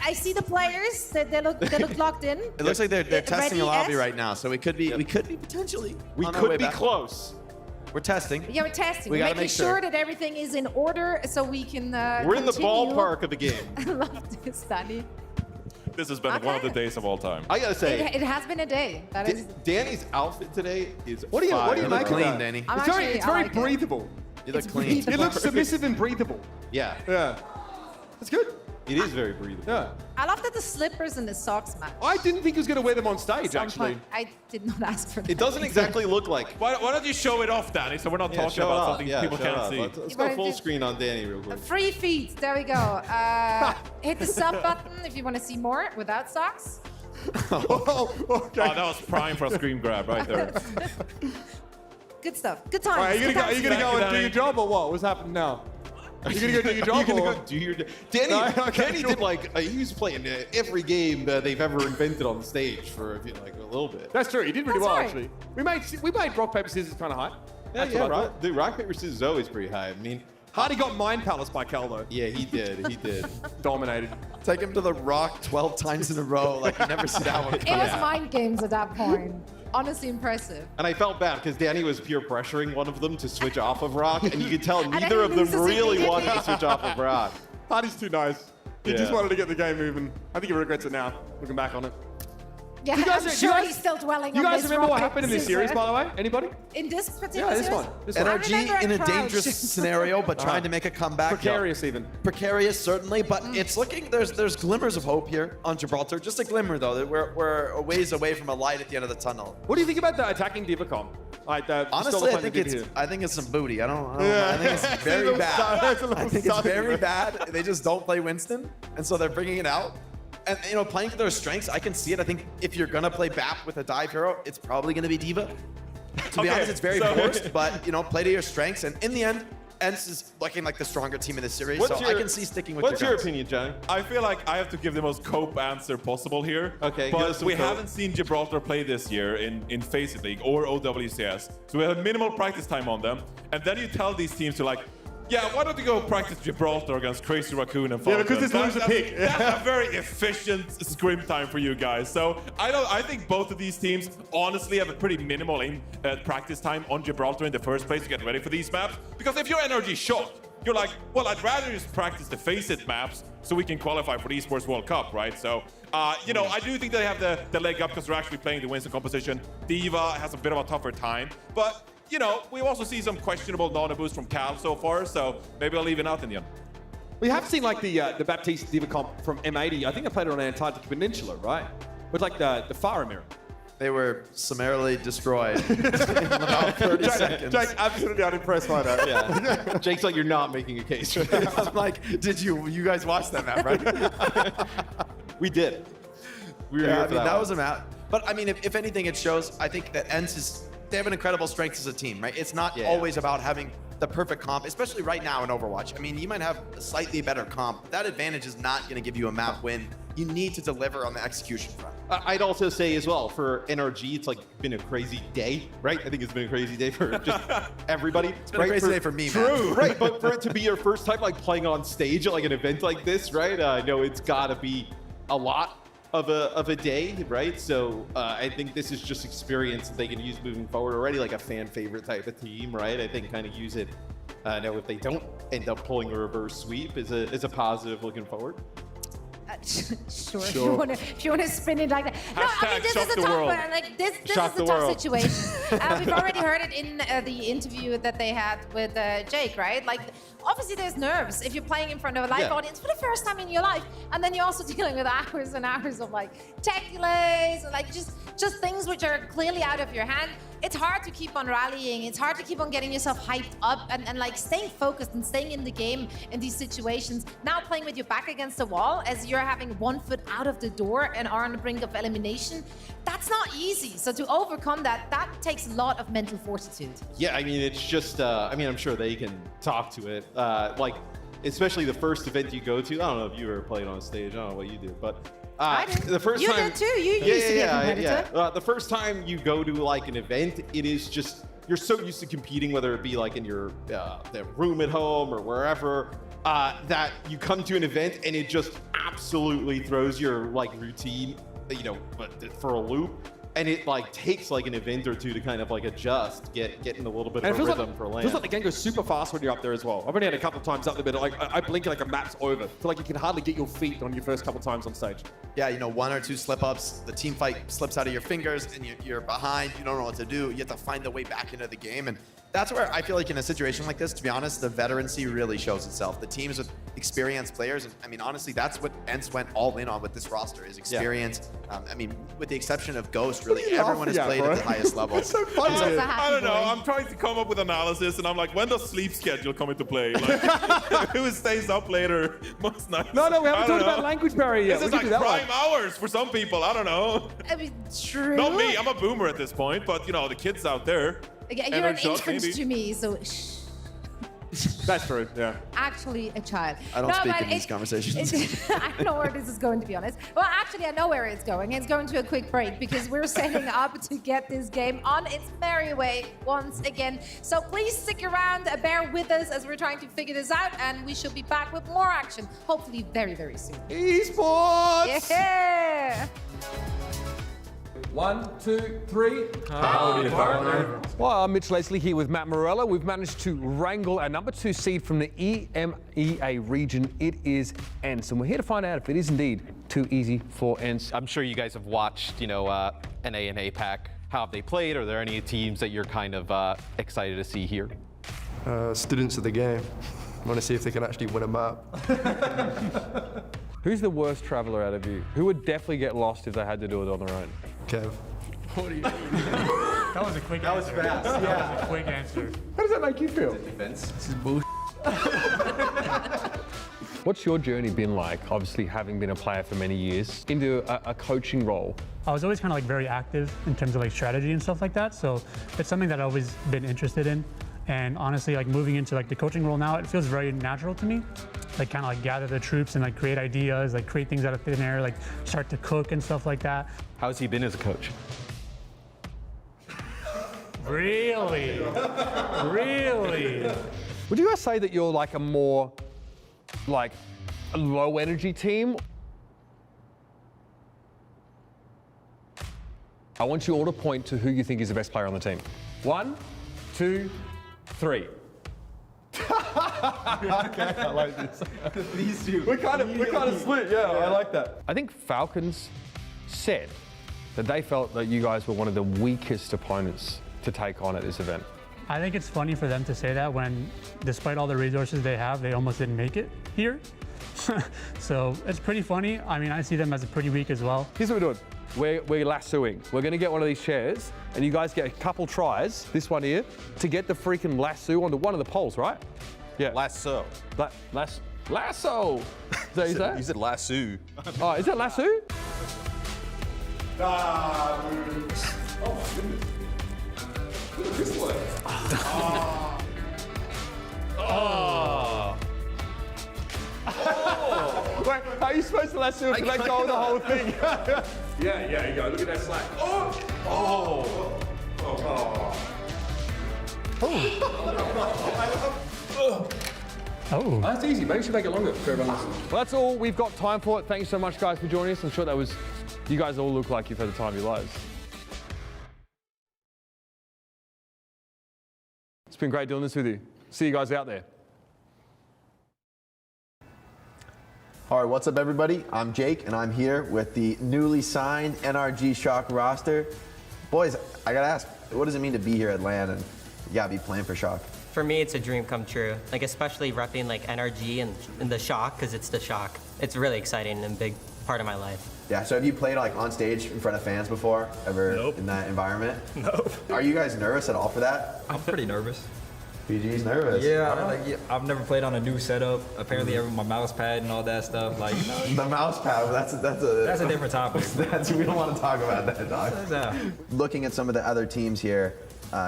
I see the players. They look locked in. It looks like they're testing the Ready, lobby S? right now, so we could be potentially. We on our way could be back. close. We're testing. Yeah, we're testing. We We're gotta making make sure. that everything is in order so we can. We're in the continue. ballpark of the game. I love this, Danny. This has been one of the days of all time. I gotta say, It has been a day. That is. Danny's outfit today is What do you fire. make of clean, that? Danny. I'm It's very, actually- it's I very like it. breathable. You look It's clean. breathable. It looks submissive and breathable. Yeah, Yeah. That's good. it is very breathable. Yeah. I love that the slippers and the socks match. I didn't think he was going to wear them on stage, Some actually. point. I did not ask for that. It doesn't exactly look like. Why don't you show it off, Danny, so we're not talking show it about off. something Yeah, people show it can't off. see. Let's go full screen on Danny real quick. Free feet. There we go. Hit the sub button if you want to see more without socks. Okay. Oh, that was prime for a screen grab right there. Good stuff. Good All times. right, are you Good gonna times. go and do Danny. your job or what? What's happening now? You gonna go do your job? You're gonna or? go do your Danny. No, okay, Danny did like he was playing every game they've ever invented on stage for like a little bit. That's true. He did really That's well right. actually. We made rock paper scissors kind of high. Yeah, That's what I right. thought. The rock paper scissors is always pretty high. I mean, Hardy got Mind Palace by Cal though. yeah, he did. He did. Dominated. Take him to the rock 12 times in a row. Like, you never see that one. It was mind games at that point. Honestly impressive. And I felt bad because Danny was peer pressuring one of them to switch off of rock, and you could tell neither of them loses really immediately. wanted to switch off of rock. Hardy's too nice. He Yeah. just wanted to get the game moving. I think he regrets it now, looking back on it. Yeah, You guys- I'm you sure guys- he's still dwelling You on guys this remember what rock, happened in this paper, series, scissors. by the way? Anybody? In this particular Yeah, this series? one. This one. I NRG remember in a crouched. dangerous scenario, but trying to make a comeback. Precarious even. Precarious, certainly, but it's looking, there's glimmers of hope here on Gibraltar. Just a glimmer, though. That we're a ways away from a light at the end of the tunnel. What do you think about the attacking Diva comp? Like the Honestly, I think it's some booty. I don't know. I think it's very bad. I think it's very bad. They just don't play Winston, and so they're bringing it out. And playing to their strengths, I can see it. I think if you're gonna play BAP with a dive hero, it's probably gonna be Diva. To be honest, it's very forced, but play to your strengths. And in the end, ENCE is looking like the stronger team in this series, so I can see sticking with What's your guns. opinion, John? I feel like I have to give the most cope answer possible here. Okay, give us but some we cope. haven't seen Gibraltar play this year in Face It League or OWCS, so we have minimal practice time on them. And then you tell these teams to yeah, why don't you go practice Gibraltar against Crazy Raccoon and Falcons? Yeah, because it's lose a pick. That's a very efficient scrim time for you guys. So I think both of these teams honestly have a pretty minimal practice time on Gibraltar in the first place to get ready for these maps. Because if your energy shot, you're like, well, I'd rather just practice the Face It maps so we can qualify for the Esports World Cup, right? So, I do think they have the leg up because they're actually playing the Winston composition. Diva has a bit of a tougher time, but we also see some questionable non-boost from Cal so far, so maybe I'll leave it out in the end. We have seen like the Baptiste Diva comp from M80. I think I played it on Antarctic Peninsula, right? With like the Farah mirror. They were summarily destroyed in about 30 seconds. Jake, absolutely unimpressed by that. Yeah. Jake's like, you're not making a case. I'm like, did you guys watch that map, right? We did. We were Yeah, here I for mean, that one. was a map. But I mean, if anything, it shows, I think that ENCE they have an incredible strength as a team, right? It's not always about having the perfect comp, especially right now in Overwatch. I mean, you might have a slightly better comp. That advantage is not going to give you a map win. You need to deliver on the execution front. I'd also say as well, for NRG, it's been a crazy day, right? I think it's been a crazy day for just everybody. It's been a crazy day for me, man. True, right? But for it to be your first time playing on stage at an event like this, right? I know it's got to be a lot of a day, right? So I think this is just experience that they can use moving forward already, like a fan favorite type of team, right? I think kind of use it. Now, if they don't end up pulling a reverse sweep, is a positive looking forward. Sure. If you want to spin it like that. No, I mean, this shock is a the tough world. one. This Shock is a the tough world. situation. We've already heard it in the interview that they had with Jake, right? Obviously there's nerves if you're playing in front of a live audience for the first time in your life, and then you're also dealing with hours and hours of tech delays, just things which are clearly out of your hand. It's hard to keep on rallying. It's hard to keep on getting yourself hyped up and staying focused and staying in the game in these situations. Now playing with your back against the wall as you're having one foot out of the door and are on the brink of elimination, that's not easy. So to overcome that takes a lot of mental fortitude. Yeah, I mean, it's just, I'm sure they can talk to it. Especially the first event you go to. I don't know if you ever played on stage. I don't know what you do, but I did. the first You time, did too. You used to be a competitor. Yeah. The first time you go to an event, it is just, you're so used to competing, whether it be in your the room at home or wherever, that you come to an event and it just absolutely throws your routine, but for a loop. And it takes an event or two to kind of adjust, get in a little bit of a rhythm for land. It feels like the game goes super fast when you're up there as well. I've only had a couple of times up there, but I blink and a map's over. So you can hardly get your feet on your first couple of times on stage. Yeah, one or two slip-ups, the team fight slips out of your fingers, and you're behind, you don't know what to do. You have to find the way back into the game, and that's where I feel like in a situation like this, to be honest, the veterancy really shows itself. The teams with experienced players, and I mean, honestly, that's what ENCE went all in on with this roster, is experience. I mean, with the exception of Ghost, really everyone has played at the highest level. It's so funny. I don't know. I'm trying to come up with analysis, and I'm like, when does sleep schedule come into play? Who stays up later most nights? No, we haven't talked about language barrier yet. This is prime hours for some people. I don't know. I mean, true. Not me. I'm a boomer at this point, but the kids out there. You're an infant to me, so shh. That's true, yeah. Actually a child. I don't speak but in these conversations. I don't know where this is going, to be honest. Well, actually, I know where it's going. It's going to a quick break because we're setting up to get this game on its merry way once again. So please stick around, bear with us as we're trying to figure this out, and we should be back with more action, hopefully very, very soon. Esports! Yeah! 1, 2, 3. Howdy, partner. Well, I'm Mitch Leslie here with Matt Morella. We've managed to wrangle our number 2 seed from the EMEA region. It is ENCE, and we're here to find out if it is indeed too easy for ENCE. I'm sure you guys have watched, NA and APAC. How have they played? Are there any teams that you're kind of excited to see here? Students of the game. I want to see if they can actually win a map. Who's the worst traveler out of you? Who would definitely get lost if they had to do it on their own? Kev. What do you mean? That was a quick answer. That was fast. That was a quick answer. How does that make you feel? Defense. This is bullshit. What's your journey been like, obviously having been a player for many years, into a coaching role? I was always kind of like very active in terms of like strategy and stuff like that, so it's something that I've always been interested in. And honestly, like moving into like the coaching role now, it feels very natural to me. Like kind of like gather the troops and like create ideas, like create things out of thin air, like start to cook and stuff like that. How's he been as a coach? Really? Really? Would you guys say that you're like a more like a low energy team? I want you all to point to who you think is the best player on the team. 1, 2, 3. Okay, I like this. These two. We're kind of split, yeah, I like that. I think Falcons said that they felt that you guys were one of the weakest opponents to take on at this event. I think it's funny for them to say that when, despite all the resources they have, they almost didn't make it here. So it's pretty funny. I mean, I see them as pretty weak as well. Here's what we're doing. We're lassoing. We're going to get one of these chairs, and you guys get a couple tries, this one here, to get the freaking lasso onto one of the poles, right? Yeah. Lasso. Lasso. Is that you say? You said lasso. Oh, is that lasso? Oh my goodness. Look at this one. Oh. Wait, how are you supposed to lasso to let go of the whole thing? Yeah, you go. Look at that slack. Oh. Oh. That's easy. Maybe we should make it longer for everyone listening. Well, that's all we've got time for. Thank you so much, guys, for joining us. I'm sure you guys all look like you've had the time of your lives. It's been great doing this with you. See you guys out there. All right, what's up, everybody? I'm Jake, and I'm here with the newly signed NRG Shock roster. Boys, I gotta ask, what does it mean to be here at LAN and you gotta be playing for Shock? For me, it's a dream come true. Like especially repping like NRG and the Shock, because it's the Shock. It's really exciting and a big part of my life. Yeah, so have you played like on stage in front of fans before, ever Nope. in that environment? Nope. Are you guys nervous at all for that? I'm pretty nervous. PG's nervous. Yeah, I've never played on a new setup. Apparently, my mouse pad and all that stuff. Like, you know, The mouse pad, that's a different topic. we don't want to talk about that, dog. Yeah. Looking at some of the other teams here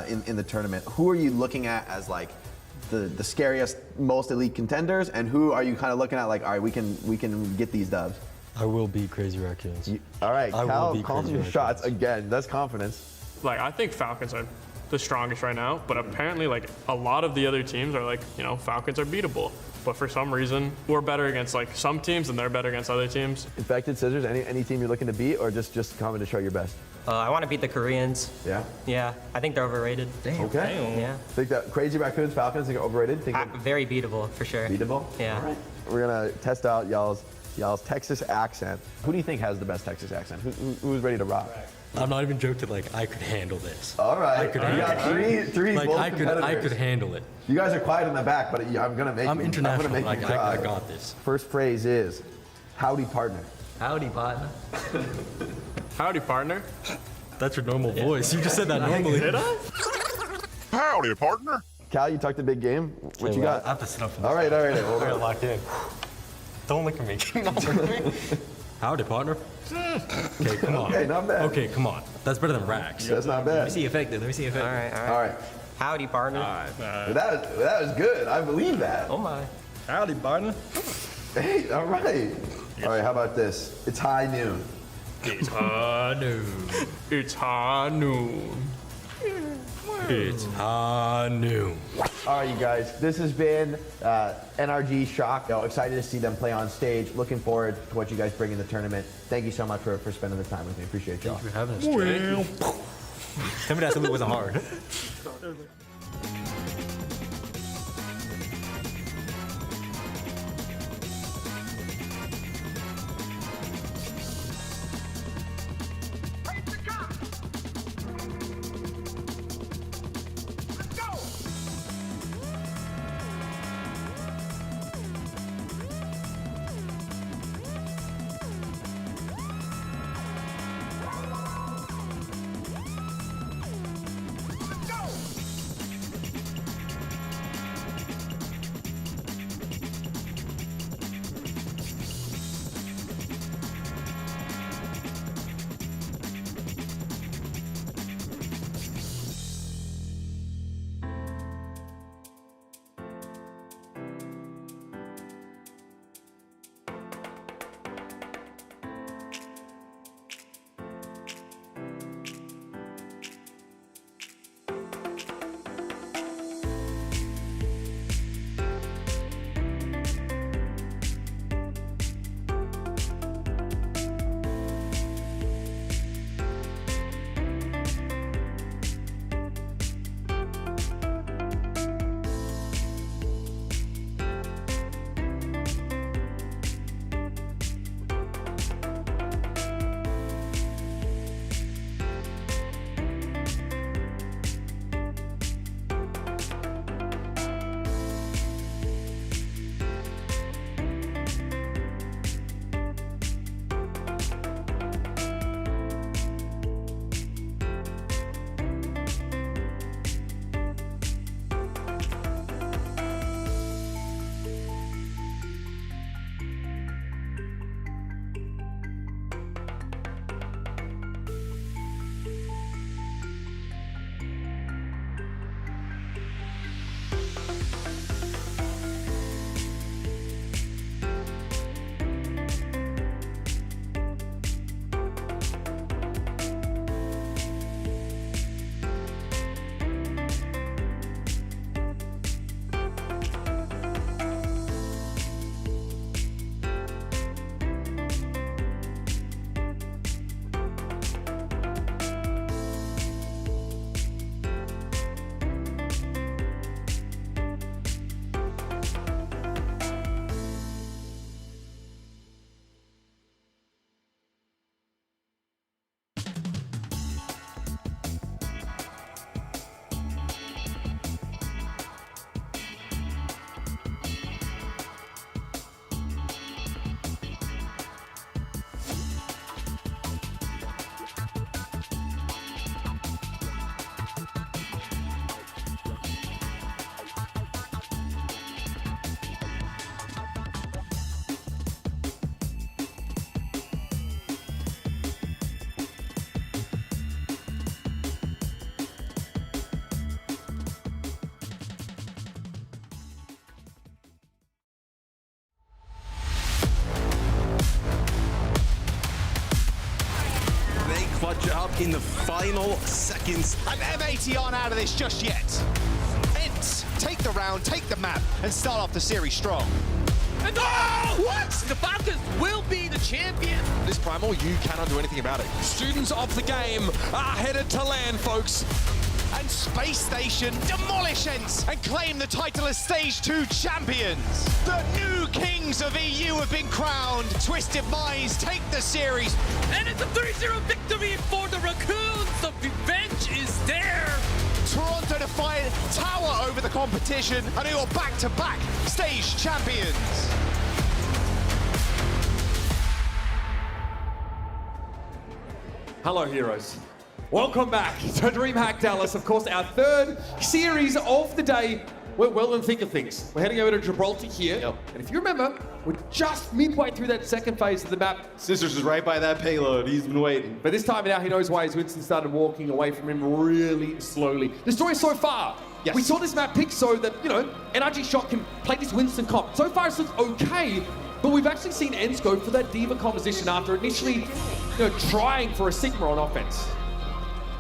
in the tournament, who are you looking at as like the scariest, most elite contenders, and who are you kind of looking at like, all right, we can get these dubs? I will beat Crazy Raccoons. All right, I will Cal beat calling Crazy your shots again. That's confidence. Like, I think Falcons are the strongest right now, but apparently, like, a lot of the other teams are like, Falcons are beatable. But for some reason, we're better against, like, some teams and they're better against other teams. Infected Scissors, any team you're looking to beat, or just coming to show your best? I want to beat the Koreans. Yeah? Yeah, I think they're overrated. Okay. Yeah. Think that Crazy Raccoons, Falcons, think are overrated? Very beatable, for sure. Beatable? Yeah. All right. We're gonna test out y'all's Texas accent. Who do you think has the best Texas accent? Who's ready to rock? I'm not even joking. Like, I could handle this. All right. I could You handle got it. three Like, bold I competitors. could handle it. You guys are quiet in the back, but I'm gonna make I'm you. international. I'm gonna make Like, you I cry. got this. First phrase is, howdy partner. Howdy, partner. Howdy, partner. That's your normal voice. You just said that normally. Did I? Howdy partner. Cal, you talked a big game. What you got? I have to sit up for this. All right. Hold I got on. locked in. Don't look at me. Howdy, partner. Okay, come on. Okay, not bad. Okay, come on. That's better than Rax. That's not bad. Let me see effective. All right. Howdy, partner. That was good. I believe that. Oh my. Howdy, partner. Hey, all right. All right, how about this? It's high noon. It's high noon. It's high noon. It's high noon. All right, you guys. This has been NRG Shock. Excited to see them play on stage. Looking forward to what you guys bring in the tournament. Thank you so much for spending the time with me. Appreciate y'all. Thanks for having us, Trey. Tell me that something wasn't hard. clutch up in the final seconds. And M80 aren't out of this just yet. ENCE take the round, take the map, and start off the series strong. And what? The Falcons will be the champion. This Primal, you cannot do anything about it. Students of the game are headed to land, folks. And Space Station demolish ENCE and claim the title as Stage 2 champions. The new kings of EU have been crowned. Twisted Minds take the series. And it's a 3-0 victory for the Raccoons. The revenge is there. Toronto Defiant tower over the competition and who are back-to-back stage champions. Hello, heroes. Welcome back to DreamHack Dallas. Of course, our third series of the day. we're well in the thick of things. We're heading over to Gibraltar here. Yep. And if you remember, we're just midway through that second phase of the map. Scissors is right by that payload. He's been waiting. But this time now he knows why his Winston started walking away from him really slowly. The story so far, we saw this map picked so that, you know, NRG Shot can play this Winston comp. So far it's looked okay, but we've actually seen ENCE go for that Diva composition after initially, you know, trying for a Sigma on offense.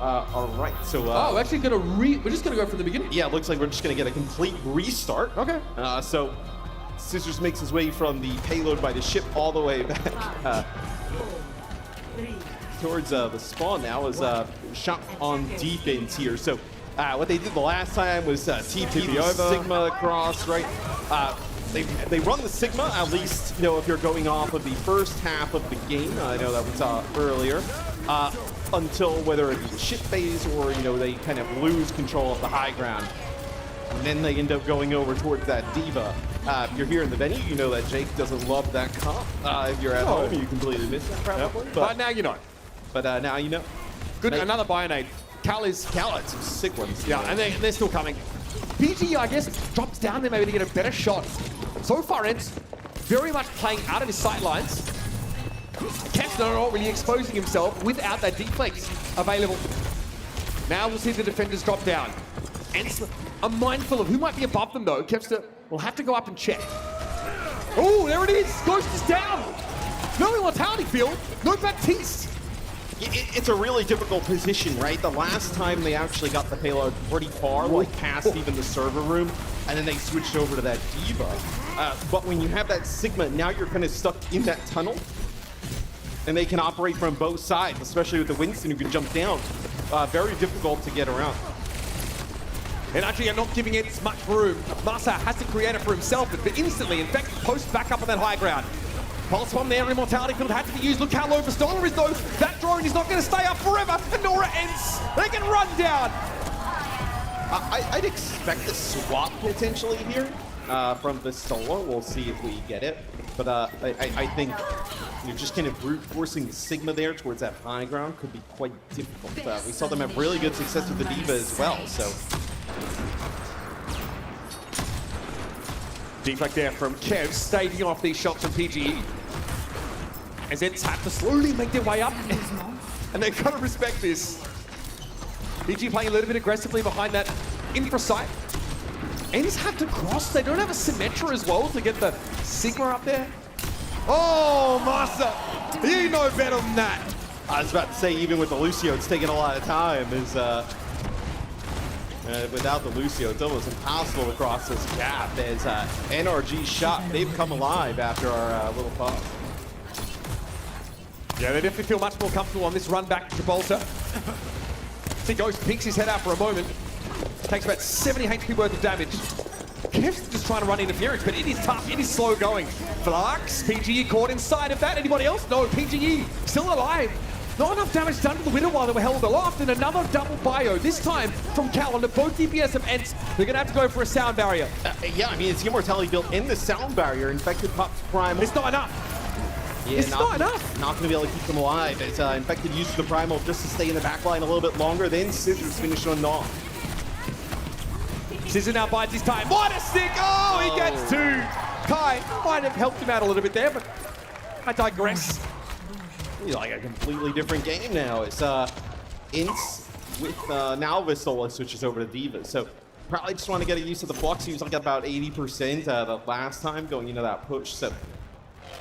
All right, so... we're actually we're just gonna go from the beginning. Yeah, it looks like we're just gonna get a complete restart. Okay. So Scissors makes his way from the payload by the ship all the way back towards the spawn now as shot on defense here. So what they did the last time was TP the Sigma across, right? They run the Sigma, at least, you know, if you're going off of the first half of the game. I know that we saw earlier. Until whether it be the ship phase or, you know, they kind of lose control of the high ground. And then they end up going over towards that Diva. If you're here in the venue, you know that Jake doesn't love that comp. If you're at home, you completely miss that probably. But now you know. But now you know. Good, another Bionade. Cal had some sick ones. Yeah, and they're still coming. PG, I guess, drops down there maybe to get a better shot. So far, ENCE very much playing out of his sight lines. Kessler not really exposing himself without that deflex available. Now we'll see the defenders drop down. ENCE are mindful of who might be above them though. Kepster will have to go up and check. Oh, there it is! Ghost is down! No immortality field, no Baptiste! It's a really difficult position, right? The last time they actually got the payload pretty far, like past even the server room, and then they switched over to that Diva. But when you have that Sigma, now you're kind of stuck in that tunnel. And they can operate from both sides, especially with the Winston who can jump down. Very difficult to get around. And actually, I'm not giving it much room. Massa has to create it for himself, but instantly, in fact, post back up on that high ground. Pulse bomb there, immortality field had to be used. Look how low Pistola is though. That drone is not going to stay up forever. And Nora ENCE, they can run down. I'd expect a swap potentially here from Pistola. We'll see if we get it. But I think you're just kind of brute forcing the Sigma there towards that high ground could be quite difficult. We saw them have really good success with the Diva as well, so. Deflect there from Kev, staving off these shots from PGE. As ENCE have to slowly make their way up. And they've got to respect this. PGE playing a little bit aggressively behind that infra site. ENCE have to cross. They don't have a Symmetra as well to get the Sigma up there. Oh, Massa, you know better than that. I was about to say, even with the Lucio, it's taking a lot of time. Without the Lucio, it's almost impossible to cross this gap. There's NRG Shot. They've come alive after our little pause. Yeah, they definitely feel much more comfortable on this run back to Gibraltar. See, Ghost peeks his head out for a moment. Takes about 70 HP worth of damage. Kev's just trying to run interference, but it is tough, it is slow going. Flux, PGE caught inside of that. Anybody else? No, PGE still alive. Not enough damage done to the winner while they were held aloft, and another double bio, this time from Cal onto both DPS of ENCE. They're gonna have to go for a sound barrier. Yeah, I mean, it's immortality built in the sound barrier. Infected pops Primal. It's not enough. Yeah, it's not enough. Not gonna be able to keep them alive. It's Infected uses the Primal just to stay in the back line a little bit longer, then Scissors finish on Gnaw. Scissor now bides his time. What a stick! Oh, he gets two. Kai might have helped him out a little bit there, but I digress. Like a completely different game now. It's ENCE with now Pistola switches over to Diva. So probably just want to get used to the Flux. He was like about 80% the last time going into that push. So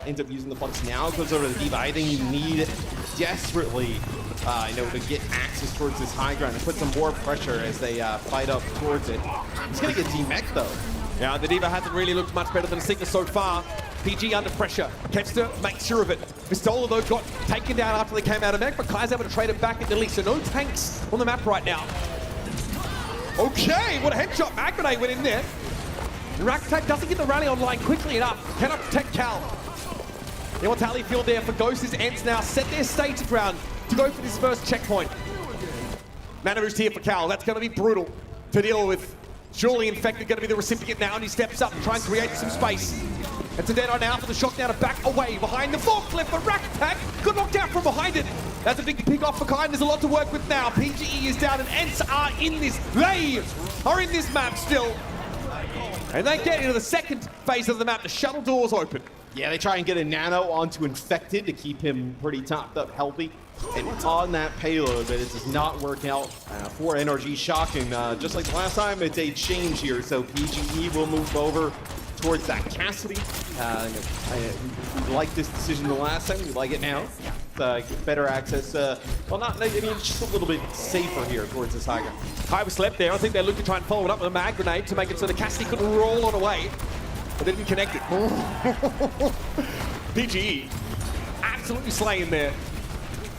ends up using the Flux now, goes over to the Diva. I think you need desperately to get access towards this high ground and put some more pressure as they fight up towards it. He's gonna get D-Mech though. Yeah, the Diva hasn't really looked much better than Sigma so far. PG under pressure. Kepster makes sure of it. Pistola, though, got taken down after they came out of mech, but Kai's able to trade it back into Lee, so no tanks on the map right now. Okay, what a headshot. Magmanate went in there. Raktak doesn't get the rally online quickly enough. Cannot protect Cal. The immortality field there for Ghost is ENCE now set their stage ground to go for this first checkpoint. Mana boost here for Cal. That's going to be brutal to deal with. Surely Infected going to be the recipient now, and he steps up and tries to create some space. It's a dead on now for the shock now to back away behind the forklift, but Rack Attack got knocked out from behind it. That's a big pick off for Kai, and there's a lot to work with now. PGE is down, and ENCE are in this. They are in this map still. And they get into the second phase of the map. The shuttle doors open. Yeah, they try and get a nano onto Infected to keep him pretty topped up healthy. And on that payload, but it does not work out for NRG. Shocking, just like the last time, it's a change here. So PGE will move over towards that Cassidy. I like this decision the last time. We like it now. Get better access. Well, not, I mean, just a little bit safer here towards this high ground. Kai was slept there. I think they looked to try and follow it up with a mag grenade to make it so the Cassidy couldn't roll on away. But they didn't connect it. PGE absolutely slaying there.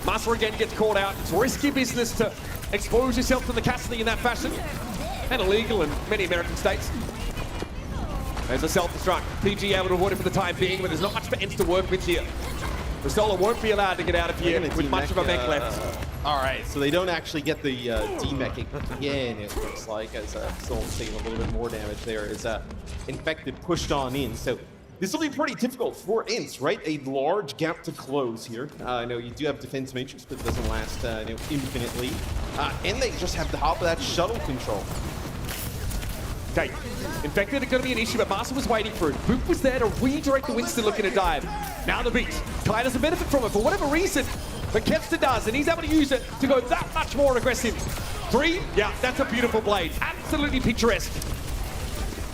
Master again gets caught out. It's risky business to expose yourself to the Cassidy in that fashion. And illegal in many American states. There's a self-destruct. PG able to avoid it for the time being, but there's not much for ENCE to work with here. The Solar won't be allowed to get out of here with much of a mech left. All right, so they don't actually get the demeching again, it looks like, as Soul's taking a little bit more damage there as Infected pushed on in. So this will be pretty difficult for ENCE, right? A large gap to close here. I know you do have defense matrix, but it doesn't last infinitely. And they just have the top of that shuttle control. Okay, Infected are going to be an issue, but Master was waiting for it. Boop was there to redirect the Winston looking to dive. Now the beat. Kai doesn't benefit from it for whatever reason, but Kevster does, and he's able to use it to go that much more aggressive. 3, yeah, that's a beautiful blade. Absolutely picturesque.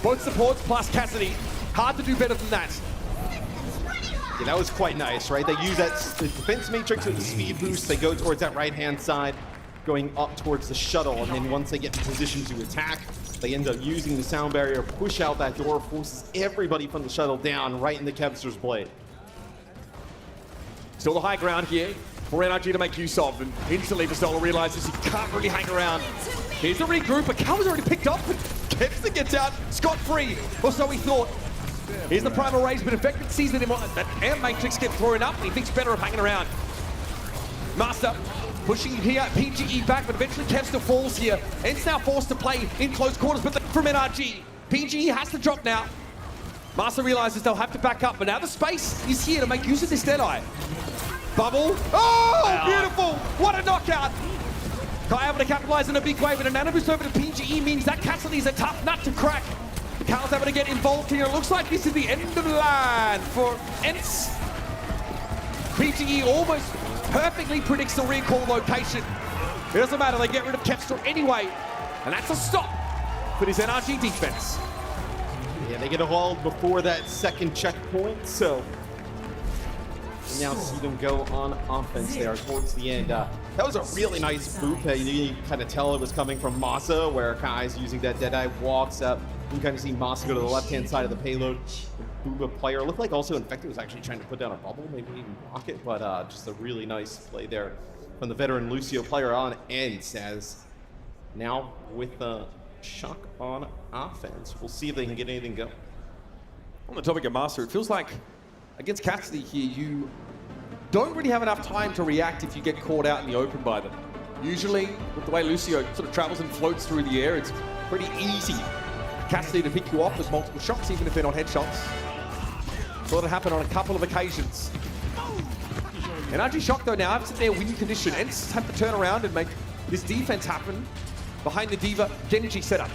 Both supports plus Cassidy. Hard to do better than that. Yeah, that was quite nice, right? They use that defense matrix with the speed boost. They go towards that right-hand side, going up towards the shuttle, and then once they get in position to attack, they end up using the sound barrier, push out that door, forces everybody from the shuttle down right into Kevster's blade. Still the high ground here for NRG to make use of, and instantly Vastola realizes he can't really hang around. Here's the regroup, but Cal was already picked up, but Kevster gets out scot-free, or so he thought. Here's the primal raise, but Infected sees that air matrix get thrown up, and he thinks better of hanging around. Master pushing here, PGE back, but eventually Kevster falls here. ENCE now forced to play in close quarters, but from NRG. PGE has to drop now. Master realizes they'll have to back up, but now the space is here to make use of this Deadeye. Bubble. Oh, beautiful! What a knockout! Kai able to capitalize in a big way, but a nano boost over to PGE means that Cassidy is a tough nut to crack. Cal's able to get involved here. It looks like this is the end of the line for ENCE. PGE almost perfectly predicts the recall location. It doesn't matter, they get rid of Kevster anyway. And that's a stop for this NRG defense. Yeah, they get a hold before that second checkpoint, so we now see them go on offense there towards the end. That was a really nice boop. You kind of tell it was coming from Masa, where Kai's using that Deadeye, walks up. You can kind of see Masa go to the left-hand side of the payload. Booba player. Looked like also Infected was actually trying to put down a bubble, maybe even block it, but just a really nice play there from the veteran Lucio player on ENCE, as now with the Shock on offense. We'll see if they can get anything going. On the topic of Master, it feels like against Cassidy here, you don't really have enough time to react if you get caught out in the open by them. Usually, with the way Lucio sort of travels and floats through the air, it's pretty easy for Cassidy to pick you off with multiple shots, even if they're not headshots. Saw it happen on a couple of occasions. NRG Shock, though, now have to their win condition. ENCE have to turn around and make this defense happen behind the Diva Genji setup.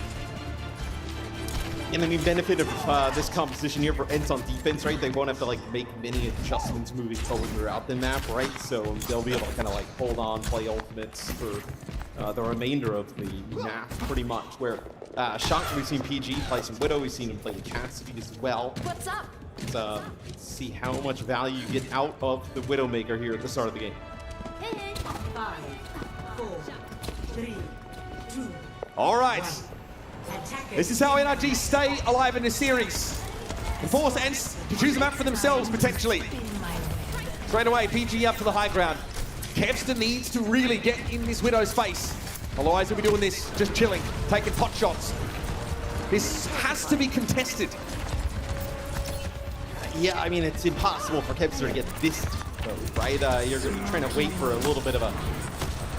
And I mean, benefit of this composition here for ENCE on defense, right? They won't have to like make many adjustments moving forward throughout the map, right? So they'll be able to kind of like hold on, play ultimates for the remainder of the map, pretty much. Where Shock, we've seen PG play some Widow, we've seen him play Cassidy as well. What's up? Let's see how much value you get out of the Widowmaker here at the start of the game. 5, 4, 3, 2. All right. This is how NRG stay alive in this series. And force ENCE to choose a map for themselves, potentially. Straight away, PG up to the high ground. Kevster needs to really get in this Widow's face. Otherwise, he'll be doing this, just chilling, taking pot shots. This has to be contested. Yeah, I mean, it's impossible for Kevster to get this deep, right? You're trying to wait for a little bit of a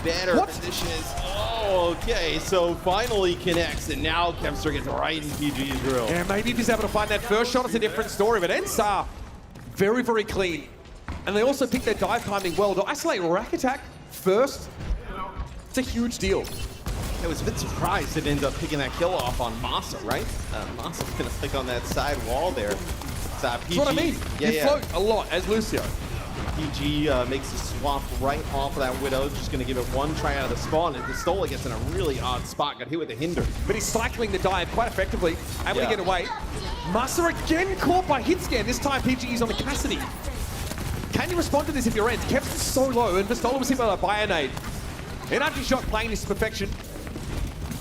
better position. Oh, okay, so finally connects, and now Kevster gets right in PG's drill. Yeah, maybe if he's able to find that first shot, it's a different story, but ENCE are very, very clean. And they also pick their dive timing well. To isolate Rack Attack first, it's a huge deal. I was a bit surprised it ended up picking that kill off on Masa, right? Masa's gonna click on that side wall there. It's, PG. That's what I mean. Yeah, You float a lot as Lucio. PG makes the swap right off of that Widow. Just gonna give it one try out of the spawn, and Pistola gets in a really odd spot. Got hit with a hinder. But he's cycling the dive quite effectively, able to Yeah. get away. Masa again caught by hit scan. This time PG is on the Cassidy. Can you respond to this if you're ENCE? Keps is so low, and Pistola was hit by a Bionade. Energy Shock playing this to perfection.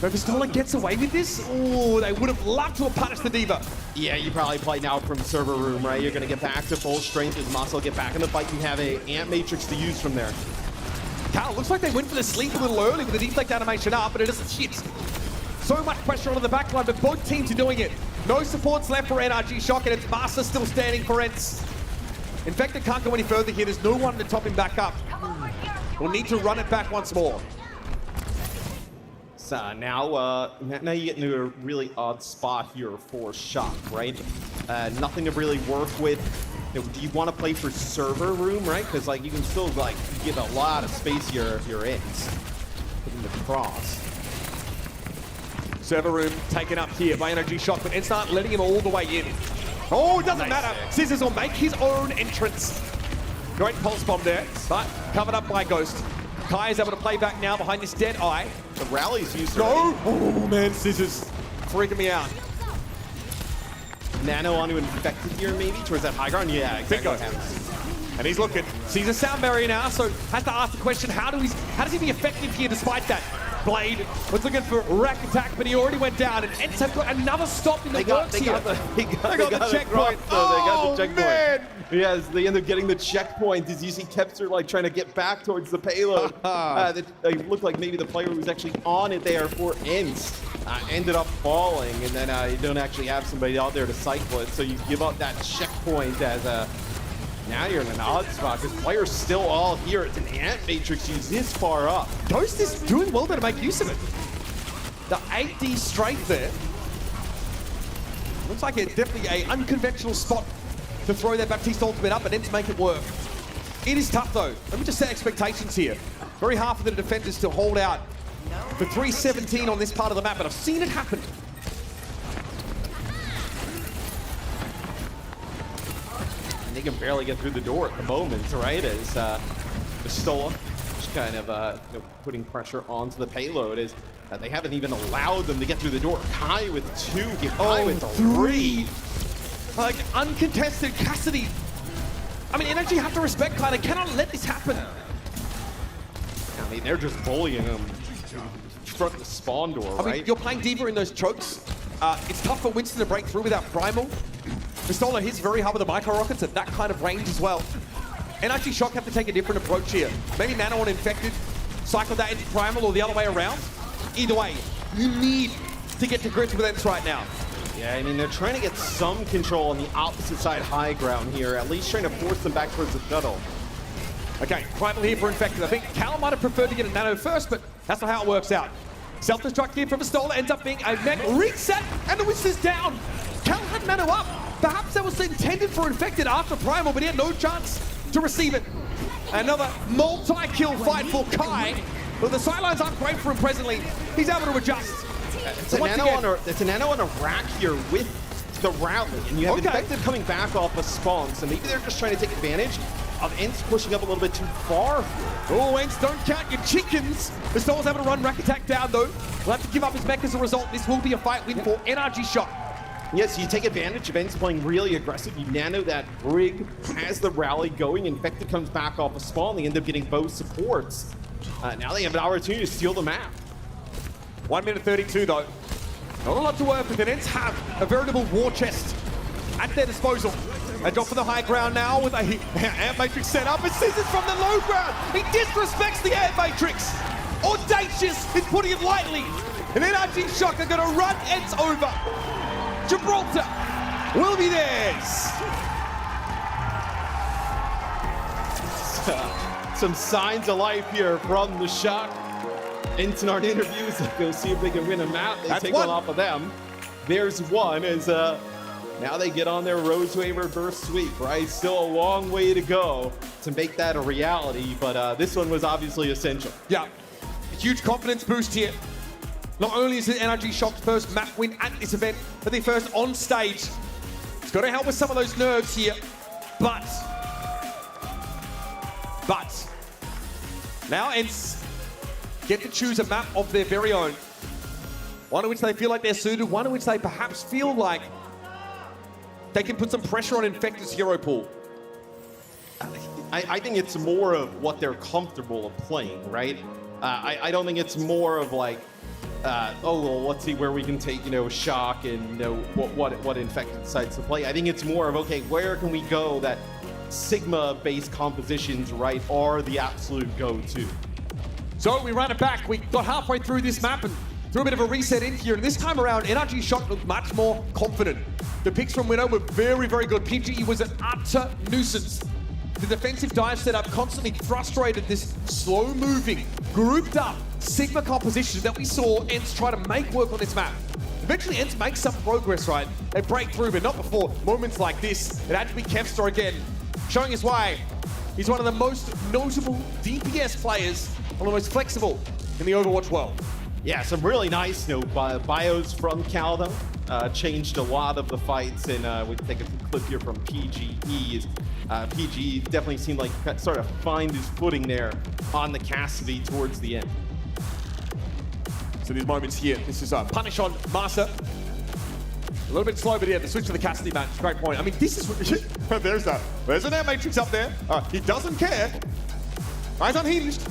But Pistola gets away with this? Oh, they would have loved to have punished the Diva. Yeah, you probably play now from server room, right? You're gonna get back to full strength as Muscle get back in the fight. You have a Ant Matrix to use from there. Cal, looks like they went for the sleep a little early with the deflect animation up, but it doesn't hit. So much pressure onto the backline, but both teams are doing it. No supports left for NRG Shock, and it's Masa still standing for ENCE. Infected can't go any further here. There's no one to top him back up. We'll need to run it back once more. So now you get into a really odd spot here for Shock, right? Nothing to really work with. Do you want to play for server room, right? Because like you can still like give a lot of space here if you're ENCE. Put them across. Server room taken up here by NRG Shock, but ENCE not letting him all the way in. Oh, it doesn't matter. Scissors will make his own entrance. Great pulse bomb there, but covered up by Ghost. Kai is able to play back now behind this dead eye. The rally's used. No! Oh man, Scissors. Freaking me out. Nano onto Infected here maybe, towards that high ground. Yeah, exactly. And he's looking. Sees a sound barrier now, so has to ask the question, how does he be effective here despite that? Blade was looking for rack attack, but he already went down, and ENCE have got another stop in the works here. They got the checkpoint. They got the checkpoint. Man. Yes, they end up getting the checkpoint as you see Kepster like trying to get back towards the payload. They looked like maybe the player who was actually on it there for ENCE ended up falling, and then you don't actually have somebody out there to cycle it, so you give up that checkpoint as now you're in an odd spot because players still all here. It's an Ant Matrix used this far up. Ghost is doing well there to make use of it. The 8D straight there. Looks like it's definitely an unconventional spot to throw that Baptiste ultimate up and then to make it work. It is tough though. Let me just set expectations here. Very hard for the defenders to hold out for 317 on this part of the map, but I've seen it happen. They can barely get through the door at the moment, right? As Pistola just kind of putting pressure onto the payload as they haven't even allowed them to get through the door. Kai with 2, Kai with 3. Like uncontested Cassidy. I mean, Energy have to respect Kai. They cannot let this happen. I mean, they're just bullying him in front of the spawn door, right? I mean, you're playing Diva in those chokes. It's tough for Winston to break through without Primal. Pistola hits very hard with the micro rockets at that kind of range as well. NRG Shock have to take a different approach here. Maybe Nano on Infected, cycle that into Primal or the other way around. Either way, you need to get to grips with ENCE right now. Yeah, I mean, they're trying to get some control on the opposite side high ground here, at least trying to force them back towards the shuttle. Okay, Primal here for Infected. I think Cal might have preferred to get a Nano first, but that's not how it works out. Self-destruct here from Pistola ends up being a mech reset, and the Winston's down. Cal had Nano up. Perhaps that was intended for Infected after Primal, but he had no chance to receive it. Another multi-kill fight for Kai. But the sidelines aren't great for him presently. He's able to adjust. It's a Nano on a rack here with the rally, and you have Infected coming back off a spawn, so maybe they're just trying to take advantage of ENCE pushing up a little bit too far. Oh, ENCE, don't count your chickens. Pistola's able to run rack attack down though. We'll have to give up his mech as a result. This will be a fight win for NRG Shock. Yes, you take advantage of ENCE playing really aggressive. You nano that Brig has the rally going. Infected comes back off a spawn. They end up getting both supports. Now they have an opportunity to steal the map. 1 minute 32 though. Not a lot to work with, and ENCE have a veritable war chest at their disposal. They drop for the high ground now with a Ant Matrix set up. It Scissors from the low ground. He disrespects the Ant Matrix. Audacious is putting it lightly. And NRG Shock are going to run ENCE over. Gibraltar will be theirs. Some signs of life here from the Shock. ENCE aren't interviews. Go see if they can win a map. They take one off of them. There's one as now they get on their road to a reverse sweep, right? Still a long way to go to make that a reality, but this one was obviously essential. Yeah, a huge confidence boost here. Not only is it NRG Shock's first map win at this event, but their first on stage. It's got to help with some of those nerves here, but now ENCE get to choose a map of their very own. One in which they feel like they're suited, one in which they perhaps feel like they can put some pressure on Infector's hero pool. I think it's more of what they're comfortable of playing, right? I don't think it's more of like, oh, well, let's see where we can take, Shock and, what Infected decides to play. I think it's more of, okay, where can we go that Sigma-based compositions, right, are the absolute go-to. So we ran it back. We got halfway through this map and threw a bit of a reset in here. And this time around, NRG Shock looked much more confident. The picks from Winnow were very, very good. PGE was an utter nuisance. The defensive dive setup constantly frustrated this slow-moving, grouped-up Sigma composition that we saw ENCE try to make work on this map. Eventually, ENCE makes some progress, right? They break through, but not before moments like this. It had to be Kevstar again, showing his way. He's one of the most notable DPS players, one of the most flexible in the Overwatch world. Yeah, some really nice bios from Caldo. Changed a lot of the fights, and we take a clip here from PGE. PGE definitely seemed like sort of find his footing there on the Cassidy towards the end. So these moments here, this is a punish on Masa. A little bit slow, but yeah, the switch to the Cassidy match, great point. I mean, this is, there's an air matrix up there. He doesn't care. Eyes unhinged.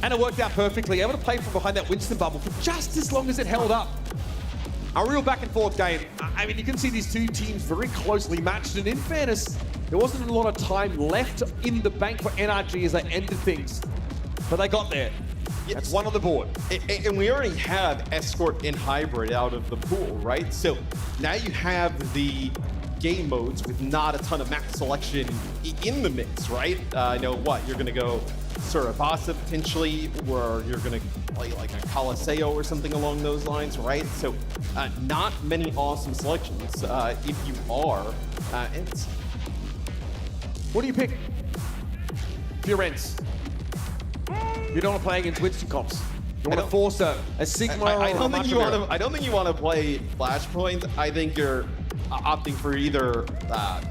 And it worked out perfectly, able to play from behind that Winston bubble for just as long as it held up. A real back and forth game. I mean, you can see these two teams very closely matched, and in fairness, there wasn't a lot of time left in the bank for NRG as they ended things, but they got there. That's one on the board. And we already have Escort and Hybrid out of the pool, right? So now you have the game modes with not a ton of map selection in the mix, right? You're going to go Surabasa potentially, or you're going to play like a Coliseo or something along those lines, right? So not many awesome selections if you are ENCE. What do you pick? If you're ENCE. You don't want to play against Winston comps. You want to force a Sigma I don't think you want to play Flashpoint. I think you're opting for either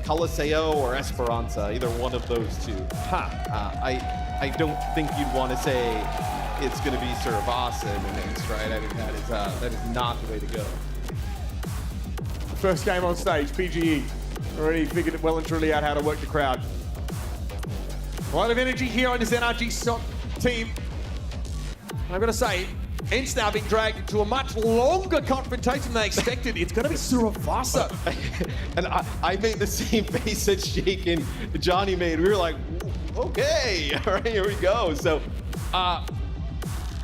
Coliseo or Esperanza, either one of those two. I don't think you'd want to say it's going to be Surabasa in the mix, right? I think that is not the way to go. First game on stage, PGE already figured it well and truly out how to work the crowd. A lot of energy here on this NRG Shock team. I've got to say, ENCE now being dragged into a much longer confrontation than they expected. It's going to be Surabasa. And I made the same face that Jake and Johnny made. We were like, okay, all right, here we go. So,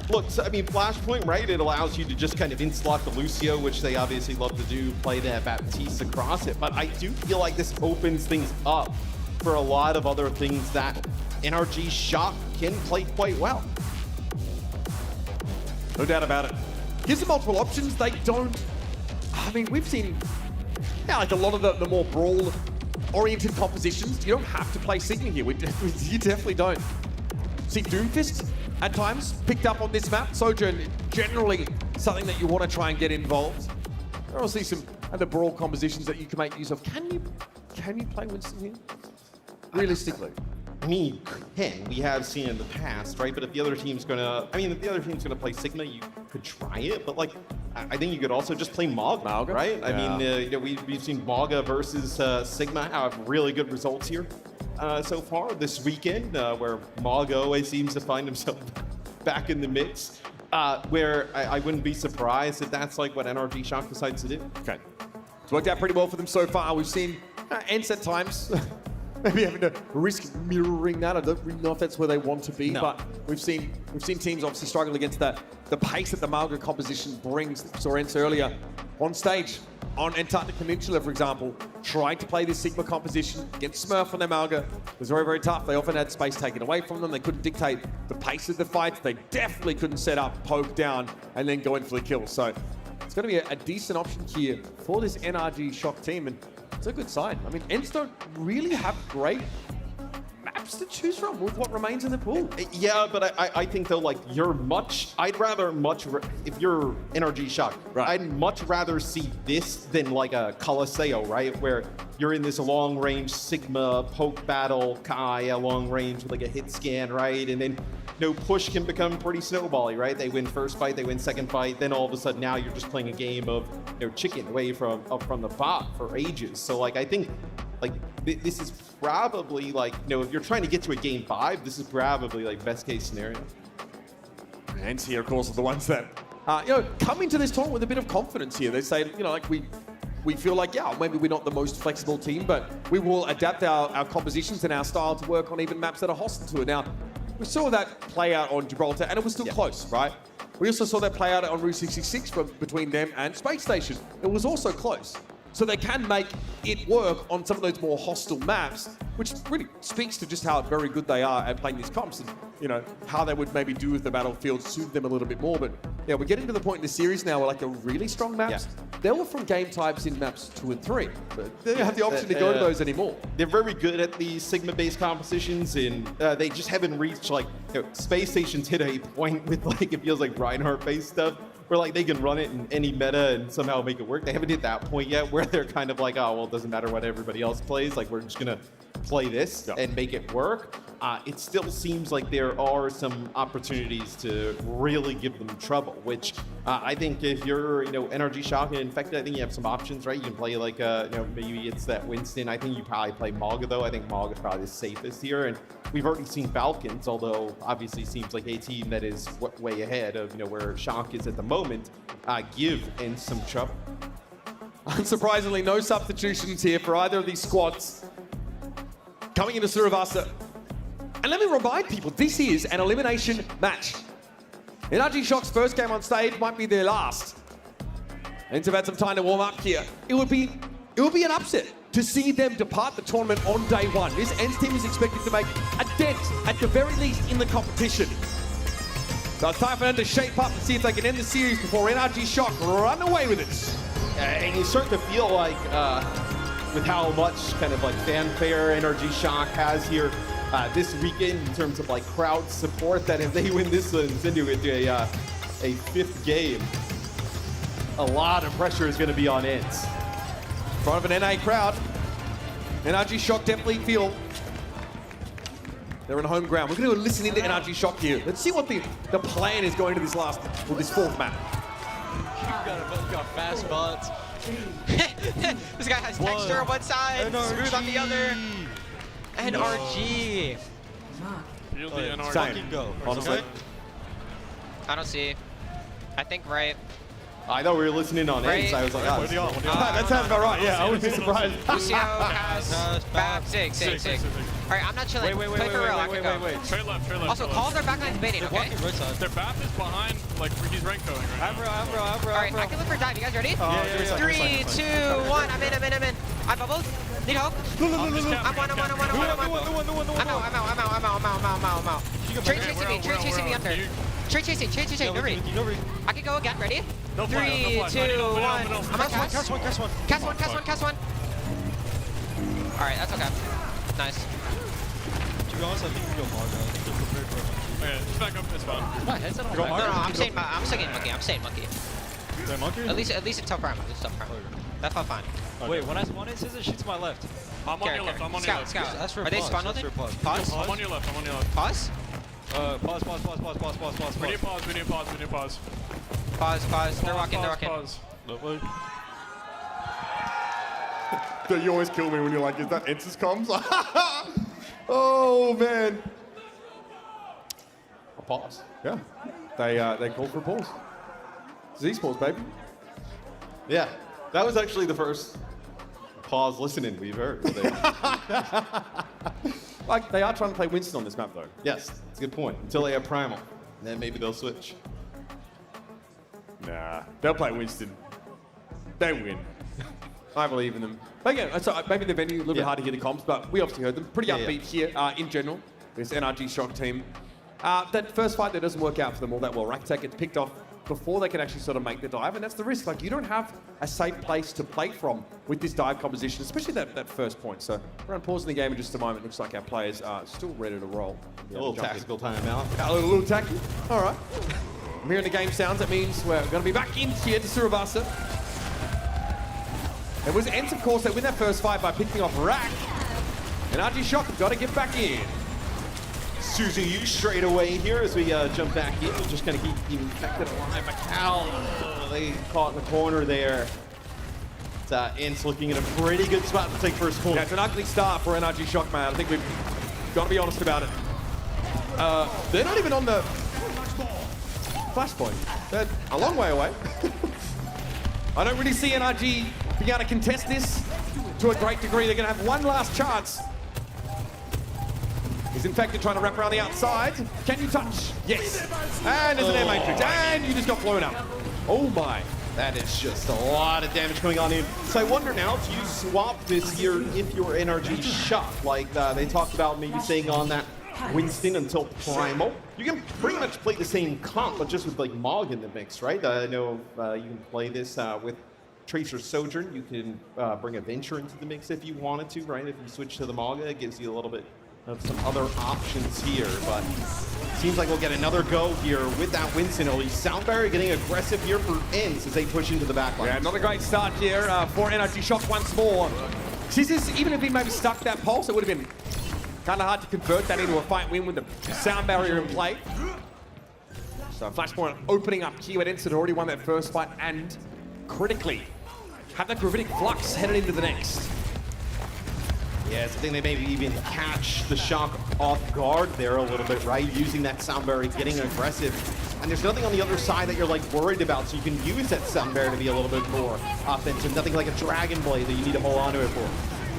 look, I mean, Flashpoint, right? It allows you to just kind of insta-lock the Lucio, which they obviously love to do, play that Baptiste across it. But I do feel like this opens things up for a lot of other things that NRG Shock can play quite well. No doubt about it. Gives them multiple options. They don't... I mean, we've seen like a lot of the more brawl-oriented compositions. You don't have to play Sigma here. You definitely don't. See Doomfist at times picked up on this map. Sojourn, generally something that you want to try and get involved. There are see some other brawl compositions that you can make use of. Can you play Winston here? Realistically. I mean, we have seen in the past, right? But if the other team's gonna play Sigma, you could try it. But like, I think you could also just play Mauga, right? Yeah. I mean, we've seen Mauga versus Sigma have really good results here so far this weekend, where Mauga always seems to find himself back in the mix. Where I wouldn't be surprised if that's like what NRG Shock decides to do. Okay, it's worked out pretty well for them so far. We've seen ENCE at times. Maybe having to risk mirroring that. I don't really know if that's where they want to be, but we've seen teams obviously struggle against the pace that the Mauga composition brings. We saw ENCE earlier on stage on Antarctic Peninsula, for example, trying to play this Sigma composition against Smurf on their Mauga. It was very, very tough. They often had space taken away from them. They couldn't dictate the pace of the fights. They definitely couldn't set up, poke down, and then go in for the kill. So it's going to be a decent option here for this NRG Shock team. And it's a good sign. I mean, ENCE don't really have great map maps to choose from with what remains in the pool. Yeah, but I think though, like I'd rather if you're NRG Shock, I'd much rather see this than like a Colosseo, right? Where you're in this long range Sigma poke battle, Kai, a long range with like a hit scan, right? And then push can become pretty snowbally, right? They win first fight, they win second fight, then all of a sudden now you're just playing a game of chicken away from the bot for ages. So like I think like this is probably like if you're trying to get to a game 5, this is probably like best case scenario. And here, of course, are the ones that come into this tournament with a bit of confidence here. They say, like we feel like, yeah, maybe we're not the most flexible team, but we will adapt our compositions and our style to work on even maps that are hostile to it. Now, we saw that play out on Gibraltar, and it was still close, right? We also saw that play out on Route 66 between them and Space Station. It was also close. So they can make it work on some of those more hostile maps, which really speaks to just how very good they are at playing these comps and, how they would maybe do with the battlefield suit them a little bit more. But yeah, we're getting to the point in the series now where like the really strong maps, they're all from game types in maps 2 and 3. But they don't have the option to go to those anymore. They're very good at the Sigma-based compositions, and they just haven't reached like, Space Station's hit a point with like, it feels like Reinhardt-based stuff, where like they can run it in any meta and somehow make it work. They haven't hit that point yet where they're kind of like, oh, well, it doesn't matter what everybody else plays. Like, we're just going to play this and make it work. It still seems like there are some opportunities to really give them trouble, which I think if you're, NRG Shock and Infected, I think you have some options, right? You can play like, maybe it's that Winston. I think you probably play Mauga, though. I think Mauga is probably the safest here. And we've already seen Falcons, although obviously seems like a team that is way ahead of, where Shock is at the moment, give ENCE some trouble. Unsurprisingly, no substitutions here for either of these squads. Coming into Surabasa. And let me remind people, this is an elimination match. NRG Shock's first game on stage might be their last. ENCE have had some time to warm up here. It would be an upset to see them depart the tournament on day 1. This ENCE team is expected to make a dent, at the very least, in the competition. So it's time for them to shape up and see if they can end the series before NRG Shock run away with it. And you start to feel like, with how much kind of like fanfare NRG Shock has here this weekend in terms of like crowd support, that if they win this one into a 5th game, a lot of pressure is going to be on ENCE. In front of an NA crowd, NRG Shock definitely feel they're on home ground. We're going to listen into NRG Shock here. Let's see what the plan is going to this 4th map. Both got fast butts. This guy has texture on one side, smooth on the other. NRG. Feel the NRG. Same. Go. Honestly. I don't see. I think right. I thought we were listening on ENCE. I was like, oh, that sounds about right. Yeah, I would be surprised. Lucio has back 6. All right, I'm not chilling. Wait, for real. I can go. Straight left. Also, call their backline baiting, okay? Their back is behind, like, he's rank going right now. All right, I can look for dive. You guys ready? Yeah. 3, 2, 1. I'm in. I bubbled. Need help? I'm one. I'm out. Trade chasing me under. Trade chasing. No read. I can go again. Ready? 3, 2, 1. I'm out. Cast one. All right, that's okay. Nice. To be honest, I think we go Mauga. Okay, just back up this one. No, I'm staying monkey. They're monkey? At least it's top prime. That's not fine. Wait, when I spawn it, Scissor, shoot to my left. I'm on your left. Scout. That's for Are they pause, spawn that's loading? for pause. Pause? I'm on your left. Pause? Pause. We need pause. Pause. They're walking. Pause. You always kill me when you're like, is that ENCE's comms? Oh, man. a pause. Yeah. They called for a pause. It's Esports, baby. Yeah. That was actually the first pause listening we've heard. Like, they are trying to play Winston on this map, though. Yes, that's a good point. Until they have Primal. Then maybe they'll switch. Nah, they'll play Winston. They win. I believe in them. But again, so maybe the venue a little bit hard to hear the comps, but we obviously heard them. Pretty upbeat here in general. This NRG Shock team. That first fight that doesn't work out for them all that well. Raktek gets picked off before they can actually sort of make the dive, and that's the risk. Like, you don't have a safe place to play from with this dive composition, especially that first point. So we're going to pause in the game in just a moment. Looks like our players are still ready to roll. A little tactical timeout. A little tacky. All right. I'm hearing the game sounds. That means we're going to be back in here to Surabasa. It was ENCE, of course, they win that first fight by picking off Rack. And RG Shock have got to get back in. Suzu, you straight away here as we jump back in. We're just going to keep infected alive. Macau, they caught in the corner there. It's ENCE looking in a pretty good spot to take first point. Yeah, it's an ugly start for NRG Shock, man. I think we've got to be honest about it. They're not even on the flashpoint. They're a long way away. I don't really see NRG being able to contest this to a great degree. They're going to have one last chance. He's Infected trying to wrap around the outside. Can you touch? Yes. And there's an air matrix. And you just got blown up. Oh my. That is just a lot of damage going on in. So I wonder now, do you swap this here if you're NRG Shock? Like they talked about maybe staying on that Winston until Primal. You can pretty much play the same comp, but just with like Mog in the mix, right? I know you can play this with Tracer Sojourn. You can bring a Venture into the mix if you wanted to, right? If you switch to the Maga, it gives you a little bit of some other options here, but seems like we'll get another go here with that Winston. At least Soundbarrier getting aggressive here for ENCE as they push into the back line. Yeah, not a great start here for NRG Shock once more. Scissors, even if he maybe stuck that pulse, it would have been kind of hard to convert that into a fight win with the sound barrier in play. So Flashpoint opening up here at ENCE had already won that first fight and critically have that Gravitic Flux headed into the next. Yes, I think they maybe even catch the Shock off guard there a little bit, right? Using that sound barrier, getting aggressive. And there's nothing on the other side that you're like worried about, so you can use that sound barrier to be a little bit more offensive. Nothing like a Dragon Blade that you need to hold on to it for.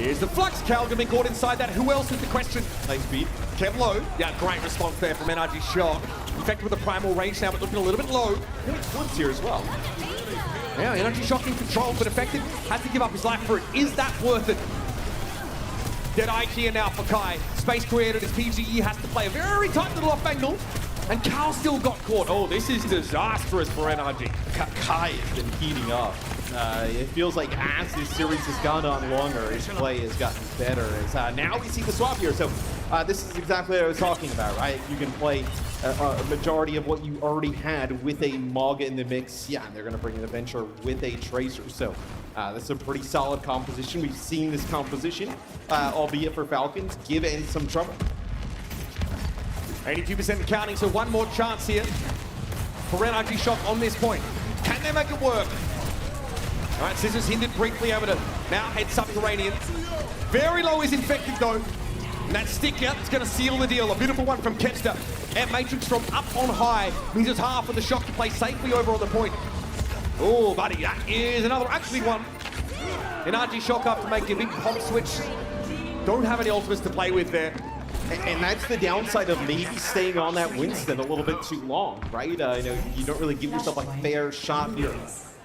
Here's the Flux. Calgary being caught inside that. Who else is the question? Nice beat. Kev low. Yeah, great response there from NRG Shock. Infected with the primal range now, but looking a little bit low. Woods here as well. Yeah, NRG Shock in control, but Infected has to give up his life for it. Is that worth it? Dead Eye here now for Kai. Space created as PGE has to play a very tight little off angle. And Carl still got caught. Oh, this is disastrous for NRG. Kai has been heating up. It feels like as this series has gone on longer, his play has gotten better. As now we see the swap here. So this is exactly what I was talking about, right? You can play a majority of what you already had with a Maga in the mix. Yeah, they're going to bring in a Venture with a Tracer. So that's a pretty solid composition. We've seen this composition, albeit for Falcons, give ENCE some trouble. 82% counting, so one more chance here for NRG Shock on this point. Can they make it work? All right, Scissors hindered briefly over to now head subterranean. Very low is Infected though. And that stick out is going to seal the deal. A beautiful one from Kepster. And Matrix from up on high means it's half of the Shock to play safely over on the point. Oh, buddy, that is another ugly one. NRG Shock up to make a big pump switch. Don't have any ultimates to play with there. And that's the downside of maybe staying on that Winston a little bit too long, right? You know, you don't really give yourself a fair shot here.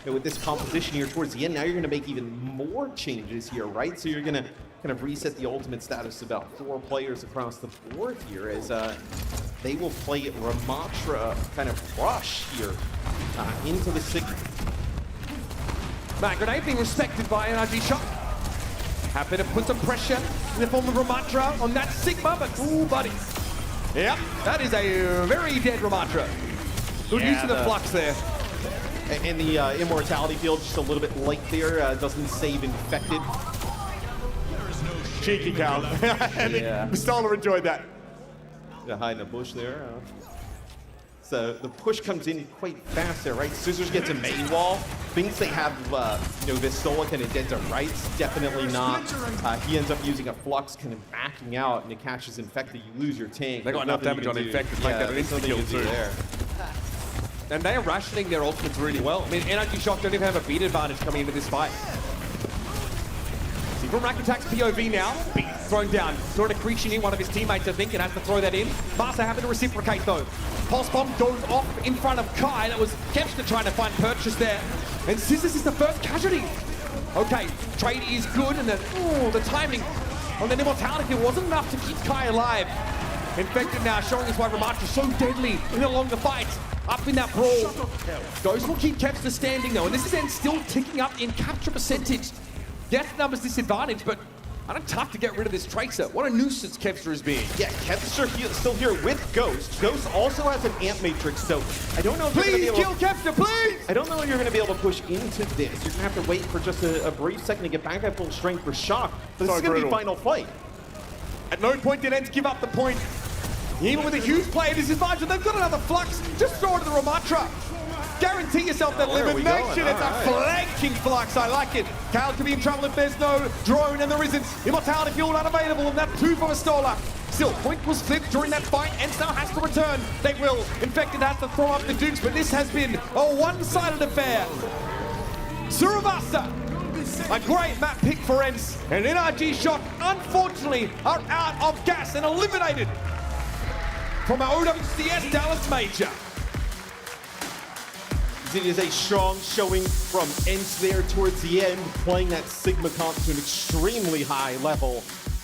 With this composition here towards the end, now you're going to make even more changes here, right? So you're going to kind of reset the ultimate status about 4 players across the board here as they will play Ramatra kind of rush here into the Sigma. Matt Grenade being respected by NRG Shock. Happy to put some pressure in the form of Ramatra on that Sigma, but ooh, buddy. Yep, that is a very dead Ramatra. Good use of the Flux there. And the Immortality field just a little bit late there, doesn't save Infected. Cheeky Cal. Yeah. Pistola enjoyed that. Gonna hide in a bush there. So the push comes in quite fast there, right? Scissors gets a main wall. Thinks they have, you know, Vistola kind of dead to rights. Definitely not. He ends up using a Flux, kind of backing out, and it catches Infected. You lose your tank. They got enough damage on Infected to make that an insta-kill too. And they are rationing their ultimates really well. I mean, NRG Shock don't even have a beat advantage coming into this fight. See, from Rack Attack's POV now, beat thrown down. Saw an accretion in one of his teammates, I think, and has to throw that in. Barca happy to reciprocate though. Pulse Bomb goes off in front of Kai. That was Kempster trying to find purchase there. And Scissors is the first casualty. Okay, trade is good, and the timing on the Immortality wasn't enough to keep Kai alive. Infected now, showing us why Ramatra is so deadly in the longer fight. up in that brawl. Ghost will keep Kevster standing though, and this is then still ticking up in capture percentage. Yes, numbers disadvantage, but I don't tough to get rid of this Tracer. What a nuisance Kevster is being. Yeah, Kevster still here with Ghost. Ghost also has an amp matrix, so I don't know if you're going to be able kill Kevster, please! I don't know if you're going to be able to push into this. You're going to have to wait for just a brief second to get back at full strength for Shock. But this is going to be final fight. At no point did ENCE give up the point. Even with a huge player disadvantage, they've got another Flux. Just throw it to the Ramatra. Guarantee yourself that elimination. It's a flanking Flux. I like it. Cal could be in trouble if there's no drone, and there isn't. Immortality fuel unavailable, and that's 2 from Astola. Still, point was flipped during that fight. ENCE now has to return. They will. Infected has to throw up the Dukes, but this has been a one-sided affair. Surabasta, a great map pick for ENCE, and NRG Shock, unfortunately, are out of gas and eliminated from our OWCS Dallas Major. It is a strong showing from ENCE there towards the end, playing that Sigma comp to an extremely high level.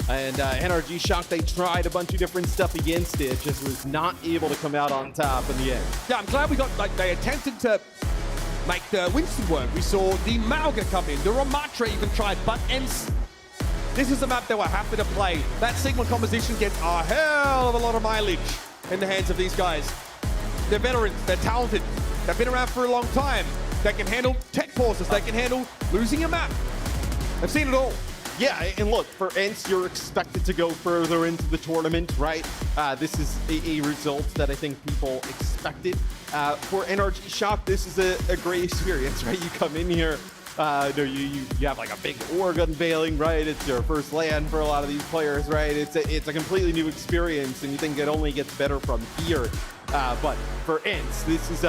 And NRG Shock, they tried a bunch of different stuff against it, just was not able to come out on top in the end. Yeah, I'm glad we got, they attempted to make the Winston work. We saw the Mauga come in, the Ramatra even tried, but ENCE, this is a map they were happy to play. That Sigma composition gets a hell of a lot of mileage in the hands of these guys. They're veterans, they're talented. They've been around for a long time. They can handle tech pauses. They can handle losing a map. They've seen it all. Yeah, and look, for ENCE, you're expected to go further into the tournament, right? This is a result that I think people expected. For NRG Shock, this is a great experience, right? You come in here, you have like a big org unveiling, right? It's your first LAN for a lot of these players, right? It's a completely new experience, and you think it only gets better from here. But for ENCE, this is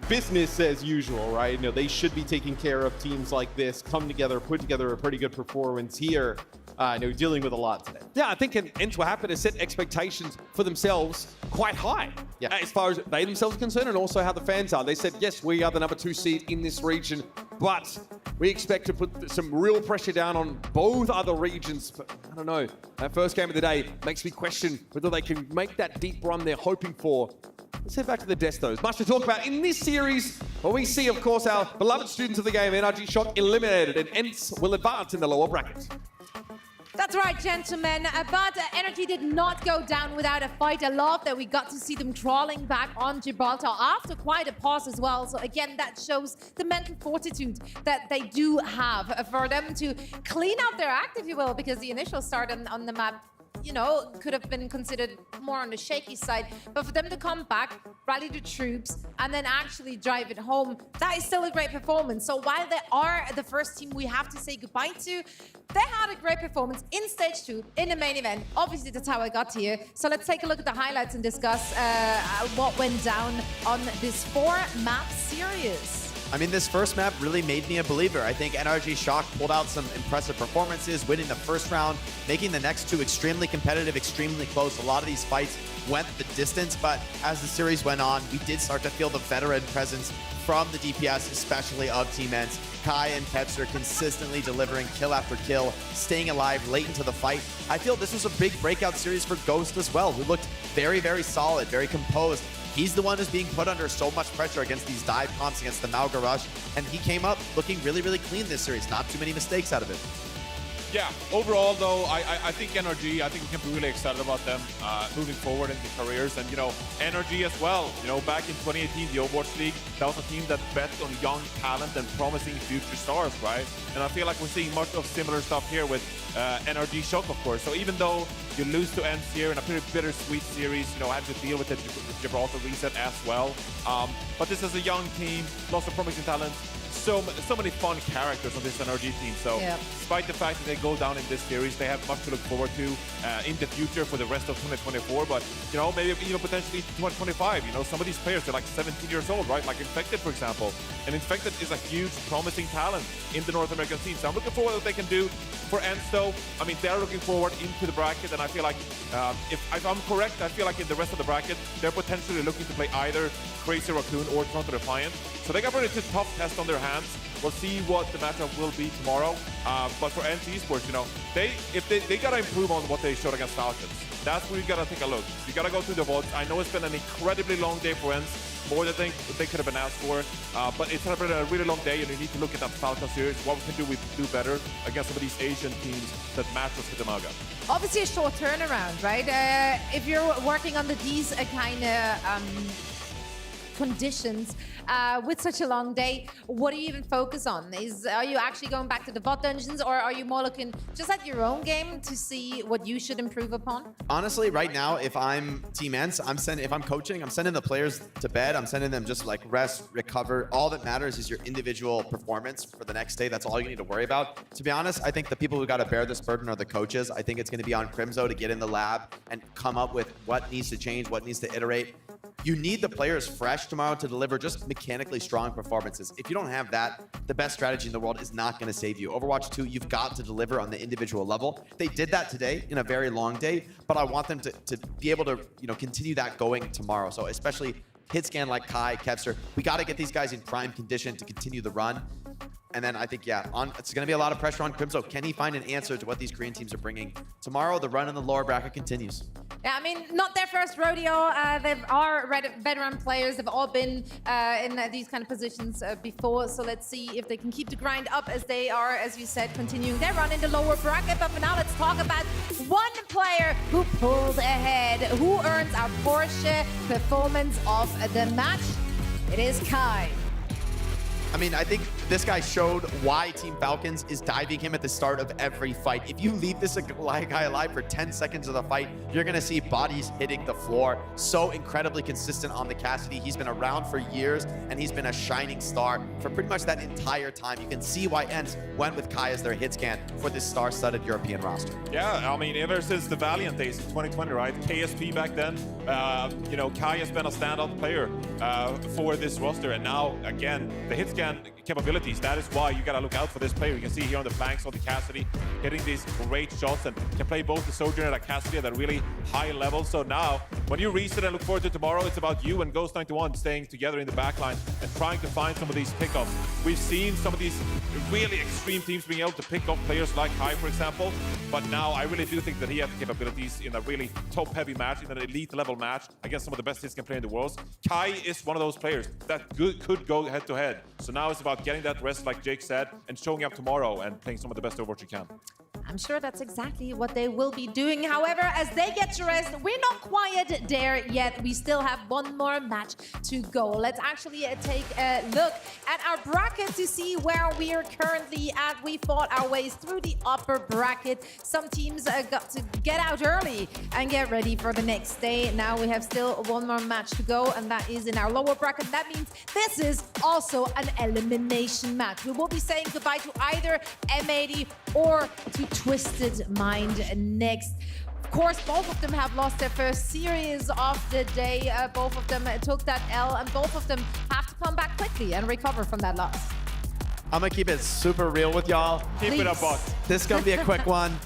business as usual, right? They should be taking care of teams like this, come together, put together a pretty good performance here, dealing with a lot today. Yeah, I think ENCE were happy to set expectations for themselves quite high, as far as they themselves are concerned, and also how the fans are. They said, yes, we are the number 2 seed in this region, but we expect to put some real pressure down on both other regions. But I don't know, that first game of the day makes me question whether they can make that deep run they're hoping for. Let's head back to the Destos. Much to talk about in this series, where we see, of course, our beloved students of the game, NRG Shock, eliminated, and ENCE will advance in the lower bracket. That's right, gentlemen. But Energy did not go down without a fight. I love that we got to see them crawling back on Gibraltar after quite a pause as well. So again, that shows the mental fortitude that they do have for them to clean out their act, if you will, because the initial start on the map, could have been considered more on the shaky side. But for them to come back, rally the troops, and then actually drive it home, that is still a great performance. So while they are the first team we have to say goodbye to, they had a great performance in stage 2, in the main event. Obviously, that's how I got here. So let's take a look at the highlights and discuss what went down on this 4-map series. I mean, this first map really made me a believer. I think NRG Shock pulled out some impressive performances, winning the first round, making the next 2 extremely competitive, extremely close. A lot of these fights went the distance, but as the series went on, we did start to feel the veteran presence from the DPS, especially of Team ENCE. Kai and Kevster consistently delivering kill after kill, staying alive late into the fight. I feel this was a big breakout series for Ghost as well, who looked very, very solid, very composed. He's the one who's being put under so much pressure against these dive comps, against the Mauga Rush, and he came up looking really, really clean this series. Not too many mistakes out of it. Yeah, overall though, I think NRG, I think we can be really excited about them moving forward in their careers. And NRG as well, back in 2018, the Overwatch League, that was a team that bet on young talent and promising future stars, right? And I feel like we're seeing much of similar stuff here with NRG Shock, of course. So even though you lose to ENCE here in a pretty bittersweet series, had to deal with the Gibraltar reset as well. But this is a young team, lots of promising talent. So many fun characters on this NRG team. So despite the fact that they go down in this series, they have much to look forward to in the future for the rest of 2024. But maybe even potentially 2025. Some of these players are like 17 years old, right? Like Infected, for example. And Infected is a huge, promising talent in the North American scene. So I'm looking forward to what they can do. For ENCE, though, I mean, they're looking forward into the bracket, and I feel like if I'm correct, I feel like in the rest of the bracket, they're potentially looking to play either Crazy Raccoon or Toronto Defiant. So they got a pretty tough test on their hands. We'll see what the matchup will be tomorrow. But for ENCE Esports, they gotta improve on what they showed against Falcons. That's where you gotta take a look. You gotta go through the votes. I know it's been an incredibly long day for ENCE. more than they could have been asked for. But it's been a really long day, and you need to look at that Falcons series. What we can do better against some of these Asian teams that match us with the Maga. Obviously a short turnaround, right? If you're working under these kind of conditions with such a long day, what do you even focus on? Are you actually going back to the bot dungeons, or are you more looking just at your own game to see what you should improve upon? Honestly, right now, if I'm Team ENCE, if I'm coaching, I'm sending the players to bed. I'm sending them just like rest, recover. All that matters is your individual performance for the next day. That's all you need to worry about. To be honest, I think the people who got to bear this burden are the coaches. I think it's going to be on Crimzo to get in the lab and come up with what needs to change, what needs to iterate. You need the players fresh tomorrow to deliver just mechanically strong performances. If you don't have that, the best strategy in the world is not going to save you. Overwatch 2, you've got to deliver on the individual level. They did that today in a very long day, but I want them to be able to continue that going tomorrow. So especially hit scan like Kai, Kevster, we got to get these guys in prime condition to continue the run. And then I think, it's going to be a lot of pressure on Crimzo. Can he find an answer to what these Korean teams are bringing? Tomorrow, the run in the lower bracket continues. Yeah, I mean, not their first rodeo. They are veteran players. They've all been in these kind of positions before. So let's see if they can keep the grind up as they are, as you said, continuing their run in the lower bracket. But for now, let's talk about one player who pulled ahead, who earns our Porsche performance of the match. It is Kai. I mean, I think this guy showed why Team Falcons is diving him at the start of every fight. If you leave this guy alive for 10 seconds of the fight, you're going to see bodies hitting the floor. So incredibly consistent on the Cassidy. He's been around for years, and he's been a shining star for pretty much that entire time. You can see why ENCE went with Kai as their hit scan for this star-studded European roster. Yeah, I mean, ever since the Valiant days in 2020, right? KSP back then, Kai has been a standout player for this roster. And now, again, the hit scan capabilities, that is why you got to look out for this player. You can see here on the flanks of the Cassidy hitting these great shots and can play both the Sojourner and the Cassidy at a really high level. So now, when you reset and look forward to tomorrow, it's about you and Ghost91 staying together in the backline and trying to find some of these pickups. We've seen some of these really extreme teams being able to pick up players like Kai, for example, but now I really do think that he has the capabilities in a really top-heavy match, in an elite-level match against some of the best hits can play in the world. Kai is one of those players that could go head-to-head. So now it's about getting that rest, like Jake said, and showing up tomorrow and playing some of the best Overwatch you can. I'm sure that's exactly what they will be doing. However, as they get to rest, we're not quite there yet. We still have one more match to go. Let's actually take a look at our bracket to see where we are currently at. We fought our ways through the upper bracket. Some teams got to get out early and get ready for the next day. Now we have still one more match to go, and that is in our lower bracket. That means this is also an elimination match. We will be saying goodbye to either M80 or to Twisted Mind next. Of course, both of them have lost their first series of the day. Both of them took that L, and both of them have to come back quickly and recover from that loss. I'm going to keep it super real with y'all. Keep it up, boss. This is going to be a quick one.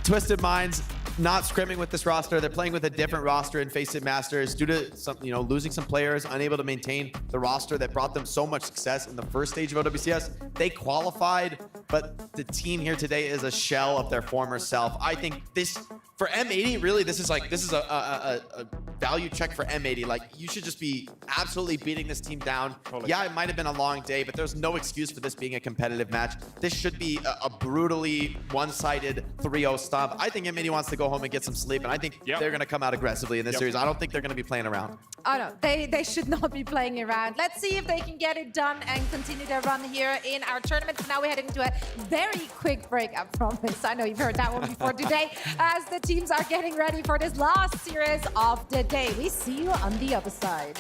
Twisted Minds not scrimming with this roster. They're playing with a different roster in Face It Masters due to some, losing some players, unable to maintain the roster that brought them so much success in the first stage of OWCS. They qualified, but the team here today is a shell of their former self. I think this, for M80, really, this is a value check for M80. Like, you should just be absolutely beating this team down. Totally. Yeah, it might have been a long day, but there's no excuse for this being a competitive match. This should be a brutally one-sided 3-0 stomp. I think M80 wants to go home and get some sleep, and I think they're going to come out aggressively in this series. I don't think they're going to be playing around. Oh no, they should not be playing around. Let's see if they can get it done and continue their run here in our tournament. So now we're heading into a very quick break, I promise. I know you've heard that one before today, as the teams are getting ready for this last series of the day. We see you on the other side.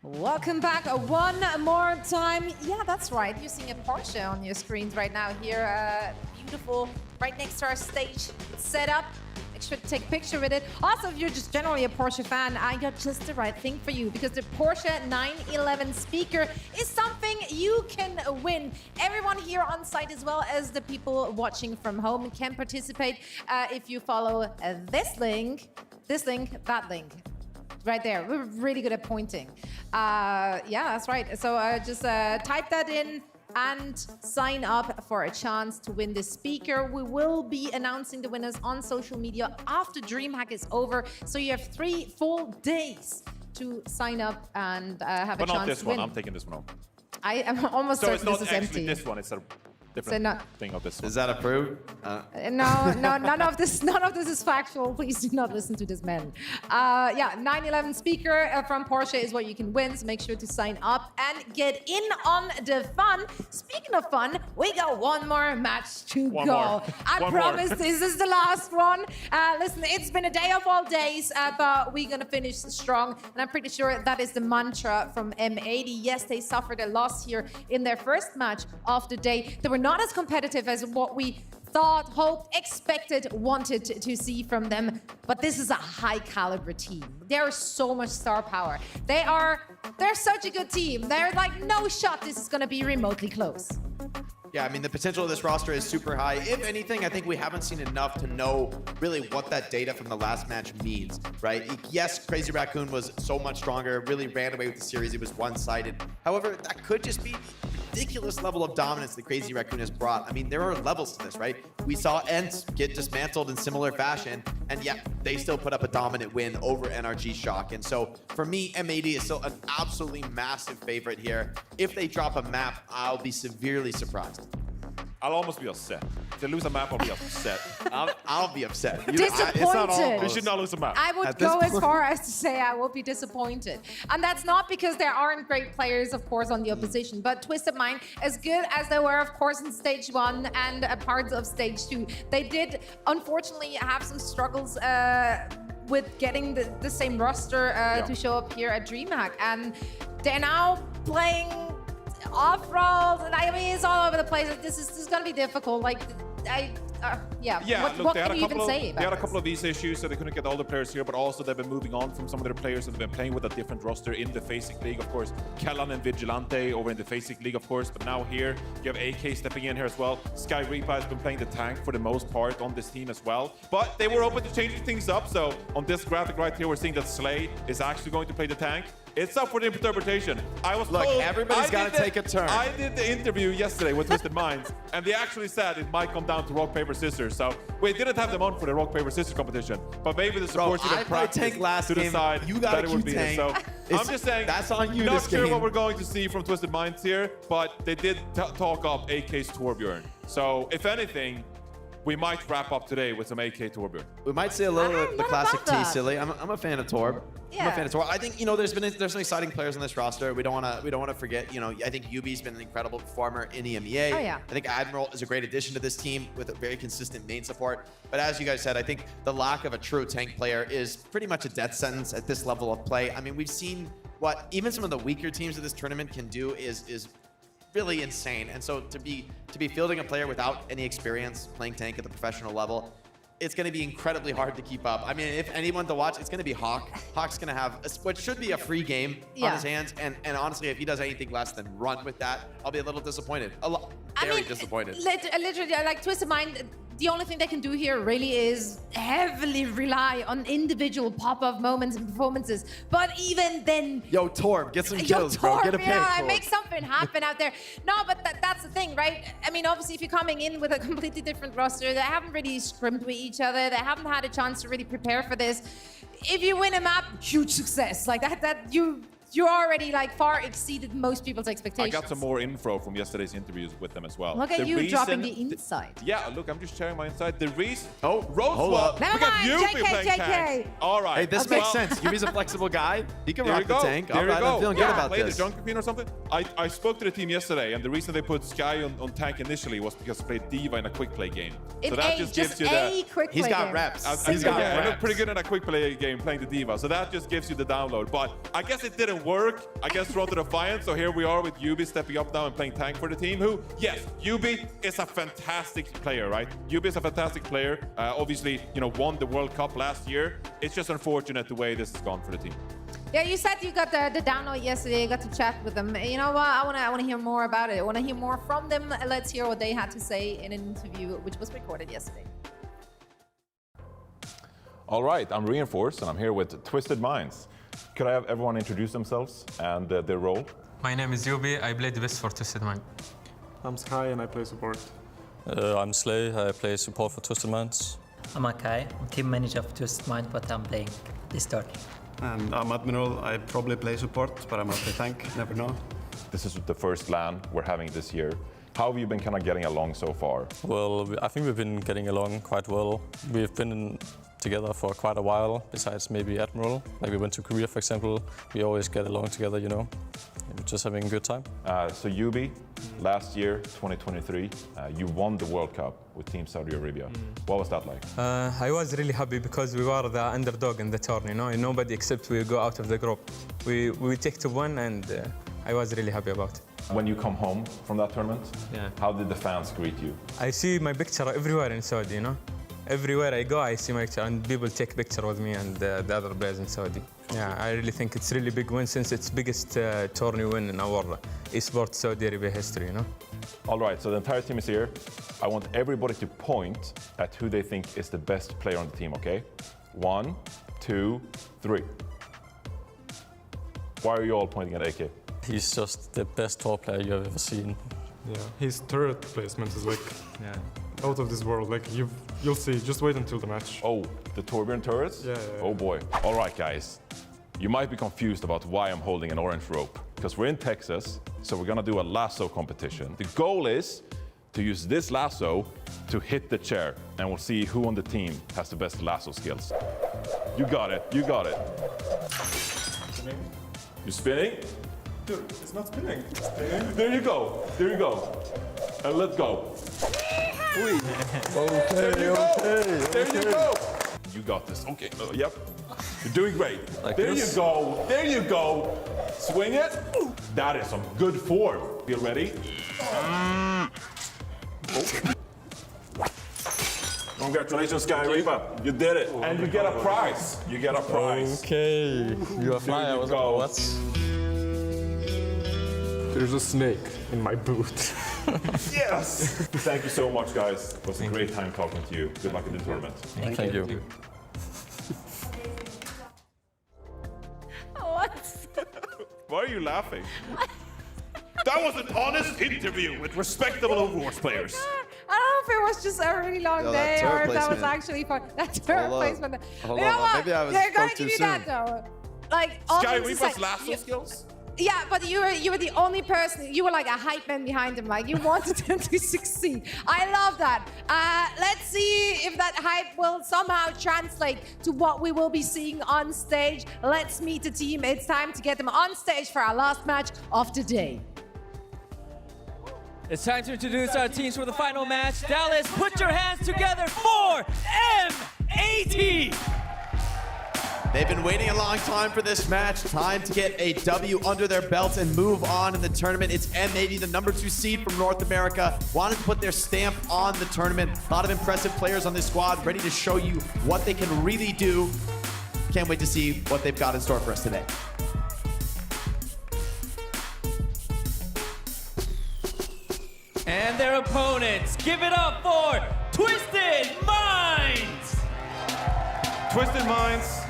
Welcome back one more time. Yeah, that's right. You're seeing a Porsche on your screens right now here. Beautiful, right next to our stage setup. Make sure to take a picture with it. Also, if you're just generally a Porsche fan, I got just the right thing for you because the Porsche 911 speaker is something you can win. Everyone here on site, as well as the people watching from home, can participate if you follow this link, that link. Right there. We're really good at pointing. Yeah, that's right. So just type that in and sign up for a chance to win this speaker. We will be announcing the winners on social media after DreamHack is over. So you have 3 full days to sign up and have a chance to win. But not this one. I'm taking this one home. I am almost certain this is empty. So it's not actually this one. It's a different thing of this one. Is that approved? No, none of this is factual. Please do not listen to this man. Yeah, 911 speaker from Porsche is what you can win. So make sure to sign up and get in on the fun. Speaking of fun, we got one more match to go. I promise this is the last one. Listen, it's been a day of all days, but we're gonna finish strong. And I'm pretty sure that is the mantra from M80. Yes, they suffered a loss here in their first match of the day. They were not as competitive as what we thought, hoped, expected, wanted to see from them. But this is a high caliber team. There is so much star power. They're such a good team. They're like, no shot this is gonna be remotely close. Yeah, I mean, the potential of this roster is super high. If anything, I think we haven't seen enough to know really what that data from the last match means, right? Yes, Crazy Raccoon was so much stronger, really ran away with the series. It was one-sided. However, that could just be ridiculous level of dominance that Crazy Raccoon has brought. I mean, there are levels to this, right? We saw ENCE get dismantled in similar fashion, and yet they still put up a dominant win over NRG Shock. And so for me, M80 is still an absolutely massive favorite here. If they drop a map, I'll be severely surprised. I'll almost be upset. If they lose a map, I'll be upset. I'll be upset. Disappointed. They should not lose a map. I would go as far as to say I will be disappointed. And that's not because there aren't great players, of course, on the opposition, but Twisted Mind, as good as they were, of course, in stage 1 and parts of stage 2, they did, unfortunately, have some struggles with getting the same roster to show up here at DreamHack. And they're now playing off-roll, and I mean, it's all over the place. This is gonna be difficult. Like, what can you even say about They had a couple of these issues, so they couldn't get all the players here, but also they've been moving on from some of their players that have been playing with a different roster in the Facing League. Of course, Kellan and Vigilante over in the Facing League, of course, but now here you have AK stepping in here as well. Sky Reaper has been playing the tank for the most part on this team as well, but they were open to changing things up. So on this graphic right here, we're seeing that Slay is actually going to play the tank. It's up for the interpretation. I was told, everybody's got to take a turn. I did the interview yesterday with Twisted Minds, and they actually said it might come down to rock, paper, scissors. So we didn't have them on for the rock, paper, scissors competition, but maybe the support should have practiced last to game. decide You got that it would be this. So I'm just saying, that's on you. Not this sure game. what we're going to see from Twisted Minds here, but they did talk up AK's Torbjorn. So if anything, we might wrap up today with some AK Torbjorn. We might see a little of the classic T, silly. I'm a fan of Torb. Yeah. I'm a fan of Torb. I think there's some exciting players on this roster. We don't want to forget. I think Yubi's been an incredible performer in EMEA. Oh, yeah. I think Admiral is a great addition to this team with a very consistent main support. But as you guys said, I think the lack of a true tank player is pretty much a death sentence at this level of play. I mean, we've seen what even some of the weaker teams of this tournament can do is really insane. And so to be fielding a player without any experience playing tank at the professional level, it's going to be incredibly hard to keep up. I mean, if anyone to watch, it's going to be Hawk. Hawk's going to have what should be a free game on his hands. And honestly, if he does anything less than run with that, I'll be a little disappointed. Very disappointed. Literally, like Twisted Mind, the only thing they can do here really is heavily rely on individual pop-up moments and performances. But even then... Yo, Torb, get some kills, bro. Get a pick. Yeah, make something happen out there. No, but that's the thing, right? I mean, obviously, if you're coming in with a completely different roster, they haven't really scrimmed with each other. They haven't had a chance to really prepare for this. If you win a map, huge success. Like that you already like far exceeded most people's expectations. I got some more info from yesterday's interviews with them as well. Look at you dropping the insight. Yeah, look, I'm just sharing my insight. The reason... Oh, hold up. Never mind, JK. All right. Hey, this makes sense. Yubi's a flexible guy. He can rock the tank. There you go. I'm feeling good about Play this. the Junker Queen or something. I spoke to the team yesterday, and the reason they put Sky on tank initially was because he played Diva in a quick play game. So that just gives you the... He's got reps. He's got reps. He looked pretty good in a quick play game playing the Diva, so that just gives you the download. But I guess it didn't work, I guess, thrown to the fire. So here we are with Yubi stepping up now and playing tank for the team. Who, yes, Yubi is a fantastic player, right? Yubi is a fantastic player. Obviously, you know, won the World Cup last year. It's just unfortunate the way this has gone for the team. Yeah, you said you got the download yesterday. You got to chat with them. You know what? I want to hear more about it. I want to hear more from them. Let's hear what they had to say in an interview, which was recorded yesterday. All right, I'm Reinforced, and I'm here with Twisted Minds. Could I have everyone introduce themselves and their role? My name is Yubi. I play the best for Twisted Mind. I'm Sky, and I play support. I'm Slay. I play support for Twisted Minds. I'm Akai. I'm team manager of Twisted Mind, but I'm playing this turn. And I'm Admiral. I probably play support, but I might play tank. Never know. This is the first LAN we're having this year. How have you been kind of getting along so far? Well, I think we've been getting along quite well. We've been together for quite a while, besides maybe Admiral. Like we went to Korea, for example. We always get along together, you know. We're just having a good time. So Yubi, last year, 2023, you won the World Cup with Team Saudi Arabia. What was that like? I was really happy because we were the underdog in the tournament, you know. And nobody except we go out of the group. We take to one, and I was really happy about it. When you come home from that tournament, how did the fans greet you? I see my picture everywhere in Saudi, you know. Everywhere I go, I see my picture, and people take picture with me and the other players in Saudi. Yeah, I really think it's really big win since it's biggest tourney win in our Esports Saudi Arabia history, you know. All right, so the entire team is here. I want everybody to point at who they think is the best player on the team, okay? 1, 2, 3. Why are you all pointing at AK? He's just the best top player you have ever seen. Yeah, his turret placement is like out of this world. Like you'll see. Just wait until the match. Oh, the Torbjorn turrets? Yeah. Oh boy. All right, guys. You might be confused about why I'm holding an orange rope. Because we're in Texas, so we're gonna do a lasso competition. The goal is to use this lasso to hit the chair, and we'll see who on the team has the best lasso skills. You got it. You got it. You spinning? Dude, it's not spinning. There you go. There you go. And let's go. Okay, There you go. okay. There you go. You got this. Okay. Yep. You're doing great. Like there this? you go. There you go. Swing it. That is some good form. You ready? Congratulations, Sky Reaper. You did it. And you get a prize. You get a prize. Okay. You are fine. I was go. what? There's a snake in my boot. Yes! Thank you so much, guys. It was a great time talking to you. Good luck in the tournament. Thank you. Why are you laughing? That was an honest interview with respectable Overwatch players. I don't know if it was just a really long day or if that was actually fun. That turret placement. Hold You know on, what? maybe I was They're gonna spoke too give you soon. that though. Like all Sky things Reaper's aside, lasso skills? Yeah, but you were the only person. You were like a hype man behind them. Like you wanted them to succeed. I love that. Let's see if that hype will somehow translate to what we will be seeing on stage. Let's meet the team. It's time to get them on stage for our last match of the day. It's time to introduce our teams for the final match. Dallas, put your hands together for M80. They've been waiting a long time for this match. Time to get a W under their belt and move on in the tournament. It's M80, the #2 seed from North America. Wanted to put their stamp on the tournament. A lot of impressive players on this squad, ready to show you what they can really do. Can't wait to see what they've got in store for us today. And their opponents, give it up for Twisted Minds! Twisted Minds,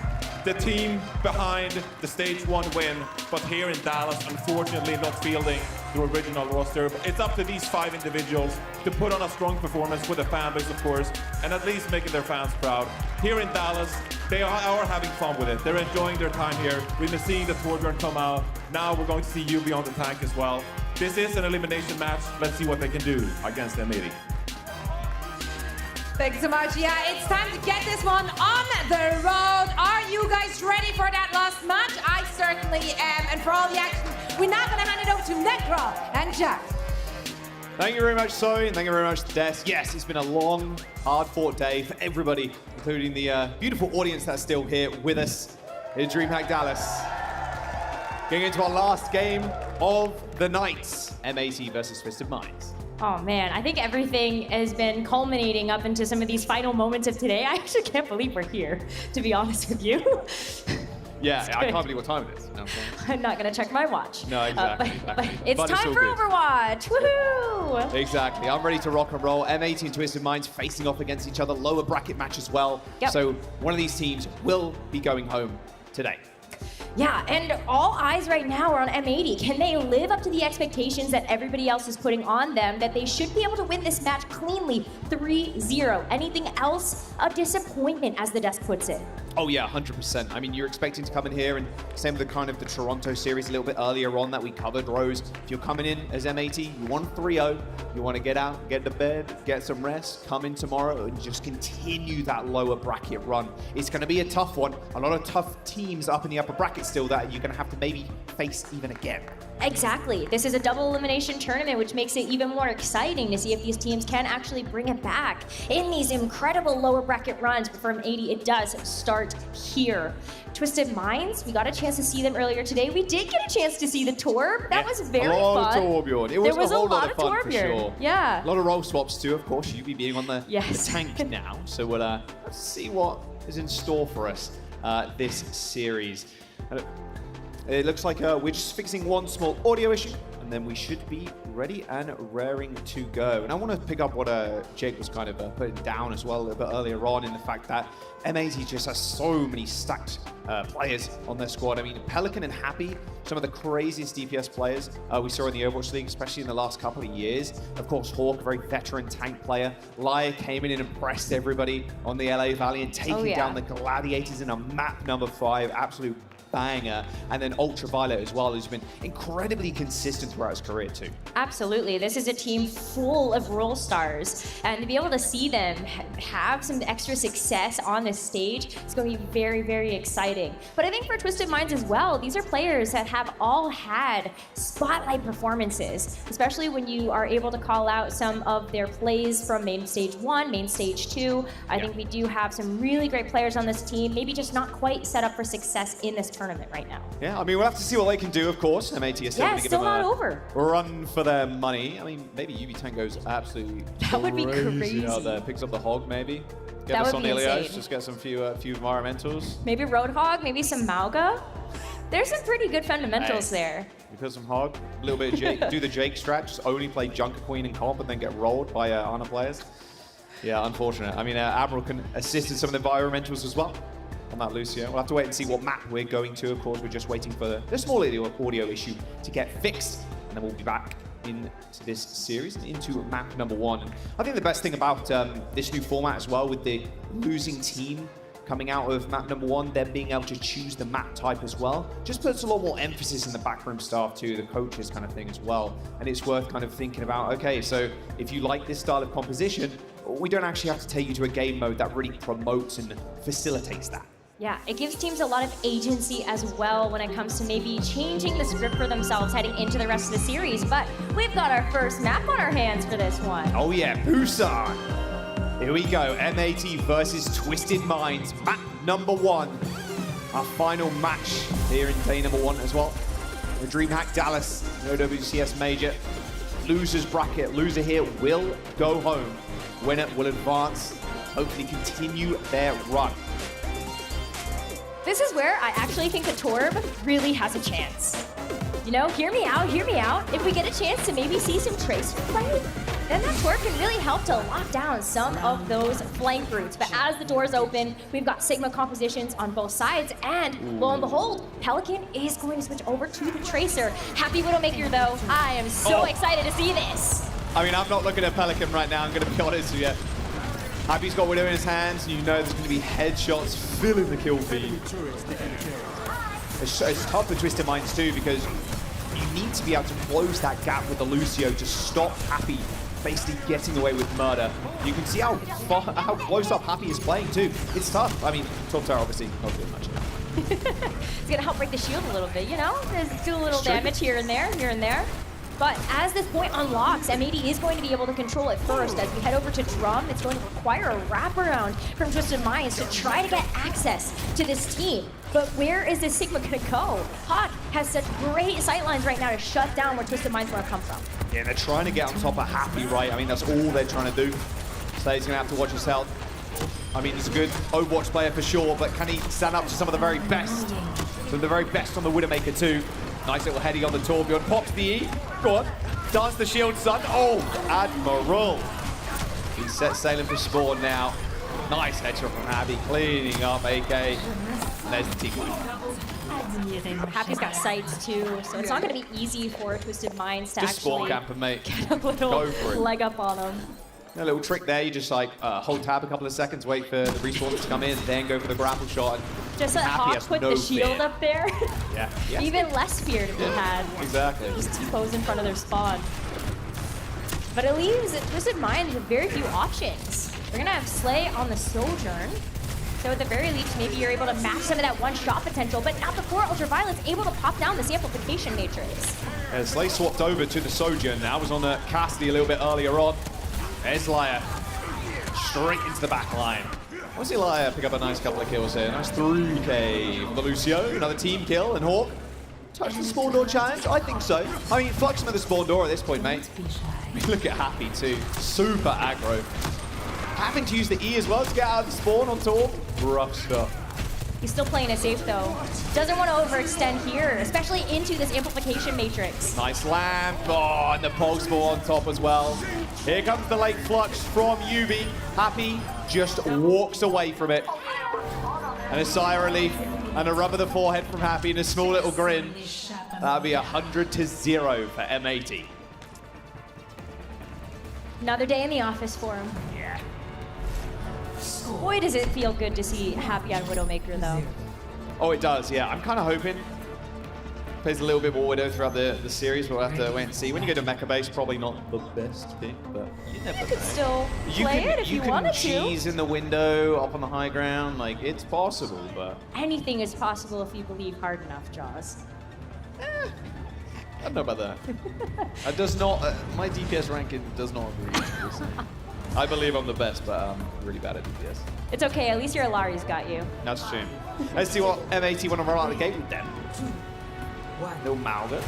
the team behind the Stage 1 win, but here in Dallas, unfortunately not fielding the original roster. But it's up to these 5 individuals to put on a strong performance with the fan base, of course, and at least making their fans proud. Here in Dallas, they are having fun with it. They're enjoying their time here. We've been seeing the Torbjorn come out. Now we're going to see Yubi on the tank as well. This is an elimination match. Let's see what they can do against M80. Thank you so much. Yeah, it's time to get this one on the road. Are you guys ready for that last match? I certainly am. And for all the action, we're now going to hand it over to Necra and Jack. Thank you very much, Zoe, and thank you very much, Des. Yes, it's been a long, hard-fought day for everybody, including the beautiful audience that's still here with us in DreamHack Dallas. Getting into our last game of the night. M80 versus Twisted Minds. Oh man, I think everything has been culminating up into some of these final moments of today. I actually can't believe we're here, to be honest with you. Yeah, I can't believe what time it is. No, I'm not gonna check my watch. No, exactly. But it's time for Overwatch. Woohoo! Exactly. I'm ready to rock and roll. M80 and Twisted Minds facing off against each other. Lower bracket match as well. Yep. So one of these teams will be going home today. Yeah, and all eyes right now are on M80. Can they live up to the expectations that everybody else is putting on them, that they should be able to win this match cleanly, 3-0? Anything else? A disappointment, as the desk puts it. Oh yeah, 100%. I mean, you're expecting to come in here, and same with the Toronto series a little bit earlier on that we covered, Rose. If you're coming in as M80, you want 3-0, you want to get out, get to bed, get some rest, come in tomorrow and just continue that lower bracket run. It's going to be a tough one. A lot of tough teams up in the upper bracket still that you're going to have to maybe face even again. Exactly. This is a double elimination tournament, which makes it even more exciting to see if these teams can actually bring it back in these incredible lower bracket runs. But from 80, it does start here. Twisted Minds, we got a chance to see them earlier today. We did get a chance to see the Torb. That was very fun. A lot of Torbjorn. It was a whole lot of fun for sure. Yeah. A lot of role swaps too, of course. You being on the tank now. So we'll let's see what is in store for us this series. It looks like we're just fixing one small audio issue, and then we should be ready and raring to go. And I want to pick up what Jake was kind of putting down as well a little bit earlier on, in the fact that M80 just has so many stacked players on their squad. I mean, Pelican and Happy, some of the craziest DPS players we saw in the Overwatch League, especially in the last couple of years. Of course, Hawk, a very veteran tank player. Lyre came in and impressed everybody on the LA Valley and taking down the Gladiators in a map number 5. Absolute banger. And then Ultraviolet as well, who's been incredibly consistent throughout his career too. Absolutely. This is a team full of role stars, and to be able to see them have some extra success on this stage is going to be very, very exciting. But I think for Twisted Minds as well, these are players that have all had spotlight performances, especially when you are able to call out some of their plays from main stage 1, main stage 2. I think we do have some really great players on this team, maybe just not quite set up for success in this tournament right now. Yeah, I mean, we'll have to see what they can do, of course. M80 is still going to give them a run for their money. I mean, maybe UB Tango's absolutely that would be crazy. Out there. Picks up the hog, maybe. Get That us would on be Ilios, insane. just get some few environmentals. Maybe Roadhog, maybe some Mauga. There's some pretty good fundamentals there. You put some hog, a little bit of Jake, do the Jake strat, just only play Junker Queen in comp and then get rolled by Ana players. Yeah, unfortunate. I mean, Admiral can assist in some of the environmentals as well on that Lucio. We'll have to wait and see what map we're going to. Of course, we're just waiting for the small audio issue to get fixed, and then we'll be back into this series and into map number 1. And I think the best thing about this new format as well, with the losing team coming out of map number 1, them being able to choose the map type as well, just puts a lot more emphasis in the backroom staff too, the coaches kind of thing as well. And it's worth kind of thinking about, okay, so if you like this style of composition, we don't actually have to take you to a game mode that really promotes and facilitates that. Yeah, it gives teams a lot of agency as well when it comes to maybe changing the script for themselves heading into the rest of the series. But we've got our first map on our hands for this one. Oh yeah, Busan. Here we go, M80 versus Twisted Minds, map number 1. Our final match here in day number 1 as well. The DreamHack Dallas, the OWCS Major. Losers bracket, loser here will go home. Winner will advance, hopefully continue their run. This is where I actually think the Torb really has a chance. You know, hear me out, hear me out. If we get a chance to maybe see some Tracer play, then that Torb can really help to lock down some of those flank routes. But as the doors open, we've got Sigma compositions on both sides, and lo and behold, Pelican is going to switch over to the Tracer. Happy Widowmaker though, I am so excited to see this. I mean, I'm not looking at Pelican right now, I'm gonna be honest with you. Happy's got Widow in his hands, and you know there's gonna be headshots filling the kill feed. It's tough for Twisted Minds too, because you need to be able to close that gap with the Lucio to stop Happy basically getting away with murder. You can see how close up Happy is playing too. It's tough. I mean, Top Tower obviously not doing much. It's gonna help break the shield a little bit, you know? Just do a little damage here and there, here and there. But as this point unlocks, M80 is going to be able to control it first. As we head over to Drum, it's going to require a wraparound from Twisted Minds to try to get access to this team. But where is this Sigma gonna go? Hawk has such great sightlines right now to shut down where Twisted Minds want to come from. Yeah, they're trying to get on top of Happy, right? I mean, that's all they're trying to do. So he's gonna have to watch his health. I mean, he's a good Overwatch player for sure, but can he stand up to some of the very best? Some of the very best on the Widowmaker too. Nice little heady on the Torbjorn. Pops the E. Go on. Dance the shield, son. Oh, Admiral. He's set sailing for spawn now. Nice headshot from Happy. Cleaning up AK. There's the team. Happy's got sights too, so it's not going to be easy for Twisted Minds to Just spawn actually camp him, mate. get a little Go for it. leg up on him. A little trick there, you just like hold tab a couple of seconds, wait for the respawn to come in, then go for the grapple shot. Just let Happy Hawk has put no the shield fear. up there. Yeah. Even less feared if he had. Exactly. Just T-pose in front of their spawn. But it leaves Twisted Minds with very few options. They're gonna have Slay on the Sojourn. So at the very least, maybe you're able to match some of that one-shot potential, but not before Ultraviolet's able to pop down this amplification matrix. Slay swapped over to the Sojourn now, was on the Cassidy a little bit earlier on. There's Laya. Straight into the back line. I want to see Laya pick up a nice couple of kills here. Nice 3K for the Lucio. Another team kill, and Hawk. Touch the spawn door challenge? I think so. I mean, fuck some of the spawn door at this point, mate. Look at Happy too. Super aggro. Having to use the E as well to get out of the spawn on Torb. Rough stuff. He's still playing it safe though. Doesn't want to overextend here, especially into this amplification matrix. Nice lamp. Oh, and the pulse ball on top as well. Here comes the late flux from Yubi. Happy just walks away from it. And a sigh of relief and a rub of the forehead from Happy and a small little grin. That'll be 100-0 for M80. Another day in the office for him. Yeah. Boy, does it feel good to see Happy on Widowmaker though. Oh, it does, yeah. I'm kind of hoping plays a little bit more Widow throughout the series. We'll have to wait and see. When you go to Mecha Base, probably not the best pick, but you never You could know. still play it if you wanted to. You can cheese in the window, up on the high ground. Like, it's possible, but Anything is possible if you believe hard enough, Jaws. I don't know about that. It does not, my DPS ranking does not agree with this. I believe I'm the best, but I'm really bad at DPS. It's okay, at least your Alari's got you. That's true. Let's see what M80 want to roll out of the gate with them. Little Malga.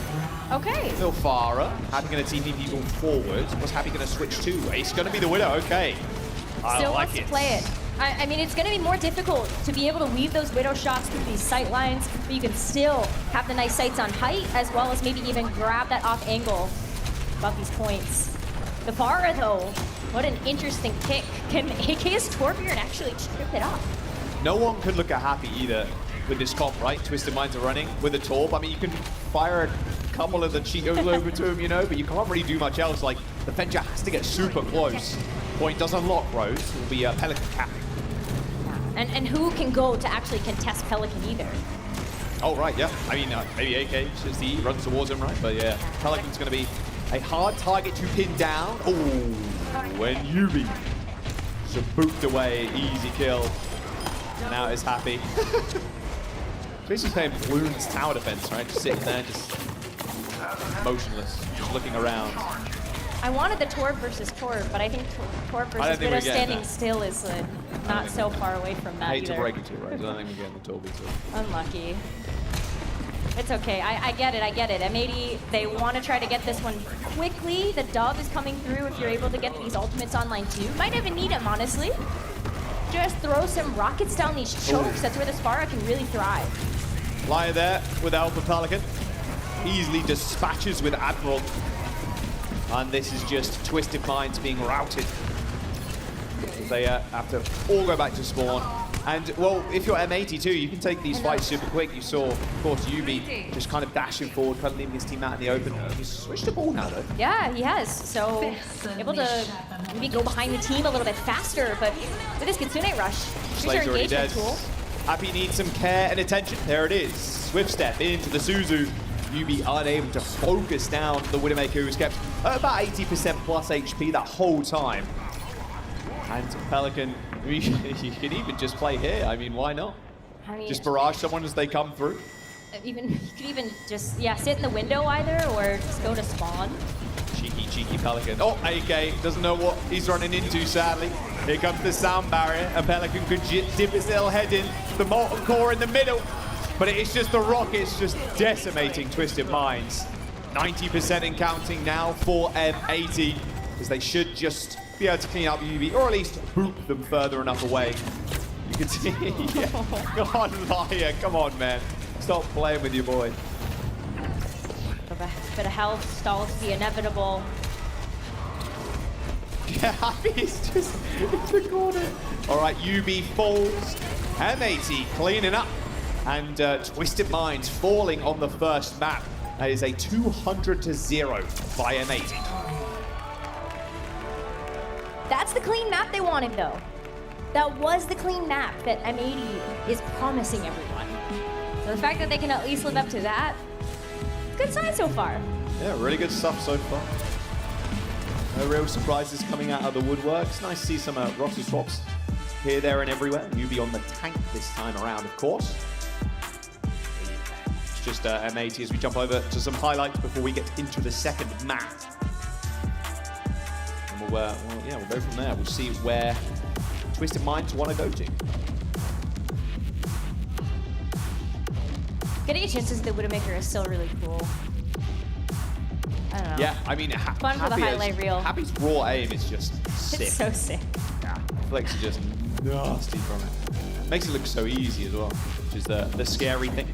Okay. Little Farah. Happy going to TP people forward. What's Happy going to switch to? It's going to be the Widow. Okay. I Still like wants it. to play it. I mean, it's going to be more difficult to be able to weave those Widow shots through these sight lines, but you can still have the nice sights on height, as well as maybe even grab that off angle above these points. The Farah, though, what an interesting pick. Can AK's Torbjorn actually trip it up? No one could look at Happy either with this comp, right? Twisted Minds are running with a Torb. I mean, you can fire a couple of the Cheetos over to him, you know, but you can't really do much else. Like, the Fencer has to get super close. Point does unlock Rose. It'll be a Pelican cap. And who can go to actually contest Pelican either? Oh, right, yeah. I mean, maybe AK, just the E runs towards him, right? But yeah, Pelican's going to be a hard target to pin down. Oh, when Yubi booped away, easy kill. Now it's Happy. Basically playing Bloom's tower defense, right? Just sitting there, just motionless, just looking around. I wanted the Torb versus Torb, but I think Torb versus Widow standing still is not so far away from that I hate either. to break it to you, right? I don't think we're getting the Torb too. Unlucky. It's okay. I get it. I get it. M80, they want to try to get this one quickly. The dub is coming through if you're able to get these ultimates online too. Might even need them, honestly. Just throw some rockets down these chokes. That's where the Spara can really thrive. Laya there with Alpha Pelican. Easily dispatches with Admiral. And this is just Twisted Minds being routed. They have to all go back to spawn. And, well, if you're M80 too, you can take these fights super quick. You saw, of course, Yubi just kind of dashing forward, kind of leaving his team out in the open. He's switched the ball now, though. Yeah, he has. So, able to maybe go behind the team a little bit faster. But with this Kitsune Rush, here's your Slave's already engagement dead. tool. Happy needs some care and attention. There it is. Swift step into the Suzu. Yubi unable to focus down the Widowmaker, who's kept about 80% plus HP that whole time. And Pelican, you can even just play here. I mean, why not? I mean, Just barrage someone as they come through. Even you could even just sit in the window either, or just go to spawn. Cheeky Pelican. Oh, AK doesn't know what he's running into, sadly. Here comes the sound barrier, and Pelican could dip his little head in. The molten core in the middle, but it's just the rockets just decimating Twisted Minds. 90% and counting now for M80, because they should just be able to clean up UB, or at least boot them further enough away. You can see, Come on, Liar, come on, man. Stop playing with your boy. A bit of health stalls the inevitable. Yeah, he's just in the corner. All right, UB falls. M80 cleaning up. And Twisted Minds falling on the first map. That is a 200-0 by M80. That's the clean map they wanted, though. That was the clean map that M80 is promising everyone. So the fact that they can at least live up to that, good sign so far. Yeah, really good stuff so far. No real surprises coming out of the woodwork. It's nice to see some roster swaps here, there, and everywhere. UB on the tank this time around, of course. It's just M80 as we jump over to some highlights before we get into the second map. And we'll go from there. We'll see where Twisted Minds want to go to. Getting a chance to the Widowmaker is still really cool. I don't know. Yeah, I mean, fun for the highlight reel. Happy's raw aim is just sick. It's so sick. Yeah, flicks are just nasty from it. Makes it look so easy as well, which is the scary thing.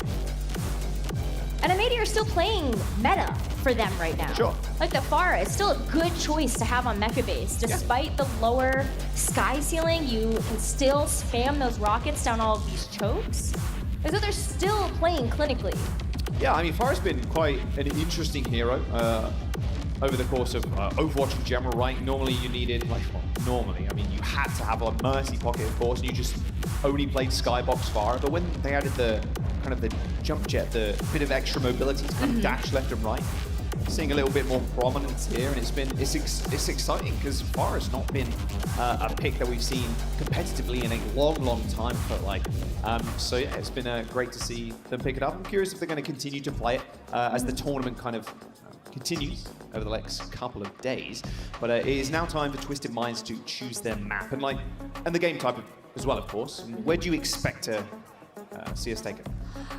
And M80 are still playing meta for them right now. Sure. Like the Pharah is still a good choice to have on mecha base. Despite the lower sky ceiling, you can still spam those rockets down all of these chokes. And so they're still playing clinically. Yeah, I mean, Pharah's been quite an interesting hero over the course of Overwatch in general, right? Normally you needed, I mean, you had to have a Mercy pocket, of course, and you just only played Skybox Pharah. But when they added the kind of the jump jet, the bit of extra mobility to kind of dash left and right, seeing a little bit more prominence here, and it's exciting because Pharah's not been a pick that we've seen competitively in a long time. So yeah, it's been great to see them pick it up. I'm curious if they're going to continue to play it as the tournament kind of continues over the next couple of days. But it is now time for Twisted Minds to choose their map and the game type as well, of course. Where do you expect to see us take it?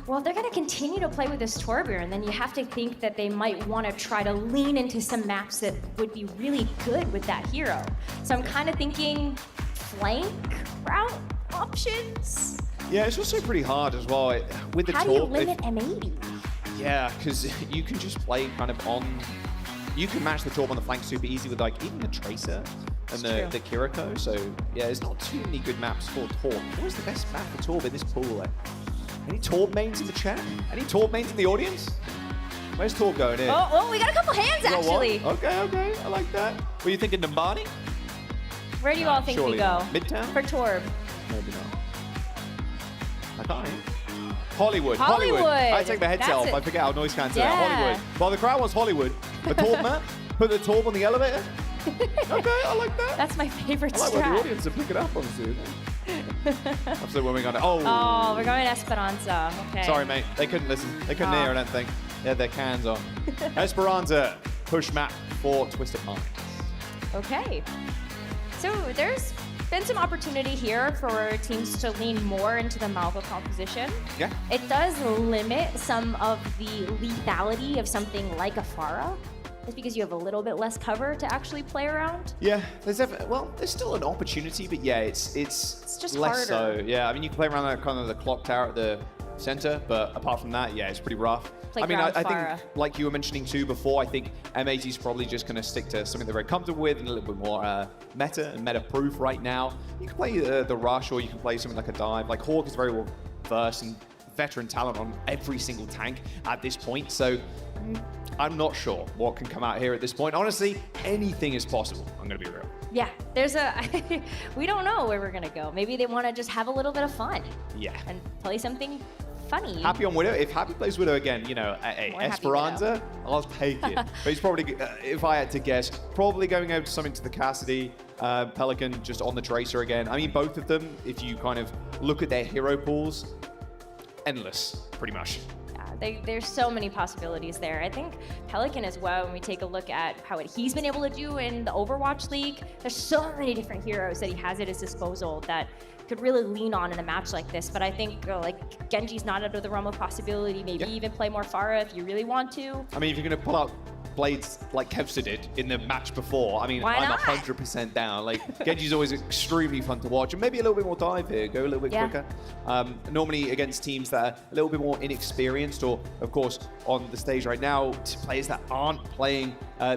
Well, if they're going to continue to play with this Torbjorn, then you have to think that they might want to try to lean into some maps that would be really good with that hero. So I'm kind of thinking flank route options. Yeah, it's also pretty hard as well with the How do you limit M80? Yeah, because you can just play kind of on. You can match the Torb on the flank super easy with even the Tracer and the Kiriko. So yeah, there's not too many good maps for Torb. What is the best map for Torb in this pool? Any Torb mains in the chat? Any Torb mains in the audience? Where's Torb going in? Oh, we got a couple hands actually. Okay, I like that. Were you thinking Numbani? Where do you all think we go? Midtown? For Torb. Maybe not. I can't. Hollywood. I take my headset off. I forget how noise cancel out. Hollywood. Well, the crowd wants Hollywood. The Torb map. Put the Torb on the elevator. Okay, I like that. That's my favorite I like strat. when the audience to pick it up, obviously. Absolutely, when we got it. Oh, we're going Esperanza. Okay. Sorry, mate. They couldn't listen. They couldn't hear, I don't think. They had their cans on. Esperanza, push map for Twisted Minds. Okay. So there's been some opportunity here for teams to lean more into the Malvo composition. Yeah. It does limit some of the lethality of something like a Pharah. It's because you have a little bit less cover to actually play around. Yeah, there's still an opportunity, but yeah, it's just less harder. so. Yeah, I mean, you can play around that kind of the clock tower at the center, but apart from that, yeah, it's pretty rough. I mean, I think, like you were mentioning too before, I think M80 is probably just going to stick to something they're very comfortable with and a little bit more meta and meta-proof right now. You can play the Rush, or you can play something like a Dive. Like Hawk is very well versed and veteran talent on every single tank at this point, so I'm not sure what can come out here at this point. Honestly, anything is possible. I'm going to be real. Yeah, we don't know where we're going to go. Maybe they want to just have a little bit of fun. Yeah. And play something funny. Happy on Widow. If Happy plays Widow again, Esperanza, I'll take it. But he's probably, if I had to guess, probably going over to something to the Cassidy, Pelican just on the Tracer again. I mean, both of them, if you kind of look at their hero pools, endless, pretty much. Like, there's so many possibilities there. I think Pelican as well, when we take a look at how he's been able to do in the Overwatch League, there's so many different heroes that he has at his disposal that could really lean on in a match like this. But I think like Genji's not out of the realm of possibility. Maybe even play more Pharah if you really want to. I mean, if you're going to pull out blades like Kevster did in the match before, I mean, Why I'm not? 100% down. Like, Genji's always extremely fun to watch, and maybe a little bit more dive here, go a little bit quicker. Normally against teams that are a little bit more inexperienced, or of course on the stage right now, players that aren't playing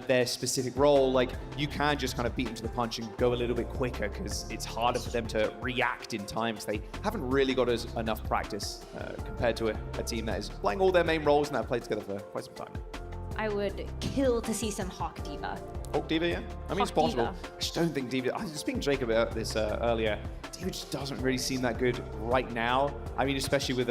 their specific role, like you can just kind of beat them to the punch and go a little bit quicker because it's harder for them to react in time because they haven't really got enough practice compared to a team that is playing all their main roles and that have played together for quite some time. I would kill to see some Hawk Diva. Hawk Diva, yeah? I mean, it's Hawk possible. Diva. I just don't think Diva... I was speaking to Jacob about this earlier. Diva just doesn't really seem that good right now. I mean, especially with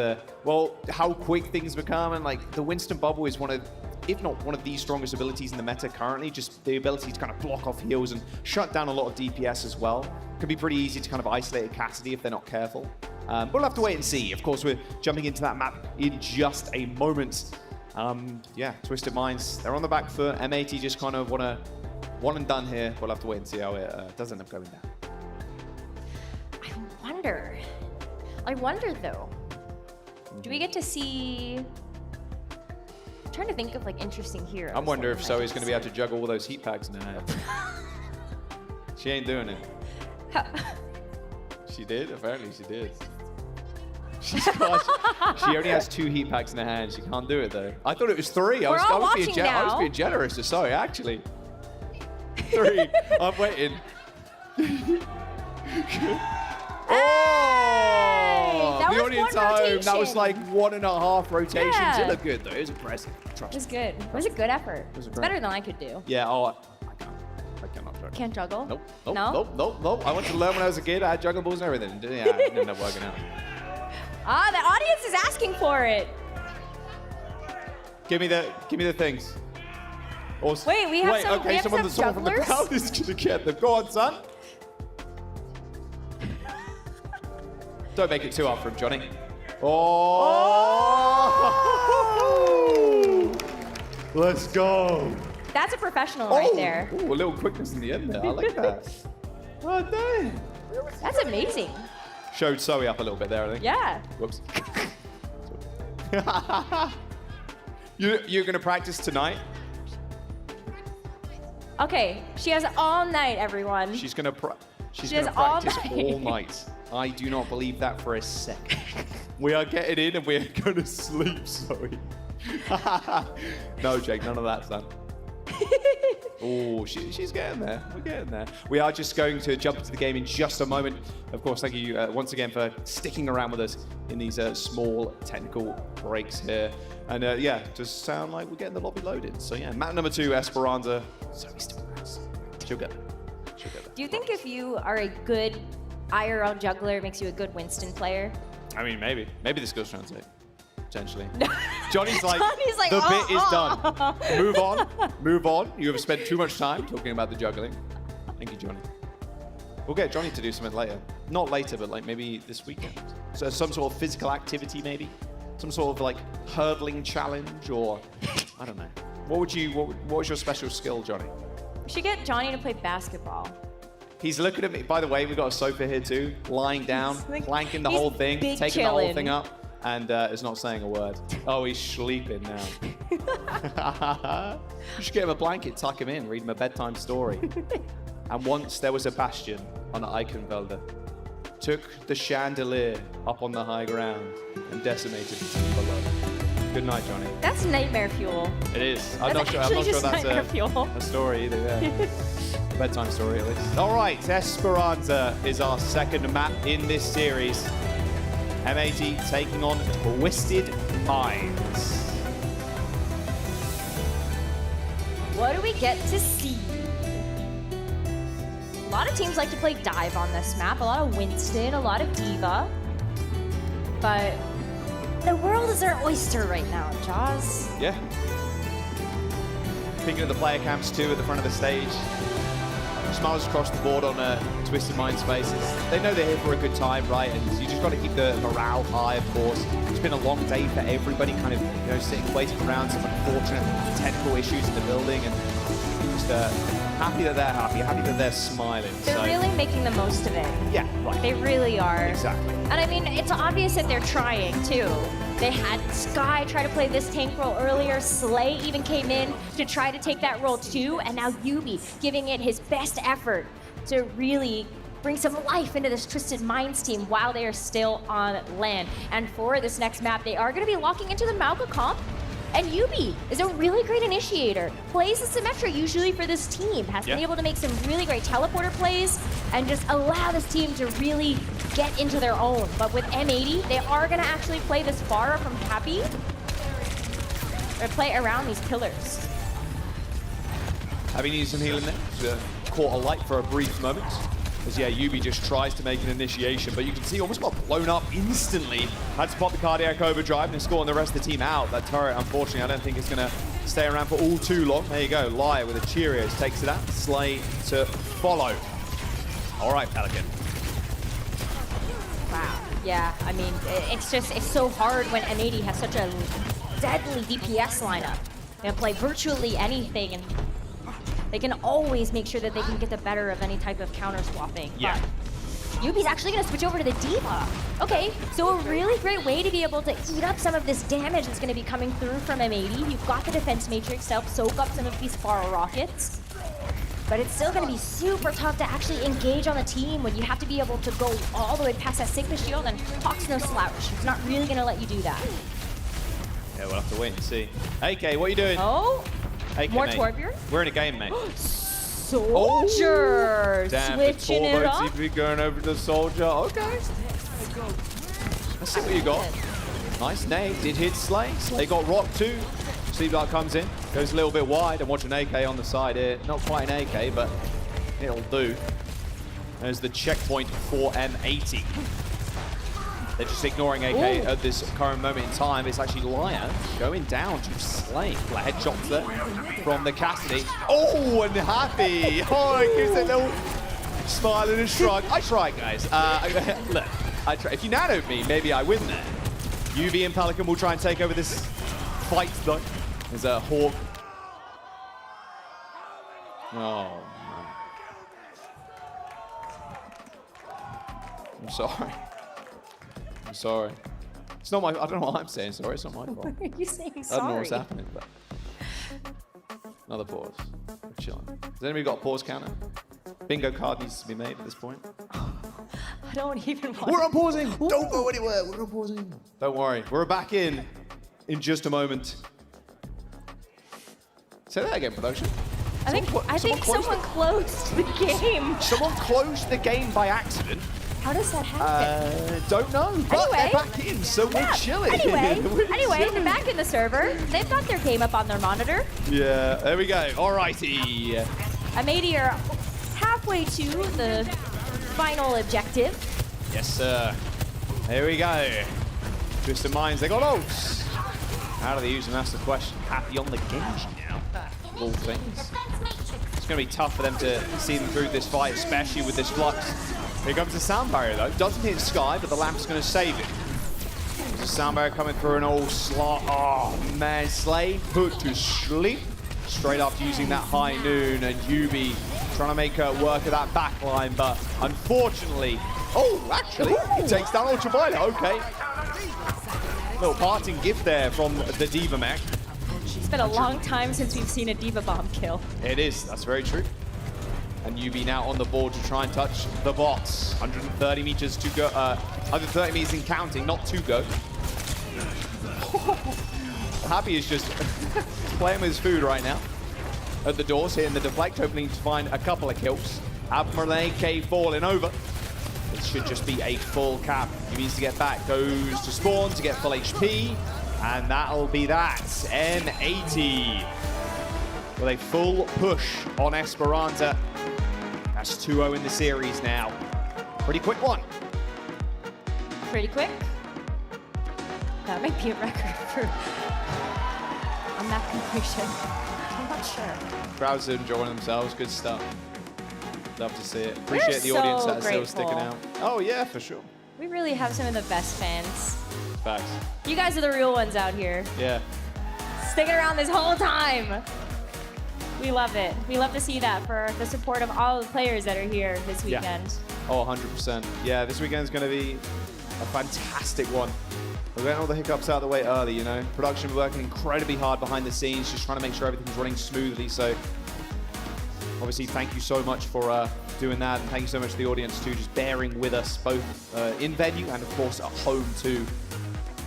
how quick things become, and like the Winston bubble is one of, if not one of the strongest abilities in the meta currently, just the ability to kind of block off heals and shut down a lot of DPS as well. Could be pretty easy to kind of isolate a Cassidy if they're not careful. But we'll have to wait and see. Of course, we're jumping into that map in just a moment. Yeah, Twisted Minds, they're on the back foot. M80 just kind of want to one and done here. We'll have to wait and see how it does end up going down. I wonder though, do we get to see... I'm trying to think of like interesting heroes. I wonder if Zoe's going to be able to juggle all those heat packs in her hand. She ain't doing it. She did? Apparently she did. She only has 2 heat packs in her hand. She can't do it though. I thought it was 3. I was being generous to Zoe, actually. 3. I'm waiting. Oh! That The was audience one at home. rotation. That was like 1.5 rotations. Yeah. It looked good though. It was impressive. It was good. It was a good effort. was a It's great- better than I could do. Yeah, I cannot juggle. Can't juggle? Nope, nope. I went to learn when I was a kid. I had juggling balls and everything. Yeah, it didn't end up working out. Ah, the audience is asking for it. Give me the things. Or, Wait, we have some- we have someone some from the jugglers? crowd is gonna get them. Go on, son. Don't make it too hard for him, Johnny. Oh! Let's go. That's a professional right there. Ooh, a little quickness in the end there. I like that. Oh, damn. That's amazing. Showed Zoe up a little bit there, I think. Yeah. Whoops. You're going to practice tonight? Okay, she has all night, everyone. She's going to She has all practice night. all night. I do not believe that for a second. We are getting in and we are going to sleep, Zoe. No, Jake, none of that, son. Oh, she's getting there. We're getting there. We are just going to jump into the game in just a moment. Of course, thank you once again for sticking around with us in these small technical breaks here. And yeah, just sound like we're getting the lobby loaded. So yeah, map number 2, Esperanza. Zoe still has. She'll get there. She'll get there. Do you think if you are a good IRL juggler, it makes you a good Winston player? I mean, maybe. Maybe the skills translate. Potentially. Johnny's like, Johnny's like, the bit is oh. done. Move on. Move on. You have spent too much time talking about the juggling. Thank you, Johnny. We'll get Johnny to do something later. Not later, but like maybe this weekend. So some sort of physical activity, maybe. Some sort of like hurdling challenge, or I don't know. What was your special skill, Johnny? We should get Johnny to play basketball. He's looking at me. By the way, we've got a sofa here too, lying down, planking the he's whole thing, big taking the whole chillin'. thing up, and is not saying a word. Oh, he's sleeping now. You should get him a blanket, tuck him in, read him a bedtime story. And once there was a bastion on Eichenwalde, took the chandelier up on the high ground and decimated the team below. Good night, Johnny. That's nightmare fuel. It is. I'm That's not sure actually just that's nightmare fuel. a story either. Yeah. Bedtime story, at least. All right, Esperanza is our second map in this series. M80 taking on Twisted Minds. What do we get to see? A lot of teams like to play dive on this map. A lot of Winston, a lot of Diva. But the world is our oyster right now, Jaws. Yeah. Speaking of the player camps too at the front of the stage. Smiles across the board on Twisted Mind Spaces. They know they're here for a good time, right? And you just got to keep the morale high, of course. It's been a long day for everybody, kind of, you know, sitting, waiting around some unfortunate technical issues in the building, and just happy that they're happy that they're smiling. They're really making the most of it. Yeah, right. They really are. Exactly. And I mean, it's obvious that they're trying too. They had Sky try to play this tank role earlier. Slay even came in to try to take that role too. And now Yubi giving it his best effort to really bring some life into this Twisted Minds team while they are still on land. And for this next map, they are going to be locking into the Mauga comp. And Yubi is a really great initiator. Plays the Symmetra usually for this team. Has been able to make some really great teleporter plays and just allow this team to really get into their own. But with M80, they are going to actually play this far from Happy. Or play around these pillars. Happy needs some healing there. Caught a light for a brief moment. As yeah, Yubi just tries to make an initiation, but you can see almost got blown up instantly. Had to pop the cardiac overdrive and score on the rest of the team out. That turret, unfortunately, I don't think is going to stay around for all too long. There you go, Liar with a Cheerios takes it out. Slay to follow. All right, Pelican. Wow. Yeah, I mean, it's so hard when M80 has such a deadly DPS lineup. They can play virtually anything, and they can always make sure that they can get the better of any type of counter swapping. Yeah. But Yubi's actually going to switch over to the D.Va. Okay, so a really great way to be able to eat up some of this damage that's going to be coming through from M80. You've got the defense matrix to help soak up some of these far rockets. But it's still going to be super tough to actually engage on the team when you have to be able to go all the way past that Sigma shield, and Hawk's no slouch. It's not really going to let you do that. Yeah, we'll have to wait and see. AK, what are you doing? Oh, AK, more mate. Torbjorn? We're in a game, mate. Soldier! Damn, Switching the it Torbo up. seems to be going over to the Soldier. Okay. Let's see what you got. Nice nade. Did hit Slay. Slay got rocked too. Sleepdart comes in. Goes a little bit wide. And watch an AK on the side here. Not quite an AK, but it'll do. There's the checkpoint for M80. They're just ignoring AK at this current moment in time. It's actually Liar going down to Slay. Headshots there from the Cassidy. Oh, and Happy. Oh, it gives a little smile and a shrug. I try, guys. Look, I try. If you nanoed me, maybe I win there. UV and Pelican will try and take over this fight, though. There's a Hawk. Oh, man. I'm sorry. I'm sorry. It's not my, I don't know what I'm saying, sorry, it's not my fault. Why are you saying I sorry? don't know what's happening, but. Another pause. We're chilling. Has anybody got a pause counter? Bingo card needs to be made at this point. I don't even want We're unpausing! Don't go anywhere, we're unpausing. Don't worry, we're back in just a moment. Say that again, production. I think someone closed the game. Someone closed the game by accident. How does that happen? Don't know, but Anyway. they're back in, so we're chilling. Anyway, We're they're chilling. back in the server. They've got their game up on their monitor. Yeah, there we go. Alrighty. M80 are halfway to the final objective. Yes, sir. Here we go. Twisted Minds, they got ults. How do they use them? That's the question. Happy on the Genji now. Of all things. It's going to be tough for them to see them through this fight, especially with this flux. Here comes the sound barrier, though. Doesn't hit Sky, but the lamp's going to save it. There's a sound barrier coming through an old slot. Oh, man. Slay put to sleep. Straight after using that high noon, and Yubi trying to make her work at that back line, but unfortunately... Oh, actually, he takes down Ultraviolet. Okay. Little parting gift there from the D.Va mech. It's been a long time since we've seen a D.Va bomb kill. It is. That's very true. And Yubi now on the board to try and touch the bots. 130 meters to go. 130 meters in counting, not to go. Happy is just playing with his food right now. At the doors, hitting the deflect, hoping to find a couple of kills. Admiral AK falling over. It should just be a full cap. He needs to get back. Goes to spawn to get full HP. And that'll be that. M80 with a full push on Esperanza. That's 2-0 in the series now. Pretty quick one. Pretty quick. That might be a record for on that completion. I'm not sure. Crowds are enjoying themselves. Good stuff. Love to see it. Appreciate the so audience that's still grateful. sticking out. Oh yeah, for sure. We really have some of the best fans. Facts. You guys are the real ones out here. Yeah. Sticking around this whole time. We love it. We love to see that for the support of all the players that are here this weekend. Oh, 100%. Yeah, this weekend's going to be a fantastic one. We're getting all the hiccups out of the way early, you know. Production working incredibly hard behind the scenes, just trying to make sure everything's running smoothly. So, obviously, thank you so much for doing that, and thank you so much to the audience too, just bearing with us both in venue and of course at home too.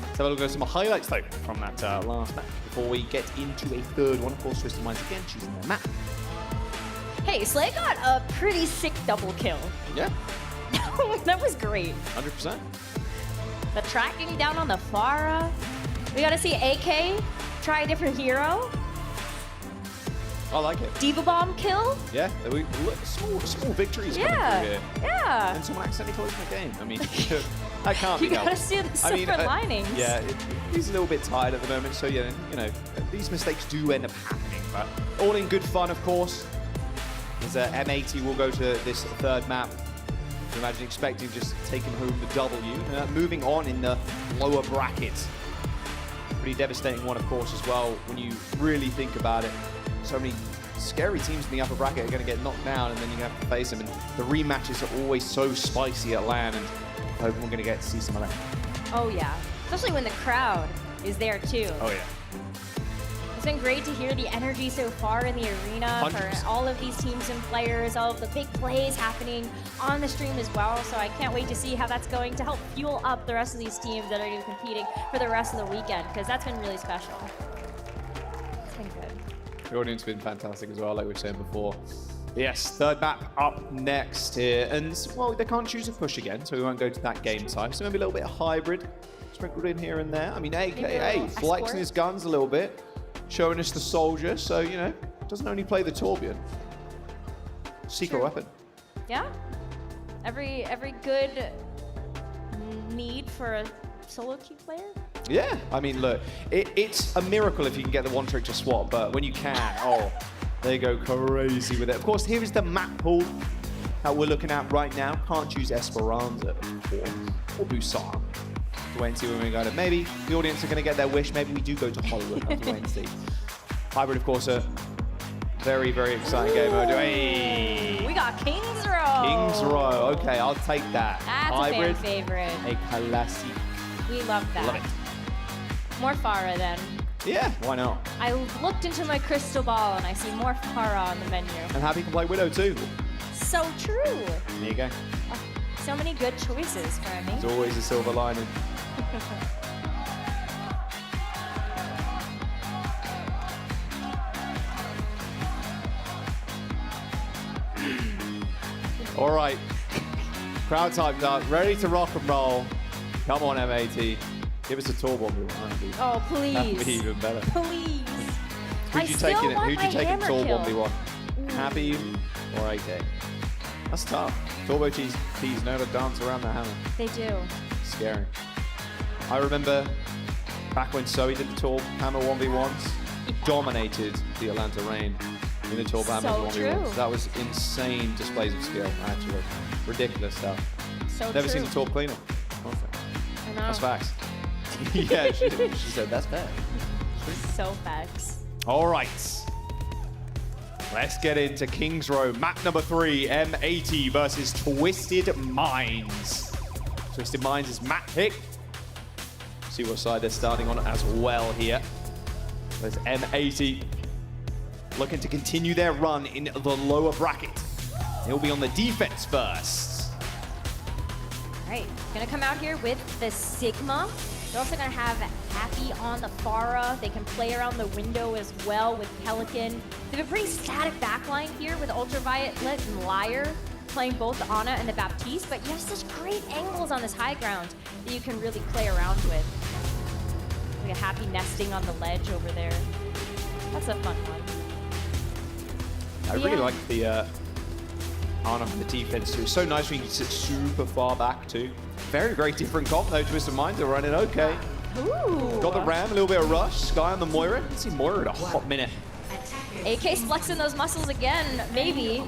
Let's have a look at some highlights though from that last match before we get into a third one. Of course, Twisted Minds again choosing their map. Hey, Slay got a pretty sick double kill. Yeah. That was great. 100%. The tracking down on the Pharah. We got to see AK try a different hero. I like it. Diva Bomb kill. Yeah, we look, small victories coming through here. Yeah. And someone accidentally closing the game. I mean, that can't be You gotta helped. see the silver linings. Yeah, he's a little bit tired at the moment, so yeah, you know, these mistakes do end up happening, but all in good fun, of course. As M80 will go to this third map. I imagine expecting just taking home the W. Moving on in the lower brackets. Pretty devastating one, of course, as well, when you really think about it. So many scary teams in the upper bracket are going to get knocked down, and then you're going to have to face them. And the rematches are always so spicy at LAN, and I hope we're going to get to see some of that. Oh yeah, especially when the crowd is there too. Oh yeah. It's been great to hear the energy so far in the arena 100%. for all of these teams and players, all of the big plays happening on the stream as well. So I can't wait to see how that's going to help fuel up the rest of these teams that are going to be competing for the rest of the weekend, because that's been really special. It's been good. The audience has been fantastic as well, like we were saying before. Yes, third map up next here. And, well, they can't choose a push again, so we won't go to that game type. So maybe a little bit of hybrid sprinkled in here and there. I mean, AKA flexing his guns a little bit, showing us the soldier. So, you know, doesn't only play the Torbjorn. Secret weapon. Yeah. Every good need for a solo queue player. Yeah, I mean, look, it's a miracle if you can get the one trick to swap, but when you can, oh, they go crazy with it. Of course, here is the map pool that we're looking at right now. Can't choose Esperanza or Busan. Wait and see when we go to. Maybe the audience are going to get their wish. Maybe we do go to Hollywood. Have to wait and see. Hybrid, of course, a very, very exciting game. Hey. We got King's Row. King's Row. Okay, I'll take that. That's Hybrid, a fan favorite. a classic. We love that. Love it. More Pharah then. Yeah, why not? I looked into my crystal ball and I see more Pharah on the menu. And happy can play Widow too. So true. There you go. Oh, so many good choices for me. There's always a silver lining. All right. Crowd typed up, ready to rock and roll. Come on, M80. Give us a tour bomb. Oh, please. That'd be even better. Please. Who'd you take in? Who'd you take in Tour kill. 1v1? Happy or AK? That's tough. Turbo Cheese know how to dance around the hammer. They do. Scary. I remember back when Zoe did the Tour Hammer 1v1s, dominated the Atlanta Rain in the Tour Hammer 1v1s. true. That was insane displays of skill, actually. Ridiculous stuff. So Never true. seen a Tour cleaner. I know. That's facts. Yeah, she said that's fair. So facts. All right. Let's get into King's Row. Map number 3, M80 versus Twisted Minds. Twisted Minds is map pick. See what side they're starting on as well here. There's M80 looking to continue their run in the lower bracket. He'll be on the defense first. All right, gonna come out here with the Sigma. They're also gonna have Happy on the Pharah. They can play around the window as well with Pelican. They have a pretty static backline here with Ultraviolet and Liar playing both the Ana and the Baptiste, but you have such great angles on this high ground that you can really play around with. Like a Happy nesting on the ledge over there. That's a fun one. I really like the Ana from the defense too. It's so nice when you can sit super far back too. Very, very different comp though. Twisted Minds are running okay. Ooh. Got the Ram, a little bit of rush. Sky on the Moira. Let's see Moira in a hot minute. AK's flexing those muscles again, maybe.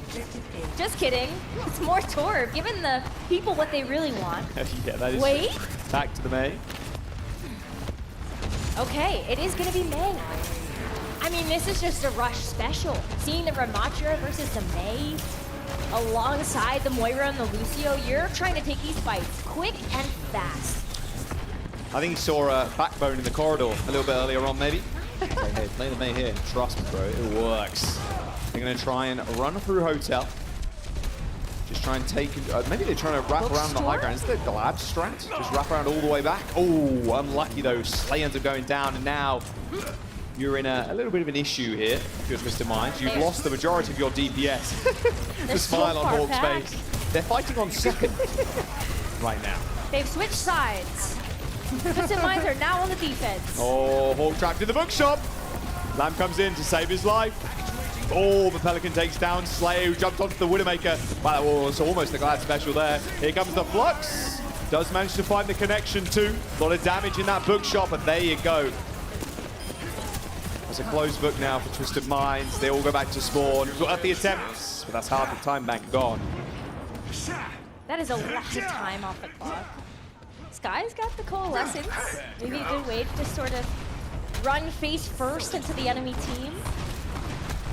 Just kidding. It's more Torb, giving the people what they really want. Yeah, that is Wait. Back to the Mei. Okay, it is gonna be Mei. I mean, this is just a Rush special. Seeing the Ramatra versus the Mei alongside the Moira and the Lucio, you're trying to take these fights quick and fast. I think he saw a backbone in the corridor a little bit earlier on, maybe. Okay, hey, play the Mei here. Trust me, bro, it works. They're going to try and run through Hotel. Just try and take... maybe they're trying to wrap around the high ground. Is it the Glad strat? Just wrap around all the way back. Oh, unlucky though. Slay ends up going down, and now you're in a little bit of an issue here, if you're Twisted Minds. You've lost the majority of your DPS. The smile on Hawk's face. They're fighting on second right now. They've switched sides. Twisted Minds are now on the defense. Oh, Hawk trapped in the bookshop. Lamb comes in to save his life. Oh, the Pelican takes down Slay, who jumped onto the Widowmaker. Wow, that was almost a Glad special there. Here comes the Flux. Does manage to find the connection too. A lot of damage in that bookshop, and there you go. It's a closed book now for Twisted Minds. They all go back to spawn. At the attempts, but that's half the time bank gone. That is a lot of time off the clock. Sky's got the Coalescence. Maybe a good way to just sort of run face first into the enemy team.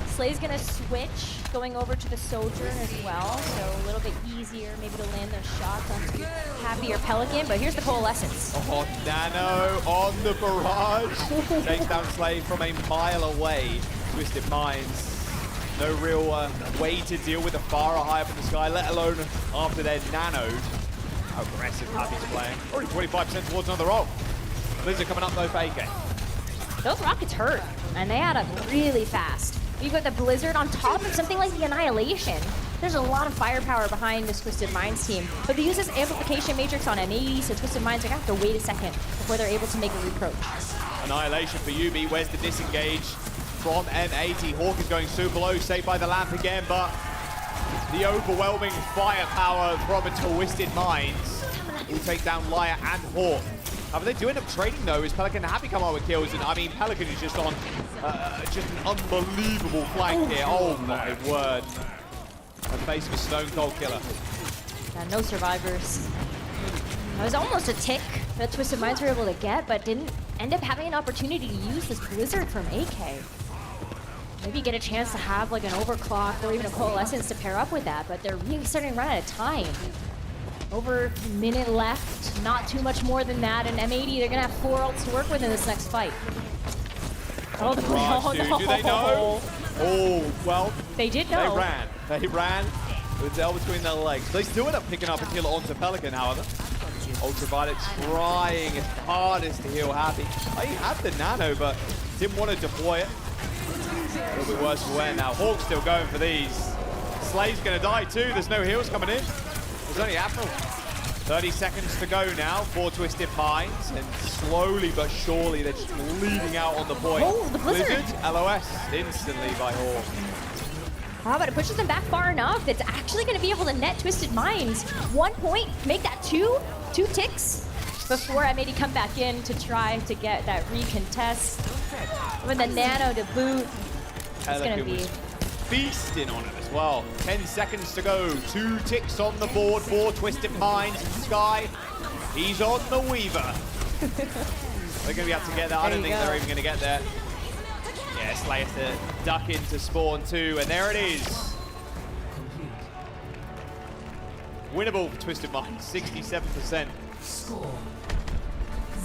Slay's gonna switch, going over to the Sojourn as well, so a little bit easier maybe to land those shots onto happier Pelican, but here's the Coalescence. Oh, Nano on the barrage. Takes down Slay from a mile away. Twisted Minds. No real way to deal with the Pharah high up in the sky, let alone after they're nanoed. How aggressive Happy's playing. Already 25% towards another roll. Blizzard coming up though for AK. Those rockets hurt, and they add up really fast. You've got the Blizzard on top of something like the Annihilation. There's a lot of firepower behind this Twisted Minds team, but they use this Amplification Matrix on M80, so Twisted Minds are gonna have to wait a second before they're able to make a reapproach. Annihilation for Yubi. Where's the disengage from M80? Hawk is going super low, saved by the lamp again, but the overwhelming firepower from a Twisted Minds will take down Liar and Hawk. But they do end up trading though, as Pelican Happy come out with kills, and I mean, Pelican is just on just an unbelievable flank here. Oh my word. The face of a stone cold killer. Yeah, no survivors. That was almost a tick that Twisted Minds were able to get, but didn't end up having an opportunity to use this Blizzard from AK. Maybe get a chance to have like an overclock or even a Coalescence to pair up with that, but they're really starting to run out of time. Over a minute left, not too much more than that, and M80, they're gonna have 4 ults to work with in this next fight. Oh, the Rush, no. do they know? Oh, well. They did know. They ran with Zell between their legs. They still end up picking up a kill onto Pelican, however. Ultraviolet trying his hardest to heal Happy. He had the nano, but didn't want to deploy it. A little bit worse for wear now. Hawk's still going for these. Slay's going to die too. There's no heals coming in. There's only April. 30 seconds to go now for Twisted Minds, and slowly but surely they're just bleeding out on the point. Oh, the Blizzard! LOS instantly by Hawk. Oh, but it pushes them back far enough. It's actually going to be able to net Twisted Minds. 1 point, make that 2 ticks before M80 come back in to try to get that recontest. With the nano to boot, it's going to be feasting on it as well. 10 seconds to go. 2 ticks on the board for Twisted Minds. Sky, he's on the Weaver. They're going to be able to get that. I don't think they're even going to get there. Yeah, Slay has to duck into spawn too, and there it is. Winnable for Twisted Minds, 67%. Score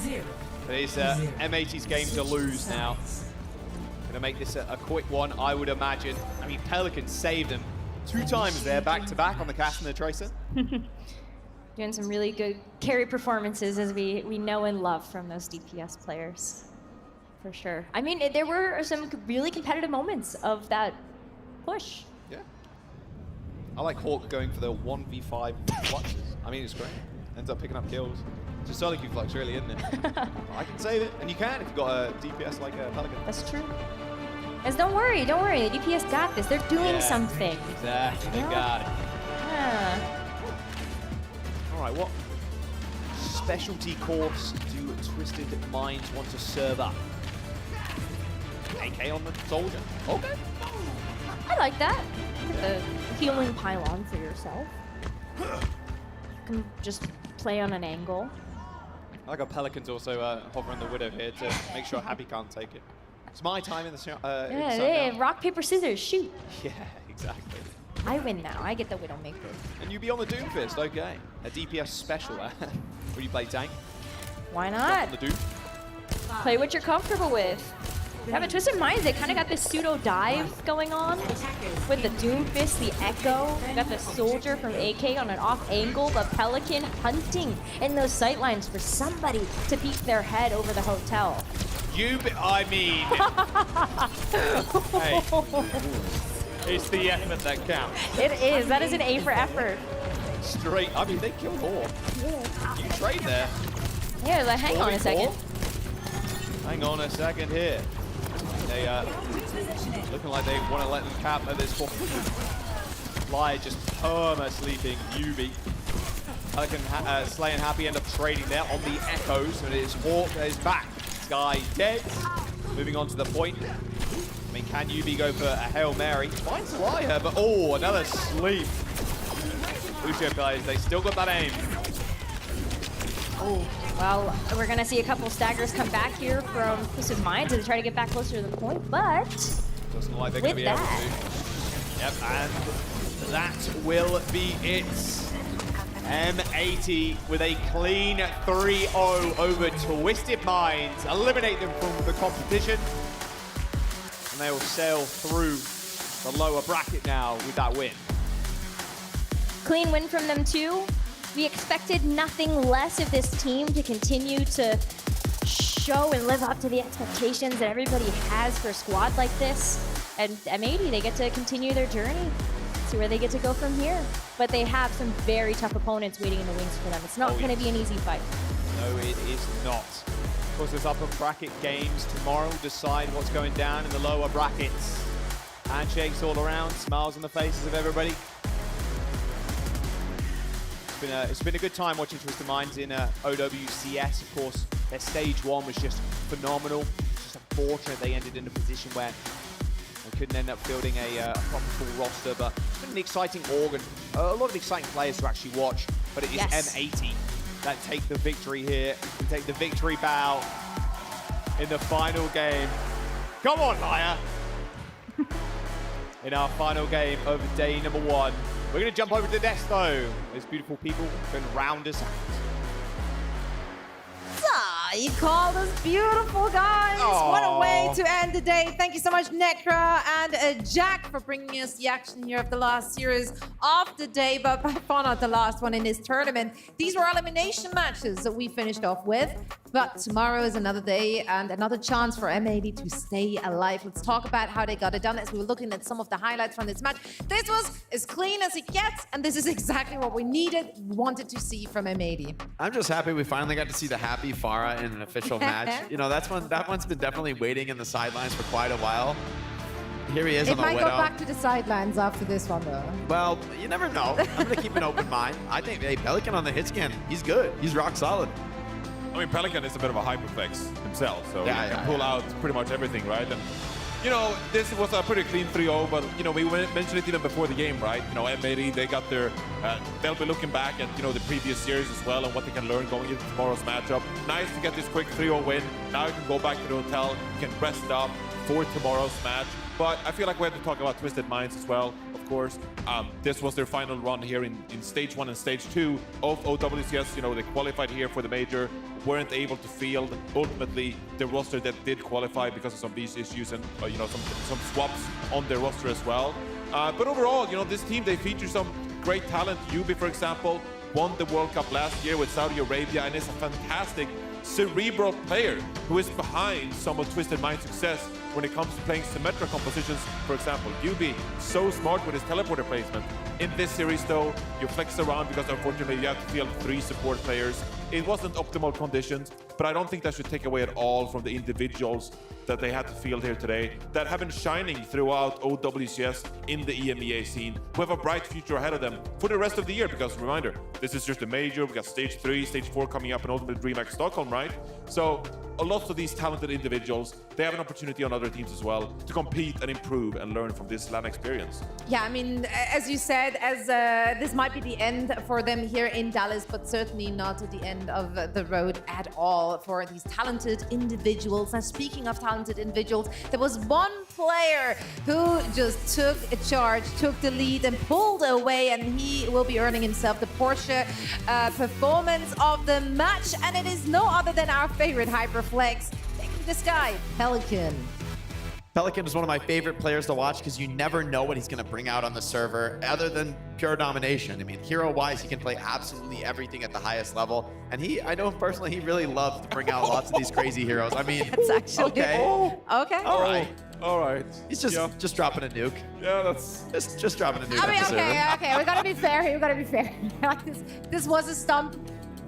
0. It's M80's game to lose now. Gonna make this a quick one, I would imagine. I mean, Pelican saved them 2 times there, back-to-back on the cast and the Tracer. doing some really good carry performances, as we know and love from those DPS players. For sure. I mean, there were some really competitive moments of that push. Yeah. I like Hawk going for the 1v5 fluxes. I mean, it's great. Ends up picking up kills. It's a solo Q flux, really, isn't it? I can save it, and you can if you've got a DPS like a Pelican. That's true. Guys, don't worry, the DPS got this. They're doing something. Exactly, they got it. Yeah. All right, what specialty course do Twisted Minds want to serve up? AK AK on the soldier. Okay. I like that. Get the healing pylon for yourself. You can just play on an angle. I like how Pelicans also hovering the Widow here to make sure Happy can't take it. It's my time in the sun Yeah, now. rock, paper, scissors, shoot. Yeah, exactly. I win now. I get the Widowmaker. And you be on the Doomfist, okay. A DPS special. Will you play tank? Why Jump not? on the Doom. Play what you're comfortable with. Yeah, but Twisted Minds, they kind of got this pseudo dive going on with the Doomfist, the Echo. You got the Soldier from AK on an off angle, the Pelican hunting in those sightlines for somebody to peek their head over the hotel. I mean, hey, it's the effort that counts. It is. That is an A for effort. Straight. I mean, they killed all. You trade there. Yeah, like, hang on a second. Hang on a second here. They looking like they want to let them cap at this point. Fly just perma-sleeping Yubi. Pelican Slay and Happy end up trading there on the Echoes, and it is Hawk that is back. Sky dead. Moving on to the point. I mean, can Yubi go for a Hail Mary? Finds Laya, but oh, another sleep. Lucio guys, they still got that aim. Oh, well, we're going to see a couple staggers come back here from Twisted Minds to try to get back closer to the point, but doesn't look like they're going to be able to. Yep, and that will be it. M80 with a clean 3-0 over Twisted Minds. Eliminate them from the competition. And they will sail through the lower bracket now with that win. clean win from them too. We expected nothing less of this team to continue to show and live up to the expectations that everybody has for a squad like this. And M80, they get to continue their journey, see where they get to go from here. But they have some very tough opponents waiting in the wings for them. It's not going to be an easy fight. No, it is not. Of course, there's upper bracket games tomorrow. Decide what's going down in the lower brackets. Handshakes all around, smiles on the faces of everybody. It's been a good time watching Twisted Minds in OWCS. Of course, their stage one was just phenomenal. It's just unfortunate they ended in a position where they couldn't end up fielding a proper full roster, but it's been an exciting organ. A lot of exciting players to actually watch, but it is M80 that take the victory here, and take the victory bow in the final game. Come on, Maya! In our final game of day number one. We're going to jump over to the desk, though. These beautiful people going to round us out. You called us beautiful, guys. Aww. What a way to end the day. Thank you so much, Necra and Jack, for bringing us the action here of the last series of the day, but by far not the last one in this tournament. These were elimination matches that we finished off with, but tomorrow is another day and another chance for M80 to stay alive. Let's talk about how they got it done as we were looking at some of the highlights from this match. This was as clean as it gets, and this is exactly what we wanted to see from M80. I'm just happy we finally got to see the happy Farah in an official match. You know, that one's been definitely waiting in the sidelines for quite a while. Here he is on the Widow. It might go back to the sidelines after this one, though. Well, you never know. I'm going to keep an open mind. I think, hey, Pelican on the hit scan, he's good. He's rock solid. I mean, Pelican is a bit of a hyperflex himself, so Yeah, he can yeah, pull yeah. out pretty much everything, right? And, you know, this was a pretty clean 3-0, but, you know, we mentioned it even before the game, right? You know, M80, they got their, they'll be looking back at, you know, the previous series as well and what they can learn going into tomorrow's matchup. Nice to get this quick 3-0 win. Now you can go back to the hotel, you can rest up for tomorrow's match. But I feel like we have to talk about Twisted Minds as well, of course. This was their final run here in Stage 1 and Stage 2 of OWCS. You know, they qualified here for the Major, weren't able to field ultimately the roster that did qualify because of some of these issues and, you know, some swaps on their roster as well. But overall, you know, this team, they feature some great talent. Yubi, for example, won the World Cup last year with Saudi Arabia and is a fantastic cerebral player who is behind some of Twisted Mind's success when it comes to playing symmetric compositions. For example, Yubi, so smart with his teleporter placement. In this series though, you flex around because unfortunately you have to field 3 support players. It wasn't optimal conditions, but I don't think that should take away at all from the individuals that they had to field here today that have been shining throughout OWCS in the EMEA scene, who have a bright future ahead of them for the rest of the year. Because reminder, this is just a major. We got stage 3, stage 4 coming up, and ultimately DreamHack Stockholm, right? So a lot of these talented individuals, they have an opportunity on other teams as well to compete and improve and learn from this LAN experience. Yeah, I mean, as you said, as this might be the end for them here in Dallas, but certainly not the end of the road at all for these talented individuals. And speaking of talented individuals, there was one player who just took a charge, took the lead and pulled away, and he will be earning himself the Porsche performance of the match. And it is no other than our favorite Hyperflex, taking the sky, Pelican. Pelican is one of my favorite players to watch because you never know what he's going to bring out on the server other than pure domination. I mean, hero-wise, he can play absolutely everything at the highest level. And I know personally, he really loves to bring out lots of these crazy heroes. I mean, that's actually okay. Okay. All right. He's just dropping a nuke. Yeah, that's just dropping a nuke. I mean, okay. We gotta be fair here. We gotta be fair. Like this was a stump.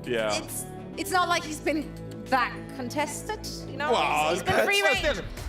Yeah. It's not like he's been that contested, you know. Wow, he's been free range.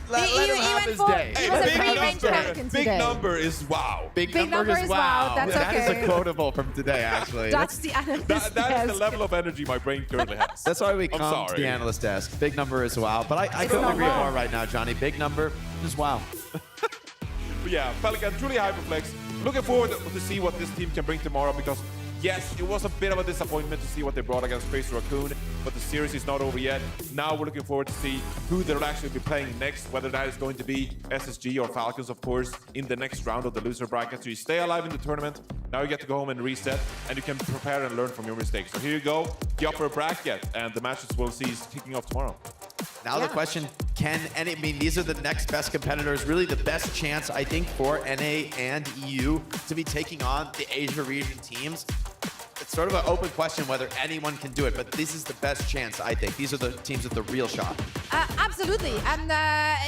Let him have his day. He was a free range Pelican today. Big number is wow. Big number is wow. That's that okay. is a quotable from today, actually. That's the analyst that desk. is the level of energy my brain currently has. That's why we come to the analyst desk. Big number is wow. But I couldn't agree more right now, Johnny. Big number is wow. But yeah, Pelican, truly Hyperflex. Looking forward to see what this team can bring tomorrow, because yes, it was a bit of a disappointment to see what they brought against Crazy Raccoon, but the series is not over yet. Now we're looking forward to see who they'll actually be playing next, whether that is going to be SSG or Falcons, of course, in the next round of the loser bracket. So you stay alive in the tournament. Now you get to go home and reset, and you can prepare and learn from your mistakes. So here you go, the upper bracket, and the matches we'll see is kicking off tomorrow. Now the question, these are the next best competitors, really the best chance, I think, for NA and EU to be taking on the Asia region teams. It's sort of an open question whether anyone can do it, but this is the best chance, I think. These are the teams with the real shot. Absolutely. And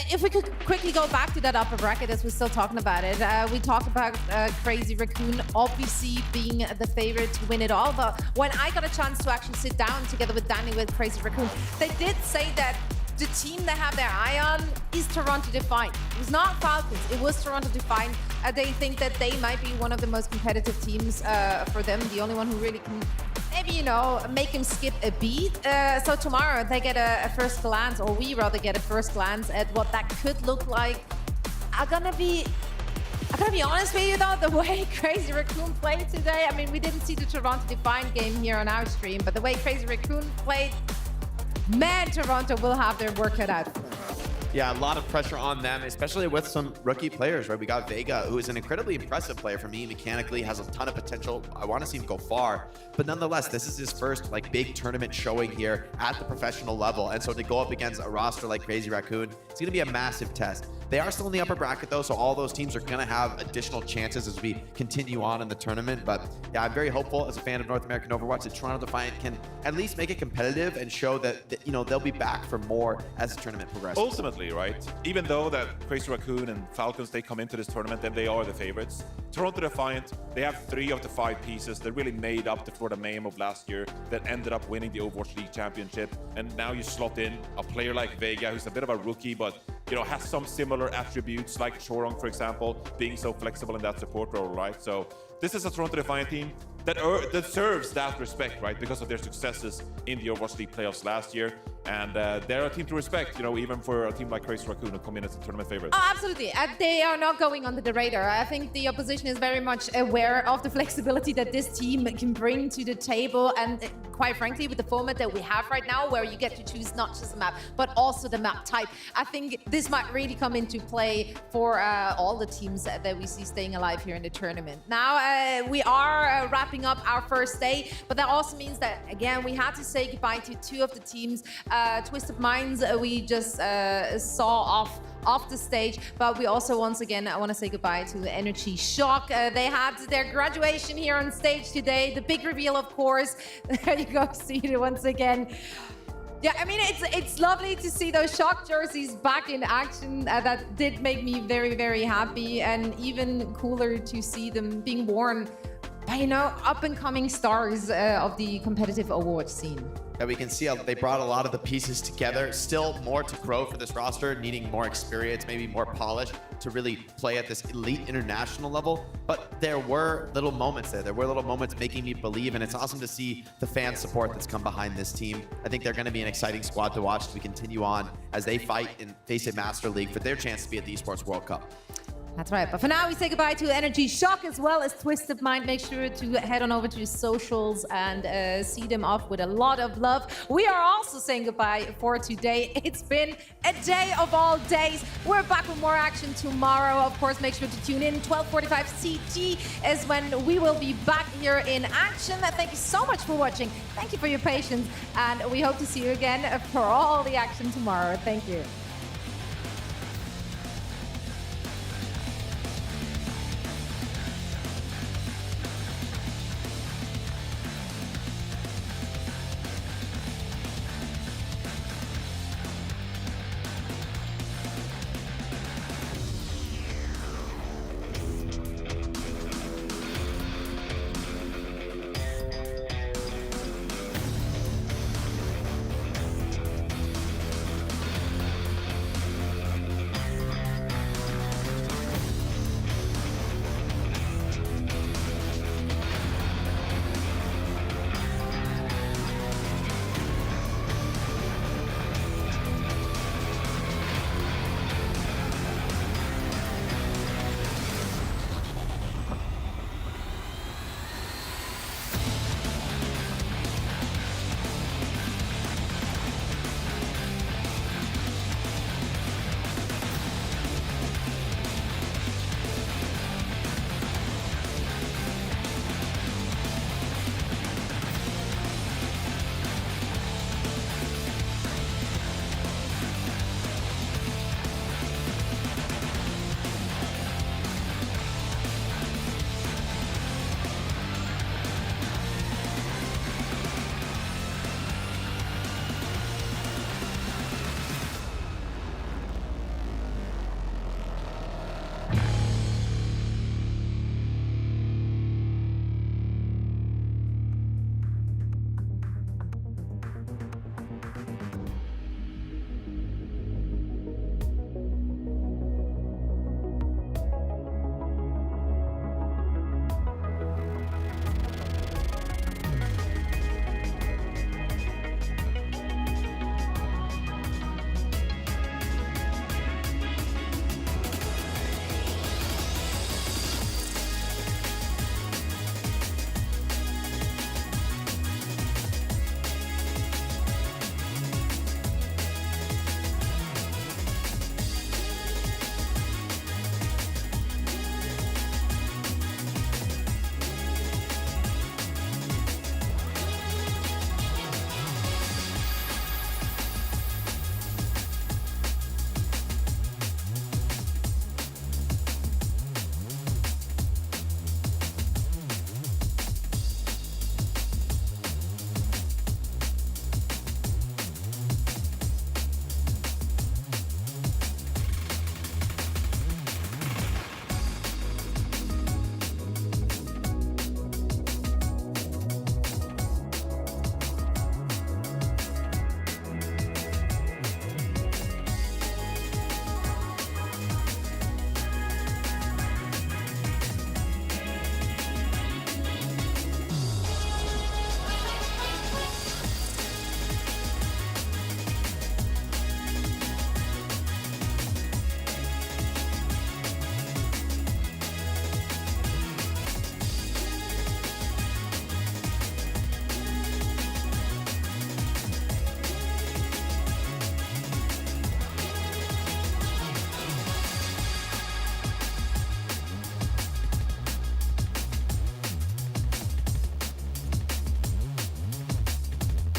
if we could quickly go back to that upper bracket as we're still talking about it, we talked about Crazy Raccoon obviously being the favorite to win it all. But when I got a chance to actually sit down together with Danny with Crazy Raccoon, they did say that the team they have their eye on is Toronto Defiant. It was not Falcons, it was Toronto Defiant. They think that they might be one of the most competitive teams for them, the only one who really can maybe, you know, make him skip a beat. So tomorrow they get a first glance, or we rather get a first glance at what that could look like. I'm gonna be honest with you though, the way Crazy Raccoon played today, I mean, we didn't see the Toronto Defiant game here on our stream, but the way Crazy Raccoon played, man, Toronto will have their work cut out for them. Yeah, a lot of pressure on them, especially with some rookie players, right? We got Vega, who is an incredibly impressive player for me mechanically, has a ton of potential. I want to see him go far, but nonetheless, this is his first big tournament showing here at the professional level. And so to go up against a roster like Crazy Raccoon, it's going to be a massive test. They are still in the upper bracket though, so all those teams are going to have additional chances as we continue on in the tournament. But yeah, I'm very hopeful as a fan of North American Overwatch that Toronto Defiant can at least make it competitive and show that they'll be back for more as the tournament progresses. Ultimately, right, even though that Crazy Raccoon and Falcons, they come into this tournament and they are the favorites, Toronto Defiant, they have 3 of the 5 pieces that really made up for the MAME of last year that ended up winning the Overwatch League Championship. And now you slot in a player like Vega, who's a bit of a rookie, but has some similar attributes like Chorong, for example, being so flexible in that support role, right? So this is a Toronto Defiant team that deserves that respect, right? Because of their successes in the Overwatch League playoffs last year. And they're a team to respect, even for a team like Crazy Raccoon who come in as a tournament favorite. Oh, absolutely. They are not going under the radar. I think the opposition is very much aware of the flexibility that this team can bring to the table. And quite frankly, with the format that we have right now, where you get to choose not just the map, but also the map type, I think this might really come into play for all the teams that we see staying alive here in the tournament. Now, we are wrapping up our first day, but that also means that, again, we had to say goodbye to 2 of the teams. Twisted Minds, we just saw off the stage, but we also once again I want to say goodbye to the Energy Shock. They had their graduation here on stage today, the big reveal, of course. There you go, see it once again. Yeah, I mean, it's lovely to see those Shock jerseys back in action. That did make me very, very happy, and even cooler to see them being worn by, up-and-coming stars of the competitive Overwatch scene. that we can see how they brought a lot of the pieces together. Still more to grow for this roster, needing more experience, maybe more polish to really play at this elite international level. But there were little moments there. There were little moments making me believe, and it's awesome to see the fan support that's come behind this team. I think they're going to be an exciting squad to watch as we continue on as they fight and face a Master League for their chance to be at the Esports World Cup. That's right. But for now, we say goodbye to Energy Shock as well as Twisted Mind. Make sure to head on over to socials and see them off with a lot of love. We are also saying goodbye for today. It's been a day of all days. We're back with more action tomorrow. Of course, make sure to tune in. 12:45 CT is when we will be back here in action. Thank you so much for watching. Thank you for your patience. And we hope to see you again for all the action tomorrow. Thank you.